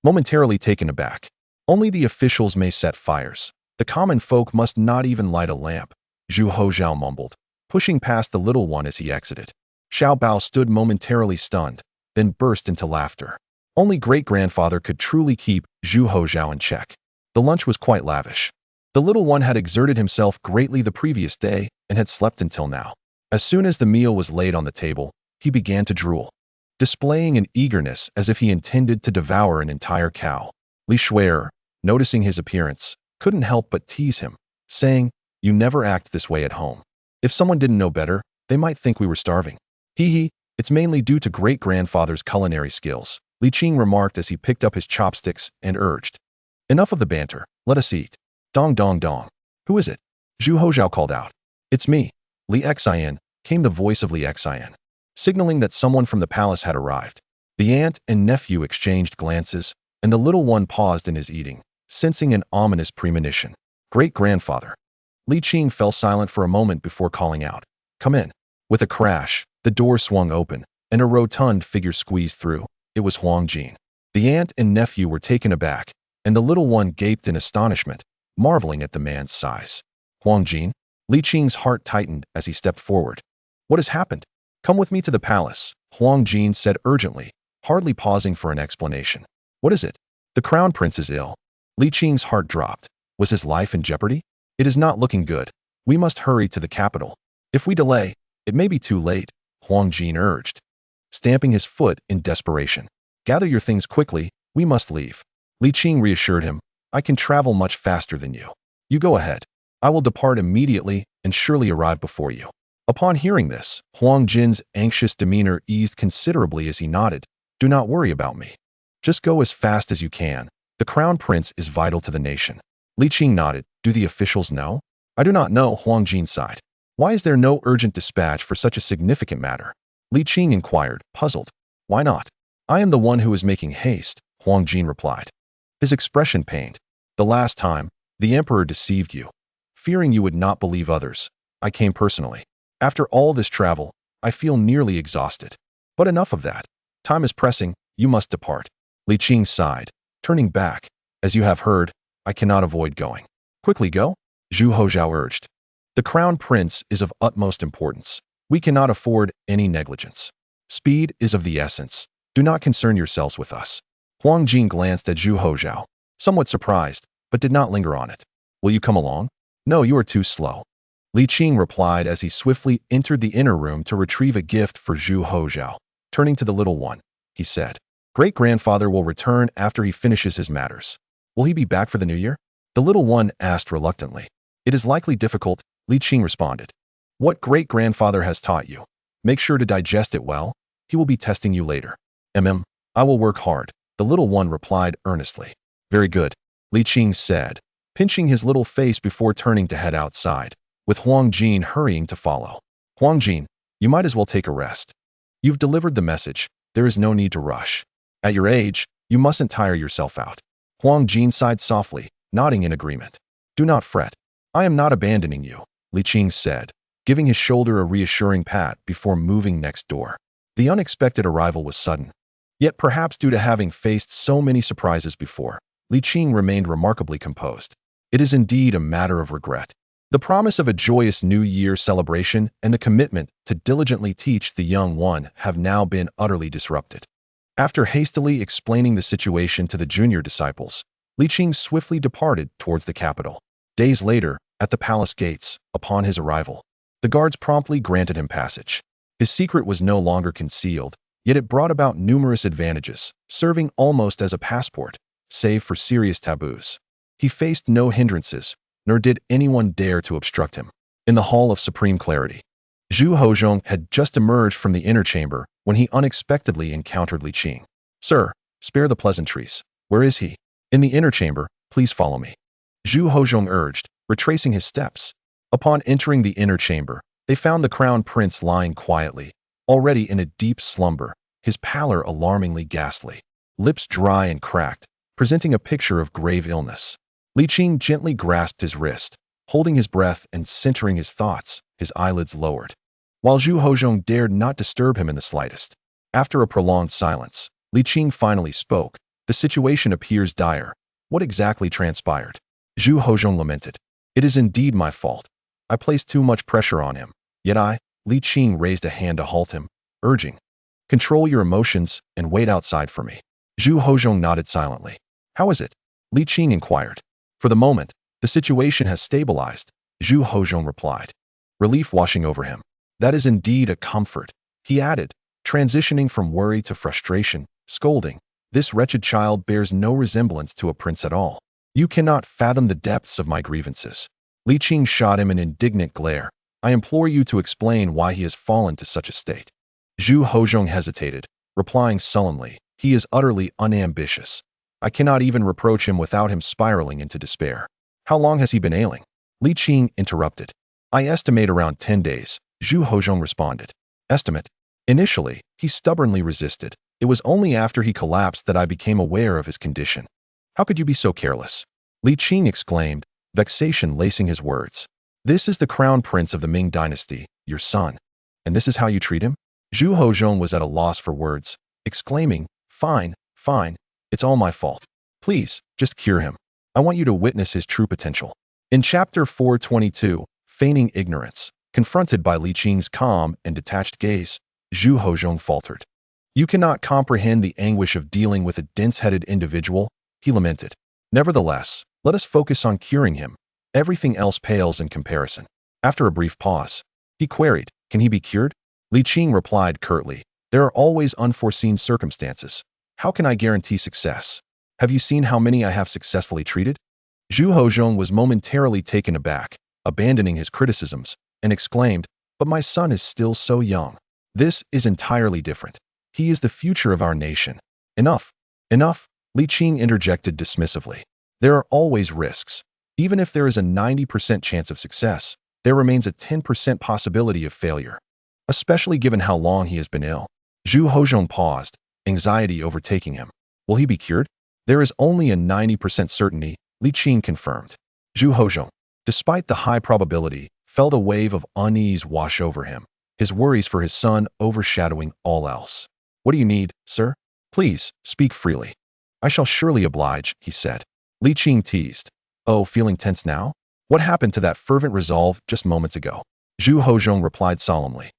Momentarily taken aback, "Only the officials may set fires. The common folk must not even light a lamp," Zhu Hozhao mumbled, pushing past the little one as he exited. Xiao Bao stood momentarily stunned, then burst into laughter. Only great-grandfather could truly keep Zhu Hozhao in check. The lunch was quite lavish. The little one had exerted himself greatly the previous day and had slept until now. As soon as the meal was laid on the table, he began to drool, displaying an eagerness as if he intended to devour an entire cow. Li Shuer, noticing his appearance, couldn't help but tease him, saying, "You never act this way at home. If someone didn't know better, they might think we were starving." "Hee, it's mainly due to great-grandfather's culinary skills," Li Qing remarked as he picked up his chopsticks and urged, "Enough of the banter, let us eat." "Dong dong dong. Who is it?" Zhu Hozhao called out. "It's me, Li Xian," came the voice of Li Xian, signaling that someone from the palace had arrived. The aunt and nephew exchanged glances, and the little one paused in his eating, sensing an ominous premonition. "Great-grandfather." Li Qing fell silent for a moment before calling out, "Come in." With a crash, the door swung open, and a rotund figure squeezed through. It was Huang Jin. The aunt and nephew were taken aback, and the little one gaped in astonishment, marveling at the man's size. "Huang Jin?" Li Qing's heart tightened as he stepped forward. "What has happened?" "Come with me to the palace," Huang Jin said urgently, hardly pausing for an explanation. "What is it?" "The crown prince is ill." Li Qing's heart dropped. Was his life in jeopardy? "It is not looking good. We must hurry to the capital. If we delay, it may be too late," Huang Jin urged, stamping his foot in desperation. Gather your things quickly, we must leave. Li Qing reassured him, I can travel much faster than you. You go ahead. I will depart immediately and surely arrive before you. Upon hearing this, Huang Jin's anxious demeanor eased considerably as he nodded. Do not worry about me. Just go as fast as you can. The crown prince is vital to the nation. Li Qing nodded. Do the officials know? I do not know, Huang Jin sighed. Why is there no urgent dispatch for such a significant matter? Li Qing inquired, puzzled. Why not? I am the one who is making haste, Huang Jin replied. His expression pained. The last time, the emperor deceived you. Fearing you would not believe others, I came personally. After all this travel, I feel nearly exhausted. But enough of that. Time is pressing, you must depart. Li Qing sighed, turning back. As you have heard, I cannot avoid going. Quickly go, Zhu Hozhao urged. The crown prince is of utmost importance. We cannot afford any negligence. Speed is of the essence. Do not concern yourselves with us. Huang Jin glanced at Zhu Hozhao, somewhat surprised, but did not linger on it. Will you come along? No, you are too slow. Li Qing replied as he swiftly entered the inner room to retrieve a gift for Zhu Hozhao. Turning to the little one, he said, Great-grandfather will return after he finishes his matters. Will he be back for the new year? The little one asked reluctantly. It is likely difficult, Li Qing responded. What great-grandfather has taught you? Make sure to digest it well. He will be testing you later. I will work hard, the little one replied earnestly. Very good, Li Qing said, pinching his little face before turning to head outside, with Huang Jin hurrying to follow. Huang Jin, you might as well take a rest. You've delivered the message. There is no need to rush. At your age, you mustn't tire yourself out. Huang Jin sighed softly, nodding in agreement. Do not fret. I am not abandoning you, Li Qing said, giving his shoulder a reassuring pat before moving next door. The unexpected arrival was sudden. Yet perhaps due to having faced so many surprises before, Li Qing remained remarkably composed. It is indeed a matter of regret. The promise of a joyous New Year celebration and the commitment to diligently teach the young one have now been utterly disrupted. After hastily explaining the situation to the junior disciples, Li Qing swiftly departed towards the capital. Days later, at the palace gates, upon his arrival, the guards promptly granted him passage. His secret was no longer concealed, yet it brought about numerous advantages, serving almost as a passport, save for serious taboos. He faced no hindrances, nor did anyone dare to obstruct him. In the Hall of Supreme Clarity, Zhu Hozhong had just emerged from the inner chamber when he unexpectedly encountered Li Qing. Sir, spare the pleasantries. Where is he? In the inner chamber, please follow me. Zhu Hozhong urged, retracing his steps. Upon entering the inner chamber, they found the crown prince lying quietly, already in a deep slumber, his pallor alarmingly ghastly, lips dry and cracked, presenting a picture of grave illness. Li Qing gently grasped his wrist, holding his breath and centering his thoughts, his eyelids lowered. While Zhu Hozhong dared not disturb him in the slightest. After a prolonged silence, Li Qing finally spoke. The situation appears dire. What exactly transpired? Zhu Hozhong lamented. It is indeed my fault. I placed too much pressure on him. Yet Li Qing raised a hand to halt him, urging, control your emotions and wait outside for me. Zhu Hozhong nodded silently. How is it? Li Qing inquired. For the moment, the situation has stabilized, Zhu Hozhong replied, relief washing over him. That is indeed a comfort, he added, transitioning from worry to frustration, scolding. This wretched child bears no resemblance to a prince at all. You cannot fathom the depths of my grievances. Li Qing shot him an indignant glare. I implore you to explain why he has fallen to such a state. Zhu Hozhong hesitated, replying sullenly, he is utterly unambitious. I cannot even reproach him without him spiraling into despair. How long has he been ailing? Li Qing interrupted. I estimate around 10 days, Zhu Hozhong responded. Estimate? Initially, he stubbornly resisted. It was only after he collapsed that I became aware of his condition. How could you be so careless? Li Qing exclaimed, vexation lacing his words. This is the crown prince of the Ming Dynasty, your son. And this is how you treat him? Zhu Hozhong was at a loss for words, exclaiming, fine, it's all my fault. Please, just cure him. I want you to witness his true potential. In chapter 422, Feigning Ignorance, confronted by Li Qing's calm and detached gaze, Zhu Hozhong faltered. You cannot comprehend the anguish of dealing with a dense-headed individual, he lamented. Nevertheless, let us focus on curing him. Everything else pales in comparison. After a brief pause, he queried, can he be cured? Li Qing replied curtly, "There are always unforeseen circumstances. How can I guarantee success? Have you seen how many I have successfully treated?" Zhu Hozhong was momentarily taken aback, abandoning his criticisms, and exclaimed, "But my son is still so young. This is entirely different. He is the future of our nation." "Enough. Enough," Li Qing interjected dismissively. "There are always risks. Even if there is a 90% chance of success, there remains a 10% possibility of failure, especially given how long he has been ill." Zhu Hozhong paused, anxiety overtaking him. "Will he be cured?" "There is only a 90% certainty," Li Qing confirmed. Zhu Hozhong, despite the high probability, felt a wave of unease wash over him, his worries for his son overshadowing all else. "What do you need, sir? Please, speak freely." "I shall surely oblige," he said. Li Qing teased. "Oh, feeling tense now? What happened to that fervent resolve just moments ago?" Zhu Hozhong replied solemnly.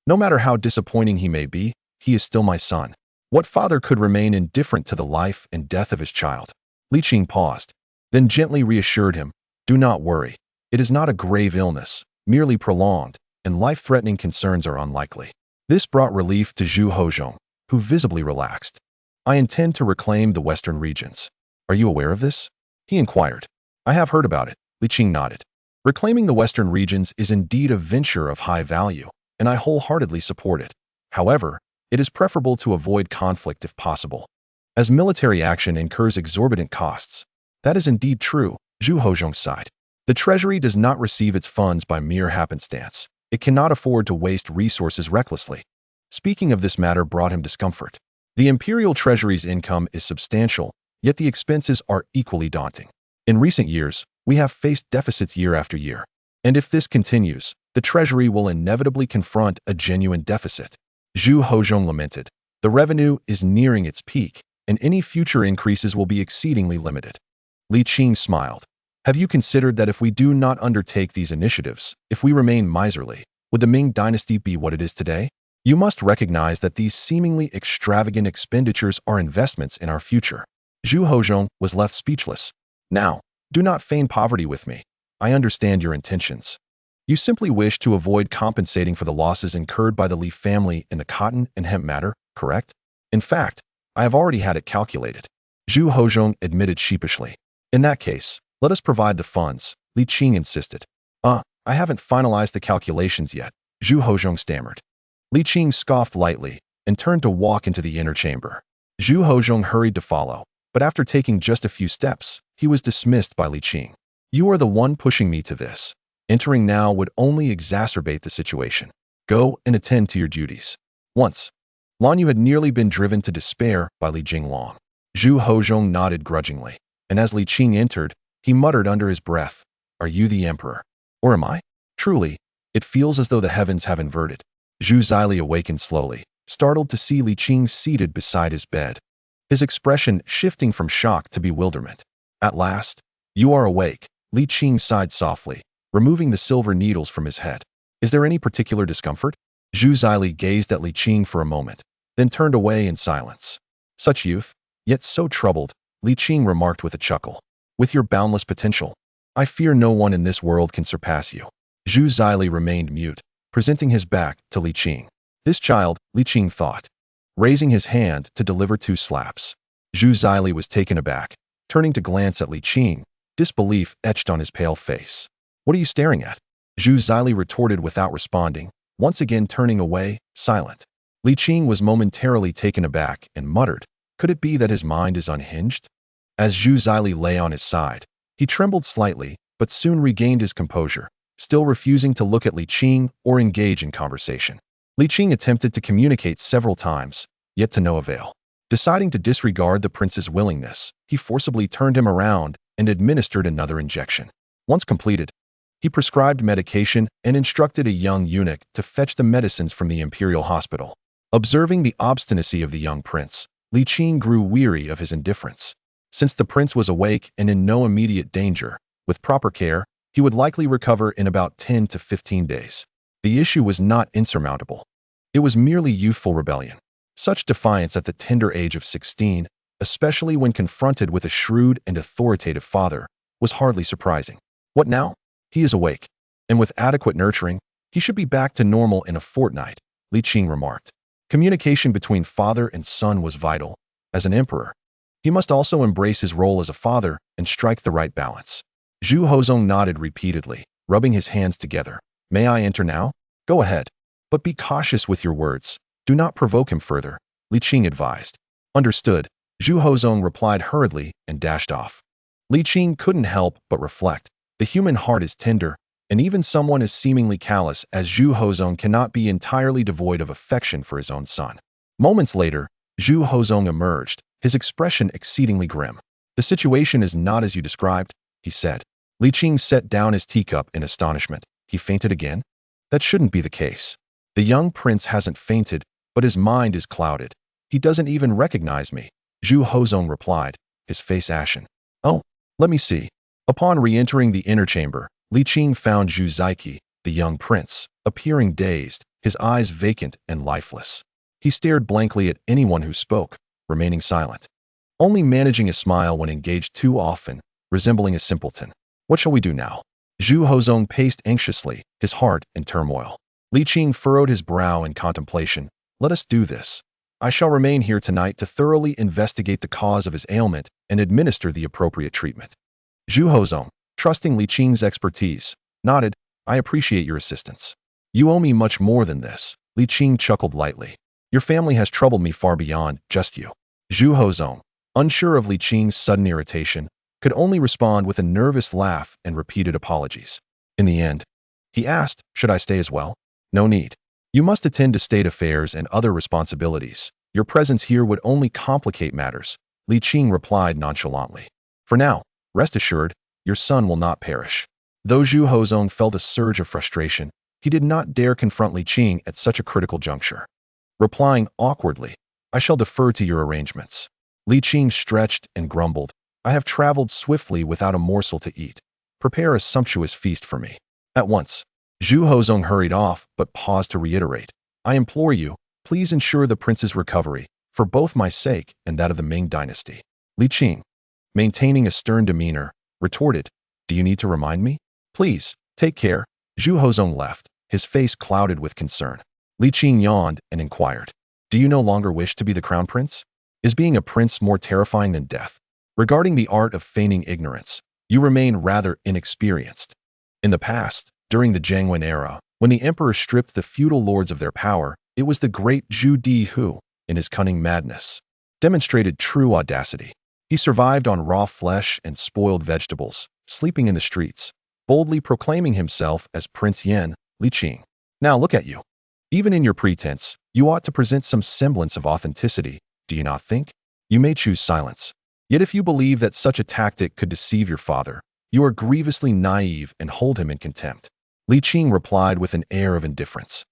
"No matter how disappointing he may be, he is still my son. What father could remain indifferent to the life and death of his child?" Li Qing paused, then gently reassured him, "Do not worry. It is not a grave illness, merely prolonged, and life-threatening concerns are unlikely." This brought relief to Zhu Hozhong, who visibly relaxed. "I intend to reclaim the western regions. Are you aware of this?" he inquired. "I have heard about it," Li Qing nodded. "Reclaiming the western regions is indeed a venture of high value, and I wholeheartedly support it. However, it is preferable to avoid conflict if possible, as military action incurs exorbitant costs." "That is indeed true," Zhu Hozhong sighed. "The treasury does not receive its funds by mere happenstance. It cannot afford to waste resources recklessly." Speaking of this matter brought him discomfort. The imperial treasury's income is substantial, yet the expenses are equally daunting. In recent years, we have faced deficits year after year. And if this continues, the treasury will inevitably confront a genuine deficit. Zhu Hozhong lamented. "The revenue is nearing its peak, and any future increases will be exceedingly limited." Li Qing smiled. "Have you considered that if we do not undertake these initiatives, if we remain miserly, would the Ming Dynasty be what it is today? You must recognize that these seemingly extravagant expenditures are investments in our future." Zhu Hozhong was left speechless. "Now, do not feign poverty with me. I understand your intentions. You simply wish to avoid compensating for the losses incurred by the Li family in the cotton and hemp matter, correct?" "In fact, I have already had it calculated," Zhu Hozhong admitted sheepishly. "In that case, let us provide the funds," Li Qing insisted. I haven't finalized the calculations yet," Zhu Hozhong stammered. Li Qing scoffed lightly and turned to walk into the inner chamber. Zhu Hozhong hurried to follow, but after taking just a few steps, he was dismissed by Li Qing. "You are the one pushing me to this. Entering now would only exacerbate the situation. Go and attend to your duties." Once, Lan Yu had nearly been driven to despair by Li Jinglong. Zhu Hozhong nodded grudgingly, and as Li Qing entered, he muttered under his breath, "Are you the emperor? Or am I? Truly, it feels as though the heavens have inverted." Zhu Zili awakened slowly, startled to see Li Qing seated beside his bed, his expression shifting from shock to bewilderment. "At last, you are awake," Li Qing sighed softly, removing the silver needles from his head. "Is there any particular discomfort?" Zhu Zili gazed at Li Qing for a moment, then turned away in silence. "Such youth, yet so troubled," Li Qing remarked with a chuckle. "With your boundless potential, I fear no one in this world can surpass you." Zhu Zili remained mute, presenting his back to Li Qing. This child, Li Qing thought, raising his hand to deliver 2 slaps. Zhu Zili was taken aback, turning to glance at Li Qing, disbelief etched on his pale face. "What are you staring at?" Zhu Zili retorted without responding, once again turning away, silent. Li Qing was momentarily taken aback and muttered, "Could it be that his mind is unhinged?" As Zhu Zili lay on his side, he trembled slightly, but soon regained his composure, still refusing to look at Li Qing or engage in conversation. Li Qing attempted to communicate several times, yet to no avail. Deciding to disregard the prince's willingness, he forcibly turned him around and administered another injection. Once completed, he prescribed medication and instructed a young eunuch to fetch the medicines from the imperial hospital. Observing the obstinacy of the young prince, Li Qing grew weary of his indifference. Since the prince was awake and in no immediate danger, with proper care, he would likely recover in about 10 to 15 days. The issue was not insurmountable. It was merely youthful rebellion. Such defiance at the tender age of 16, especially when confronted with a shrewd and authoritative father, was hardly surprising. What now? He is awake, and with adequate nurturing, he should be back to normal in a fortnight, Li Qing remarked. Communication between father and son was vital. As an emperor, he must also embrace his role as a father and strike the right balance. Zhu Hozong nodded repeatedly, rubbing his hands together. May I enter now? Go ahead. But be cautious with your words. Do not provoke him further, Li Qing advised. Understood. Zhu Hozong replied hurriedly and dashed off. Li Qing couldn't help but reflect. The human heart is tender, and even someone as seemingly callous as Zhu Hozong cannot be entirely devoid of affection for his own son. Moments later, Zhu Hozong emerged, his expression exceedingly grim. The situation is not as you described, he said. Li Qing set down his teacup in astonishment. He fainted again? That shouldn't be the case. The young prince hasn't fainted, but his mind is clouded. He doesn't even recognize me, Zhu Hozong replied, his face ashen. Oh, let me see. Upon re-entering the inner chamber, Li Qing found Zhu Zaiqi, the young prince, appearing dazed, his eyes vacant and lifeless. He stared blankly at anyone who spoke, remaining silent, only managing a smile when engaged too often, resembling a simpleton. What shall we do now? Zhu Hozong paced anxiously, his heart in turmoil. Li Qing furrowed his brow in contemplation. Let us do this. I shall remain here tonight to thoroughly investigate the cause of his ailment and administer the appropriate treatment. Zhu Hozong, trusting Li Qing's expertise, nodded. I appreciate your assistance. You owe me much more than this. Li Qing chuckled lightly. Your family has troubled me far beyond just you. Zhu Hozong, unsure of Li Qing's sudden irritation, could only respond with a nervous laugh and repeated apologies. In the end, he asked, should I stay as well? No need. You must attend to state affairs and other responsibilities. Your presence here would only complicate matters, Li Qing replied nonchalantly. For now, rest assured, your son will not perish. Though Zhu Hozong felt a surge of frustration, he did not dare confront Li Qing at such a critical juncture. Replying awkwardly, I shall defer to your arrangements. Li Qing stretched and grumbled. I have traveled swiftly without a morsel to eat. Prepare a sumptuous feast for me. At once. Zhu Hozong hurried off, but paused to reiterate. I implore you, please ensure the prince's recovery, for both my sake and that of the Ming Dynasty. Li Qing, maintaining a stern demeanor, retorted, do you need to remind me? Please, take care. Zhu Hozong left, his face clouded with concern. Li Qing yawned and inquired, do you no longer wish to be the crown prince? Is being a prince more terrifying than death? Regarding the art of feigning ignorance, you remain rather inexperienced. In the past, during the Jiangwen era, when the emperor stripped the feudal lords of their power, it was the great Zhu Di who, in his cunning madness, demonstrated true audacity. He survived on raw flesh and spoiled vegetables, sleeping in the streets, boldly proclaiming himself as Prince Yan, Li Qing. Now look at you. Even in your pretense, you ought to present some semblance of authenticity, do you not think? You may choose silence. Yet if you believe that such a tactic could deceive your father, you are grievously naive and hold him in contempt. Li Qing replied with an air of indifference,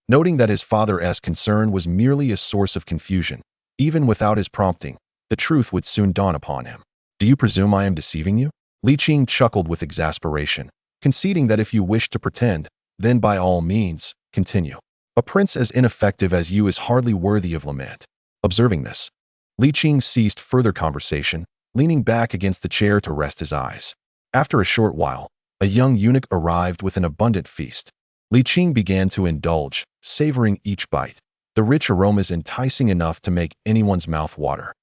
noting that his father's concern was merely a source of confusion. Even without his prompting, the truth would soon dawn upon him. Do you presume I am deceiving you? Li Qing chuckled with exasperation, conceding that if you wish to pretend, then by all means, continue. A prince as ineffective as you is hardly worthy of lament. Observing this, Li Qing ceased further conversation, leaning back against the chair to rest his eyes. After a short while, a young eunuch arrived with an abundant feast. Li Qing began to indulge, savoring each bite, the rich aromas enticing enough to make anyone's mouth water.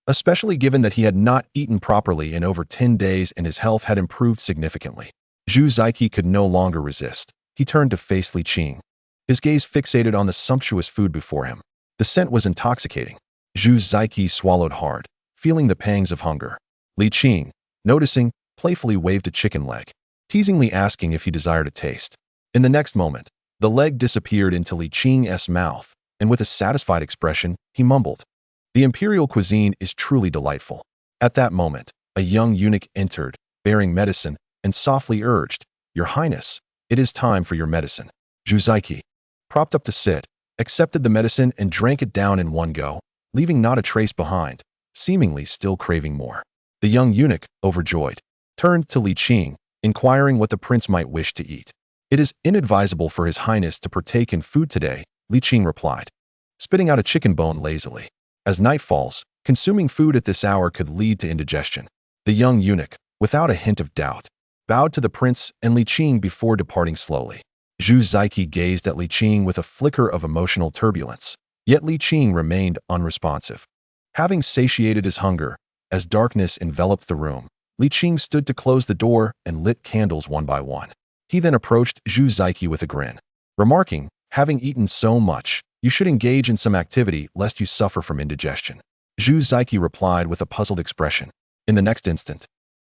Especially given that he had not eaten properly in over 10 days and his health had improved significantly. Zhu Zaiqi could no longer resist. He turned to face Li Qing, his gaze fixated on the sumptuous food before him. The scent was intoxicating. Zhu Zaiqi swallowed hard, feeling the pangs of hunger. Li Qing, noticing, playfully waved a chicken leg, teasingly asking if he desired a taste. In the next moment, the leg disappeared into Li Qing's mouth, and with a satisfied expression, he mumbled, the imperial cuisine is truly delightful. At that moment, a young eunuch entered, bearing medicine, and softly urged, Your Highness, it is time for your medicine. Zhu Zaiqi, propped up to sit, accepted the medicine and drank it down in one go, leaving not a trace behind, seemingly still craving more. The young eunuch, overjoyed, turned to Li Qing, inquiring what the prince might wish to eat. It is inadvisable for His Highness to partake in food today, Li Qing replied, spitting out a chicken bone lazily. As night falls, consuming food at this hour could lead to indigestion. The young eunuch, without a hint of doubt, bowed to the prince and Li Qing before departing slowly. Zhu Zaiqi gazed at Li Qing with a flicker of emotional turbulence, yet Li Qing remained unresponsive. Having satiated his hunger, as darkness enveloped the room, Li Qing stood to close the door and lit candles one by one. He then approached Zhu Zaiqi with a grin, remarking, "Having eaten so much, you should engage in some activity lest you suffer from indigestion." Zhu Zaiqi replied with a puzzled expression. In the next instant,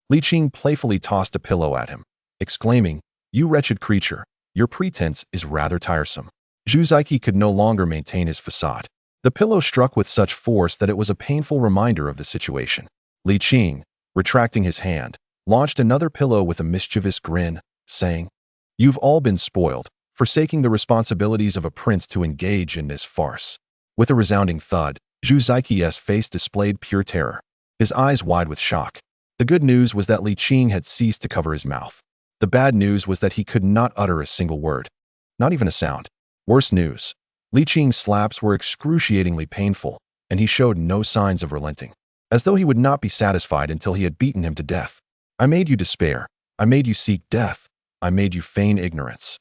Li Qing playfully tossed a pillow at him, exclaiming, "You wretched creature, your pretense is rather tiresome." Zhu Zaiqi could no longer maintain his facade. The pillow struck with such force that it was a painful reminder of the situation. Li Qing, retracting his hand, launched another pillow with a mischievous grin, saying, "You've all been spoiled, forsaking the responsibilities of a prince to engage in this farce." With a resounding thud, Zhu Zaiqi's face displayed pure terror, his eyes wide with shock. The good news was that Li Qing had ceased to cover his mouth. The bad news was that he could not utter a single word, not even a sound. Worse news, Li Qing's slaps were excruciatingly painful, and he showed no signs of relenting, as though he would not be satisfied until he had beaten him to death. "I made you despair. I made you seek death. I made you feign ignorance.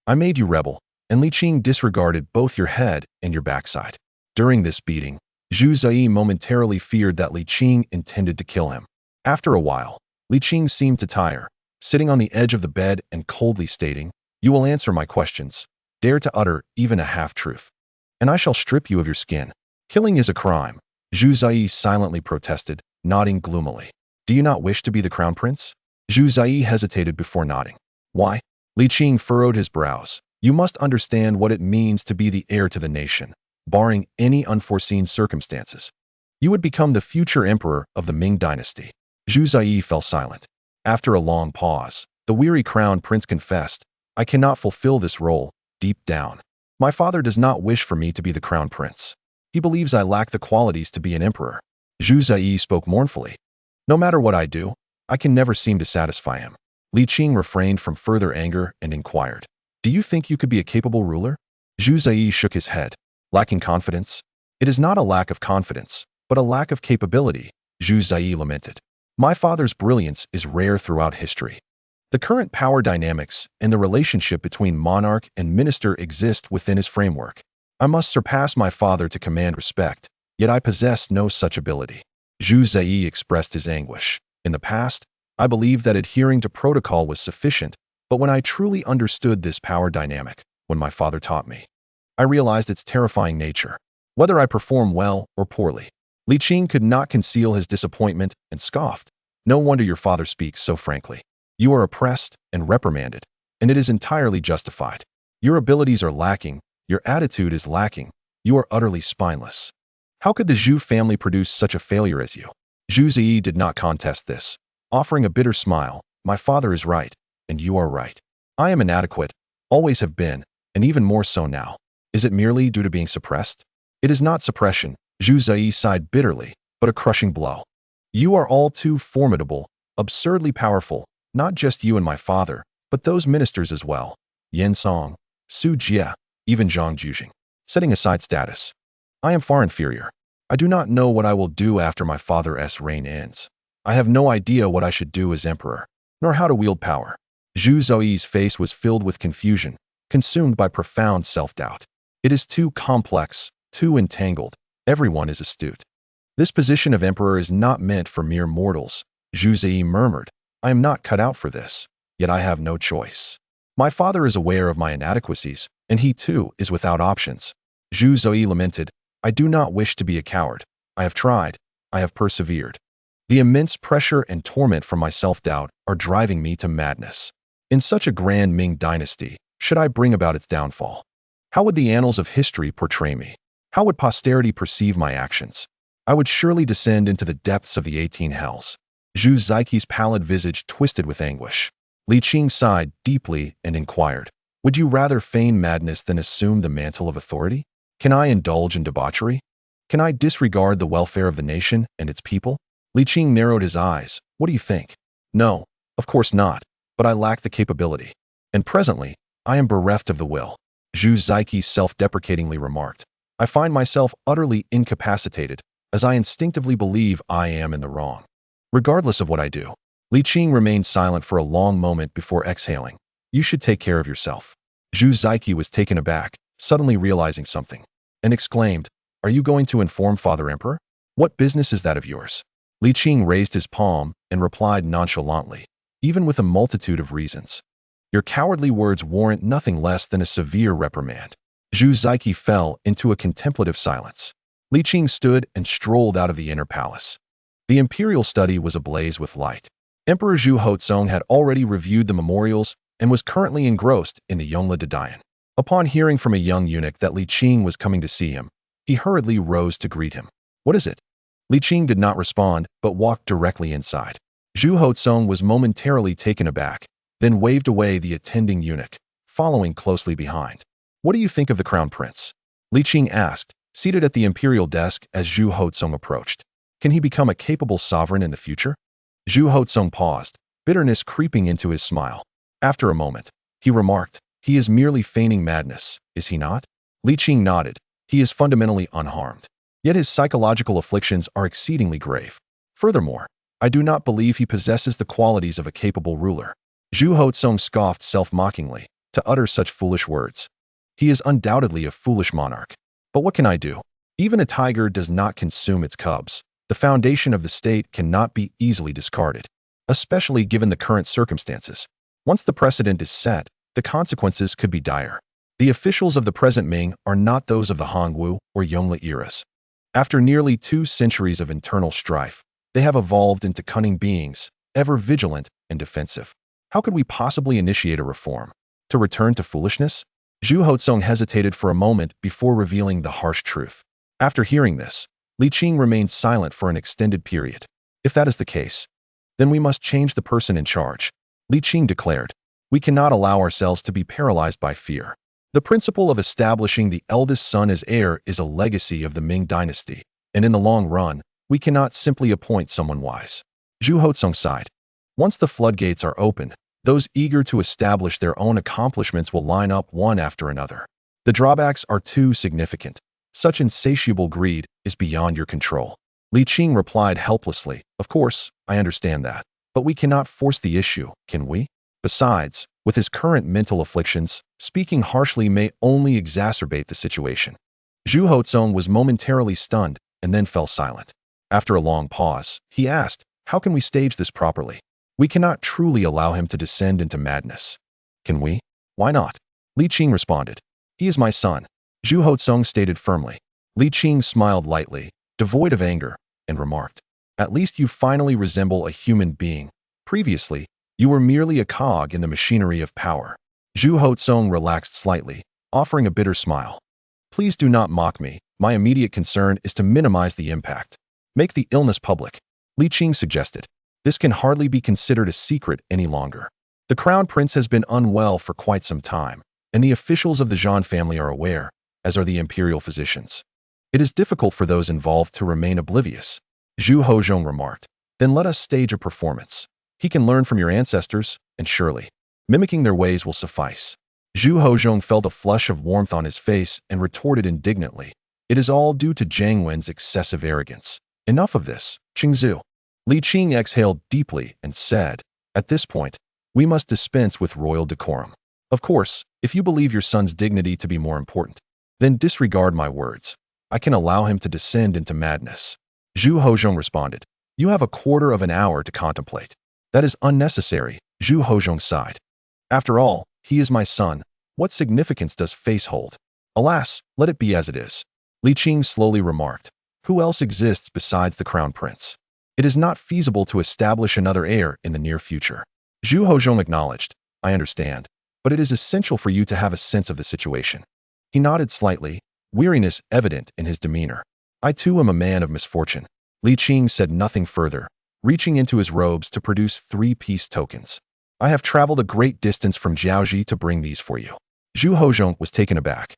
I made you rebel," and Li Qing disregarded both your head and your backside. During this beating, Zhu Zai momentarily feared that Li Qing intended to kill him. After a while, Li Qing seemed to tire, sitting on the edge of the bed and coldly stating, "You will answer my questions. Dare to utter even a half-truth, and I shall strip you of your skin." "Killing is a crime," Zhu Zai silently protested, nodding gloomily. "Do you not wish to be the crown prince?" Zhu Zai hesitated before nodding. "Why?" Li Qing furrowed his brows. "You must understand what it means to be the heir to the nation. Barring any unforeseen circumstances, you would become the future emperor of the Ming Dynasty." Zhu Zai fell silent. After a long pause, the weary crown prince confessed, "I cannot fulfill this role. Deep down, my father does not wish for me to be the crown prince. He believes I lack the qualities to be an emperor." Zhu Zai spoke mournfully. "No matter what I do, I can never seem to satisfy him." Li Qing refrained from further anger and inquired, "Do you think you could be a capable ruler?" Zhu Zai shook his head. "Lacking confidence?" "It is not a lack of confidence, but a lack of capability," Zhu Zai lamented. "My father's brilliance is rare throughout history. The current power dynamics and the relationship between monarch and minister exist within his framework. I must surpass my father to command respect, yet I possess no such ability." Zhu Zai expressed his anguish. "In the past, I believed that adhering to protocol was sufficient, but when I truly understood this power dynamic, when my father taught me, I realized its terrifying nature, whether I perform well or poorly." Li Qing could not conceal his disappointment and scoffed. "No wonder your father speaks so frankly. You are oppressed and reprimanded, and it is entirely justified. Your abilities are lacking, your attitude is lacking, you are utterly spineless. How could the Zhu family produce such a failure as you?" Zhu Ziyi did not contest this, offering a bitter smile. "My father is right, and you are right. I am inadequate, always have been, and even more so now. Is it merely due to being suppressed?" "It is not suppression," Zhu Zai sighed bitterly, "but a crushing blow. You are all too formidable, absurdly powerful, not just you and my father, but those ministers as well. Yan Song, Su Jie, even Zhang Jujing. Setting aside status, I am far inferior. I do not know what I will do after my father's reign ends. I have no idea what I should do as emperor, nor how to wield power." Zhu Zai's face was filled with confusion, consumed by profound self-doubt. "It is too complex, too entangled. Everyone is astute. This position of emperor is not meant for mere mortals," Zhu Zai murmured. "I am not cut out for this, yet I have no choice. My father is aware of my inadequacies, and he too is without options." Zhu Zai lamented, "I do not wish to be a coward. I have tried. I have persevered. The immense pressure and torment from my self-doubt are driving me to madness. In such a grand Ming dynasty, should I bring about its downfall? How would the annals of history portray me? How would posterity perceive my actions? I would surely descend into the depths of the 18 hells." Zhu Zaiqi's pallid visage twisted with anguish. Li Qing sighed deeply and inquired, "Would you rather feign madness than assume the mantle of authority? Can I indulge in debauchery? Can I disregard the welfare of the nation and its people?" Li Qing narrowed his eyes. "What do you think?" "No, of course not, but I lack the capability. And presently, I am bereft of the will." Zhu Zaiqi self-deprecatingly remarked, "I find myself utterly incapacitated, as I instinctively believe I am in the wrong, regardless of what I do." Li Qing remained silent for a long moment before exhaling. "You should take care of yourself. Zhu Zaiqi was taken aback, suddenly realizing something, and exclaimed, "Are you going to inform Father Emperor? What business is that of yours?" Li Qing raised his palm and replied nonchalantly, even with a multitude of reasons. "Your cowardly words warrant nothing less than a severe reprimand." Zhu Zaiqi fell into a contemplative silence. Li Qing stood and strolled out of the inner palace. The imperial study was ablaze with light. Emperor Zhu Hozong had already reviewed the memorials and was currently engrossed in the Yongla Dadayan. Upon hearing from a young eunuch that Li Qing was coming to see him, he hurriedly rose to greet him. "What is it?" Li Qing did not respond, but walked directly inside. Zhu Hozong was momentarily taken aback, then waved away the attending eunuch, following closely behind. "What do you think of the crown prince?" Li Qing asked, seated at the imperial desk as Zhu Hozong approached. "Can he become a capable sovereign in the future?" Zhu Hozong paused, bitterness creeping into his smile. After a moment, he remarked, "He is merely feigning madness, is he not?" Li Qing nodded. "He is fundamentally unharmed. Yet his psychological afflictions are exceedingly grave. Furthermore, I do not believe he possesses the qualities of a capable ruler." Zhu Hozong scoffed self-mockingly, "To utter such foolish words. He is undoubtedly a foolish monarch. But what can I do? Even a tiger does not consume its cubs. The foundation of the state cannot be easily discarded, especially given the current circumstances. Once the precedent is set, the consequences could be dire. The officials of the present Ming are not those of the Hongwu or Yongla eras. After nearly 2 centuries of internal strife, they have evolved into cunning beings, ever vigilant and defensive. How could we possibly initiate a reform? To return to foolishness?" Zhu Hozong hesitated for a moment before revealing the harsh truth. After hearing this, Li Qing remained silent for an extended period. "If that is the case, then we must change the person in charge," Li Qing declared. "We cannot allow ourselves to be paralyzed by fear. The principle of establishing the eldest son as heir is a legacy of the Ming Dynasty, and in the long run, we cannot simply appoint someone wise." Zhu Hozong sighed. "Once the floodgates are opened, those eager to establish their own accomplishments will line up one after another. The drawbacks are too significant. Such insatiable greed is beyond your control." Li Qing replied helplessly, "Of course, I understand that. But we cannot force the issue, can we? Besides, with his current mental afflictions, speaking harshly may only exacerbate the situation." Zhu Hozong was momentarily stunned and then fell silent. After a long pause, he asked, "How can we stage this properly? We cannot truly allow him to descend into madness. Can we?" "Why not?" Li Qing responded. "He is my son," Zhu Hozong stated firmly. Li Qing smiled lightly, devoid of anger, and remarked, "At least you finally resemble a human being. Previously, you were merely a cog in the machinery of power." Zhu Hozong relaxed slightly, offering a bitter smile. "Please do not mock me. My immediate concern is to minimize the impact. Make the illness public," Li Qing suggested. "This can hardly be considered a secret any longer. The crown prince has been unwell for quite some time, and the officials of the Zhan family are aware, as are the imperial physicians. It is difficult for those involved to remain oblivious." Zhu Hozong remarked, "Then let us stage a performance. He can learn from your ancestors, and surely, mimicking their ways will suffice." Zhu Hozong felt a flush of warmth on his face and retorted indignantly, "It is all due to Jiang Wen's excessive arrogance. Enough of this, Qingzu." Li Qing exhaled deeply and said, "At this point, we must dispense with royal decorum. Of course, if you believe your son's dignity to be more important, then disregard my words. I can allow him to descend into madness." Zhu Hozong responded, "You have a quarter of an hour to contemplate." "That is unnecessary," Zhu Hozong sighed. "After all, he is my son. What significance does face hold? Alas, let it be as it is." Li Qing slowly remarked, "Who else exists besides the crown prince? It is not feasible to establish another heir in the near future." Zhu Hozong acknowledged, "I understand, but it is essential for you to have a sense of the situation." He nodded slightly, weariness evident in his demeanor. "I too am a man of misfortune." Li Qing said nothing further, reaching into his robes to produce 3 peace tokens. "I have traveled a great distance from Jiaoji to bring these for you." Zhu Hozong was taken aback.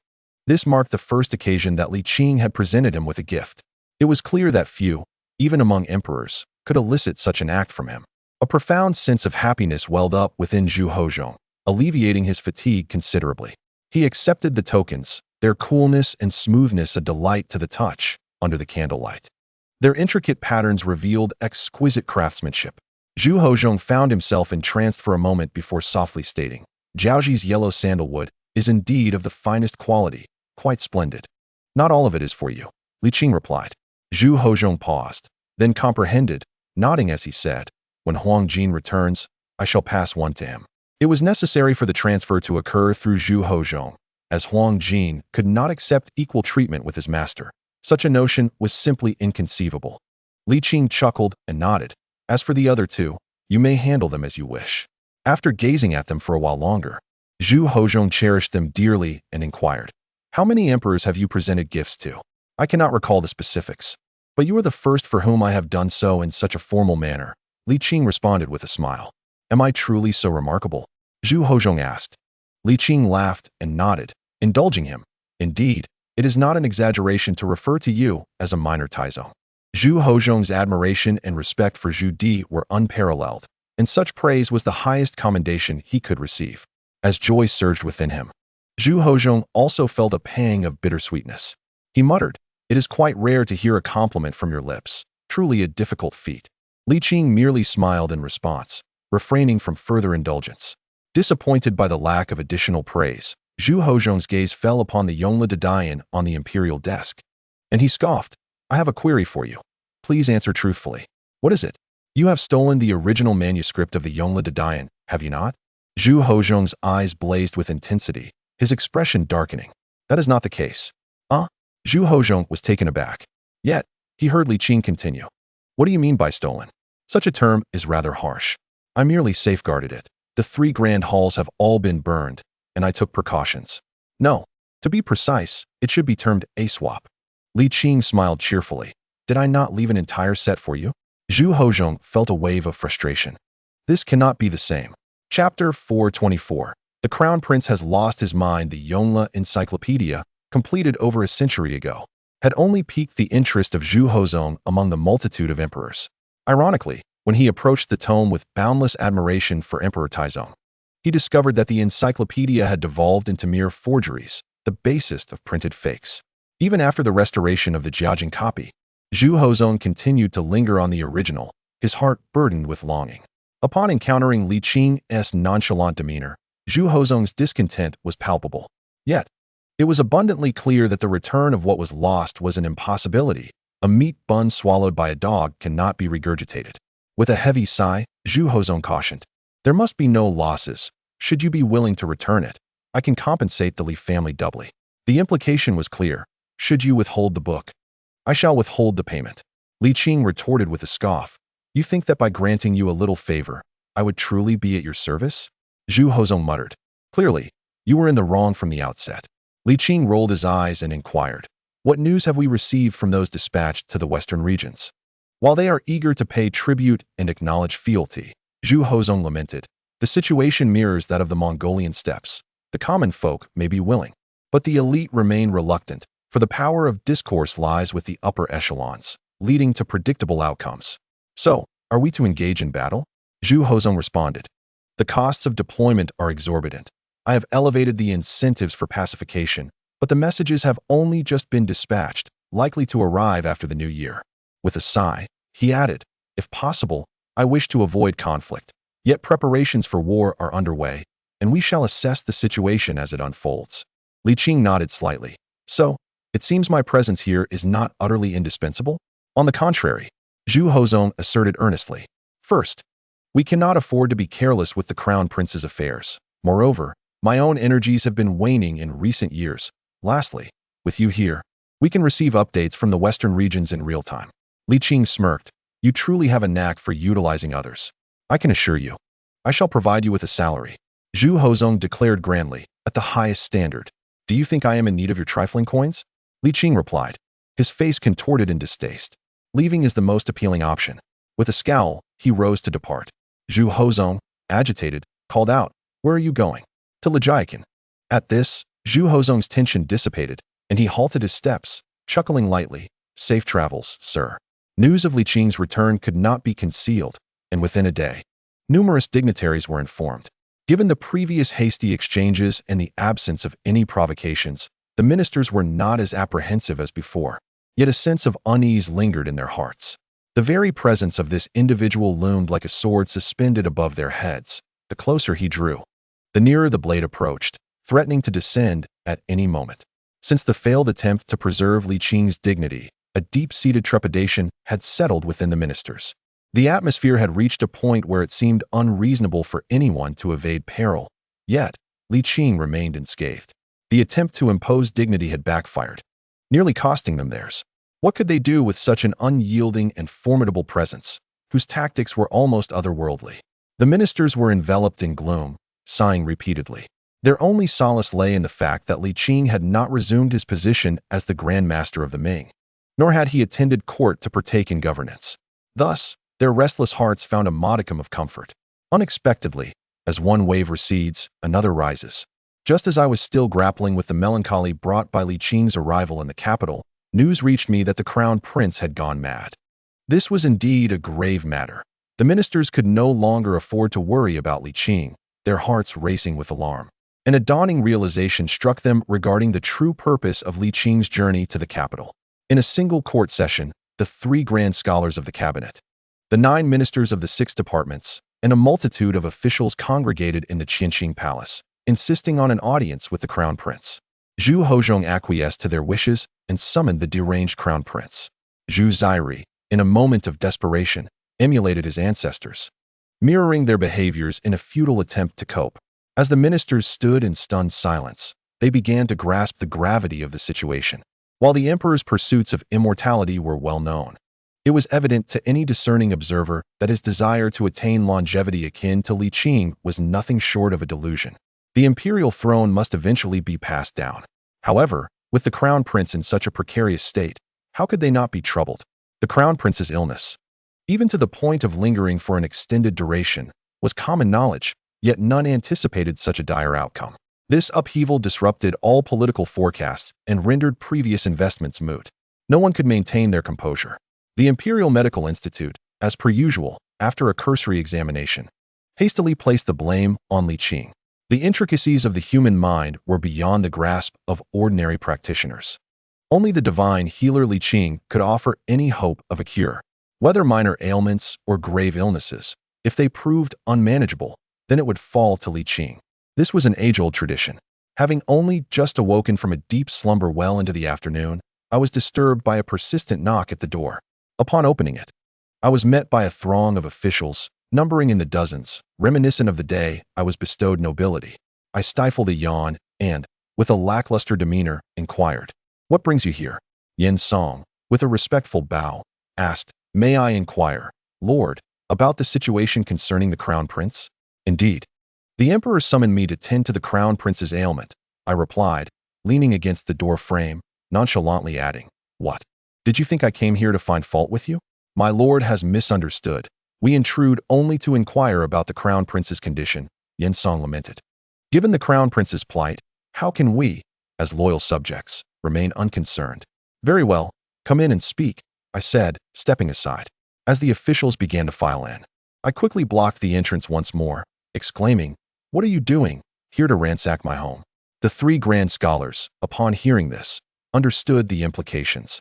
This marked the first occasion that Li Qing had presented him with a gift. It was clear that few, even among emperors, could elicit such an act from him. A profound sense of happiness welled up within Zhu Hozong, alleviating his fatigue considerably. He accepted the tokens, their coolness and smoothness a delight to the touch, under the candlelight. Their intricate patterns revealed exquisite craftsmanship. Zhu Hozong found himself entranced for a moment before softly stating, "Jiaoji's yellow sandalwood is indeed of the finest quality, quite splendid. Not all of it is for you, Li Qing replied. Zhu Hozhong paused, then comprehended, nodding as he said, when Huang Jin returns, I shall pass one to him. It was necessary for the transfer to occur through Zhu Hozhong, as Huang Jin could not accept equal treatment with his master. Such a notion was simply inconceivable. Li Qing chuckled and nodded. As for the other two, you may handle them as you wish. After gazing at them for a while longer, Zhu Hozhong cherished them dearly and inquired, how many emperors have you presented gifts to? I cannot recall the specifics, but you are the first for whom I have done so in such a formal manner. Li Qing responded with a smile. Am I truly so remarkable? Zhu Hozhong asked. Li Qing laughed and nodded, indulging him. Indeed, it is not an exaggeration to refer to you as a minor Taizong. Zhu Hozhong's admiration and respect for Zhu Di were unparalleled, and such praise was the highest commendation he could receive. As joy surged within him, Zhu Hozhong also felt a pang of bittersweetness. He muttered, it is quite rare to hear a compliment from your lips, truly a difficult feat. Li Qing merely smiled in response, refraining from further indulgence. Disappointed by the lack of additional praise, Zhu Hozhong's gaze fell upon the Yongqing on the imperial desk, and he scoffed, I have a query for you. Please answer truthfully. What is it? You have stolen the original manuscript of the Yongqing, have you not? Zhu Hozhong's eyes blazed with intensity, his expression darkening. That is not the case. Zhu Hozhong was taken aback. Yet, he heard Li Qing continue. What do you mean by stolen? Such a term is rather harsh. I merely safeguarded it. The 3 grand halls have all been burned, and I took precautions. No, to be precise, it should be termed a swap. Li Qing smiled cheerfully. Did I not leave an entire set for you? Zhu Hozhong felt a wave of frustration. This cannot be the same. Chapter 424. The Crown Prince has lost his mind. The Yongle Encyclopedia, completed over a century ago, had only piqued the interest of Zhu Hozhong among the multitude of emperors. Ironically, when he approached the tome with boundless admiration for Emperor Taizong, he discovered that the encyclopedia had devolved into mere forgeries, the basest of printed fakes. Even after the restoration of the Jiajing copy, Zhu Hozhong continued to linger on the original, his heart burdened with longing. Upon encountering Li Qing's nonchalant demeanor, Zhu Hozhong's discontent was palpable. Yet, it was abundantly clear that the return of what was lost was an impossibility. A meat bun swallowed by a dog cannot be regurgitated. With a heavy sigh, Zhu Hozhong cautioned, there must be no losses. Should you be willing to return it, I can compensate the Li family doubly. The implication was clear. Should you withhold the book, I shall withhold the payment. Li Qing retorted with a scoff. You think that by granting you a little favor, I would truly be at your service? Zhu Hozhong muttered. Clearly, you were in the wrong from the outset. Li Qing rolled his eyes and inquired, what news have we received from those dispatched to the western regions? While they are eager to pay tribute and acknowledge fealty, Zhu Hozhong lamented, the situation mirrors that of the Mongolian steppes. The common folk may be willing, but the elite remain reluctant, for the power of discourse lies with the upper echelons, leading to predictable outcomes. So, are we to engage in battle? Zhu Hozhong responded. The costs of deployment are exorbitant. I have elevated the incentives for pacification, but the messages have only just been dispatched, likely to arrive after the new year. With a sigh, he added, if possible, I wish to avoid conflict. Yet preparations for war are underway, and we shall assess the situation as it unfolds. Li Qing nodded slightly. So, it seems my presence here is not utterly indispensable? On the contrary, Zhu Hozhong asserted earnestly. First, we cannot afford to be careless with the Crown Prince's affairs. Moreover, my own energies have been waning in recent years. Lastly, with you here, we can receive updates from the western regions in real time. Li Qing smirked. You truly have a knack for utilizing others. I can assure you, I shall provide you with a salary. Zhu Hozhong declared grandly, at the highest standard. Do you think I am in need of your trifling coins? Li Qing replied, his face contorted in distaste. Leaving is the most appealing option. With a scowl, he rose to depart. Zhu Hozhong, agitated, called out, where are you going? To Lijiakin. At this, Zhu Hozhong's tension dissipated, and he halted his steps, chuckling lightly. Safe travels, sir. News of Li Qing's return could not be concealed, and within a day, numerous dignitaries were informed. Given the previous hasty exchanges and the absence of any provocations, the ministers were not as apprehensive as before, yet a sense of unease lingered in their hearts. The very presence of this individual loomed like a sword suspended above their heads. The closer he drew, the nearer the blade approached, threatening to descend at any moment. Since the failed attempt to preserve Li Qing's dignity, a deep-seated trepidation had settled within the ministers. The atmosphere had reached a point where it seemed unreasonable for anyone to evade peril. Yet, Li Qing remained unscathed. The attempt to impose dignity had backfired, nearly costing them theirs. What could they do with such an unyielding and formidable presence, whose tactics were almost otherworldly? The ministers were enveloped in gloom, sighing repeatedly. Their only solace lay in the fact that Li Qing had not resumed his position as the Grand Master of the Ming, nor had he attended court to partake in governance. Thus, their restless hearts found a modicum of comfort. Unexpectedly, as one wave recedes, another rises. Just as I was still grappling with the melancholy brought by Li Qing's arrival in the capital, news reached me that the crown prince had gone mad. This was indeed a grave matter. The ministers could no longer afford to worry about Li Qing, their hearts racing with alarm. And a dawning realization struck them regarding the true purpose of Li Qing's journey to the capital. In a single court session, the 3 grand scholars of the cabinet, the 9 ministers of the 6 departments, and a multitude of officials congregated in the Jinglong palace, insisting on an audience with the crown prince. Zhu Hozhong acquiesced to their wishes and summoned the deranged crown prince. Zhu Zairi, in a moment of desperation, emulated his ancestors, mirroring their behaviors in a futile attempt to cope. As the ministers stood in stunned silence, they began to grasp the gravity of the situation. While the emperor's pursuits of immortality were well known, it was evident to any discerning observer that his desire to attain longevity akin to Li Qing was nothing short of a delusion. The imperial throne must eventually be passed down. However, with the crown prince in such a precarious state, how could they not be troubled? The crown prince's illness, even to the point of lingering for an extended duration, was common knowledge, yet none anticipated such a dire outcome. This upheaval disrupted all political forecasts and rendered previous investments moot. No one could maintain their composure. The Imperial Medical Institute, as per usual, after a cursory examination, hastily placed the blame on Li Qing. The intricacies of the human mind were beyond the grasp of ordinary practitioners. Only the divine healer Li Qing could offer any hope of a cure. Whether minor ailments or grave illnesses, if they proved unmanageable, then it would fall to Li Qing. This was an age-old tradition. Having only just awoken from a deep slumber well into the afternoon, I was disturbed by a persistent knock at the door. Upon opening it, I was met by a throng of officials, numbering in the dozens, reminiscent of the day I was bestowed nobility. I stifled a yawn and, with a lackluster demeanor, inquired, "What brings you here?" Yen Song, with a respectful bow, asked, "May I inquire, Lord, about the situation concerning the crown prince?" "Indeed. The emperor summoned me to tend to the crown prince's ailment," I replied, leaning against the door frame, nonchalantly adding, "What? Did you think I came here to find fault with you? My lord has misunderstood. We intrude only to inquire about the crown prince's condition," Yen Song lamented. "Given the crown prince's plight, how can we, as loyal subjects, remain unconcerned?" "Very well, come in and speak," I said, stepping aside. As the officials began to file in, I quickly blocked the entrance once more, exclaiming, "What are you doing, here to ransack my home?" The 3 grand scholars, upon hearing this, understood the implications.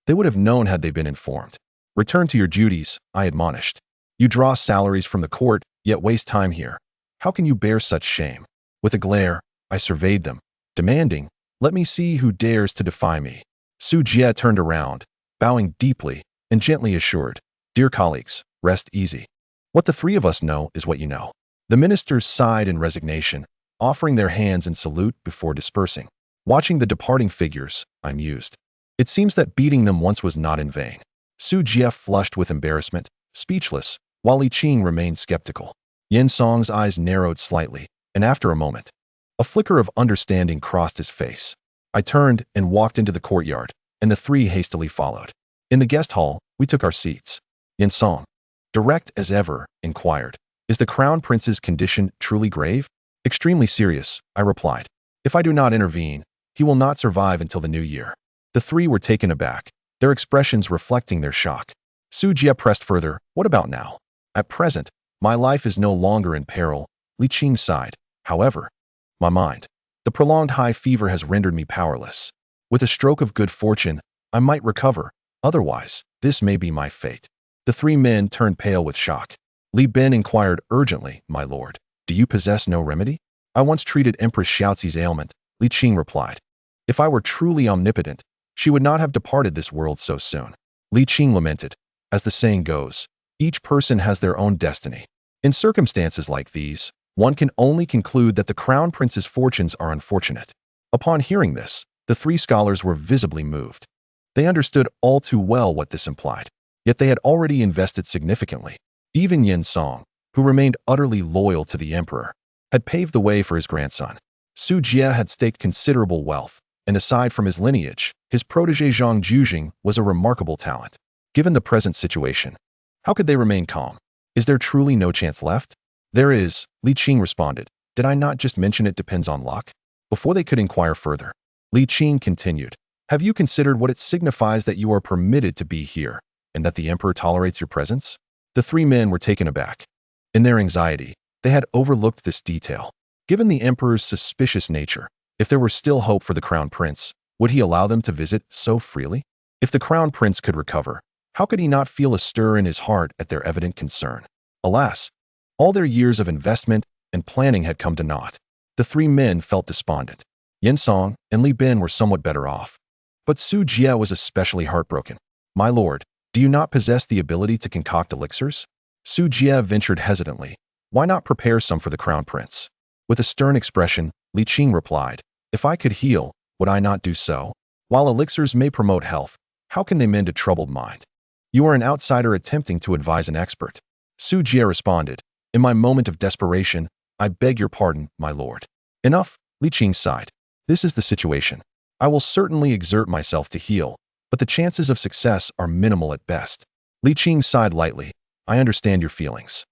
They would have known had they been informed. "Return to your duties," I admonished. "You draw salaries from the court, yet waste time here. How can you bear such shame?" With a glare, I surveyed them, demanding, "Let me see who dares to defy me." Su Jie turned around, bowing deeply, and gently assured, "Dear colleagues, rest easy. What the 3 of us know is what you know." The ministers sighed in resignation, offering their hands in salute before dispersing. Watching the departing figures, I mused. It seems that beating them once was not in vain. Su Jie flushed with embarrassment, speechless, while Li Qing remained skeptical. Yen Song's eyes narrowed slightly, and after a moment, a flicker of understanding crossed his face. I turned and walked into the courtyard, and the 3 hastily followed. In the guest hall, we took our seats. Yen Song, direct as ever, inquired, "Is the crown prince's condition truly grave?" "Extremely serious," I replied. "If I do not intervene, he will not survive until the new year." The 3 were taken aback, their expressions reflecting their shock. Su Jie pressed further, "What about now?" "At present, my life is no longer in peril," Li Qing sighed. "However, my mind, the prolonged high fever has rendered me powerless. With a stroke of good fortune, I might recover. Otherwise, this may be my fate." The 3 men turned pale with shock. Li Ben inquired urgently, "My lord, do you possess no remedy?" I once treated Empress Xiaozi's ailment, Li Qing replied. If I were truly omnipotent, she would not have departed this world so soon. Li Qing lamented. As the saying goes, each person has their own destiny. In circumstances like these, one can only conclude that the crown prince's fortunes are unfortunate. Upon hearing this, the three scholars were visibly moved. They understood all too well what this implied, yet they had already invested significantly. Even Yin Song, who remained utterly loyal to the emperor, had paved the way for his grandson. Su Jie had staked considerable wealth, and aside from his lineage, his protege Zhang Jujing was a remarkable talent. Given the present situation, how could they remain calm? Is there truly no chance left? There is, Li Qing responded. Did I not just mention it depends on luck? Before they could inquire further, Li Qing continued. Have you considered what it signifies that you are permitted to be here, and that the emperor tolerates your presence? The three men were taken aback. In their anxiety, they had overlooked this detail. Given the emperor's suspicious nature, if there were still hope for the crown prince, would he allow them to visit so freely? If the crown prince could recover, how could he not feel a stir in his heart at their evident concern? Alas, all their years of investment and planning had come to naught. The three men felt despondent. Yin Song and Li Bin were somewhat better off. But Su Jie was especially heartbroken. My lord, do you not possess the ability to concoct elixirs? Su Jie ventured hesitantly. Why not prepare some for the crown prince? With a stern expression, Li Qing replied, if I could heal, would I not do so? While elixirs may promote health, how can they mend a troubled mind? You are an outsider attempting to advise an expert. Su Jie responded, in my moment of desperation, I beg your pardon, my lord. Enough, Li Qing sighed. This is the situation. I will certainly exert myself to heal, but the chances of success are minimal at best. Li Qing sighed lightly. I understand your feelings.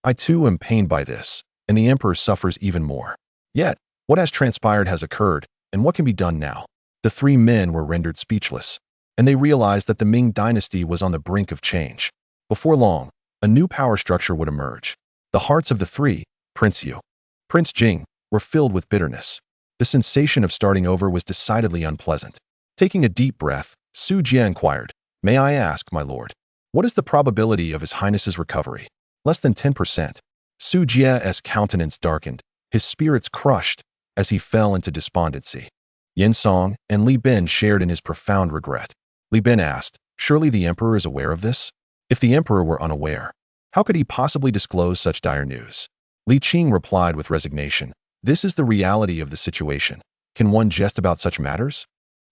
I too am pained by this, and the emperor suffers even more. Yet, what has transpired has occurred, and what can be done now? The three men were rendered speechless, and they realized that the Ming Dynasty was on the brink of change. Before long, a new power structure would emerge. The hearts of the three, Prince Yu, Prince Jing, were filled with bitterness. The sensation of starting over was decidedly unpleasant. Taking a deep breath, Su Jie inquired, may I ask, my lord, what is the probability of His Highness's recovery? Less than 10%. Su Jie's countenance darkened, his spirits crushed, as he fell into despondency. Yin Song and Li Bin shared in his profound regret. Li Bin asked, surely the emperor is aware of this? If the emperor were unaware, how could he possibly disclose such dire news? Li Qing replied with resignation, this is the reality of the situation. Can one jest about such matters?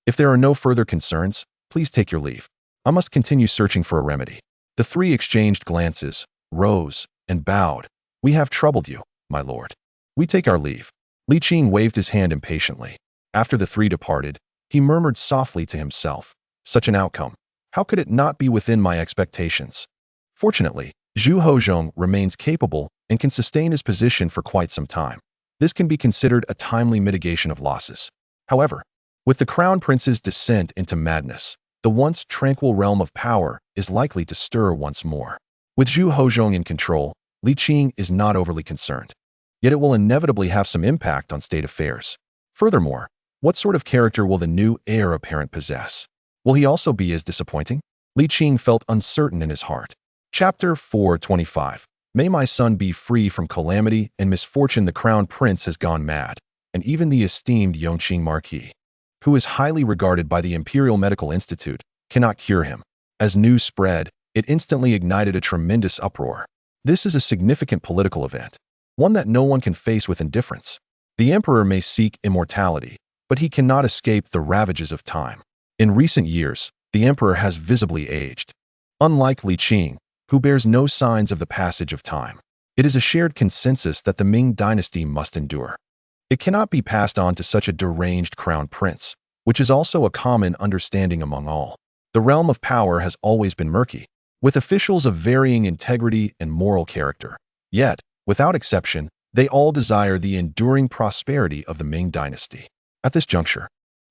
If there are no further concerns, please take your leave. I must continue searching for a remedy. The three exchanged glances, rose, and bowed. We have troubled you, my lord. We take our leave. Li Qing waved his hand impatiently. After the three departed, he murmured softly to himself, such an outcome. How could it not be within my expectations? Fortunately, Zhu Hozhong remains capable and can sustain his position for quite some time. This can be considered a timely mitigation of losses. However, with the crown prince's descent into madness, the once tranquil realm of power is likely to stir once more. With Zhu Hozhong in control, Li Qing is not overly concerned. Yet it will inevitably have some impact on state affairs. Furthermore, what sort of character will the new heir apparent possess? Will he also be as disappointing? Li Qing felt uncertain in his heart. Chapter 425. May my son be free from calamity and misfortune. The crown prince has gone mad, and even the esteemed Yongqing Marquis, who is highly regarded by the Imperial Medical Institute, cannot cure him. As news spread, it instantly ignited a tremendous uproar. This is a significant political event, one that no one can face with indifference. The emperor may seek immortality, but he cannot escape the ravages of time. In recent years, the emperor has visibly aged. Unlike Li Qing, who bears no signs of the passage of time, it is a shared consensus that the Ming Dynasty must endure. It cannot be passed on to such a deranged crown prince, which is also a common understanding among all. The realm of power has always been murky, with officials of varying integrity and moral character. Yet, without exception, they all desire the enduring prosperity of the Ming Dynasty. At this juncture,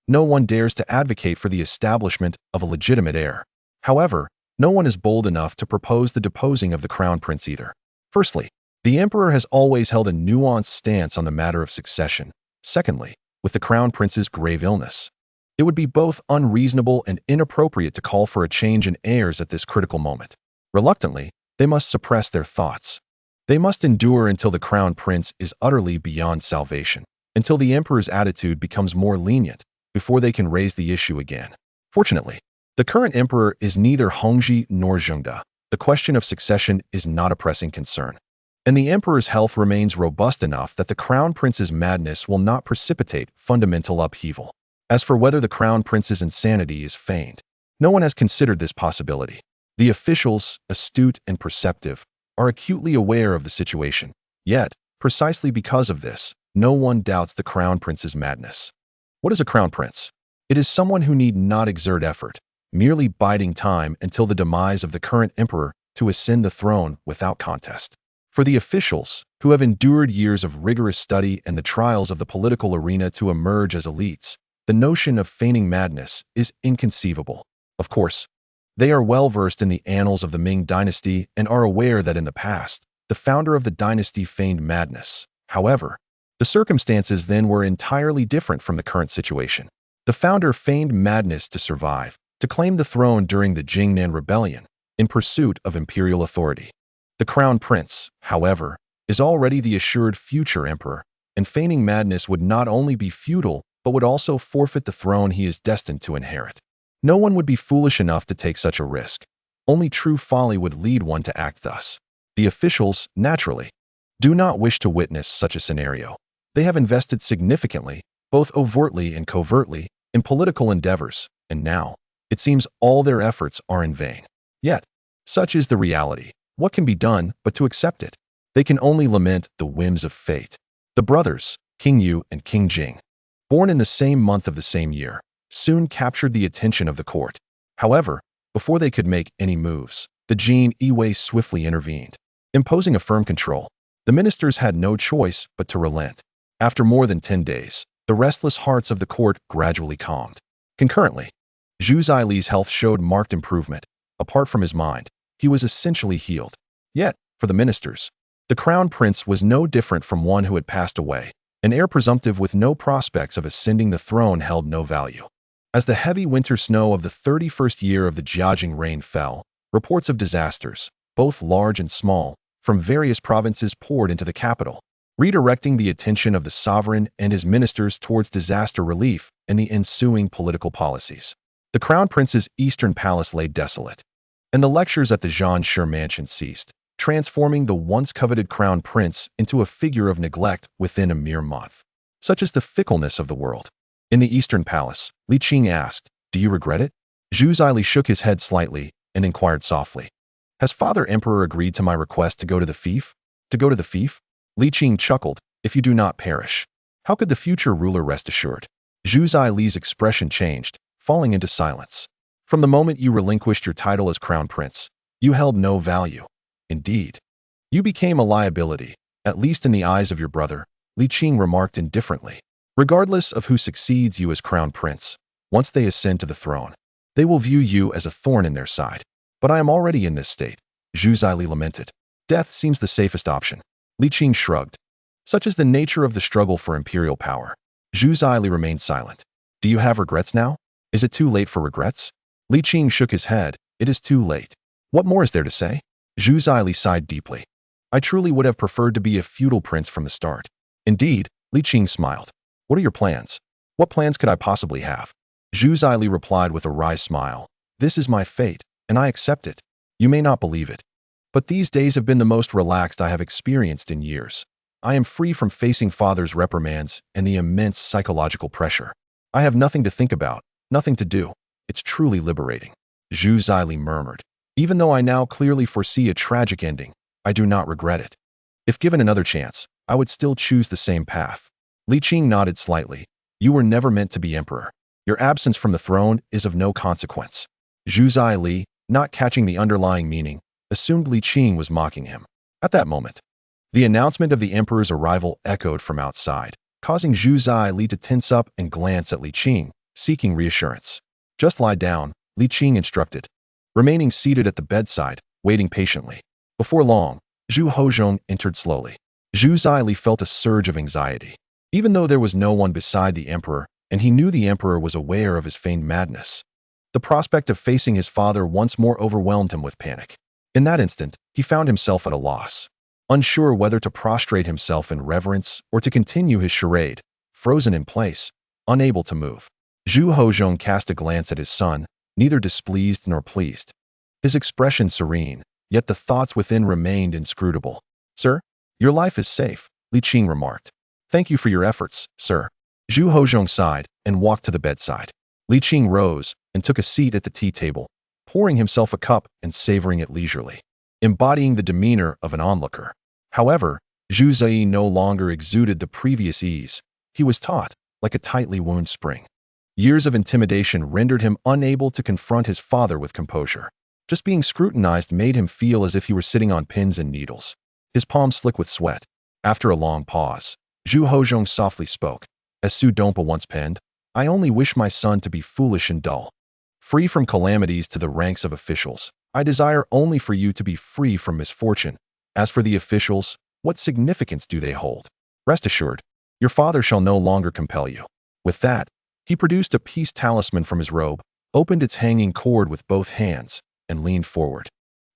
no one dares to advocate for the establishment of a legitimate heir. However, no one is bold enough to propose the deposing of the crown prince either. Firstly, the emperor has always held a nuanced stance on the matter of succession. Secondly, with the crown prince's grave illness, it would be both unreasonable and inappropriate to call for a change in heirs at this critical moment. Reluctantly, they must suppress their thoughts. They must endure until the crown prince is utterly beyond salvation, until the emperor's attitude becomes more lenient, before they can raise the issue again. Fortunately, the current emperor is neither Hongji nor Zhengde. The question of succession is not a pressing concern, and the emperor's health remains robust enough that the crown prince's madness will not precipitate fundamental upheaval. As for whether the crown prince's insanity is feigned, no one has considered this possibility. The officials, astute and perceptive, are acutely aware of the situation. Yet, precisely because of this, no one doubts the crown prince's madness. What is a crown prince? It is someone who need not exert effort, merely biding time until the demise of the current emperor to ascend the throne without contest. For the officials, who have endured years of rigorous study and the trials of the political arena to emerge as elites, the notion of feigning madness is inconceivable. Of course, they are well versed in the annals of the Ming Dynasty and are aware that in the past, the founder of the dynasty feigned madness. However, the circumstances then were entirely different from the current situation. The founder feigned madness to survive, to claim the throne during the Jinglong rebellion, in pursuit of imperial authority. The crown prince, however, is already the assured future emperor, and feigning madness would not only be futile, but would also forfeit the throne he is destined to inherit. No one would be foolish enough to take such a risk. Only true folly would lead one to act thus. The officials, naturally, do not wish to witness such a scenario. They have invested significantly, both overtly and covertly, in political endeavors, and now, it seems all their efforts are in vain. Yet, such is the reality. What can be done but to accept it? They can only lament the whims of fate. The brothers, King Yu and King Jing, born in the same month of the same year, soon captured the attention of the court. However, before they could make any moves, the Jin Yiwei swiftly intervened. Imposing a firm control, the ministers had no choice but to relent. After more than 10 days, the restless hearts of the court gradually calmed. Concurrently, Zhu Zili's health showed marked improvement. Apart from his mind, he was essentially healed. Yet, for the ministers, the crown prince was no different from one who had passed away. An heir presumptive with no prospects of ascending the throne held no value. As the heavy winter snow of the 31st year of the Jiajing reign fell, reports of disasters, both large and small, from various provinces poured into the capital, redirecting the attention of the sovereign and his ministers towards disaster relief and the ensuing political policies. The crown prince's eastern palace lay desolate, and the lectures at the Zhanshe mansion ceased, transforming the once coveted crown prince into a figure of neglect within a mere month. Such is the fickleness of the world. In the eastern palace, Li Qing asked, "Do you regret it?" Zhu Zili shook his head slightly and inquired softly, "Has Father Emperor agreed to my request to go to the fief?" "To go to the fief?" Li Qing chuckled. "If you do not perish, how could the future ruler rest assured?" Zhu Zili's expression changed, falling into silence. "From the moment you relinquished your title as crown prince, you held no value. Indeed, you became a liability, at least in the eyes of your brother," Li Qing remarked indifferently. "Regardless of who succeeds you as crown prince, once they ascend to the throne, they will view you as a thorn in their side. But I am already in this state," Zhu Zili lamented. "Death seems the safest option." Li Qing shrugged. "Such is the nature of the struggle for imperial power." Zhu Zili remained silent. "Do you have regrets now? Is it too late for regrets?" Li Qing shook his head. "It is too late. What more is there to say?" Zhu Zili sighed deeply. "I truly would have preferred to be a feudal prince from the start." "Indeed," Li Qing smiled. "What are your plans?" "What plans could I possibly have?" Zhu Zili replied with a wry smile. "This is my fate, and I accept it. You may not believe it, but these days have been the most relaxed I have experienced in years. I am free from facing father's reprimands and the immense psychological pressure. I have nothing to think about, nothing to do. It's truly liberating." Zhu Zili murmured. "Even though I now clearly foresee a tragic ending, I do not regret it. If given another chance, I would still choose the same path." Li Qing nodded slightly. "You were never meant to be emperor. Your absence from the throne is of no consequence." Zhu Zili, not catching the underlying meaning, assumed Li Qing was mocking him. At that moment, the announcement of the emperor's arrival echoed from outside, causing Zhu Zili to tense up and glance at Li Qing, seeking reassurance. "Just lie down," Li Qing instructed, remaining seated at the bedside, waiting patiently. Before long, Zhu Hozhong entered slowly. Zhu Zili felt a surge of anxiety. Even though there was no one beside the emperor, and he knew the emperor was aware of his feigned madness, the prospect of facing his father once more overwhelmed him with panic. In that instant, he found himself at a loss. unsure whether to prostrate himself in reverence or to continue his charade, frozen in place, unable to move. Zhu Hozhong cast a glance at his son, neither displeased nor pleased. His expression serene, yet the thoughts within remained inscrutable. "Sir, your life is safe," Li Qing remarked. "Thank you for your efforts, sir." Zhu Hozhong sighed and walked to the bedside. Li Qing rose and took a seat at the tea table, pouring himself a cup and savoring it leisurely, embodying the demeanor of an onlooker. However, Zhu Ziyi no longer exuded the previous ease. He was taut, like a tightly wound spring. Years of intimidation rendered him unable to confront his father with composure. Just being scrutinized made him feel as if he were sitting on pins and needles, his palms slick with sweat. After a long pause, Zhu Hozhong softly spoke. As Su Dompa once penned, "I only wish my son to be foolish and dull. Free from calamities to the ranks of officials, I desire only for you to be free from misfortune. As for the officials, what significance do they hold? Rest assured, your father shall no longer compel you." With that, he produced a peace talisman from his robe, opened its hanging cord with both hands, and leaned forward.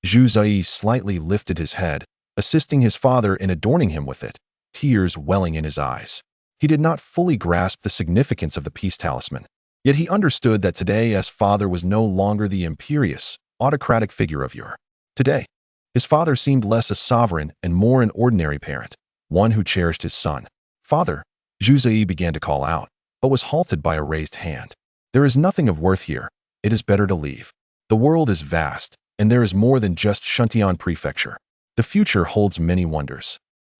Zhu Ziyi slightly lifted his head, assisting his father in adorning him with it, tears welling in his eyes. He did not fully grasp the significance of the peace talisman, yet he understood that today's father was no longer the imperious, autocratic figure of yore. Today, his father seemed less a sovereign and more an ordinary parent, one who cherished his son. "Father," Zhu Ziyi began to call out, but was halted by a raised hand. "There is nothing of worth here. It is better to leave. The world is vast, and there is more than just Shuntian Prefecture. The future holds many wonders.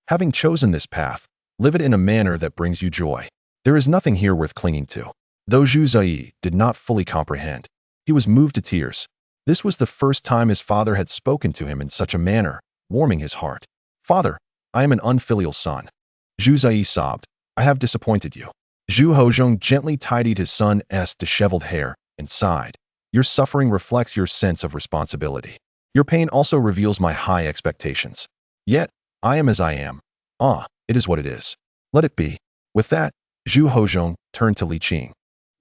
Having chosen this path, live it in a manner that brings you joy. There is nothing here worth clinging to." Though Zhu Ziyi did not fully comprehend, he was moved to tears. This was the first time his father had spoken to him in such a manner, warming his heart. "Father, I am an unfilial son." Zhu Ziyi sobbed. "I have disappointed you." Zhu Hozhong gently tidied his son's disheveled hair and sighed. "Your suffering reflects your sense of responsibility. Your pain also reveals my high expectations. Yet, I am as I am. It is what it is. Let it be." With that, Zhu Hozhong turned to Li Qing.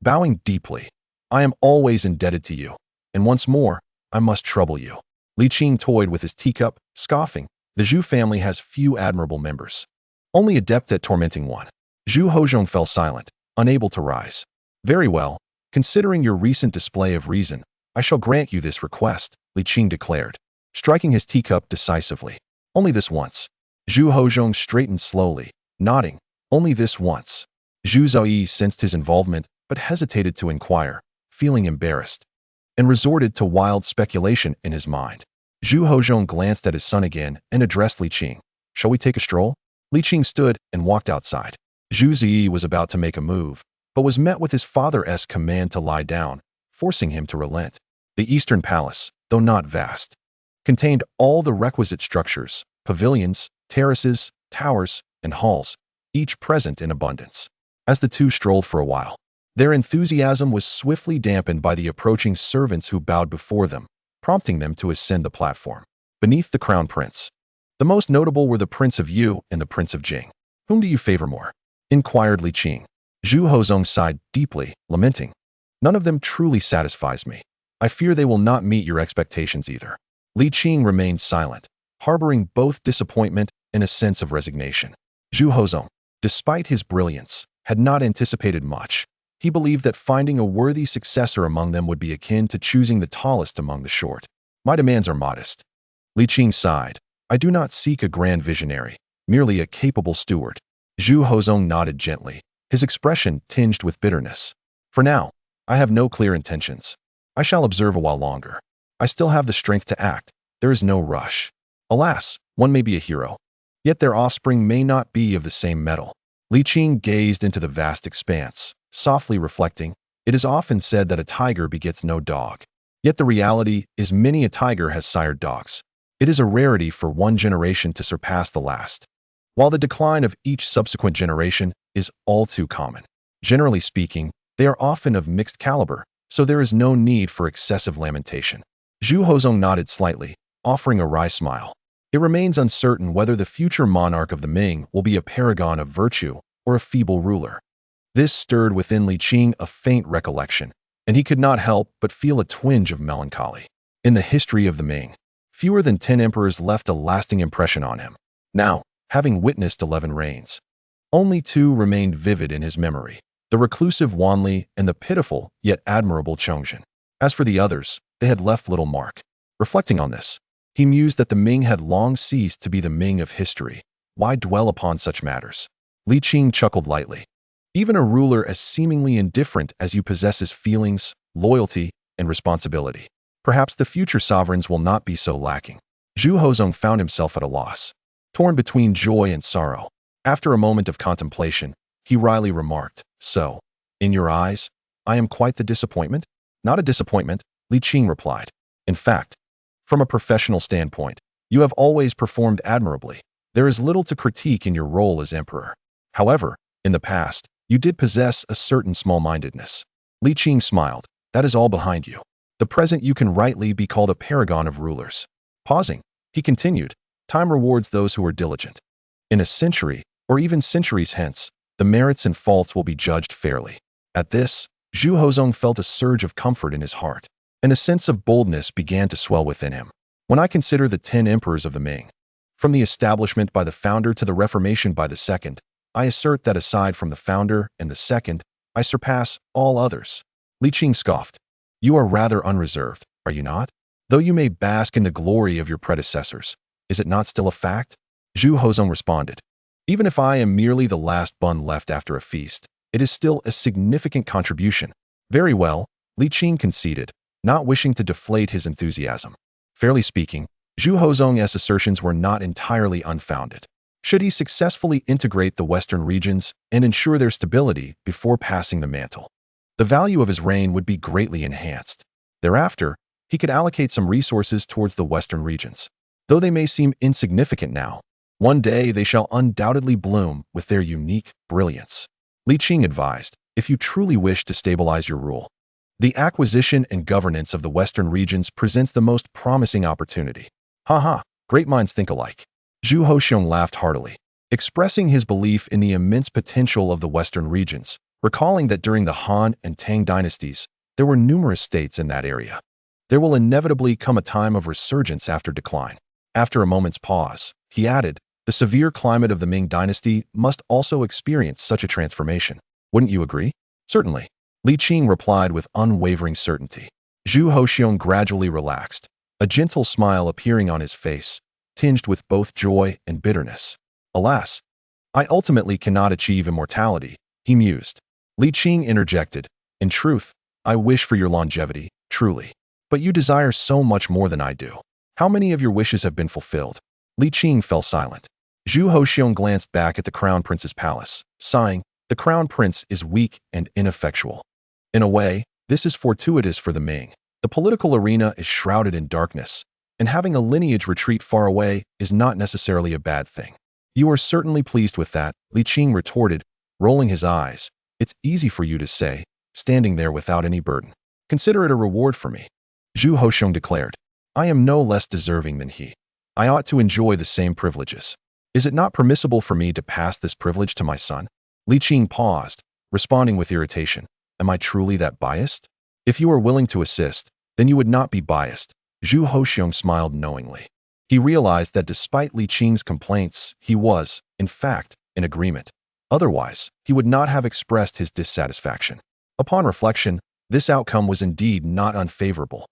Bowing deeply, "I am always indebted to you, and once more, I must trouble you." Li Qing toyed with his teacup, scoffing. "The Zhu family has few admirable members. Only adept at tormenting one." Zhu Hozhong fell silent, unable to rise. "Very well. Considering your recent display of reason, I shall grant you this request," Li Qing declared, striking his teacup decisively. "Only this once." Zhu Hozhong straightened slowly, nodding. "Only this once." Zhu Ziyi sensed his involvement, but hesitated to inquire, feeling embarrassed, and resorted to wild speculation in his mind. Zhu Hozhong glanced at his son again and addressed Li Qing. "Shall we take a stroll?" Li Qing stood and walked outside. Zhu Ziyi was about to make a move, but was met with his father's command to lie down, forcing him to relent. The Eastern Palace, though not vast, contained all the requisite structures, pavilions, terraces, towers, and halls, each present in abundance. As the two strolled for a while, their enthusiasm was swiftly dampened by the approaching servants who bowed before them, prompting them to ascend the platform. Beneath the crown prince, the most notable were the Prince of Yu and the Prince of Jing. "Whom do you favor more?" inquired Li Qing. Zhu Hozhong sighed deeply, lamenting. "None of them truly satisfies me. I fear they will not meet your expectations either." Li Qing remained silent, harboring both disappointment and a sense of resignation. Zhu Hozhong, despite his brilliance, had not anticipated much. He believed that finding a worthy successor among them would be akin to choosing the tallest among the short. "My demands are modest." Li Qing sighed. "I do not seek a grand visionary, merely a capable steward." Zhu Hozhong nodded gently, his expression tinged with bitterness. "For now, I have no clear intentions. I shall observe a while longer. I still have the strength to act. There is no rush. Alas, one may be a hero, yet their offspring may not be of the same metal." Li Qing gazed into the vast expanse, softly reflecting. It is often said that a tiger begets no dog. Yet the reality is many a tiger has sired dogs. It is a rarity for one generation to surpass the last, while the decline of each subsequent generation is all too common. Generally speaking, they are often of mixed caliber, so there is no need for excessive lamentation. Zhu Hozhong nodded slightly, offering a wry smile. It remains uncertain whether the future monarch of the Ming will be a paragon of virtue or a feeble ruler. This stirred within Li Qing a faint recollection, and he could not help but feel a twinge of melancholy. In the history of the Ming, fewer than 10 emperors left a lasting impression on him. Now, having witnessed 11 reigns, only two remained vivid in his memory, the reclusive Wanli and the pitiful yet admirable Chongzhen. As for the others, they had left little mark. Reflecting on this, he mused that the Ming had long ceased to be the Ming of history. Why dwell upon such matters? Li Qing chuckled lightly. Even a ruler as seemingly indifferent as you possesses feelings, loyalty, and responsibility. Perhaps the future sovereigns will not be so lacking. Zhu Hozong found himself at a loss, torn between joy and sorrow. After a moment of contemplation, he wryly remarked, "So, in your eyes, I am quite the disappointment?" "Not a disappointment," Li Qing replied. "In fact, from a professional standpoint, you have always performed admirably. There is little to critique in your role as emperor. However, in the past, you did possess a certain small-mindedness." Li Qing smiled. "That is all behind you. The present you can rightly be called a paragon of rulers." Pausing, he continued, "Time rewards those who are diligent. In a century, or even centuries hence, the merits and faults will be judged fairly." At this, Zhu Hozong felt a surge of comfort in his heart, and a sense of boldness began to swell within him. "When I consider the 10 emperors of the Ming, from the establishment by the founder to the reformation by the second, I assert that aside from the founder and the second, I surpass all others." Li Qing scoffed. "You are rather unreserved, are you not? Though you may bask in the glory of your predecessors, is it not still a fact?" Zhu Hozong responded, "Even if I am merely the last bun left after a feast, it is still a significant contribution." "Very well," Li Qing conceded, not wishing to deflate his enthusiasm. Fairly speaking, Zhu Hozong's assertions were not entirely unfounded. Should he successfully integrate the western regions and ensure their stability before passing the mantle, the value of his reign would be greatly enhanced. Thereafter, he could allocate some resources towards the western regions. Though they may seem insignificant now, one day they shall undoubtedly bloom with their unique brilliance. Li Qing advised, "If you truly wish to stabilize your rule, the acquisition and governance of the western regions presents the most promising opportunity." "Ha, great minds think alike." Zhu Hozong laughed heartily, expressing his belief in the immense potential of the western regions, recalling that during the Han and Tang dynasties, there were numerous states in that area. There will inevitably come a time of resurgence after decline. After a moment's pause, he added, "The severe climate of the Ming dynasty must also experience such a transformation. Wouldn't you agree?" "Certainly," Li Qing replied with unwavering certainty. Zhu Hozong gradually relaxed, a gentle smile appearing on his face, tinged with both joy and bitterness. "Alas, I ultimately cannot achieve immortality," he mused. Li Qing interjected, "In truth, I wish for your longevity, truly. But you desire so much more than I do. How many of your wishes have been fulfilled?" Li Qing fell silent. Zhu Hozong glanced back at the crown prince's palace, sighing, "The crown prince is weak and ineffectual. In a way, this is fortuitous for the Ming. The political arena is shrouded in darkness, and having a lineage retreat far away is not necessarily a bad thing." "You are certainly pleased with that," Li Qing retorted, rolling his eyes. "It's easy for you to say, standing there without any burden. Consider it a reward for me." Zhu Hozong declared, "I am no less deserving than he. I ought to enjoy the same privileges. Is it not permissible for me to pass this privilege to my son?" Li Qing paused, responding with irritation, "Am I truly that biased?" "If you are willing to assist, then you would not be biased." Zhu Hozong smiled knowingly. He realized that despite Li Qing's complaints, he was, in fact, in agreement. Otherwise, he would not have expressed his dissatisfaction. Upon reflection, this outcome was indeed not unfavorable.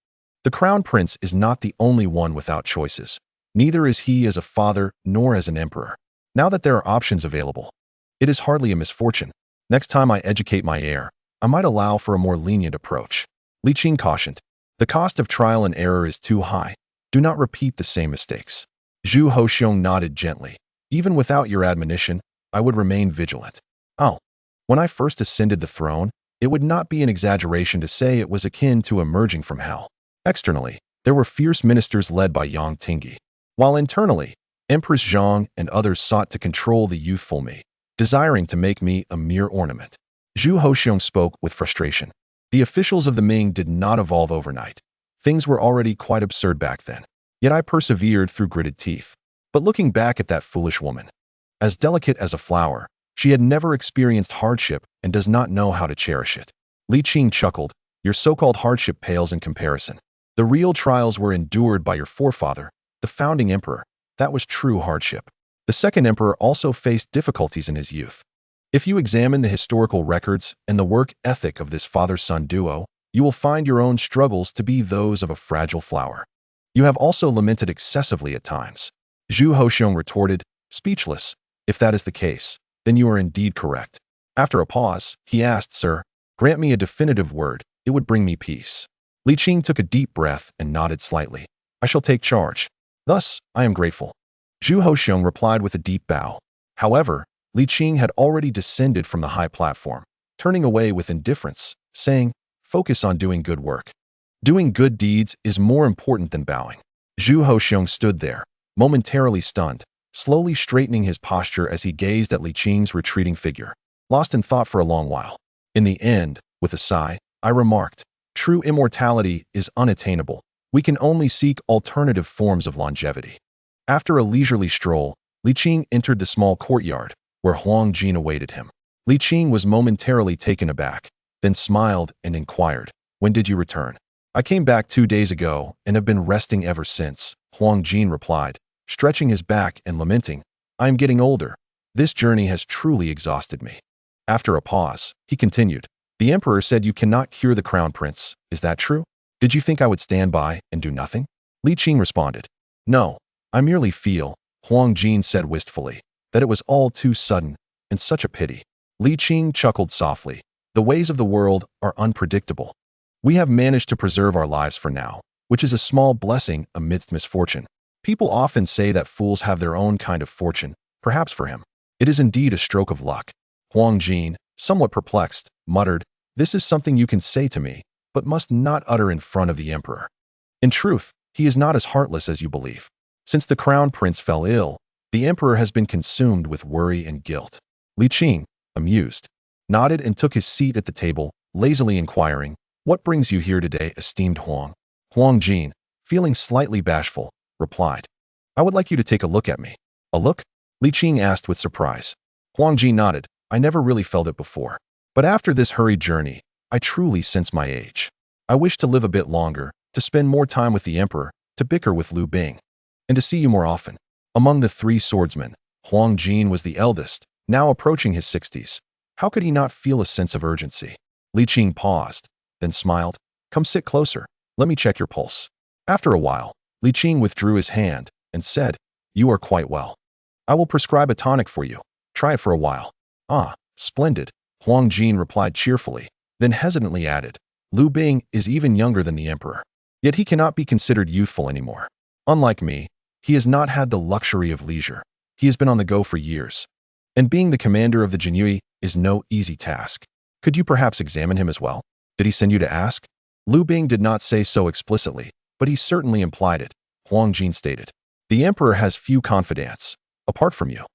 The crown prince is not the only one without choices. Neither is he as a father nor as an emperor. Now that there are options available, it is hardly a misfortune. Next time I educate my heir, I might allow for a more lenient approach. Li Qing cautioned, "The cost of trial and error is too high. Do not repeat the same mistakes." Zhu Hozong nodded gently. "Even without your admonition, I would remain vigilant." "Oh, when I first ascended the throne, it would not be an exaggeration to say it was akin to emerging from hell. Externally, there were fierce ministers led by Yongqing, while internally, Empress Zhang and others sought to control the youthful me, desiring to make me a mere ornament." Zhu Hozong spoke with frustration. The officials of the Ming did not evolve overnight. Things were already quite absurd back then. Yet I persevered through gritted teeth. But looking back at that foolish woman, as delicate as a flower, she had never experienced hardship and does not know how to cherish it. Li Qing chuckled, "Your so-called hardship pales in comparison. The real trials were endured by your forefather, the founding emperor. That was true hardship. The second emperor also faced difficulties in his youth. If you examine the historical records and the work ethic of this father-son duo, you will find your own struggles to be those of a fragile flower. You have also lamented excessively at times. Zhu Hoxiong retorted, speechless. If that is the case, then you are indeed correct. After a pause, he asked, Sir, grant me a definitive word. It would bring me peace. Li Qing took a deep breath and nodded slightly. I shall take charge. Thus, I am grateful. Zhu Hoxiong replied with a deep bow. However, Li Qing had already descended from the high platform, turning away with indifference, saying, focus on doing good work. Doing good deeds is more important than bowing. Zhu Hoxiong stood there, momentarily stunned, slowly straightening his posture as he gazed at Li Qing's retreating figure, lost in thought for a long while. In the end, with a sigh, I remarked, true immortality is unattainable. We can only seek alternative forms of longevity. After a leisurely stroll, Li Qing entered the small courtyard, where Huang Jin awaited him. Li Qing was momentarily taken aback, then smiled and inquired, when did you return? I came back 2 days ago and have been resting ever since, Huang Jin replied, stretching his back and lamenting, I am getting older. This journey has truly exhausted me. After a pause, he continued, the emperor said you cannot cure the crown prince. Is that true? Did you think I would stand by and do nothing? Li Qing responded, no, I merely feel, Huang Jin said wistfully, that it was all too sudden and such a pity. Li Qing chuckled softly. The ways of the world are unpredictable. We have managed to preserve our lives for now, which is a small blessing amidst misfortune. People often say that fools have their own kind of fortune. Perhaps for him, it is indeed a stroke of luck. Huang Jin, somewhat perplexed, muttered, this is something you can say to me, but must not utter in front of the emperor. In truth, he is not as heartless as you believe. Since the crown prince fell ill, the emperor has been consumed with worry and guilt. Li Qing, amused, nodded and took his seat at the table, lazily inquiring, what brings you here today, esteemed Huang? Huang Jin, feeling slightly bashful, replied, I would like you to take a look at me. A look? Li Qing asked with surprise. Huang Jin nodded. I never really felt it before. But after this hurried journey, I truly sense my age. I wish to live a bit longer, to spend more time with the emperor, to bicker with Liu Bing, and to see you more often. Among the 3 swordsmen, Huang Jin was the eldest, now approaching his 60s. How could he not feel a sense of urgency? Li Qing paused, then smiled. Come sit closer. Let me check your pulse. After a while, Li Qing withdrew his hand and said, you are quite well. I will prescribe a tonic for you. Try it for a while. Ah, splendid, Huang Jin replied cheerfully, then hesitantly added, Liu Bing is even younger than the emperor. Yet he cannot be considered youthful anymore. Unlike me, he has not had the luxury of leisure. He has been on the go for years. And being the commander of the Jinhui is no easy task. Could you perhaps examine him as well? Did he send you to ask? Liu Bing did not say so explicitly, but he certainly implied it, Huang Jin stated. The emperor has few confidants, apart from you.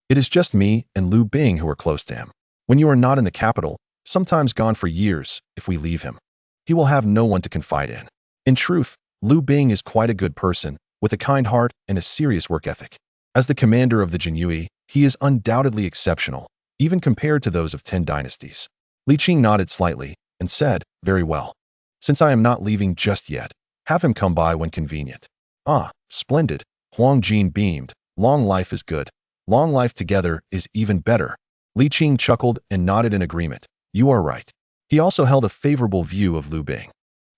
It is just me and Liu Bing who are close to him. When you are not in the capital, sometimes gone for years, if we leave him, he will have no one to confide in. In truth, Liu Bing is quite a good person, with a kind heart and a serious work ethic. As the commander of the Jinhui, he is undoubtedly exceptional, even compared to those of 10 dynasties. Li Qing nodded slightly and said, very well. Since I am not leaving just yet, have him come by when convenient. Ah, splendid, Huang Jin beamed. Long life is good. Long life together is even better. Li Qing chuckled and nodded in agreement. You are right. He also held a favorable view of Liu Bing.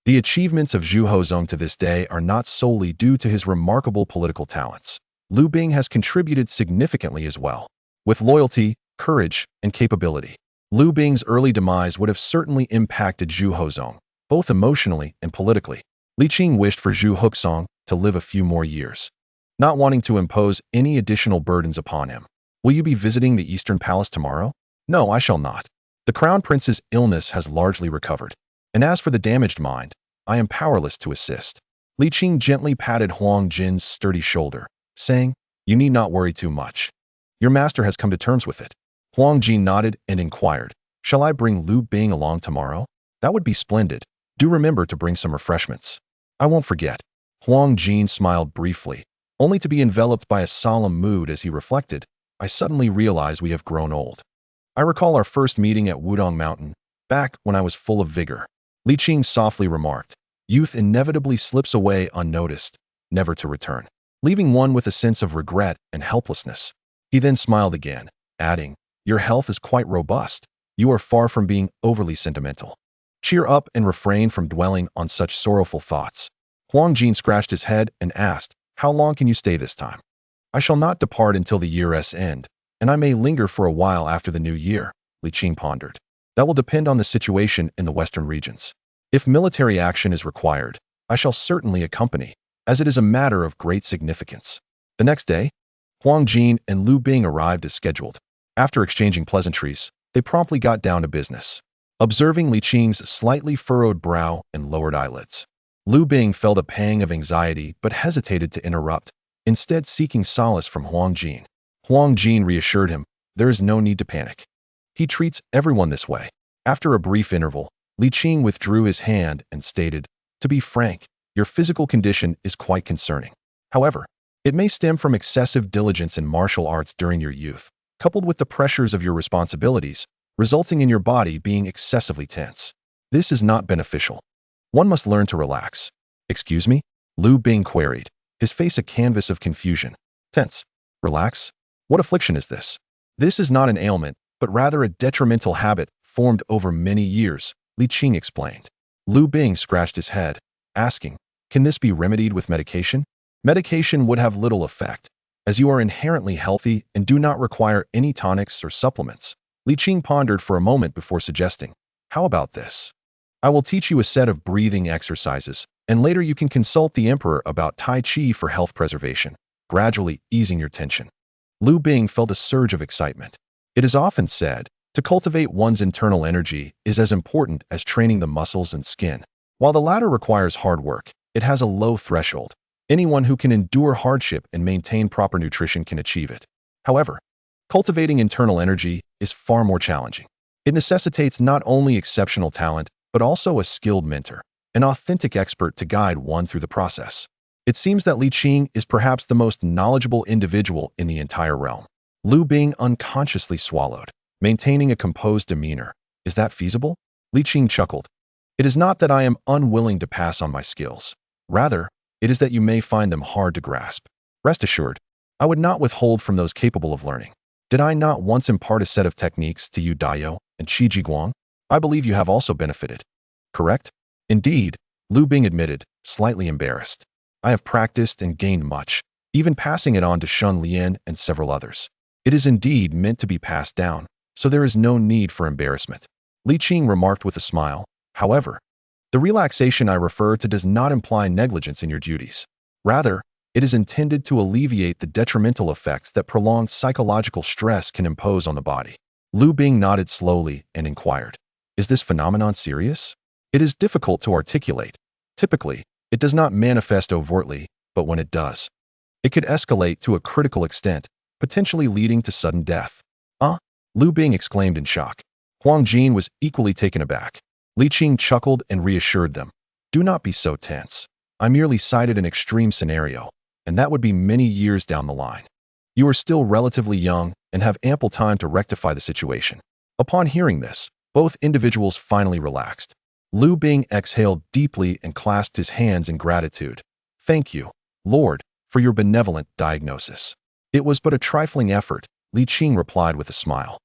The achievements of Zhu Hozong to this day are not solely due to his remarkable political talents. Liu Bing has contributed significantly as well. With loyalty, courage, and capability, Liu Bing's early demise would have certainly impacted Zhu Hozong, both emotionally and politically. Li Qing wished for Zhu Hozong to live a few more years, not wanting to impose any additional burdens upon him. Will you be visiting the Eastern Palace tomorrow? No, I shall not. The Crown Prince's illness has largely recovered. And as for the damaged mind, I am powerless to assist. Li Qing gently patted Huang Jin's sturdy shoulder, saying, you need not worry too much. Your master has come to terms with it. Huang Jin nodded and inquired, shall I bring Liu Bing along tomorrow? That would be splendid. Do remember to bring some refreshments. I won't forget. Huang Jin smiled briefly, only to be enveloped by a solemn mood as he reflected, I suddenly realize we have grown old. I recall our first meeting at Wudong Mountain, back when I was full of vigor. Li Qing softly remarked, youth inevitably slips away unnoticed, never to return, leaving one with a sense of regret and helplessness. He then smiled again, adding, "Your health is quite robust. You are far from being overly sentimental. Cheer up and refrain from dwelling on such sorrowful thoughts." Huang Jin scratched his head and asked, "How long can you stay this time?" "I shall not depart until the year's end, and I may linger for a while after the new year," Li Qing pondered. "That will depend on the situation in the western regions. If military action is required, I shall certainly accompany, as it is a matter of great significance." The next day, Huang Jin and Lu Bing arrived as scheduled. After exchanging pleasantries, they promptly got down to business. Observing Li Qing's slightly furrowed brow and lowered eyelids, Lu Bing felt a pang of anxiety but hesitated to interrupt, instead seeking solace from Huang Jin. Huang Jin reassured him, "There is no need to panic. He treats everyone this way." After a brief interval, Li Qing withdrew his hand and stated, "To be frank, your physical condition is quite concerning. However, it may stem from excessive diligence in martial arts during your youth, coupled with the pressures of your responsibilities, resulting in your body being excessively tense. This is not beneficial. One must learn to relax." "Excuse me?" Lu Bing queried, his face a canvas of confusion. "Tense? Relax? What affliction is this?" "This is not an ailment, but rather a detrimental habit formed over many years," Li Qing explained. Lu Bing scratched his head, asking, "Can this be remedied with medication?" "Medication would have little effect, as you are inherently healthy and do not require any tonics or supplements." Li Qing pondered for a moment before suggesting, "How about this? I will teach you a set of breathing exercises, and later you can consult the emperor about Tai Chi for health preservation, gradually easing your tension." Lu Bing felt a surge of excitement. It is often said, to cultivate one's internal energy is as important as training the muscles and skin. While the latter requires hard work, it has a low threshold. Anyone who can endure hardship and maintain proper nutrition can achieve it. However, cultivating internal energy is far more challenging. It necessitates not only exceptional talent, but also a skilled mentor, an authentic expert to guide one through the process. It seems that Li Qing is perhaps the most knowledgeable individual in the entire realm. Lu Bing unconsciously swallowed, maintaining a composed demeanor. "Is that feasible?" Li Qing chuckled. "It is not that I am unwilling to pass on my skills. Rather, it is that you may find them hard to grasp. Rest assured, I would not withhold from those capable of learning. Did I not once impart a set of techniques to you Dayo and Qi Jiguang? I believe you have also benefited. Correct?" "Indeed," Lu Bing admitted, slightly embarrassed. "I have practiced and gained much, even passing it on to Shun Lian and several others. It is indeed meant to be passed down, so there is no need for embarrassment." Li Qing remarked with a smile, "However, the relaxation I refer to does not imply negligence in your duties. Rather, it is intended to alleviate the detrimental effects that prolonged psychological stress can impose on the body." Lu Bing nodded slowly and inquired, "Is this phenomenon serious?" "It is difficult to articulate. Typically, it does not manifest overtly, but when it does, it could escalate to a critical extent, potentially leading to sudden death." Lu Bing exclaimed in shock. Huang Jin was equally taken aback. Li Qing chuckled and reassured them, "Do not be so tense. I merely cited an extreme scenario, and that would be many years down the line. You are still relatively young and have ample time to rectify the situation." Upon hearing this, both individuals finally relaxed. Lu Bing exhaled deeply and clasped his hands in gratitude. "Thank you, Lord, for your benevolent diagnosis." "It was but a trifling effort," Li Qing replied with a smile.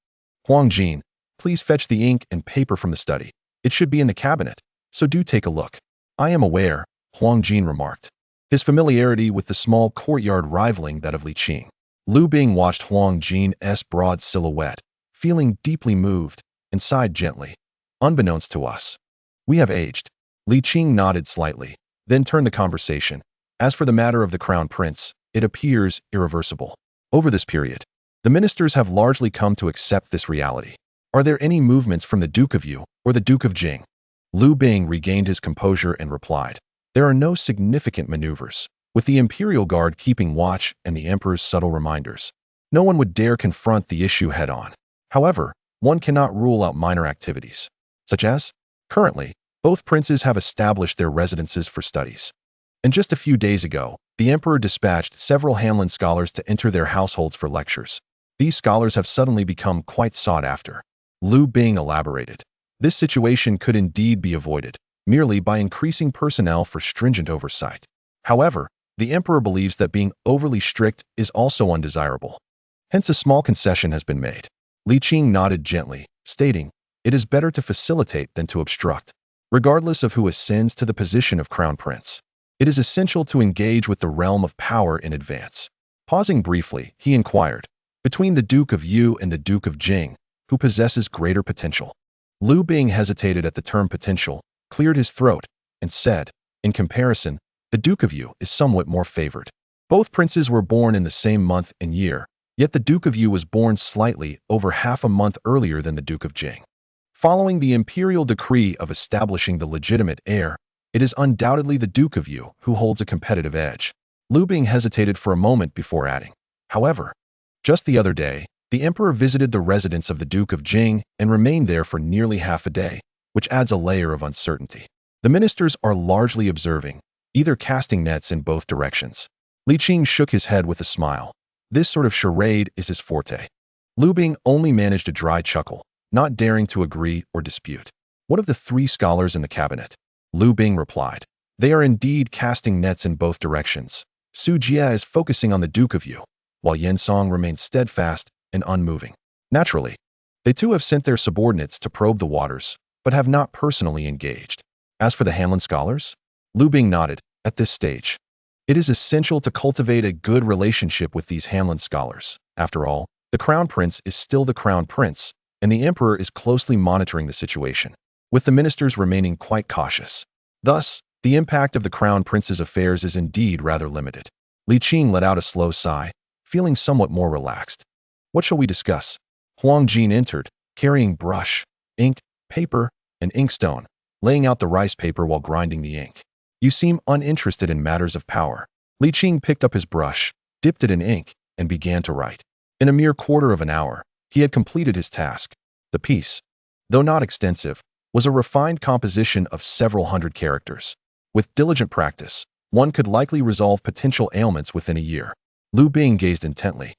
"Huang Jin, please fetch the ink and paper from the study. It should be in the cabinet, so do take a look." "I am aware," Huang Jin remarked, his familiarity with the small courtyard rivaling that of Li Qing. Lu Bing watched Huang Jin's broad silhouette, feeling deeply moved, and sighed gently. "Unbeknownst to us, we have aged." Li Qing nodded slightly, then turned the conversation. "As for the matter of the crown prince, it appears irreversible. Over this period, the ministers have largely come to accept this reality. Are there any movements from the Duke of Yu or the Duke of Jing?" Lu Bing regained his composure and replied, "There are no significant maneuvers, with the Imperial Guard keeping watch and the Emperor's subtle reminders. No one would dare confront the issue head-on. However, one cannot rule out minor activities, such as, currently, both princes have established their residences for studies. And just a few days ago, the Emperor dispatched several Hanlin scholars to enter their households for lectures. These scholars have suddenly become quite sought after." Lu Bing elaborated, "This situation could indeed be avoided, merely by increasing personnel for stringent oversight. However, the Emperor believes that being overly strict is also undesirable. Hence a small concession has been made. Li Qing nodded gently, stating, "It is better to facilitate than to obstruct. Regardless of who ascends to the position of crown prince, it is essential to engage with the realm of power in advance." Pausing briefly, he inquired, "Between the Duke of Yu and the Duke of Jing, who possesses greater potential?" Liu Bing hesitated at the term potential, cleared his throat, and said, "In comparison, the Duke of Yu is somewhat more favored. Both princes were born in the same month and year, yet the Duke of Yu was born slightly over half a month earlier than the Duke of Jing. Following the imperial decree of establishing the legitimate heir, it is undoubtedly the Duke of Yu who holds a competitive edge." Liu Bing hesitated for a moment before adding, "However, just the other day, the emperor visited the residence of the Duke of Jing and remained there for nearly half a day, which adds a layer of uncertainty. The ministers are largely observing, either casting nets in both directions." Li Qing shook his head with a smile. This sort of charade is his forte. Liu Bing only managed a dry chuckle, not daring to agree or dispute. "What of the 3 scholars in the cabinet?" Liu Bing replied. "They are indeed casting nets in both directions. Su Jie is focusing on the Duke of Yu, while Yen Song remains steadfast and unmoving. Naturally, they too have sent their subordinates to probe the waters, but have not personally engaged. As for the Hanlin scholars?" Liu Bing nodded. "At this stage, it is essential to cultivate a good relationship with these Hanlin scholars. After all, the crown prince is still the crown prince, and the emperor is closely monitoring the situation, with the ministers remaining quite cautious. Thus, the impact of the crown prince's affairs is indeed rather limited." Li Qing let out a slow sigh, feeling somewhat more relaxed. "What shall we discuss?" Huang Jin entered, carrying brush, ink, paper, and inkstone, laying out the rice paper while grinding the ink. "You seem uninterested in matters of power." Li Qing picked up his brush, dipped it in ink, and began to write. In a mere quarter of an hour, he had completed his task. The piece, though not extensive, was a refined composition of several hundred characters. With diligent practice, one could likely resolve potential ailments within a year. Liu Bing gazed intently,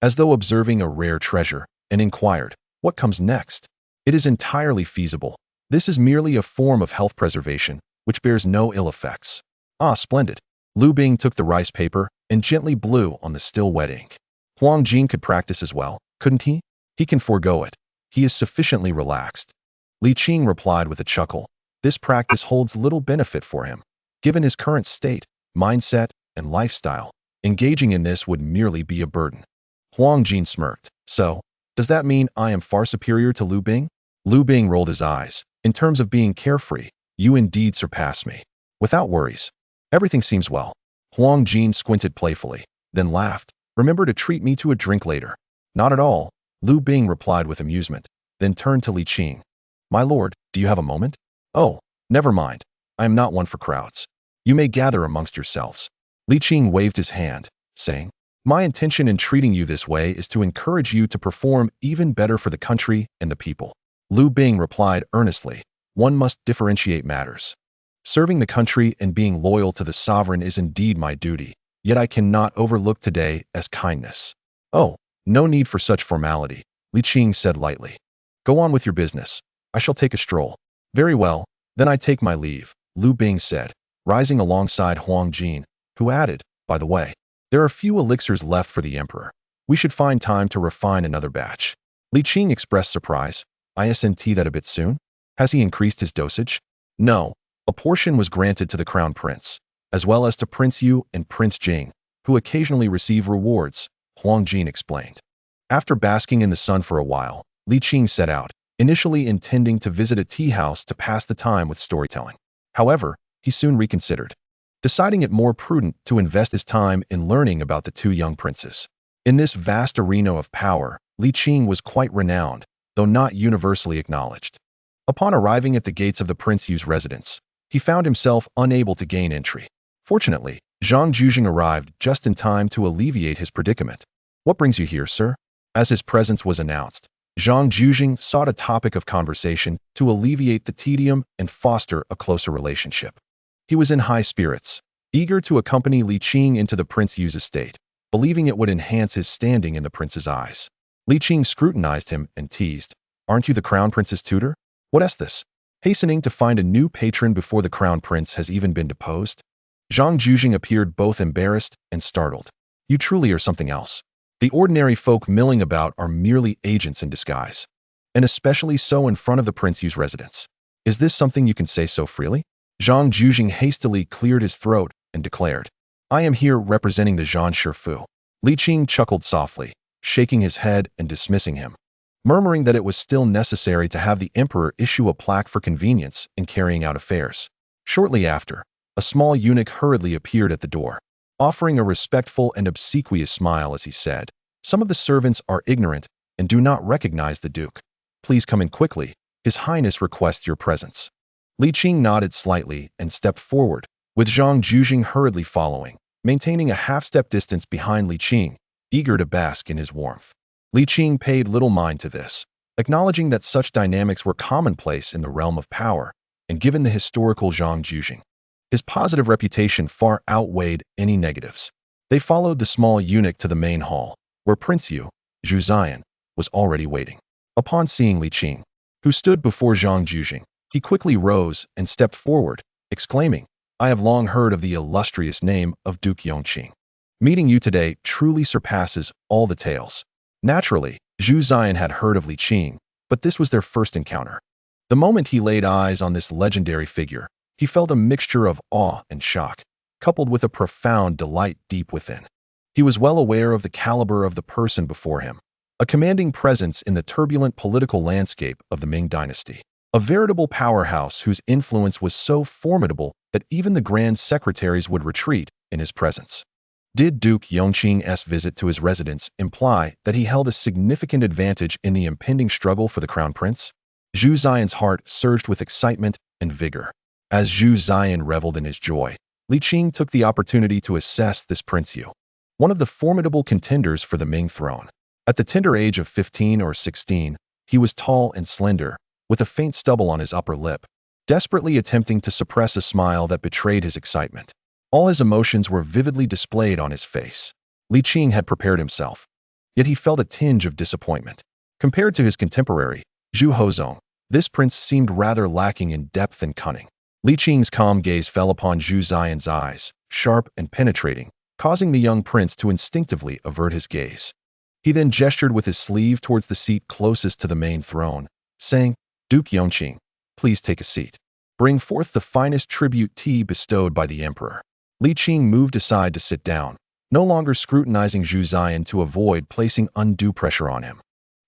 as though observing a rare treasure, and inquired, "What comes next?" "It is entirely feasible. This is merely a form of health preservation, which bears no ill effects." "Ah, splendid." Liu Bing took the rice paper and gently blew on the still wet ink. Huang Jin could practice as well, couldn't he? "He can forego it. He is sufficiently relaxed." Li Qing replied with a chuckle. "This practice holds little benefit for him. Given his current state, mindset, and lifestyle, engaging in this would merely be a burden." Huang Jin smirked. "So, does that mean I am far superior to Liu Bing?" Liu Bing rolled his eyes. "In terms of being carefree, you indeed surpass me. Without worries, everything seems well." Huang Jin squinted playfully, then laughed. "Remember to treat me to a drink later." "Not at all," Liu Bing replied with amusement, then turned to Li Qing. "My lord, do you have a moment?" "Oh, never mind. I am not one for crowds. You may gather amongst yourselves." Li Qing waved his hand, saying, "My intention in treating you this way is to encourage you to perform even better for the country and the people." Liu Bing replied earnestly, "One must differentiate matters. Serving the country and being loyal to the sovereign is indeed my duty, yet I cannot overlook today as kindness." "Oh, no need for such formality," Li Qing said lightly. "Go on with your business. I shall take a stroll." "Very well, then I take my leave," Liu Bing said, rising alongside Huang Jin, who added, "By the way, there are few elixirs left for the emperor. We should find time to refine another batch." Li Qing expressed surprise. "Isn't that a bit soon? Has he increased his dosage?" "No, a portion was granted to the crown prince, as well as to Prince Yu and Prince Jing, who occasionally receive rewards," Huang Jin explained. After basking in the sun for a while, Li Qing set out, initially intending to visit a tea house to pass the time with storytelling. However, he soon reconsidered, deciding it more prudent to invest his time in learning about the 2 young princes. In this vast arena of power, Li Qing was quite renowned, though not universally acknowledged. Upon arriving at the gates of the Prince Yu's residence, he found himself unable to gain entry. Fortunately, Zhang Jujing arrived just in time to alleviate his predicament. "What brings you here, sir?" As his presence was announced, Zhang Jujing sought a topic of conversation to alleviate the tedium and foster a closer relationship. He was in high spirits, eager to accompany Li Qing into the Prince Yu's estate, believing it would enhance his standing in the prince's eyes. Li Qing scrutinized him and teased, "Aren't you the crown prince's tutor? What is this? Hastening to find a new patron before the crown prince has even been deposed?" Zhang Jujing appeared both embarrassed and startled. "You truly are something else." The ordinary folk milling about are merely agents in disguise, and especially so in front of the Prince Yu's residence. Is this something you can say so freely? Zhang Jujing hastily cleared his throat and declared, I am here representing the Zhan Shifu. Li Qing chuckled softly, shaking his head and dismissing him, murmuring that it was still necessary to have the emperor issue a plaque for convenience in carrying out affairs. Shortly after, a small eunuch hurriedly appeared at the door, offering a respectful and obsequious smile as he said, Some of the servants are ignorant and do not recognize the Duke. Please come in quickly. His Highness requests your presence. Li Qing nodded slightly and stepped forward, with Zhang Jujing hurriedly following, maintaining a half-step distance behind Li Qing, eager to bask in his warmth. Li Qing paid little mind to this, acknowledging that such dynamics were commonplace in the realm of power, and given the historical Zhang Jujing, his positive reputation far outweighed any negatives. They followed the small eunuch to the main hall, where Prince Yu, Zhu Ziyan, was already waiting. Upon seeing Li Qing, who stood before Zhang Jujing, he quickly rose and stepped forward, exclaiming, I have long heard of the illustrious name of Duke Yongqing. Meeting you today truly surpasses all the tales. Naturally, Zhu Ziyan had heard of Li Qing, but this was their first encounter. The moment he laid eyes on this legendary figure, he felt a mixture of awe and shock, coupled with a profound delight deep within. He was well aware of the caliber of the person before him, a commanding presence in the turbulent political landscape of the Ming Dynasty, a veritable powerhouse whose influence was so formidable that even the grand secretaries would retreat in his presence. Did Duke Yongqing's visit to his residence imply that he held a significant advantage in the impending struggle for the crown prince? Zhu Ziyan's heart surged with excitement and vigor. As Zhu Ziyan reveled in his joy, Li Qing took the opportunity to assess this Prince Yu, one of the formidable contenders for the Ming throne. At the tender age of 15 or 16, he was tall and slender, with a faint stubble on his upper lip, desperately attempting to suppress a smile that betrayed his excitement. All his emotions were vividly displayed on his face. Li Qing had prepared himself, yet he felt a tinge of disappointment. Compared to his contemporary, Zhu Hozong, this prince seemed rather lacking in depth and cunning. Li Qing's calm gaze fell upon Zhu Ziyan's eyes, sharp and penetrating, causing the young prince to instinctively avert his gaze. He then gestured with his sleeve towards the seat closest to the main throne, saying, Duke Yongqing, please take a seat. Bring forth the finest tribute tea bestowed by the emperor. Li Qing moved aside to sit down, no longer scrutinizing Zhu Ziyan to avoid placing undue pressure on him.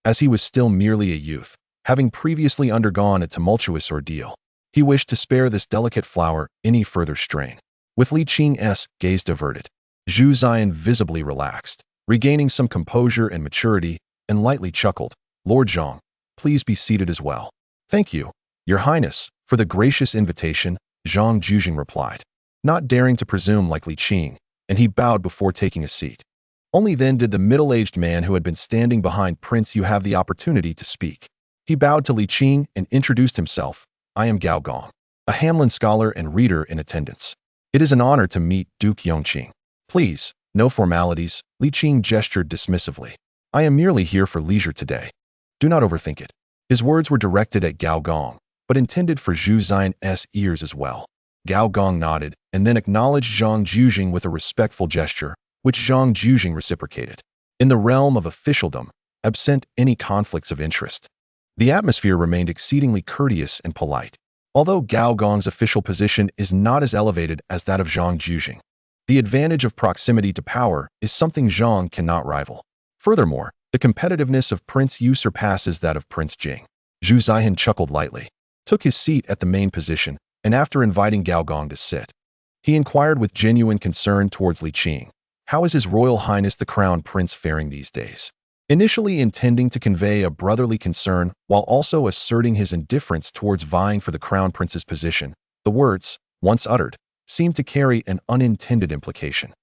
As he was still merely a youth, having previously undergone a tumultuous ordeal, he wished to spare this delicate flower any further strain. With Li Qing's gaze diverted, Zhu Ziyan visibly relaxed, regaining some composure and maturity, and lightly chuckled, Lord Zhang, please be seated as well. Thank you, Your Highness, for the gracious invitation, Zhang Jujing replied, not daring to presume like Li Qing, and he bowed before taking a seat. Only then did the middle-aged man who had been standing behind Prince Yu have the opportunity to speak. He bowed to Li Qing and introduced himself. I am Gao Gong, a Hanlin scholar and reader in attendance. It is an honor to meet Duke Yongqing. Please, no formalities, Li Qing gestured dismissively. I am merely here for leisure today. Do not overthink it. His words were directed at Gao Gong, but intended for Zhu Ziyan's ears as well. Gao Gong nodded and then acknowledged Zhang Jujing with a respectful gesture, which Zhang Jujing reciprocated. In the realm of officialdom, absent any conflicts of interest, the atmosphere remained exceedingly courteous and polite. Although Gao Gong's official position is not as elevated as that of Zhang Jujing, the advantage of proximity to power is something Zhang cannot rival. Furthermore, the competitiveness of Prince Yu surpasses that of Prince Jing. Zhu Ziyan chuckled lightly, took his seat at the main position, and after inviting Gao Gong to sit, he inquired with genuine concern towards Li Qing, how is His Royal Highness the Crown Prince faring these days? Initially intending to convey a brotherly concern while also asserting his indifference towards vying for the Crown Prince's position, the words, once uttered, seemed to carry an unintended implication,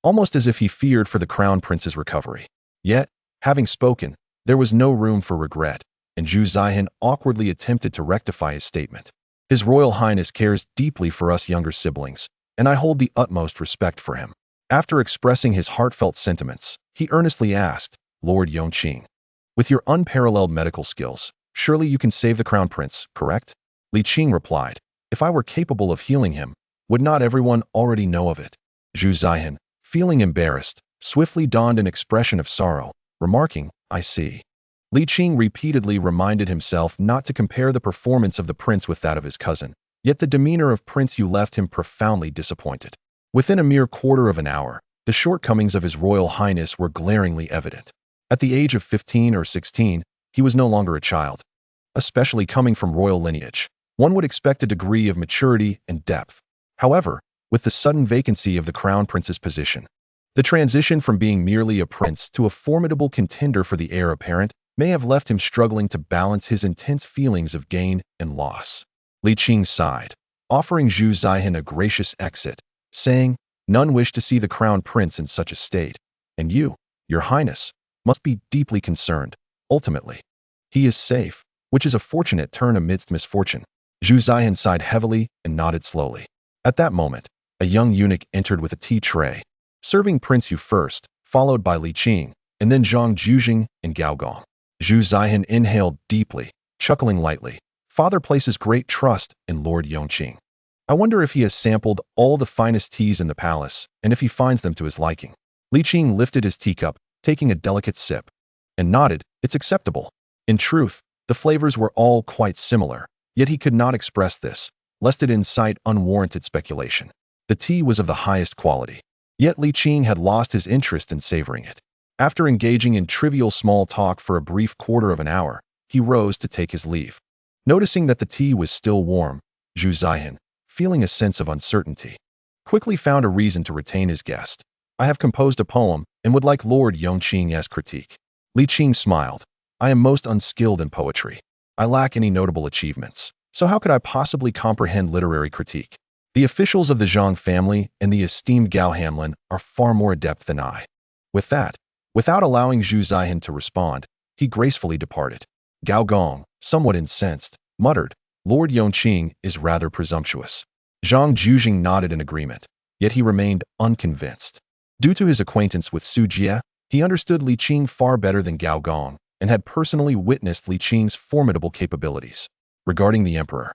almost as if he feared for the Crown Prince's recovery. Yet, having spoken, there was no room for regret, and Zhu Ziyan awkwardly attempted to rectify his statement. His Royal Highness cares deeply for us younger siblings, and I hold the utmost respect for him. After expressing his heartfelt sentiments, he earnestly asked, Lord Yongqing, with your unparalleled medical skills, surely you can save the Crown Prince, correct? Li Qing replied, if I were capable of healing him, would not everyone already know of it? Zhu Ziyan, feeling embarrassed, swiftly donned an expression of sorrow, remarking, "I see." Li Qing repeatedly reminded himself not to compare the performance of the prince with that of his cousin, yet the demeanor of Prince Yu left him profoundly disappointed. Within a mere quarter of an hour, the shortcomings of his royal highness were glaringly evident. At the age of 15 or 16, he was no longer a child. Especially coming from royal lineage, one would expect a degree of maturity and depth. However, with the sudden vacancy of the crown prince's position, the transition from being merely a prince to a formidable contender for the heir apparent may have left him struggling to balance his intense feelings of gain and loss. Li Qing sighed, offering Zhu Zihan a gracious exit, saying, "None wish to see the crown prince in such a state, and you, your highness, must be deeply concerned. Ultimately, he is safe, which is a fortunate turn amidst misfortune." Zhu Zihan sighed heavily and nodded slowly. At that moment, a young eunuch entered with a tea tray, serving Prince Yu first, followed by Li Qing, and then Zhang Juzhing and Gao Gong. Zhu Zihan inhaled deeply, chuckling lightly. Father places great trust in Lord Yongqing. I wonder if he has sampled all the finest teas in the palace, and if he finds them to his liking. Li Qing lifted his teacup, taking a delicate sip, and nodded, "It's acceptable." In truth, the flavors were all quite similar, yet he could not express this, lest it incite unwarranted speculation. The tea was of the highest quality, yet Li Qing had lost his interest in savoring it. After engaging in trivial small talk for a brief quarter of an hour, he rose to take his leave. Noticing that the tea was still warm, Zhu Zihan, feeling a sense of uncertainty, quickly found a reason to retain his guest. "I have composed a poem and would like Lord Yongqing's critique." Li Qing smiled. "I am most unskilled in poetry. I lack any notable achievements, so how could I possibly comprehend literary critique? The officials of the Zhang family and the esteemed Gao Hanlin are far more adept than I." With that, without allowing Zhu Zihan to respond, he gracefully departed. Gao Gong, somewhat incensed, muttered, "Lord Yongqing is rather presumptuous." Zhang Juzhing nodded in agreement, yet he remained unconvinced. Due to his acquaintance with Su Jie, he understood Li Qing far better than Gao Gong and had personally witnessed Li Qing's formidable capabilities. Regarding the emperor,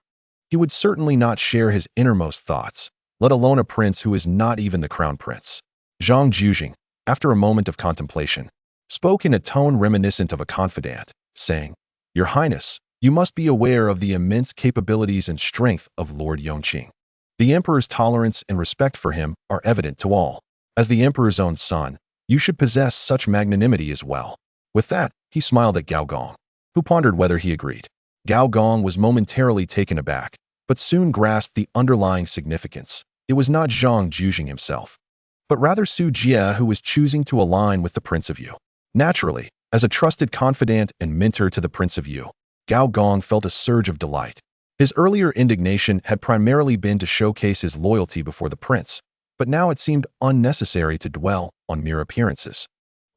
he would certainly not share his innermost thoughts, let alone a prince who is not even the crown prince. Zhang Juzhing, after a moment of contemplation, spoke in a tone reminiscent of a confidant, saying, "Your Highness, you must be aware of the immense capabilities and strength of Lord Yongqing. The emperor's tolerance and respect for him are evident to all. As the emperor's own son, you should possess such magnanimity as well." With that, he smiled at Gao Gong, who pondered whether he agreed. Gao Gong was momentarily taken aback, but soon grasped the underlying significance. It was not Zhang Juzhing himself, but rather Su Jie who was choosing to align with the Prince of Yu. Naturally, as a trusted confidant and mentor to the Prince of Yu, Gao Gong felt a surge of delight. His earlier indignation had primarily been to showcase his loyalty before the prince, but now it seemed unnecessary to dwell on mere appearances.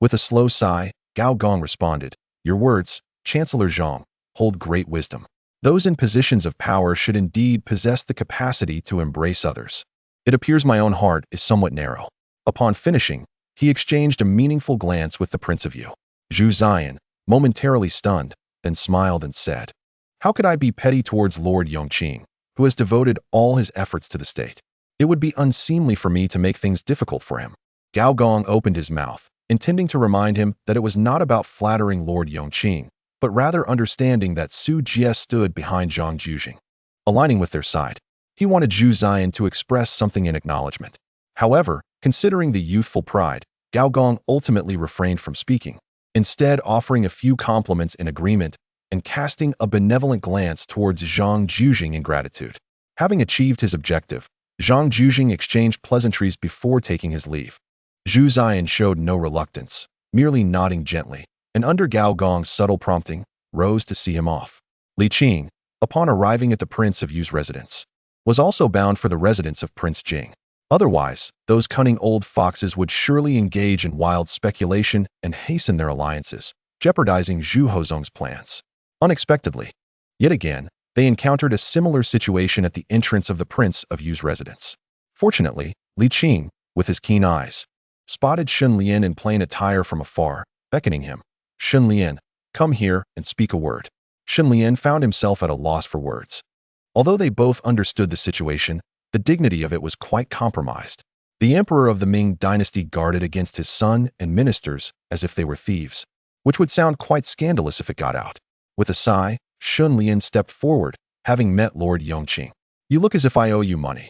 With a slow sigh, Gao Gong responded, "Your words, Chancellor Zhang, hold great wisdom. Those in positions of power should indeed possess the capacity to embrace others. It appears my own heart is somewhat narrow." Upon finishing, he exchanged a meaningful glance with the Prince of Yu. Zhu Zihan, momentarily stunned, then smiled and said, "How could I be petty towards Lord Yongqing, who has devoted all his efforts to the state? It would be unseemly for me to make things difficult for him." Gao Gong opened his mouth, intending to remind him that it was not about flattering Lord Yongqing, but rather understanding that Su Jie stood behind Zhang Juzhing, aligning with their side. He wanted Zhu Zihan to express something in acknowledgement. However, considering the youthful pride, Gao Gong ultimately refrained from speaking, instead offering a few compliments in agreement and casting a benevolent glance towards Zhang Juzhing in gratitude. Having achieved his objective, Zhang Juzhing exchanged pleasantries before taking his leave. Zhu Zihan showed no reluctance, merely nodding gently, and under Gao Gong's subtle prompting, rose to see him off. Li Qing, upon arriving at the Prince of Yu's residence, was also bound for the residence of Prince Jing. Otherwise, those cunning old foxes would surely engage in wild speculation and hasten their alliances, jeopardizing Zhu Hozong's plans. Unexpectedly, yet again, they encountered a similar situation at the entrance of the Prince of Yu's residence. Fortunately, Li Qing, with his keen eyes, spotted Shun Lian in plain attire from afar, beckoning him. "Shun Lian, come here and speak a word." Shun Lian found himself at a loss for words. Although they both understood the situation, the dignity of it was quite compromised. The emperor of the Ming Dynasty guarded against his son and ministers as if they were thieves, which would sound quite scandalous if it got out. With a sigh, Shun Lian stepped forward, having met Lord Yongqing. "You look as if I owe you money."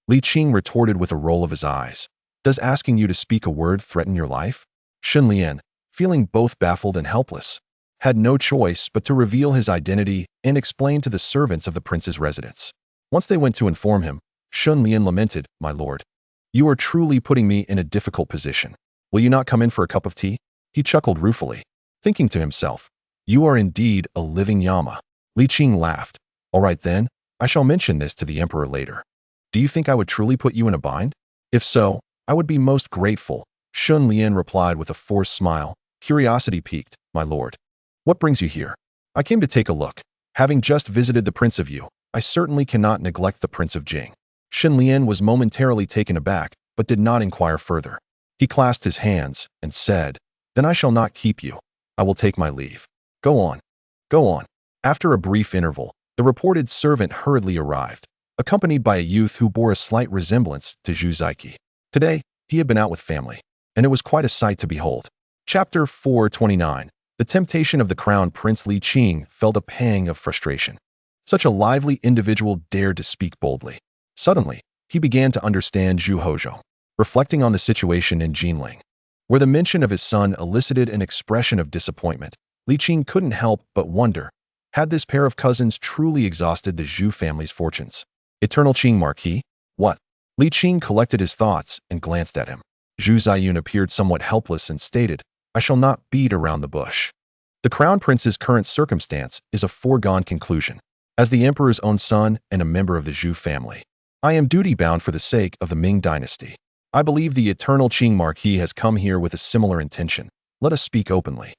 Li Qing retorted with a roll of his eyes. "Does asking you to speak a word threaten your life?" Shun Lian, feeling both baffled and helpless, had no choice but to reveal his identity and explain to the servants of the prince's residence. Once they went to inform him, Shun Lian lamented, "My lord, you are truly putting me in a difficult position. Will you not come in for a cup of tea?" He chuckled ruefully, thinking to himself, "You are indeed a living llama." Li Qing laughed. "All right then, I shall mention this to the emperor later. Do you think I would truly put you in a bind? If so, I would be most grateful." Shun Lian replied with a forced smile, curiosity piqued, "My lord, what brings you here?" "I came to take a look. Having just visited the Prince of Yu, I certainly cannot neglect the Prince of Jing." Shun Lian was momentarily taken aback, but did not inquire further. He clasped his hands and said, "Then I shall not keep you. I will take my leave. Go on. Go on." After a brief interval, the reported servant hurriedly arrived, accompanied by a youth who bore a slight resemblance to Zhu Ziqi. Today, he had been out with family, and it was quite a sight to behold. Chapter 429. The temptation of the crown prince. Li Qing felt a pang of frustration. Such a lively individual dared to speak boldly. Suddenly, he began to understand Zhu Hozhou, reflecting on the situation in Jinglong, where the mention of his son elicited an expression of disappointment. Li Qing couldn't help but wonder, had this pair of cousins truly exhausted the Zhu family's fortunes? Yongqing Marquis? What? Li Qing collected his thoughts and glanced at him. Zhu Ziyun appeared somewhat helpless and stated, "I shall not beat around the bush. The crown prince's current circumstance is a foregone conclusion. As the emperor's own son and a member of the Zhu family, I am duty-bound for the sake of the Ming dynasty. I believe the Yongqing Marquis has come here with a similar intention. Let us speak openly."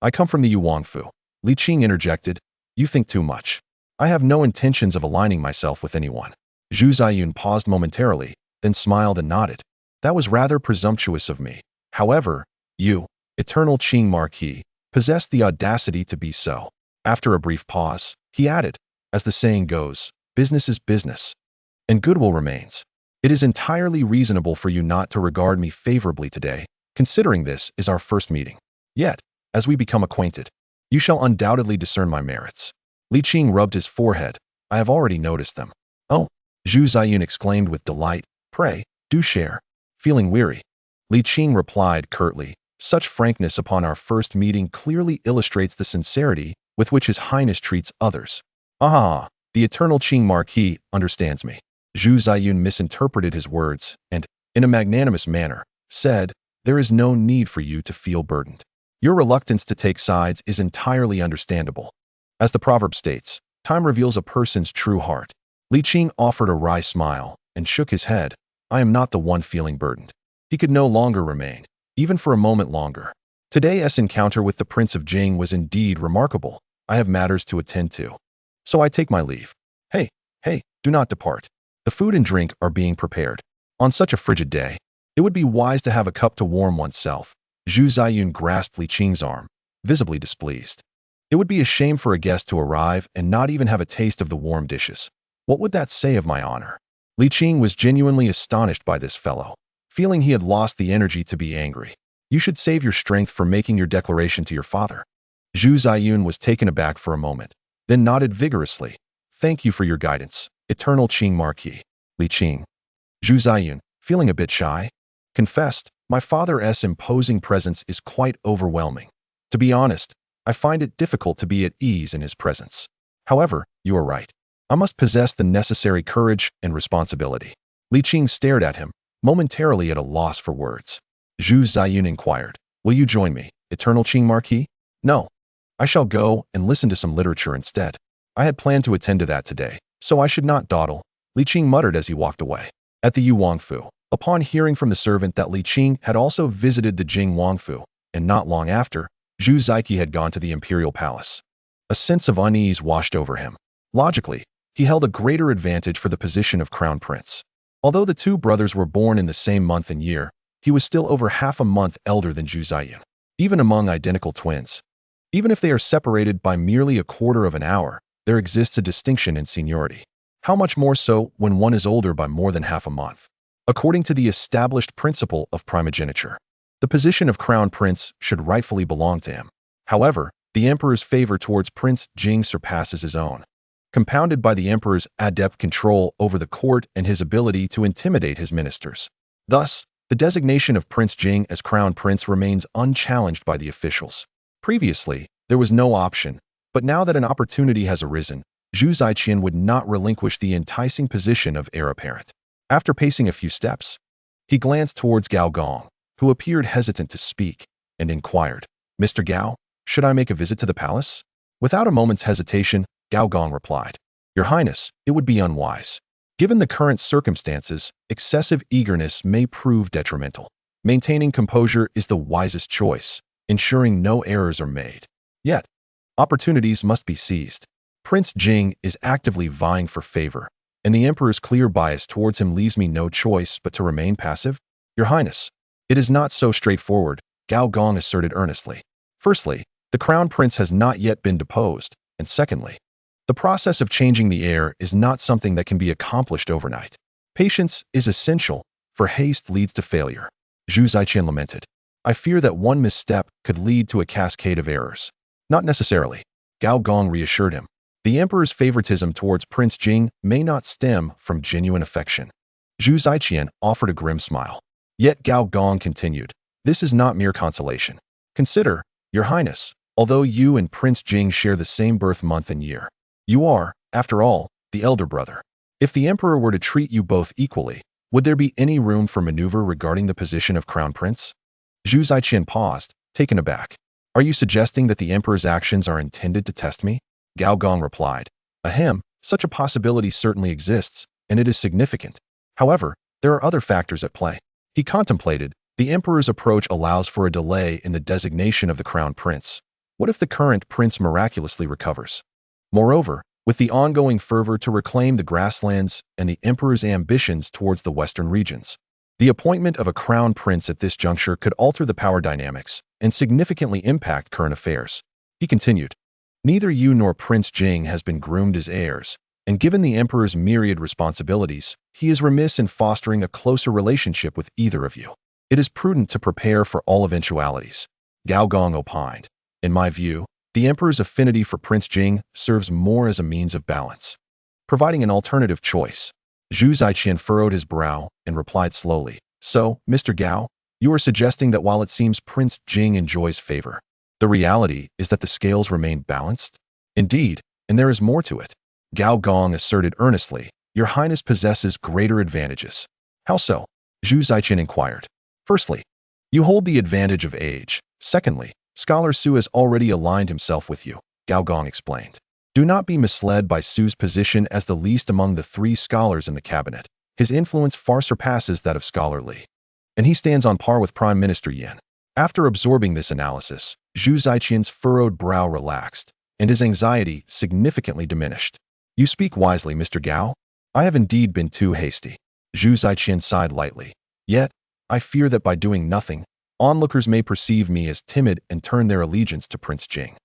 "I come from the Yuangfu," Li Qing interjected. "You think too much. I have no intentions of aligning myself with anyone." Zhu Ziyun paused momentarily, then smiled and nodded. "That was rather presumptuous of me. However, you, Yongqing Marquis, possess the audacity to be so." After a brief pause, he added, "As the saying goes, business is business, and goodwill remains. It is entirely reasonable for you not to regard me favorably today, considering this is our first meeting. Yet, as we become acquainted, you shall undoubtedly discern my merits." Li Qing rubbed his forehead. "I have already noticed them." "Oh," Zhu Ziyun exclaimed with delight, "Pray, do share." "Feeling weary?" Li Qing replied curtly. "Such frankness upon our first meeting clearly illustrates the sincerity with which His Highness treats others." "Ah, the Yongqing Marquis understands me." Zhu Ziyun misinterpreted his words and, in a magnanimous manner, said, "There is no need for you to feel burdened. Your reluctance to take sides is entirely understandable. As the proverb states, time reveals a person's true heart." Li Qing offered a wry smile and shook his head. "I am not the one feeling burdened." He could no longer remain, even for a moment longer. "Today's encounter with the Prince of Jing was indeed remarkable. I have matters to attend to. So I take my leave." Hey, do not depart. The food and drink are being prepared. On such a frigid day, it would be wise to have a cup to warm oneself." Zhu Ziyun grasped Li Qing's arm, visibly displeased. "It would be a shame for a guest to arrive and not even have a taste of the warm dishes. What would that say of my honor?" Li Qing was genuinely astonished by this fellow, feeling he had lost the energy to be angry. "You should save your strength for making your declaration to your father." Zhu Ziyun was taken aback for a moment, then nodded vigorously. "Thank you for your guidance, Yongqing Marquis." Li Qing. Zhu Ziyun, feeling a bit shy, confessed, "My father's imposing presence is quite overwhelming. To be honest, I find it difficult to be at ease in his presence. However, you are right. I must possess the necessary courage and responsibility." Li Qing stared at him, momentarily at a loss for words. Zhu Ziyun inquired, "Will you join me, Yongqing Marquis?" "No. I shall go and listen to some literature instead. I had planned to attend to that today, so I should not dawdle," Li Qing muttered as he walked away. At the Yuangfu, upon hearing from the servant that Li Qing had also visited the Jing Wangfu, and not long after, Zhu Ziqi had gone to the imperial palace, a sense of unease washed over him. Logically, he held a greater advantage for the position of crown prince. Although the two brothers were born in the same month and year, he was still over half a month elder than Zhu Ziyun. Even among identical twins, even if they are separated by merely a quarter of an hour, there exists a distinction in seniority. How much more so when one is older by more than half a month? According to the established principle of primogeniture, the position of crown prince should rightfully belong to him. However, the emperor's favor towards Prince Jing surpasses his own, compounded by the emperor's adept control over the court and his ability to intimidate his ministers. Thus, the designation of Prince Jing as crown prince remains unchallenged by the officials. Previously, there was no option, but now that an opportunity has arisen, Zhu Ziqian would not relinquish the enticing position of heir apparent. After pacing a few steps, he glanced towards Gao Gong, who appeared hesitant to speak, and inquired, "Mr. Gao, should I make a visit to the palace?" Without a moment's hesitation, Gao Gong replied, "Your Highness, it would be unwise. Given the current circumstances, excessive eagerness may prove detrimental. Maintaining composure is the wisest choice, ensuring no errors are made. Yet, opportunities must be seized. Prince Jing is actively vying for favor, and the emperor's clear bias towards him leaves me no choice but to remain passive. Your Highness, it is not so straightforward," Gao Gong asserted earnestly. "Firstly, the crown prince has not yet been deposed, and secondly, the process of changing the heir is not something that can be accomplished overnight. Patience is essential, for haste leads to failure." Zhu Ziqian lamented, "I fear that one misstep could lead to a cascade of errors." "Not necessarily," Gao Gong reassured him. "The emperor's favoritism towards Prince Jing may not stem from genuine affection." Zhu Ziqian offered a grim smile. Yet Gao Gong continued, "This is not mere consolation. Consider, Your Highness, although you and Prince Jing share the same birth month and year, you are, after all, the elder brother. If the emperor were to treat you both equally, would there be any room for maneuver regarding the position of crown prince?" Zhu Ziqian paused, taken aback. "Are you suggesting that the emperor's actions are intended to test me?" Gao Gong replied, "Ahem, such a possibility certainly exists, and it is significant. However, there are other factors at play." He contemplated, "The emperor's approach allows for a delay in the designation of the crown prince. What if the current prince miraculously recovers? Moreover, with the ongoing fervor to reclaim the grasslands and the emperor's ambitions towards the western regions, the appointment of a crown prince at this juncture could alter the power dynamics and significantly impact current affairs." He continued, "Neither you nor Prince Jing has been groomed as heirs, and given the emperor's myriad responsibilities, he is remiss in fostering a closer relationship with either of you. It is prudent to prepare for all eventualities." Gao Gong opined, "In my view, the emperor's affinity for Prince Jing serves more as a means of balance, providing an alternative choice." Zhu Ziqian furrowed his brow and replied slowly, "So, Mr. Gao, you are suggesting that while it seems Prince Jing enjoys favor, the reality is that the scales remain balanced?" "Indeed, and there is more to it," Gao Gong asserted earnestly. "Your Highness possesses greater advantages." "How so?" Zhu Ziqian inquired. "Firstly, you hold the advantage of age. Secondly, Scholar Su has already aligned himself with you," Gao Gong explained. "Do not be misled by Su's position as the least among the 3 scholars in the cabinet. His influence far surpasses that of Scholar Li, and he stands on par with Prime Minister Yan." After absorbing this analysis, Zhu Ziqian's furrowed brow relaxed, and his anxiety significantly diminished. "You speak wisely, Mr. Gao. I have indeed been too hasty." Zhu Ziqian sighed lightly. "Yet, I fear that by doing nothing, onlookers may perceive me as timid and turn their allegiance to Prince Jing."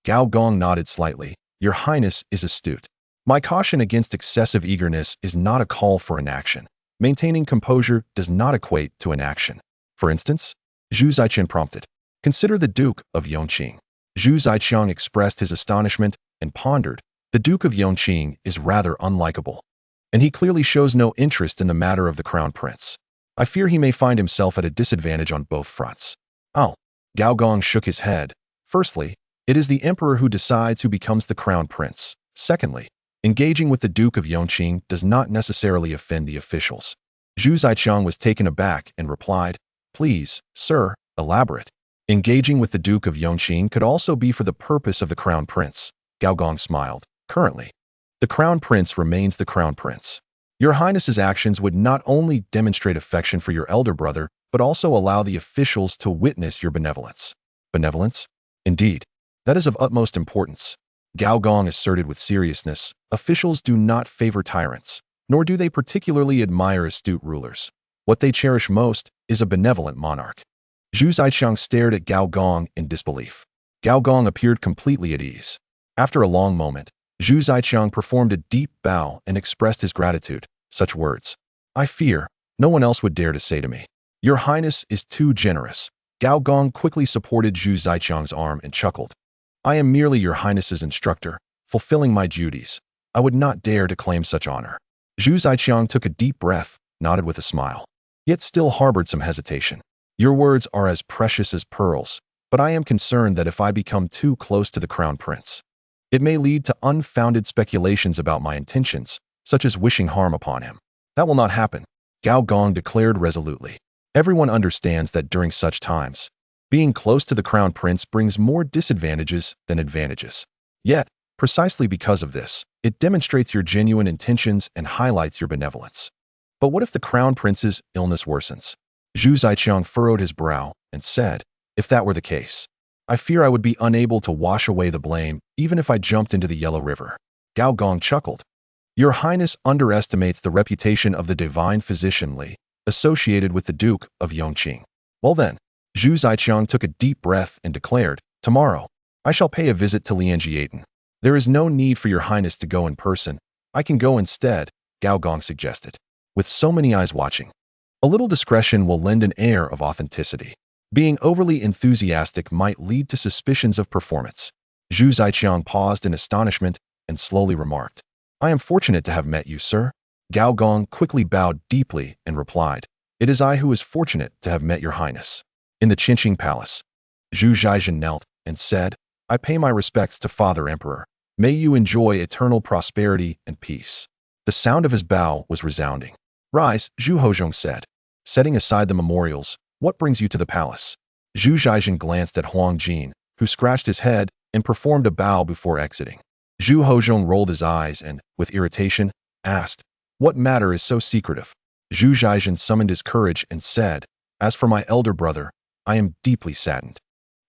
Gao Gong nodded slightly. "Your Highness is astute. My caution against excessive eagerness is not a call for inaction. Maintaining composure does not equate to inaction. For instance," Zhu Ziqian prompted, "consider the Duke of Yongqing." Zhu Ziqiang expressed his astonishment and pondered. The Duke of Yongqing is rather unlikable, and he clearly shows no interest in the matter of the crown prince. I fear he may find himself at a disadvantage on both fronts." "Oh," Gao Gong shook his head. "Firstly, it is the emperor who decides who becomes the crown prince. Secondly, engaging with the Duke of Yongqing does not necessarily offend the officials." Zhu Ziqiang was taken aback and replied, "Please, sir, elaborate." "Engaging with the Duke of Yongqing could also be for the purpose of the crown prince," Gao Gong smiled. "Currently, the crown prince remains the crown prince. Your Highness's actions would not only demonstrate affection for your elder brother, but also allow the officials to witness your benevolence." "Benevolence? Indeed, that is of utmost importance," Gao Gong asserted with seriousness. "Officials do not favor tyrants, nor do they particularly admire astute rulers. What they cherish most is a benevolent monarch." Zhu Ziqiang stared at Gao Gong in disbelief. Gao Gong appeared completely at ease. After a long moment, Zhu Ziqiang performed a deep bow and expressed his gratitude. Such words, "I fear," No one else would dare to say to me. Your Highness is too generous. Gao Gong quickly supported Zhu Zaiqiang's arm and chuckled. I am merely your Highness's instructor, fulfilling my duties. I would not dare to claim such honor. Zhu Zaiqiang took a deep breath, nodded with a smile, yet still harbored some hesitation. Your words are as precious as pearls, but I am concerned that if I become too close to the crown prince, it may lead to unfounded speculations about my intentions, such as wishing harm upon him. That will not happen, Gao Gong declared resolutely. Everyone understands that during such times, being close to the crown prince brings more disadvantages than advantages. Yet, precisely because of this, it demonstrates your genuine intentions and highlights your benevolence. But what if the crown prince's illness worsens? Zhu Zaiqiang furrowed his brow and said, if that were the case, I fear I would be unable to wash away the blame even if I jumped into the Yellow River. Gao Gong chuckled. Your Highness underestimates the reputation of the divine physician Li, associated with the Duke of Yongqing. Well then, Zhu Zaiqiang took a deep breath and declared, tomorrow, I shall pay a visit to Lianjiaten. There is no need for your Highness to go in person. I can go instead, Gao Gong suggested. With so many eyes watching, a little discretion will lend an air of authenticity. Being overly enthusiastic might lead to suspicions of performance. Zhu Zaiqiang paused in astonishment and slowly remarked, I am fortunate to have met you, sir. Gao Gong quickly bowed deeply and replied, it is I who is fortunate to have met your Highness. In the Qingqing Palace, Zhu Zhaijin knelt and said, I pay my respects to Father Emperor. May you enjoy eternal prosperity and peace. The sound of his bow was resounding. Rise, Zhu Hozhong said. Setting aside the memorials, what brings you to the palace? Zhu Zhaijin glanced at Huang Jin, who scratched his head and performed a bow before exiting. Zhu Hozhong rolled his eyes and, with irritation, asked, what matter is so secretive? Zhu Zhaijin summoned his courage and said, as for my elder brother, I am deeply saddened.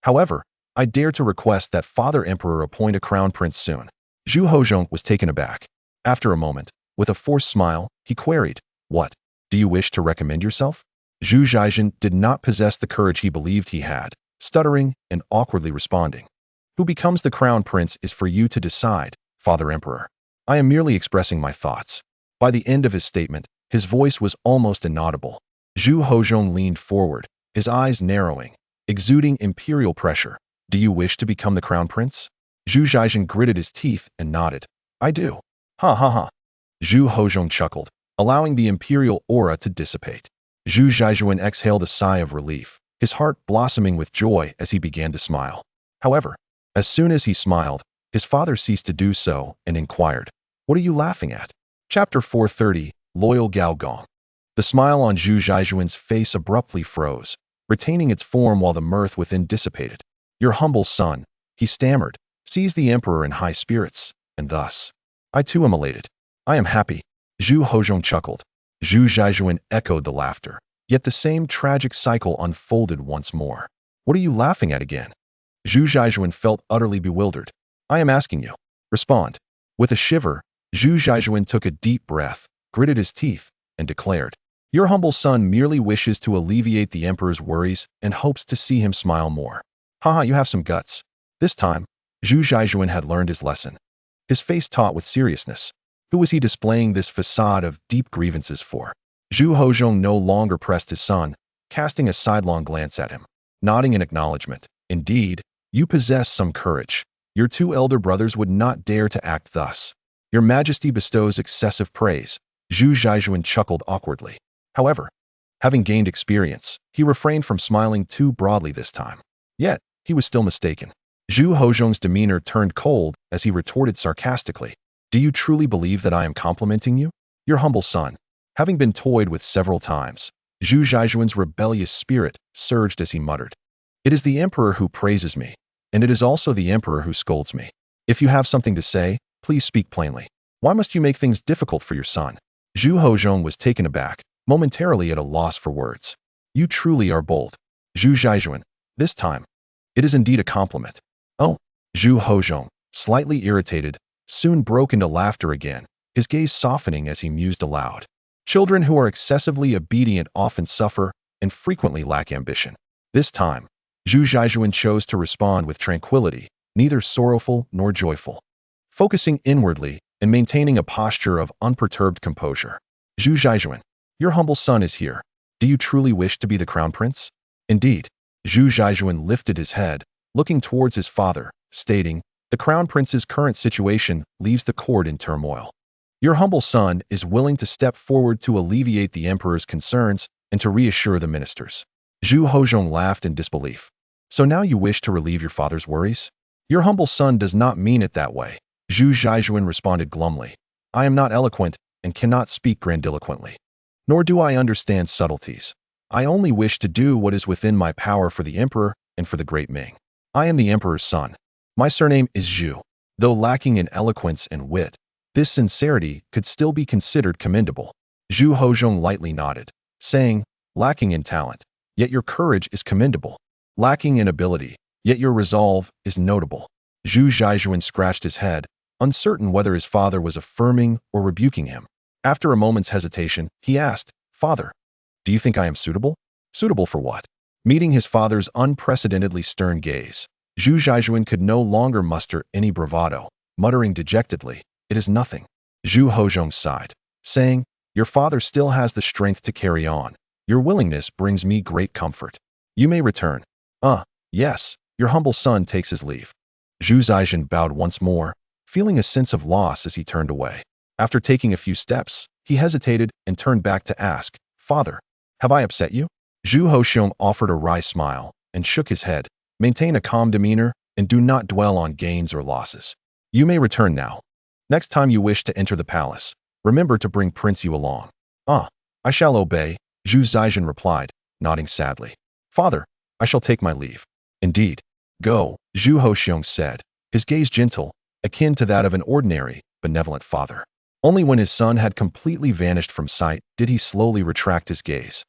However, I dare to request that Father Emperor appoint a crown prince soon. Zhu Hozhong was taken aback. After a moment, with a forced smile, he queried, what? Do you wish to recommend yourself? Zhu Zhaijin did not possess the courage he believed he had, stuttering and awkwardly responding. Who becomes the crown prince is for you to decide, Father Emperor. I am merely expressing my thoughts. By the end of his statement, his voice was almost inaudible. Zhu Hozhong leaned forward, his eyes narrowing, exuding imperial pressure. Do you wish to become the crown prince? Zhu Zhaijin gritted his teeth and nodded. I do. Ha ha ha. Zhu Hozhong chuckled, allowing the imperial aura to dissipate. Zhu Zhaijin exhaled a sigh of relief, his heart blossoming with joy as he began to smile. However, as soon as he smiled, his father ceased to do so and inquired, what are you laughing at? Chapter 430, Loyal Gao Gong. The smile on Zhu Zhaijin's face abruptly froze, retaining its form while the mirth within dissipated. Your humble son, he stammered, sees the emperor in high spirits, and thus, I too am elated. I am happy. Zhu Hozhong chuckled. Zhu Zhaijin echoed the laughter, yet the same tragic cycle unfolded once more. What are you laughing at again? Zhu Zhaijin felt utterly bewildered. I am asking you. Respond. With a shiver, Zhu Zhaijin took a deep breath, gritted his teeth, and declared, your humble son merely wishes to alleviate the emperor's worries and hopes to see him smile more. Haha, you have some guts. This time, Zhu Zhaijin had learned his lesson. His face taut with seriousness. Who was he displaying this facade of deep grievances for? Zhu Hozhong no longer pressed his son, casting a sidelong glance at him, nodding in acknowledgement. Indeed, you possess some courage. Your two elder brothers would not dare to act thus. Your Majesty bestows excessive praise. Zhu Zhaijin chuckled awkwardly. However, having gained experience, he refrained from smiling too broadly this time. Yet, he was still mistaken. Zhu Hozhong's demeanor turned cold as he retorted sarcastically. Do you truly believe that I am complimenting you? Your humble son. Having been toyed with several times, Zhu Zhaijin's rebellious spirit surged as he muttered, it is the emperor who praises me, and it is also the emperor who scolds me. If you have something to say, please speak plainly. Why must you make things difficult for your son? Zhu Hozhong was taken aback, momentarily at a loss for words. You truly are bold. Zhu Zhaijin, this time, it is indeed a compliment. Oh, Zhu Hozhong, slightly irritated, soon broke into laughter again, his gaze softening as he mused aloud. Children who are excessively obedient often suffer and frequently lack ambition. This time, Zhu Zhaijin chose to respond with tranquility, neither sorrowful nor joyful. Focusing inwardly and maintaining a posture of unperturbed composure. Zhu Zhaijin, Your humble son is here. Do you truly wish to be the crown prince? Indeed. Zhu Zhaixuan lifted his head, looking towards his father, stating, the crown prince's current situation leaves the court in turmoil. Your humble son is willing to step forward to alleviate the emperor's concerns and to reassure the ministers. Zhu Hozhong laughed in disbelief. So now you wish to relieve your father's worries? Your humble son does not mean it that way. Zhu Zhaixuan responded glumly. I am not eloquent and cannot speak grandiloquently. Nor do I understand subtleties. I only wish to do what is within my power for the emperor and for the great Ming. I am the emperor's son. My surname is Zhu. Though lacking in eloquence and wit, this sincerity could still be considered commendable. Zhu Hozhong lightly nodded, saying, lacking in talent, yet your courage is commendable. Lacking in ability, yet your resolve is notable. Zhu Zhaixuan scratched his head, uncertain whether his father was affirming or rebuking him. After a moment's hesitation, he asked, Father, do you think I am suitable? Suitable for what? Meeting his father's unprecedentedly stern gaze, Zhu Zhaixuan could no longer muster any bravado, muttering dejectedly, it is nothing. Zhu Hozhong sighed, saying, your father still has the strength to carry on. Your willingness brings me great comfort. You may return. Yes, your humble son takes his leave. Zhu Zhaixuan bowed once more, feeling a sense of loss as he turned away. After taking a few steps, he hesitated and turned back to ask, Father, have I upset you? Zhu Hozhong offered a wry smile and shook his head. Maintain a calm demeanor and do not dwell on gains or losses. You may return now. Next time you wish to enter the palace, remember to bring Prince Yu along. I shall obey, Zhu Zhaixuan replied, nodding sadly. Father, I shall take my leave. Indeed. Go, Zhu Hozhong said, his gaze gentle, akin to that of an ordinary, benevolent father. Only when his son had completely vanished from sight did he slowly retract his gaze.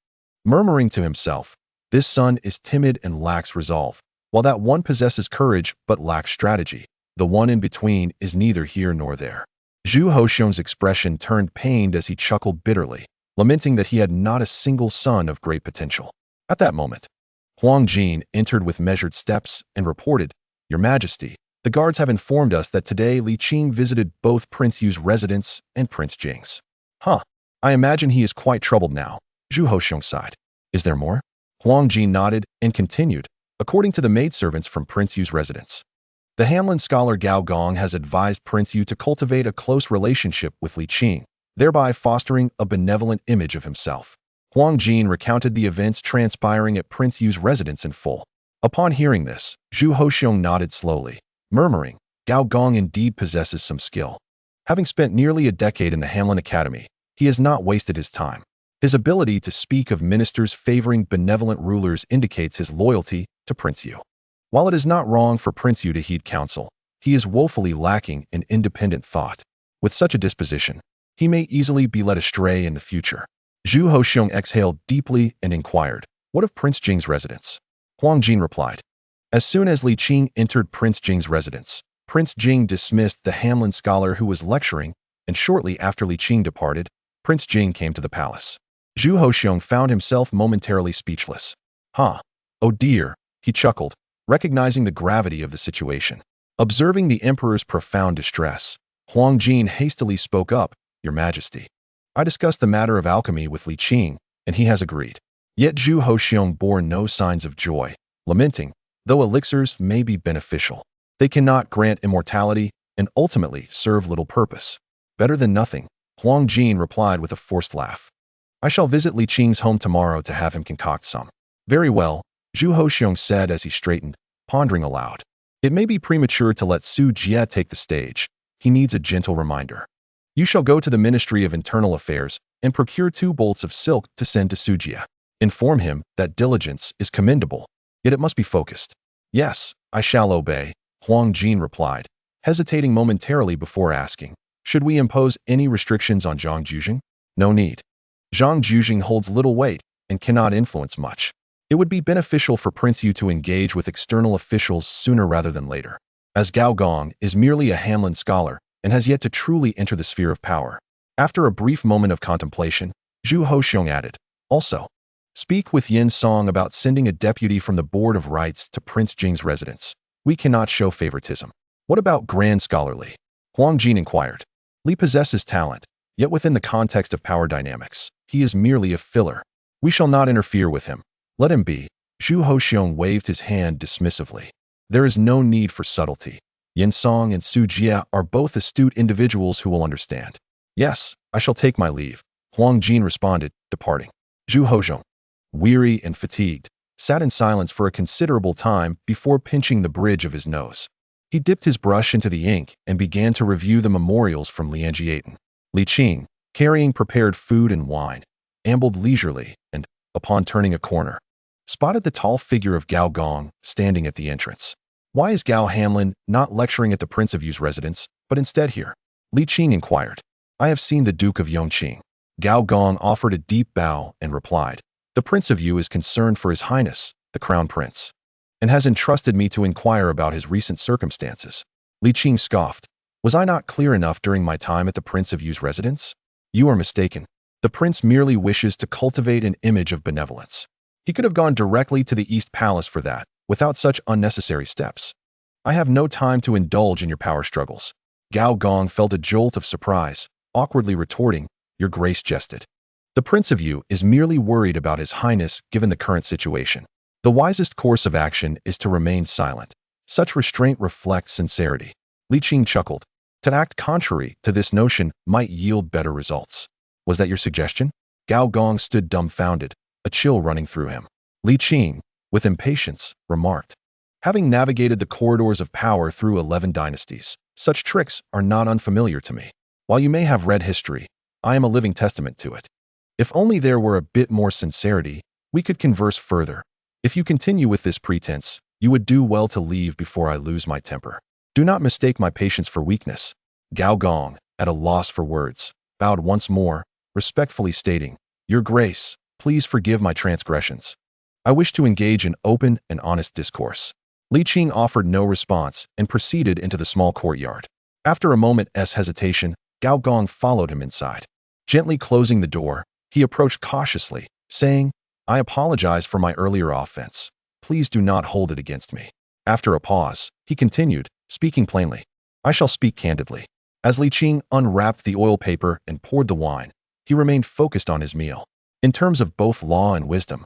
Murmuring to himself, this son is timid and lacks resolve, while that one possesses courage but lacks strategy. The one in between is neither here nor there. Zhu Hozhong's expression turned pained as he chuckled bitterly, lamenting that he had not a single son of great potential. At that moment, Huang Jin entered with measured steps and reported, Your Majesty, the guards have informed us that today Li Qing visited both Prince Yu's residence and Prince Jing's. I imagine he is quite troubled now, Zhu Hozhong sighed. Is there more? Huang Jin nodded and continued, according to the maidservants from Prince Yu's residence. The Hamlin scholar Gao Gong has advised Prince Yu to cultivate a close relationship with Li Qing, thereby fostering a benevolent image of himself. Huang Jin recounted the events transpiring at Prince Yu's residence in full. Upon hearing this, Zhu Hozhong nodded slowly, murmuring, Gao Gong indeed possesses some skill. Having spent nearly a decade in the Hamlin Academy, he has not wasted his time. His ability to speak of ministers favoring benevolent rulers indicates his loyalty to Prince Yu. While it is not wrong for Prince Yu to heed counsel, he is woefully lacking in independent thought. With such a disposition, he may easily be led astray in the future. Zhu Hozhong exhaled deeply and inquired, What of Prince Jing's residence? Huang Jin replied. As soon as Li Qing entered Prince Jing's residence, Prince Jing dismissed the Hamlin scholar who was lecturing, and shortly after Li Qing departed, Prince Jing came to the palace. Zhu Hozhong found himself momentarily speechless. Oh dear, he chuckled, recognizing the gravity of the situation. Observing the emperor's profound distress, Huang Jin hastily spoke up, Your Majesty. I discussed the matter of alchemy with Li Qing, and he has agreed. Yet Zhu Hozhong bore no signs of joy, lamenting, though elixirs may be beneficial, they cannot grant immortality and ultimately serve little purpose. Better than nothing, Huang Jin replied with a forced laugh. I shall visit Li Qing's home tomorrow to have him concoct some. Very well, Zhu Hozhong said as he straightened, pondering aloud. It may be premature to let Su Jie take the stage. He needs a gentle reminder. You shall go to the Ministry of Internal Affairs and procure 2 bolts of silk to send to Su Jie. Inform him that diligence is commendable, yet it must be focused. Yes, I shall obey, Huang Jin replied, hesitating momentarily before asking, should we impose any restrictions on Zhang Juzheng? No need. Zhang Juzheng holds little weight and cannot influence much. It would be beneficial for Prince Yu to engage with external officials sooner rather than later, as Gao Gong is merely a Hamlin scholar and has yet to truly enter the sphere of power. After a brief moment of contemplation, Zhu Hozhong added, also, speak with Yin Song about sending a deputy from the Board of Rites to Prince Jing's residence. We cannot show favoritism. What about Grand Scholar Li? Huang Jin inquired. Li possesses talent, yet within the context of power dynamics, He is merely a filler. We shall not interfere with him. Let him be. Zhu Hoxiong waved his hand dismissively. There is no need for subtlety. Yin Song and Su Jia are both astute individuals who will understand. Yes, I shall take my leave, Huang Jin responded, departing. Zhu Hoxiong, weary and fatigued, sat in silence for a considerable time before pinching the bridge of his nose. He dipped his brush into the ink and began to review the memorials from Lianjiaten. Li Qing, carrying prepared food and wine, ambled leisurely and, upon turning a corner, spotted the tall figure of Gao Gong standing at the entrance. Why is Gao Hanlin not lecturing at the Prince of Yu's residence, but instead here? Li Qing inquired. I have seen the Duke of Yongqing. Gao Gong offered a deep bow and replied, the Prince of Yu is concerned for His Highness, the Crown Prince, and has entrusted me to inquire about his recent circumstances. Li Qing scoffed. Was I not clear enough during my time at the Prince of Yu's residence? You are mistaken. The prince merely wishes to cultivate an image of benevolence. He could have gone directly to the East Palace for that, without such unnecessary steps. I have no time to indulge in your power struggles. Gao Gong felt a jolt of surprise, awkwardly retorting, Your Grace jested. The Prince of Yu is merely worried about His Highness given the current situation. The wisest course of action is to remain silent. Such restraint reflects sincerity. Li Qing chuckled. To act contrary to this notion might yield better results. Was that your suggestion? Gao Gong stood dumbfounded, a chill running through him. Li Qing, with impatience, remarked. Having navigated the corridors of power through 11 dynasties, such tricks are not unfamiliar to me. While you may have read history, I am a living testament to it. If only there were a bit more sincerity, we could converse further. If you continue with this pretense, you would do well to leave before I lose my temper. Do not mistake my patience for weakness. Gao Gong, at a loss for words, bowed once more, respectfully stating, Your Grace, please forgive my transgressions. I wish to engage in open and honest discourse. Li Qing offered no response and proceeded into the small courtyard. After a moment's hesitation, Gao Gong followed him inside. Gently closing the door, he approached cautiously, saying, I apologize for my earlier offense. Please do not hold it against me. After a pause, he continued, speaking plainly. I shall speak candidly. As Li Qing unwrapped the oil paper and poured the wine, he remained focused on his meal. In terms of both law and wisdom,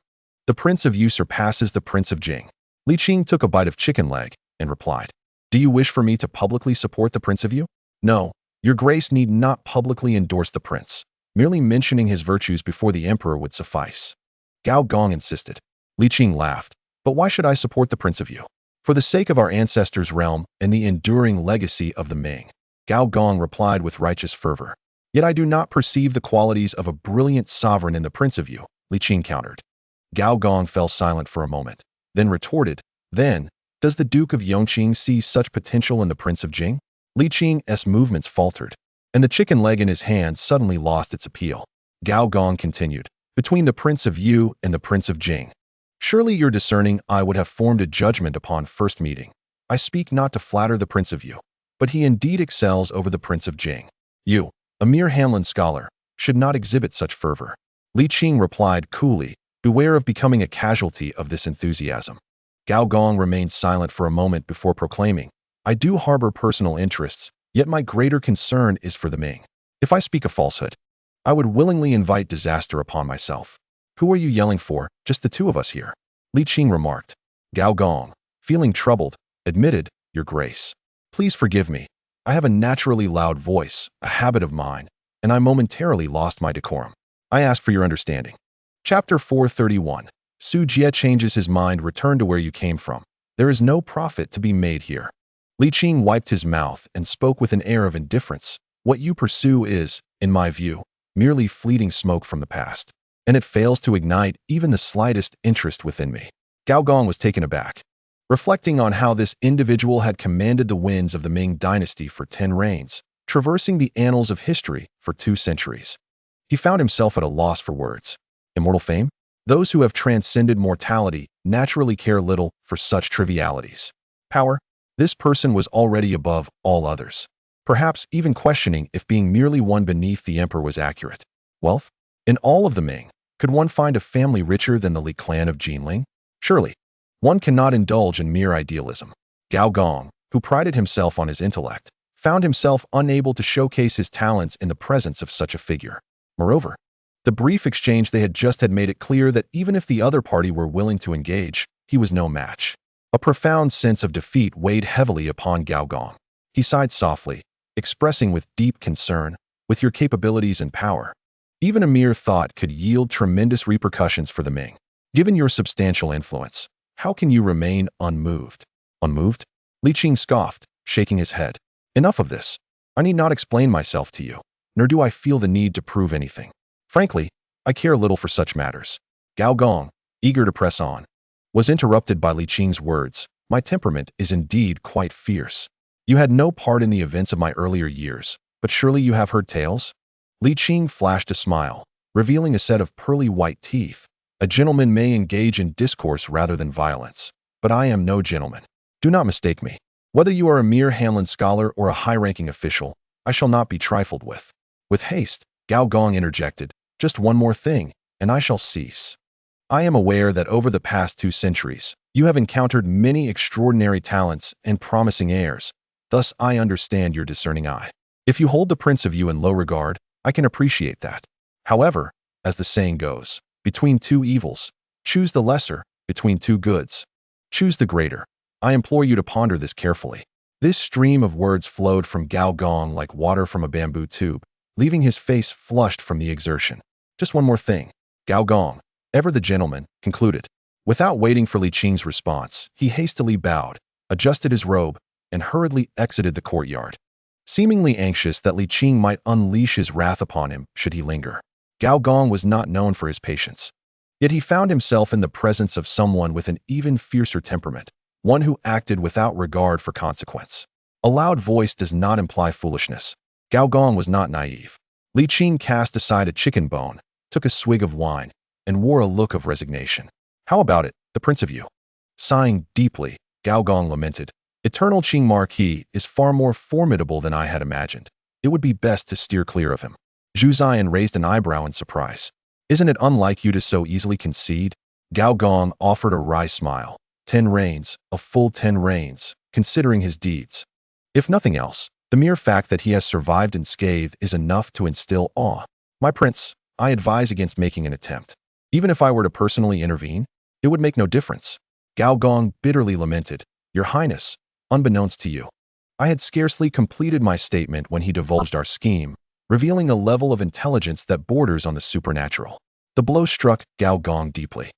the Prince of Yu surpasses the Prince of Jing. Li Qing took a bite of chicken leg and replied, Do you wish for me to publicly support the Prince of Yu? No, Your Grace need not publicly endorse the prince. Merely mentioning his virtues before the emperor would suffice. Gao Gong insisted. Li Qing laughed. But why should I support the Prince of Yu? For the sake of our ancestors' realm and the enduring legacy of the Ming. Gao Gong replied with righteous fervor. Yet I do not perceive the qualities of a brilliant sovereign in the Prince of Yu, Li Qing countered. Gao Gong fell silent for a moment, then retorted, Then, does the Duke of Yongqing see such potential in the Prince of Jing? Li Qing's movements faltered, and the chicken leg in his hand suddenly lost its appeal. Gao Gong continued, Between the Prince of Yu and the Prince of Jing. Surely your discerning eye would have formed a judgment upon first meeting. I speak not to flatter the Prince of Yu, but he indeed excels over the Prince of Jing. You, a mere Hanlin scholar, should not exhibit such fervor. Li Qing replied coolly, Beware of becoming a casualty of this enthusiasm. Gao Gong remained silent for a moment before proclaiming, I do harbor personal interests, yet my greater concern is for the Ming. If I speak a falsehood, I would willingly invite disaster upon myself. Who are you yelling for, just the two of us here? Li Qing remarked. Gao Gong, feeling troubled, admitted, Your Grace. Please forgive me. I have a naturally loud voice, a habit of mine, and I momentarily lost my decorum. I ask for your understanding. Chapter 431. Su Jie changes his mind. Return to where you came from. There is no profit to be made here. Li Qing wiped his mouth and spoke with an air of indifference. What you pursue is, in my view, merely fleeting smoke from the past, and it fails to ignite even the slightest interest within me. Gao Gong was taken aback, reflecting on how this individual had commanded the winds of the Ming Dynasty for 10 reigns, traversing the annals of history for 2 centuries. He found himself at a loss for words. Immortal fame? Those who have transcended mortality naturally care little for such trivialities. Power? This person was already above all others, perhaps even questioning if being merely one beneath the emperor was accurate. Wealth? In all of the Ming, could one find a family richer than the Li clan of Jinglong? Surely, one cannot indulge in mere idealism. Gao Gong, who prided himself on his intellect, found himself unable to showcase his talents in the presence of such a figure. Moreover, The brief exchange they had just had made it clear that even if the other party were willing to engage, he was no match. A profound sense of defeat weighed heavily upon Gao Gong. He sighed softly, expressing with deep concern, "With your capabilities and power, even a mere thought could yield tremendous repercussions for the Ming. Given your substantial influence, how can you remain unmoved?" "Unmoved?" Li Qing scoffed, shaking his head. "Enough of this. I need not explain myself to you, nor do I feel the need to prove anything. Frankly, I care little for such matters." Gao Gong, eager to press on, was interrupted by Li Qing's words. "My temperament is indeed quite fierce. You had no part in the events of my earlier years, but surely you have heard tales?" Li Qing flashed a smile, revealing a set of pearly white teeth. "A gentleman may engage in discourse rather than violence, but I am no gentleman. Do not mistake me. Whether you are a mere Hanlon scholar or a high-ranking official, I shall not be trifled with." With haste, Gao Gong interjected, "Just one more thing, and I shall cease. I am aware that over the past 2 centuries, you have encountered many extraordinary talents and promising heirs. Thus, I understand your discerning eye. If you hold the prince of you in low regard, I can appreciate that. However, as the saying goes, between 2 evils, choose the lesser, between 2 goods, choose the greater. I implore you to ponder this carefully." This stream of words flowed from Gao Gong like water from a bamboo tube, leaving his face flushed from the exertion. "Just one more thing." Gao Gong, ever the gentleman, concluded. Without waiting for Li Qing's response, he hastily bowed, adjusted his robe, and hurriedly exited the courtyard, seemingly anxious that Li Qing might unleash his wrath upon him should he linger. Gao Gong was not known for his patience, yet he found himself in the presence of someone with an even fiercer temperament, one who acted without regard for consequence. A loud voice does not imply foolishness. Gao Gong was not naive. Li Qing cast aside a chicken bone, took a swig of wine, and wore a look of resignation. "How about it, the prince of you?" Sighing deeply, Gao Gong lamented, "Eternal Yongqing Marquis is far more formidable than I had imagined. It would be best to steer clear of him." Zhu Ziyan raised an eyebrow in surprise. "Isn't it unlike you to so easily concede?" Gao Gong offered a wry smile. 10 reigns, a full 10 reigns, considering his deeds. If nothing else, the mere fact that he has survived unscathed is enough to instill awe. "My prince, I advise against making an attempt. Even if I were to personally intervene, it would make no difference." Gao Gong bitterly lamented, "Your Highness, unbeknownst to you, I had scarcely completed my statement when he divulged our scheme, revealing a level of intelligence that borders on the supernatural." The blow struck Gao Gong deeply,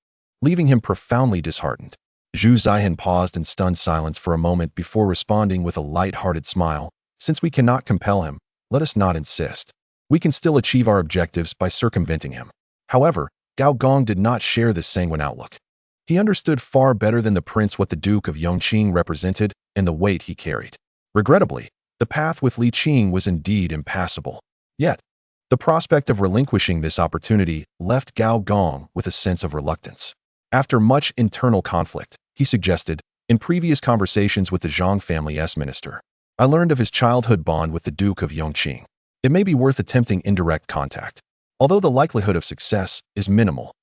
leaving him profoundly disheartened. Zhu Ziyan paused in stunned silence for a moment before responding with a light-hearted smile. "Since we cannot compel him, let us not insist. We can still achieve our objectives by circumventing him." However, Gao Gong did not share this sanguine outlook. He understood far better than the prince what the Duke of Yongqing represented and the weight he carried. Regrettably, the path with Li Qing was indeed impassable. Yet, the prospect of relinquishing this opportunity left Gao Gong with a sense of reluctance. After much internal conflict, he suggested, "In previous conversations with the Zhang family's minister, I learned of his childhood bond with the Duke of Yongqing. It may be worth attempting indirect contact, although the likelihood of success is minimal.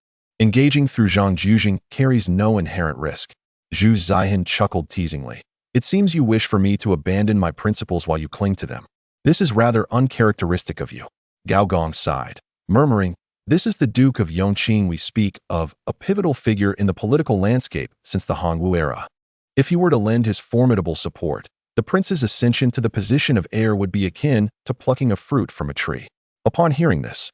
Engaging through Zhang Jujing carries no inherent risk." Zhu Ziyan chuckled teasingly. "It seems you wish for me to abandon my principles while you cling to them. This is rather uncharacteristic of you." Gao Gong sighed, murmuring, "This is the Duke of Yongqing we speak of, a pivotal figure in the political landscape since the Hongwu era. If he were to lend his formidable support, the prince's ascension to the position of heir would be akin to plucking a fruit from a tree." Upon hearing this,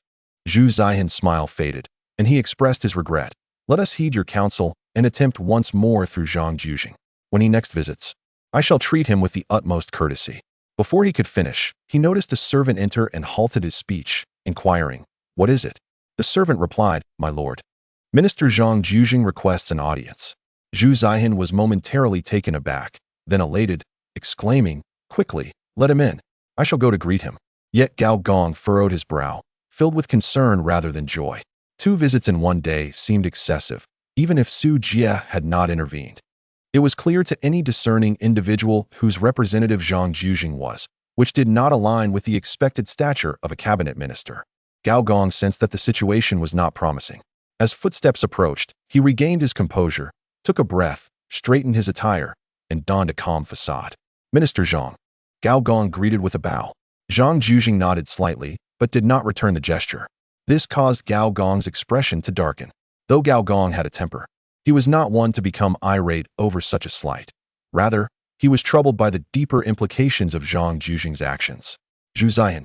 Zhu Ziyan's smile faded, and he expressed his regret. "Let us heed your counsel and attempt once more through Zhang Jujing. When he next visits, I shall treat him with the utmost courtesy." Before he could finish, he noticed a servant enter and halted his speech, inquiring, "What is it?" The servant replied, "My lord, Minister Zhang Jujing requests an audience." Zhu Ziyan was momentarily taken aback, then elated, exclaiming, "Quickly, let him in. I shall go to greet him." Yet Gao Gong furrowed his brow, filled with concern rather than joy. 2 visits in one day seemed excessive, even if Su Jie had not intervened. It was clear to any discerning individual whose representative Zhang Jujing was, which did not align with the expected stature of a cabinet minister. Gao Gong sensed that the situation was not promising. As footsteps approached, he regained his composure, took a breath, straightened his attire, and donned a calm facade. "Minister Zhang." Gao Gong greeted with a bow. Zhang Jujing nodded slightly, but did not return the gesture. This caused Gao Gong's expression to darken. Though Gao Gong had a temper, he was not one to become irate over such a slight. Rather, he was troubled by the deeper implications of Zhang Jujing's actions. Zhu Zihan,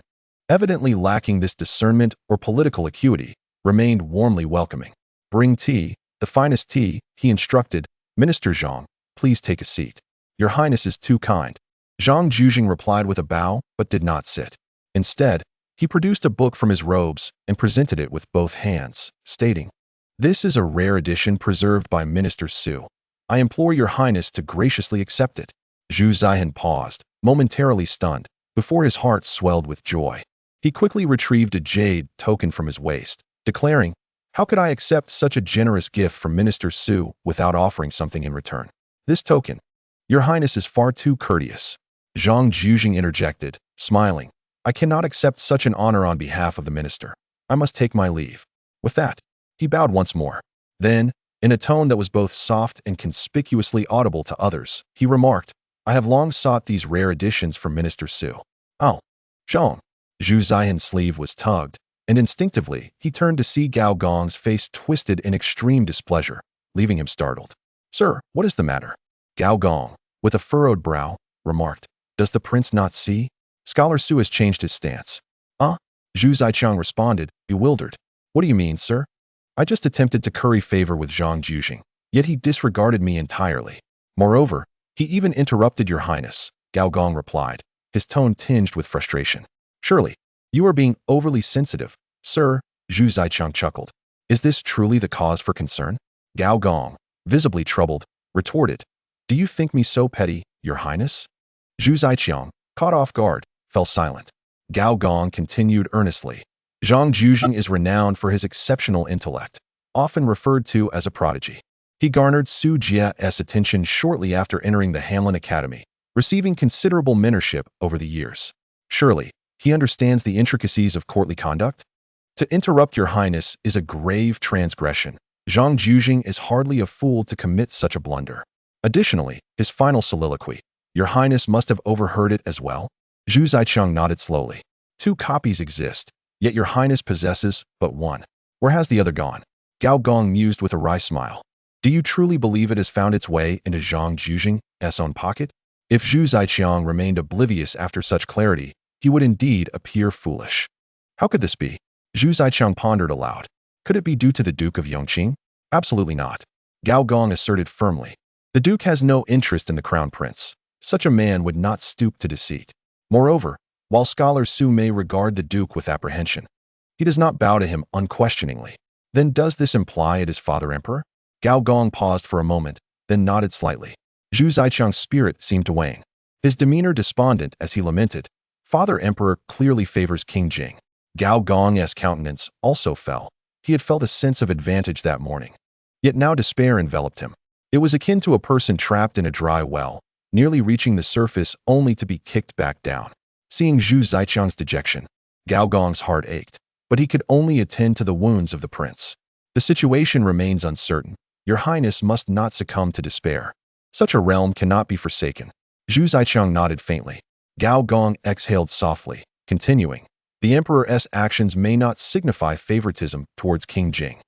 evidently lacking this discernment or political acuity, remained warmly welcoming. "Bring tea, the finest tea," he instructed. "Minister Zhang, please take a seat. Your Highness is too kind." Zhang Jujing replied with a bow, but did not sit. Instead, he produced a book from his robes and presented it with both hands, stating, "This is a rare edition preserved by Minister Su. I implore your Highness to graciously accept it." Zhu Zihan paused, momentarily stunned, before his heart swelled with joy. He quickly retrieved a jade token from his waist, declaring, "How could I accept such a generous gift from Minister Su without offering something in return? This token, your Highness is far too courteous." Zhang Jujing interjected, smiling, "I cannot accept such an honor on behalf of the minister. I must take my leave." With that, he bowed once more. Then, in a tone that was both soft and conspicuously audible to others, he remarked, "I have long sought these rare editions from Minister Su." "Oh, shone." Zhu Zihan's sleeve was tugged, and instinctively he turned to see Gao Gong's face twisted in extreme displeasure, leaving him startled. "Sir, what is the matter?" Gao Gong, with a furrowed brow, remarked, "Does the prince not see?" Scholar Su has changed his stance. Zhu Zichang responded, bewildered. "What do you mean, sir?" "I just attempted to curry favor with Zhang Jujing, yet he disregarded me entirely. Moreover, he even interrupted your Highness," Gao Gong replied, his tone tinged with frustration. "Surely, you are being overly sensitive, sir," Zhu Zichang chuckled. "Is this truly the cause for concern?" Gao Gong, visibly troubled, retorted, "Do you think me so petty, your Highness?" Zhu Zichang, caught off guard, fell silent. Gao Gong continued earnestly. "Zhang Jujing is renowned for his exceptional intellect, often referred to as a prodigy. He garnered Su Jia's attention shortly after entering the Hanlin Academy, receiving considerable mentorship over the years. Surely, he understands the intricacies of courtly conduct? To interrupt your Highness is a grave transgression. Zhang Jujing is hardly a fool to commit such a blunder." Additionally, his final soliloquy, "Your Highness must have overheard it as well?" Zhu Zichang nodded slowly. "Two copies exist, yet your Highness possesses but one. Where has the other gone?" Gao Gong mused with a wry smile. "Do you truly believe it has found its way into Zhang Jujing's own pocket?" If Zhu Zichang remained oblivious after such clarity, he would indeed appear foolish. How could this be? Zhu Zichang pondered aloud. Could it be due to the Duke of Yongqing? Absolutely not. Gao Gong asserted firmly. The Duke has no interest in the Crown Prince. Such a man would not stoop to deceit. Moreover, while Scholar Su may regard the Duke with apprehension, he does not bow to him unquestioningly. Then does this imply it is Father Emperor? Gao Gong paused for a moment, then nodded slightly. Zhu Zichang's spirit seemed to wane. His demeanor despondent as he lamented, "Father Emperor clearly favors King Jing." Gao Gong's countenance also fell. He had felt a sense of advantage that morning. Yet now despair enveloped him. It was akin to a person trapped in a dry well, nearly reaching the surface only to be kicked back down. Seeing Zhu Zichang's dejection, Gao Gong's heart ached, but he could only attend to the wounds of the prince. "The situation remains uncertain. Your Highness must not succumb to despair. Such a realm cannot be forsaken." Zhu Zichang nodded faintly. Gao Gong exhaled softly, continuing, "The Emperor's actions may not signify favoritism towards King Jing.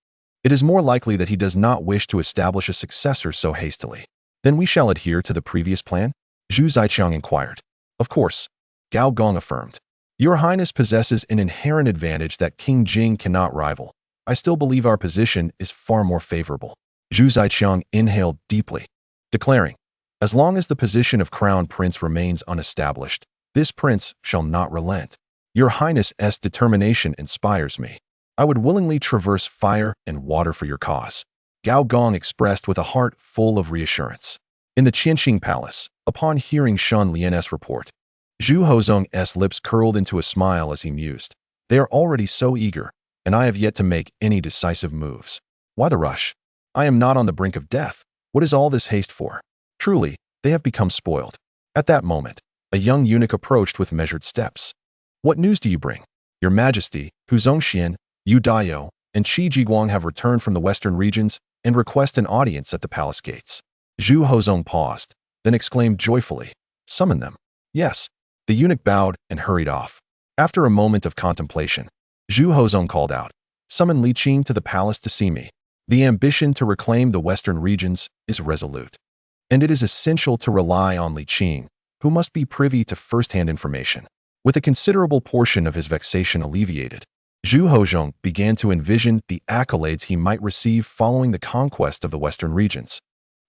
It is more likely that he does not wish to establish a successor so hastily." "Then we shall adhere to the previous plan?" Zhu Zichang inquired. "Of course," Gao Gong affirmed. "Your Highness possesses an inherent advantage that King Jing cannot rival. I still believe our position is far more favorable." Zhu Zichang inhaled deeply, declaring, "As long as the position of Crown Prince remains unestablished, this prince shall not relent. Your Highness's determination inspires me. I would willingly traverse fire and water for your cause," Gao Gong expressed with a heart full of reassurance. In the Qianxing Palace, upon hearing Shen Lian's report, Zhu Hozong's lips curled into a smile as he mused. "They are already so eager, and I have yet to make any decisive moves. Why the rush? I am not on the brink of death. What is all this haste for? Truly, they have become spoiled." At that moment, a young eunuch approached with measured steps. "What news do you bring? Your Majesty, Hu Zongxian, Yu Daiyou, and Qi Jiguang have returned from the western regions and request an audience at the palace gates." Zhu Hozong paused, then exclaimed joyfully, "Summon them." "Yes." The eunuch bowed and hurried off. After a moment of contemplation, Zhu Hozong called out, Summon Li Qing to the palace to see me. The ambition to reclaim the western regions is resolute, and it is essential to rely on Li Qing, who must be privy to first-hand information. With a considerable portion of his vexation alleviated, Zhu Hozhong began to envision the accolades he might receive following the conquest of the western regions,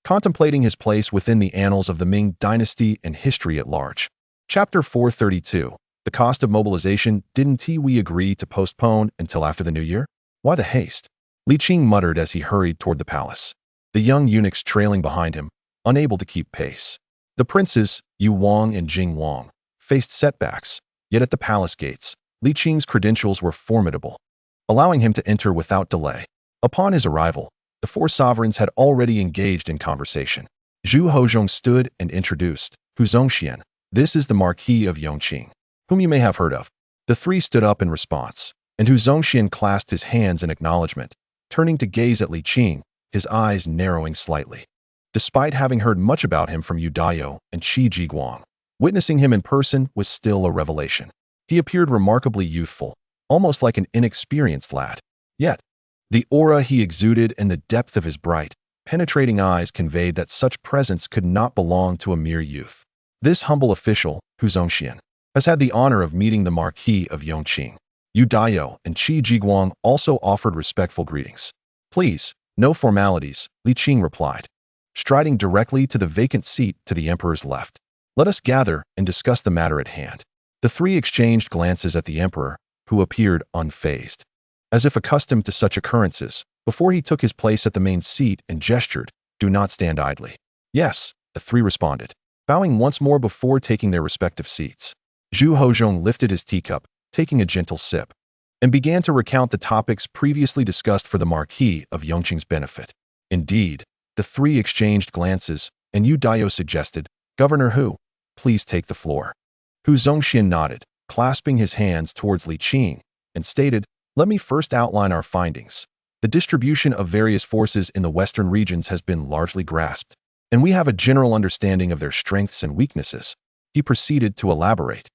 contemplating his place within the annals of the Ming Dynasty and history at large. Chapter 432. The cost of mobilization. Didn't we agree to postpone until after the new year? Why the haste? Li Qing muttered as he hurried toward the palace, the young eunuchs trailing behind him, unable to keep pace. The princes, Yu Wang and Jinglong, faced setbacks, yet at the palace gates, Li Qing's credentials were formidable, allowing him to enter without delay. Upon his arrival, the four sovereigns had already engaged in conversation. Zhu Hozhong stood and introduced, Hu Zongxian, this is the Marquis of Yongqing, whom you may have heard of. The three stood up in response, and Hu Zongxian clasped his hands in acknowledgement, turning to gaze at Li Qing, his eyes narrowing slightly. Despite having heard much about him from Yu Dayo and Qi Jiguang, witnessing him in person was still a revelation. He appeared remarkably youthful, almost like an inexperienced lad. Yet, the aura he exuded and the depth of his bright, penetrating eyes conveyed that such presence could not belong to a mere youth. This humble official, Hu Zongxian, has had the honor of meeting the Marquis of Yongqing. Yu Dayo and Qi Jiguang also offered respectful greetings. Please, no formalities, Li Qing replied, striding directly to the vacant seat to the emperor's left. Let us gather and discuss the matter at hand. The three exchanged glances at the emperor, who appeared unfazed, as if accustomed to such occurrences, before he took his place at the main seat and gestured, do not stand idly. Yes, the three responded, bowing once more before taking their respective seats. Zhu Hozhong lifted his teacup, taking a gentle sip, and began to recount the topics previously discussed for the Marquis of Yongqing's benefit. Indeed, the three exchanged glances, and Yu Dayo suggested, Governor Hu, please take the floor. Hu Zongxian nodded, clasping his hands towards Li Qing, and stated, let me first outline our findings. The distribution of various forces in the western regions has been largely grasped, and we have a general understanding of their strengths and weaknesses. He proceeded to elaborate,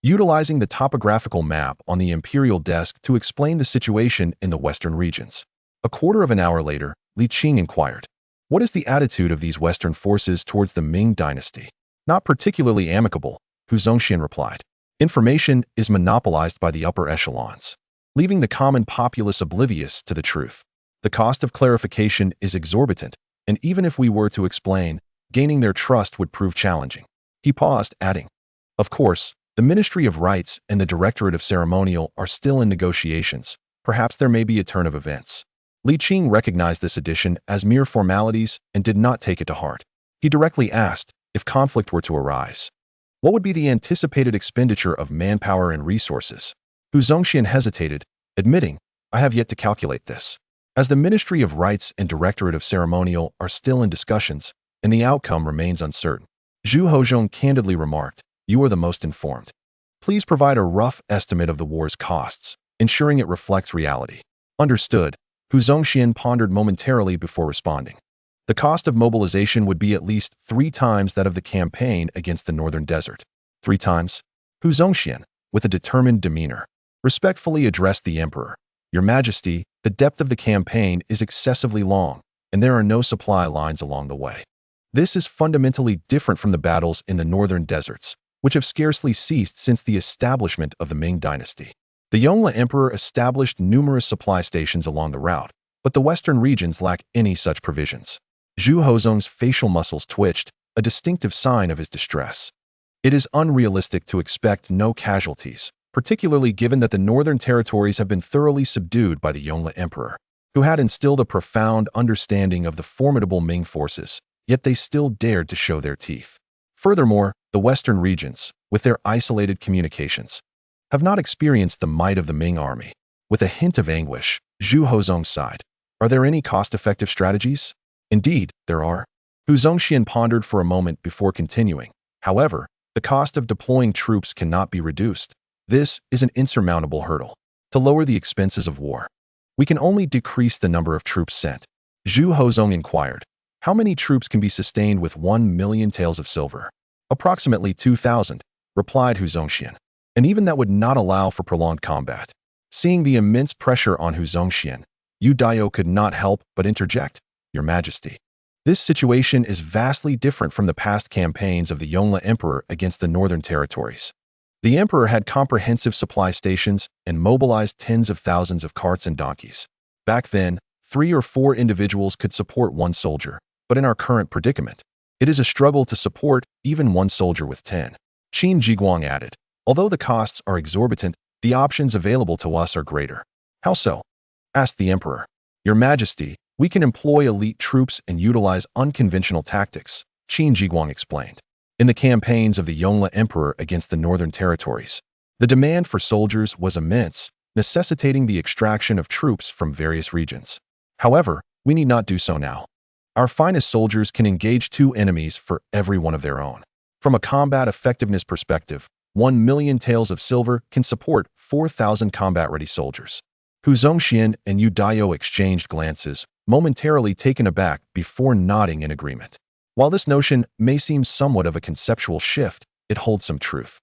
utilizing the topographical map on the imperial desk to explain the situation in the western regions. A quarter of an hour later, Li Qing inquired, what is the attitude of these western forces towards the Ming Dynasty? Not particularly amicable, Hu Zongxian replied. Information is monopolized by the upper echelons, leaving the common populace oblivious to the truth. The cost of clarification is exorbitant, and even if we were to explain, gaining their trust would prove challenging. He paused, adding, of course, the Ministry of Rites and the Directorate of Ceremonial are still in negotiations. Perhaps there may be a turn of events. Li Qing recognized this addition as mere formalities and did not take it to heart. He directly asked, if conflict were to arise, what would be the anticipated expenditure of manpower and resources? Hu Zongxian hesitated, admitting, I have yet to calculate this. As the Ministry of Rites and Directorate of Ceremonial are still in discussions, and the outcome remains uncertain. Zhu Hozhong candidly remarked, you are the most informed. Please provide a rough estimate of the war's costs, ensuring it reflects reality. Understood. Hu Zongxian pondered momentarily before responding. The cost of mobilization would be at least 3 times that of the campaign against the northern desert. 3 times? Hu Zongxian, with a determined demeanor, respectfully addressed the emperor. Your Majesty, the depth of the campaign is excessively long, and there are no supply lines along the way. This is fundamentally different from the battles in the northern deserts, which have scarcely ceased since the establishment of the Ming Dynasty. The Yongla Emperor established numerous supply stations along the route, but the western regions lack any such provisions. Zhu Hozong's facial muscles twitched, a distinctive sign of his distress. It is unrealistic to expect no casualties, particularly given that the northern territories have been thoroughly subdued by the Yongla Emperor, who had instilled a profound understanding of the formidable Ming forces, yet they still dared to show their teeth. Furthermore, the western regions, with their isolated communications, have not experienced the might of the Ming army. With a hint of anguish, Zhu Hozong sighed. Are there any cost-effective strategies? Indeed, there are. Hu Zongxian pondered for a moment before continuing. However, the cost of deploying troops cannot be reduced. This is an insurmountable hurdle. To lower the expenses of war, we can only decrease the number of troops sent. Zhu Hozong inquired, how many troops can be sustained with 1 million taels of silver? Approximately 2,000, replied Hu Zongxian. And even that would not allow for prolonged combat. Seeing the immense pressure on Hu Zongxian, Yu Dao could not help but interject, "Your Majesty. This situation is vastly different from the past campaigns of the Yongle Emperor against the northern territories. The emperor had comprehensive supply stations and mobilized tens of thousands of carts and donkeys. Back then, 3 or 4 individuals could support one soldier, but in our current predicament, it is a struggle to support even one soldier with 10. Qin Jiguang added, "Although the costs are exorbitant, the options available to us are greater." "How so?" asked the emperor. "Your Majesty, we can employ elite troops and utilize unconventional tactics," Qin Jiguang explained. In the campaigns of the Yongle Emperor against the northern territories, the demand for soldiers was immense, necessitating the extraction of troops from various regions. However, we need not do so now. Our finest soldiers can engage 2 enemies for every one of their own. From a combat effectiveness perspective, 1 million taels of silver can support 4,000 combat-ready soldiers. Hu Zongxian and Yu Dao exchanged glances, momentarily taken aback before nodding in agreement. While this notion may seem somewhat of a conceptual shift, it holds some truth.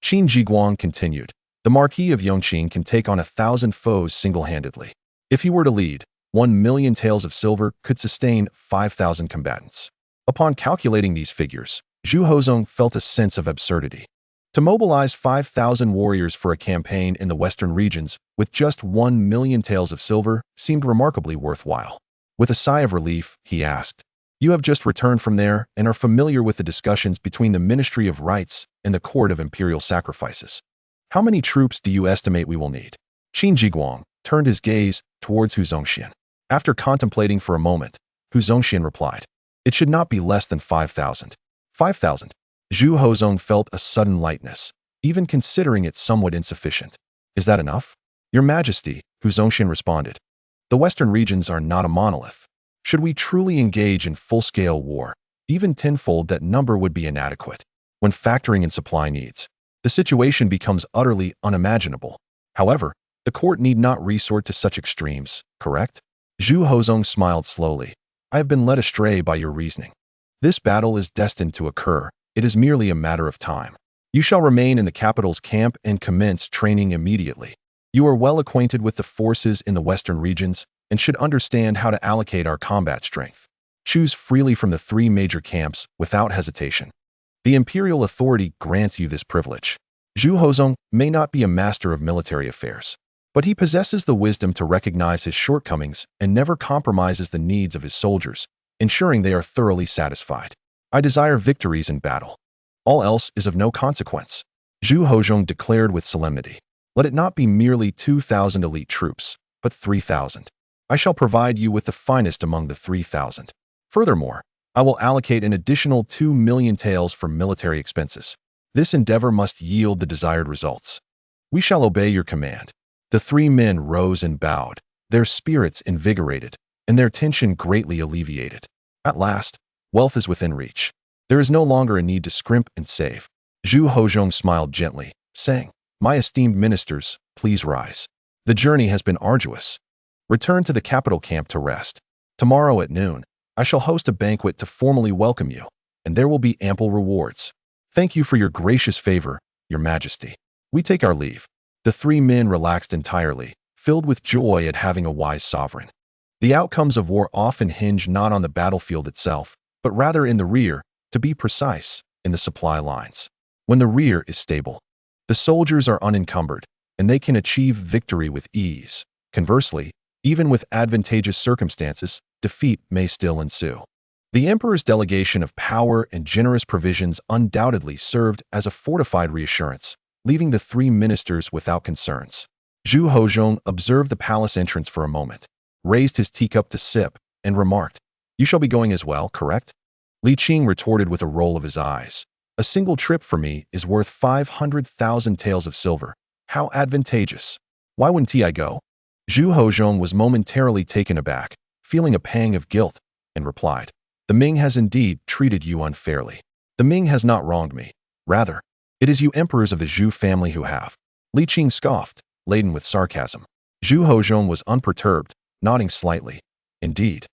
Qin Jiguang continued, "The Marquis of Yongqing can take on 1,000 foes single-handedly. If he were to lead, 1 million taels of silver could sustain 5,000 combatants." Upon calculating these figures, Zhu Hozong felt a sense of absurdity. To mobilize 5,000 warriors for a campaign in the western regions with just 1 million taels of silver seemed remarkably worthwhile. With a sigh of relief, he asked, "You have just returned from there and are familiar with the discussions between the Ministry of Rites and the Court of Imperial Sacrifices. How many troops do you estimate we will need?" Qin Jiguang turned his gaze towards Hu Zongxian. After contemplating for a moment, Hu Zongxian replied, "It should not be less than 5,000. 5,000. Zhu Hozong felt a sudden lightness, even considering it somewhat insufficient. "Is that enough?" "Your Majesty," Hu Zongxian responded, "the western regions are not a monolith. Should we truly engage in full-scale war, even tenfold that number would be inadequate. When factoring in supply needs, the situation becomes utterly unimaginable. However, the court need not resort to such extremes, correct?" Zhu Hozong smiled slowly. "I have been led astray by your reasoning. This battle is destined to occur. It is merely a matter of time. You shall remain in the capital's camp and commence training immediately. You are well acquainted with the forces in the western regions and should understand how to allocate our combat strength. Choose freely from the 3 major camps without hesitation. The imperial authority grants you this privilege." Zhu Hozong may not be a master of military affairs, but he possesses the wisdom to recognize his shortcomings and never compromises the needs of his soldiers, ensuring they are thoroughly satisfied. "I desire victories in battle. All else is of no consequence," Zhu Hozong declared with solemnity. "Let it not be merely 2,000 elite troops, but 3,000. I shall provide you with the finest among the 3,000. Furthermore, I will allocate an additional 2 million taels for military expenses. This endeavor must yield the desired results." "We shall obey your command." The 3 men rose and bowed, their spirits invigorated, and their tension greatly alleviated. At last, wealth is within reach. There is no longer a need to scrimp and save. Zhu Hozong smiled gently, saying, "My esteemed ministers, please rise. The journey has been arduous. Return to the capital camp to rest. Tomorrow at noon, I shall host a banquet to formally welcome you, and there will be ample rewards. Thank you for your gracious favor, Your Majesty. We take our leave." The 3 men relaxed entirely, filled with joy at having a wise sovereign. The outcomes of war often hinge not on the battlefield itself, but rather in the rear, to be precise, in the supply lines. When the rear is stable, the soldiers are unencumbered, and they can achieve victory with ease. Conversely, even with advantageous circumstances, defeat may still ensue. The emperor's delegation of power and generous provisions undoubtedly served as a fortified reassurance, leaving the 3 ministers without concerns. Zhu Hozong observed the palace entrance for a moment, raised his teacup to sip, and remarked, "You shall be going as well, correct?" Li Qing retorted with a roll of his eyes, "A single trip for me is worth 500,000 taels of silver. How advantageous! Why wouldn't I go?" Zhu Hozong was momentarily taken aback, feeling a pang of guilt, and replied, "The Ming has indeed treated you unfairly. The Ming has not wronged me. Rather, it is you emperors of the Zhu family who have." Li Qing scoffed, laden with sarcasm. Zhu Hozong was unperturbed, nodding slightly. "Indeed,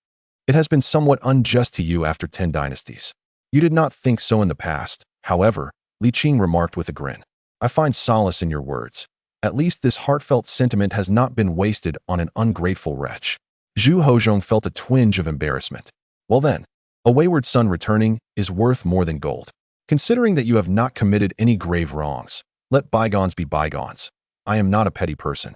it has been somewhat unjust to you after 10 dynasties. You did not think so in the past. However," Li Qing remarked with a grin, "I find solace in your words. At least this heartfelt sentiment has not been wasted on an ungrateful wretch. Zhu Hozhong felt a twinge of embarrassment. Well then, a wayward son returning is worth more than gold. Considering that you have not committed any grave wrongs, let bygones be bygones. I am not a petty person.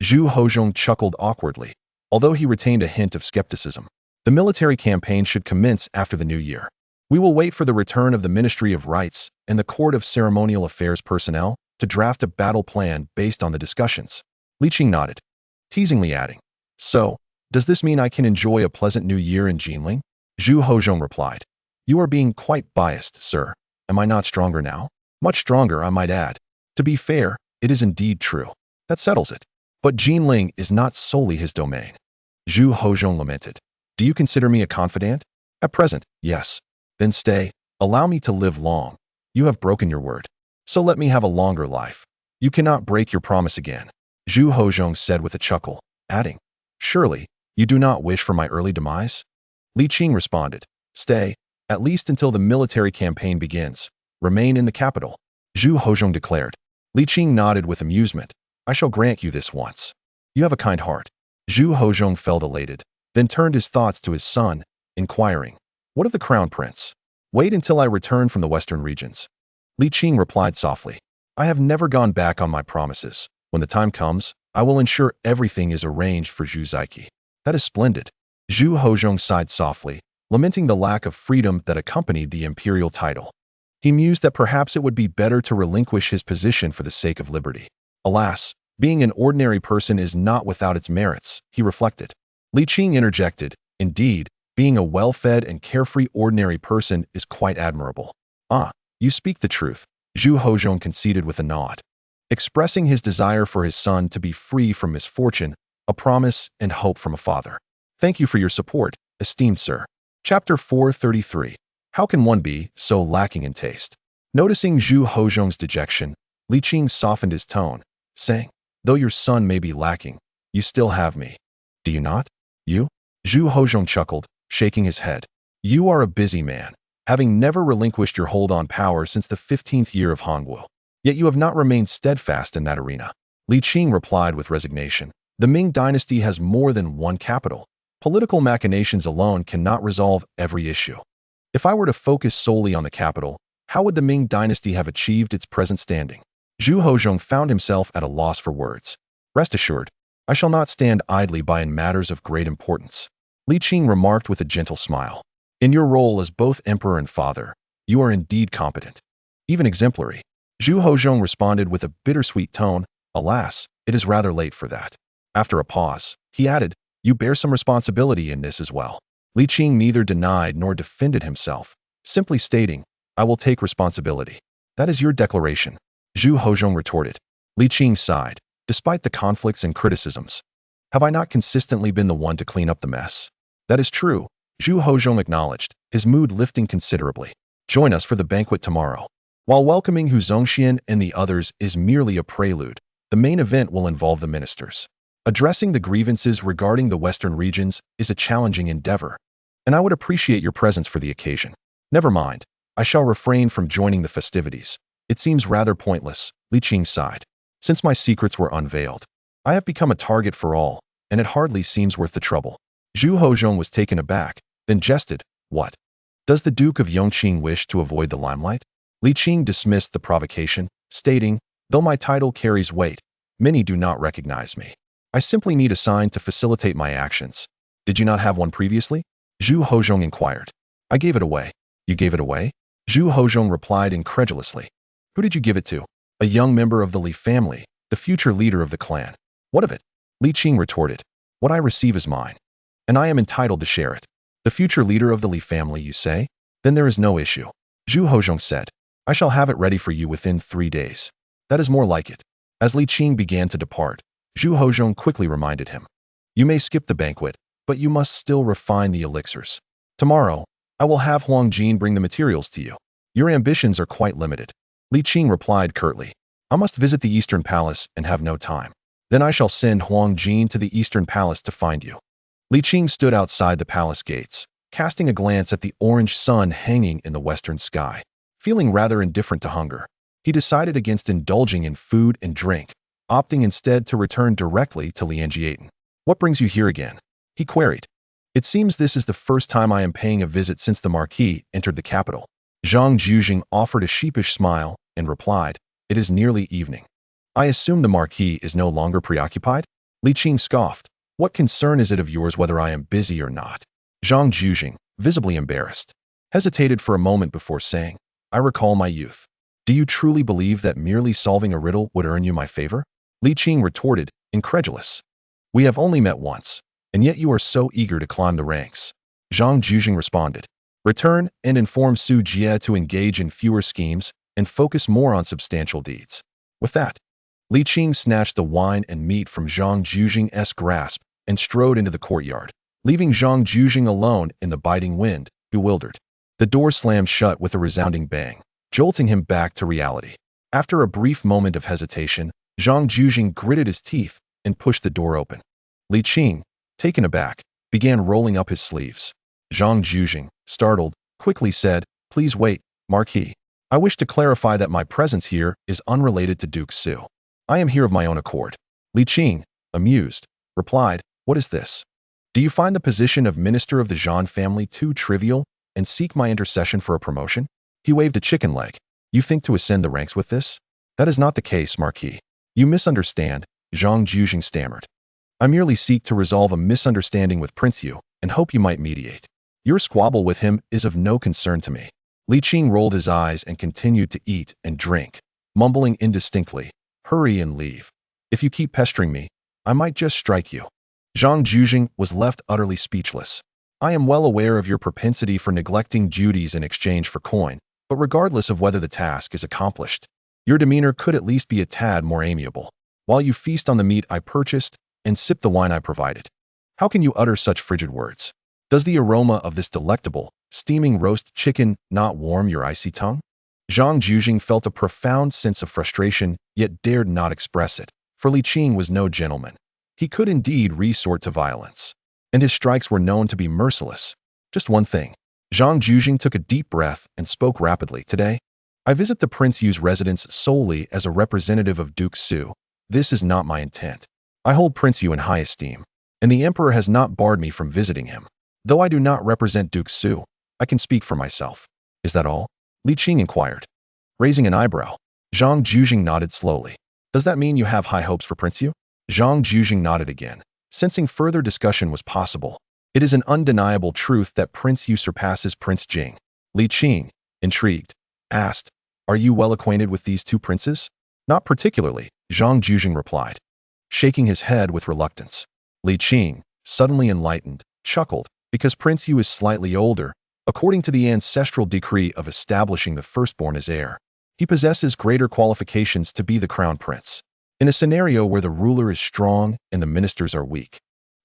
Zhu Hozhong chuckled awkwardly, although he retained a hint of skepticism. The military campaign should commence after the new year. We will wait for the return of the Ministry of Rites and the Court of Ceremonial Affairs personnel to draft a battle plan based on the discussions. Li Qing nodded, teasingly adding, So, does this mean I can enjoy a pleasant new year in Jinglong? Zhu Hozhong replied, You are being quite biased, sir. Am I not stronger now? Much stronger, I might add. To be fair, it is indeed true. That settles it. But Jinglong is not solely his domain. Zhu Hozhong lamented. Do you consider me a confidant? At present, yes. Then stay. Allow me to live long. You have broken your word. So let me have a longer life. You cannot break your promise again. Zhu Hozhong said with a chuckle, adding, Surely, you do not wish for my early demise? Li Qing responded, Stay, at least until the military campaign begins. Remain in the capital. Zhu Hozhong declared. Li Qing nodded with amusement. I shall grant you this once. You have a kind heart. Zhu Hozhong felt elated, then turned his thoughts to his son, inquiring, What of the crown prince? Wait until I return from the western regions. Li Qing replied softly, I have never gone back on my promises. When the time comes, I will ensure everything is arranged for Zhu Zaiki. That is splendid. Zhu Hozhong sighed softly, lamenting the lack of freedom that accompanied the imperial title. He mused that perhaps it would be better to relinquish his position for the sake of liberty. Alas, being an ordinary person is not without its merits, he reflected. Li Qing interjected, Indeed, being a well-fed and carefree ordinary person is quite admirable. Ah, you speak the truth, Zhu Hozhong conceded with a nod, expressing his desire for his son to be free from misfortune, a promise and hope from a father. Thank you for your support, esteemed sir. Chapter 433. How can one be so lacking in taste? Noticing Zhu Hozhong's dejection, Li Qing softened his tone, saying, Though your son may be lacking, you still have me. Do you not? You? Zhu Hozhong chuckled, shaking his head. You are a busy man, having never relinquished your hold on power since the 15th year of Hongwu. Yet you have not remained steadfast in that arena. Li Qing replied with resignation. The Ming Dynasty has more than one capital. Political machinations alone cannot resolve every issue. If I were to focus solely on the capital, how would the Ming Dynasty have achieved its present standing? Zhu Hozhong found himself at a loss for words. Rest assured, I shall not stand idly by in matters of great importance. Li Qing remarked with a gentle smile. In your role as both emperor and father, you are indeed competent, even exemplary. Zhu Hozhong responded with a bittersweet tone, Alas, it is rather late for that. After a pause, he added, You bear some responsibility in this as well. Li Qing neither denied nor defended himself, simply stating, I will take responsibility. That is your declaration. Zhu Hozhong retorted. Li Qing sighed. Despite the conflicts and criticisms, have I not consistently been the one to clean up the mess? That is true, Zhu Hozhong acknowledged, his mood lifting considerably. Join us for the banquet tomorrow. While welcoming Hu Zongxian and the others is merely a prelude, the main event will involve the ministers. Addressing the grievances regarding the western regions is a challenging endeavor, and I would appreciate your presence for the occasion. Never mind, I shall refrain from joining the festivities. It seems rather pointless, Li Qing sighed. Since my secrets were unveiled, I have become a target for all, and it hardly seems worth the trouble. Zhu Hozhong was taken aback, then jested, What? Does the Duke of Yongqing wish to avoid the limelight? Li Qing dismissed the provocation, stating, Though my title carries weight, many do not recognize me. I simply need a sign to facilitate my actions. Did you not have one previously? Zhu Hozhong inquired. I gave it away. You gave it away? Zhu Hozhong replied incredulously. Who did you give it to? A young member of the Li family, the future leader of the clan. What of it? Li Qing retorted. What I receive is mine, and I am entitled to share it. The future leader of the Li family, you say? Then there is no issue. Zhu Hozhong said. I shall have it ready for you within 3 days. That is more like it. As Li Qing began to depart, Zhu Hozhong quickly reminded him. You may skip the banquet, but you must still refine the elixirs. Tomorrow, I will have Huang Jin bring the materials to you. Your ambitions are quite limited. Li Qing replied curtly. I must visit the Eastern Palace and have no time. Then I shall send Huang Jin to the Eastern Palace to find you. Li Qing stood outside the palace gates, casting a glance at the orange sun hanging in the western sky. Feeling rather indifferent to hunger, he decided against indulging in food and drink, opting instead to return directly to Lianjiaten. "What brings you here again?" he queried. "It seems this is the first time I am paying a visit since the Marquis entered the capital." Zhang Jujing offered a sheepish smile and replied, "It is nearly evening. I assume the Marquis is no longer preoccupied?" Li Qing scoffed. "What concern is it of yours whether I am busy or not?" Zhang Jujing, visibly embarrassed, hesitated for a moment before saying, "I recall my youth. Do you truly believe that merely solving a riddle would earn you my favor?" Li Qing retorted, incredulous. "We have only met once, and yet you are so eager to climb the ranks." Zhang Jujing responded, "Return and inform Su Jie to engage in fewer schemes and focus more on substantial deeds." With that, Li Qing snatched the wine and meat from Zhang Jujing's grasp and strode into the courtyard, leaving Zhang Jujing alone in the biting wind, bewildered. The door slammed shut with a resounding bang, jolting him back to reality. After a brief moment of hesitation, Zhang Jujing gritted his teeth and pushed the door open. Li Qing, taken aback, began rolling up his sleeves. Zhang Jujing, startled, quickly said, "Please wait, Marquis. I wish to clarify that my presence here is unrelated to Duke Su. I am here of my own accord." Li Qing, amused, replied, "What is this? Do you find the position of Minister of the Zhan family too trivial and seek my intercession for a promotion?" He waved a chicken leg. "You think to ascend the ranks with this? That is not the case, Marquis. You misunderstand," Zhang Jujing stammered. "I merely seek to resolve a misunderstanding with Prince Yu and hope you might mediate. Your squabble with him is of no concern to me." Li Qing rolled his eyes and continued to eat and drink, mumbling indistinctly, "Hurry and leave. If you keep pestering me, I might just strike you." Zhang Jujing was left utterly speechless. "I am well aware of your propensity for neglecting duties in exchange for coin, but regardless of whether the task is accomplished, your demeanor could at least be a tad more amiable, while you feast on the meat I purchased and sip the wine I provided. How can you utter such frigid words? Does the aroma of this delectable, steaming roast chicken not warm your icy tongue?" Zhang Jujing felt a profound sense of frustration, yet dared not express it, for Li Qing was no gentleman. He could indeed resort to violence, and his strikes were known to be merciless. Just one thing. Zhang Jujing took a deep breath and spoke rapidly. "Today, I visit the Prince Yu's residence solely as a representative of Duke Su. This is not my intent. I hold Prince Yu in high esteem, and the Emperor has not barred me from visiting him. Though I do not represent Duke Su, I can speak for myself." "Is that all?" Li Qing inquired, raising an eyebrow. Zhang Jujing nodded slowly. "Does that mean you have high hopes for Prince Yu?" Zhang Jujing nodded again, sensing further discussion was possible. "It is an undeniable truth that Prince Yu surpasses Prince Jing." Li Qing, intrigued, asked, "Are you well acquainted with these two princes?" "Not particularly," Zhang Jujing replied, shaking his head with reluctance. Li Qing, suddenly enlightened, chuckled, because Prince Yu is slightly older, according to the ancestral decree of establishing the firstborn as heir. He possesses greater qualifications to be the crown prince. In a scenario where the ruler is strong and the ministers are weak,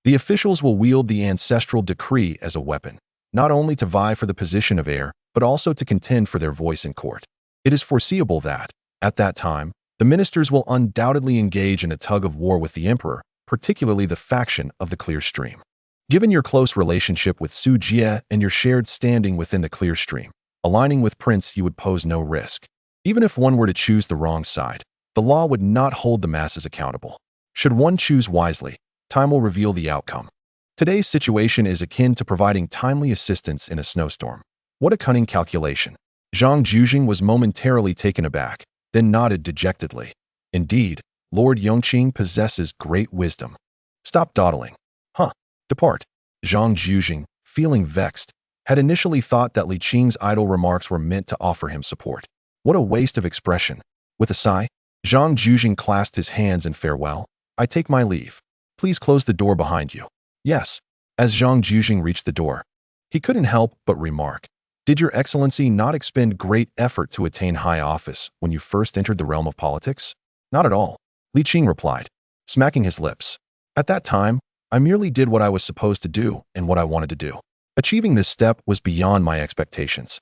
the officials will wield the ancestral decree as a weapon, not only to vie for the position of heir, but also to contend for their voice in court. It is foreseeable that, at that time, the ministers will undoubtedly engage in a tug-of-war with the emperor, particularly the faction of the Clear Stream. Given your close relationship with Su Jie and your shared standing within the Clear Stream, aligning with Prince Yu would pose no risk. Even if one were to choose the wrong side, the law would not hold the masses accountable. Should one choose wisely, time will reveal the outcome. Today's situation is akin to providing timely assistance in a snowstorm. What a cunning calculation. Zhang Jujing was momentarily taken aback, then nodded dejectedly. Indeed, Lord Yongqing possesses great wisdom. Stop dawdling. Depart. Zhang Jujing, feeling vexed, had initially thought that Li Qing's idle remarks were meant to offer him support. What a waste of expression. With a sigh, Zhang Jujing clasped his hands in farewell. "I take my leave. Please close the door behind you." "Yes." As Zhang Jujing reached the door, he couldn't help but remark, "Did your excellency not expend great effort to attain high office when you first entered the realm of politics?" "Not at all," Li Qing replied, smacking his lips. "At that time, I merely did what I was supposed to do and what I wanted to do. Achieving this step was beyond my expectations.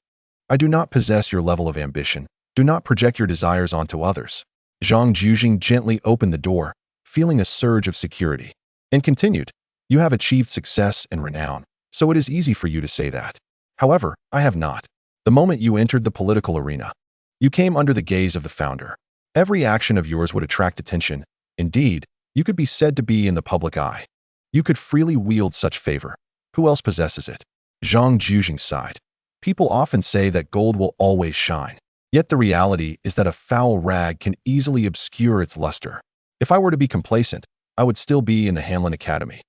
I do not possess your level of ambition. Do not project your desires onto others." Zhang Jujing gently opened the door, feeling a surge of security, and continued, "You have achieved success and renown, so it is easy for you to say that. However, I have not. The moment you entered the political arena, you came under the gaze of the founder. Every action of yours would attract attention, Indeed, you could be said to be in the public eye. You could freely wield such favor. Who else possesses it? Zhang Jujing sighed. People often say that gold will always shine. Yet the reality is that a foul rag can easily obscure its luster. If I were to be complacent, I would still be in the Hanlin Academy,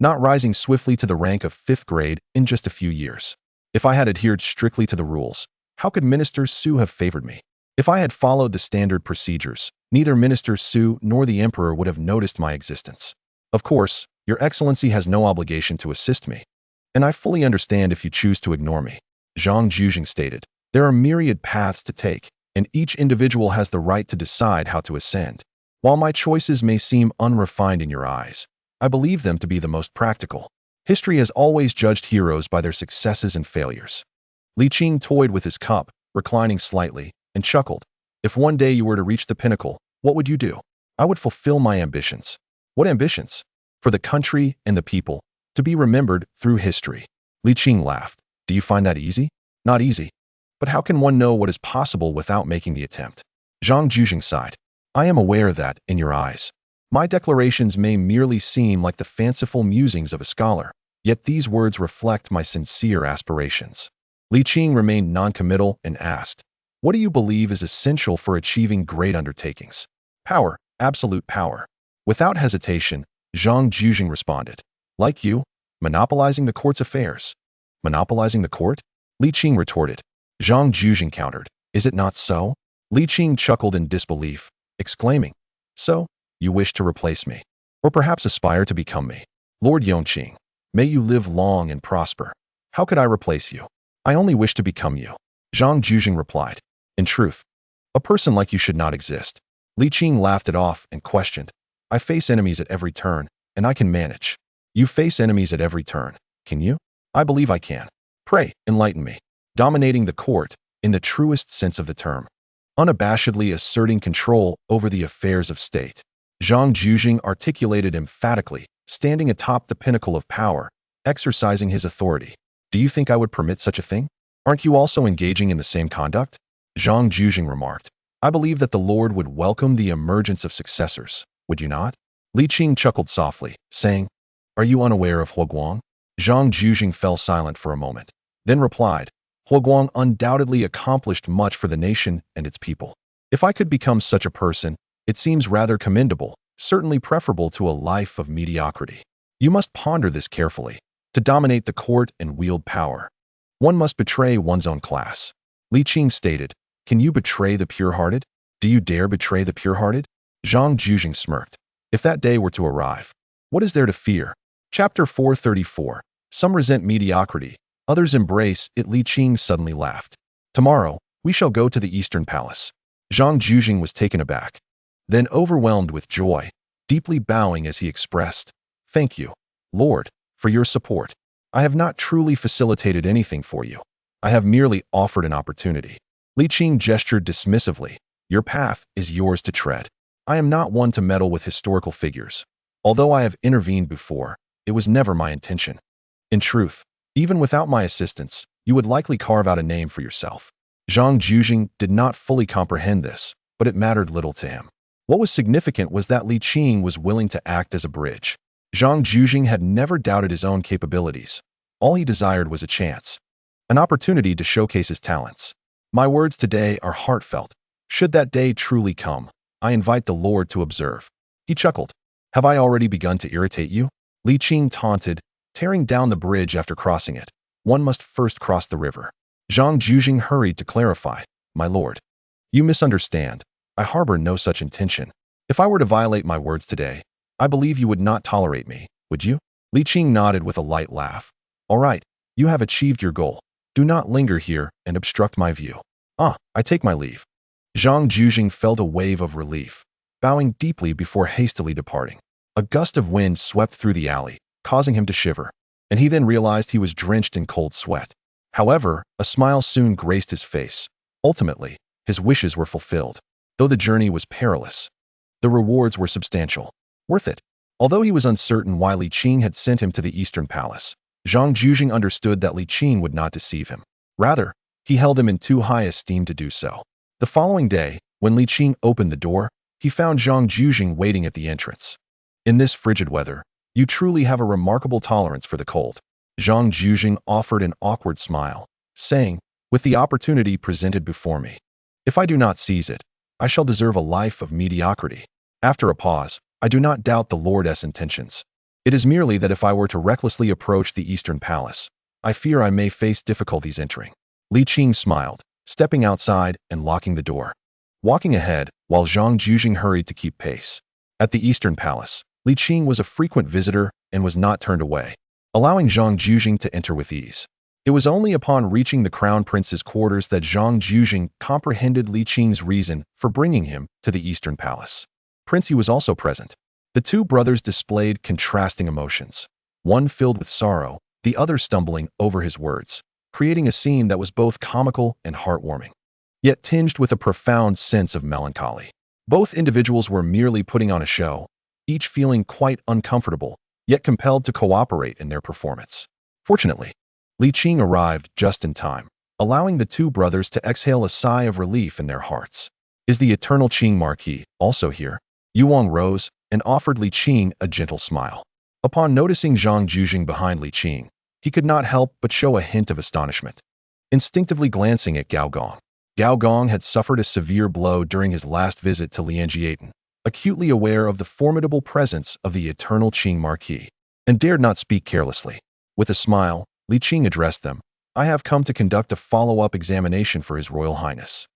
not rising swiftly to the rank of 5th grade in just a few years. If I had adhered strictly to the rules, how could Minister Su have favored me? If I had followed the standard procedures, neither Minister Su nor the Emperor would have noticed my existence. Of course, Your Excellency has no obligation to assist me, and I fully understand if you choose to ignore me. Zhang Jujing stated, there are myriad paths to take, and each individual has the right to decide how to ascend. While my choices may seem unrefined in your eyes, I believe them to be the most practical. History has always judged heroes by their successes and failures. Li Qing toyed with his cup, reclining slightly, and chuckled. If one day you were to reach the pinnacle, what would you do? I would fulfill my ambitions. What ambitions? For the country and the people, to be remembered through history. Li Qing laughed. Do you find that easy? Not easy. But how can one know what is possible without making the attempt? Zhang Jujing sighed. I am aware that, in your eyes, my declarations may merely seem like the fanciful musings of a scholar, yet these words reflect my sincere aspirations. Li Qing remained noncommittal and asked, what do you believe is essential for achieving great undertakings? Power, absolute power. Without hesitation, Zhang Jujing responded, like you, monopolizing the court's affairs. Monopolizing the court? Li Qing retorted. Zhang Jujing countered, is it not so? Li Qing chuckled in disbelief, exclaiming, so, you wish to replace me, or perhaps aspire to become me. Lord Yongqing, may you live long and prosper. How could I replace you? I only wish to become you. Zhang Jujing replied, in truth, a person like you should not exist. Li Qing laughed it off and questioned, I face enemies at every turn, and I can manage. You face enemies at every turn, can you? I believe I can. Pray, enlighten me. Dominating the court, in the truest sense of the term. Unabashedly asserting control over the affairs of state. Zhang Jujing articulated emphatically, standing atop the pinnacle of power, exercising his authority. Do you think I would permit such a thing? Aren't you also engaging in the same conduct? Zhang Jujing remarked, I believe that the Lord would welcome the emergence of successors, would you not? Li Qing chuckled softly, saying, are you unaware of Huoguang? Zhang Jujing fell silent for a moment, then replied, Huoguang undoubtedly accomplished much for the nation and its people. If I could become such a person, it seems rather commendable, certainly preferable to a life of mediocrity. You must ponder this carefully. To dominate the court and wield power, one must betray one's own class. Li Qing stated, can you betray the pure-hearted? Do you dare betray the pure-hearted? Zhang Jujing smirked. If that day were to arrive, what is there to fear? Chapter 434. Some resent mediocrity, others embrace it. Li Qing suddenly laughed. Tomorrow, we shall go to the Eastern Palace. Zhang Jujing was taken aback, then overwhelmed with joy, deeply bowing as he expressed, thank you, Lord, for your support. I have not truly facilitated anything for you. I have merely offered an opportunity. Li Qing gestured dismissively. Your path is yours to tread. I am not one to meddle with historical figures. Although I have intervened before, it was never my intention. In truth, even without my assistance, you would likely carve out a name for yourself. Zhang Jujing did not fully comprehend this, but it mattered little to him. What was significant was that Li Qing was willing to act as a bridge. Zhang Jujing had never doubted his own capabilities. All he desired was a chance, an opportunity to showcase his talents. My words today are heartfelt. Should that day truly come, I invite the Lord to observe. He chuckled. Have I already begun to irritate you? Li Qing taunted, tearing down the bridge after crossing it. One must first cross the river. Zhang Jujing hurried to clarify, my lord. You misunderstand. I harbor no such intention. If I were to violate my words today, I believe you would not tolerate me, would you? Li Qing nodded with a light laugh. All right, you have achieved your goal. Do not linger here and obstruct my view. I take my leave. Zhang Jujing felt a wave of relief, bowing deeply before hastily departing. A gust of wind swept through the alley, causing him to shiver, and he then realized he was drenched in cold sweat. However, a smile soon graced his face. Ultimately, his wishes were fulfilled. Though the journey was perilous, the rewards were substantial. Worth it. Although he was uncertain why Li Qing had sent him to the Eastern Palace, Zhang Jujing understood that Li Qing would not deceive him. Rather, he held him in too high esteem to do so. The following day, when Li Qing opened the door, he found Zhang Jujing waiting at the entrance. In this frigid weather, you truly have a remarkable tolerance for the cold. Zhang Jujing offered an awkward smile, saying, with the opportunity presented before me, if I do not seize it, I shall deserve a life of mediocrity. After a pause, I do not doubt the Lord's intentions. It is merely that if I were to recklessly approach the Eastern Palace, I fear I may face difficulties entering. Li Qing smiled, stepping outside and locking the door. Walking ahead, while Zhang Jujing hurried to keep pace. At the Eastern Palace, Li Qing was a frequent visitor and was not turned away, allowing Zhang Jujing to enter with ease. It was only upon reaching the Crown Prince's quarters that Zhang Jujing comprehended Li Qing's reason for bringing him to the Eastern Palace. Prince He was also present. The two brothers displayed contrasting emotions, one filled with sorrow, the other stumbling over his words, creating a scene that was both comical and heartwarming, yet tinged with a profound sense of melancholy. Both individuals were merely putting on a show, each feeling quite uncomfortable, yet compelled to cooperate in their performance. Fortunately, Li Qing arrived just in time, allowing the two brothers to exhale a sigh of relief in their hearts. Is the eternal Yongqing Marquis also here? Yuang rose and offered Li Qing a gentle smile. Upon noticing Zhang Jujing behind Li Qing, he could not help but show a hint of astonishment. Instinctively glancing at Gao Gong. Gao Gong had suffered a severe blow during his last visit to Lianjiaten, acutely aware of the formidable presence of the eternal Yongqing Marquis, and dared not speak carelessly. With a smile, Li Qing addressed them. I have come to conduct a follow-up examination for His Royal Highness.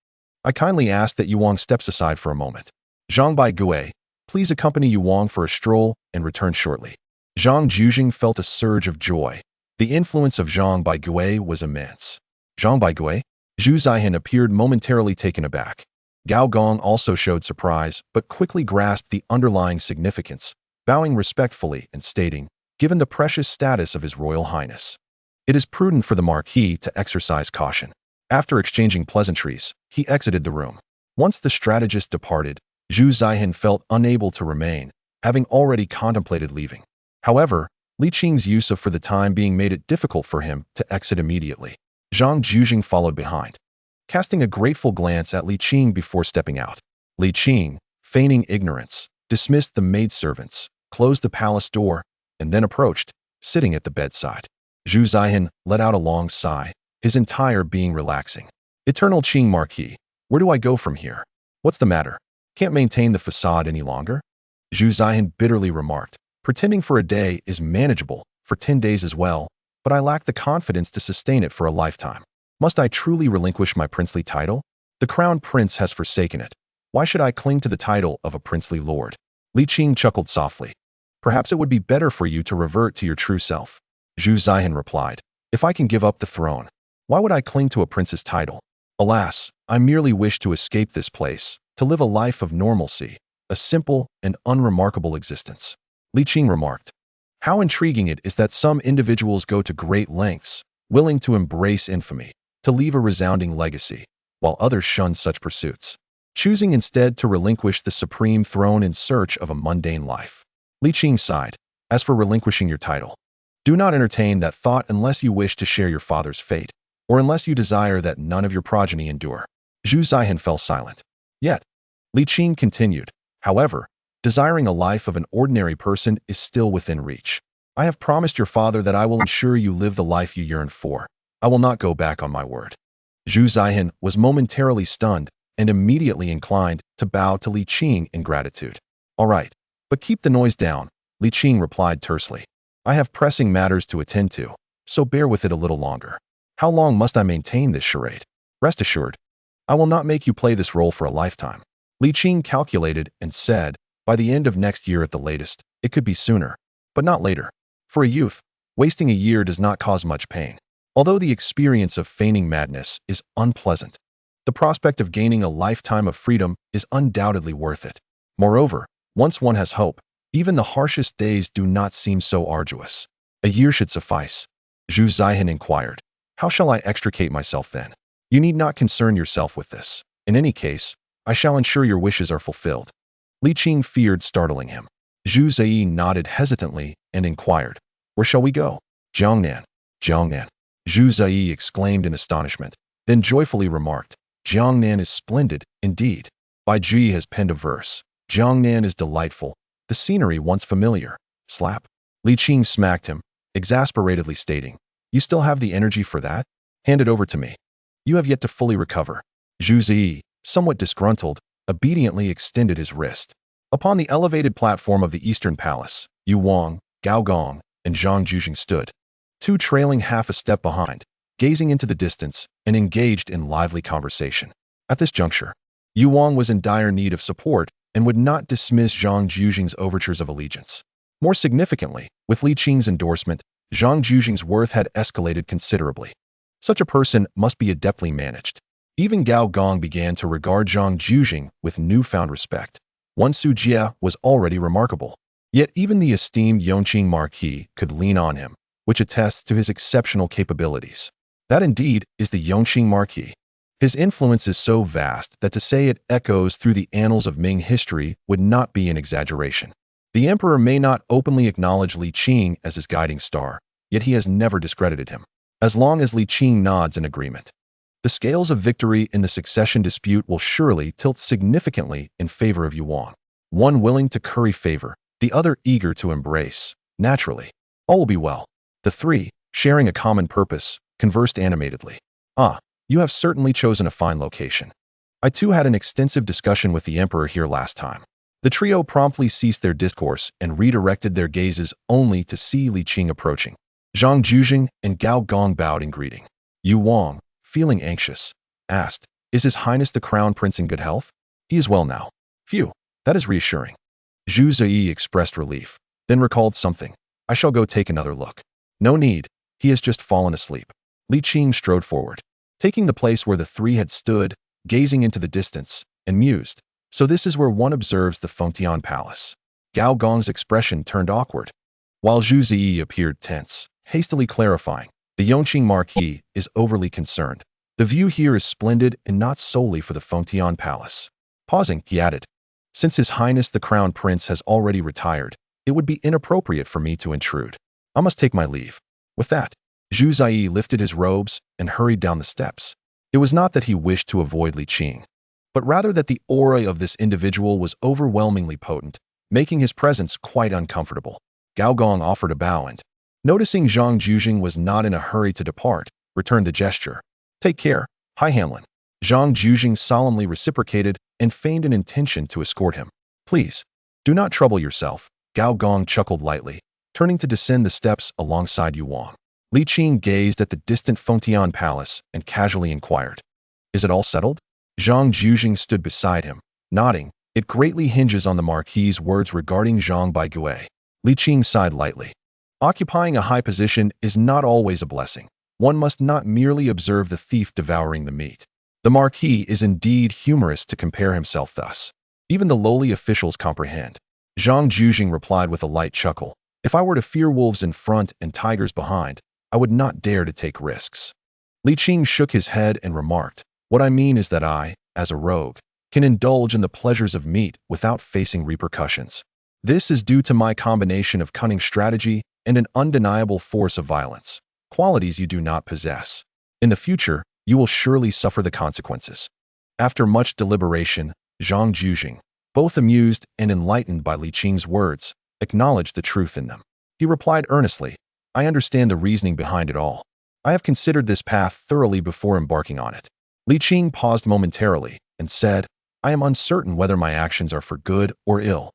I kindly ask that Yuang steps aside for a moment. Zhang Baigui, please accompany Yuang for a stroll and return shortly. Zhang Jujing felt a surge of joy. The influence of Zhang Baigui was immense. Zhang Baigui? Zhu Zihan appeared momentarily taken aback. Gao Gong also showed surprise, but quickly grasped the underlying significance, bowing respectfully and stating, given the precious status of His Royal Highness, it is prudent for the Marquis to exercise caution. After exchanging pleasantries, he exited the room. Once the strategist departed, Zhu Zihan felt unable to remain, having already contemplated leaving. However, Li Qing's use of for the time being made it difficult for him to exit immediately. Zhang Jujing followed behind, casting a grateful glance at Li Qing before stepping out. Li Qing, feigning ignorance, dismissed the maidservants, closed the palace door, and then approached, sitting at the bedside. Zhu Zihan let out a long sigh, his entire being relaxing. Eternal Yongqing Marquis, where do I go from here? What's the matter? Can't maintain the facade any longer? Zhu Zihan bitterly remarked, pretending for a day is manageable, for 10 days as well, but I lack the confidence to sustain it for a lifetime. Must I truly relinquish my princely title? The crown prince has forsaken it. Why should I cling to the title of a princely lord? Li Qing chuckled softly. Perhaps it would be better for you to revert to your true self. Zhu Zihan replied, if I can give up the throne, why would I cling to a prince's title? Alas, I merely wish to escape this place, to live a life of normalcy, a simple and unremarkable existence. Li Qing remarked, how intriguing it is that some individuals go to great lengths, willing to embrace infamy, to leave a resounding legacy, while others shun such pursuits, choosing instead to relinquish the supreme throne in search of a mundane life. Li Qing sighed, as for relinquishing your title, do not entertain that thought unless you wish to share your father's fate, or unless you desire that none of your progeny endure. Zhu Zihan fell silent. Yet, Li Qing continued, however, desiring a life of an ordinary person is still within reach. I have promised your father that I will ensure you live the life you yearn for. I will not go back on my word. Zhu Zihan was momentarily stunned and immediately inclined to bow to Li Qing in gratitude. All right, but keep the noise down, Li Qing replied tersely. I have pressing matters to attend to, so bear with it a little longer. How long must I maintain this charade? Rest assured, I will not make you play this role for a lifetime. Li Qing calculated and said, by the end of next year at the latest, it could be sooner, but not later. For a youth, wasting a year does not cause much pain. Although the experience of feigning madness is unpleasant, the prospect of gaining a lifetime of freedom is undoubtedly worth it. Moreover, once one has hope, even the harshest days do not seem so arduous. A year should suffice. Zhu Zihan inquired, how shall I extricate myself then? You need not concern yourself with this. In any case, I shall ensure your wishes are fulfilled. Li Qing feared startling him. Zhu Ziyi nodded hesitantly and inquired, where shall we go? Jiangnan. Jiangnan. Zhu Ziyi exclaimed in astonishment, then joyfully remarked, Jiangnan is splendid, indeed. Bai Ji has penned a verse, Jiangnan is delightful. The scenery once familiar. Slap. Li Qing smacked him, exasperatedly stating, "You still have the energy for that? Hand it over to me. You have yet to fully recover." Zhu Zi, somewhat disgruntled, obediently extended his wrist. Upon the elevated platform of the Eastern Palace, Yu Wang, Gao Gong, and Zhang Jujing stood, two trailing half a step behind, gazing into the distance and engaged in lively conversation. At this juncture, Yu Wang was in dire need of support and would not dismiss Zhang Jujing's overtures of allegiance. More significantly, with Li Qing's endorsement, Zhang Jujing's worth had escalated considerably. Such a person must be adeptly managed. Even Gao Gong began to regard Zhang Jujing with newfound respect. Wan Su Jia was already remarkable. Yet even the esteemed Yongqing Marquis could lean on him, which attests to his exceptional capabilities. That indeed is the Yongqing Marquis. His influence is so vast that to say it echoes through the annals of Ming history would not be an exaggeration. The emperor may not openly acknowledge Li Qing as his guiding star, yet he has never discredited him. As long as Li Qing nods in agreement, the scales of victory in the succession dispute will surely tilt significantly in favor of Yu Wang. One willing to curry favor, the other eager to embrace. Naturally, all will be well. The three, sharing a common purpose, conversed animatedly. "Ah, you have certainly chosen a fine location. I too had an extensive discussion with the emperor here last time." The trio promptly ceased their discourse and redirected their gazes only to see Li Qing approaching. Zhang Jujing and Gao Gong bowed in greeting. Yu Wang, feeling anxious, asked, "Is His Highness the Crown Prince in good health?" "He is well now." "Phew, that is reassuring." Zhu Zi expressed relief, then recalled something. "I shall go take another look." "No need, he has just fallen asleep." Li Qing strode forward, taking the place where the three had stood, gazing into the distance, and mused. So this is where one observes the Fengtian Palace. Gao Gong's expression turned awkward, while Zhu Zi appeared tense, hastily clarifying, "The Yongqing Marquis is overly concerned. The view here is splendid and not solely for the Fengtian Palace." Pausing, he added, "Since His Highness the Crown Prince has already retired, it would be inappropriate for me to intrude. I must take my leave." With that, Zhu Zi lifted his robes and hurried down the steps. It was not that he wished to avoid Li Qing, but rather that the aura of this individual was overwhelmingly potent, making his presence quite uncomfortable. Gao Gong offered a bow and, noticing Zhang Jujing was not in a hurry to depart, returned the gesture. "Take care, Hai Hanlin." Zhang Jujing solemnly reciprocated and feigned an intention to escort him. "Please, do not trouble yourself," Gao Gong chuckled lightly, turning to descend the steps alongside Yu Wang. Li Qing gazed at the distant Fengtian Palace and casually inquired, "Is it all settled?" Zhang Jujing stood beside him, nodding. "It greatly hinges on the Marquis's words regarding Zhang Baigui." Li Qing sighed lightly. Occupying a high position is not always a blessing. One must not merely observe the thief devouring the meat. The Marquis is indeed humorous to compare himself thus. Even the lowly officials comprehend. Zhang Jujing replied with a light chuckle. "If I were to fear wolves in front and tigers behind, I would not dare to take risks." Li Qing shook his head and remarked, "What I mean is that I, as a rogue, can indulge in the pleasures of meat without facing repercussions. This is due to my combination of cunning strategy and an undeniable force of violence, qualities you do not possess. In the future, you will surely suffer the consequences." After much deliberation, Zhang Jujing, both amused and enlightened by Li Qing's words, acknowledged the truth in them. He replied earnestly, "I understand the reasoning behind it all. I have considered this path thoroughly before embarking on it." Li Qing paused momentarily and said, "I am uncertain whether my actions are for good or ill.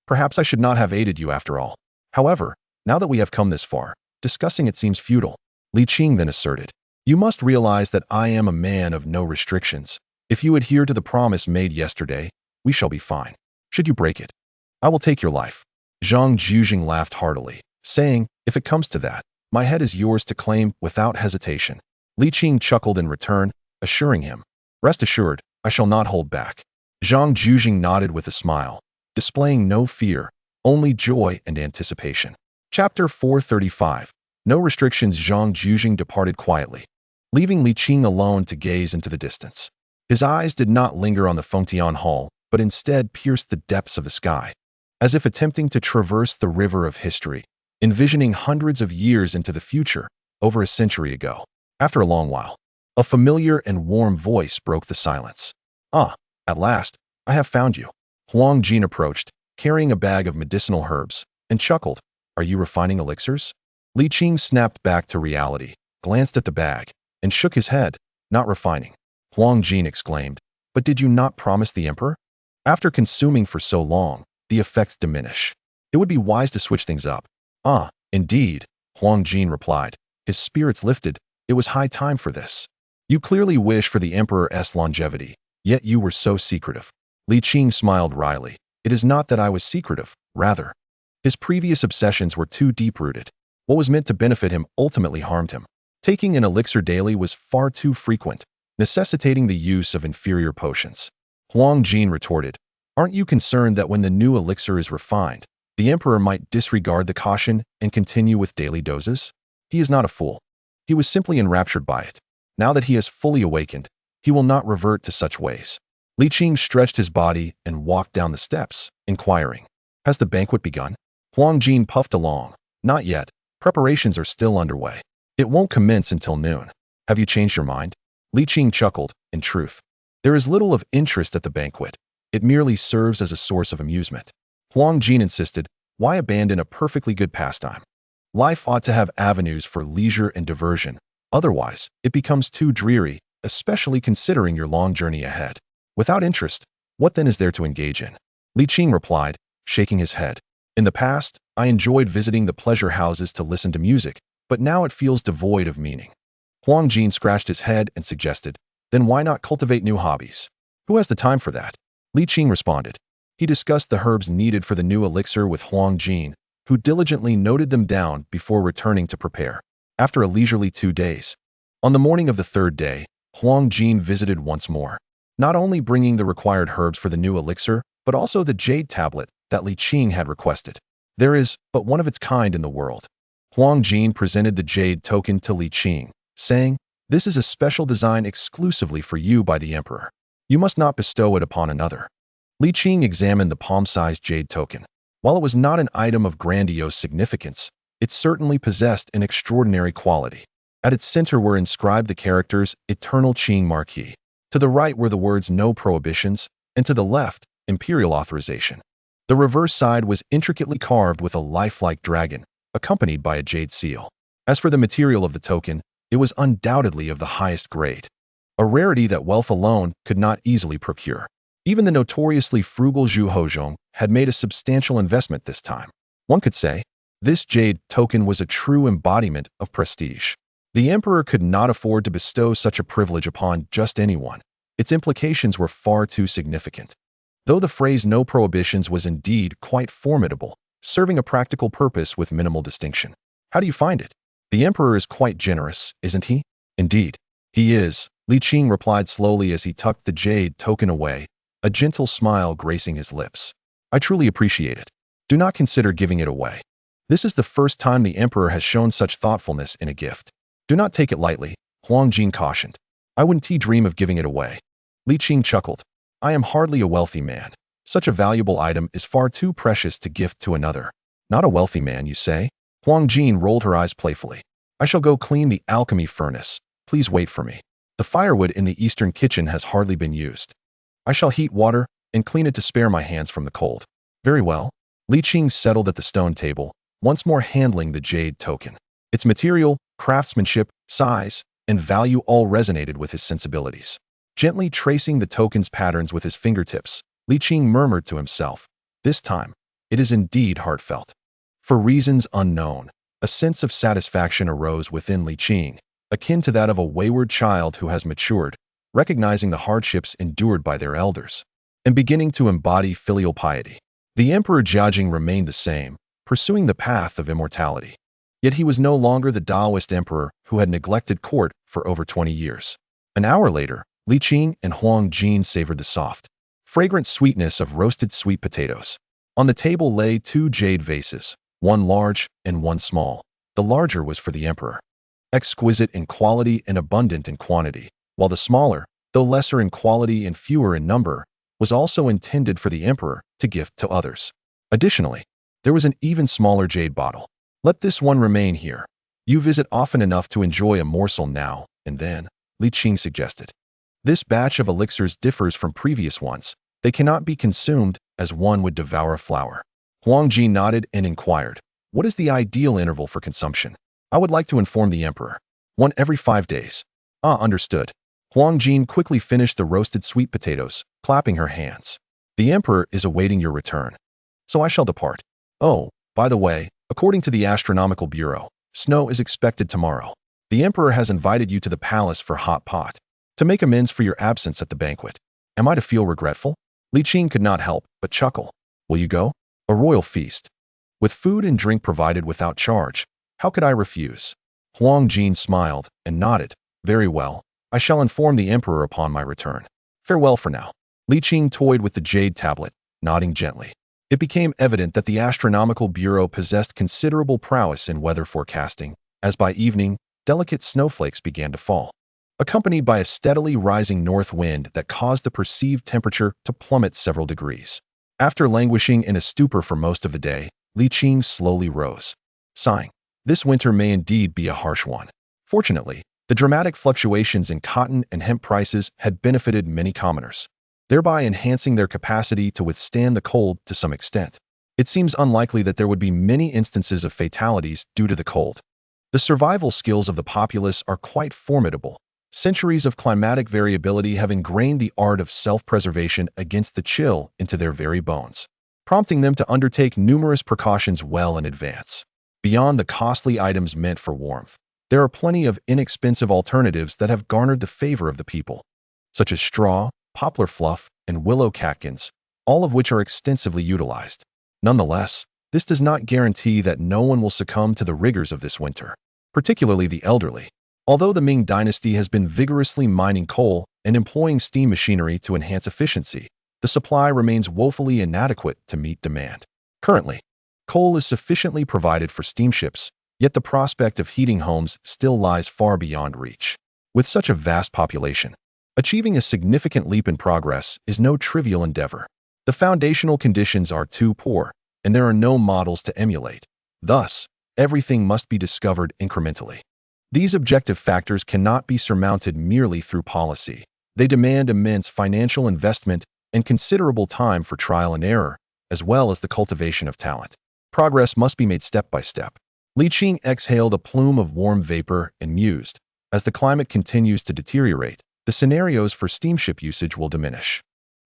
Perhaps I should not have aided you after all. However, now that we have come this far, discussing it seems futile." Li Qing then asserted, "You must realize that I am a man of no restrictions. If you adhere to the promise made yesterday, we shall be fine. Should you break it, I will take your life." Zhang Jujing laughed heartily, saying, "If it comes to that, my head is yours to claim without hesitation." Li Qing chuckled in return, assuring him, "Rest assured, I shall not hold back." Zhang Jujing nodded with a smile, displaying no fear, only joy and anticipation. Chapter 435. No restrictions. Zhang Jujing departed quietly, leaving Li Qing alone to gaze into the distance. His eyes did not linger on the Fengtian Hall, but instead pierced the depths of the sky, as if attempting to traverse the river of history, envisioning hundreds of years into the future, over a century ago. After a long while, a familiar and warm voice broke the silence. "Ah, at last, I have found you." Huang Jin approached, carrying a bag of medicinal herbs, and chuckled. Are you refining elixirs? Li Qing snapped back to reality, glanced at the bag, and shook his head. Not refining. Huang Jin exclaimed. But did you not promise the emperor? After consuming for so long, the effects diminish. It would be wise to switch things up. Ah, indeed, Huang Jin replied. His spirits lifted. It was high time for this. You clearly wish for the emperor's longevity, yet you were so secretive. Li Qing smiled wryly. It is not that I was secretive, rather. His previous obsessions were too deep-rooted. What was meant to benefit him ultimately harmed him. Taking an elixir daily was far too frequent, necessitating the use of inferior potions. Huang Jin retorted, aren't you concerned that when the new elixir is refined, the emperor might disregard the caution and continue with daily doses? He is not a fool. He was simply enraptured by it. Now that he has fully awakened, he will not revert to such ways. Li Qing stretched his body and walked down the steps, inquiring, has the banquet begun? Huang Jin puffed along. Not yet. Preparations are still underway. It won't commence until noon. Have you changed your mind? Li Qing chuckled. In truth, there is little of interest at the banquet. It merely serves as a source of amusement. Huang Jin insisted, why abandon a perfectly good pastime? Life ought to have avenues for leisure and diversion. Otherwise, it becomes too dreary, especially considering your long journey ahead. Without interest, what then is there to engage in? Li Qing replied, shaking his head. In the past, I enjoyed visiting the pleasure houses to listen to music, but now it feels devoid of meaning. Huang Jin scratched his head and suggested, then why not cultivate new hobbies? Who has the time for that? Li Qing responded. He discussed the herbs needed for the new elixir with Huang Jin, who diligently noted them down before returning to prepare. After a leisurely 2 days, on the morning of the third day, Huang Jin visited once more, not only bringing the required herbs for the new elixir, but also the jade tablet that Li Qing had requested. There is but one of its kind in the world. Huang Jin presented the jade token to Li Qing, saying, this is a special design exclusively for you by the emperor. You must not bestow it upon another. Li Qing examined the palm-sized jade token. While it was not an item of grandiose significance, it certainly possessed an extraordinary quality. At its center were inscribed the characters Eternal Yongqing Marquis. To the right were the words No Prohibitions, and to the left, Imperial Authorization. The reverse side was intricately carved with a lifelike dragon, accompanied by a jade seal. As for the material of the token, it was undoubtedly of the highest grade, a rarity that wealth alone could not easily procure. Even the notoriously frugal Zhu Hozhong had made a substantial investment this time. One could say, this jade token was a true embodiment of prestige. The emperor could not afford to bestow such a privilege upon just anyone. Its implications were far too significant. Though the phrase no prohibitions was indeed quite formidable, serving a practical purpose with minimal distinction. How do you find it? The emperor is quite generous, isn't he? Indeed, he is, Li Qing replied slowly as he tucked the jade token away, a gentle smile gracing his lips. I truly appreciate it. Do not consider giving it away. This is the first time the emperor has shown such thoughtfulness in a gift. Do not take it lightly, Huang Jin cautioned. I wouldn't dream of giving it away. Li Qing chuckled. I am hardly a wealthy man. Such a valuable item is far too precious to gift to another. Not a wealthy man, you say? Huang Jin rolled her eyes playfully. I shall go clean the alchemy furnace. Please wait for me. The firewood in the eastern kitchen has hardly been used. I shall heat water and clean it to spare my hands from the cold. Very well. Li Qing settled at the stone table, once more handling the jade token. Its material, craftsmanship, size, and value all resonated with his sensibilities. Gently tracing the token's patterns with his fingertips, Li Qing murmured to himself, this time, it is indeed heartfelt. For reasons unknown, a sense of satisfaction arose within Li Qing, akin to that of a wayward child who has matured, recognizing the hardships endured by their elders, and beginning to embody filial piety. The Emperor Jiajing remained the same, pursuing the path of immortality. Yet he was no longer the Taoist emperor who had neglected court for over 20 years. An hour later, Li Qing and Huang Jin savored the soft, fragrant sweetness of roasted sweet potatoes. On the table lay 2 jade vases, one large and one small. The larger was for the emperor, exquisite in quality and abundant in quantity, while the smaller, though lesser in quality and fewer in number, was also intended for the emperor to gift to others. Additionally, there was an even smaller jade bottle. Let this one remain here. You visit often enough to enjoy a morsel now and then, Li Qing suggested. This batch of elixirs differs from previous ones. They cannot be consumed as one would devour a flower. Huang Ji nodded and inquired, "What is the ideal interval for consumption?" "I would like to inform the emperor. One every 5 days." "Ah, understood." Huang Jin quickly finished the roasted sweet potatoes, clapping her hands. "The emperor is awaiting your return, so I shall depart. Oh, by the way, according to the Astronomical Bureau, snow is expected tomorrow. The emperor has invited you to the palace for hot pot, to make amends for your absence at the banquet. Am I to feel regretful?" Li Qing could not help but chuckle. "Will you go? A royal feast, with food and drink provided without charge. How could I refuse?" Huang Jin smiled and nodded. "Very well. I shall inform the emperor upon my return. Farewell for now." Li Qing toyed with the jade tablet, nodding gently. It became evident that the Astronomical Bureau possessed considerable prowess in weather forecasting, as by evening, delicate snowflakes began to fall, accompanied by a steadily rising north wind that caused the perceived temperature to plummet several degrees. After languishing in a stupor for most of the day, Li Qing slowly rose, sighing. This winter may indeed be a harsh one. Fortunately, the dramatic fluctuations in cotton and hemp prices had benefited many commoners, thereby enhancing their capacity to withstand the cold to some extent. It seems unlikely that there would be many instances of fatalities due to the cold. The survival skills of the populace are quite formidable. Centuries of climatic variability have ingrained the art of self-preservation against the chill into their very bones, prompting them to undertake numerous precautions well in advance. Beyond the costly items meant for warmth, there are plenty of inexpensive alternatives that have garnered the favor of the people, such as straw, poplar fluff, and willow catkins, all of which are extensively utilized. Nonetheless, this does not guarantee that no one will succumb to the rigors of this winter, particularly the elderly. Although the Ming Dynasty has been vigorously mining coal and employing steam machinery to enhance efficiency, the supply remains woefully inadequate to meet demand. Currently, coal is sufficiently provided for steamships, yet the prospect of heating homes still lies far beyond reach. With such a vast population, achieving a significant leap in progress is no trivial endeavor. The foundational conditions are too poor, and there are no models to emulate. Thus, everything must be discovered incrementally. These objective factors cannot be surmounted merely through policy. They demand immense financial investment and considerable time for trial and error, as well as the cultivation of talent. Progress must be made step by step. Li Qing exhaled a plume of warm vapor and mused. As the climate continues to deteriorate, the scenarios for steamship usage will diminish.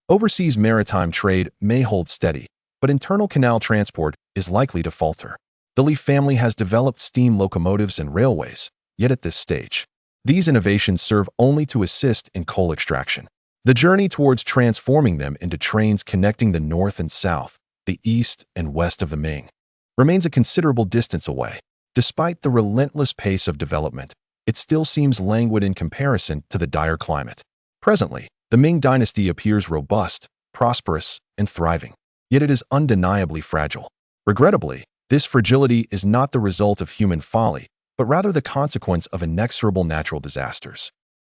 Overseas maritime trade may hold steady, but internal canal transport is likely to falter. The Li family has developed steam locomotives and railways, yet at this stage, these innovations serve only to assist in coal extraction. The journey towards transforming them into trains connecting the north and south, the east and west of the Ming, remains a considerable distance away. Despite the relentless pace of development, it still seems languid in comparison to the dire climate. Presently, the Ming Dynasty appears robust, prosperous, and thriving, yet it is undeniably fragile. Regrettably, this fragility is not the result of human folly, but rather the consequence of inexorable natural disasters.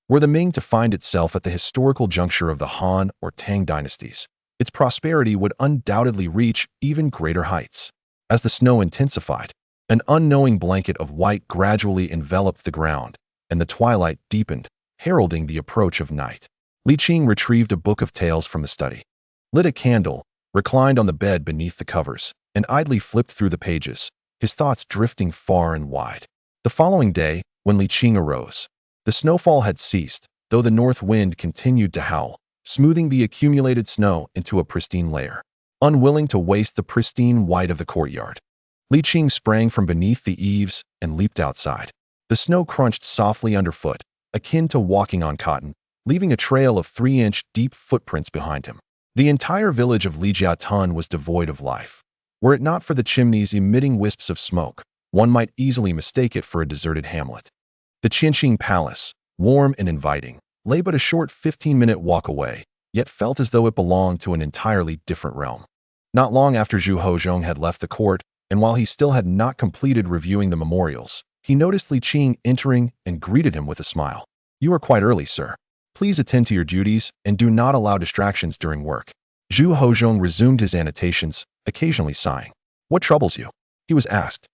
Were the Ming to find itself at the historical juncture of the Han or Tang dynasties, its prosperity would undoubtedly reach even greater heights. As the snow intensified, an unknowing blanket of white gradually enveloped the ground, and the twilight deepened, heralding the approach of night. Li Qing retrieved a book of tales from the study, lit a candle, reclined on the bed beneath the covers, and idly flipped through the pages, his thoughts drifting far and wide. The following day, when Li Qing arose, the snowfall had ceased, though the north wind continued to howl, smoothing the accumulated snow into a pristine layer. Unwilling to waste the pristine white of the courtyard, Li Qing sprang from beneath the eaves and leaped outside. The snow crunched softly underfoot, akin to walking on cotton, leaving a trail of 3-inch deep footprints behind him. The entire village of Lijiatun was devoid of life. Were it not for the chimneys emitting wisps of smoke, one might easily mistake it for a deserted hamlet. The Qinqing Palace, warm and inviting, lay but a short 15-minute walk away, yet felt as though it belonged to an entirely different realm. Not long after Zhu Hozhong had left the court, and while he still had not completed reviewing the memorials, he noticed Li Qing entering and greeted him with a smile. "You are quite early, sir. Please attend to your duties and do not allow distractions during work." Zhu Hozhong resumed his annotations, occasionally sighing. "What troubles you?" he was asked.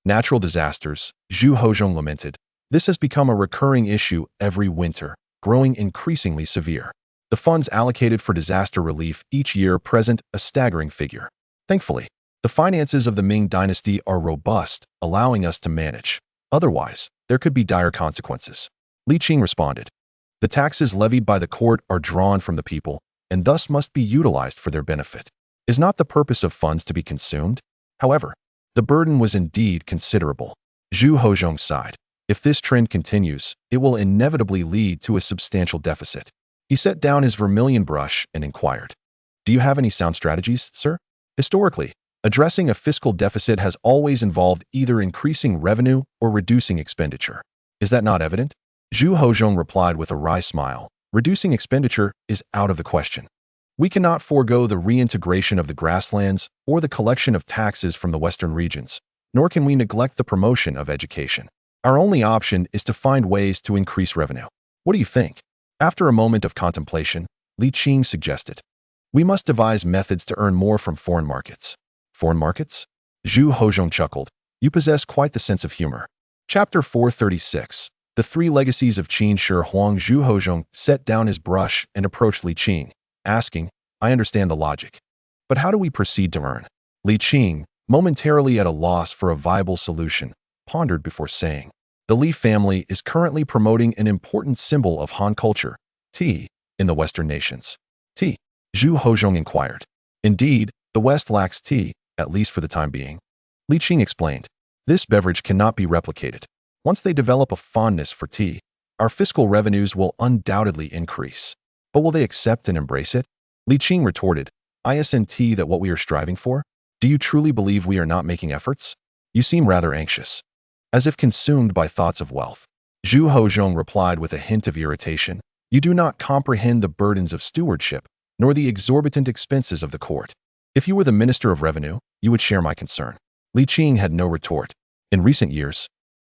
"Natural disasters," Zhu Hozhong lamented. "This has become a recurring issue every winter, growing increasingly severe. The The funds allocated for disaster relief each year present a staggering figure. Thankfully, the finances of the Ming Dynasty are robust, allowing us to manage. Otherwise, there could be dire consequences. Li Qing responded. The taxes levied by the court are drawn from the people, and thus must be utilized for their benefit. Is not the purpose of funds to be consumed? However, the burden was indeed considerable. Zhu Hozhong sighed. If this trend continues, it will inevitably lead to a substantial deficit. He set down his vermilion brush and inquired, "Do you have any sound strategies, sir?" Historically, addressing a fiscal deficit has always involved either increasing revenue or reducing expenditure. Is that not evident? Zhu Hozhong replied with a wry smile. Reducing expenditure is out of the question. We cannot forego the reintegration of the grasslands or the collection of taxes from the western regions, nor can we neglect the promotion of education. Our only option is to find ways to increase revenue. What do you think? After a moment of contemplation, Li Qing suggested, "We must devise methods to earn more from foreign markets." Foreign markets? Zhu Hozhong chuckled. You possess quite the sense of humor. Chapter 436. The Three Legacies of Qin Shi Huang. Zhu Hozhong set down his brush and approached Li Qing, asking, "I understand the logic. But how do we proceed to earn?" Li Qing, momentarily at a loss for a viable solution, pondered before saying, "The Li family is currently promoting an important symbol of Han culture, tea, in the Western nations." Tea? Zhu Hozhong inquired. Indeed, the West lacks tea, at least for the time being. Li Qing explained. This beverage cannot be replicated. Once they develop a fondness for tea, our fiscal revenues will undoubtedly increase. But will they accept and embrace it? Li Qing retorted, "Isn't that what we are striving for? Do you truly believe we are not making efforts? You seem rather anxious." As if consumed by thoughts of wealth, Zhu Hozhong replied with a hint of irritation, "You do not comprehend the burdens of stewardship, nor the exorbitant expenses of the court. If you were the Minister of Revenue, you would share my concern." Li Qing had no retort. In recent years,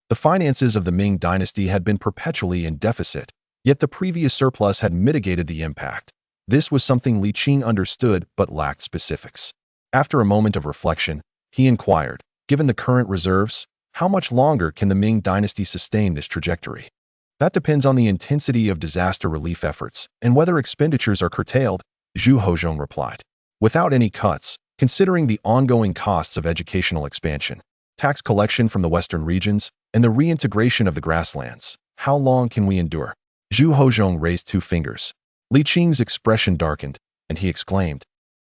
the finances of the Ming Dynasty had been perpetually in deficit, yet the previous surplus had mitigated the impact. This was something Li Qing understood but lacked specifics. After a moment of reflection, he inquired, "Given the current reserves, how much longer can the Ming Dynasty sustain this trajectory?" "That depends on the intensity of disaster relief efforts and whether expenditures are curtailed," Zhu Hozhong replied. "Without any cuts, considering the ongoing costs of educational expansion, tax collection from the western regions, and the reintegration of the grasslands, how long can we endure?" Zhu Hozhong raised two fingers. Li Qing's expression darkened, and he exclaimed,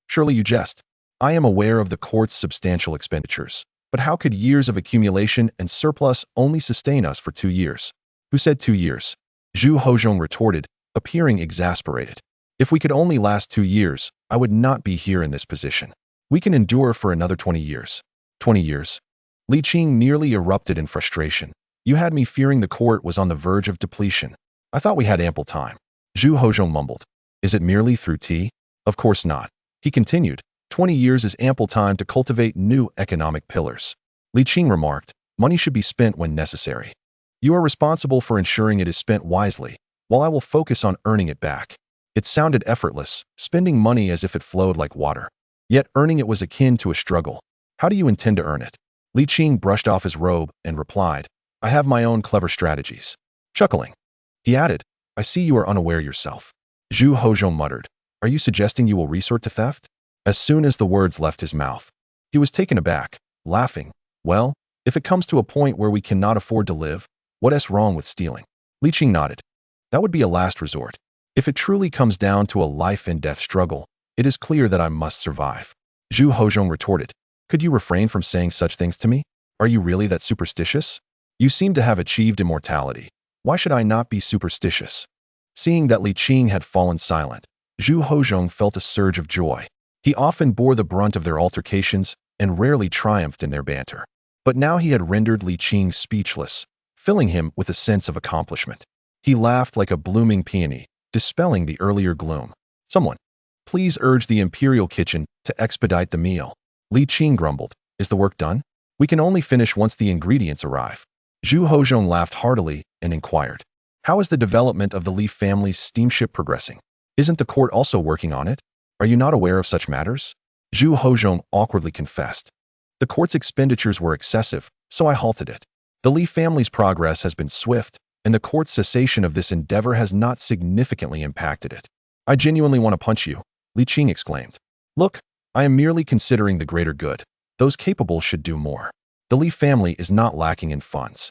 "Surely you jest. I am aware of the court's substantial expenditures, but how could years of accumulation and surplus only sustain us for 2 years? Who said 2 years? Zhu Hozhong retorted, appearing exasperated. "If we could only last 2 years, I would not be here in this position. We can endure for another 20 years. 20 years? Li Qing nearly erupted in frustration. "You had me fearing the court was on the verge of depletion. I thought we had ample time." Zhu Hozhong mumbled. "Is it merely through tea?" "Of course not." He continued, 20 years is ample time to cultivate new economic pillars." Li Qing remarked, "Money should be spent when necessary. You are responsible for ensuring it is spent wisely, while I will focus on earning it back." It sounded effortless, spending money as if it flowed like water. Yet earning it was akin to a struggle. "How do you intend to earn it?" Li Qing brushed off his robe and replied, "I have my own clever strategies." Chuckling, he added, "I see you are unaware yourself." Zhu Hozhong muttered, "Are you suggesting you will resort to theft?" As soon as the words left his mouth, he was taken aback, laughing. "Well, if it comes to a point where we cannot afford to live, what's wrong with stealing?" Li Qing nodded. "That would be a last resort. If it truly comes down to a life-and-death struggle, it is clear that I must survive." Zhu Hozhong retorted, "Could you refrain from saying such things to me? Are you really that superstitious? You seem to have achieved immortality. Why should I not be superstitious?" Seeing that Li Qing had fallen silent, Zhu Hozhong felt a surge of joy. He often bore the brunt of their altercations and rarely triumphed in their banter. But now he had rendered Li Qing speechless, filling him with a sense of accomplishment. He laughed like a blooming peony, dispelling the earlier gloom. "Someone, please urge the imperial kitchen to expedite the meal." Li Qing grumbled, "Is the work done? We can only finish once the ingredients arrive." Zhu Hozhong laughed heartily and inquired, "How is the development of the Li family's steamship progressing? Isn't the court also working on it? Are you not aware of such matters?" Zhu Hozhong awkwardly confessed, "The court's expenditures were excessive, so I halted it. The Li family's progress has been swift, and the court's cessation of this endeavor has not significantly impacted it. I genuinely want to punch you, Li Qing exclaimed. Look, I am merely considering the greater good. Those capable should do more. The Li family is not lacking in funds.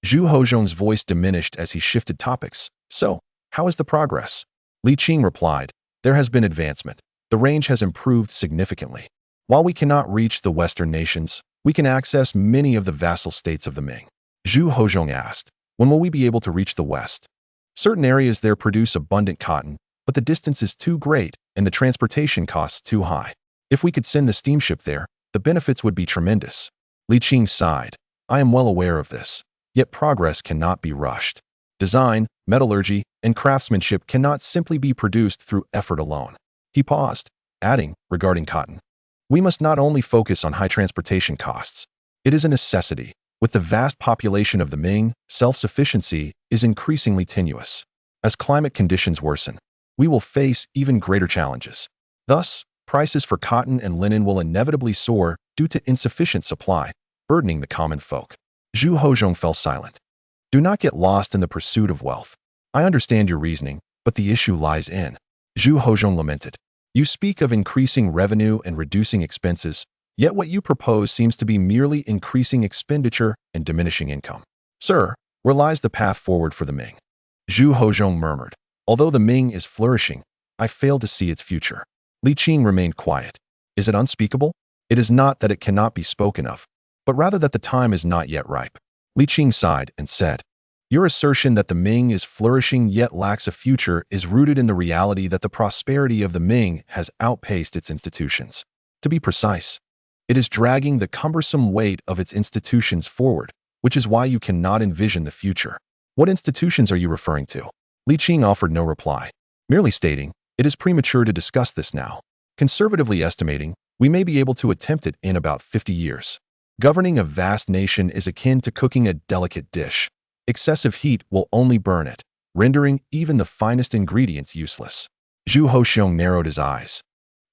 Zhu Hozhong's voice diminished as he shifted topics. So, how is the progress? Li Qing replied, there has been advancement. The range has improved significantly. While we cannot reach the Western nations, we can access many of the vassal states of the Ming. Zhu Hozhong asked, when will we be able to reach the West? Certain areas there produce abundant cotton, but the distance is too great and the transportation costs too high. If we could send the steamship there, the benefits would be tremendous. Li Qing sighed. I am well aware of this. Yet progress cannot be rushed. Design, metallurgy, and craftsmanship cannot simply be produced through effort alone. He paused, adding, regarding cotton. We must not only focus on high transportation costs. It is a necessity. With the vast population of the Ming, self-sufficiency is increasingly tenuous. As climate conditions worsen, we will face even greater challenges. Thus, prices for cotton and linen will inevitably soar due to insufficient supply, burdening the common folk. Zhu Hozhong fell silent. Do not get lost in the pursuit of wealth. I understand your reasoning, but the issue lies in. Zhu Hozhong lamented. You speak of increasing revenue and reducing expenses, yet what you propose seems to be merely increasing expenditure and diminishing income. Sir, where lies the path forward for the Ming? Zhu Hozhong murmured. Although the Ming is flourishing, I fail to see its future. Li Qing remained quiet. Is it unspeakable? It is not that it cannot be spoken of, but rather that the time is not yet ripe. Li Qing sighed and said, your assertion that the Ming is flourishing yet lacks a future is rooted in the reality that the prosperity of the Ming has outpaced its institutions. To be precise, it is dragging the cumbersome weight of its institutions forward, which is why you cannot envision the future. What institutions are you referring to? Li Qing offered no reply, merely stating, it is premature to discuss this now. Conservatively estimating, we may be able to attempt it in about 50 years. Governing a vast nation is akin to cooking a delicate dish. Excessive heat will only burn it, rendering even the finest ingredients useless. Zhu Hozhong narrowed his eyes,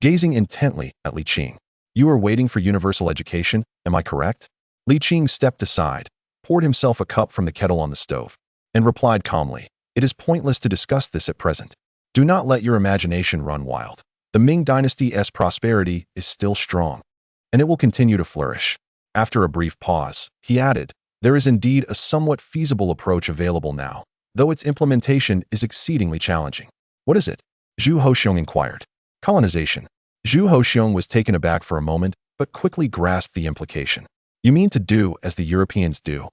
gazing intently at Li Qing. You are waiting for universal education, am I correct? Li Qing stepped aside, poured himself a cup from the kettle on the stove, and replied calmly, it is pointless to discuss this at present. Do not let your imagination run wild. The Ming dynasty's prosperity is still strong, and it will continue to flourish. After a brief pause, he added, there is indeed a somewhat feasible approach available now, though its implementation is exceedingly challenging. What is it? Zhu Hozhong inquired. Colonization. Zhu Hozhong was taken aback for a moment, but quickly grasped the implication. You mean to do as the Europeans do?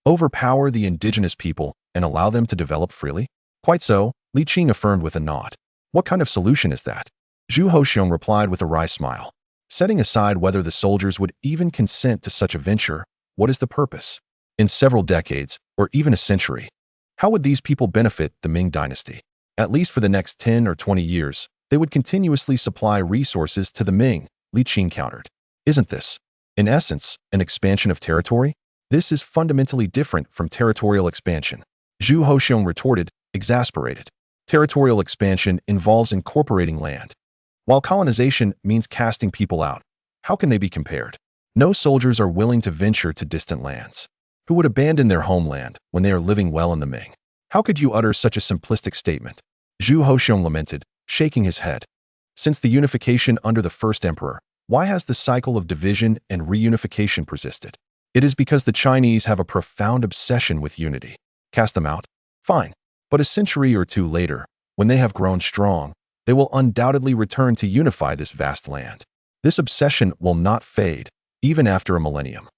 Overpower the indigenous people and allow them to develop freely? Quite so, Li Qing affirmed with a nod. What kind of solution is that? Zhu Hozhong replied with a wry smile. Setting aside whether the soldiers would even consent to such a venture, what is the purpose? In several decades, or even a century, how would these people benefit the Ming dynasty? At least for the next 10 or 20 years, they would continuously supply resources to the Ming, Li Qing countered. Isn't this, in essence, an expansion of territory? This is fundamentally different from territorial expansion. Zhu Hozhong retorted, exasperated. Territorial expansion involves incorporating land, while colonization means casting people out. How can they be compared? No soldiers are willing to venture to distant lands. Who would abandon their homeland when they are living well in the Ming? How could you utter such a simplistic statement? Zhu Hozhong lamented, shaking his head. Since the unification under the first emperor, why has the cycle of division and reunification persisted? It is because the Chinese have a profound obsession with unity. Cast them out? Fine. But a century or two later, when they have grown strong, they will undoubtedly return to unify this vast land. This obsession will not fade, even after a millennium.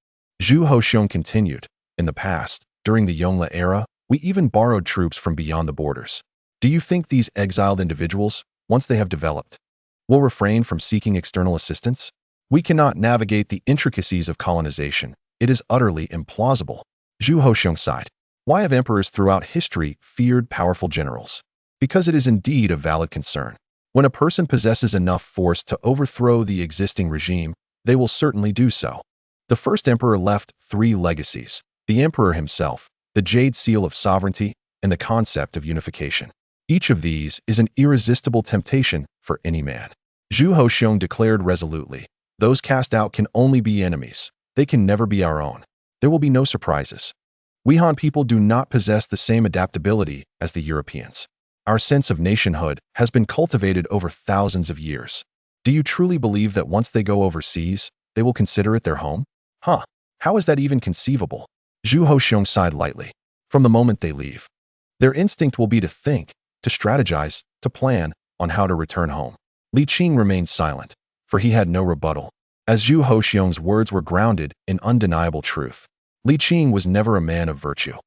Zhu Hozhong continued. In the past, during the Yongle era, we even borrowed troops from beyond the borders. Do you think these exiled individuals, once they have developed, will refrain from seeking external assistance? We cannot navigate the intricacies of colonization. It is utterly implausible. Zhu Hozhong sighed. Why have emperors throughout history feared powerful generals? Because it is indeed a valid concern. When a person possesses enough force to overthrow the existing regime, they will certainly do so. The first emperor left 3 legacies: the emperor himself, the jade seal of sovereignty, and the concept of unification. Each of these is an irresistible temptation for any man. Zhu Hozhong declared resolutely, those cast out can only be enemies. They can never be our own. There will be no surprises. We Han people do not possess the same adaptability as the Europeans. Our sense of nationhood has been cultivated over thousands of years. Do you truly believe that once they go overseas, they will consider it their home? Huh. How is that even conceivable? Zhu Hoxiong sighed lightly. From the moment they leave, their instinct will be to think, to strategize, to plan on how to return home. Li Qing remained silent, for he had no rebuttal, as Zhu Hoxiong's words were grounded in undeniable truth. Li Qing was never a man of virtue.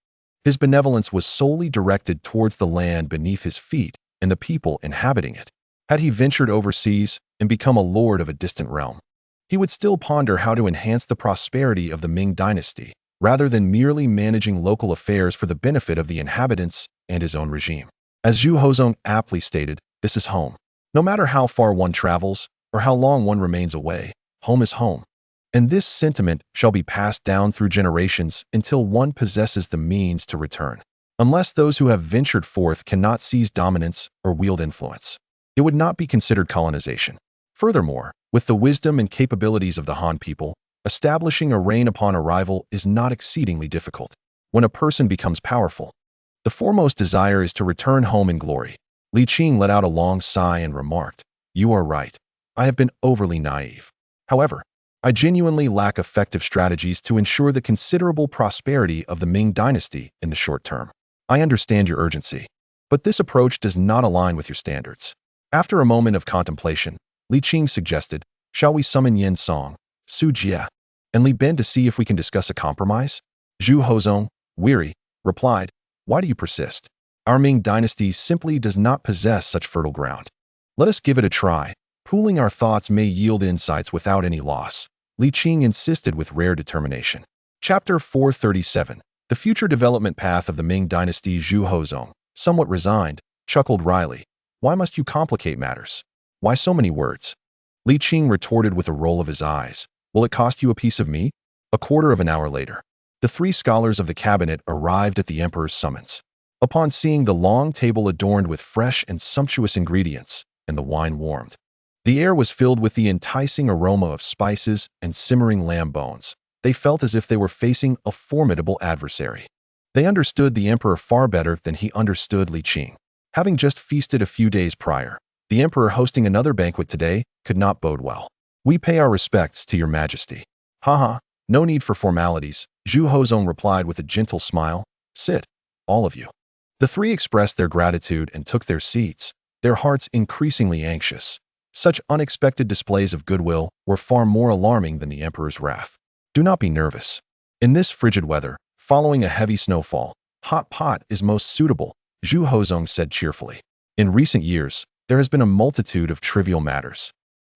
His benevolence was solely directed towards the land beneath his feet and the people inhabiting it. Had he ventured overseas and become a lord of a distant realm, he would still ponder how to enhance the prosperity of the Ming dynasty, rather than merely managing local affairs for the benefit of the inhabitants and his own regime. As Zhu Hoxiong aptly stated, this is home. No matter how far one travels or how long one remains away, home is home. And this sentiment shall be passed down through generations until one possesses the means to return. Unless those who have ventured forth cannot seize dominance or wield influence, it would not be considered colonization. Furthermore, with the wisdom and capabilities of the Han people, establishing a reign upon arrival is not exceedingly difficult. When a person becomes powerful, the foremost desire is to return home in glory. Li Qing let out a long sigh and remarked, "You are right. I have been overly naive. However, I genuinely lack effective strategies to ensure the considerable prosperity of the Ming dynasty in the short term. I understand your urgency, but this approach does not align with your standards." After a moment of contemplation, Li Qing suggested, "Shall we summon Yin Song, Su Jie, and Li Ben to see if we can discuss a compromise?" Zhu Hoxiong, weary, replied, "Why do you persist? Our Ming dynasty simply does not possess such fertile ground. Let us give it a try. Pooling our thoughts may yield insights without any loss." Li Qing insisted with rare determination. Chapter 437. The future development path of the Ming dynasty. Zhu Hoxiong, somewhat resigned, chuckled wryly. "Why must you complicate matters? Why so many words?" Li Qing retorted with a roll of his eyes. "Will it cost you a piece of me?" A quarter of an hour later, the three scholars of the cabinet arrived at the emperor's summons. Upon seeing the long table adorned with fresh and sumptuous ingredients, and the wine warmed, the air was filled with the enticing aroma of spices and simmering lamb bones. They felt as if they were facing a formidable adversary. They understood the emperor far better than he understood Li Qing. Having just feasted a few days prior, the emperor hosting another banquet today could not bode well. "We pay our respects to your majesty." "Haha, no need for formalities," Zhu Hoxiong replied with a gentle smile. "Sit, all of you." The three expressed their gratitude and took their seats, their hearts increasingly anxious. Such unexpected displays of goodwill were far more alarming than the emperor's wrath. "Do not be nervous. In this frigid weather, following a heavy snowfall, hot pot is most suitable," Zhu Hoxiong said cheerfully. "In recent years, there has been a multitude of trivial matters,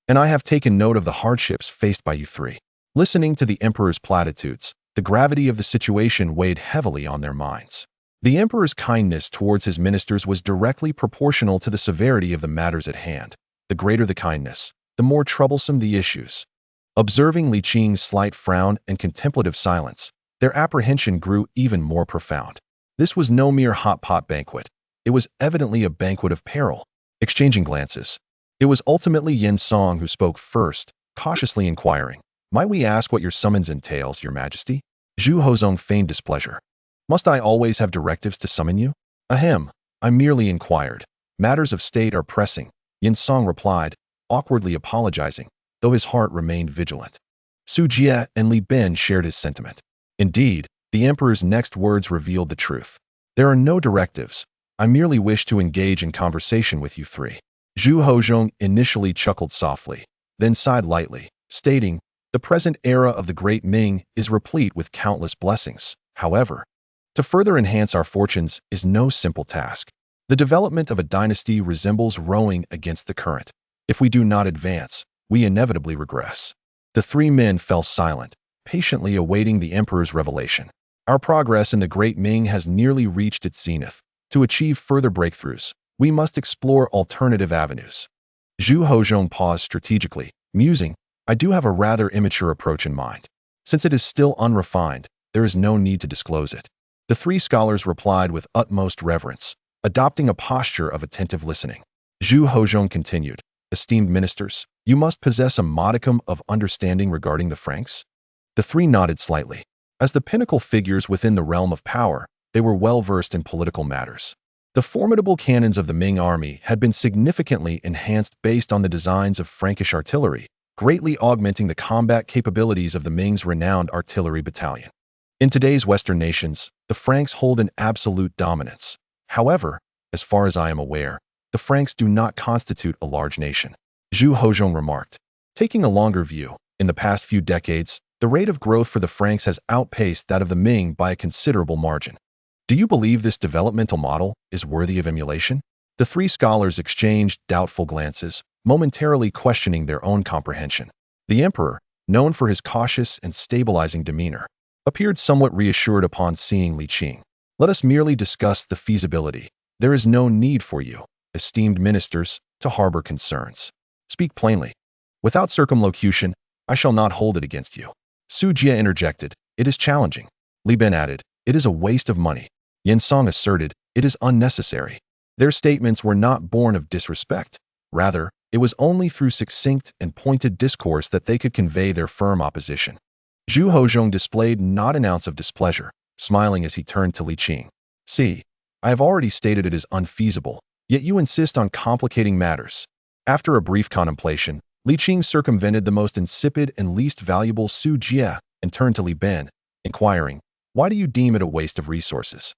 and I have taken note of the hardships faced by you three." Listening to the emperor's platitudes, the gravity of the situation weighed heavily on their minds. The emperor's kindness towards his ministers was directly proportional to the severity of the matters at hand. The greater the kindness, the more troublesome the issues. Observing Li Qing's slight frown and contemplative silence, their apprehension grew even more profound. This was no mere hot pot banquet. It was evidently a banquet of peril. Exchanging glances, it was ultimately Yin Song who spoke first, cautiously inquiring, "Might we ask what your summons entails, your majesty?" Zhu Hoxiong feigned displeasure. "Must I always have directives to summon you?" "Ahem, I merely inquired. Matters of state are pressing," Yin Song replied, awkwardly apologizing, though his heart remained vigilant. Su Jie and Li Ben shared his sentiment. Indeed, the emperor's next words revealed the truth. "There are no directives. I merely wish to engage in conversation with you three." Zhu Hoxiong initially chuckled softly, then sighed lightly, stating, "The present era of the great Ming is replete with countless blessings. However, to further enhance our fortunes is no simple task. The development of a dynasty resembles rowing against the current. If we do not advance, we inevitably regress." The three men fell silent, patiently awaiting the emperor's revelation. "Our progress in the great Ming has nearly reached its zenith. To achieve further breakthroughs, we must explore alternative avenues." Zhu Hoxiong paused strategically, musing, "I do have a rather immature approach in mind. Since it is still unrefined, there is no need to disclose it." The three scholars replied with utmost reverence, adopting a posture of attentive listening. Zhu Hoxiong continued, "Esteemed ministers, you must possess a modicum of understanding regarding the Franks." The three nodded slightly. As the pinnacle figures within the realm of power, they were well versed in political matters. The formidable cannons of the Ming army had been significantly enhanced based on the designs of Frankish artillery, greatly augmenting the combat capabilities of the Ming's renowned artillery battalion. In today's Western nations, the Franks hold an absolute dominance. However, as far as I am aware, the Franks do not constitute a large nation. Zhu Hozhong remarked. Taking a longer view, in the past few decades, the rate of growth for the Franks has outpaced that of the Ming by a considerable margin. Do you believe this developmental model is worthy of emulation? The three scholars exchanged doubtful glances, momentarily questioning their own comprehension. The emperor, known for his cautious and stabilizing demeanor, appeared somewhat reassured upon seeing Li Qing. Let us merely discuss the feasibility. There is no need for you, esteemed ministers, to harbor concerns. Speak plainly. Without circumlocution, I shall not hold it against you. Su Jie interjected. It is challenging. Li Ben added. It is a waste of money. Yen Song asserted. It is unnecessary. Their statements were not born of disrespect. Rather, it was only through succinct and pointed discourse that they could convey their firm opposition. Zhu Hozhong displayed not an ounce of displeasure, smiling as he turned to Li Qing. See, I have already stated it is unfeasible, yet you insist on complicating matters. After a brief contemplation, Li Qing circumvented the most insipid and least valuable Su Jie and turned to Li Ben, inquiring, why do you deem it a waste of resources?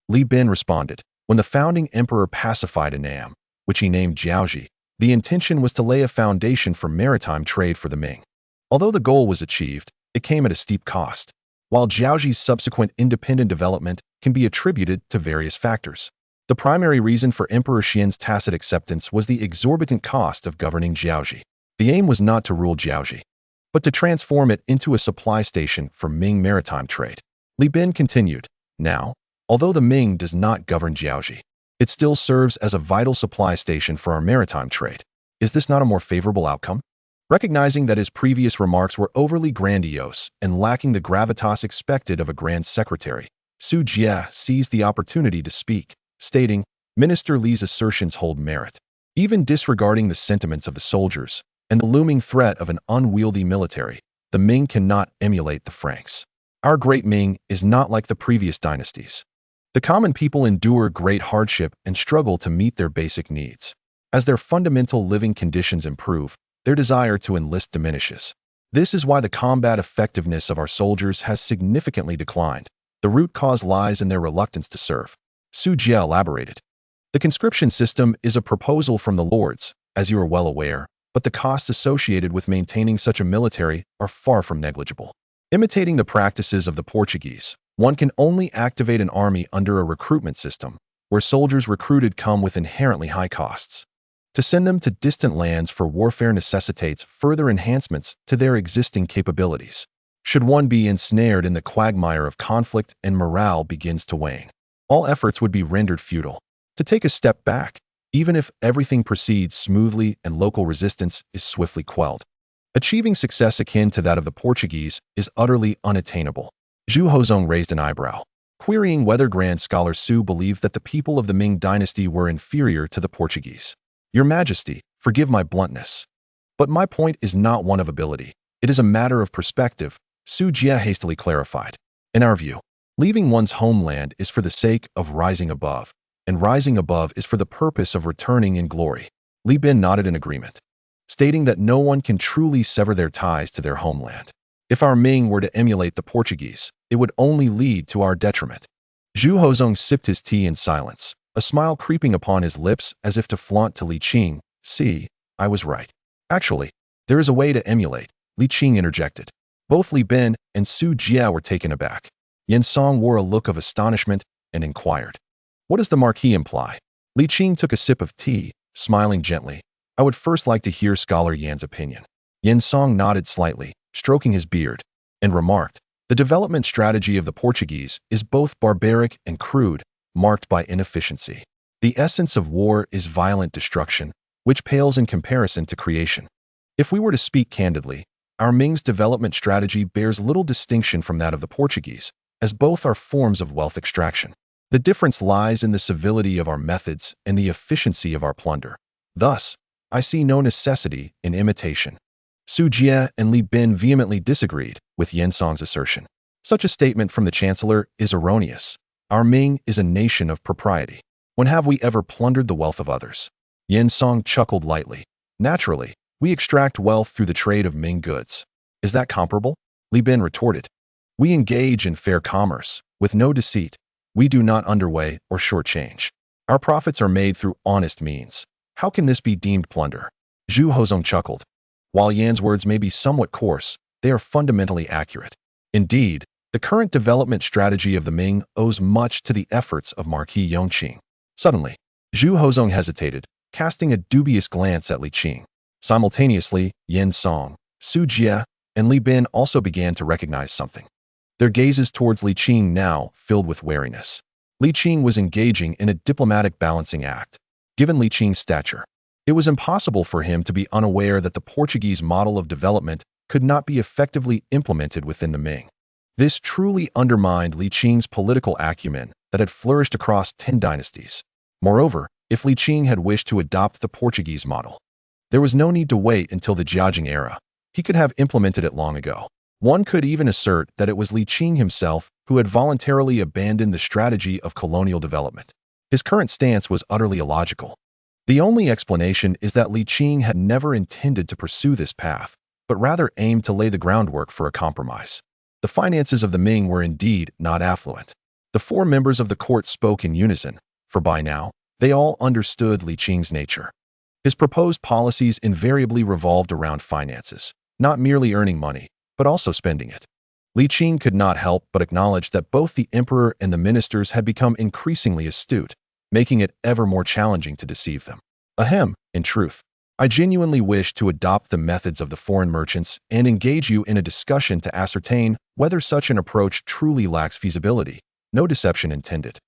Li Ben responded, when the founding emperor pacified Annam, which he named Jiaoji, the intention was to lay a foundation for maritime trade for the Ming. Although the goal was achieved, it came at a steep cost. While Jiaoji's subsequent independent development can be attributed to various factors, the primary reason for Emperor Xian's tacit acceptance was the exorbitant cost of governing Jiaoji. The aim was not to rule Jiaoji, but to transform it into a supply station for Ming maritime trade. Li Ben continued, now, although the Ming does not govern Jiaoji, it still serves as a vital supply station for our maritime trade. Is this not a more favorable outcome? Recognizing that his previous remarks were overly grandiose and lacking the gravitas expected of a grand secretary, Su Jie seized the opportunity to speak, stating, Minister Li's assertions hold merit. Even disregarding the sentiments of the soldiers and the looming threat of an unwieldy military, the Ming cannot emulate the Franks. Our great Ming is not like the previous dynasties. The common people endure great hardship and struggle to meet their basic needs. As their fundamental living conditions improve, their desire to enlist diminishes. This is why the combat effectiveness of our soldiers has significantly declined. The root cause lies in their reluctance to serve. Su Jie elaborated. The conscription system is a proposal from the lords, as you are well aware, but the costs associated with maintaining such a military are far from negligible. Imitating the practices of the Portuguese, one can only activate an army under a recruitment system, where soldiers recruited come with inherently high costs. To send them to distant lands for warfare necessitates further enhancements to their existing capabilities. Should one be ensnared in the quagmire of conflict and morale begins to wane, all efforts would be rendered futile. To take a step back, even if everything proceeds smoothly and local resistance is swiftly quelled. Achieving success akin to that of the Portuguese is utterly unattainable. Zhu Hozhong raised an eyebrow, querying whether Grand Scholar Su believed that the people of the Ming dynasty were inferior to the Portuguese. Your Majesty, forgive my bluntness. But my point is not one of ability. It is a matter of perspective, Su Jie hastily clarified. In our view, leaving one's homeland is for the sake of rising above, and rising above is for the purpose of returning in glory. Li Ben nodded in agreement, stating that no one can truly sever their ties to their homeland. If our Ming were to emulate the Portuguese, it would only lead to our detriment. Zhu Hozhong sipped his tea in silence, a smile creeping upon his lips as if to flaunt to Li Qing. See, I was right. Actually, there is a way to emulate, Li Qing interjected. Both Li Ben and Su Jie were taken aback. Yen Song wore a look of astonishment and inquired, what does the Marquis imply? Li Qing took a sip of tea, smiling gently. I would first like to hear Scholar Yan's opinion. Yen Song nodded slightly, stroking his beard, and remarked, the development strategy of the Portuguese is both barbaric and crude, marked by inefficiency. The essence of war is violent destruction, which pales in comparison to creation. If we were to speak candidly, our Ming's development strategy bears little distinction from that of the Portuguese, as both are forms of wealth extraction. The difference lies in the civility of our methods and the efficiency of our plunder. Thus, I see no necessity in imitation. Su Jie and Li Ben vehemently disagreed with Yen Song's assertion. Such a statement from the Chancellor is erroneous. Our Ming is a nation of propriety. When have we ever plundered the wealth of others? Yen Song chuckled lightly. Naturally, we extract wealth through the trade of Ming goods. Is that comparable? Li Bin retorted. We engage in fair commerce, with no deceit. We do not underweigh or shortchange. Our profits are made through honest means. How can this be deemed plunder? Zhu Hozong chuckled. While Yan's words may be somewhat coarse, they are fundamentally accurate. Indeed, the current development strategy of the Ming owes much to the efforts of Marquis Yongqing. Suddenly, Zhu Hozong hesitated, casting a dubious glance at Li Qing. Simultaneously, Yen Song, Su Jie, and Li Bin also began to recognize something. Their gazes towards Li Qing now filled with wariness. Li Qing was engaging in a diplomatic balancing act. Given Li Qing's stature, it was impossible for him to be unaware that the Portuguese model of development could not be effectively implemented within the Ming. This truly undermined Li Qing's political acumen that had flourished across 10 dynasties. Moreover, if Li Qing had wished to adopt the Portuguese model, there was no need to wait until the Jiajing era. He could have implemented it long ago. One could even assert that it was Li Qing himself who had voluntarily abandoned the strategy of colonial development. His current stance was utterly illogical. The only explanation is that Li Qing had never intended to pursue this path, but rather aimed to lay the groundwork for a compromise. The finances of the Ming were indeed not affluent. The 4 members of the court spoke in unison, for by now, they all understood Li Qing's nature. His proposed policies invariably revolved around finances, not merely earning money, but also spending it. Li Qing could not help but acknowledge that both the emperor and the ministers had become increasingly astute, making it ever more challenging to deceive them. Ahem, in truth, I genuinely wish to adopt the methods of the foreign merchants and engage you in a discussion to ascertain whether such an approach truly lacks feasibility. No deception intended.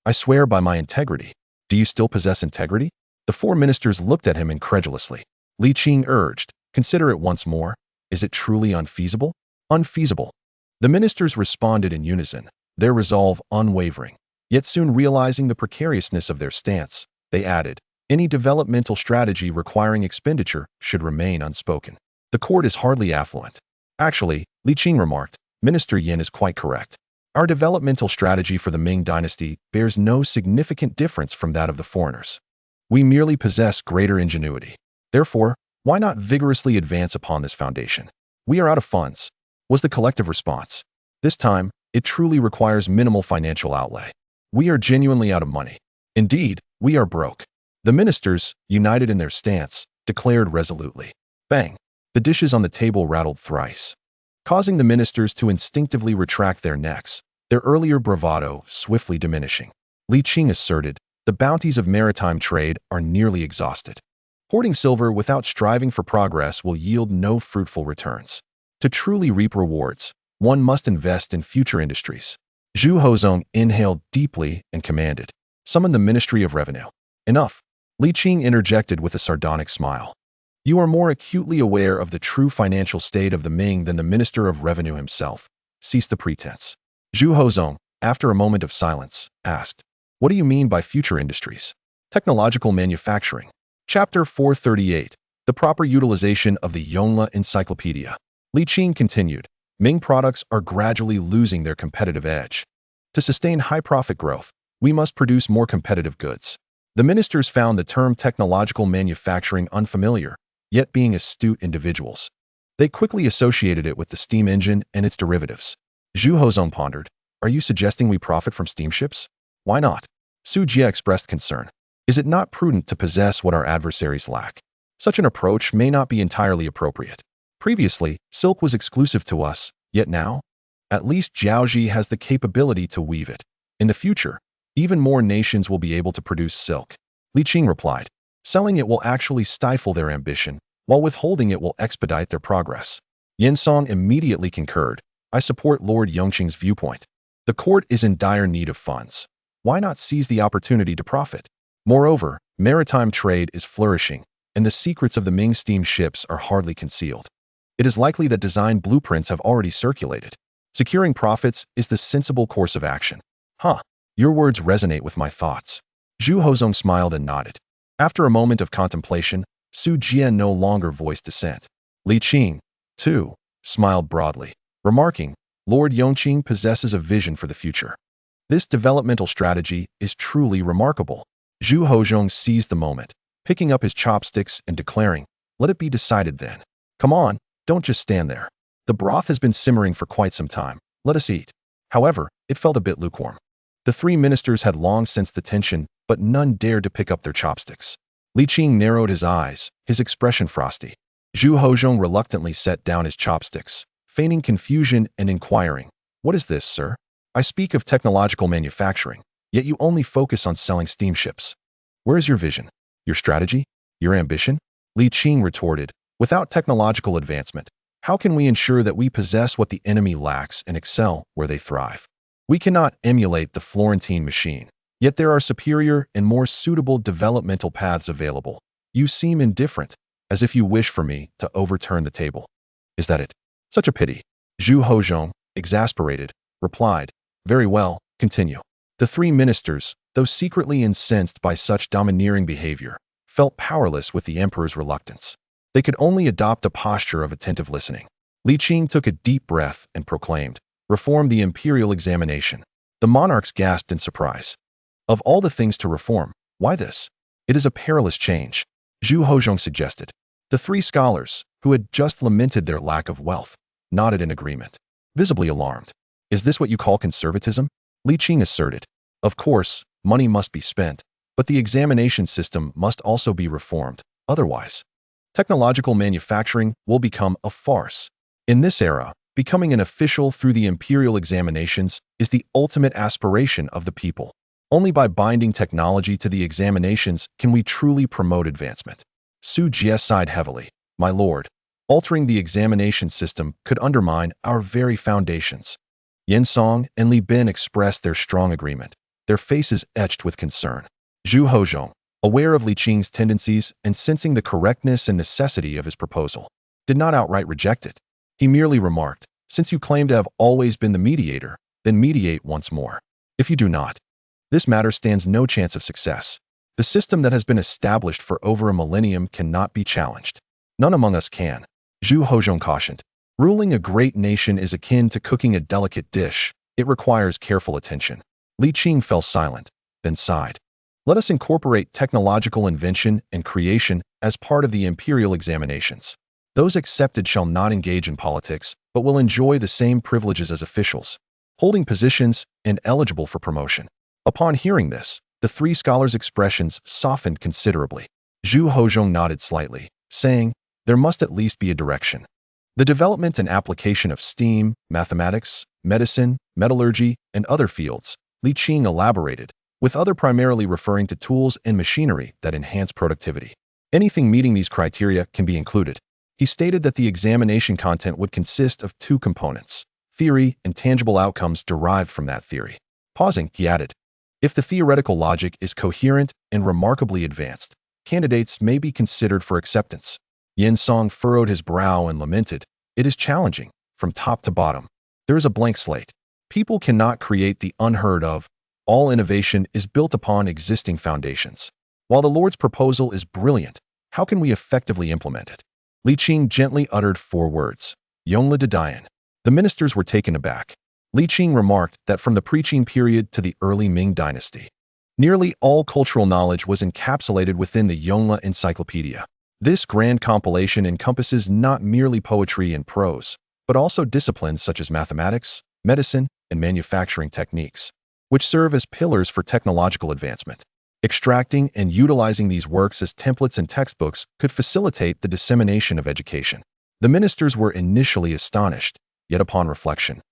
I swear by my integrity. Do you still possess integrity? The 4 ministers looked at him incredulously. Li Qing urged, consider it once more. Is it truly unfeasible? Unfeasible. The ministers responded in unison, their resolve unwavering. Yet soon realizing the precariousness of their stance, they added, any developmental strategy requiring expenditure should remain unspoken. The court is hardly affluent. Actually, Li Qing remarked, Minister Yin is quite correct. Our developmental strategy for the Ming dynasty bears no significant difference from that of the foreigners. We merely possess greater ingenuity. Therefore, why not vigorously advance upon this foundation? We are out of funds, was the collective response. This time, it truly requires minimal financial outlay. We are genuinely out of money. Indeed, we are broke. The ministers, united in their stance, declared resolutely. Bang! The dishes on the table rattled thrice, causing the ministers to instinctively retract their necks, their earlier bravado swiftly diminishing. Li Qing asserted, the bounties of maritime trade are nearly exhausted. Hoarding silver without striving for progress will yield no fruitful returns. To truly reap rewards, one must invest in future industries. Zhu Hozong inhaled deeply and commanded, summon the Ministry of Revenue. Enough. Li Qing interjected with a sardonic smile. You are more acutely aware of the true financial state of the Ming than the Minister of Revenue himself. Cease the pretense. Zhu Hozong, after a moment of silence, asked, what do you mean by future industries? Technological manufacturing. Chapter 438. The proper utilization of the Yongle Encyclopedia. Li Qing continued, Ming products are gradually losing their competitive edge. To sustain high profit growth, we must produce more competitive goods. The ministers found the term technological manufacturing unfamiliar, yet being astute individuals, they quickly associated it with the steam engine and its derivatives. Zhu Hozong pondered, are you suggesting we profit from steamships? Why not? Su Jie expressed concern. Is it not prudent to possess what our adversaries lack? Such an approach may not be entirely appropriate. Previously, silk was exclusive to us, yet now? At least Jiaoji has the capability to weave it. In the future, even more nations will be able to produce silk. Li Qing replied, selling it will actually stifle their ambition, while withholding it will expedite their progress. Yen Song immediately concurred, I support Lord Yongqing's viewpoint. The court is in dire need of funds. Why not seize the opportunity to profit? Moreover, maritime trade is flourishing, and the secrets of the Ming steamships are hardly concealed. It is likely that design blueprints have already circulated. Securing profits is the sensible course of action. Your words resonate with my thoughts. Zhu Hozong smiled and nodded. After a moment of contemplation, Su Jie no longer voiced dissent. Li Qing, too, smiled broadly, remarking, Lord Yongqing possesses a vision for the future. This developmental strategy is truly remarkable. Zhu Hozhong seized the moment, picking up his chopsticks and declaring, "Let it be decided then. Come on, don't just stand there. The broth has been simmering for quite some time. Let us eat." However, it felt a bit lukewarm. The three ministers had long sensed the tension, but none dared to pick up their chopsticks. Li Qing narrowed his eyes, his expression frosty. Zhu Hozhong reluctantly set down his chopsticks, feigning confusion and inquiring, "What is this, sir? I speak of technological manufacturing, yet you only focus on selling steamships. Where is your vision? Your strategy? Your ambition?" Li Qing retorted, "Without technological advancement, how can we ensure that we possess what the enemy lacks and excel where they thrive? We cannot emulate the Florentine machine, yet there are superior and more suitable developmental paths available. You seem indifferent, as if you wish for me to overturn the table. Is that it? Such a pity." Zhu Hozhong, exasperated, replied, "Very well, continue." The three ministers, though secretly incensed by such domineering behavior, felt powerless with the emperor's reluctance. They could only adopt a posture of attentive listening. Li Qing took a deep breath and proclaimed, "Reform the imperial examination." The monarchs gasped in surprise. "Of all the things to reform, why this? It is a perilous change," Zhu Hozhong suggested. The three scholars, who had just lamented their lack of wealth, nodded in agreement, visibly alarmed. "Is this what you call conservatism?" Li Qing asserted. "Of course, money must be spent, but the examination system must also be reformed. Otherwise, technological manufacturing will become a farce. In this era, becoming an official through the imperial examinations is the ultimate aspiration of the people. Only by binding technology to the examinations can we truly promote advancement." Su Jie sighed heavily. "My lord, altering the examination system could undermine our very foundations." Yin Song and Li Bin expressed their strong agreement, their faces etched with concern. Zhu Hozhong, aware of Li Qing's tendencies and sensing the correctness and necessity of his proposal, did not outright reject it. He merely remarked, "Since you claim to have always been the mediator, then mediate once more. If you do not, this matter stands no chance of success. The system that has been established for over a millennium cannot be challenged. None among us can." Zhu Hozhong cautioned, "Ruling a great nation is akin to cooking a delicate dish. It requires careful attention." Li Qing fell silent, then sighed. "Let us incorporate technological invention and creation as part of the imperial examinations. Those accepted shall not engage in politics, but will enjoy the same privileges as officials, holding positions and eligible for promotion." Upon hearing this, the three scholars' expressions softened considerably. Zhu Hozhong nodded slightly, saying, "There must at least be a direction. The development and application of steam, mathematics, medicine, metallurgy, and other fields," Li Qing elaborated, with other primarily referring to tools and machinery that enhance productivity. "Anything meeting these criteria can be included." He stated that the examination content would consist of two components, theory and tangible outcomes derived from that theory. Pausing, he added, "If the theoretical logic is coherent and remarkably advanced, candidates may be considered for acceptance." Yin Song furrowed his brow and lamented, "It is challenging, from top to bottom. There is a blank slate. People cannot create the unheard of. All innovation is built upon existing foundations. While the Lord's proposal is brilliant, how can we effectively implement it?" Li Qing gently uttered 4 words, "Yongqing." The ministers were taken aback. Li Qing remarked that from the preaching period to the early Ming Dynasty, nearly all cultural knowledge was encapsulated within the Yongqing Encyclopedia. This grand compilation encompasses not merely poetry and prose, but also disciplines such as mathematics, medicine, and manufacturing techniques, which serve as pillars for technological advancement. Extracting and utilizing these works as templates and textbooks could facilitate the dissemination of education. The ministers were initially astonished, yet upon reflection,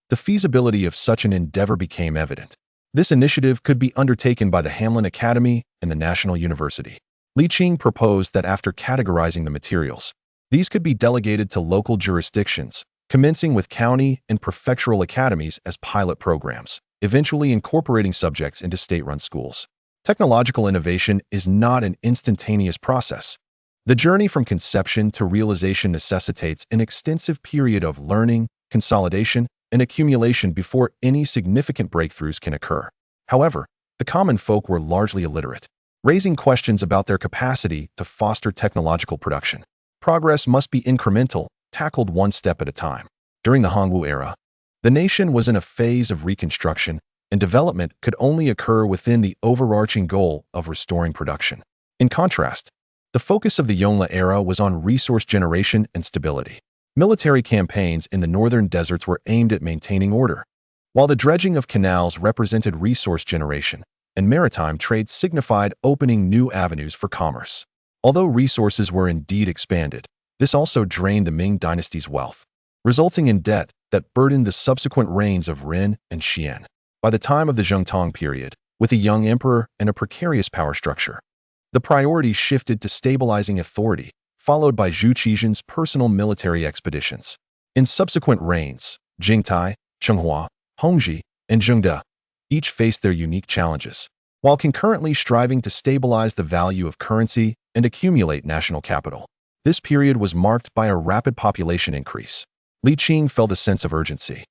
the feasibility of such an endeavor became evident. This initiative could be undertaken by the Hamlin Academy and the National University. Li Qing proposed that after categorizing the materials, these could be delegated to local jurisdictions, commencing with county and prefectural academies as pilot programs, eventually incorporating subjects into state-run schools. Technological innovation is not an instantaneous process. The journey from conception to realization necessitates an extensive period of learning, consolidation, and accumulation before any significant breakthroughs can occur. However, the common folk were largely illiterate, raising questions about their capacity to foster technological production. Progress must be incremental, tackled one step at a time. During the Hongwu era, the nation was in a phase of reconstruction, and development could only occur within the overarching goal of restoring production. In contrast, the focus of the Yongle era was on resource generation and stability. Military campaigns in the northern deserts were aimed at maintaining order, while the dredging of canals represented resource generation, and maritime trade signified opening new avenues for commerce. Although resources were indeed expanded, this also drained the Ming dynasty's wealth, resulting in debt that burdened the subsequent reigns of Ren and Xian. By the time of the Zhengtong period, with a young emperor and a precarious power structure, the priority shifted to stabilizing authority, followed by Zhu Qijian's personal military expeditions. In subsequent reigns, Jingtai, Chenghua, Hongzhi, and Zhengde each faced their unique challenges, while concurrently striving to stabilize the value of currency and accumulate national capital. This period was marked by a rapid population increase. Li Qing felt a sense of urgency,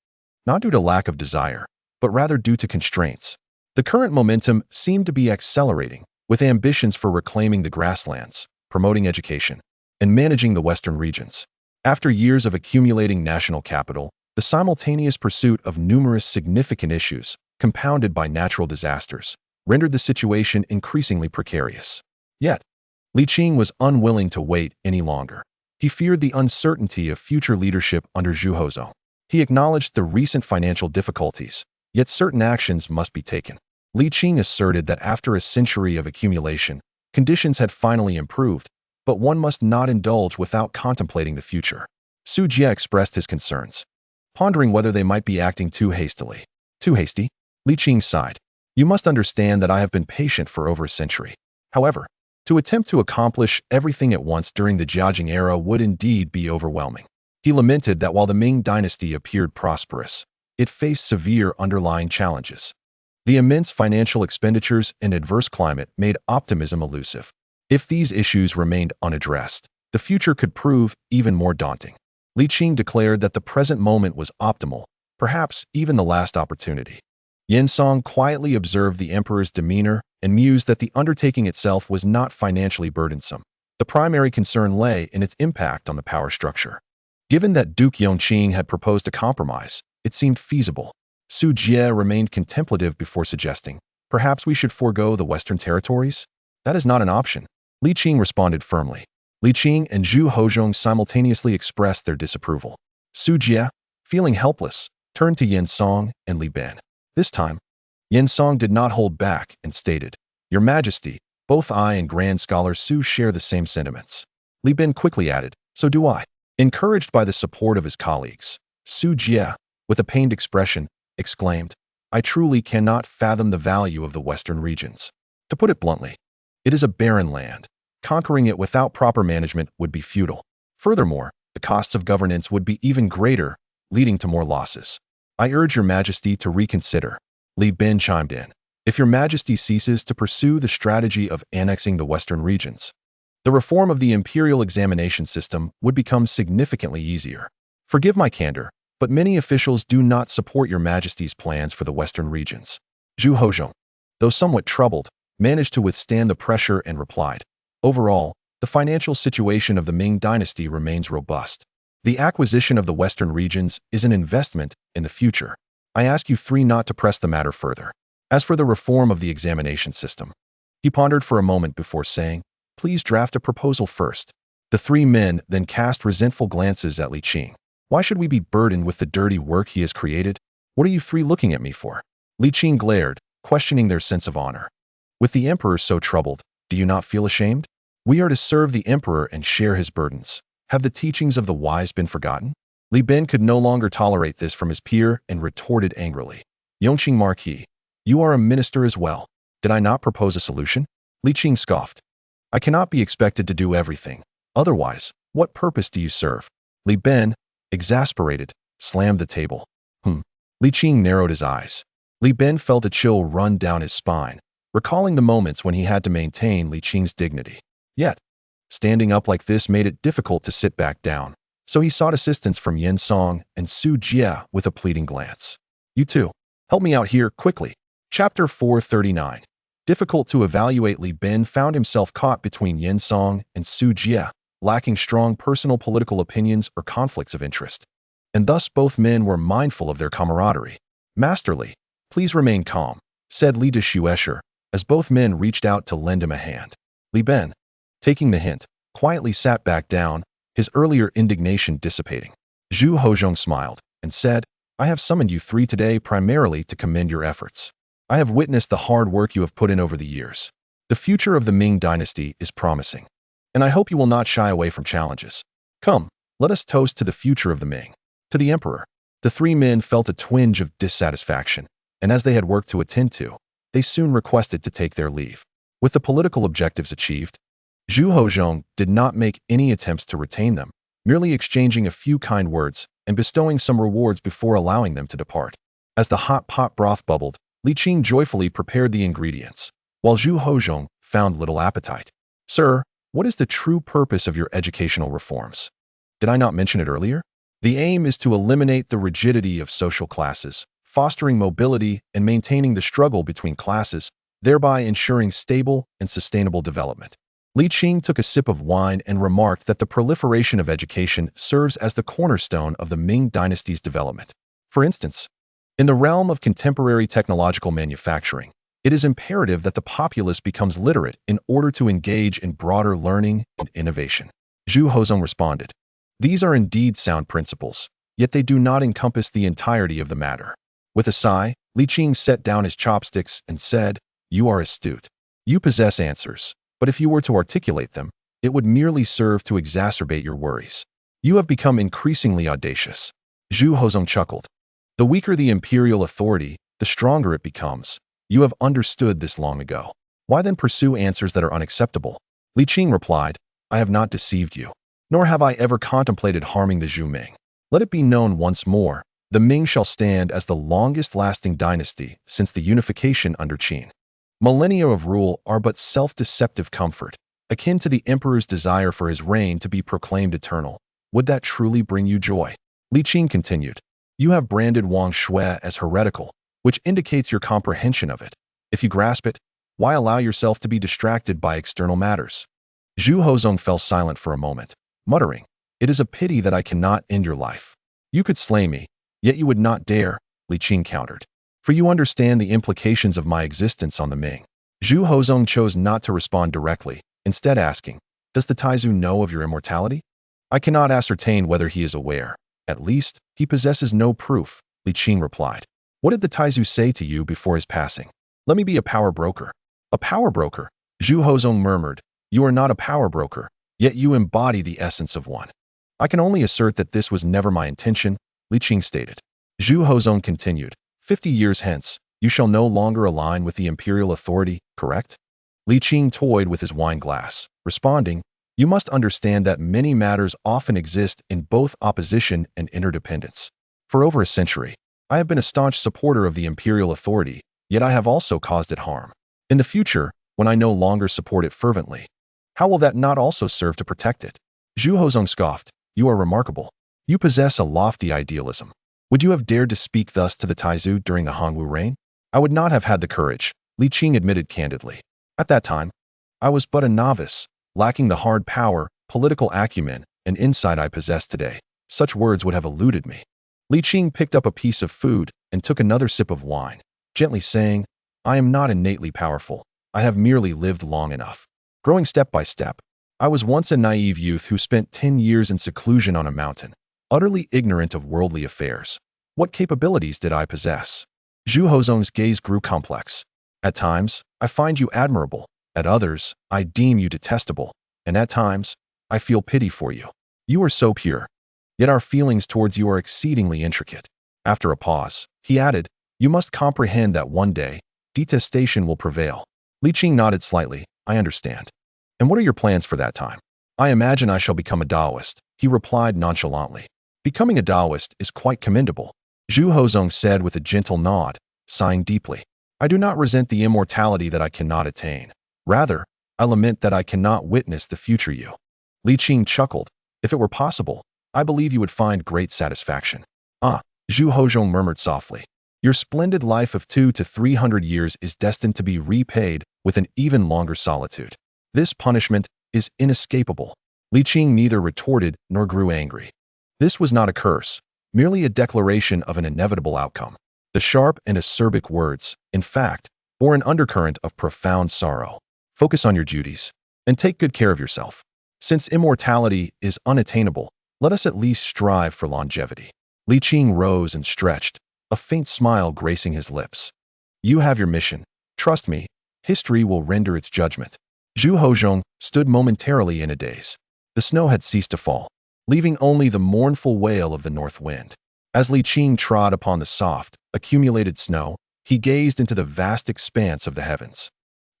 not due to lack of desire, but rather due to constraints. The current momentum seemed to be accelerating, with ambitions for reclaiming the grasslands, promoting education, and managing the western regions. After years of accumulating national capital, the simultaneous pursuit of numerous significant issues, compounded by natural disasters, rendered the situation increasingly precarious. Yet, Li Qing was unwilling to wait any longer. He feared the uncertainty of future leadership under Zhu Hozong. He acknowledged the recent financial difficulties, yet certain actions must be taken. Li Qing asserted that after a century of accumulation, conditions had finally improved, but one must not indulge without contemplating the future. Su Jie expressed his concerns, pondering whether they might be acting too hastily. Too hasty? Li Qing sighed. You must understand that I have been patient for over a century. However, to attempt to accomplish everything at once during the Jiajing era would indeed be overwhelming. He lamented that while the Ming dynasty appeared prosperous, it faced severe underlying challenges. The immense financial expenditures and adverse climate made optimism elusive. If these issues remained unaddressed, the future could prove even more daunting. Li Qing declared that the present moment was optimal, perhaps even the last opportunity. Yen Song quietly observed the emperor's demeanor and mused that the undertaking itself was not financially burdensome. The primary concern lay in its impact on the power structure. Given that Duke Yongqing had proposed a compromise, it seemed feasible. Su Jie remained contemplative before suggesting, perhaps we should forego the western territories? That is not an option. Li Qing responded firmly. Li Qing and Zhu Hozong simultaneously expressed their disapproval. Su Jie, feeling helpless, turned to Yen Song and Li Ben. This time, Yen Song did not hold back and stated, Your Majesty, both I and Grand Scholar Su share the same sentiments. Li Ben quickly added, So do I. Encouraged by the support of his colleagues, Su Jie, with a pained expression, exclaimed, I truly cannot fathom the value of the western regions. To put it bluntly, it is a barren land. Conquering it without proper management would be futile. Furthermore, the costs of governance would be even greater, leading to more losses. I urge Your Majesty to reconsider. Li Ben chimed in. If Your Majesty ceases to pursue the strategy of annexing the western regions, the reform of the imperial examination system would become significantly easier. Forgive my candor, but many officials do not support Your Majesty's plans for the western regions. Zhu Hozong, though somewhat troubled, managed to withstand the pressure and replied, Overall, the financial situation of the Ming dynasty remains robust. The acquisition of the western regions is an investment in the future. I ask you three not to press the matter further. As for the reform of the examination system, he pondered for a moment before saying, Please draft a proposal first. The three men then cast resentful glances at Li Qing. Why should we be burdened with the dirty work he has created? What are you three looking at me for? Li Qing glared, questioning their sense of honor. With the emperor so troubled, do you not feel ashamed? We are to serve the emperor and share his burdens. Have the teachings of the wise been forgotten? Li Ben could no longer tolerate this from his peer and retorted angrily. Yongqing Marquis, you are a minister as well. Did I not propose a solution? Li Qing scoffed. I cannot be expected to do everything. Otherwise, what purpose do you serve? Li Ben, exasperated, slammed the table. Li Qing narrowed his eyes. Li Ben felt a chill run down his spine, recalling the moments when he had to maintain Li Qing's dignity. Yet, standing up like this made it difficult to sit back down, so he sought assistance from Yen Song and Su Jie with a pleading glance. You two, help me out here, quickly. Chapter 439. Difficult to evaluate. Li Ben found himself caught between Yen Song and Su Jie, lacking strong personal political opinions or conflicts of interest. And thus both men were mindful of their camaraderie. Master Li, Please remain calm, said Li Shuesher, as both men reached out to lend him a hand. Li Ben, taking the hint, quietly sat back down, his earlier indignation dissipating. Zhu Hozhong smiled and said, I have summoned you three today primarily to commend your efforts. I have witnessed the hard work you have put in over the years. The future of the Ming Dynasty is promising, and I hope you will not shy away from challenges. Come, let us toast to the future of the Ming. To the emperor. The three men felt a twinge of dissatisfaction, and as they had work to attend to, they soon requested to take their leave. With the political objectives achieved, Zhu Hozhong did not make any attempts to retain them, merely exchanging a few kind words and bestowing some rewards before allowing them to depart. As the hot pot broth bubbled, Li Qing joyfully prepared the ingredients, while Zhu Hozhong found little appetite. Sir, what is the true purpose of your educational reforms? Did I not mention it earlier? The aim is to eliminate the rigidity of social classes, fostering mobility and maintaining the struggle between classes, thereby ensuring stable and sustainable development. Li Qing took a sip of wine and remarked that the proliferation of education serves as the cornerstone of the Ming Dynasty's development. For instance, in the realm of contemporary technological manufacturing, it is imperative that the populace becomes literate in order to engage in broader learning and innovation. Zhu Hozhong responded, These are indeed sound principles, yet they do not encompass the entirety of the matter. With a sigh, Li Qing set down his chopsticks and said, You are astute. You possess answers, but if you were to articulate them, it would merely serve to exacerbate your worries. You have become increasingly audacious. Zhu Hozhong chuckled. The weaker the imperial authority, the stronger it becomes. You have understood this long ago. Why then pursue answers that are unacceptable? Li Qing replied, I have not deceived you, nor have I ever contemplated harming the Zhu Ming. Let it be known once more, the Ming shall stand as the longest-lasting dynasty since the unification under Qin. Millennia of rule are but self-deceptive comfort, akin to the emperor's desire for his reign to be proclaimed eternal. Would that truly bring you joy? Li Qing continued, You have branded Wang Shui as heretical, which indicates your comprehension of it. If you grasp it, why allow yourself to be distracted by external matters? Zhu Hozhong fell silent for a moment, muttering, It is a pity that I cannot end your life. You could slay me, yet you would not dare, Li Qing countered. For you understand the implications of my existence on the Ming. Zhu Hozhong chose not to respond directly, instead asking, Does the Taizu know of your immortality? I cannot ascertain whether he is aware. At least, he possesses no proof, Li Qing replied. What did the Taizu say to you before his passing? Let me be a power broker. A power broker? Zhu Hozhong murmured, You are not a power broker, yet you embody the essence of one. I can only assert that this was never my intention, Li Qing stated. Zhu Hozhong continued, 50 years hence, you shall no longer align with the imperial authority, correct? Li Qing toyed with his wine glass, responding, You must understand that many matters often exist in both opposition and interdependence. For over a century, I have been a staunch supporter of the imperial authority, yet I have also caused it harm. In the future, when I no longer support it fervently, how will that not also serve to protect it? Zhu Hozhong scoffed, You are remarkable. You possess a lofty idealism. Would you have dared to speak thus to the Taizu during the Hongwu reign? I would not have had the courage, Li Qing admitted candidly. At that time, I was but a novice, lacking the hard power, political acumen, and insight I possess today. Such words would have eluded me. Li Qing picked up a piece of food and took another sip of wine, gently saying, I am not innately powerful. I have merely lived long enough. Growing step by step, I was once a naive youth who spent 10 years in seclusion on a mountain, utterly ignorant of worldly affairs. What capabilities did I possess? Zhu Hozhong's gaze grew complex. At times, I find you admirable. At others, I deem you detestable. And at times, I feel pity for you. You are so pure. Yet our feelings towards you are exceedingly intricate. After a pause, he added, You must comprehend that one day, detestation will prevail. Li Qing nodded slightly, I understand. And what are your plans for that time? I imagine I shall become a Taoist, he replied nonchalantly. Becoming a Taoist is quite commendable, Zhu Hozhong said with a gentle nod, sighing deeply. I do not resent the immortality that I cannot attain. Rather, I lament that I cannot witness the future you. Li Qing chuckled. If it were possible, I believe you would find great satisfaction. Ah, Zhu Hozhong murmured softly. Your splendid life of 200 to 300 years is destined to be repaid with an even longer solitude. This punishment is inescapable. Li Qing neither retorted nor grew angry. This was not a curse, merely a declaration of an inevitable outcome. The sharp and acerbic words, in fact, bore an undercurrent of profound sorrow. Focus on your duties, and take good care of yourself. Since immortality is unattainable, let us at least strive for longevity. Li Qing rose and stretched, a faint smile gracing his lips. You have your mission. Trust me, history will render its judgment. Zhu Hozhong stood momentarily in a daze. The snow had ceased to fall, leaving only the mournful wail of the north wind. As Li Qing trod upon the soft, accumulated snow, he gazed into the vast expanse of the heavens.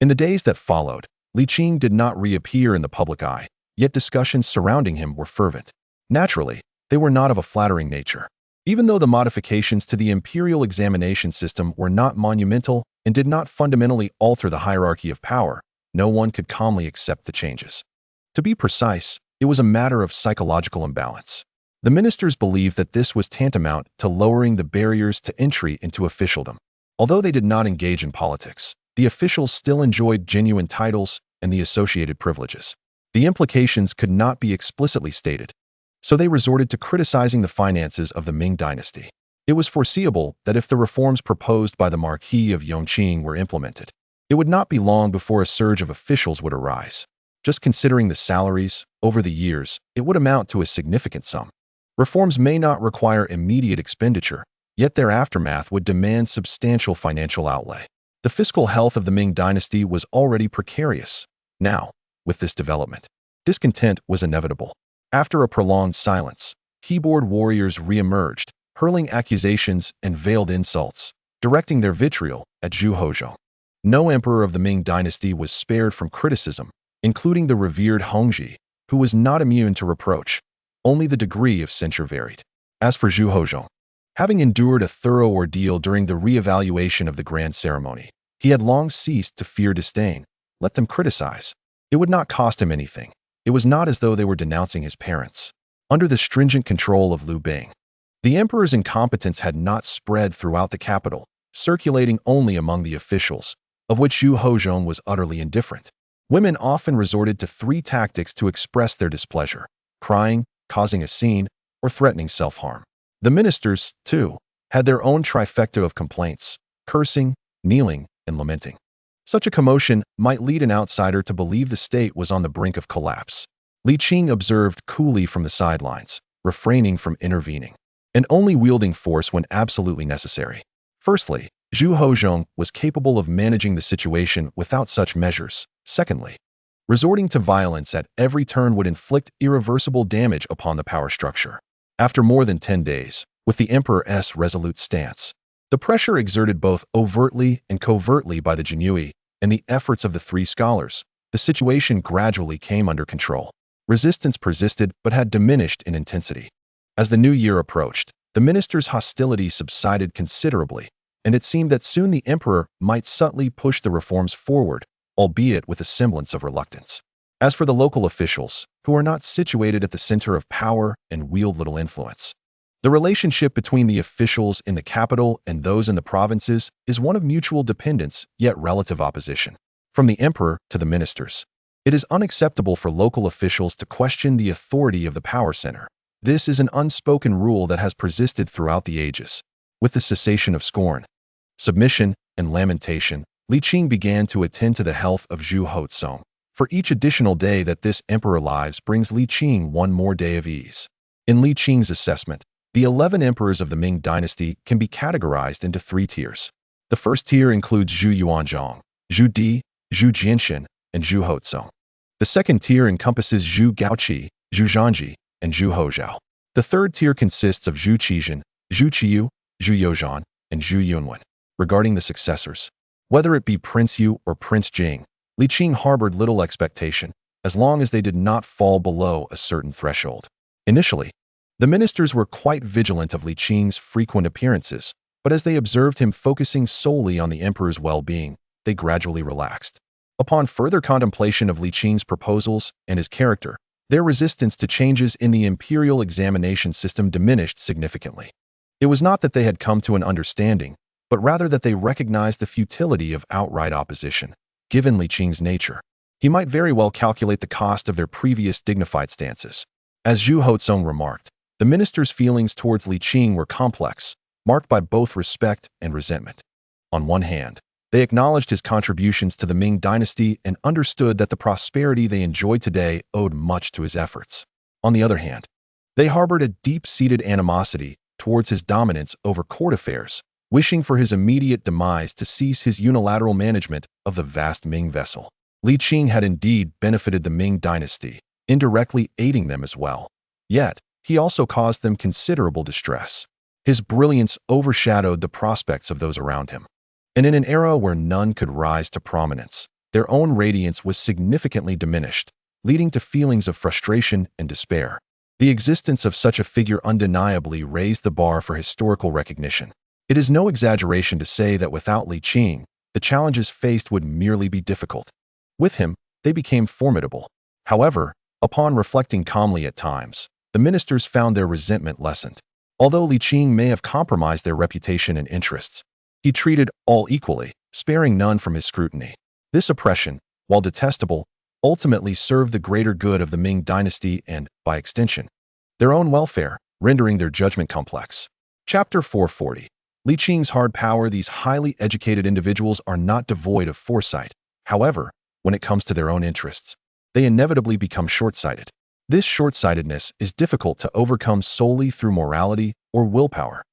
In the days that followed, Li Qing did not reappear in the public eye, yet discussions surrounding him were fervent. Naturally, they were not of a flattering nature. Even though the modifications to the imperial examination system were not monumental and did not fundamentally alter the hierarchy of power, no one could calmly accept the changes. To be precise, it was a matter of psychological imbalance. The ministers believed that this was tantamount to lowering the barriers to entry into officialdom. Although they did not engage in politics, the officials still enjoyed genuine titles and the associated privileges. The implications could not be explicitly stated, so they resorted to criticizing the finances of the Ming dynasty. It was foreseeable that if the reforms proposed by the Marquis of Yongqing were implemented, it would not be long before a surge of officials would arise. Just considering the salaries, over the years, it would amount to a significant sum. Reforms may not require immediate expenditure, yet their aftermath would demand substantial financial outlay. The fiscal health of the Ming dynasty was already precarious. Now, with this development, discontent was inevitable. After a prolonged silence, keyboard warriors re-emerged, hurling accusations and veiled insults, directing their vitriol at Zhu Hozhong. No emperor of the Ming dynasty was spared from criticism, including the revered Hongzhi, who was not immune to reproach. Only the degree of censure varied. As for Zhu Hozhong, having endured a thorough ordeal during the re-evaluation of the grand ceremony, he had long ceased to fear disdain. Let them criticize. It would not cost him anything. It was not as though they were denouncing his parents. Under the stringent control of Liu Bing, the emperor's incompetence had not spread throughout the capital, circulating only among the officials, of which Zhu Hozhong was utterly indifferent. Women often resorted to three tactics to express their displeasure: crying, causing a scene, or threatening self-harm. The ministers, too, had their own trifecta of complaints: cursing, kneeling, and lamenting. Such a commotion might lead an outsider to believe the state was on the brink of collapse. Li Qing observed coolly from the sidelines, refraining from intervening, and only wielding force when absolutely necessary. Firstly, Zhu Hozhong was capable of managing the situation without such measures. Secondly, resorting to violence at every turn would inflict irreversible damage upon the power structure. After more than 10 days, with the emperor's resolute stance, the pressure exerted both overtly and covertly by the Jinui and the efforts of the three scholars, the situation gradually came under control. Resistance persisted but had diminished in intensity. As the new year approached, the ministers' hostility subsided considerably, and it seemed that soon the emperor might subtly push the reforms forward, albeit with a semblance of reluctance. As for the local officials, who are not situated at the center of power and wield little influence, the relationship between the officials in the capital and those in the provinces is one of mutual dependence yet relative opposition. From the emperor to the ministers, it is unacceptable for local officials to question the authority of the power center. This is an unspoken rule that has persisted throughout the ages. With the cessation of scorn, submission, and lamentation, Li Qing began to attend to the health of Zhu Hozhong. For each additional day that this emperor lives brings Li Qing one more day of ease. In Li Qing's assessment, the 11 emperors of the Ming dynasty can be categorized into 3 tiers. The first tier includes Zhu Yuanzhong, Zhu Di, Zhu Jianxin, and Zhu Hozhong. The second tier encompasses Zhu Gaoqi, Zhu Zhangji, and Zhu Hozhao. The third tier consists of Zhu Qizhen, Zhu Qiyu, Zhu Yozhan, and Zhu Yunwen. Regarding the successors, whether it be Prince Yu or Prince Jing, Li Qing harbored little expectation, as long as they did not fall below a certain threshold. Initially, the ministers were quite vigilant of Li Qing's frequent appearances, but as they observed him focusing solely on the emperor's well-being, they gradually relaxed. Upon further contemplation of Li Qing's proposals and his character, their resistance to changes in the imperial examination system diminished significantly. It was not that they had come to an understanding, but rather that they recognized the futility of outright opposition. Given Li Qing's nature, he might very well calculate the cost of their previous dignified stances. As Zhu Hozhong remarked, the ministers' feelings towards Li Qing were complex, marked by both respect and resentment. On one hand, they acknowledged his contributions to the Ming Dynasty and understood that the prosperity they enjoyed today owed much to his efforts. On the other hand, they harbored a deep-seated animosity towards his dominance over court affairs, wishing for his immediate demise to cease his unilateral management of the vast Ming vessel. Li Qing had indeed benefited the Ming Dynasty, indirectly aiding them as well. Yet, he also caused them considerable distress. His brilliance overshadowed the prospects of those around him. And in an era where none could rise to prominence, their own radiance was significantly diminished, leading to feelings of frustration and despair. The existence of such a figure undeniably raised the bar for historical recognition. It is no exaggeration to say that without Li Qing, the challenges faced would merely be difficult. With him, they became formidable. However, upon reflecting calmly at times, the ministers found their resentment lessened. Although Li Qing may have compromised their reputation and interests, he treated all equally, sparing none from his scrutiny. This oppression, while detestable, ultimately served the greater good of the Ming Dynasty and, by extension, their own welfare, rendering their judgment complex. Chapter 440. Li Qing's hard power. These highly educated individuals are not devoid of foresight. However, when it comes to their own interests, they inevitably become short-sighted. This short-sightedness is difficult to overcome solely through morality or willpower,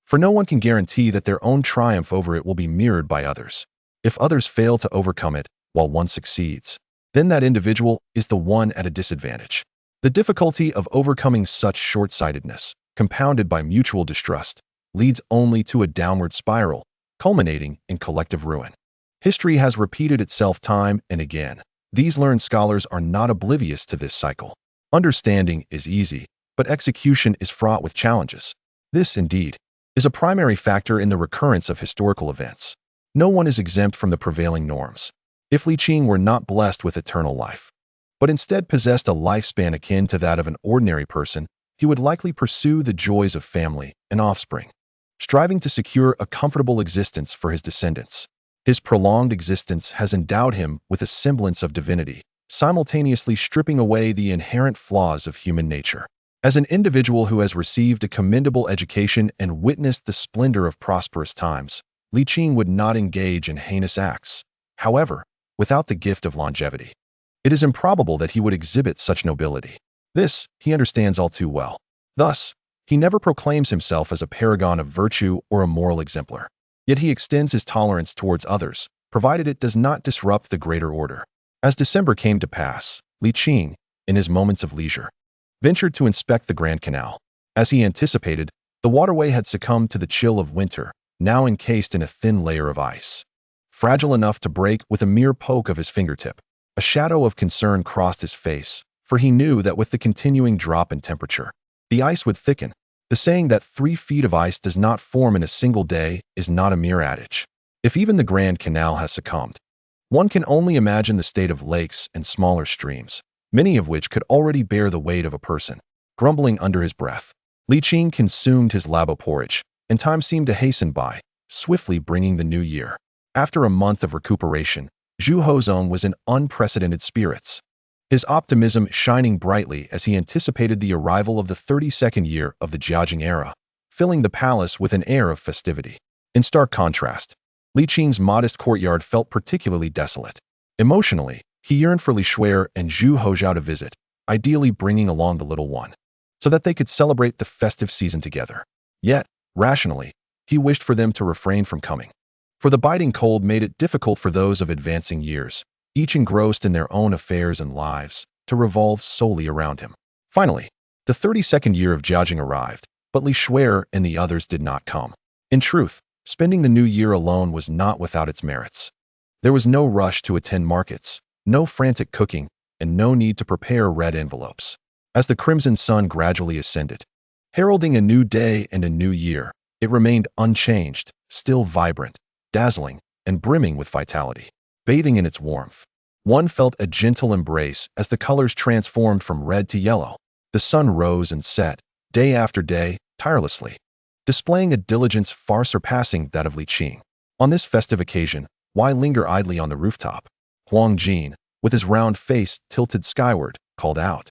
for no one can guarantee that their own triumph over it will be mirrored by others. If others fail to overcome it while one succeeds, then that individual is the one at a disadvantage. The difficulty of overcoming such short-sightedness, compounded by mutual distrust, leads only to a downward spiral, culminating in collective ruin. History has repeated itself time and again. These learned scholars are not oblivious to this cycle. Understanding is easy, but execution is fraught with challenges. This, indeed, is a primary factor in the recurrence of historical events. No one is exempt from the prevailing norms. If Li Qing were not blessed with eternal life, but instead possessed a lifespan akin to that of an ordinary person, he would likely pursue the joys of family and offspring, striving to secure a comfortable existence for his descendants. His prolonged existence has endowed him with a semblance of divinity, simultaneously stripping away the inherent flaws of human nature. As an individual who has received a commendable education and witnessed the splendor of prosperous times, Li Qing would not engage in heinous acts. However, without the gift of longevity, it is improbable that he would exhibit such nobility. This he understands all too well. Thus, he never proclaims himself as a paragon of virtue or a moral exemplar. Yet he extends his tolerance towards others, provided it does not disrupt the greater order. As December came to pass, Li Qing, in his moments of leisure, ventured to inspect the Grand Canal. As he anticipated, the waterway had succumbed to the chill of winter, now encased in a thin layer of ice, fragile enough to break with a mere poke of his fingertip. A shadow of concern crossed his face, for he knew that with the continuing drop in temperature, the ice would thicken. The saying that 3 feet of ice does not form in a single day is not a mere adage. If even the Grand Canal has succumbed, one can only imagine the state of lakes and smaller streams, many of which could already bear the weight of a person. Grumbling under his breath, Li Qing consumed his labo porridge, and time seemed to hasten by, swiftly bringing the new year. After a month of recuperation, Zhu Hozong was in unprecedented spirits, his optimism shining brightly as he anticipated the arrival of the 32nd year of the Jiajing era, filling the palace with an air of festivity. In stark contrast, Li Qing's modest courtyard felt particularly desolate. Emotionally, he yearned for Li Shuer and Zhu Hozhao to visit, ideally bringing along the little one, so that they could celebrate the festive season together. Yet, rationally, he wished for them to refrain from coming, for the biting cold made it difficult for those of advancing years, each engrossed in their own affairs and lives, to revolve solely around him. Finally, the 32nd year of Jiajing arrived, but Li Shuer and the others did not come. In truth, spending the new year alone was not without its merits. There was no rush to attend markets, no frantic cooking, and no need to prepare red envelopes. As the crimson sun gradually ascended, heralding a new day and a new year, it remained unchanged, still vibrant, dazzling, and brimming with vitality. Bathing in its warmth, one felt a gentle embrace as the colors transformed from red to yellow. The sun rose and set, day after day, tirelessly, displaying a diligence far surpassing that of Li Qing. On this festive occasion, why linger idly on the rooftop? Huang Jin, with his round face tilted skyward, called out,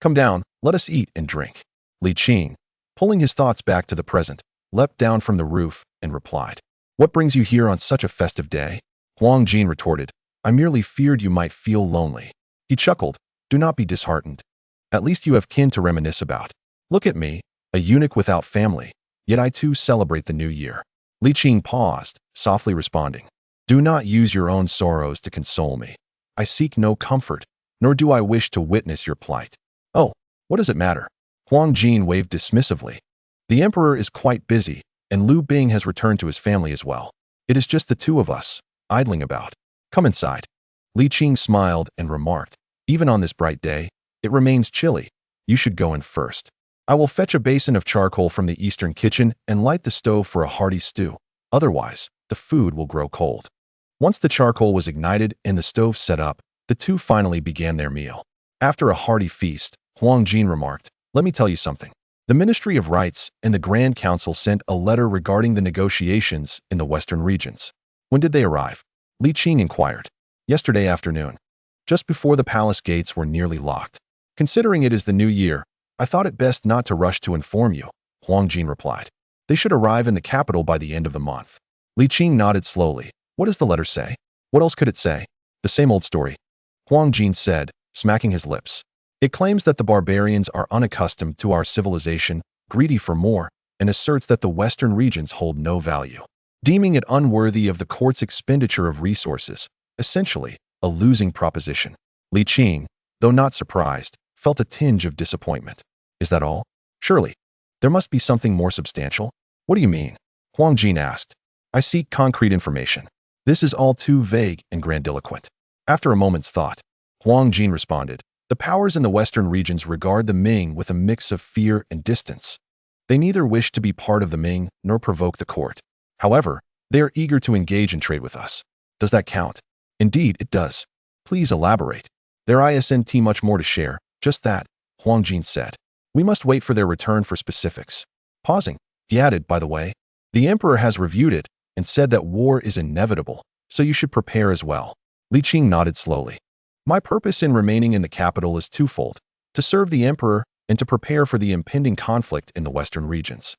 "Come down, let us eat and drink." Li Qing, pulling his thoughts back to the present, leapt down from the roof and replied, "What brings you here on such a festive day?" Huang Jin retorted, "I merely feared you might feel lonely." He chuckled, "Do not be disheartened. At least you have kin to reminisce about. Look at me, a eunuch without family, yet I too celebrate the new year." Li Qing paused, softly responding, "Do not use your own sorrows to console me. I seek no comfort, nor do I wish to witness your plight." "Oh, what does it matter?" Huang Jin waved dismissively. "The emperor is quite busy, and Liu Bing has returned to his family as well. It is just the two of us, idling about. Come inside." Li Qing smiled and remarked, "Even on this bright day, it remains chilly. You should go in first. I will fetch a basin of charcoal from the eastern kitchen and light the stove for a hearty stew. Otherwise, the food will grow cold." Once the charcoal was ignited and the stove set up, the two finally began their meal. After a hearty feast, Huang Jin remarked, "Let me tell you something. The Ministry of Rights and the Grand Council sent a letter regarding the negotiations in the western regions." "When did they arrive?" Li Qing inquired. "Yesterday afternoon, just before the palace gates were nearly locked. Considering it is the new year, I thought it best not to rush to inform you," Huang Jin replied. "They should arrive in the capital by the end of the month." Li Qing nodded slowly. "What does the letter say?" "What else could it say? The same old story," Huang Jin said, smacking his lips. "It claims that the barbarians are unaccustomed to our civilization, greedy for more, and asserts that the western regions hold no value, deeming it unworthy of the court's expenditure of resources, essentially a losing proposition." Li Qing, though not surprised, felt a tinge of disappointment. "Is that all? Surely, there must be something more substantial." "What do you mean?" Huang Jin asked. "I seek concrete information. This is all too vague and grandiloquent." After a moment's thought, Huang Jin responded, "The powers in the western regions regard the Ming with a mix of fear and distance. They neither wish to be part of the Ming nor provoke the court. However, they are eager to engage in trade with us. Does that count?" "Indeed, it does. Please elaborate." "There isn't much more to share, just that," Huang Jin said. "We must wait for their return for specifics." Pausing, he added, "By the way, the emperor has reviewed it and said that war is inevitable, so you should prepare as well." Li Qing nodded slowly. "My purpose in remaining in the capital is twofold: to serve the emperor and to prepare for the impending conflict in the western regions."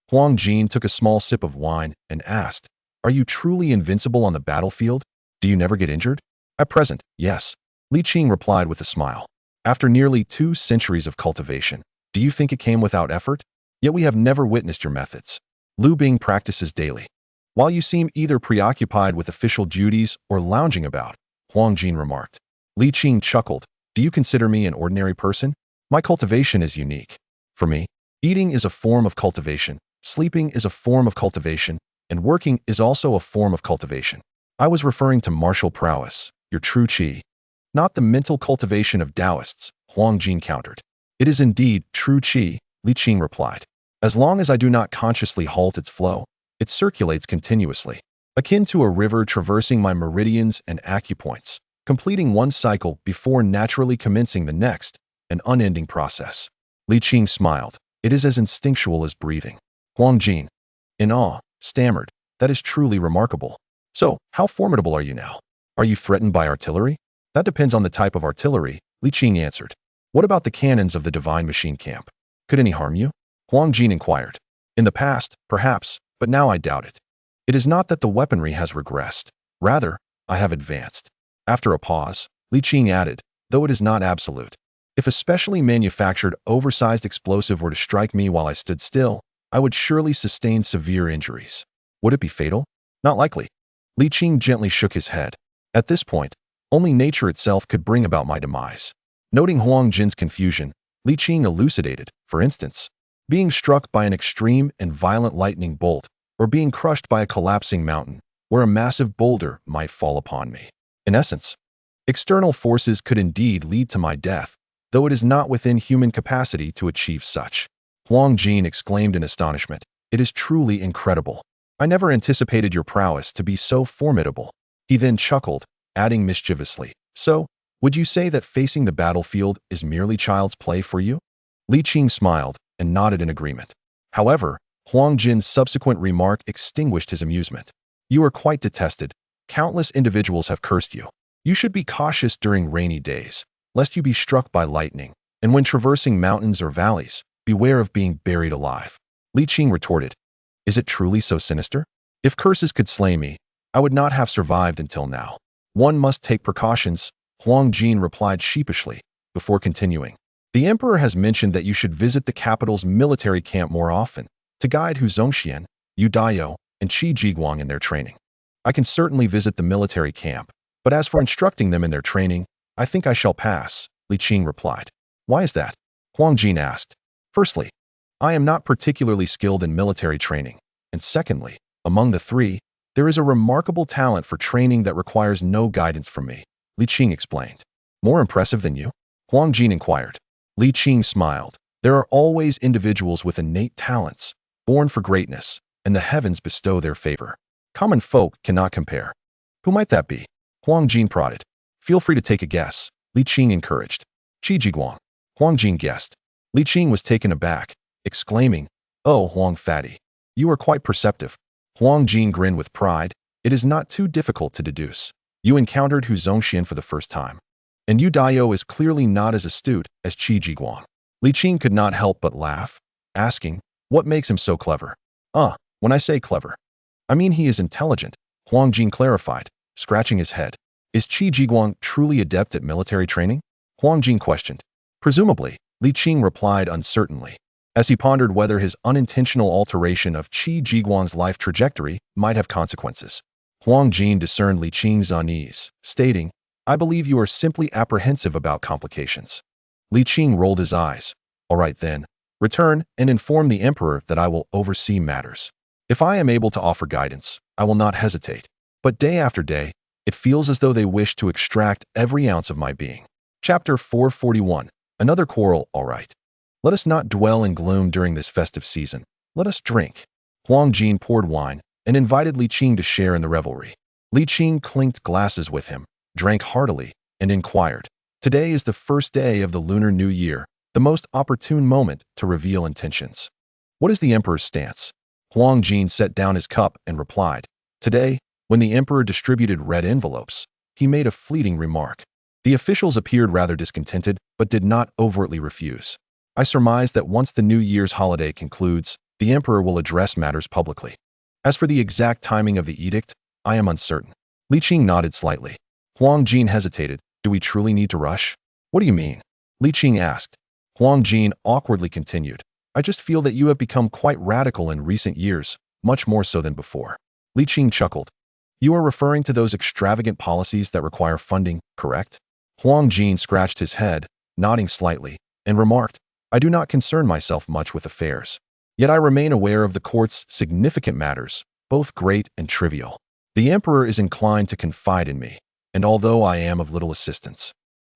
Huang Jin took a small sip of wine and asked, "Are you truly invincible on the battlefield? Do you never get injured?" "At present, yes," Li Qing replied with a smile. "After nearly 2 centuries of cultivation, do you think it came without effort? Yet we have never witnessed your methods. Liu Bing practices daily, while you seem either preoccupied with official duties or lounging about," Huang Jin remarked. Li Qing chuckled. "Do you consider me an ordinary person? My cultivation is unique. For me, eating is a form of cultivation, sleeping is a form of cultivation, and working is also a form of cultivation. I was referring to martial prowess, your true qi, not the mental cultivation of Taoists," Huang Jin countered. "It is indeed true qi," Li Qing replied. "As long as I do not consciously halt its flow, it circulates continuously, akin to a river traversing my meridians and acupoints, completing one cycle before naturally commencing the next, an unending process." Li Qing smiled. "It is as instinctual as breathing." Huang Jin, in awe, stammered, "That is truly remarkable. So, how formidable are you now? Are you threatened by artillery?" "That depends on the type of artillery," Li Qing answered. "What about the cannons of the divine machine camp? Could any harm you?" Huang Jin inquired. "In the past, perhaps, but now I doubt it. It is not that the weaponry has regressed. Rather, I have advanced." After a pause, Li Qing added, "Though it is not absolute. If a specially manufactured, oversized explosive were to strike me while I stood still, I would surely sustain severe injuries." "Would it be fatal?" "Not likely." Li Qing gently shook his head. "At this point, only nature itself could bring about my demise." Noting Huang Jin's confusion, Li Qing elucidated, "For instance, being struck by an extreme and violent lightning bolt, or being crushed by a collapsing mountain, where a massive boulder might fall upon me. In essence, external forces could indeed lead to my death, though it is not within human capacity to achieve such." Huang Jin exclaimed in astonishment, "It is truly incredible. I never anticipated your prowess to be so formidable." He then chuckled, adding mischievously, "So, would you say that facing the battlefield is merely child's play for you?" Li Qing smiled and nodded in agreement. However, Huang Jin's subsequent remark extinguished his amusement. "You are quite detested. Countless individuals have cursed you. You should be cautious during rainy days, lest you be struck by lightning, and when traversing mountains or valleys, beware of being buried alive." Li Qing retorted, Is it truly so sinister? If curses could slay me, I would not have survived until now. One must take precautions, Huang Jin replied sheepishly, before continuing. The emperor has mentioned that you should visit the capital's military camp more often, to guide Hu Zongxian, Yu Daiyou, and Qi Jiguang in their training. I can certainly visit the military camp, but as for instructing them in their training, I think I shall pass, Li Qing replied. Why is that? Huang Jin asked. Firstly, I am not particularly skilled in military training, and secondly, among the three, there is a remarkable talent for training that requires no guidance from me, Li Qing explained. More impressive than you? Huang Jin inquired. Li Qing smiled. There are always individuals with innate talents, born for greatness, and the heavens bestow their favor. Common folk cannot compare. Who might that be? Huang Jin prodded. Feel free to take a guess, Li Qing encouraged. Qi Jiguang. Huang Jin guessed. Li Qing was taken aback, exclaiming, Oh, Huang Fatty, you are quite perceptive. Huang Jin grinned with pride. It is not too difficult to deduce. You encountered Hu Zongxian for the first time. And Yu Daiyou is clearly not as astute as Qi Jiguang. Li Qing could not help but laugh, asking, What makes him so clever? When I say clever, I mean he is intelligent, Huang Jin clarified, scratching his head. Is Qi Jiguang truly adept at military training? Huang Jin questioned. Presumably, Li Qing replied uncertainly, as he pondered whether his unintentional alteration of Qi Jiguang's life trajectory might have consequences. Huang Jin discerned Li Qing's unease, stating, I believe you are simply apprehensive about complications. Li Qing rolled his eyes. All right then, return and inform the emperor that I will oversee matters. If I am able to offer guidance, I will not hesitate. But day after day, it feels as though they wish to extract every ounce of my being. Chapter 441. Another quarrel, all right. Let us not dwell in gloom during this festive season. Let us drink. Huang Jin poured wine and invited Li Qing to share in the revelry. Li Qing clinked glasses with him, drank heartily, and inquired, Today is the first day of the Lunar New Year, the most opportune moment to reveal intentions. What is the emperor's stance? Huang Jin set down his cup and replied, Today, when the emperor distributed red envelopes, he made a fleeting remark. The officials appeared rather discontented, but did not overtly refuse. I surmise that once the New Year's holiday concludes, the emperor will address matters publicly. As for the exact timing of the edict, I am uncertain. Li Qing nodded slightly. Huang Jin hesitated. Do we truly need to rush? What do you mean? Li Qing asked. Huang Jin awkwardly continued. I just feel that you have become quite radical in recent years, much more so than before. Li Qing chuckled. You are referring to those extravagant policies that require funding, correct? Huang Jin scratched his head, nodding slightly, and remarked, I do not concern myself much with affairs. Yet I remain aware of the court's significant matters, both great and trivial. The emperor is inclined to confide in me, and although I am of little assistance,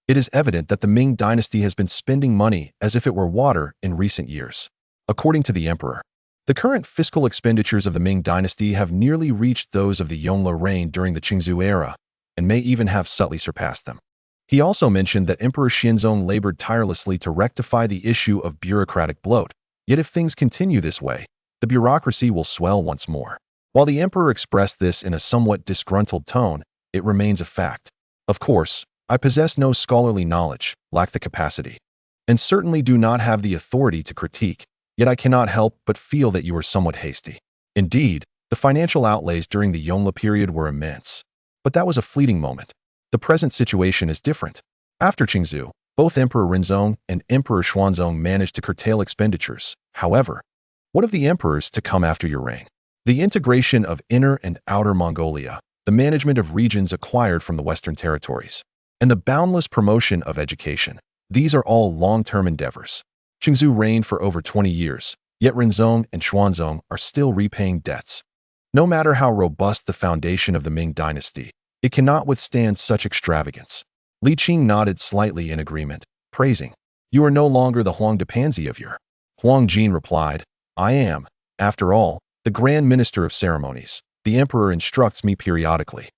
it is evident that the Ming Dynasty has been spending money as if it were water in recent years. According to the emperor, the current fiscal expenditures of the Ming Dynasty have nearly reached those of the Yongle reign during the Qingzu era, and may even have subtly surpassed them. He also mentioned that Emperor Xianzong labored tirelessly to rectify the issue of bureaucratic bloat, yet if things continue this way, the bureaucracy will swell once more. While the emperor expressed this in a somewhat disgruntled tone, it remains a fact. Of course, I possess no scholarly knowledge, lack the capacity, and certainly do not have the authority to critique, yet I cannot help but feel that you are somewhat hasty. Indeed, the financial outlays during the Yongle period were immense. But that was a fleeting moment. The present situation is different. After Qingzu, both Emperor Renzong and Emperor Xuanzong managed to curtail expenditures. However, what of the emperors to come after your reign? The integration of Inner and Outer Mongolia, the management of regions acquired from the Western territories, and the boundless promotion of education. These are all long-term endeavors. Qingzu reigned for over 20 years, yet Renzong and Xuanzong are still repaying debts. No matter how robust the foundation of the Ming Dynasty, it cannot withstand such extravagance. Li Qing nodded slightly in agreement, praising, You are no longer the Huang de Panzi of your. Huang Jin replied, I am, after all, the Grand Minister of Ceremonies. The emperor instructs me periodically.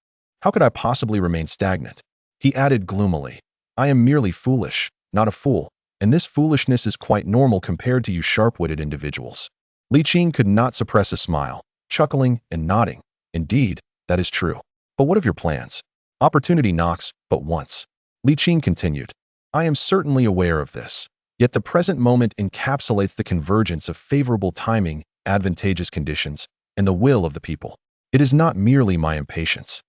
How could I possibly remain stagnant? He added gloomily, I am merely foolish, not a fool, and this foolishness is quite normal compared to you sharp-witted individuals. Li Qing could not suppress a smile, chuckling and nodding. Indeed, that is true. But what of your plans? Opportunity knocks but once. Li Qing continued, I am certainly aware of this, yet the present moment encapsulates the convergence of favorable timing advantageous conditions and the will of the people. It is not merely my impatience.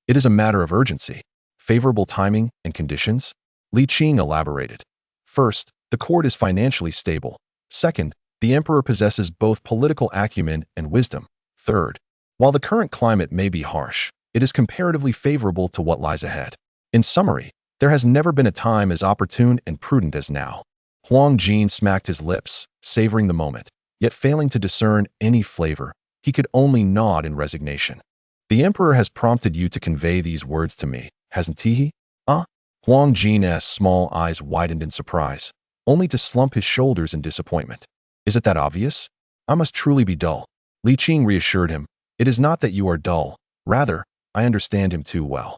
It is a matter of urgency, favorable timing, and conditions. Li Qing elaborated. First, the court is financially stable. Second, the emperor possesses both political acumen and wisdom. Third, while the current climate may be harsh, it is comparatively favorable to what lies ahead. In summary, there has never been a time as opportune and prudent as now. Huang Jin smacked his lips, savoring the moment, yet failing to discern any flavor. He could only nod in resignation. The emperor has prompted you to convey these words to me, hasn't he? Huang Jin's small eyes widened in surprise, only to slump his shoulders in disappointment. Is it that obvious? I must truly be dull. Li Qing reassured him. It is not that you are dull. Rather, I understand him too well.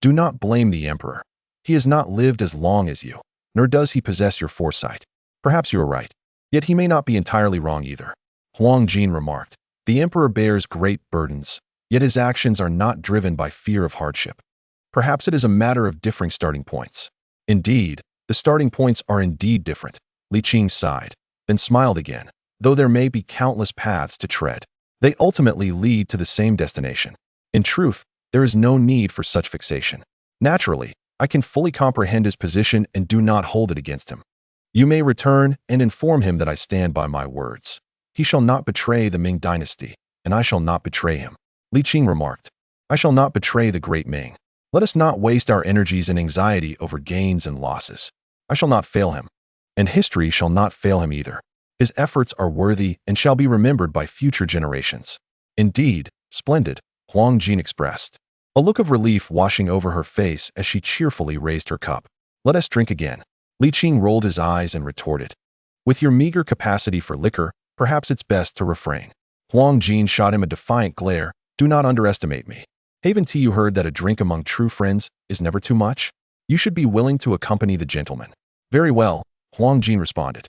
Do not blame the emperor. He has not lived as long as you, nor does he possess your foresight. Perhaps you are right. Yet he may not be entirely wrong either. Huang Jin remarked. The emperor bears great burdens, yet his actions are not driven by fear of hardship. Perhaps it is a matter of differing starting points. Indeed, the starting points are indeed different. Li Qing sighed, then smiled again. Though there may be countless paths to tread, they ultimately lead to the same destination. In truth, there is no need for such fixation. Naturally, I can fully comprehend his position and do not hold it against him. You may return and inform him that I stand by my words. He shall not betray the Ming Dynasty, and I shall not betray him. Li Qing remarked. I shall not betray the great Ming. Let us not waste our energies in anxiety over gains and losses. I shall not fail him, and history shall not fail him either. His efforts are worthy and shall be remembered by future generations. Indeed, splendid, Huang Jin expressed, a look of relief washing over her face as she cheerfully raised her cup. Let us drink again. Li Qing rolled his eyes and retorted. With your meager capacity for liquor, perhaps it's best to refrain. Huang Jin shot him a defiant glare. Do not underestimate me. Haven't you heard that a drink among true friends is never too much? You should be willing to accompany the gentleman. Very well, Huang Jin responded,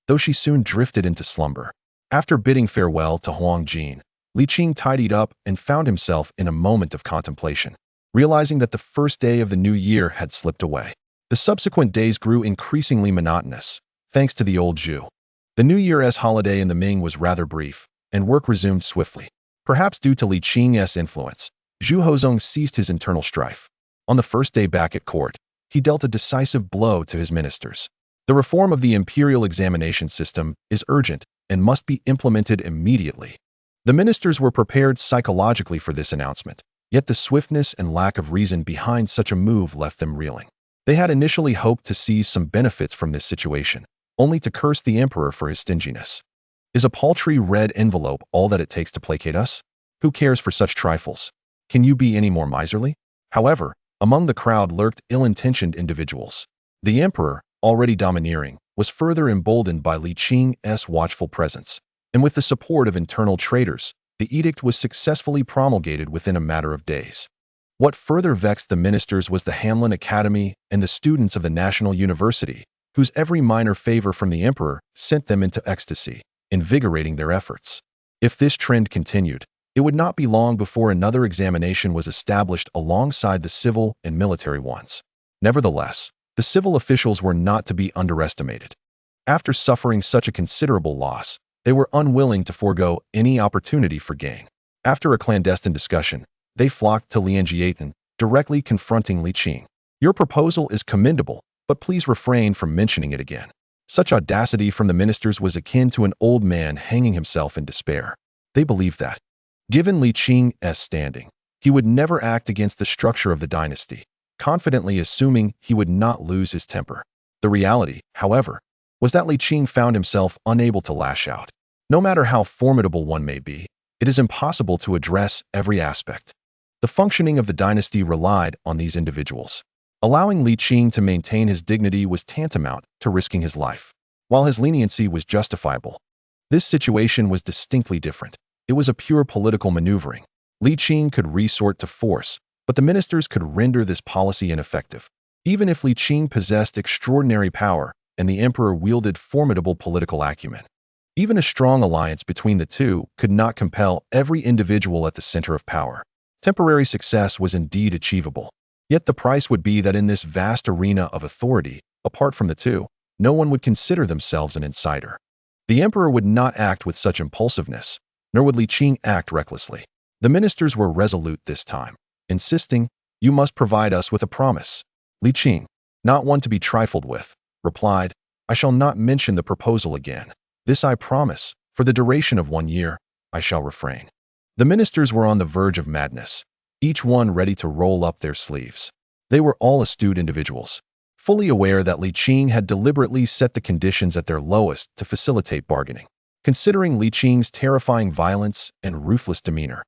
though she soon drifted into slumber. After bidding farewell to Huang Jin, Li Qing tidied up and found himself in a moment of contemplation, realizing that the first day of the new year had slipped away. The subsequent days grew increasingly monotonous, thanks to the old Zhu. The New Year's holiday in the Ming was rather brief, and work resumed swiftly. Perhaps due to Li Qing's influence, Zhu Hozong ceased his internal strife. On the first day back at court, he dealt a decisive blow to his ministers. The reform of the imperial examination system is urgent and must be implemented immediately. The ministers were prepared psychologically for this announcement, yet the swiftness and lack of reason behind such a move left them reeling. They had initially hoped to seize some benefits from this situation, only to curse the emperor for his stinginess. Is a paltry red envelope all that it takes to placate us? Who cares for such trifles? Can you be any more miserly? However, among the crowd lurked ill-intentioned individuals. The emperor, already domineering, was further emboldened by Li Qing's watchful presence, and with the support of internal traitors, the edict was successfully promulgated within a matter of days. What further vexed the ministers was the Hanlin Academy and the students of the National University, whose every minor favor from the emperor sent them into ecstasy, invigorating their efforts. If this trend continued, it would not be long before another examination was established alongside the civil and military ones. Nevertheless, the civil officials were not to be underestimated. After suffering such a considerable loss, they were unwilling to forego any opportunity for gain. After a clandestine discussion, they flocked to Lianjiaten, directly confronting Li Qing. Your proposal is commendable, but please refrain from mentioning it again. Such audacity from the ministers was akin to an old man hanging himself in despair. They believed that, given Li Qing's standing, he would never act against the structure of the dynasty, confidently assuming he would not lose his temper. The reality, however, was that Li Qing found himself unable to lash out. No matter how formidable one may be, it is impossible to address every aspect. The functioning of the dynasty relied on these individuals. Allowing Li Qing to maintain his dignity was tantamount to risking his life. While his leniency was justifiable, this situation was distinctly different. It was a pure political maneuvering. Li Qing could resort to force, but the ministers could render this policy ineffective. Even if Li Qing possessed extraordinary power and the emperor wielded formidable political acumen, even a strong alliance between the two could not compel every individual at the center of power. Temporary success was indeed achievable. Yet the price would be that in this vast arena of authority, apart from the two, no one would consider themselves an insider. The emperor would not act with such impulsiveness, nor would Li Qing act recklessly. The ministers were resolute this time, insisting, "You must provide us with a promise." Li Qing, not one to be trifled with, replied, "I shall not mention the proposal again. This I promise, for the duration of 1 year, I shall refrain." The ministers were on the verge of madness, each one ready to roll up their sleeves. They were all astute individuals, fully aware that Li Qing had deliberately set the conditions at their lowest to facilitate bargaining. Considering Li Qing's terrifying violence and ruthless demeanor,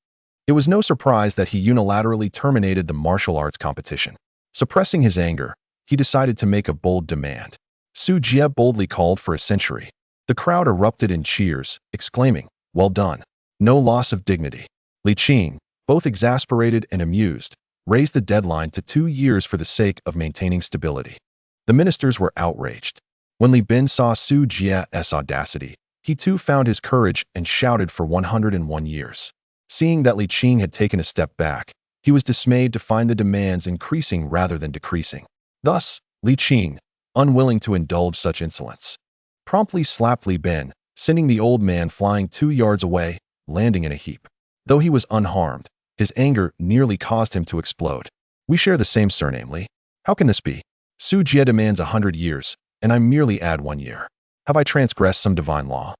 it was no surprise that he unilaterally terminated the martial arts competition. Suppressing his anger, he decided to make a bold demand. Su Jie boldly called for a century. The crowd erupted in cheers, exclaiming, "Well done. No loss of dignity." Li Qing, both exasperated and amused, raised the deadline to 2 years for the sake of maintaining stability. The ministers were outraged. When Li Bin saw Su Jie's audacity, he too found his courage and shouted for 101 years. Seeing that Li Qing had taken a step back, he was dismayed to find the demands increasing rather than decreasing. Thus, Li Qing, unwilling to indulge such insolence, promptly slapped Li Bin, sending the old man flying 2 yards away, landing in a heap. Though he was unharmed, his anger nearly caused him to explode. "We share the same surname, Li. How can this be? Su Jie demands 100 years, and I merely add 1 year. Have I transgressed some divine law?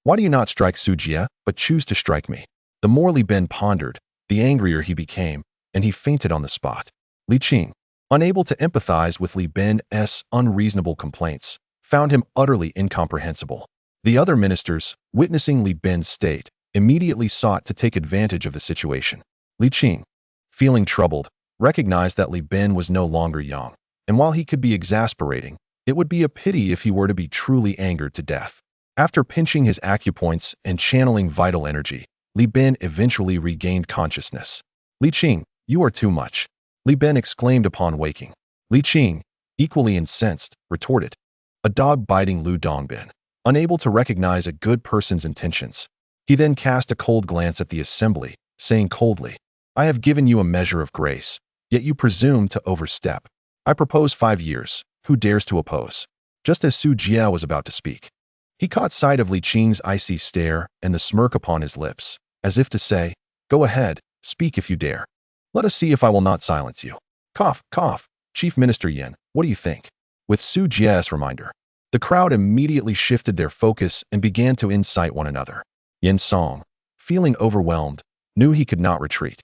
Why do you not strike Su Jie, but choose to strike me?" The more Li Bin pondered, the angrier he became, and he fainted on the spot. Li Qing, unable to empathize with Li Bin's unreasonable complaints, found him utterly incomprehensible. The other ministers, witnessing Li Bin's state, immediately sought to take advantage of the situation. Li Qing, feeling troubled, recognized that Li Bin was no longer young, and while he could be exasperating, it would be a pity if he were to be truly angered to death. After pinching his acupoints and channeling vital energy, Li Bin eventually regained consciousness. "Li Qing, you are too much," Li Bin exclaimed upon waking. Li Qing, equally incensed, retorted, "A dog biting Lu Dongbin," unable to recognize a good person's intentions. He then cast a cold glance at the assembly, saying coldly, "I have given you a measure of grace, yet you presume to overstep. I propose 5 years. Who dares to oppose?" Just as Su Jie was about to speak, he caught sight of Li Qing's icy stare and the smirk upon his lips, as if to say, "Go ahead, speak if you dare. Let us see if I will not silence you." Cough, cough. "Chief Minister Yin, what do you think?" With Su Jie's reminder, the crowd immediately shifted their focus and began to incite one another. Yin Song, feeling overwhelmed, knew he could not retreat.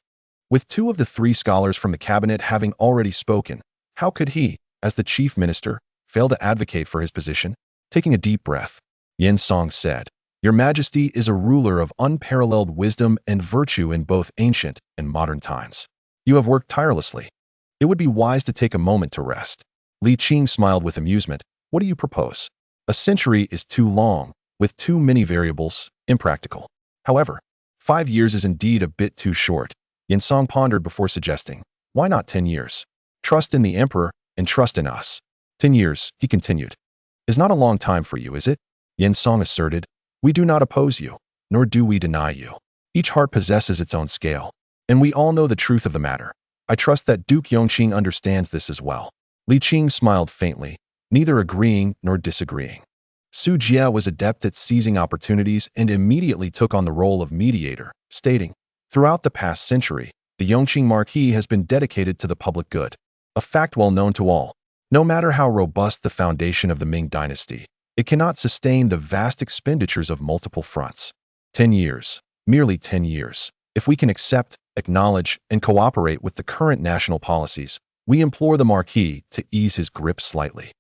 With 2 of the 3 scholars from the cabinet having already spoken, how could he, as the chief minister, fail to advocate for his position? Taking a deep breath, Yin Song said, "Your Majesty is a ruler of unparalleled wisdom and virtue in both ancient and modern times. You have worked tirelessly. It would be wise to take a moment to rest." Li Qing smiled with amusement. "What do you propose?" "A century is too long, with too many variables, impractical. However, 5 years is indeed a bit too short." Yin Song pondered before suggesting, "Why not 10 years? Trust in the emperor and trust in us." 10 years, he continued, "is not a long time for you, is it?" Yin Song asserted, "We do not oppose you, nor do we deny you. Each heart possesses its own scale, and we all know the truth of the matter. I trust that Duke Yongqing understands this as well." Li Qing smiled faintly, neither agreeing nor disagreeing. Su Jie was adept at seizing opportunities and immediately took on the role of mediator, stating, "Throughout the past century, the Yongqing Marquis has been dedicated to the public good, a fact well known to all. No matter how robust the foundation of the Ming Dynasty, it cannot sustain the vast expenditures of multiple fronts. 10 years, merely 10 years. If we can accept, acknowledge, and cooperate with the current national policies, we implore the Marquis to ease his grip slightly,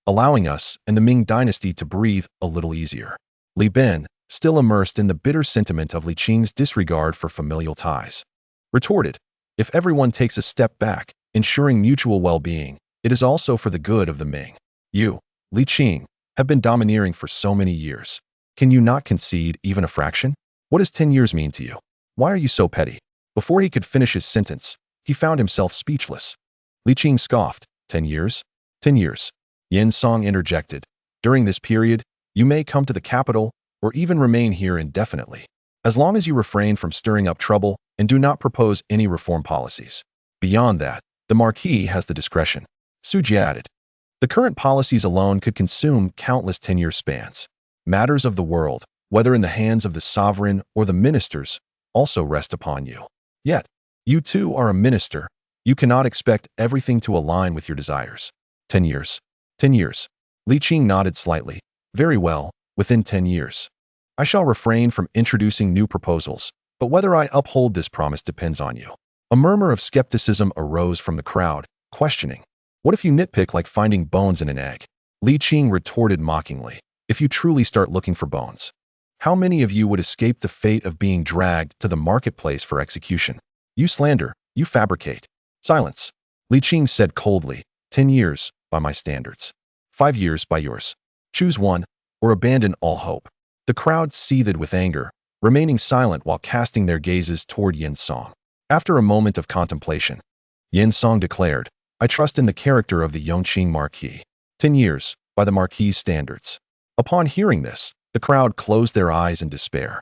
allowing us and the Ming Dynasty to breathe a little easier." Li Bin, still immersed in the bitter sentiment of Li Qing's disregard for familial ties, retorted, "If everyone takes a step back, ensuring mutual well-being, it is also for the good of the Ming. You, Li Qing, have been domineering for so many years. Can you not concede even a fraction? What does 10 years mean to you? Why are you so petty?" Before he could finish his sentence, he found himself speechless. Li Qing scoffed, 10 years? 10 years. Yin Song interjected, "During this period, you may come to the capital or even remain here indefinitely, as long as you refrain from stirring up trouble and do not propose any reform policies. Beyond that, the Marquis has the discretion." Su Jie added, "The current policies alone could consume countless 10-year spans. Matters of the world, whether in the hands of the sovereign or the ministers, also rest upon you. Yet, you too are a minister. You cannot expect everything to align with your desires. 10 years. 10 years. Li Qing nodded slightly. Very well, within 10 years. I shall refrain from introducing new proposals, but whether I uphold this promise depends on you. A murmur of skepticism arose from the crowd, questioning, what if you nitpick like finding bones in an egg? Li Qing retorted mockingly, if you truly start looking for bones, how many of you would escape the fate of being dragged to the marketplace for execution? You slander, you fabricate. Silence. Li Qing said coldly, 10 years, by my standards. 5 years by yours. Choose one, or abandon all hope. The crowd seethed with anger, remaining silent while casting their gazes toward Yin Song. After a moment of contemplation, Yin Song declared, I trust in the character of the Yongqing Marquis. 10 years, by the Marquis' standards. Upon hearing this, the crowd closed their eyes in despair,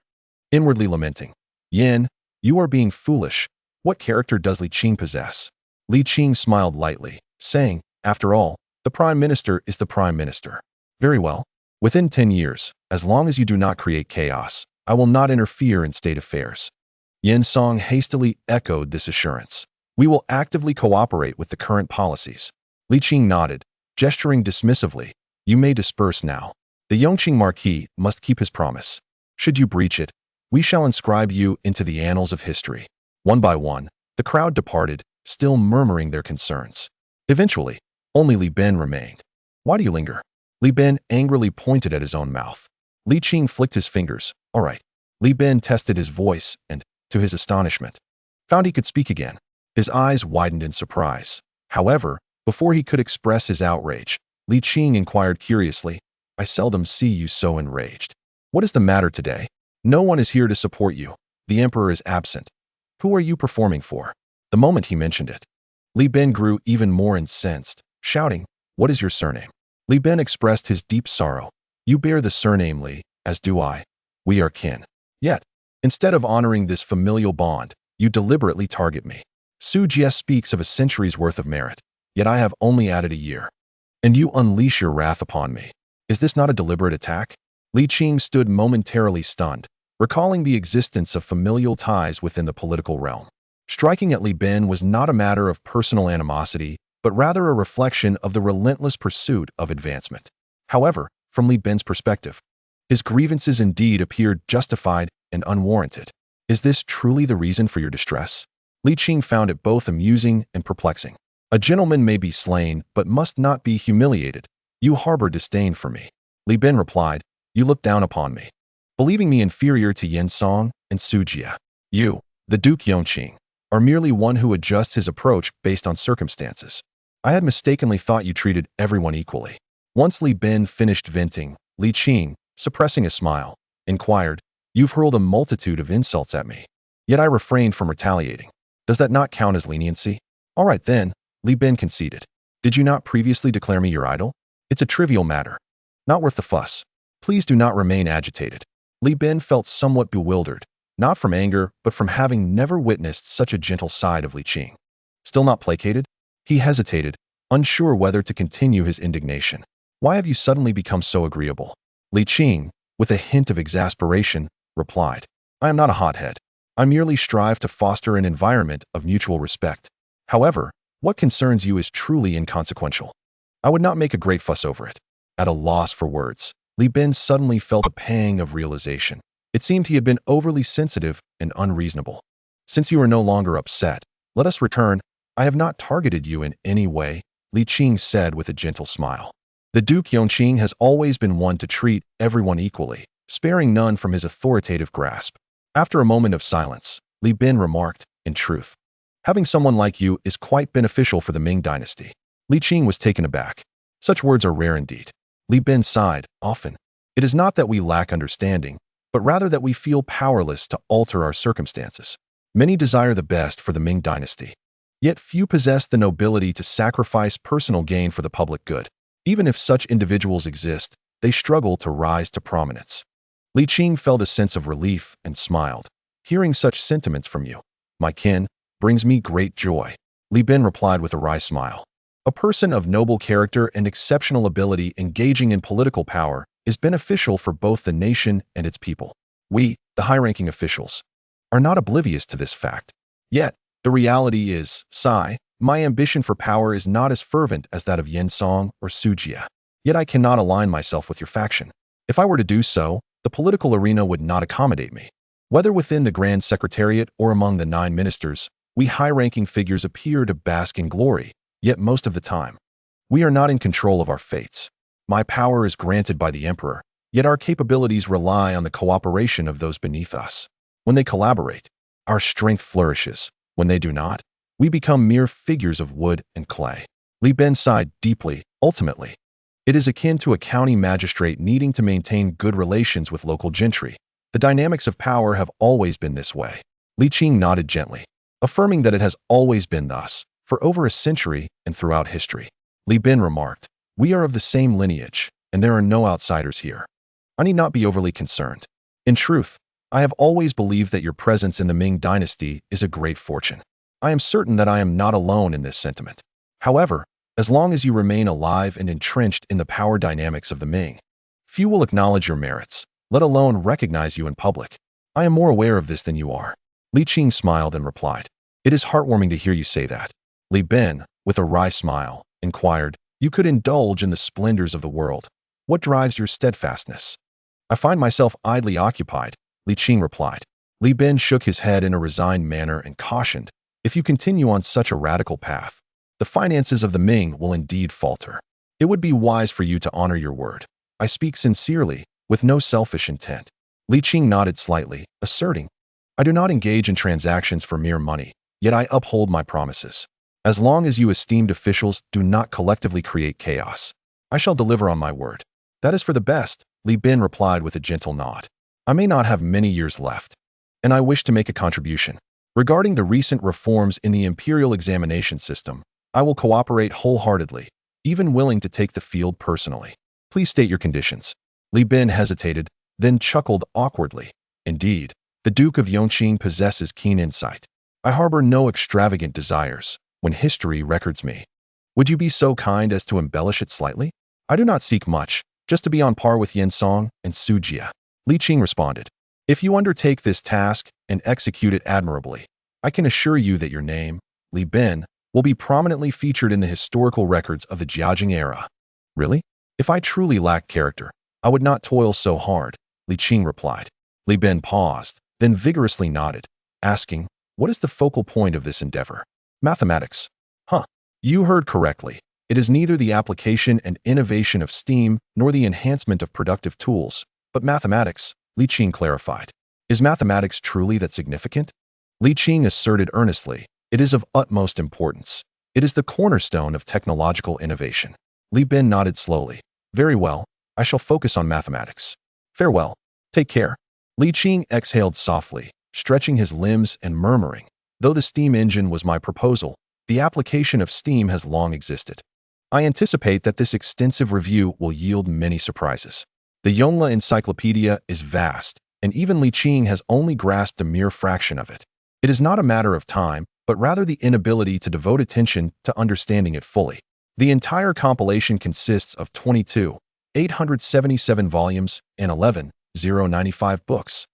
inwardly lamenting, Yin, you are being foolish. What character does Li Qing possess? Li Qing smiled lightly, saying, after all, the Prime Minister is the Prime Minister. Very well. Within 10 years, as long as you do not create chaos, I will not interfere in state affairs. Yin Song hastily echoed this assurance. We will actively cooperate with the current policies. Li Qing nodded, gesturing dismissively. You may disperse now. The Yongqing Marquis must keep his promise. Should you breach it, we shall inscribe you into the annals of history. One by one, the crowd departed, still murmuring their concerns. Eventually, only Li Ben remained. Why do you linger? Li Ben angrily pointed at his own mouth. Li Qing flicked his fingers. All right. Li Ben tested his voice and, to his astonishment, found he could speak again. His eyes widened in surprise. However, before he could express his outrage, Li Qing inquired curiously, I seldom see you so enraged. What is the matter today? No one is here to support you. The emperor is absent. Who are you performing for? The moment he mentioned it, Li Ben grew even more incensed, shouting, What is your surname? Li Ben expressed his deep sorrow. You bear the surname Li, as do I. We are kin. Yet, instead of honoring this familial bond, you deliberately target me. Su Jie speaks of a century's worth of merit, yet I have only added a year. And you unleash your wrath upon me. Is this not a deliberate attack? Li Qing stood momentarily stunned, recalling the existence of familial ties within the political realm. Striking at Li Ben was not a matter of personal animosity, but rather a reflection of the relentless pursuit of advancement. However, from Li Ben's perspective, his grievances indeed appeared justified and unwarranted. Is this truly the reason for your distress? Li Qing found it both amusing and perplexing. A gentleman may be slain, but must not be humiliated. You harbor disdain for me. Li Ben replied, You look down upon me, believing me inferior to Yin Song and Su Jie. You, the Duke Yongqing, are merely one who adjusts his approach based on circumstances. I had mistakenly thought you treated everyone equally. Once Li Ben finished venting, Li Qing, suppressing a smile, inquired, You've hurled a multitude of insults at me. Yet I refrained from retaliating. Does that not count as leniency? All right then, Li Ben conceded. Did you not previously declare me your idol? It's a trivial matter. Not worth the fuss. Please do not remain agitated. Li Ben felt somewhat bewildered, not from anger, but from having never witnessed such a gentle side of Li Qing. Still not placated? He hesitated, unsure whether to continue his indignation. Why have you suddenly become so agreeable? Li Qing, with a hint of exasperation, replied, I am not a hothead. I merely strive to foster an environment of mutual respect. However, what concerns you is truly inconsequential. I would not make a great fuss over it. At a loss for words, Li Ben suddenly felt a pang of realization. It seemed he had been overly sensitive and unreasonable. Since you are no longer upset, let us return. I have not targeted you in any way, Li Qing said with a gentle smile. The Duke Yongqing has always been one to treat everyone equally, sparing none from his authoritative grasp. After a moment of silence, Li Ben remarked, in truth, having someone like you is quite beneficial for the Ming Dynasty. Li Qing was taken aback. Such words are rare indeed. Li Ben sighed, often. It is not that we lack understanding, but rather that we feel powerless to alter our circumstances. Many desire the best for the Ming Dynasty. Yet few possess the nobility to sacrifice personal gain for the public good. Even if such individuals exist, they struggle to rise to prominence. Li Qing felt a sense of relief and smiled. Hearing such sentiments from you, my kin, brings me great joy. Li Ben replied with a wry smile. A person of noble character and exceptional ability engaging in political power is beneficial for both the nation and its people. We, the high-ranking officials, are not oblivious to this fact. Yet, the reality is, my ambition for power is not as fervent as that of Yongqing or Sujia. Yet I cannot align myself with your faction. If I were to do so, the political arena would not accommodate me. Whether within the Grand Secretariat or among the 9 ministers, we high-ranking figures appear to bask in glory, yet most of the time, we are not in control of our fates. My power is granted by the emperor, yet our capabilities rely on the cooperation of those beneath us. When they collaborate, our strength flourishes. When they do not, we become mere figures of wood and clay. Li Ben sighed deeply. Ultimately, it is akin to a county magistrate needing to maintain good relations with local gentry. The dynamics of power have always been this way. Li Qing nodded gently, affirming that it has always been thus, for over a century and throughout history. Li Ben remarked, "We are of the same lineage, and there are no outsiders here. I need not be overly concerned. In truth, I have always believed that your presence in the Ming Dynasty is a great fortune. I am certain that I am not alone in this sentiment. However, as long as you remain alive and entrenched in the power dynamics of the Ming, few will acknowledge your merits, let alone recognize you in public. I am more aware of this than you are." Li Qing smiled and replied, "It is heartwarming to hear you say that." Li Ben, with a wry smile, inquired, "You could indulge in the splendors of the world. What drives your steadfastness?" "I find myself idly occupied," Li Qing replied. Li Ben shook his head in a resigned manner and cautioned, "If you continue on such a radical path, the finances of the Ming will indeed falter. It would be wise for you to honor your word. I speak sincerely, with no selfish intent." Li Qing nodded slightly, asserting, "I do not engage in transactions for mere money, yet I uphold my promises. As long as you esteemed officials do not collectively create chaos, I shall deliver on my word." "That is for the best," Li Ben replied with a gentle nod. "I may not have many years left, and I wish to make a contribution. Regarding the recent reforms in the imperial examination system, I will cooperate wholeheartedly, even willing to take the field personally. Please state your conditions." Li Ben hesitated, then chuckled awkwardly. "Indeed, the Duke of Yongqing possesses keen insight. I harbor no extravagant desires when history records me. Would you be so kind as to embellish it slightly? I do not seek much, just to be on par with Yongqing and Sujia." Li Qing responded, "If you undertake this task and execute it admirably, I can assure you that your name, Li Ben, will be prominently featured in the historical records of the Jiajing era." "Really? If I truly lacked character, I would not toil so hard," Li Qing replied. Li Ben paused, then vigorously nodded, asking, "What is the focal point of this endeavor?" "Mathematics." "Huh. You heard correctly. It is neither the application and innovation of STEAM nor the enhancement of productive tools, but mathematics," Li Qing clarified. "Is mathematics truly that significant?" Li Qing asserted earnestly, "It is of utmost importance. It is the cornerstone of technological innovation." Li Ben nodded slowly. "Very well, I shall focus on mathematics. Farewell. Take care." Li Qing exhaled softly, stretching his limbs and murmuring, "Though the steam engine was my proposal, the application of steam has long existed. I anticipate that this extensive review will yield many surprises. The Yongla Encyclopedia is vast, and even Li Qing has only grasped a mere fraction of it. It is not a matter of time, but rather the inability to devote attention to understanding it fully. The entire compilation consists of 22,877 volumes and 11,095 books,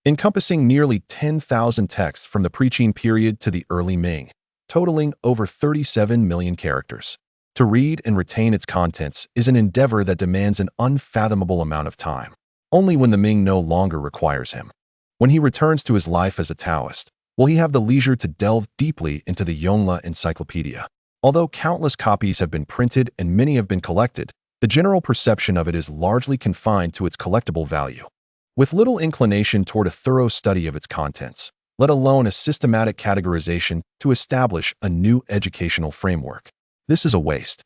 encompassing nearly 10,000 texts from the pre-Qing period to the early Ming, totaling over 37 million characters. To read and retain its contents is an endeavor that demands an unfathomable amount of time. Only when the Ming no longer requires him, when he returns to his life as a Taoist, will he have the leisure to delve deeply into the Yongla Encyclopedia. Although countless copies have been printed and many have been collected, the general perception of it is largely confined to its collectible value, with little inclination toward a thorough study of its contents, let alone a systematic categorization to establish a new educational framework. This is a waste.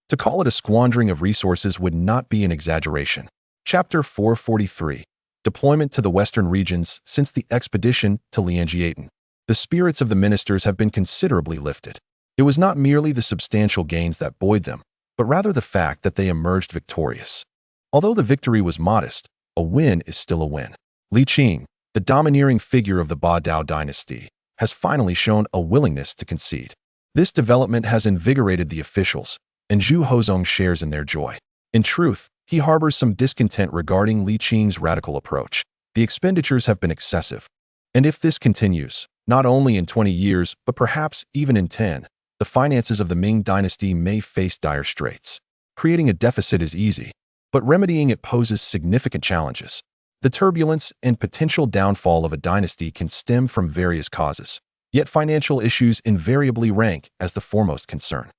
To call it a squandering of resources would not be an exaggeration. Chapter 443. Deployment to the Western regions since the expedition to Lianjiaten. The spirits of the ministers have been considerably lifted. It was not merely the substantial gains that buoyed them, but rather the fact that they emerged victorious. Although the victory was modest, a win is still a win. Li Qing, the domineering figure of the Ba Dao dynasty, has finally shown a willingness to concede. This development has invigorated the officials, and Zhu Hozong shares in their joy. In truth, He harbors some discontent regarding Li Qing's radical approach. The expenditures have been excessive. And if this continues, not only in 20 years, but perhaps even in 10, the finances of the Ming Dynasty may face dire straits. Creating a deficit is easy, but remedying it poses significant challenges. The turbulence and potential downfall of a dynasty can stem from various causes, yet financial issues invariably rank as the foremost concern.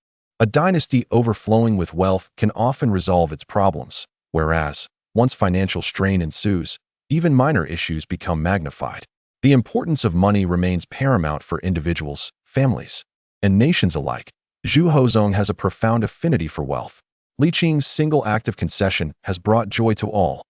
A dynasty overflowing with wealth can often resolve its problems, whereas, once financial strain ensues, even minor issues become magnified. The importance of money remains paramount for individuals, families, and nations alike. Zhu Hozong has a profound affinity for wealth. Li Qing's single act of concession has brought joy to all.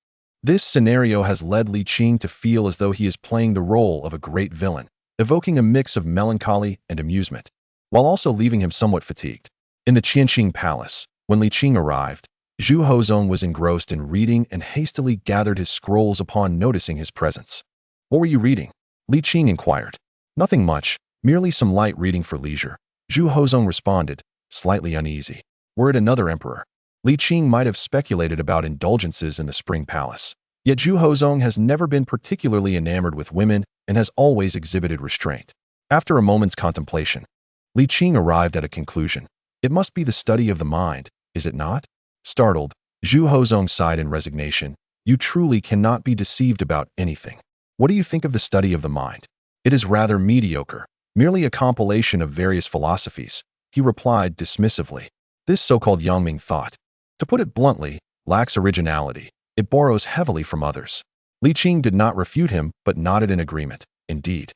This scenario has led Li Qing to feel as though he is playing the role of a great villain, evoking a mix of melancholy and amusement, while also leaving him somewhat fatigued. In the Qianqing Palace, when Li Qing arrived, Zhu Hozong was engrossed in reading and hastily gathered his scrolls upon noticing his presence. "What were you reading?" Li Qing inquired. "Nothing much, merely some light reading for leisure," Zhu Hozong responded, slightly uneasy. Were it another emperor, Li Qing might have speculated about indulgences in the Spring Palace. Yet Zhu Hozong has never been particularly enamored with women and has always exhibited restraint. After a moment's contemplation, Li Qing arrived at a conclusion. "It must be the study of the mind, is it not?" Startled, Zhu Hozong sighed in resignation. "You truly cannot be deceived about anything. What do you think of the study of the mind?" "It is rather mediocre, merely a compilation of various philosophies," he replied dismissively. This so-called Yongqing thought, to put it bluntly, lacks originality. It borrows heavily from others. Li Qing did not refute him, but nodded in agreement. Indeed,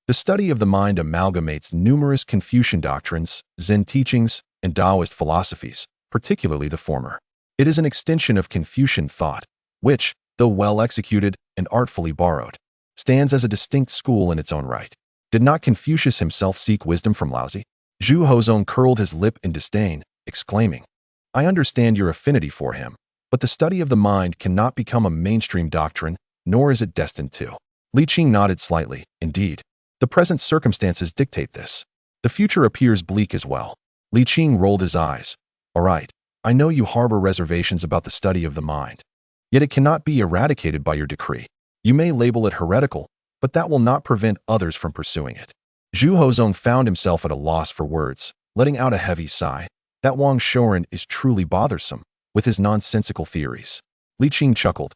the study of the mind amalgamates numerous Confucian doctrines, Zen teachings, and Taoist philosophies, particularly the former. It is an extension of Confucian thought, which, though well executed and artfully borrowed, stands as a distinct school in its own right. Did not Confucius himself seek wisdom from Laozi? Zhu Hozong curled his lip in disdain, exclaiming, "I understand your affinity for him, but the study of the mind cannot become a mainstream doctrine, nor is it destined to." Li Qing nodded slightly. "Indeed, the present circumstances dictate this. The future appears bleak as well." Li Qing rolled his eyes. "All right, I know you harbor reservations about the study of the mind. Yet it cannot be eradicated by your decree. You may label it heretical, but that will not prevent others from pursuing it." Zhu Hozong found himself at a loss for words, letting out a heavy sigh. That Wang Shouren is truly bothersome, with his nonsensical theories. Li Qing chuckled.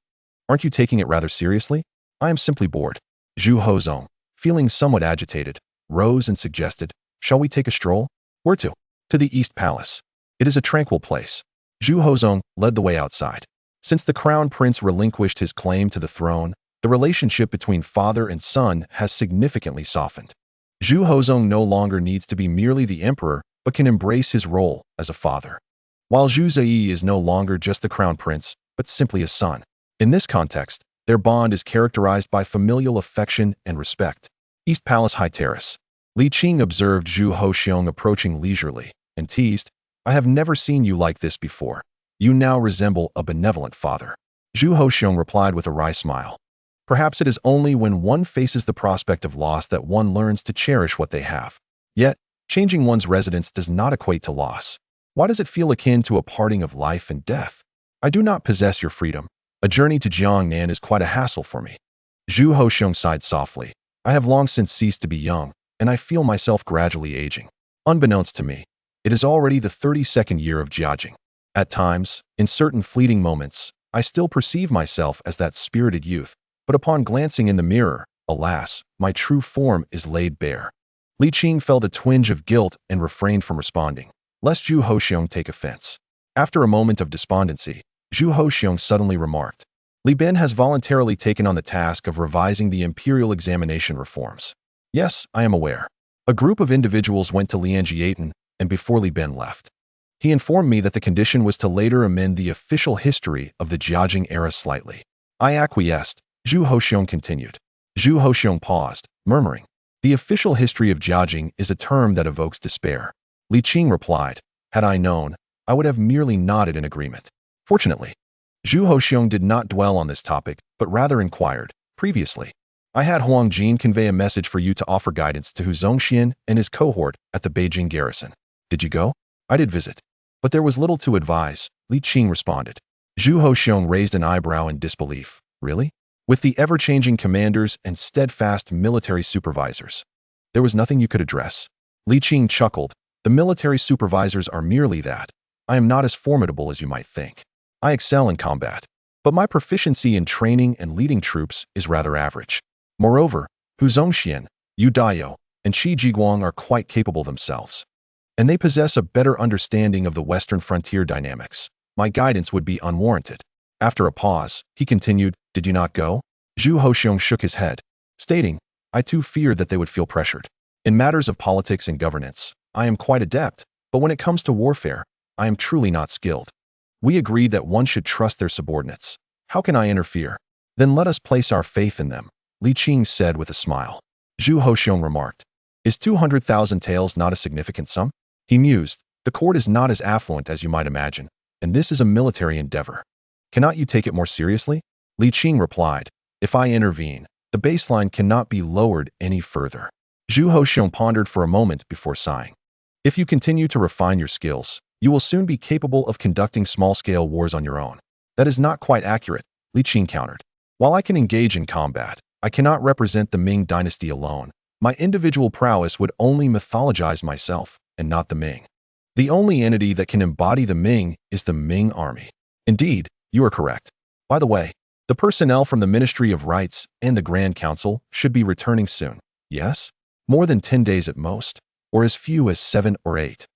"Aren't you taking it rather seriously?" "I am simply bored." Zhu Hozong, feeling somewhat agitated, rose and suggested, "Shall we take a stroll?" "Where to?" "To the East Palace. It is a tranquil place." Zhu Hozong led the way outside. Since the crown prince relinquished his claim to the throne, the relationship between father and son has significantly softened. Zhu Hozong no longer needs to be merely the emperor, but can embrace his role as a father. While Zhu Ziyi is no longer just the crown prince, but simply a son. In this context, their bond is characterized by familial affection and respect. East Palace High Terrace. Li Qing observed Zhu Hoxiong approaching leisurely, and teased, "I have never seen you like this before. You now resemble a benevolent father." Zhu Hoxiong replied with a wry smile. "Perhaps it is only when one faces the prospect of loss that one learns to cherish what they have. Yet, changing one's residence does not equate to loss. Why does it feel akin to a parting of life and death? I do not possess your freedom. A journey to Jiangnan is quite a hassle for me." Zhu Hoxiong sighed softly. "I have long since ceased to be young, and I feel myself gradually aging. Unbeknownst to me, it is already the 32nd year of Jiajing. At times, in certain fleeting moments, I still perceive myself as that spirited youth, but upon glancing in the mirror, alas, my true form is laid bare." Li Qing felt a twinge of guilt and refrained from responding, lest Zhu Hoxiong take offense. After a moment of despondency, Zhu Hoxiong suddenly remarked, "Li Ben has voluntarily taken on the task of revising the imperial examination reforms." "Yes, I am aware." A group of individuals went to Lianjiaten, and before Li Ben left, he informed me that the condition was to later amend the official history of the Jiajing era slightly. I acquiesced. Zhu Hoxiong continued. Zhu Hoxiong paused, murmuring, "The official history of Jiajing is a term that evokes despair." Li Qing replied, "Had I known, I would have merely nodded in agreement." Fortunately, Zhu Hoxiong did not dwell on this topic, but rather inquired, "Previously, I had Huang Jin convey a message for you to offer guidance to Hu Zongxian and his cohort at the Beijing garrison. Did you go?" "I did visit, but there was little to advise," Li Qing responded. Zhu Hoxiong raised an eyebrow in disbelief. Really? With the ever-changing commanders and steadfast military supervisors, there was nothing you could address. Li Qing chuckled. The military supervisors are merely that. I am not as formidable as you might think. I excel in combat, but my proficiency in training and leading troops is rather average. Moreover, Hu Zongxian, Yu Daiyou, and Qi Jiguang are quite capable themselves, and they possess a better understanding of the Western frontier dynamics. My guidance would be unwarranted. After a pause, he continued, Did you not go? Zhu Hoxiong shook his head, stating, I too feared that they would feel pressured. In matters of politics and governance, I am quite adept, but when it comes to warfare, I am truly not skilled. We agreed that one should trust their subordinates. How can I interfere? Then let us place our faith in them, Li Qing said with a smile. Zhu Hoxiong remarked, Is 200,000 taels not a significant sum? He mused, The court is not as affluent as you might imagine, and this is a military endeavor. Cannot you take it more seriously? Li Qing replied, If I intervene, the baseline cannot be lowered any further. Zhu Hoxiong pondered for a moment before sighing. If you continue to refine your skills, you will soon be capable of conducting small-scale wars on your own. That is not quite accurate, Li Qing countered. While I can engage in combat, I cannot represent the Ming dynasty alone. My individual prowess would only mythologize myself, and not the Ming. The only entity that can embody the Ming is the Ming army. Indeed, you are correct. By the way, the personnel from the Ministry of Rights and the Grand Council should be returning soon. Yes? More than 10 days at most, or as few as 7 or 8.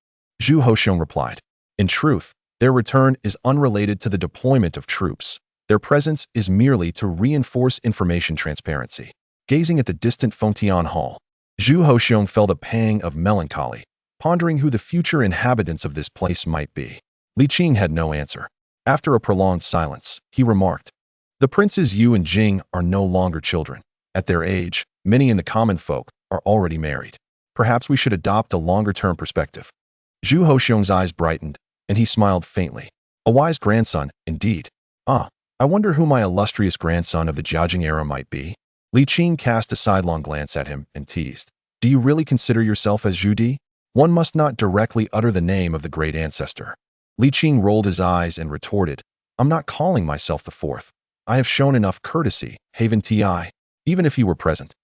Zhu Hoxiong replied. In truth, their return is unrelated to the deployment of troops. Their presence is merely to reinforce information transparency. Gazing at the distant Fengtian Hall, Zhu Hoxiong felt a pang of melancholy, pondering who the future inhabitants of this place might be. Li Qing had no answer. After a prolonged silence, he remarked, The princes Yu and Jing are no longer children. At their age, many in the common folk are already married. Perhaps we should adopt a longer-term perspective. Zhu Hoxiong's eyes brightened, and he smiled faintly. A wise grandson, indeed. I wonder who my illustrious grandson of the Jiajing era might be. Li Qing cast a sidelong glance at him and teased. Do you really consider yourself as Zhu Di? One must not directly utter the name of the great ancestor. Li Qing rolled his eyes and retorted, I'm not calling myself the fourth. I have shown enough courtesy, Haven Ti, even if he were present.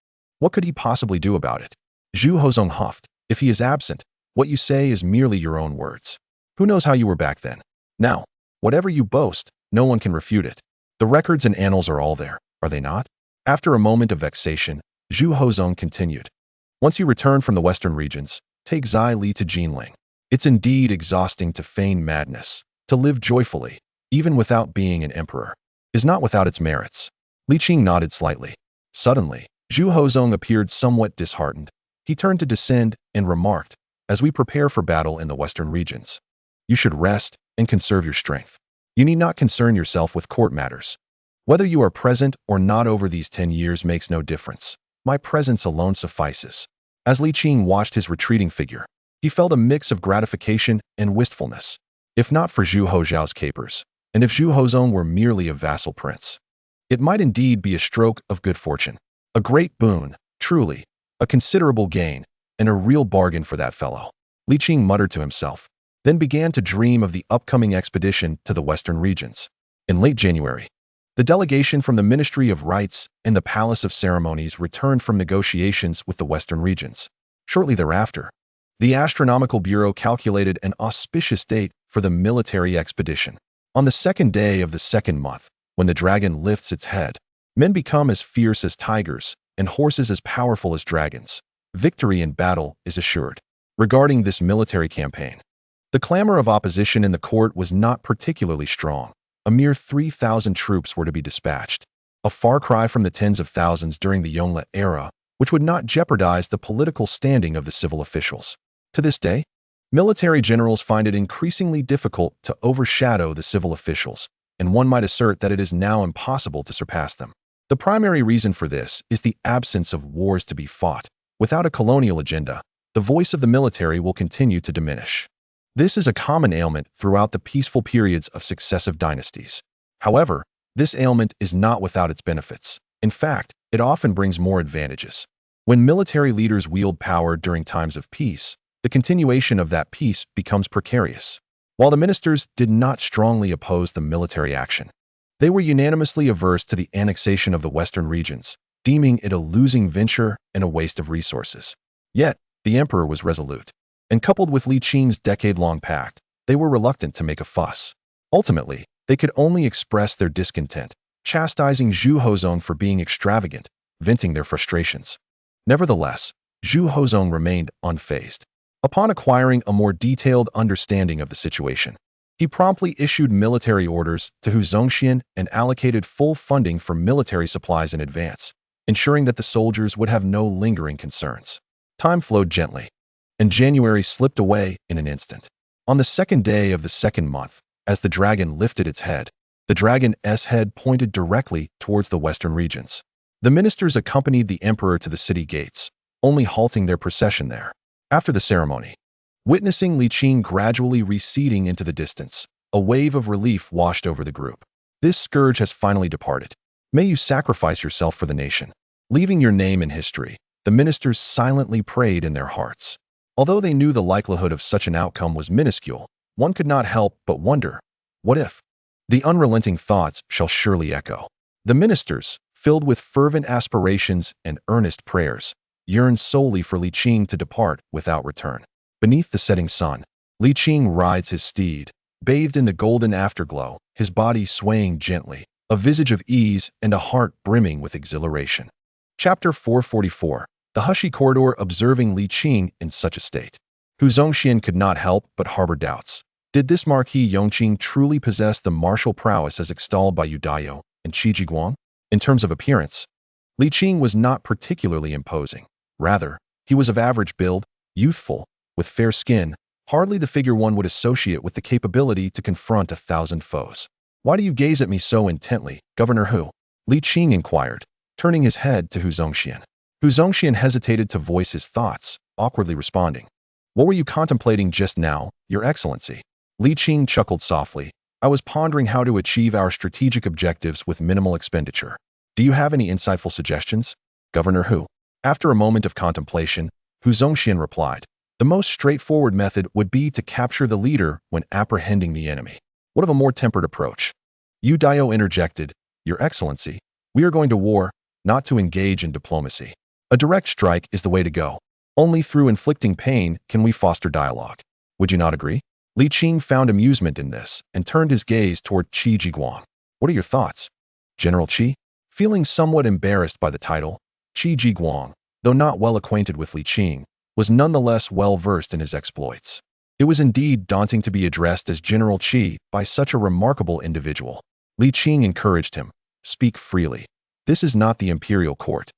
What could he possibly do about it? Zhu Hoxiong huffed. If he is absent, what you say is merely your own words. Who knows how you were back then? Now, whatever you boast, no one can refute it. The records and annals are all there, are they not? After a moment of vexation, Zhu Hoxiong continued. Once you return from the western regions, take Zai Li to Jinglong. It's indeed exhausting to feign madness. To live joyfully, even without being an emperor, is not without its merits. Li Qing nodded slightly. Suddenly, Zhu Hoxiong appeared somewhat disheartened. He turned to descend and remarked, As we prepare for battle in the western regions, you should rest and conserve your strength. You need not concern yourself with court matters. Whether you are present or not over these 10 years makes no difference. My presence alone suffices. As Li Qing watched his retreating figure, he felt a mix of gratification and wistfulness. If not for Zhu Hoxiao's capers, and if Zhu Hoxiong were merely a vassal prince, it might indeed be a stroke of good fortune. A great boon, truly, a considerable gain, and a real bargain for that fellow. Li Qing muttered to himself, then began to dream of the upcoming expedition to the western regions. In late January, the delegation from the Ministry of Rights and the Palace of Ceremonies returned from negotiations with the western regions. Shortly thereafter, the Astronomical Bureau calculated an auspicious date for the military expedition. On the second day of the second month, when the dragon lifts its head, men become as fierce as tigers and horses as powerful as dragons. Victory in battle is assured. Regarding this military campaign, the clamor of opposition in the court was not particularly strong. A mere 3,000 troops were to be dispatched, a far cry from the tens of thousands during the Yongle era, which would not jeopardize the political standing of the civil officials. To this day, military generals find it increasingly difficult to overshadow the civil officials, and one might assert that it is now impossible to surpass them. The primary reason for this is the absence of wars to be fought. Without a colonial agenda, the voice of the military will continue to diminish. This is a common ailment throughout the peaceful periods of successive dynasties. However, this ailment is not without its benefits. In fact, it often brings more advantages. When military leaders wield power during times of peace, the continuation of that peace becomes precarious. While the ministers did not strongly oppose the military action, they were unanimously averse to the annexation of the western regions, deeming it a losing venture and a waste of resources. Yet, the emperor was resolute, and coupled with Li Qing's decade-long pact, they were reluctant to make a fuss. Ultimately, they could only express their discontent, chastising Zhu Hozong for being extravagant, venting their frustrations. Nevertheless, Zhu Hozong remained unfazed. Upon acquiring a more detailed understanding of the situation, he promptly issued military orders to Hu Zongxian and allocated full funding for military supplies in advance, ensuring that the soldiers would have no lingering concerns. Time flowed gently, and January slipped away in an instant. On the second day of the second month, as the dragon lifted its head, the dragon's head pointed directly towards the western regions. The ministers accompanied the emperor to the city gates, only halting their procession there. After the ceremony, witnessing Li Qing gradually receding into the distance, a wave of relief washed over the group. This scourge has finally departed. May you sacrifice yourself for the nation. Leaving your name in history, the ministers silently prayed in their hearts. Although they knew the likelihood of such an outcome was minuscule, one could not help but wonder, what if? The unrelenting thoughts shall surely echo. The ministers, filled with fervent aspirations and earnest prayers, yearned solely for Li Qing to depart without return. Beneath the setting sun, Li Qing rides his steed, bathed in the golden afterglow, his body swaying gently, a visage of ease and a heart brimming with exhilaration. Chapter 444. The hushy corridor observing Li Qing in such a state. Hu Zongxian could not help but harbor doubts. Did this Marquis Yongqing truly possess the martial prowess as extolled by Yu Daiyou and Qi Jiguang? In terms of appearance, Li Qing was not particularly imposing. Rather, he was of average build, youthful, with fair skin, hardly the figure one would associate with the capability to confront 1,000 foes. Why do you gaze at me so intently, Governor Hu? Li Qing inquired, turning his head to Hu Zongxian. Hu Zongxian hesitated to voice his thoughts, awkwardly responding. What were you contemplating just now, Your Excellency? Li Qing chuckled softly. I was pondering how to achieve our strategic objectives with minimal expenditure. Do you have any insightful suggestions, Governor Hu? After a moment of contemplation, Hu Zongxian replied, the most straightforward method would be to capture the leader when apprehending the enemy. What of a more tempered approach? Yu Daiyou interjected, Your Excellency, we are going to war, not to engage in diplomacy. A direct strike is the way to go. Only through inflicting pain can we foster dialogue. Would you not agree? Li Qing found amusement in this and turned his gaze toward Qi Jiguang. What are your thoughts? General Qi? Feeling somewhat embarrassed by the title, Qi Jiguang, though not well acquainted with Li Qing, was nonetheless well-versed in his exploits. It was indeed daunting to be addressed as General Qi by such a remarkable individual. Li Qing encouraged him, speak freely. This is not the imperial court,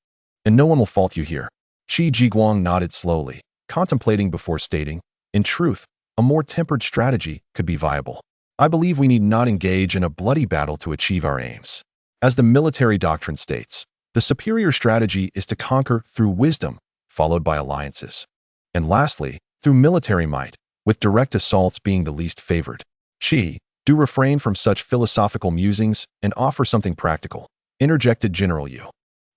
and no one will fault you here. Qi Jiguang nodded slowly, contemplating before stating, in truth, a more tempered strategy could be viable. I believe we need not engage in a bloody battle to achieve our aims. As the military doctrine states, the superior strategy is to conquer through wisdom, followed by alliances. And lastly, through military might, with direct assaults being the least favored. Qi, do refrain from such philosophical musings and offer something practical, interjected General Yu,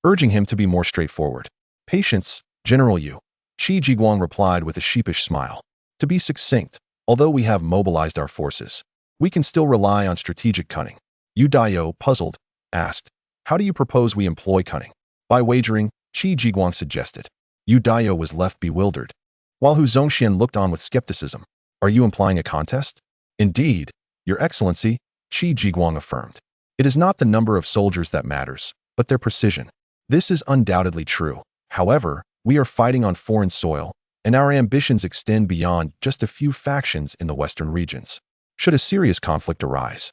urging him to be more straightforward. Patience, General Yu, Qi Jiguang replied with a sheepish smile. To be succinct, although we have mobilized our forces, we can still rely on strategic cunning. Yu Daiyou, puzzled, asked, how do you propose we employ cunning? By wagering, Qi Jiguang suggested. Yu Daiyou was left bewildered, while Hu Zongxian looked on with skepticism. Are you implying a contest? Indeed, Your Excellency, Qi Jiguang affirmed. It is not the number of soldiers that matters, but their precision. This is undoubtedly true. However, we are fighting on foreign soil, and our ambitions extend beyond just a few factions in the western regions. Should a serious conflict arise,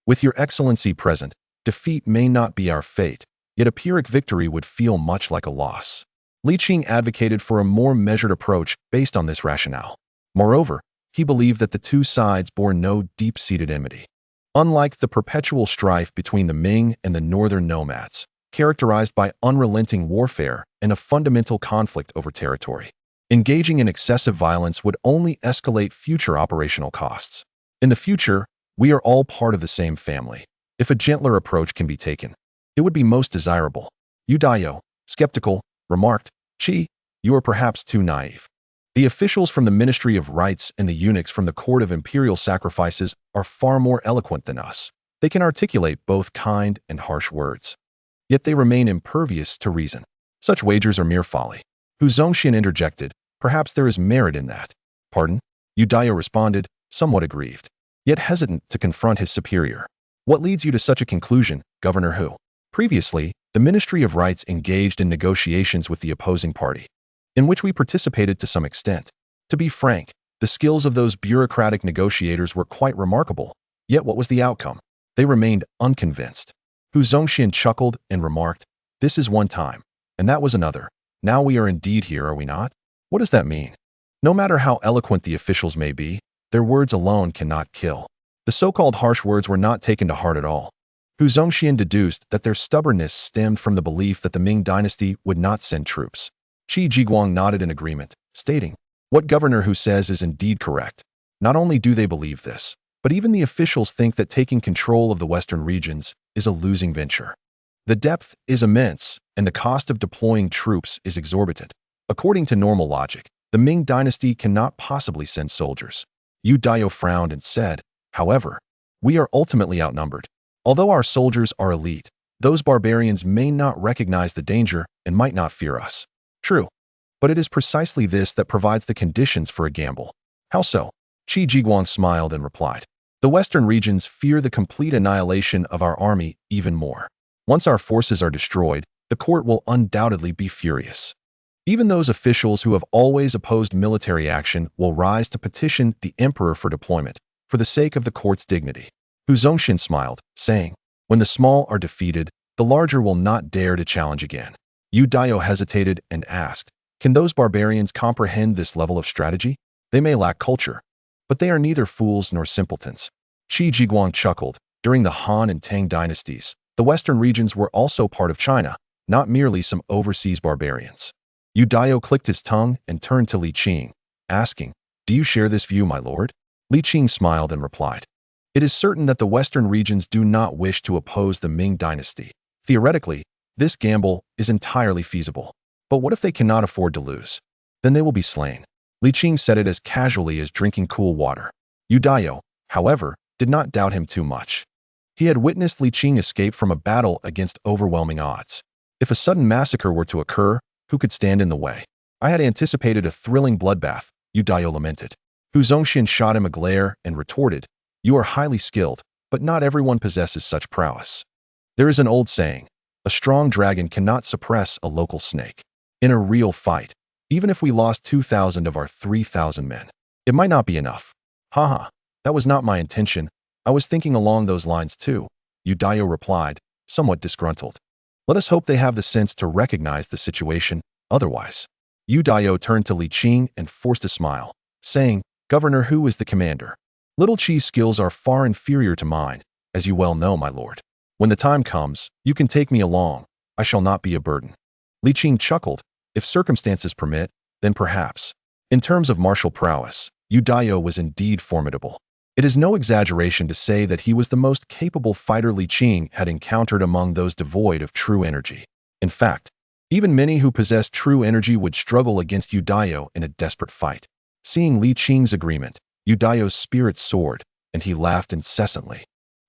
with Your Excellency present, defeat may not be our fate, yet a Pyrrhic victory would feel much like a loss. Li Qing advocated for a more measured approach based on this rationale. Moreover, he believed that the two sides bore no deep-seated enmity. Unlike the perpetual strife between the Ming and the northern nomads, characterized by unrelenting warfare and a fundamental conflict over territory, engaging in excessive violence would only escalate future operational costs. In the future, we are all part of the same family. If a gentler approach can be taken, it would be most desirable. Yu Daiyou, skeptical, remarked, Qi, you are perhaps too naive. The officials from the Ministry of Rites and the eunuchs from the Court of Imperial Sacrifices are far more eloquent than us. They can articulate both kind and harsh words. Yet they remain impervious to reason. Such wagers are mere folly. Hu Zongxian interjected, perhaps there is merit in that. Pardon? Yu Dayo responded, somewhat aggrieved, yet hesitant to confront his superior. What leads you to such a conclusion, Governor Hu? Previously, the Ministry of Rites engaged in negotiations with the opposing party, in which we participated to some extent. To be frank, the skills of those bureaucratic negotiators were quite remarkable. Yet what was the outcome? They remained unconvinced. Hu Zongxian chuckled and remarked, this is one time, and that was another. Now we are indeed here, are we not? What does that mean? No matter how eloquent the officials may be, their words alone cannot kill. The so-called harsh words were not taken to heart at all. Hu Zongxian deduced that their stubbornness stemmed from the belief that the Ming dynasty would not send troops. Qi Jinglong nodded in agreement, stating, what Governor Hu says is indeed correct. Not only do they believe this, but even the officials think that taking control of the western regions is a losing venture. The depth is immense, and the cost of deploying troops is exorbitant. According to normal logic, the Ming dynasty cannot possibly send soldiers. Yu Dayo frowned and said, however, we are ultimately outnumbered. Although our soldiers are elite, those barbarians may not recognize the danger and might not fear us. True. But it is precisely this that provides the conditions for a gamble. How so? Qi Jinglong smiled and replied, the western regions fear the complete annihilation of our army even more. Once our forces are destroyed, the court will undoubtedly be furious. Even those officials who have always opposed military action will rise to petition the emperor for deployment, for the sake of the court's dignity. Hu Zongxian smiled, saying, when the small are defeated, the larger will not dare to challenge again. Yu Dayo hesitated and asked, can those barbarians comprehend this level of strategy? They may lack culture, but they are neither fools nor simpletons. Qi Jinglong chuckled. During the Han and Tang dynasties, the western regions were also part of China, not merely some overseas barbarians. Yu Dayo clicked his tongue and turned to Li Qing, asking, do you share this view, my lord? Li Qing smiled and replied, it is certain that the western regions do not wish to oppose the Ming dynasty. Theoretically, this gamble is entirely feasible. But what if they cannot afford to lose? Then they will be slain. Li Qing said it as casually as drinking cool water. Yu Dayo, however, did not doubt him too much. He had witnessed Li Qing escape from a battle against overwhelming odds. If a sudden massacre were to occur, who could stand in the way? I had anticipated a thrilling bloodbath, Yu Dayo lamented. Hu Zongxian shot him a glare and retorted, you are highly skilled, but not everyone possesses such prowess. There is an old saying, a strong dragon cannot suppress a local snake. In a real fight, even if we lost 2,000 of our 3,000 men, it might not be enough. Haha, that was not my intention. I was thinking along those lines too, Yu Dayo replied, somewhat disgruntled. Let us hope they have the sense to recognize the situation, otherwise. Yu Dayo turned to Li Qing and forced a smile, saying, Governor Hu is the commander. Little Qi's skills are far inferior to mine, as you well know, my lord. When the time comes, you can take me along. I shall not be a burden. Li Qing chuckled. If circumstances permit, then perhaps. In terms of martial prowess, Yu Dayo was indeed formidable. It is no exaggeration to say that he was the most capable fighter Li Qing had encountered among those devoid of true energy. In fact, even many who possessed true energy would struggle against Yu Dayo in a desperate fight. Seeing Li Qing's agreement, Yu Dayo's spirits soared, and he laughed incessantly,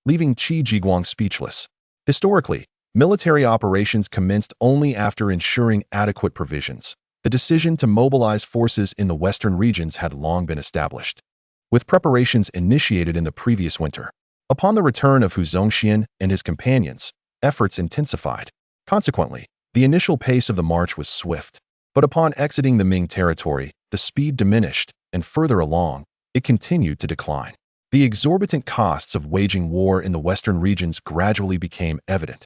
leaving Qi Jinglong speechless. Historically, military operations commenced only after ensuring adequate provisions. The decision to mobilize forces in the western regions had long been established, with preparations initiated in the previous winter. Upon the return of Hu Zongxian and his companions, efforts intensified. Consequently, the initial pace of the march was swift, but upon exiting the Ming territory, the speed diminished, and further along, it continued to decline. The exorbitant costs of waging war in the western regions gradually became evident,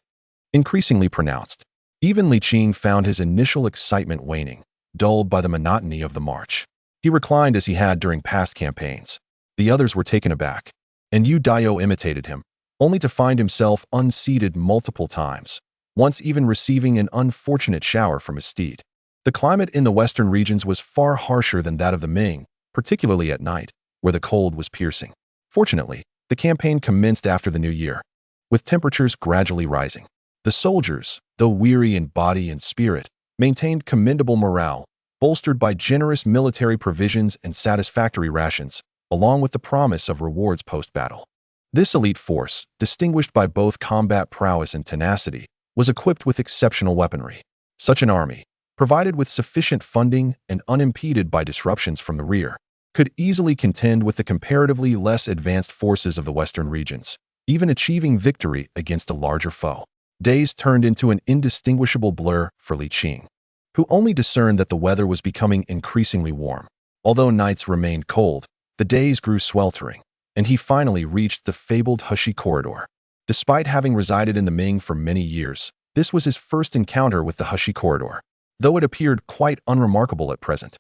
increasingly pronounced. Even Li Qing found his initial excitement waning, dulled by the monotony of the march. He reclined as he had during past campaigns. The others were taken aback, and Yu Dayo imitated him, only to find himself unseated multiple times, once even receiving an unfortunate shower from his steed. The climate in the western regions was far harsher than that of the Ming, particularly at night, where the cold was piercing. Fortunately, the campaign commenced after the new year, with temperatures gradually rising. The soldiers, though weary in body and spirit, maintained commendable morale, bolstered by generous military provisions and satisfactory rations, along with the promise of rewards post-battle. This elite force, distinguished by both combat prowess and tenacity, was equipped with exceptional weaponry. Such an army, provided with sufficient funding and unimpeded by disruptions from the rear, could easily contend with the comparatively less advanced forces of the western regions, even achieving victory against a larger foe. Days turned into an indistinguishable blur for Li Qing, who only discerned that the weather was becoming increasingly warm. Although nights remained cold, the days grew sweltering, and he finally reached the fabled Heshi corridor. Despite having resided in the Ming for many years, this was his first encounter with the Heshi corridor, though it appeared quite unremarkable at present.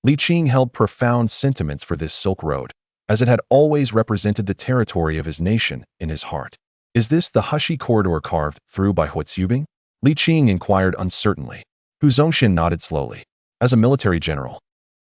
Li Qing held profound sentiments for this Silk Road, as it had always represented the territory of his nation in his heart. Is this the Heshi corridor carved through by Huizubing? Li Qing inquired uncertainly. Hu Zongxian nodded slowly. As a military general,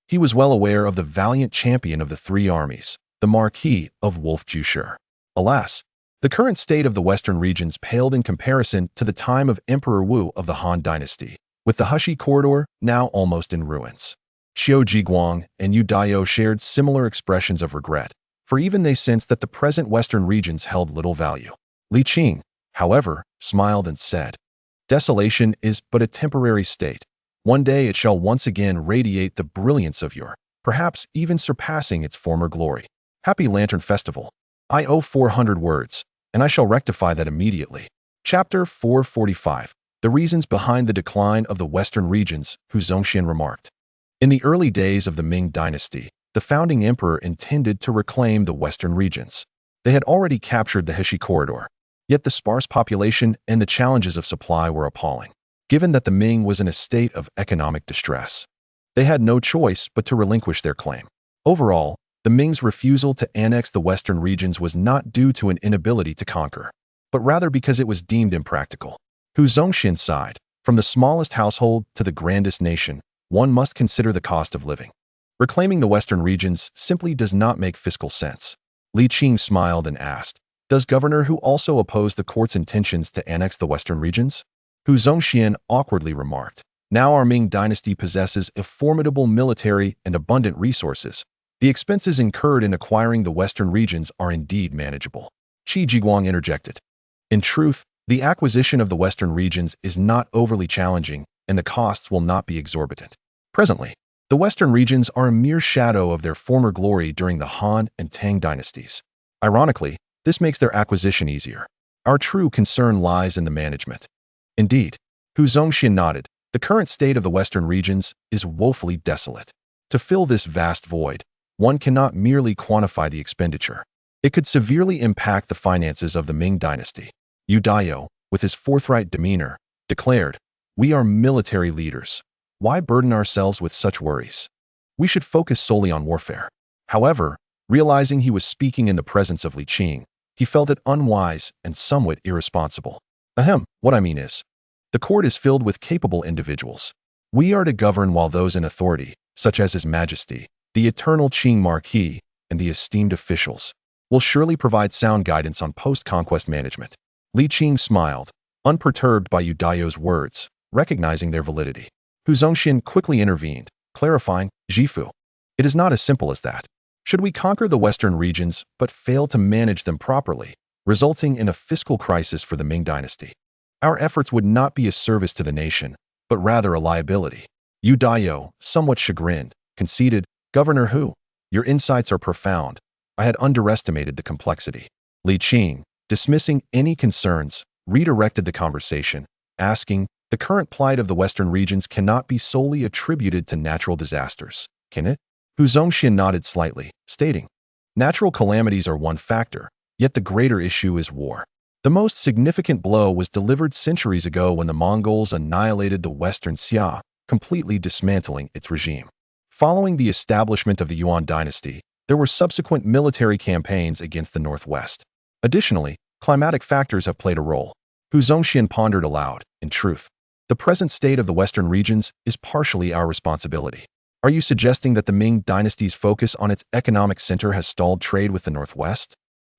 he was well aware of the valiant champion of the three armies, the Marquis of Wolf-Jushur. Alas, the current state of the western regions paled in comparison to the time of Emperor Wu of the Han Dynasty, with the Heshi corridor now almost in ruins. Xiao Jiguang and Yu Daiyou shared similar expressions of regret, for even they sensed that the present western regions held little value. Li Qing, however, smiled and said, "Desolation is but a temporary state. One day it shall once again radiate the brilliance of your, perhaps even surpassing its former glory. Happy Lantern Festival. I owe 400 words, and I shall rectify that immediately." Chapter 445. The Reasons Behind the Decline of the Western Regions, Hu Zongxian remarked. In the early days of the Ming Dynasty, the founding emperor intended to reclaim the western regions. They had already captured the Heshi corridor, yet the sparse population and the challenges of supply were appalling. Given that the Ming was in a state of economic distress, they had no choice but to relinquish their claim. Overall, the Ming's refusal to annex the western regions was not due to an inability to conquer, but rather because it was deemed impractical. Hu Zongxian sighed. From the smallest household to the grandest nation, one must consider the cost of living. Reclaiming the western regions simply does not make fiscal sense. Li Qing smiled and asked, "Does Governor Hu also oppose the court's intentions to annex the western regions?" Hu Zongxian awkwardly remarked, "Now our Ming dynasty possesses a formidable military and abundant resources. The expenses incurred in acquiring the western regions are indeed manageable." Qi Jiguang interjected. "In truth, the acquisition of the western regions is not overly challenging, and the costs will not be exorbitant. Presently, the western regions are a mere shadow of their former glory during the Han and Tang dynasties. Ironically, this makes their acquisition easier. Our true concern lies in the management." Indeed, Hu Zongxian nodded. The current state of the western regions is woefully desolate. To fill this vast void, one cannot merely quantify the expenditure. It could severely impact the finances of the Ming dynasty. Yu Daiyou, with his forthright demeanor, declared, "We are military leaders. Why burden ourselves with such worries? We should focus solely on warfare." However, realizing he was speaking in the presence of Li Qing, he felt it unwise and somewhat irresponsible. What I mean is, the court is filled with capable individuals. We are to govern while those in authority, such as His Majesty, the eternal Yongqing Marquis, and the esteemed officials, will surely provide sound guidance on post-conquest management. Li Qing smiled, unperturbed by Yu Daiyou's words, recognizing their validity. Hu Zongxian quickly intervened, clarifying, "Jifu, it is not as simple as that. Should we conquer the western regions but fail to manage them properly, resulting in a fiscal crisis for the Ming dynasty, our efforts would not be a service to the nation, but rather a liability." Yu Daiyou, somewhat chagrined, conceded, "Governor Hu, your insights are profound. I had underestimated the complexity." Li Qing, dismissing any concerns, redirected the conversation, asking, "The current plight of the western regions cannot be solely attributed to natural disasters, can it?" Hu Zongxian nodded slightly, stating, "Natural calamities are one factor, yet the greater issue is war. The most significant blow was delivered centuries ago when the Mongols annihilated the western Xia, completely dismantling its regime. Following the establishment of the Yuan dynasty, there were subsequent military campaigns against the northwest. Additionally, climatic factors have played a role." Hu Zongxian pondered aloud, "In truth, the present state of the western regions is partially our responsibility. Are you suggesting that the Ming dynasty's focus on its economic center has stalled trade with the northwest?"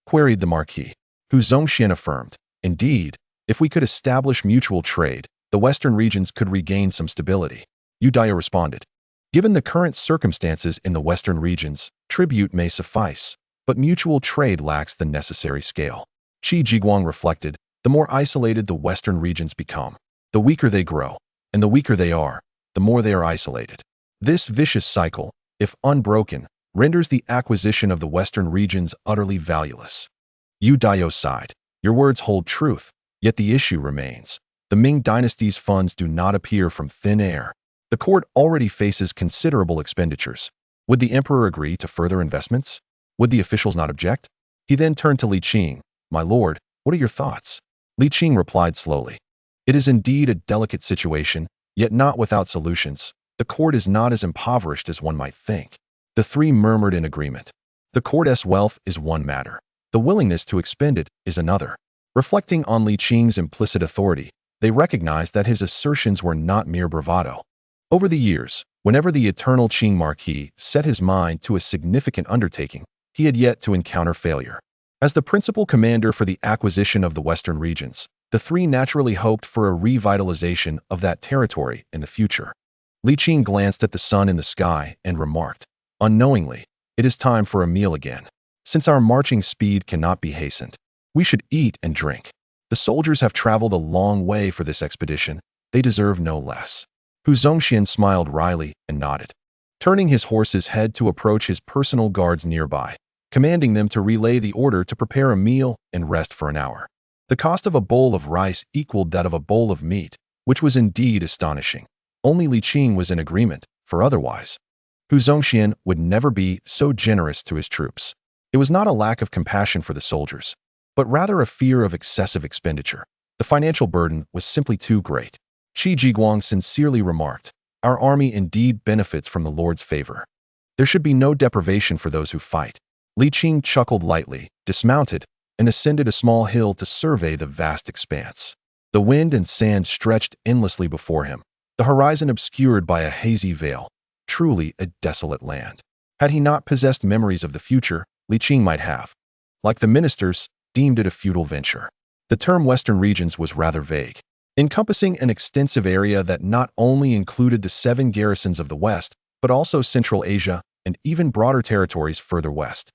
queried the Marquis. Hu Zongxian affirmed, "Indeed, if we could establish mutual trade, the western regions could regain some stability." Yu Daiyou responded, Given the current circumstances in the western regions, tribute may suffice, but mutual trade lacks the necessary scale. Qi Jiguang reflected, the more isolated the western regions become, the weaker they grow, and the weaker they are, the more they are isolated. This vicious cycle, if unbroken, renders the acquisition of the western regions utterly valueless. Yu Daiyou sighed. Your words hold truth, yet the issue remains. The Ming dynasty's funds do not appear from thin air. The court already faces considerable expenditures. Would the emperor agree to further investments? Would the officials not object? He then turned to Li Qing. My lord, what are your thoughts? Li Qing replied slowly. It is indeed a delicate situation, yet not without solutions. The court is not as impoverished as one might think. The three murmured in agreement. The court's wealth is one matter. The willingness to expend it is another. Reflecting on Li Qing's implicit authority, they recognized that his assertions were not mere bravado. Over the years, whenever the eternal Yongqing Marquis set his mind to a significant undertaking, he had yet to encounter failure. As the principal commander for the acquisition of the western regions, the three naturally hoped for a revitalization of that territory in the future. Li Qing glanced at the sun in the sky and remarked, unknowingly, it is time for a meal again. Since our marching speed cannot be hastened, we should eat and drink. The soldiers have traveled a long way for this expedition. They deserve no less. Hu Zongxian smiled wryly and nodded, turning his horse's head to approach his personal guards nearby, commanding them to relay the order to prepare a meal and rest for an hour. The cost of a bowl of rice equaled that of a bowl of meat, which was indeed astonishing. Only Li Qing was in agreement, for otherwise, Hu Zongxian would never be so generous to his troops. It was not a lack of compassion for the soldiers, but rather a fear of excessive expenditure. The financial burden was simply too great. Qi Jiguang sincerely remarked, our army indeed benefits from the Lord's favor. There should be no deprivation for those who fight. Li Qing chuckled lightly, dismounted, and ascended a small hill to survey the vast expanse. The wind and sand stretched endlessly before him, the horizon obscured by a hazy veil. Truly a desolate land. Had he not possessed memories of the future, Li Qing might have, like the ministers, deemed it a futile venture. The term Western regions was rather vague, encompassing an extensive area that not only included the 7 garrisons of the West, but also Central Asia and even broader territories further west.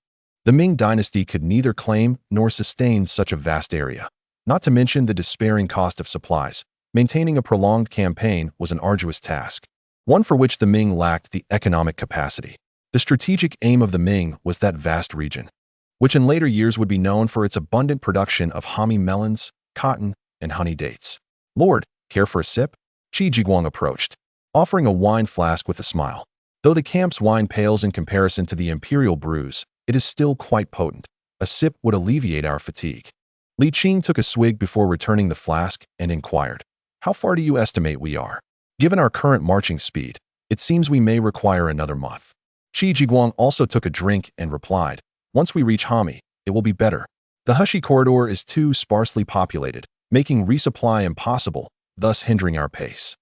The Ming dynasty could neither claim nor sustain such a vast area. Not to mention the despairing cost of supplies. Maintaining a prolonged campaign was an arduous task, one for which the Ming lacked the economic capacity. The strategic aim of the Ming was that vast region, which in later years would be known for its abundant production of hami melons, cotton, and honey dates. Lord, care for a sip? Qi Jiguang approached, offering a wine flask with a smile. Though the camp's wine pales in comparison to the imperial brews, it is still quite potent. A sip would alleviate our fatigue. Li Qing took a swig before returning the flask and inquired, how far do you estimate we are? Given our current marching speed, it seems we may require another month. Qi Jiguang also took a drink and replied, once we reach Hami, it will be better. The Hushi corridor is too sparsely populated, making resupply impossible, thus hindering our pace.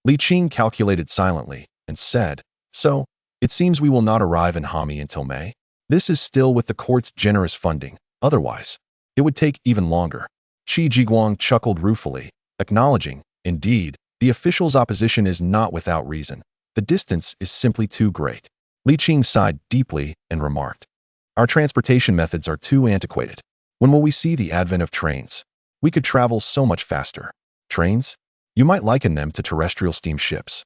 Li Qing calculated silently and said, so, it seems we will not arrive in Hami until May. This is still with the court's generous funding, otherwise, it would take even longer. Qi Jiguang chuckled ruefully, acknowledging, indeed, the official's opposition is not without reason. The distance is simply too great. Li Qing sighed deeply and remarked, our transportation methods are too antiquated. When will we see the advent of trains? We could travel so much faster. Trains? You might liken them to terrestrial steamships.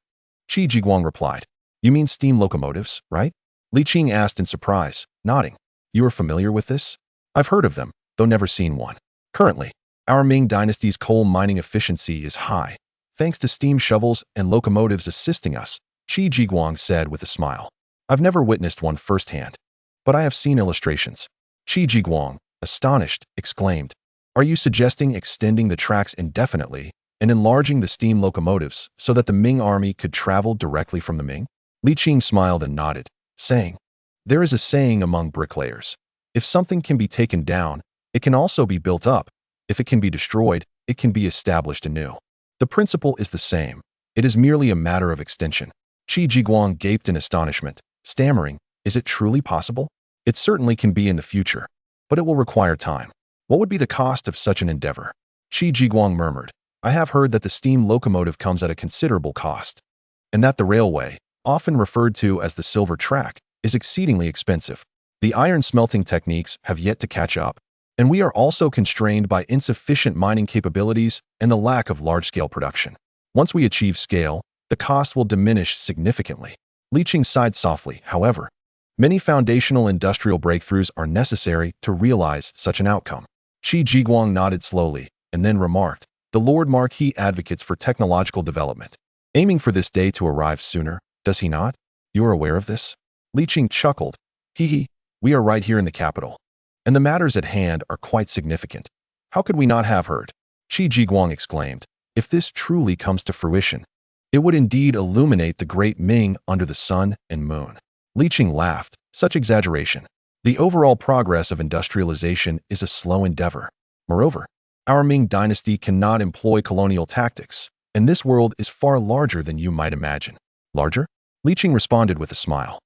Qi Jiguang replied, you mean steam locomotives, right? Li Qing asked in surprise, nodding. You are familiar with this? I've heard of them, though never seen one. Currently, our Ming dynasty's coal mining efficiency is high, thanks to steam shovels and locomotives assisting us, Qi Jiguang said with a smile. I've never witnessed one firsthand, but I have seen illustrations. Qi Jiguang, astonished, exclaimed, are you suggesting extending the tracks indefinitely and enlarging the steam locomotives so that the Ming army could travel directly from the Ming? Li Qing smiled and nodded, saying, there is a saying among bricklayers, if something can be taken down, it can also be built up. If it can be destroyed, it can be established anew. The principle is the same. It is merely a matter of extension. Qi Jiguang gaped in astonishment, stammering, is it truly possible? It certainly can be in the future, but it will require time. What would be the cost of such an endeavor? Qi Jiguang murmured, I have heard that the steam locomotive comes at a considerable cost, and that the railway, often referred to as the silver track, is exceedingly expensive. The iron smelting techniques have yet to catch up, and we are also constrained by insufficient mining capabilities and the lack of large-scale production. Once we achieve scale, the cost will diminish significantly. Li Qing sighed softly, however. Many foundational industrial breakthroughs are necessary to realize such an outcome. Qi Jinglong nodded slowly, and then remarked, "The Lord Marquis advocates for technological development, aiming for this day to arrive sooner, does he not? You are aware of this?" Li Qing chuckled. "Hee, we are right here in the capital, and the matters at hand are quite significant. How could we not have heard?" Qi Jinglong exclaimed. "If this truly comes to fruition, it would indeed illuminate the great Ming under the sun and moon." Li Qing laughed. "Such exaggeration. The overall progress of industrialization is a slow endeavor. Moreover, our Ming dynasty cannot employ colonial tactics, and this world is far larger than you might imagine." "Larger?" Li Qing responded with a smile.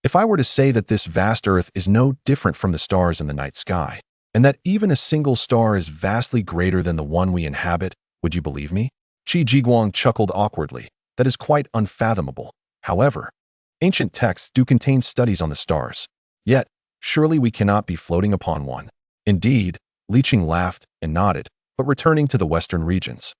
"If I were to say that this vast earth is no different from the stars in the night sky, and that even a single star is vastly greater than the one we inhabit, would you believe me?" Qi Jinglong chuckled awkwardly. "That is quite unfathomable. However, ancient texts do contain studies on the stars. Yet, surely we cannot be floating upon one." "Indeed," Li Qing laughed and nodded, "but returning to the western regions.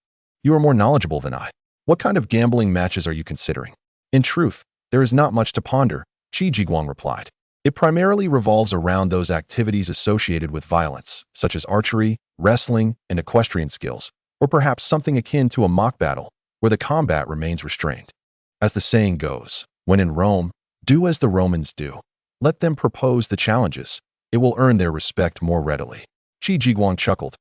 You are more knowledgeable than I. What kind of gambling matches are you considering?" "In truth, there is not much to ponder," Qi Jinglong replied. "It primarily revolves around those activities associated with violence, such as archery, wrestling, and equestrian skills, or perhaps something akin to a mock battle, where the combat remains restrained. As the saying goes, when in Rome, do as the Romans do. Let them propose the challenges. It will earn their respect more readily." Qi Jinglong chuckled.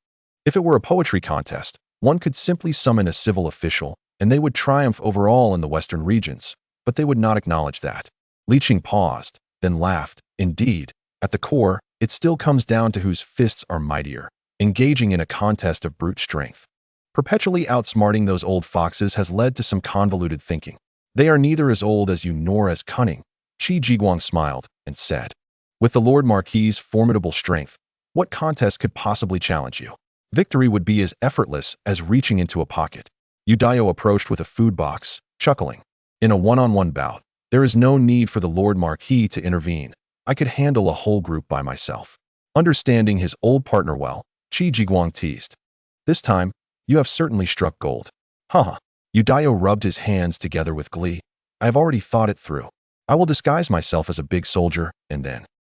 "If it were a poetry contest, one could simply summon a civil official, and they would triumph over all in the western regions, but they would not acknowledge that." Li Qing paused, then laughed. "Indeed, at the core, it still comes down to whose fists are mightier, engaging in a contest of brute strength. Perpetually outsmarting those old foxes has led to some convoluted thinking. They are neither as old as you nor as cunning." Qi Jinglong smiled and said, "With the Lord Marquis's formidable strength, what contest could possibly challenge you? Victory would be as effortless as reaching into a pocket." Yu Daio approached with a food box, chuckling. "In a one-on-one bout, there is no need for the Lord Marquis to intervene. I could handle a whole group by myself." Understanding his old partner well, Qi Jinglong teased, "This time, you have certainly struck gold." "Haha." Yu Daio rubbed his hands together with glee. "I have already thought it through. I will disguise myself as a big soldier, and then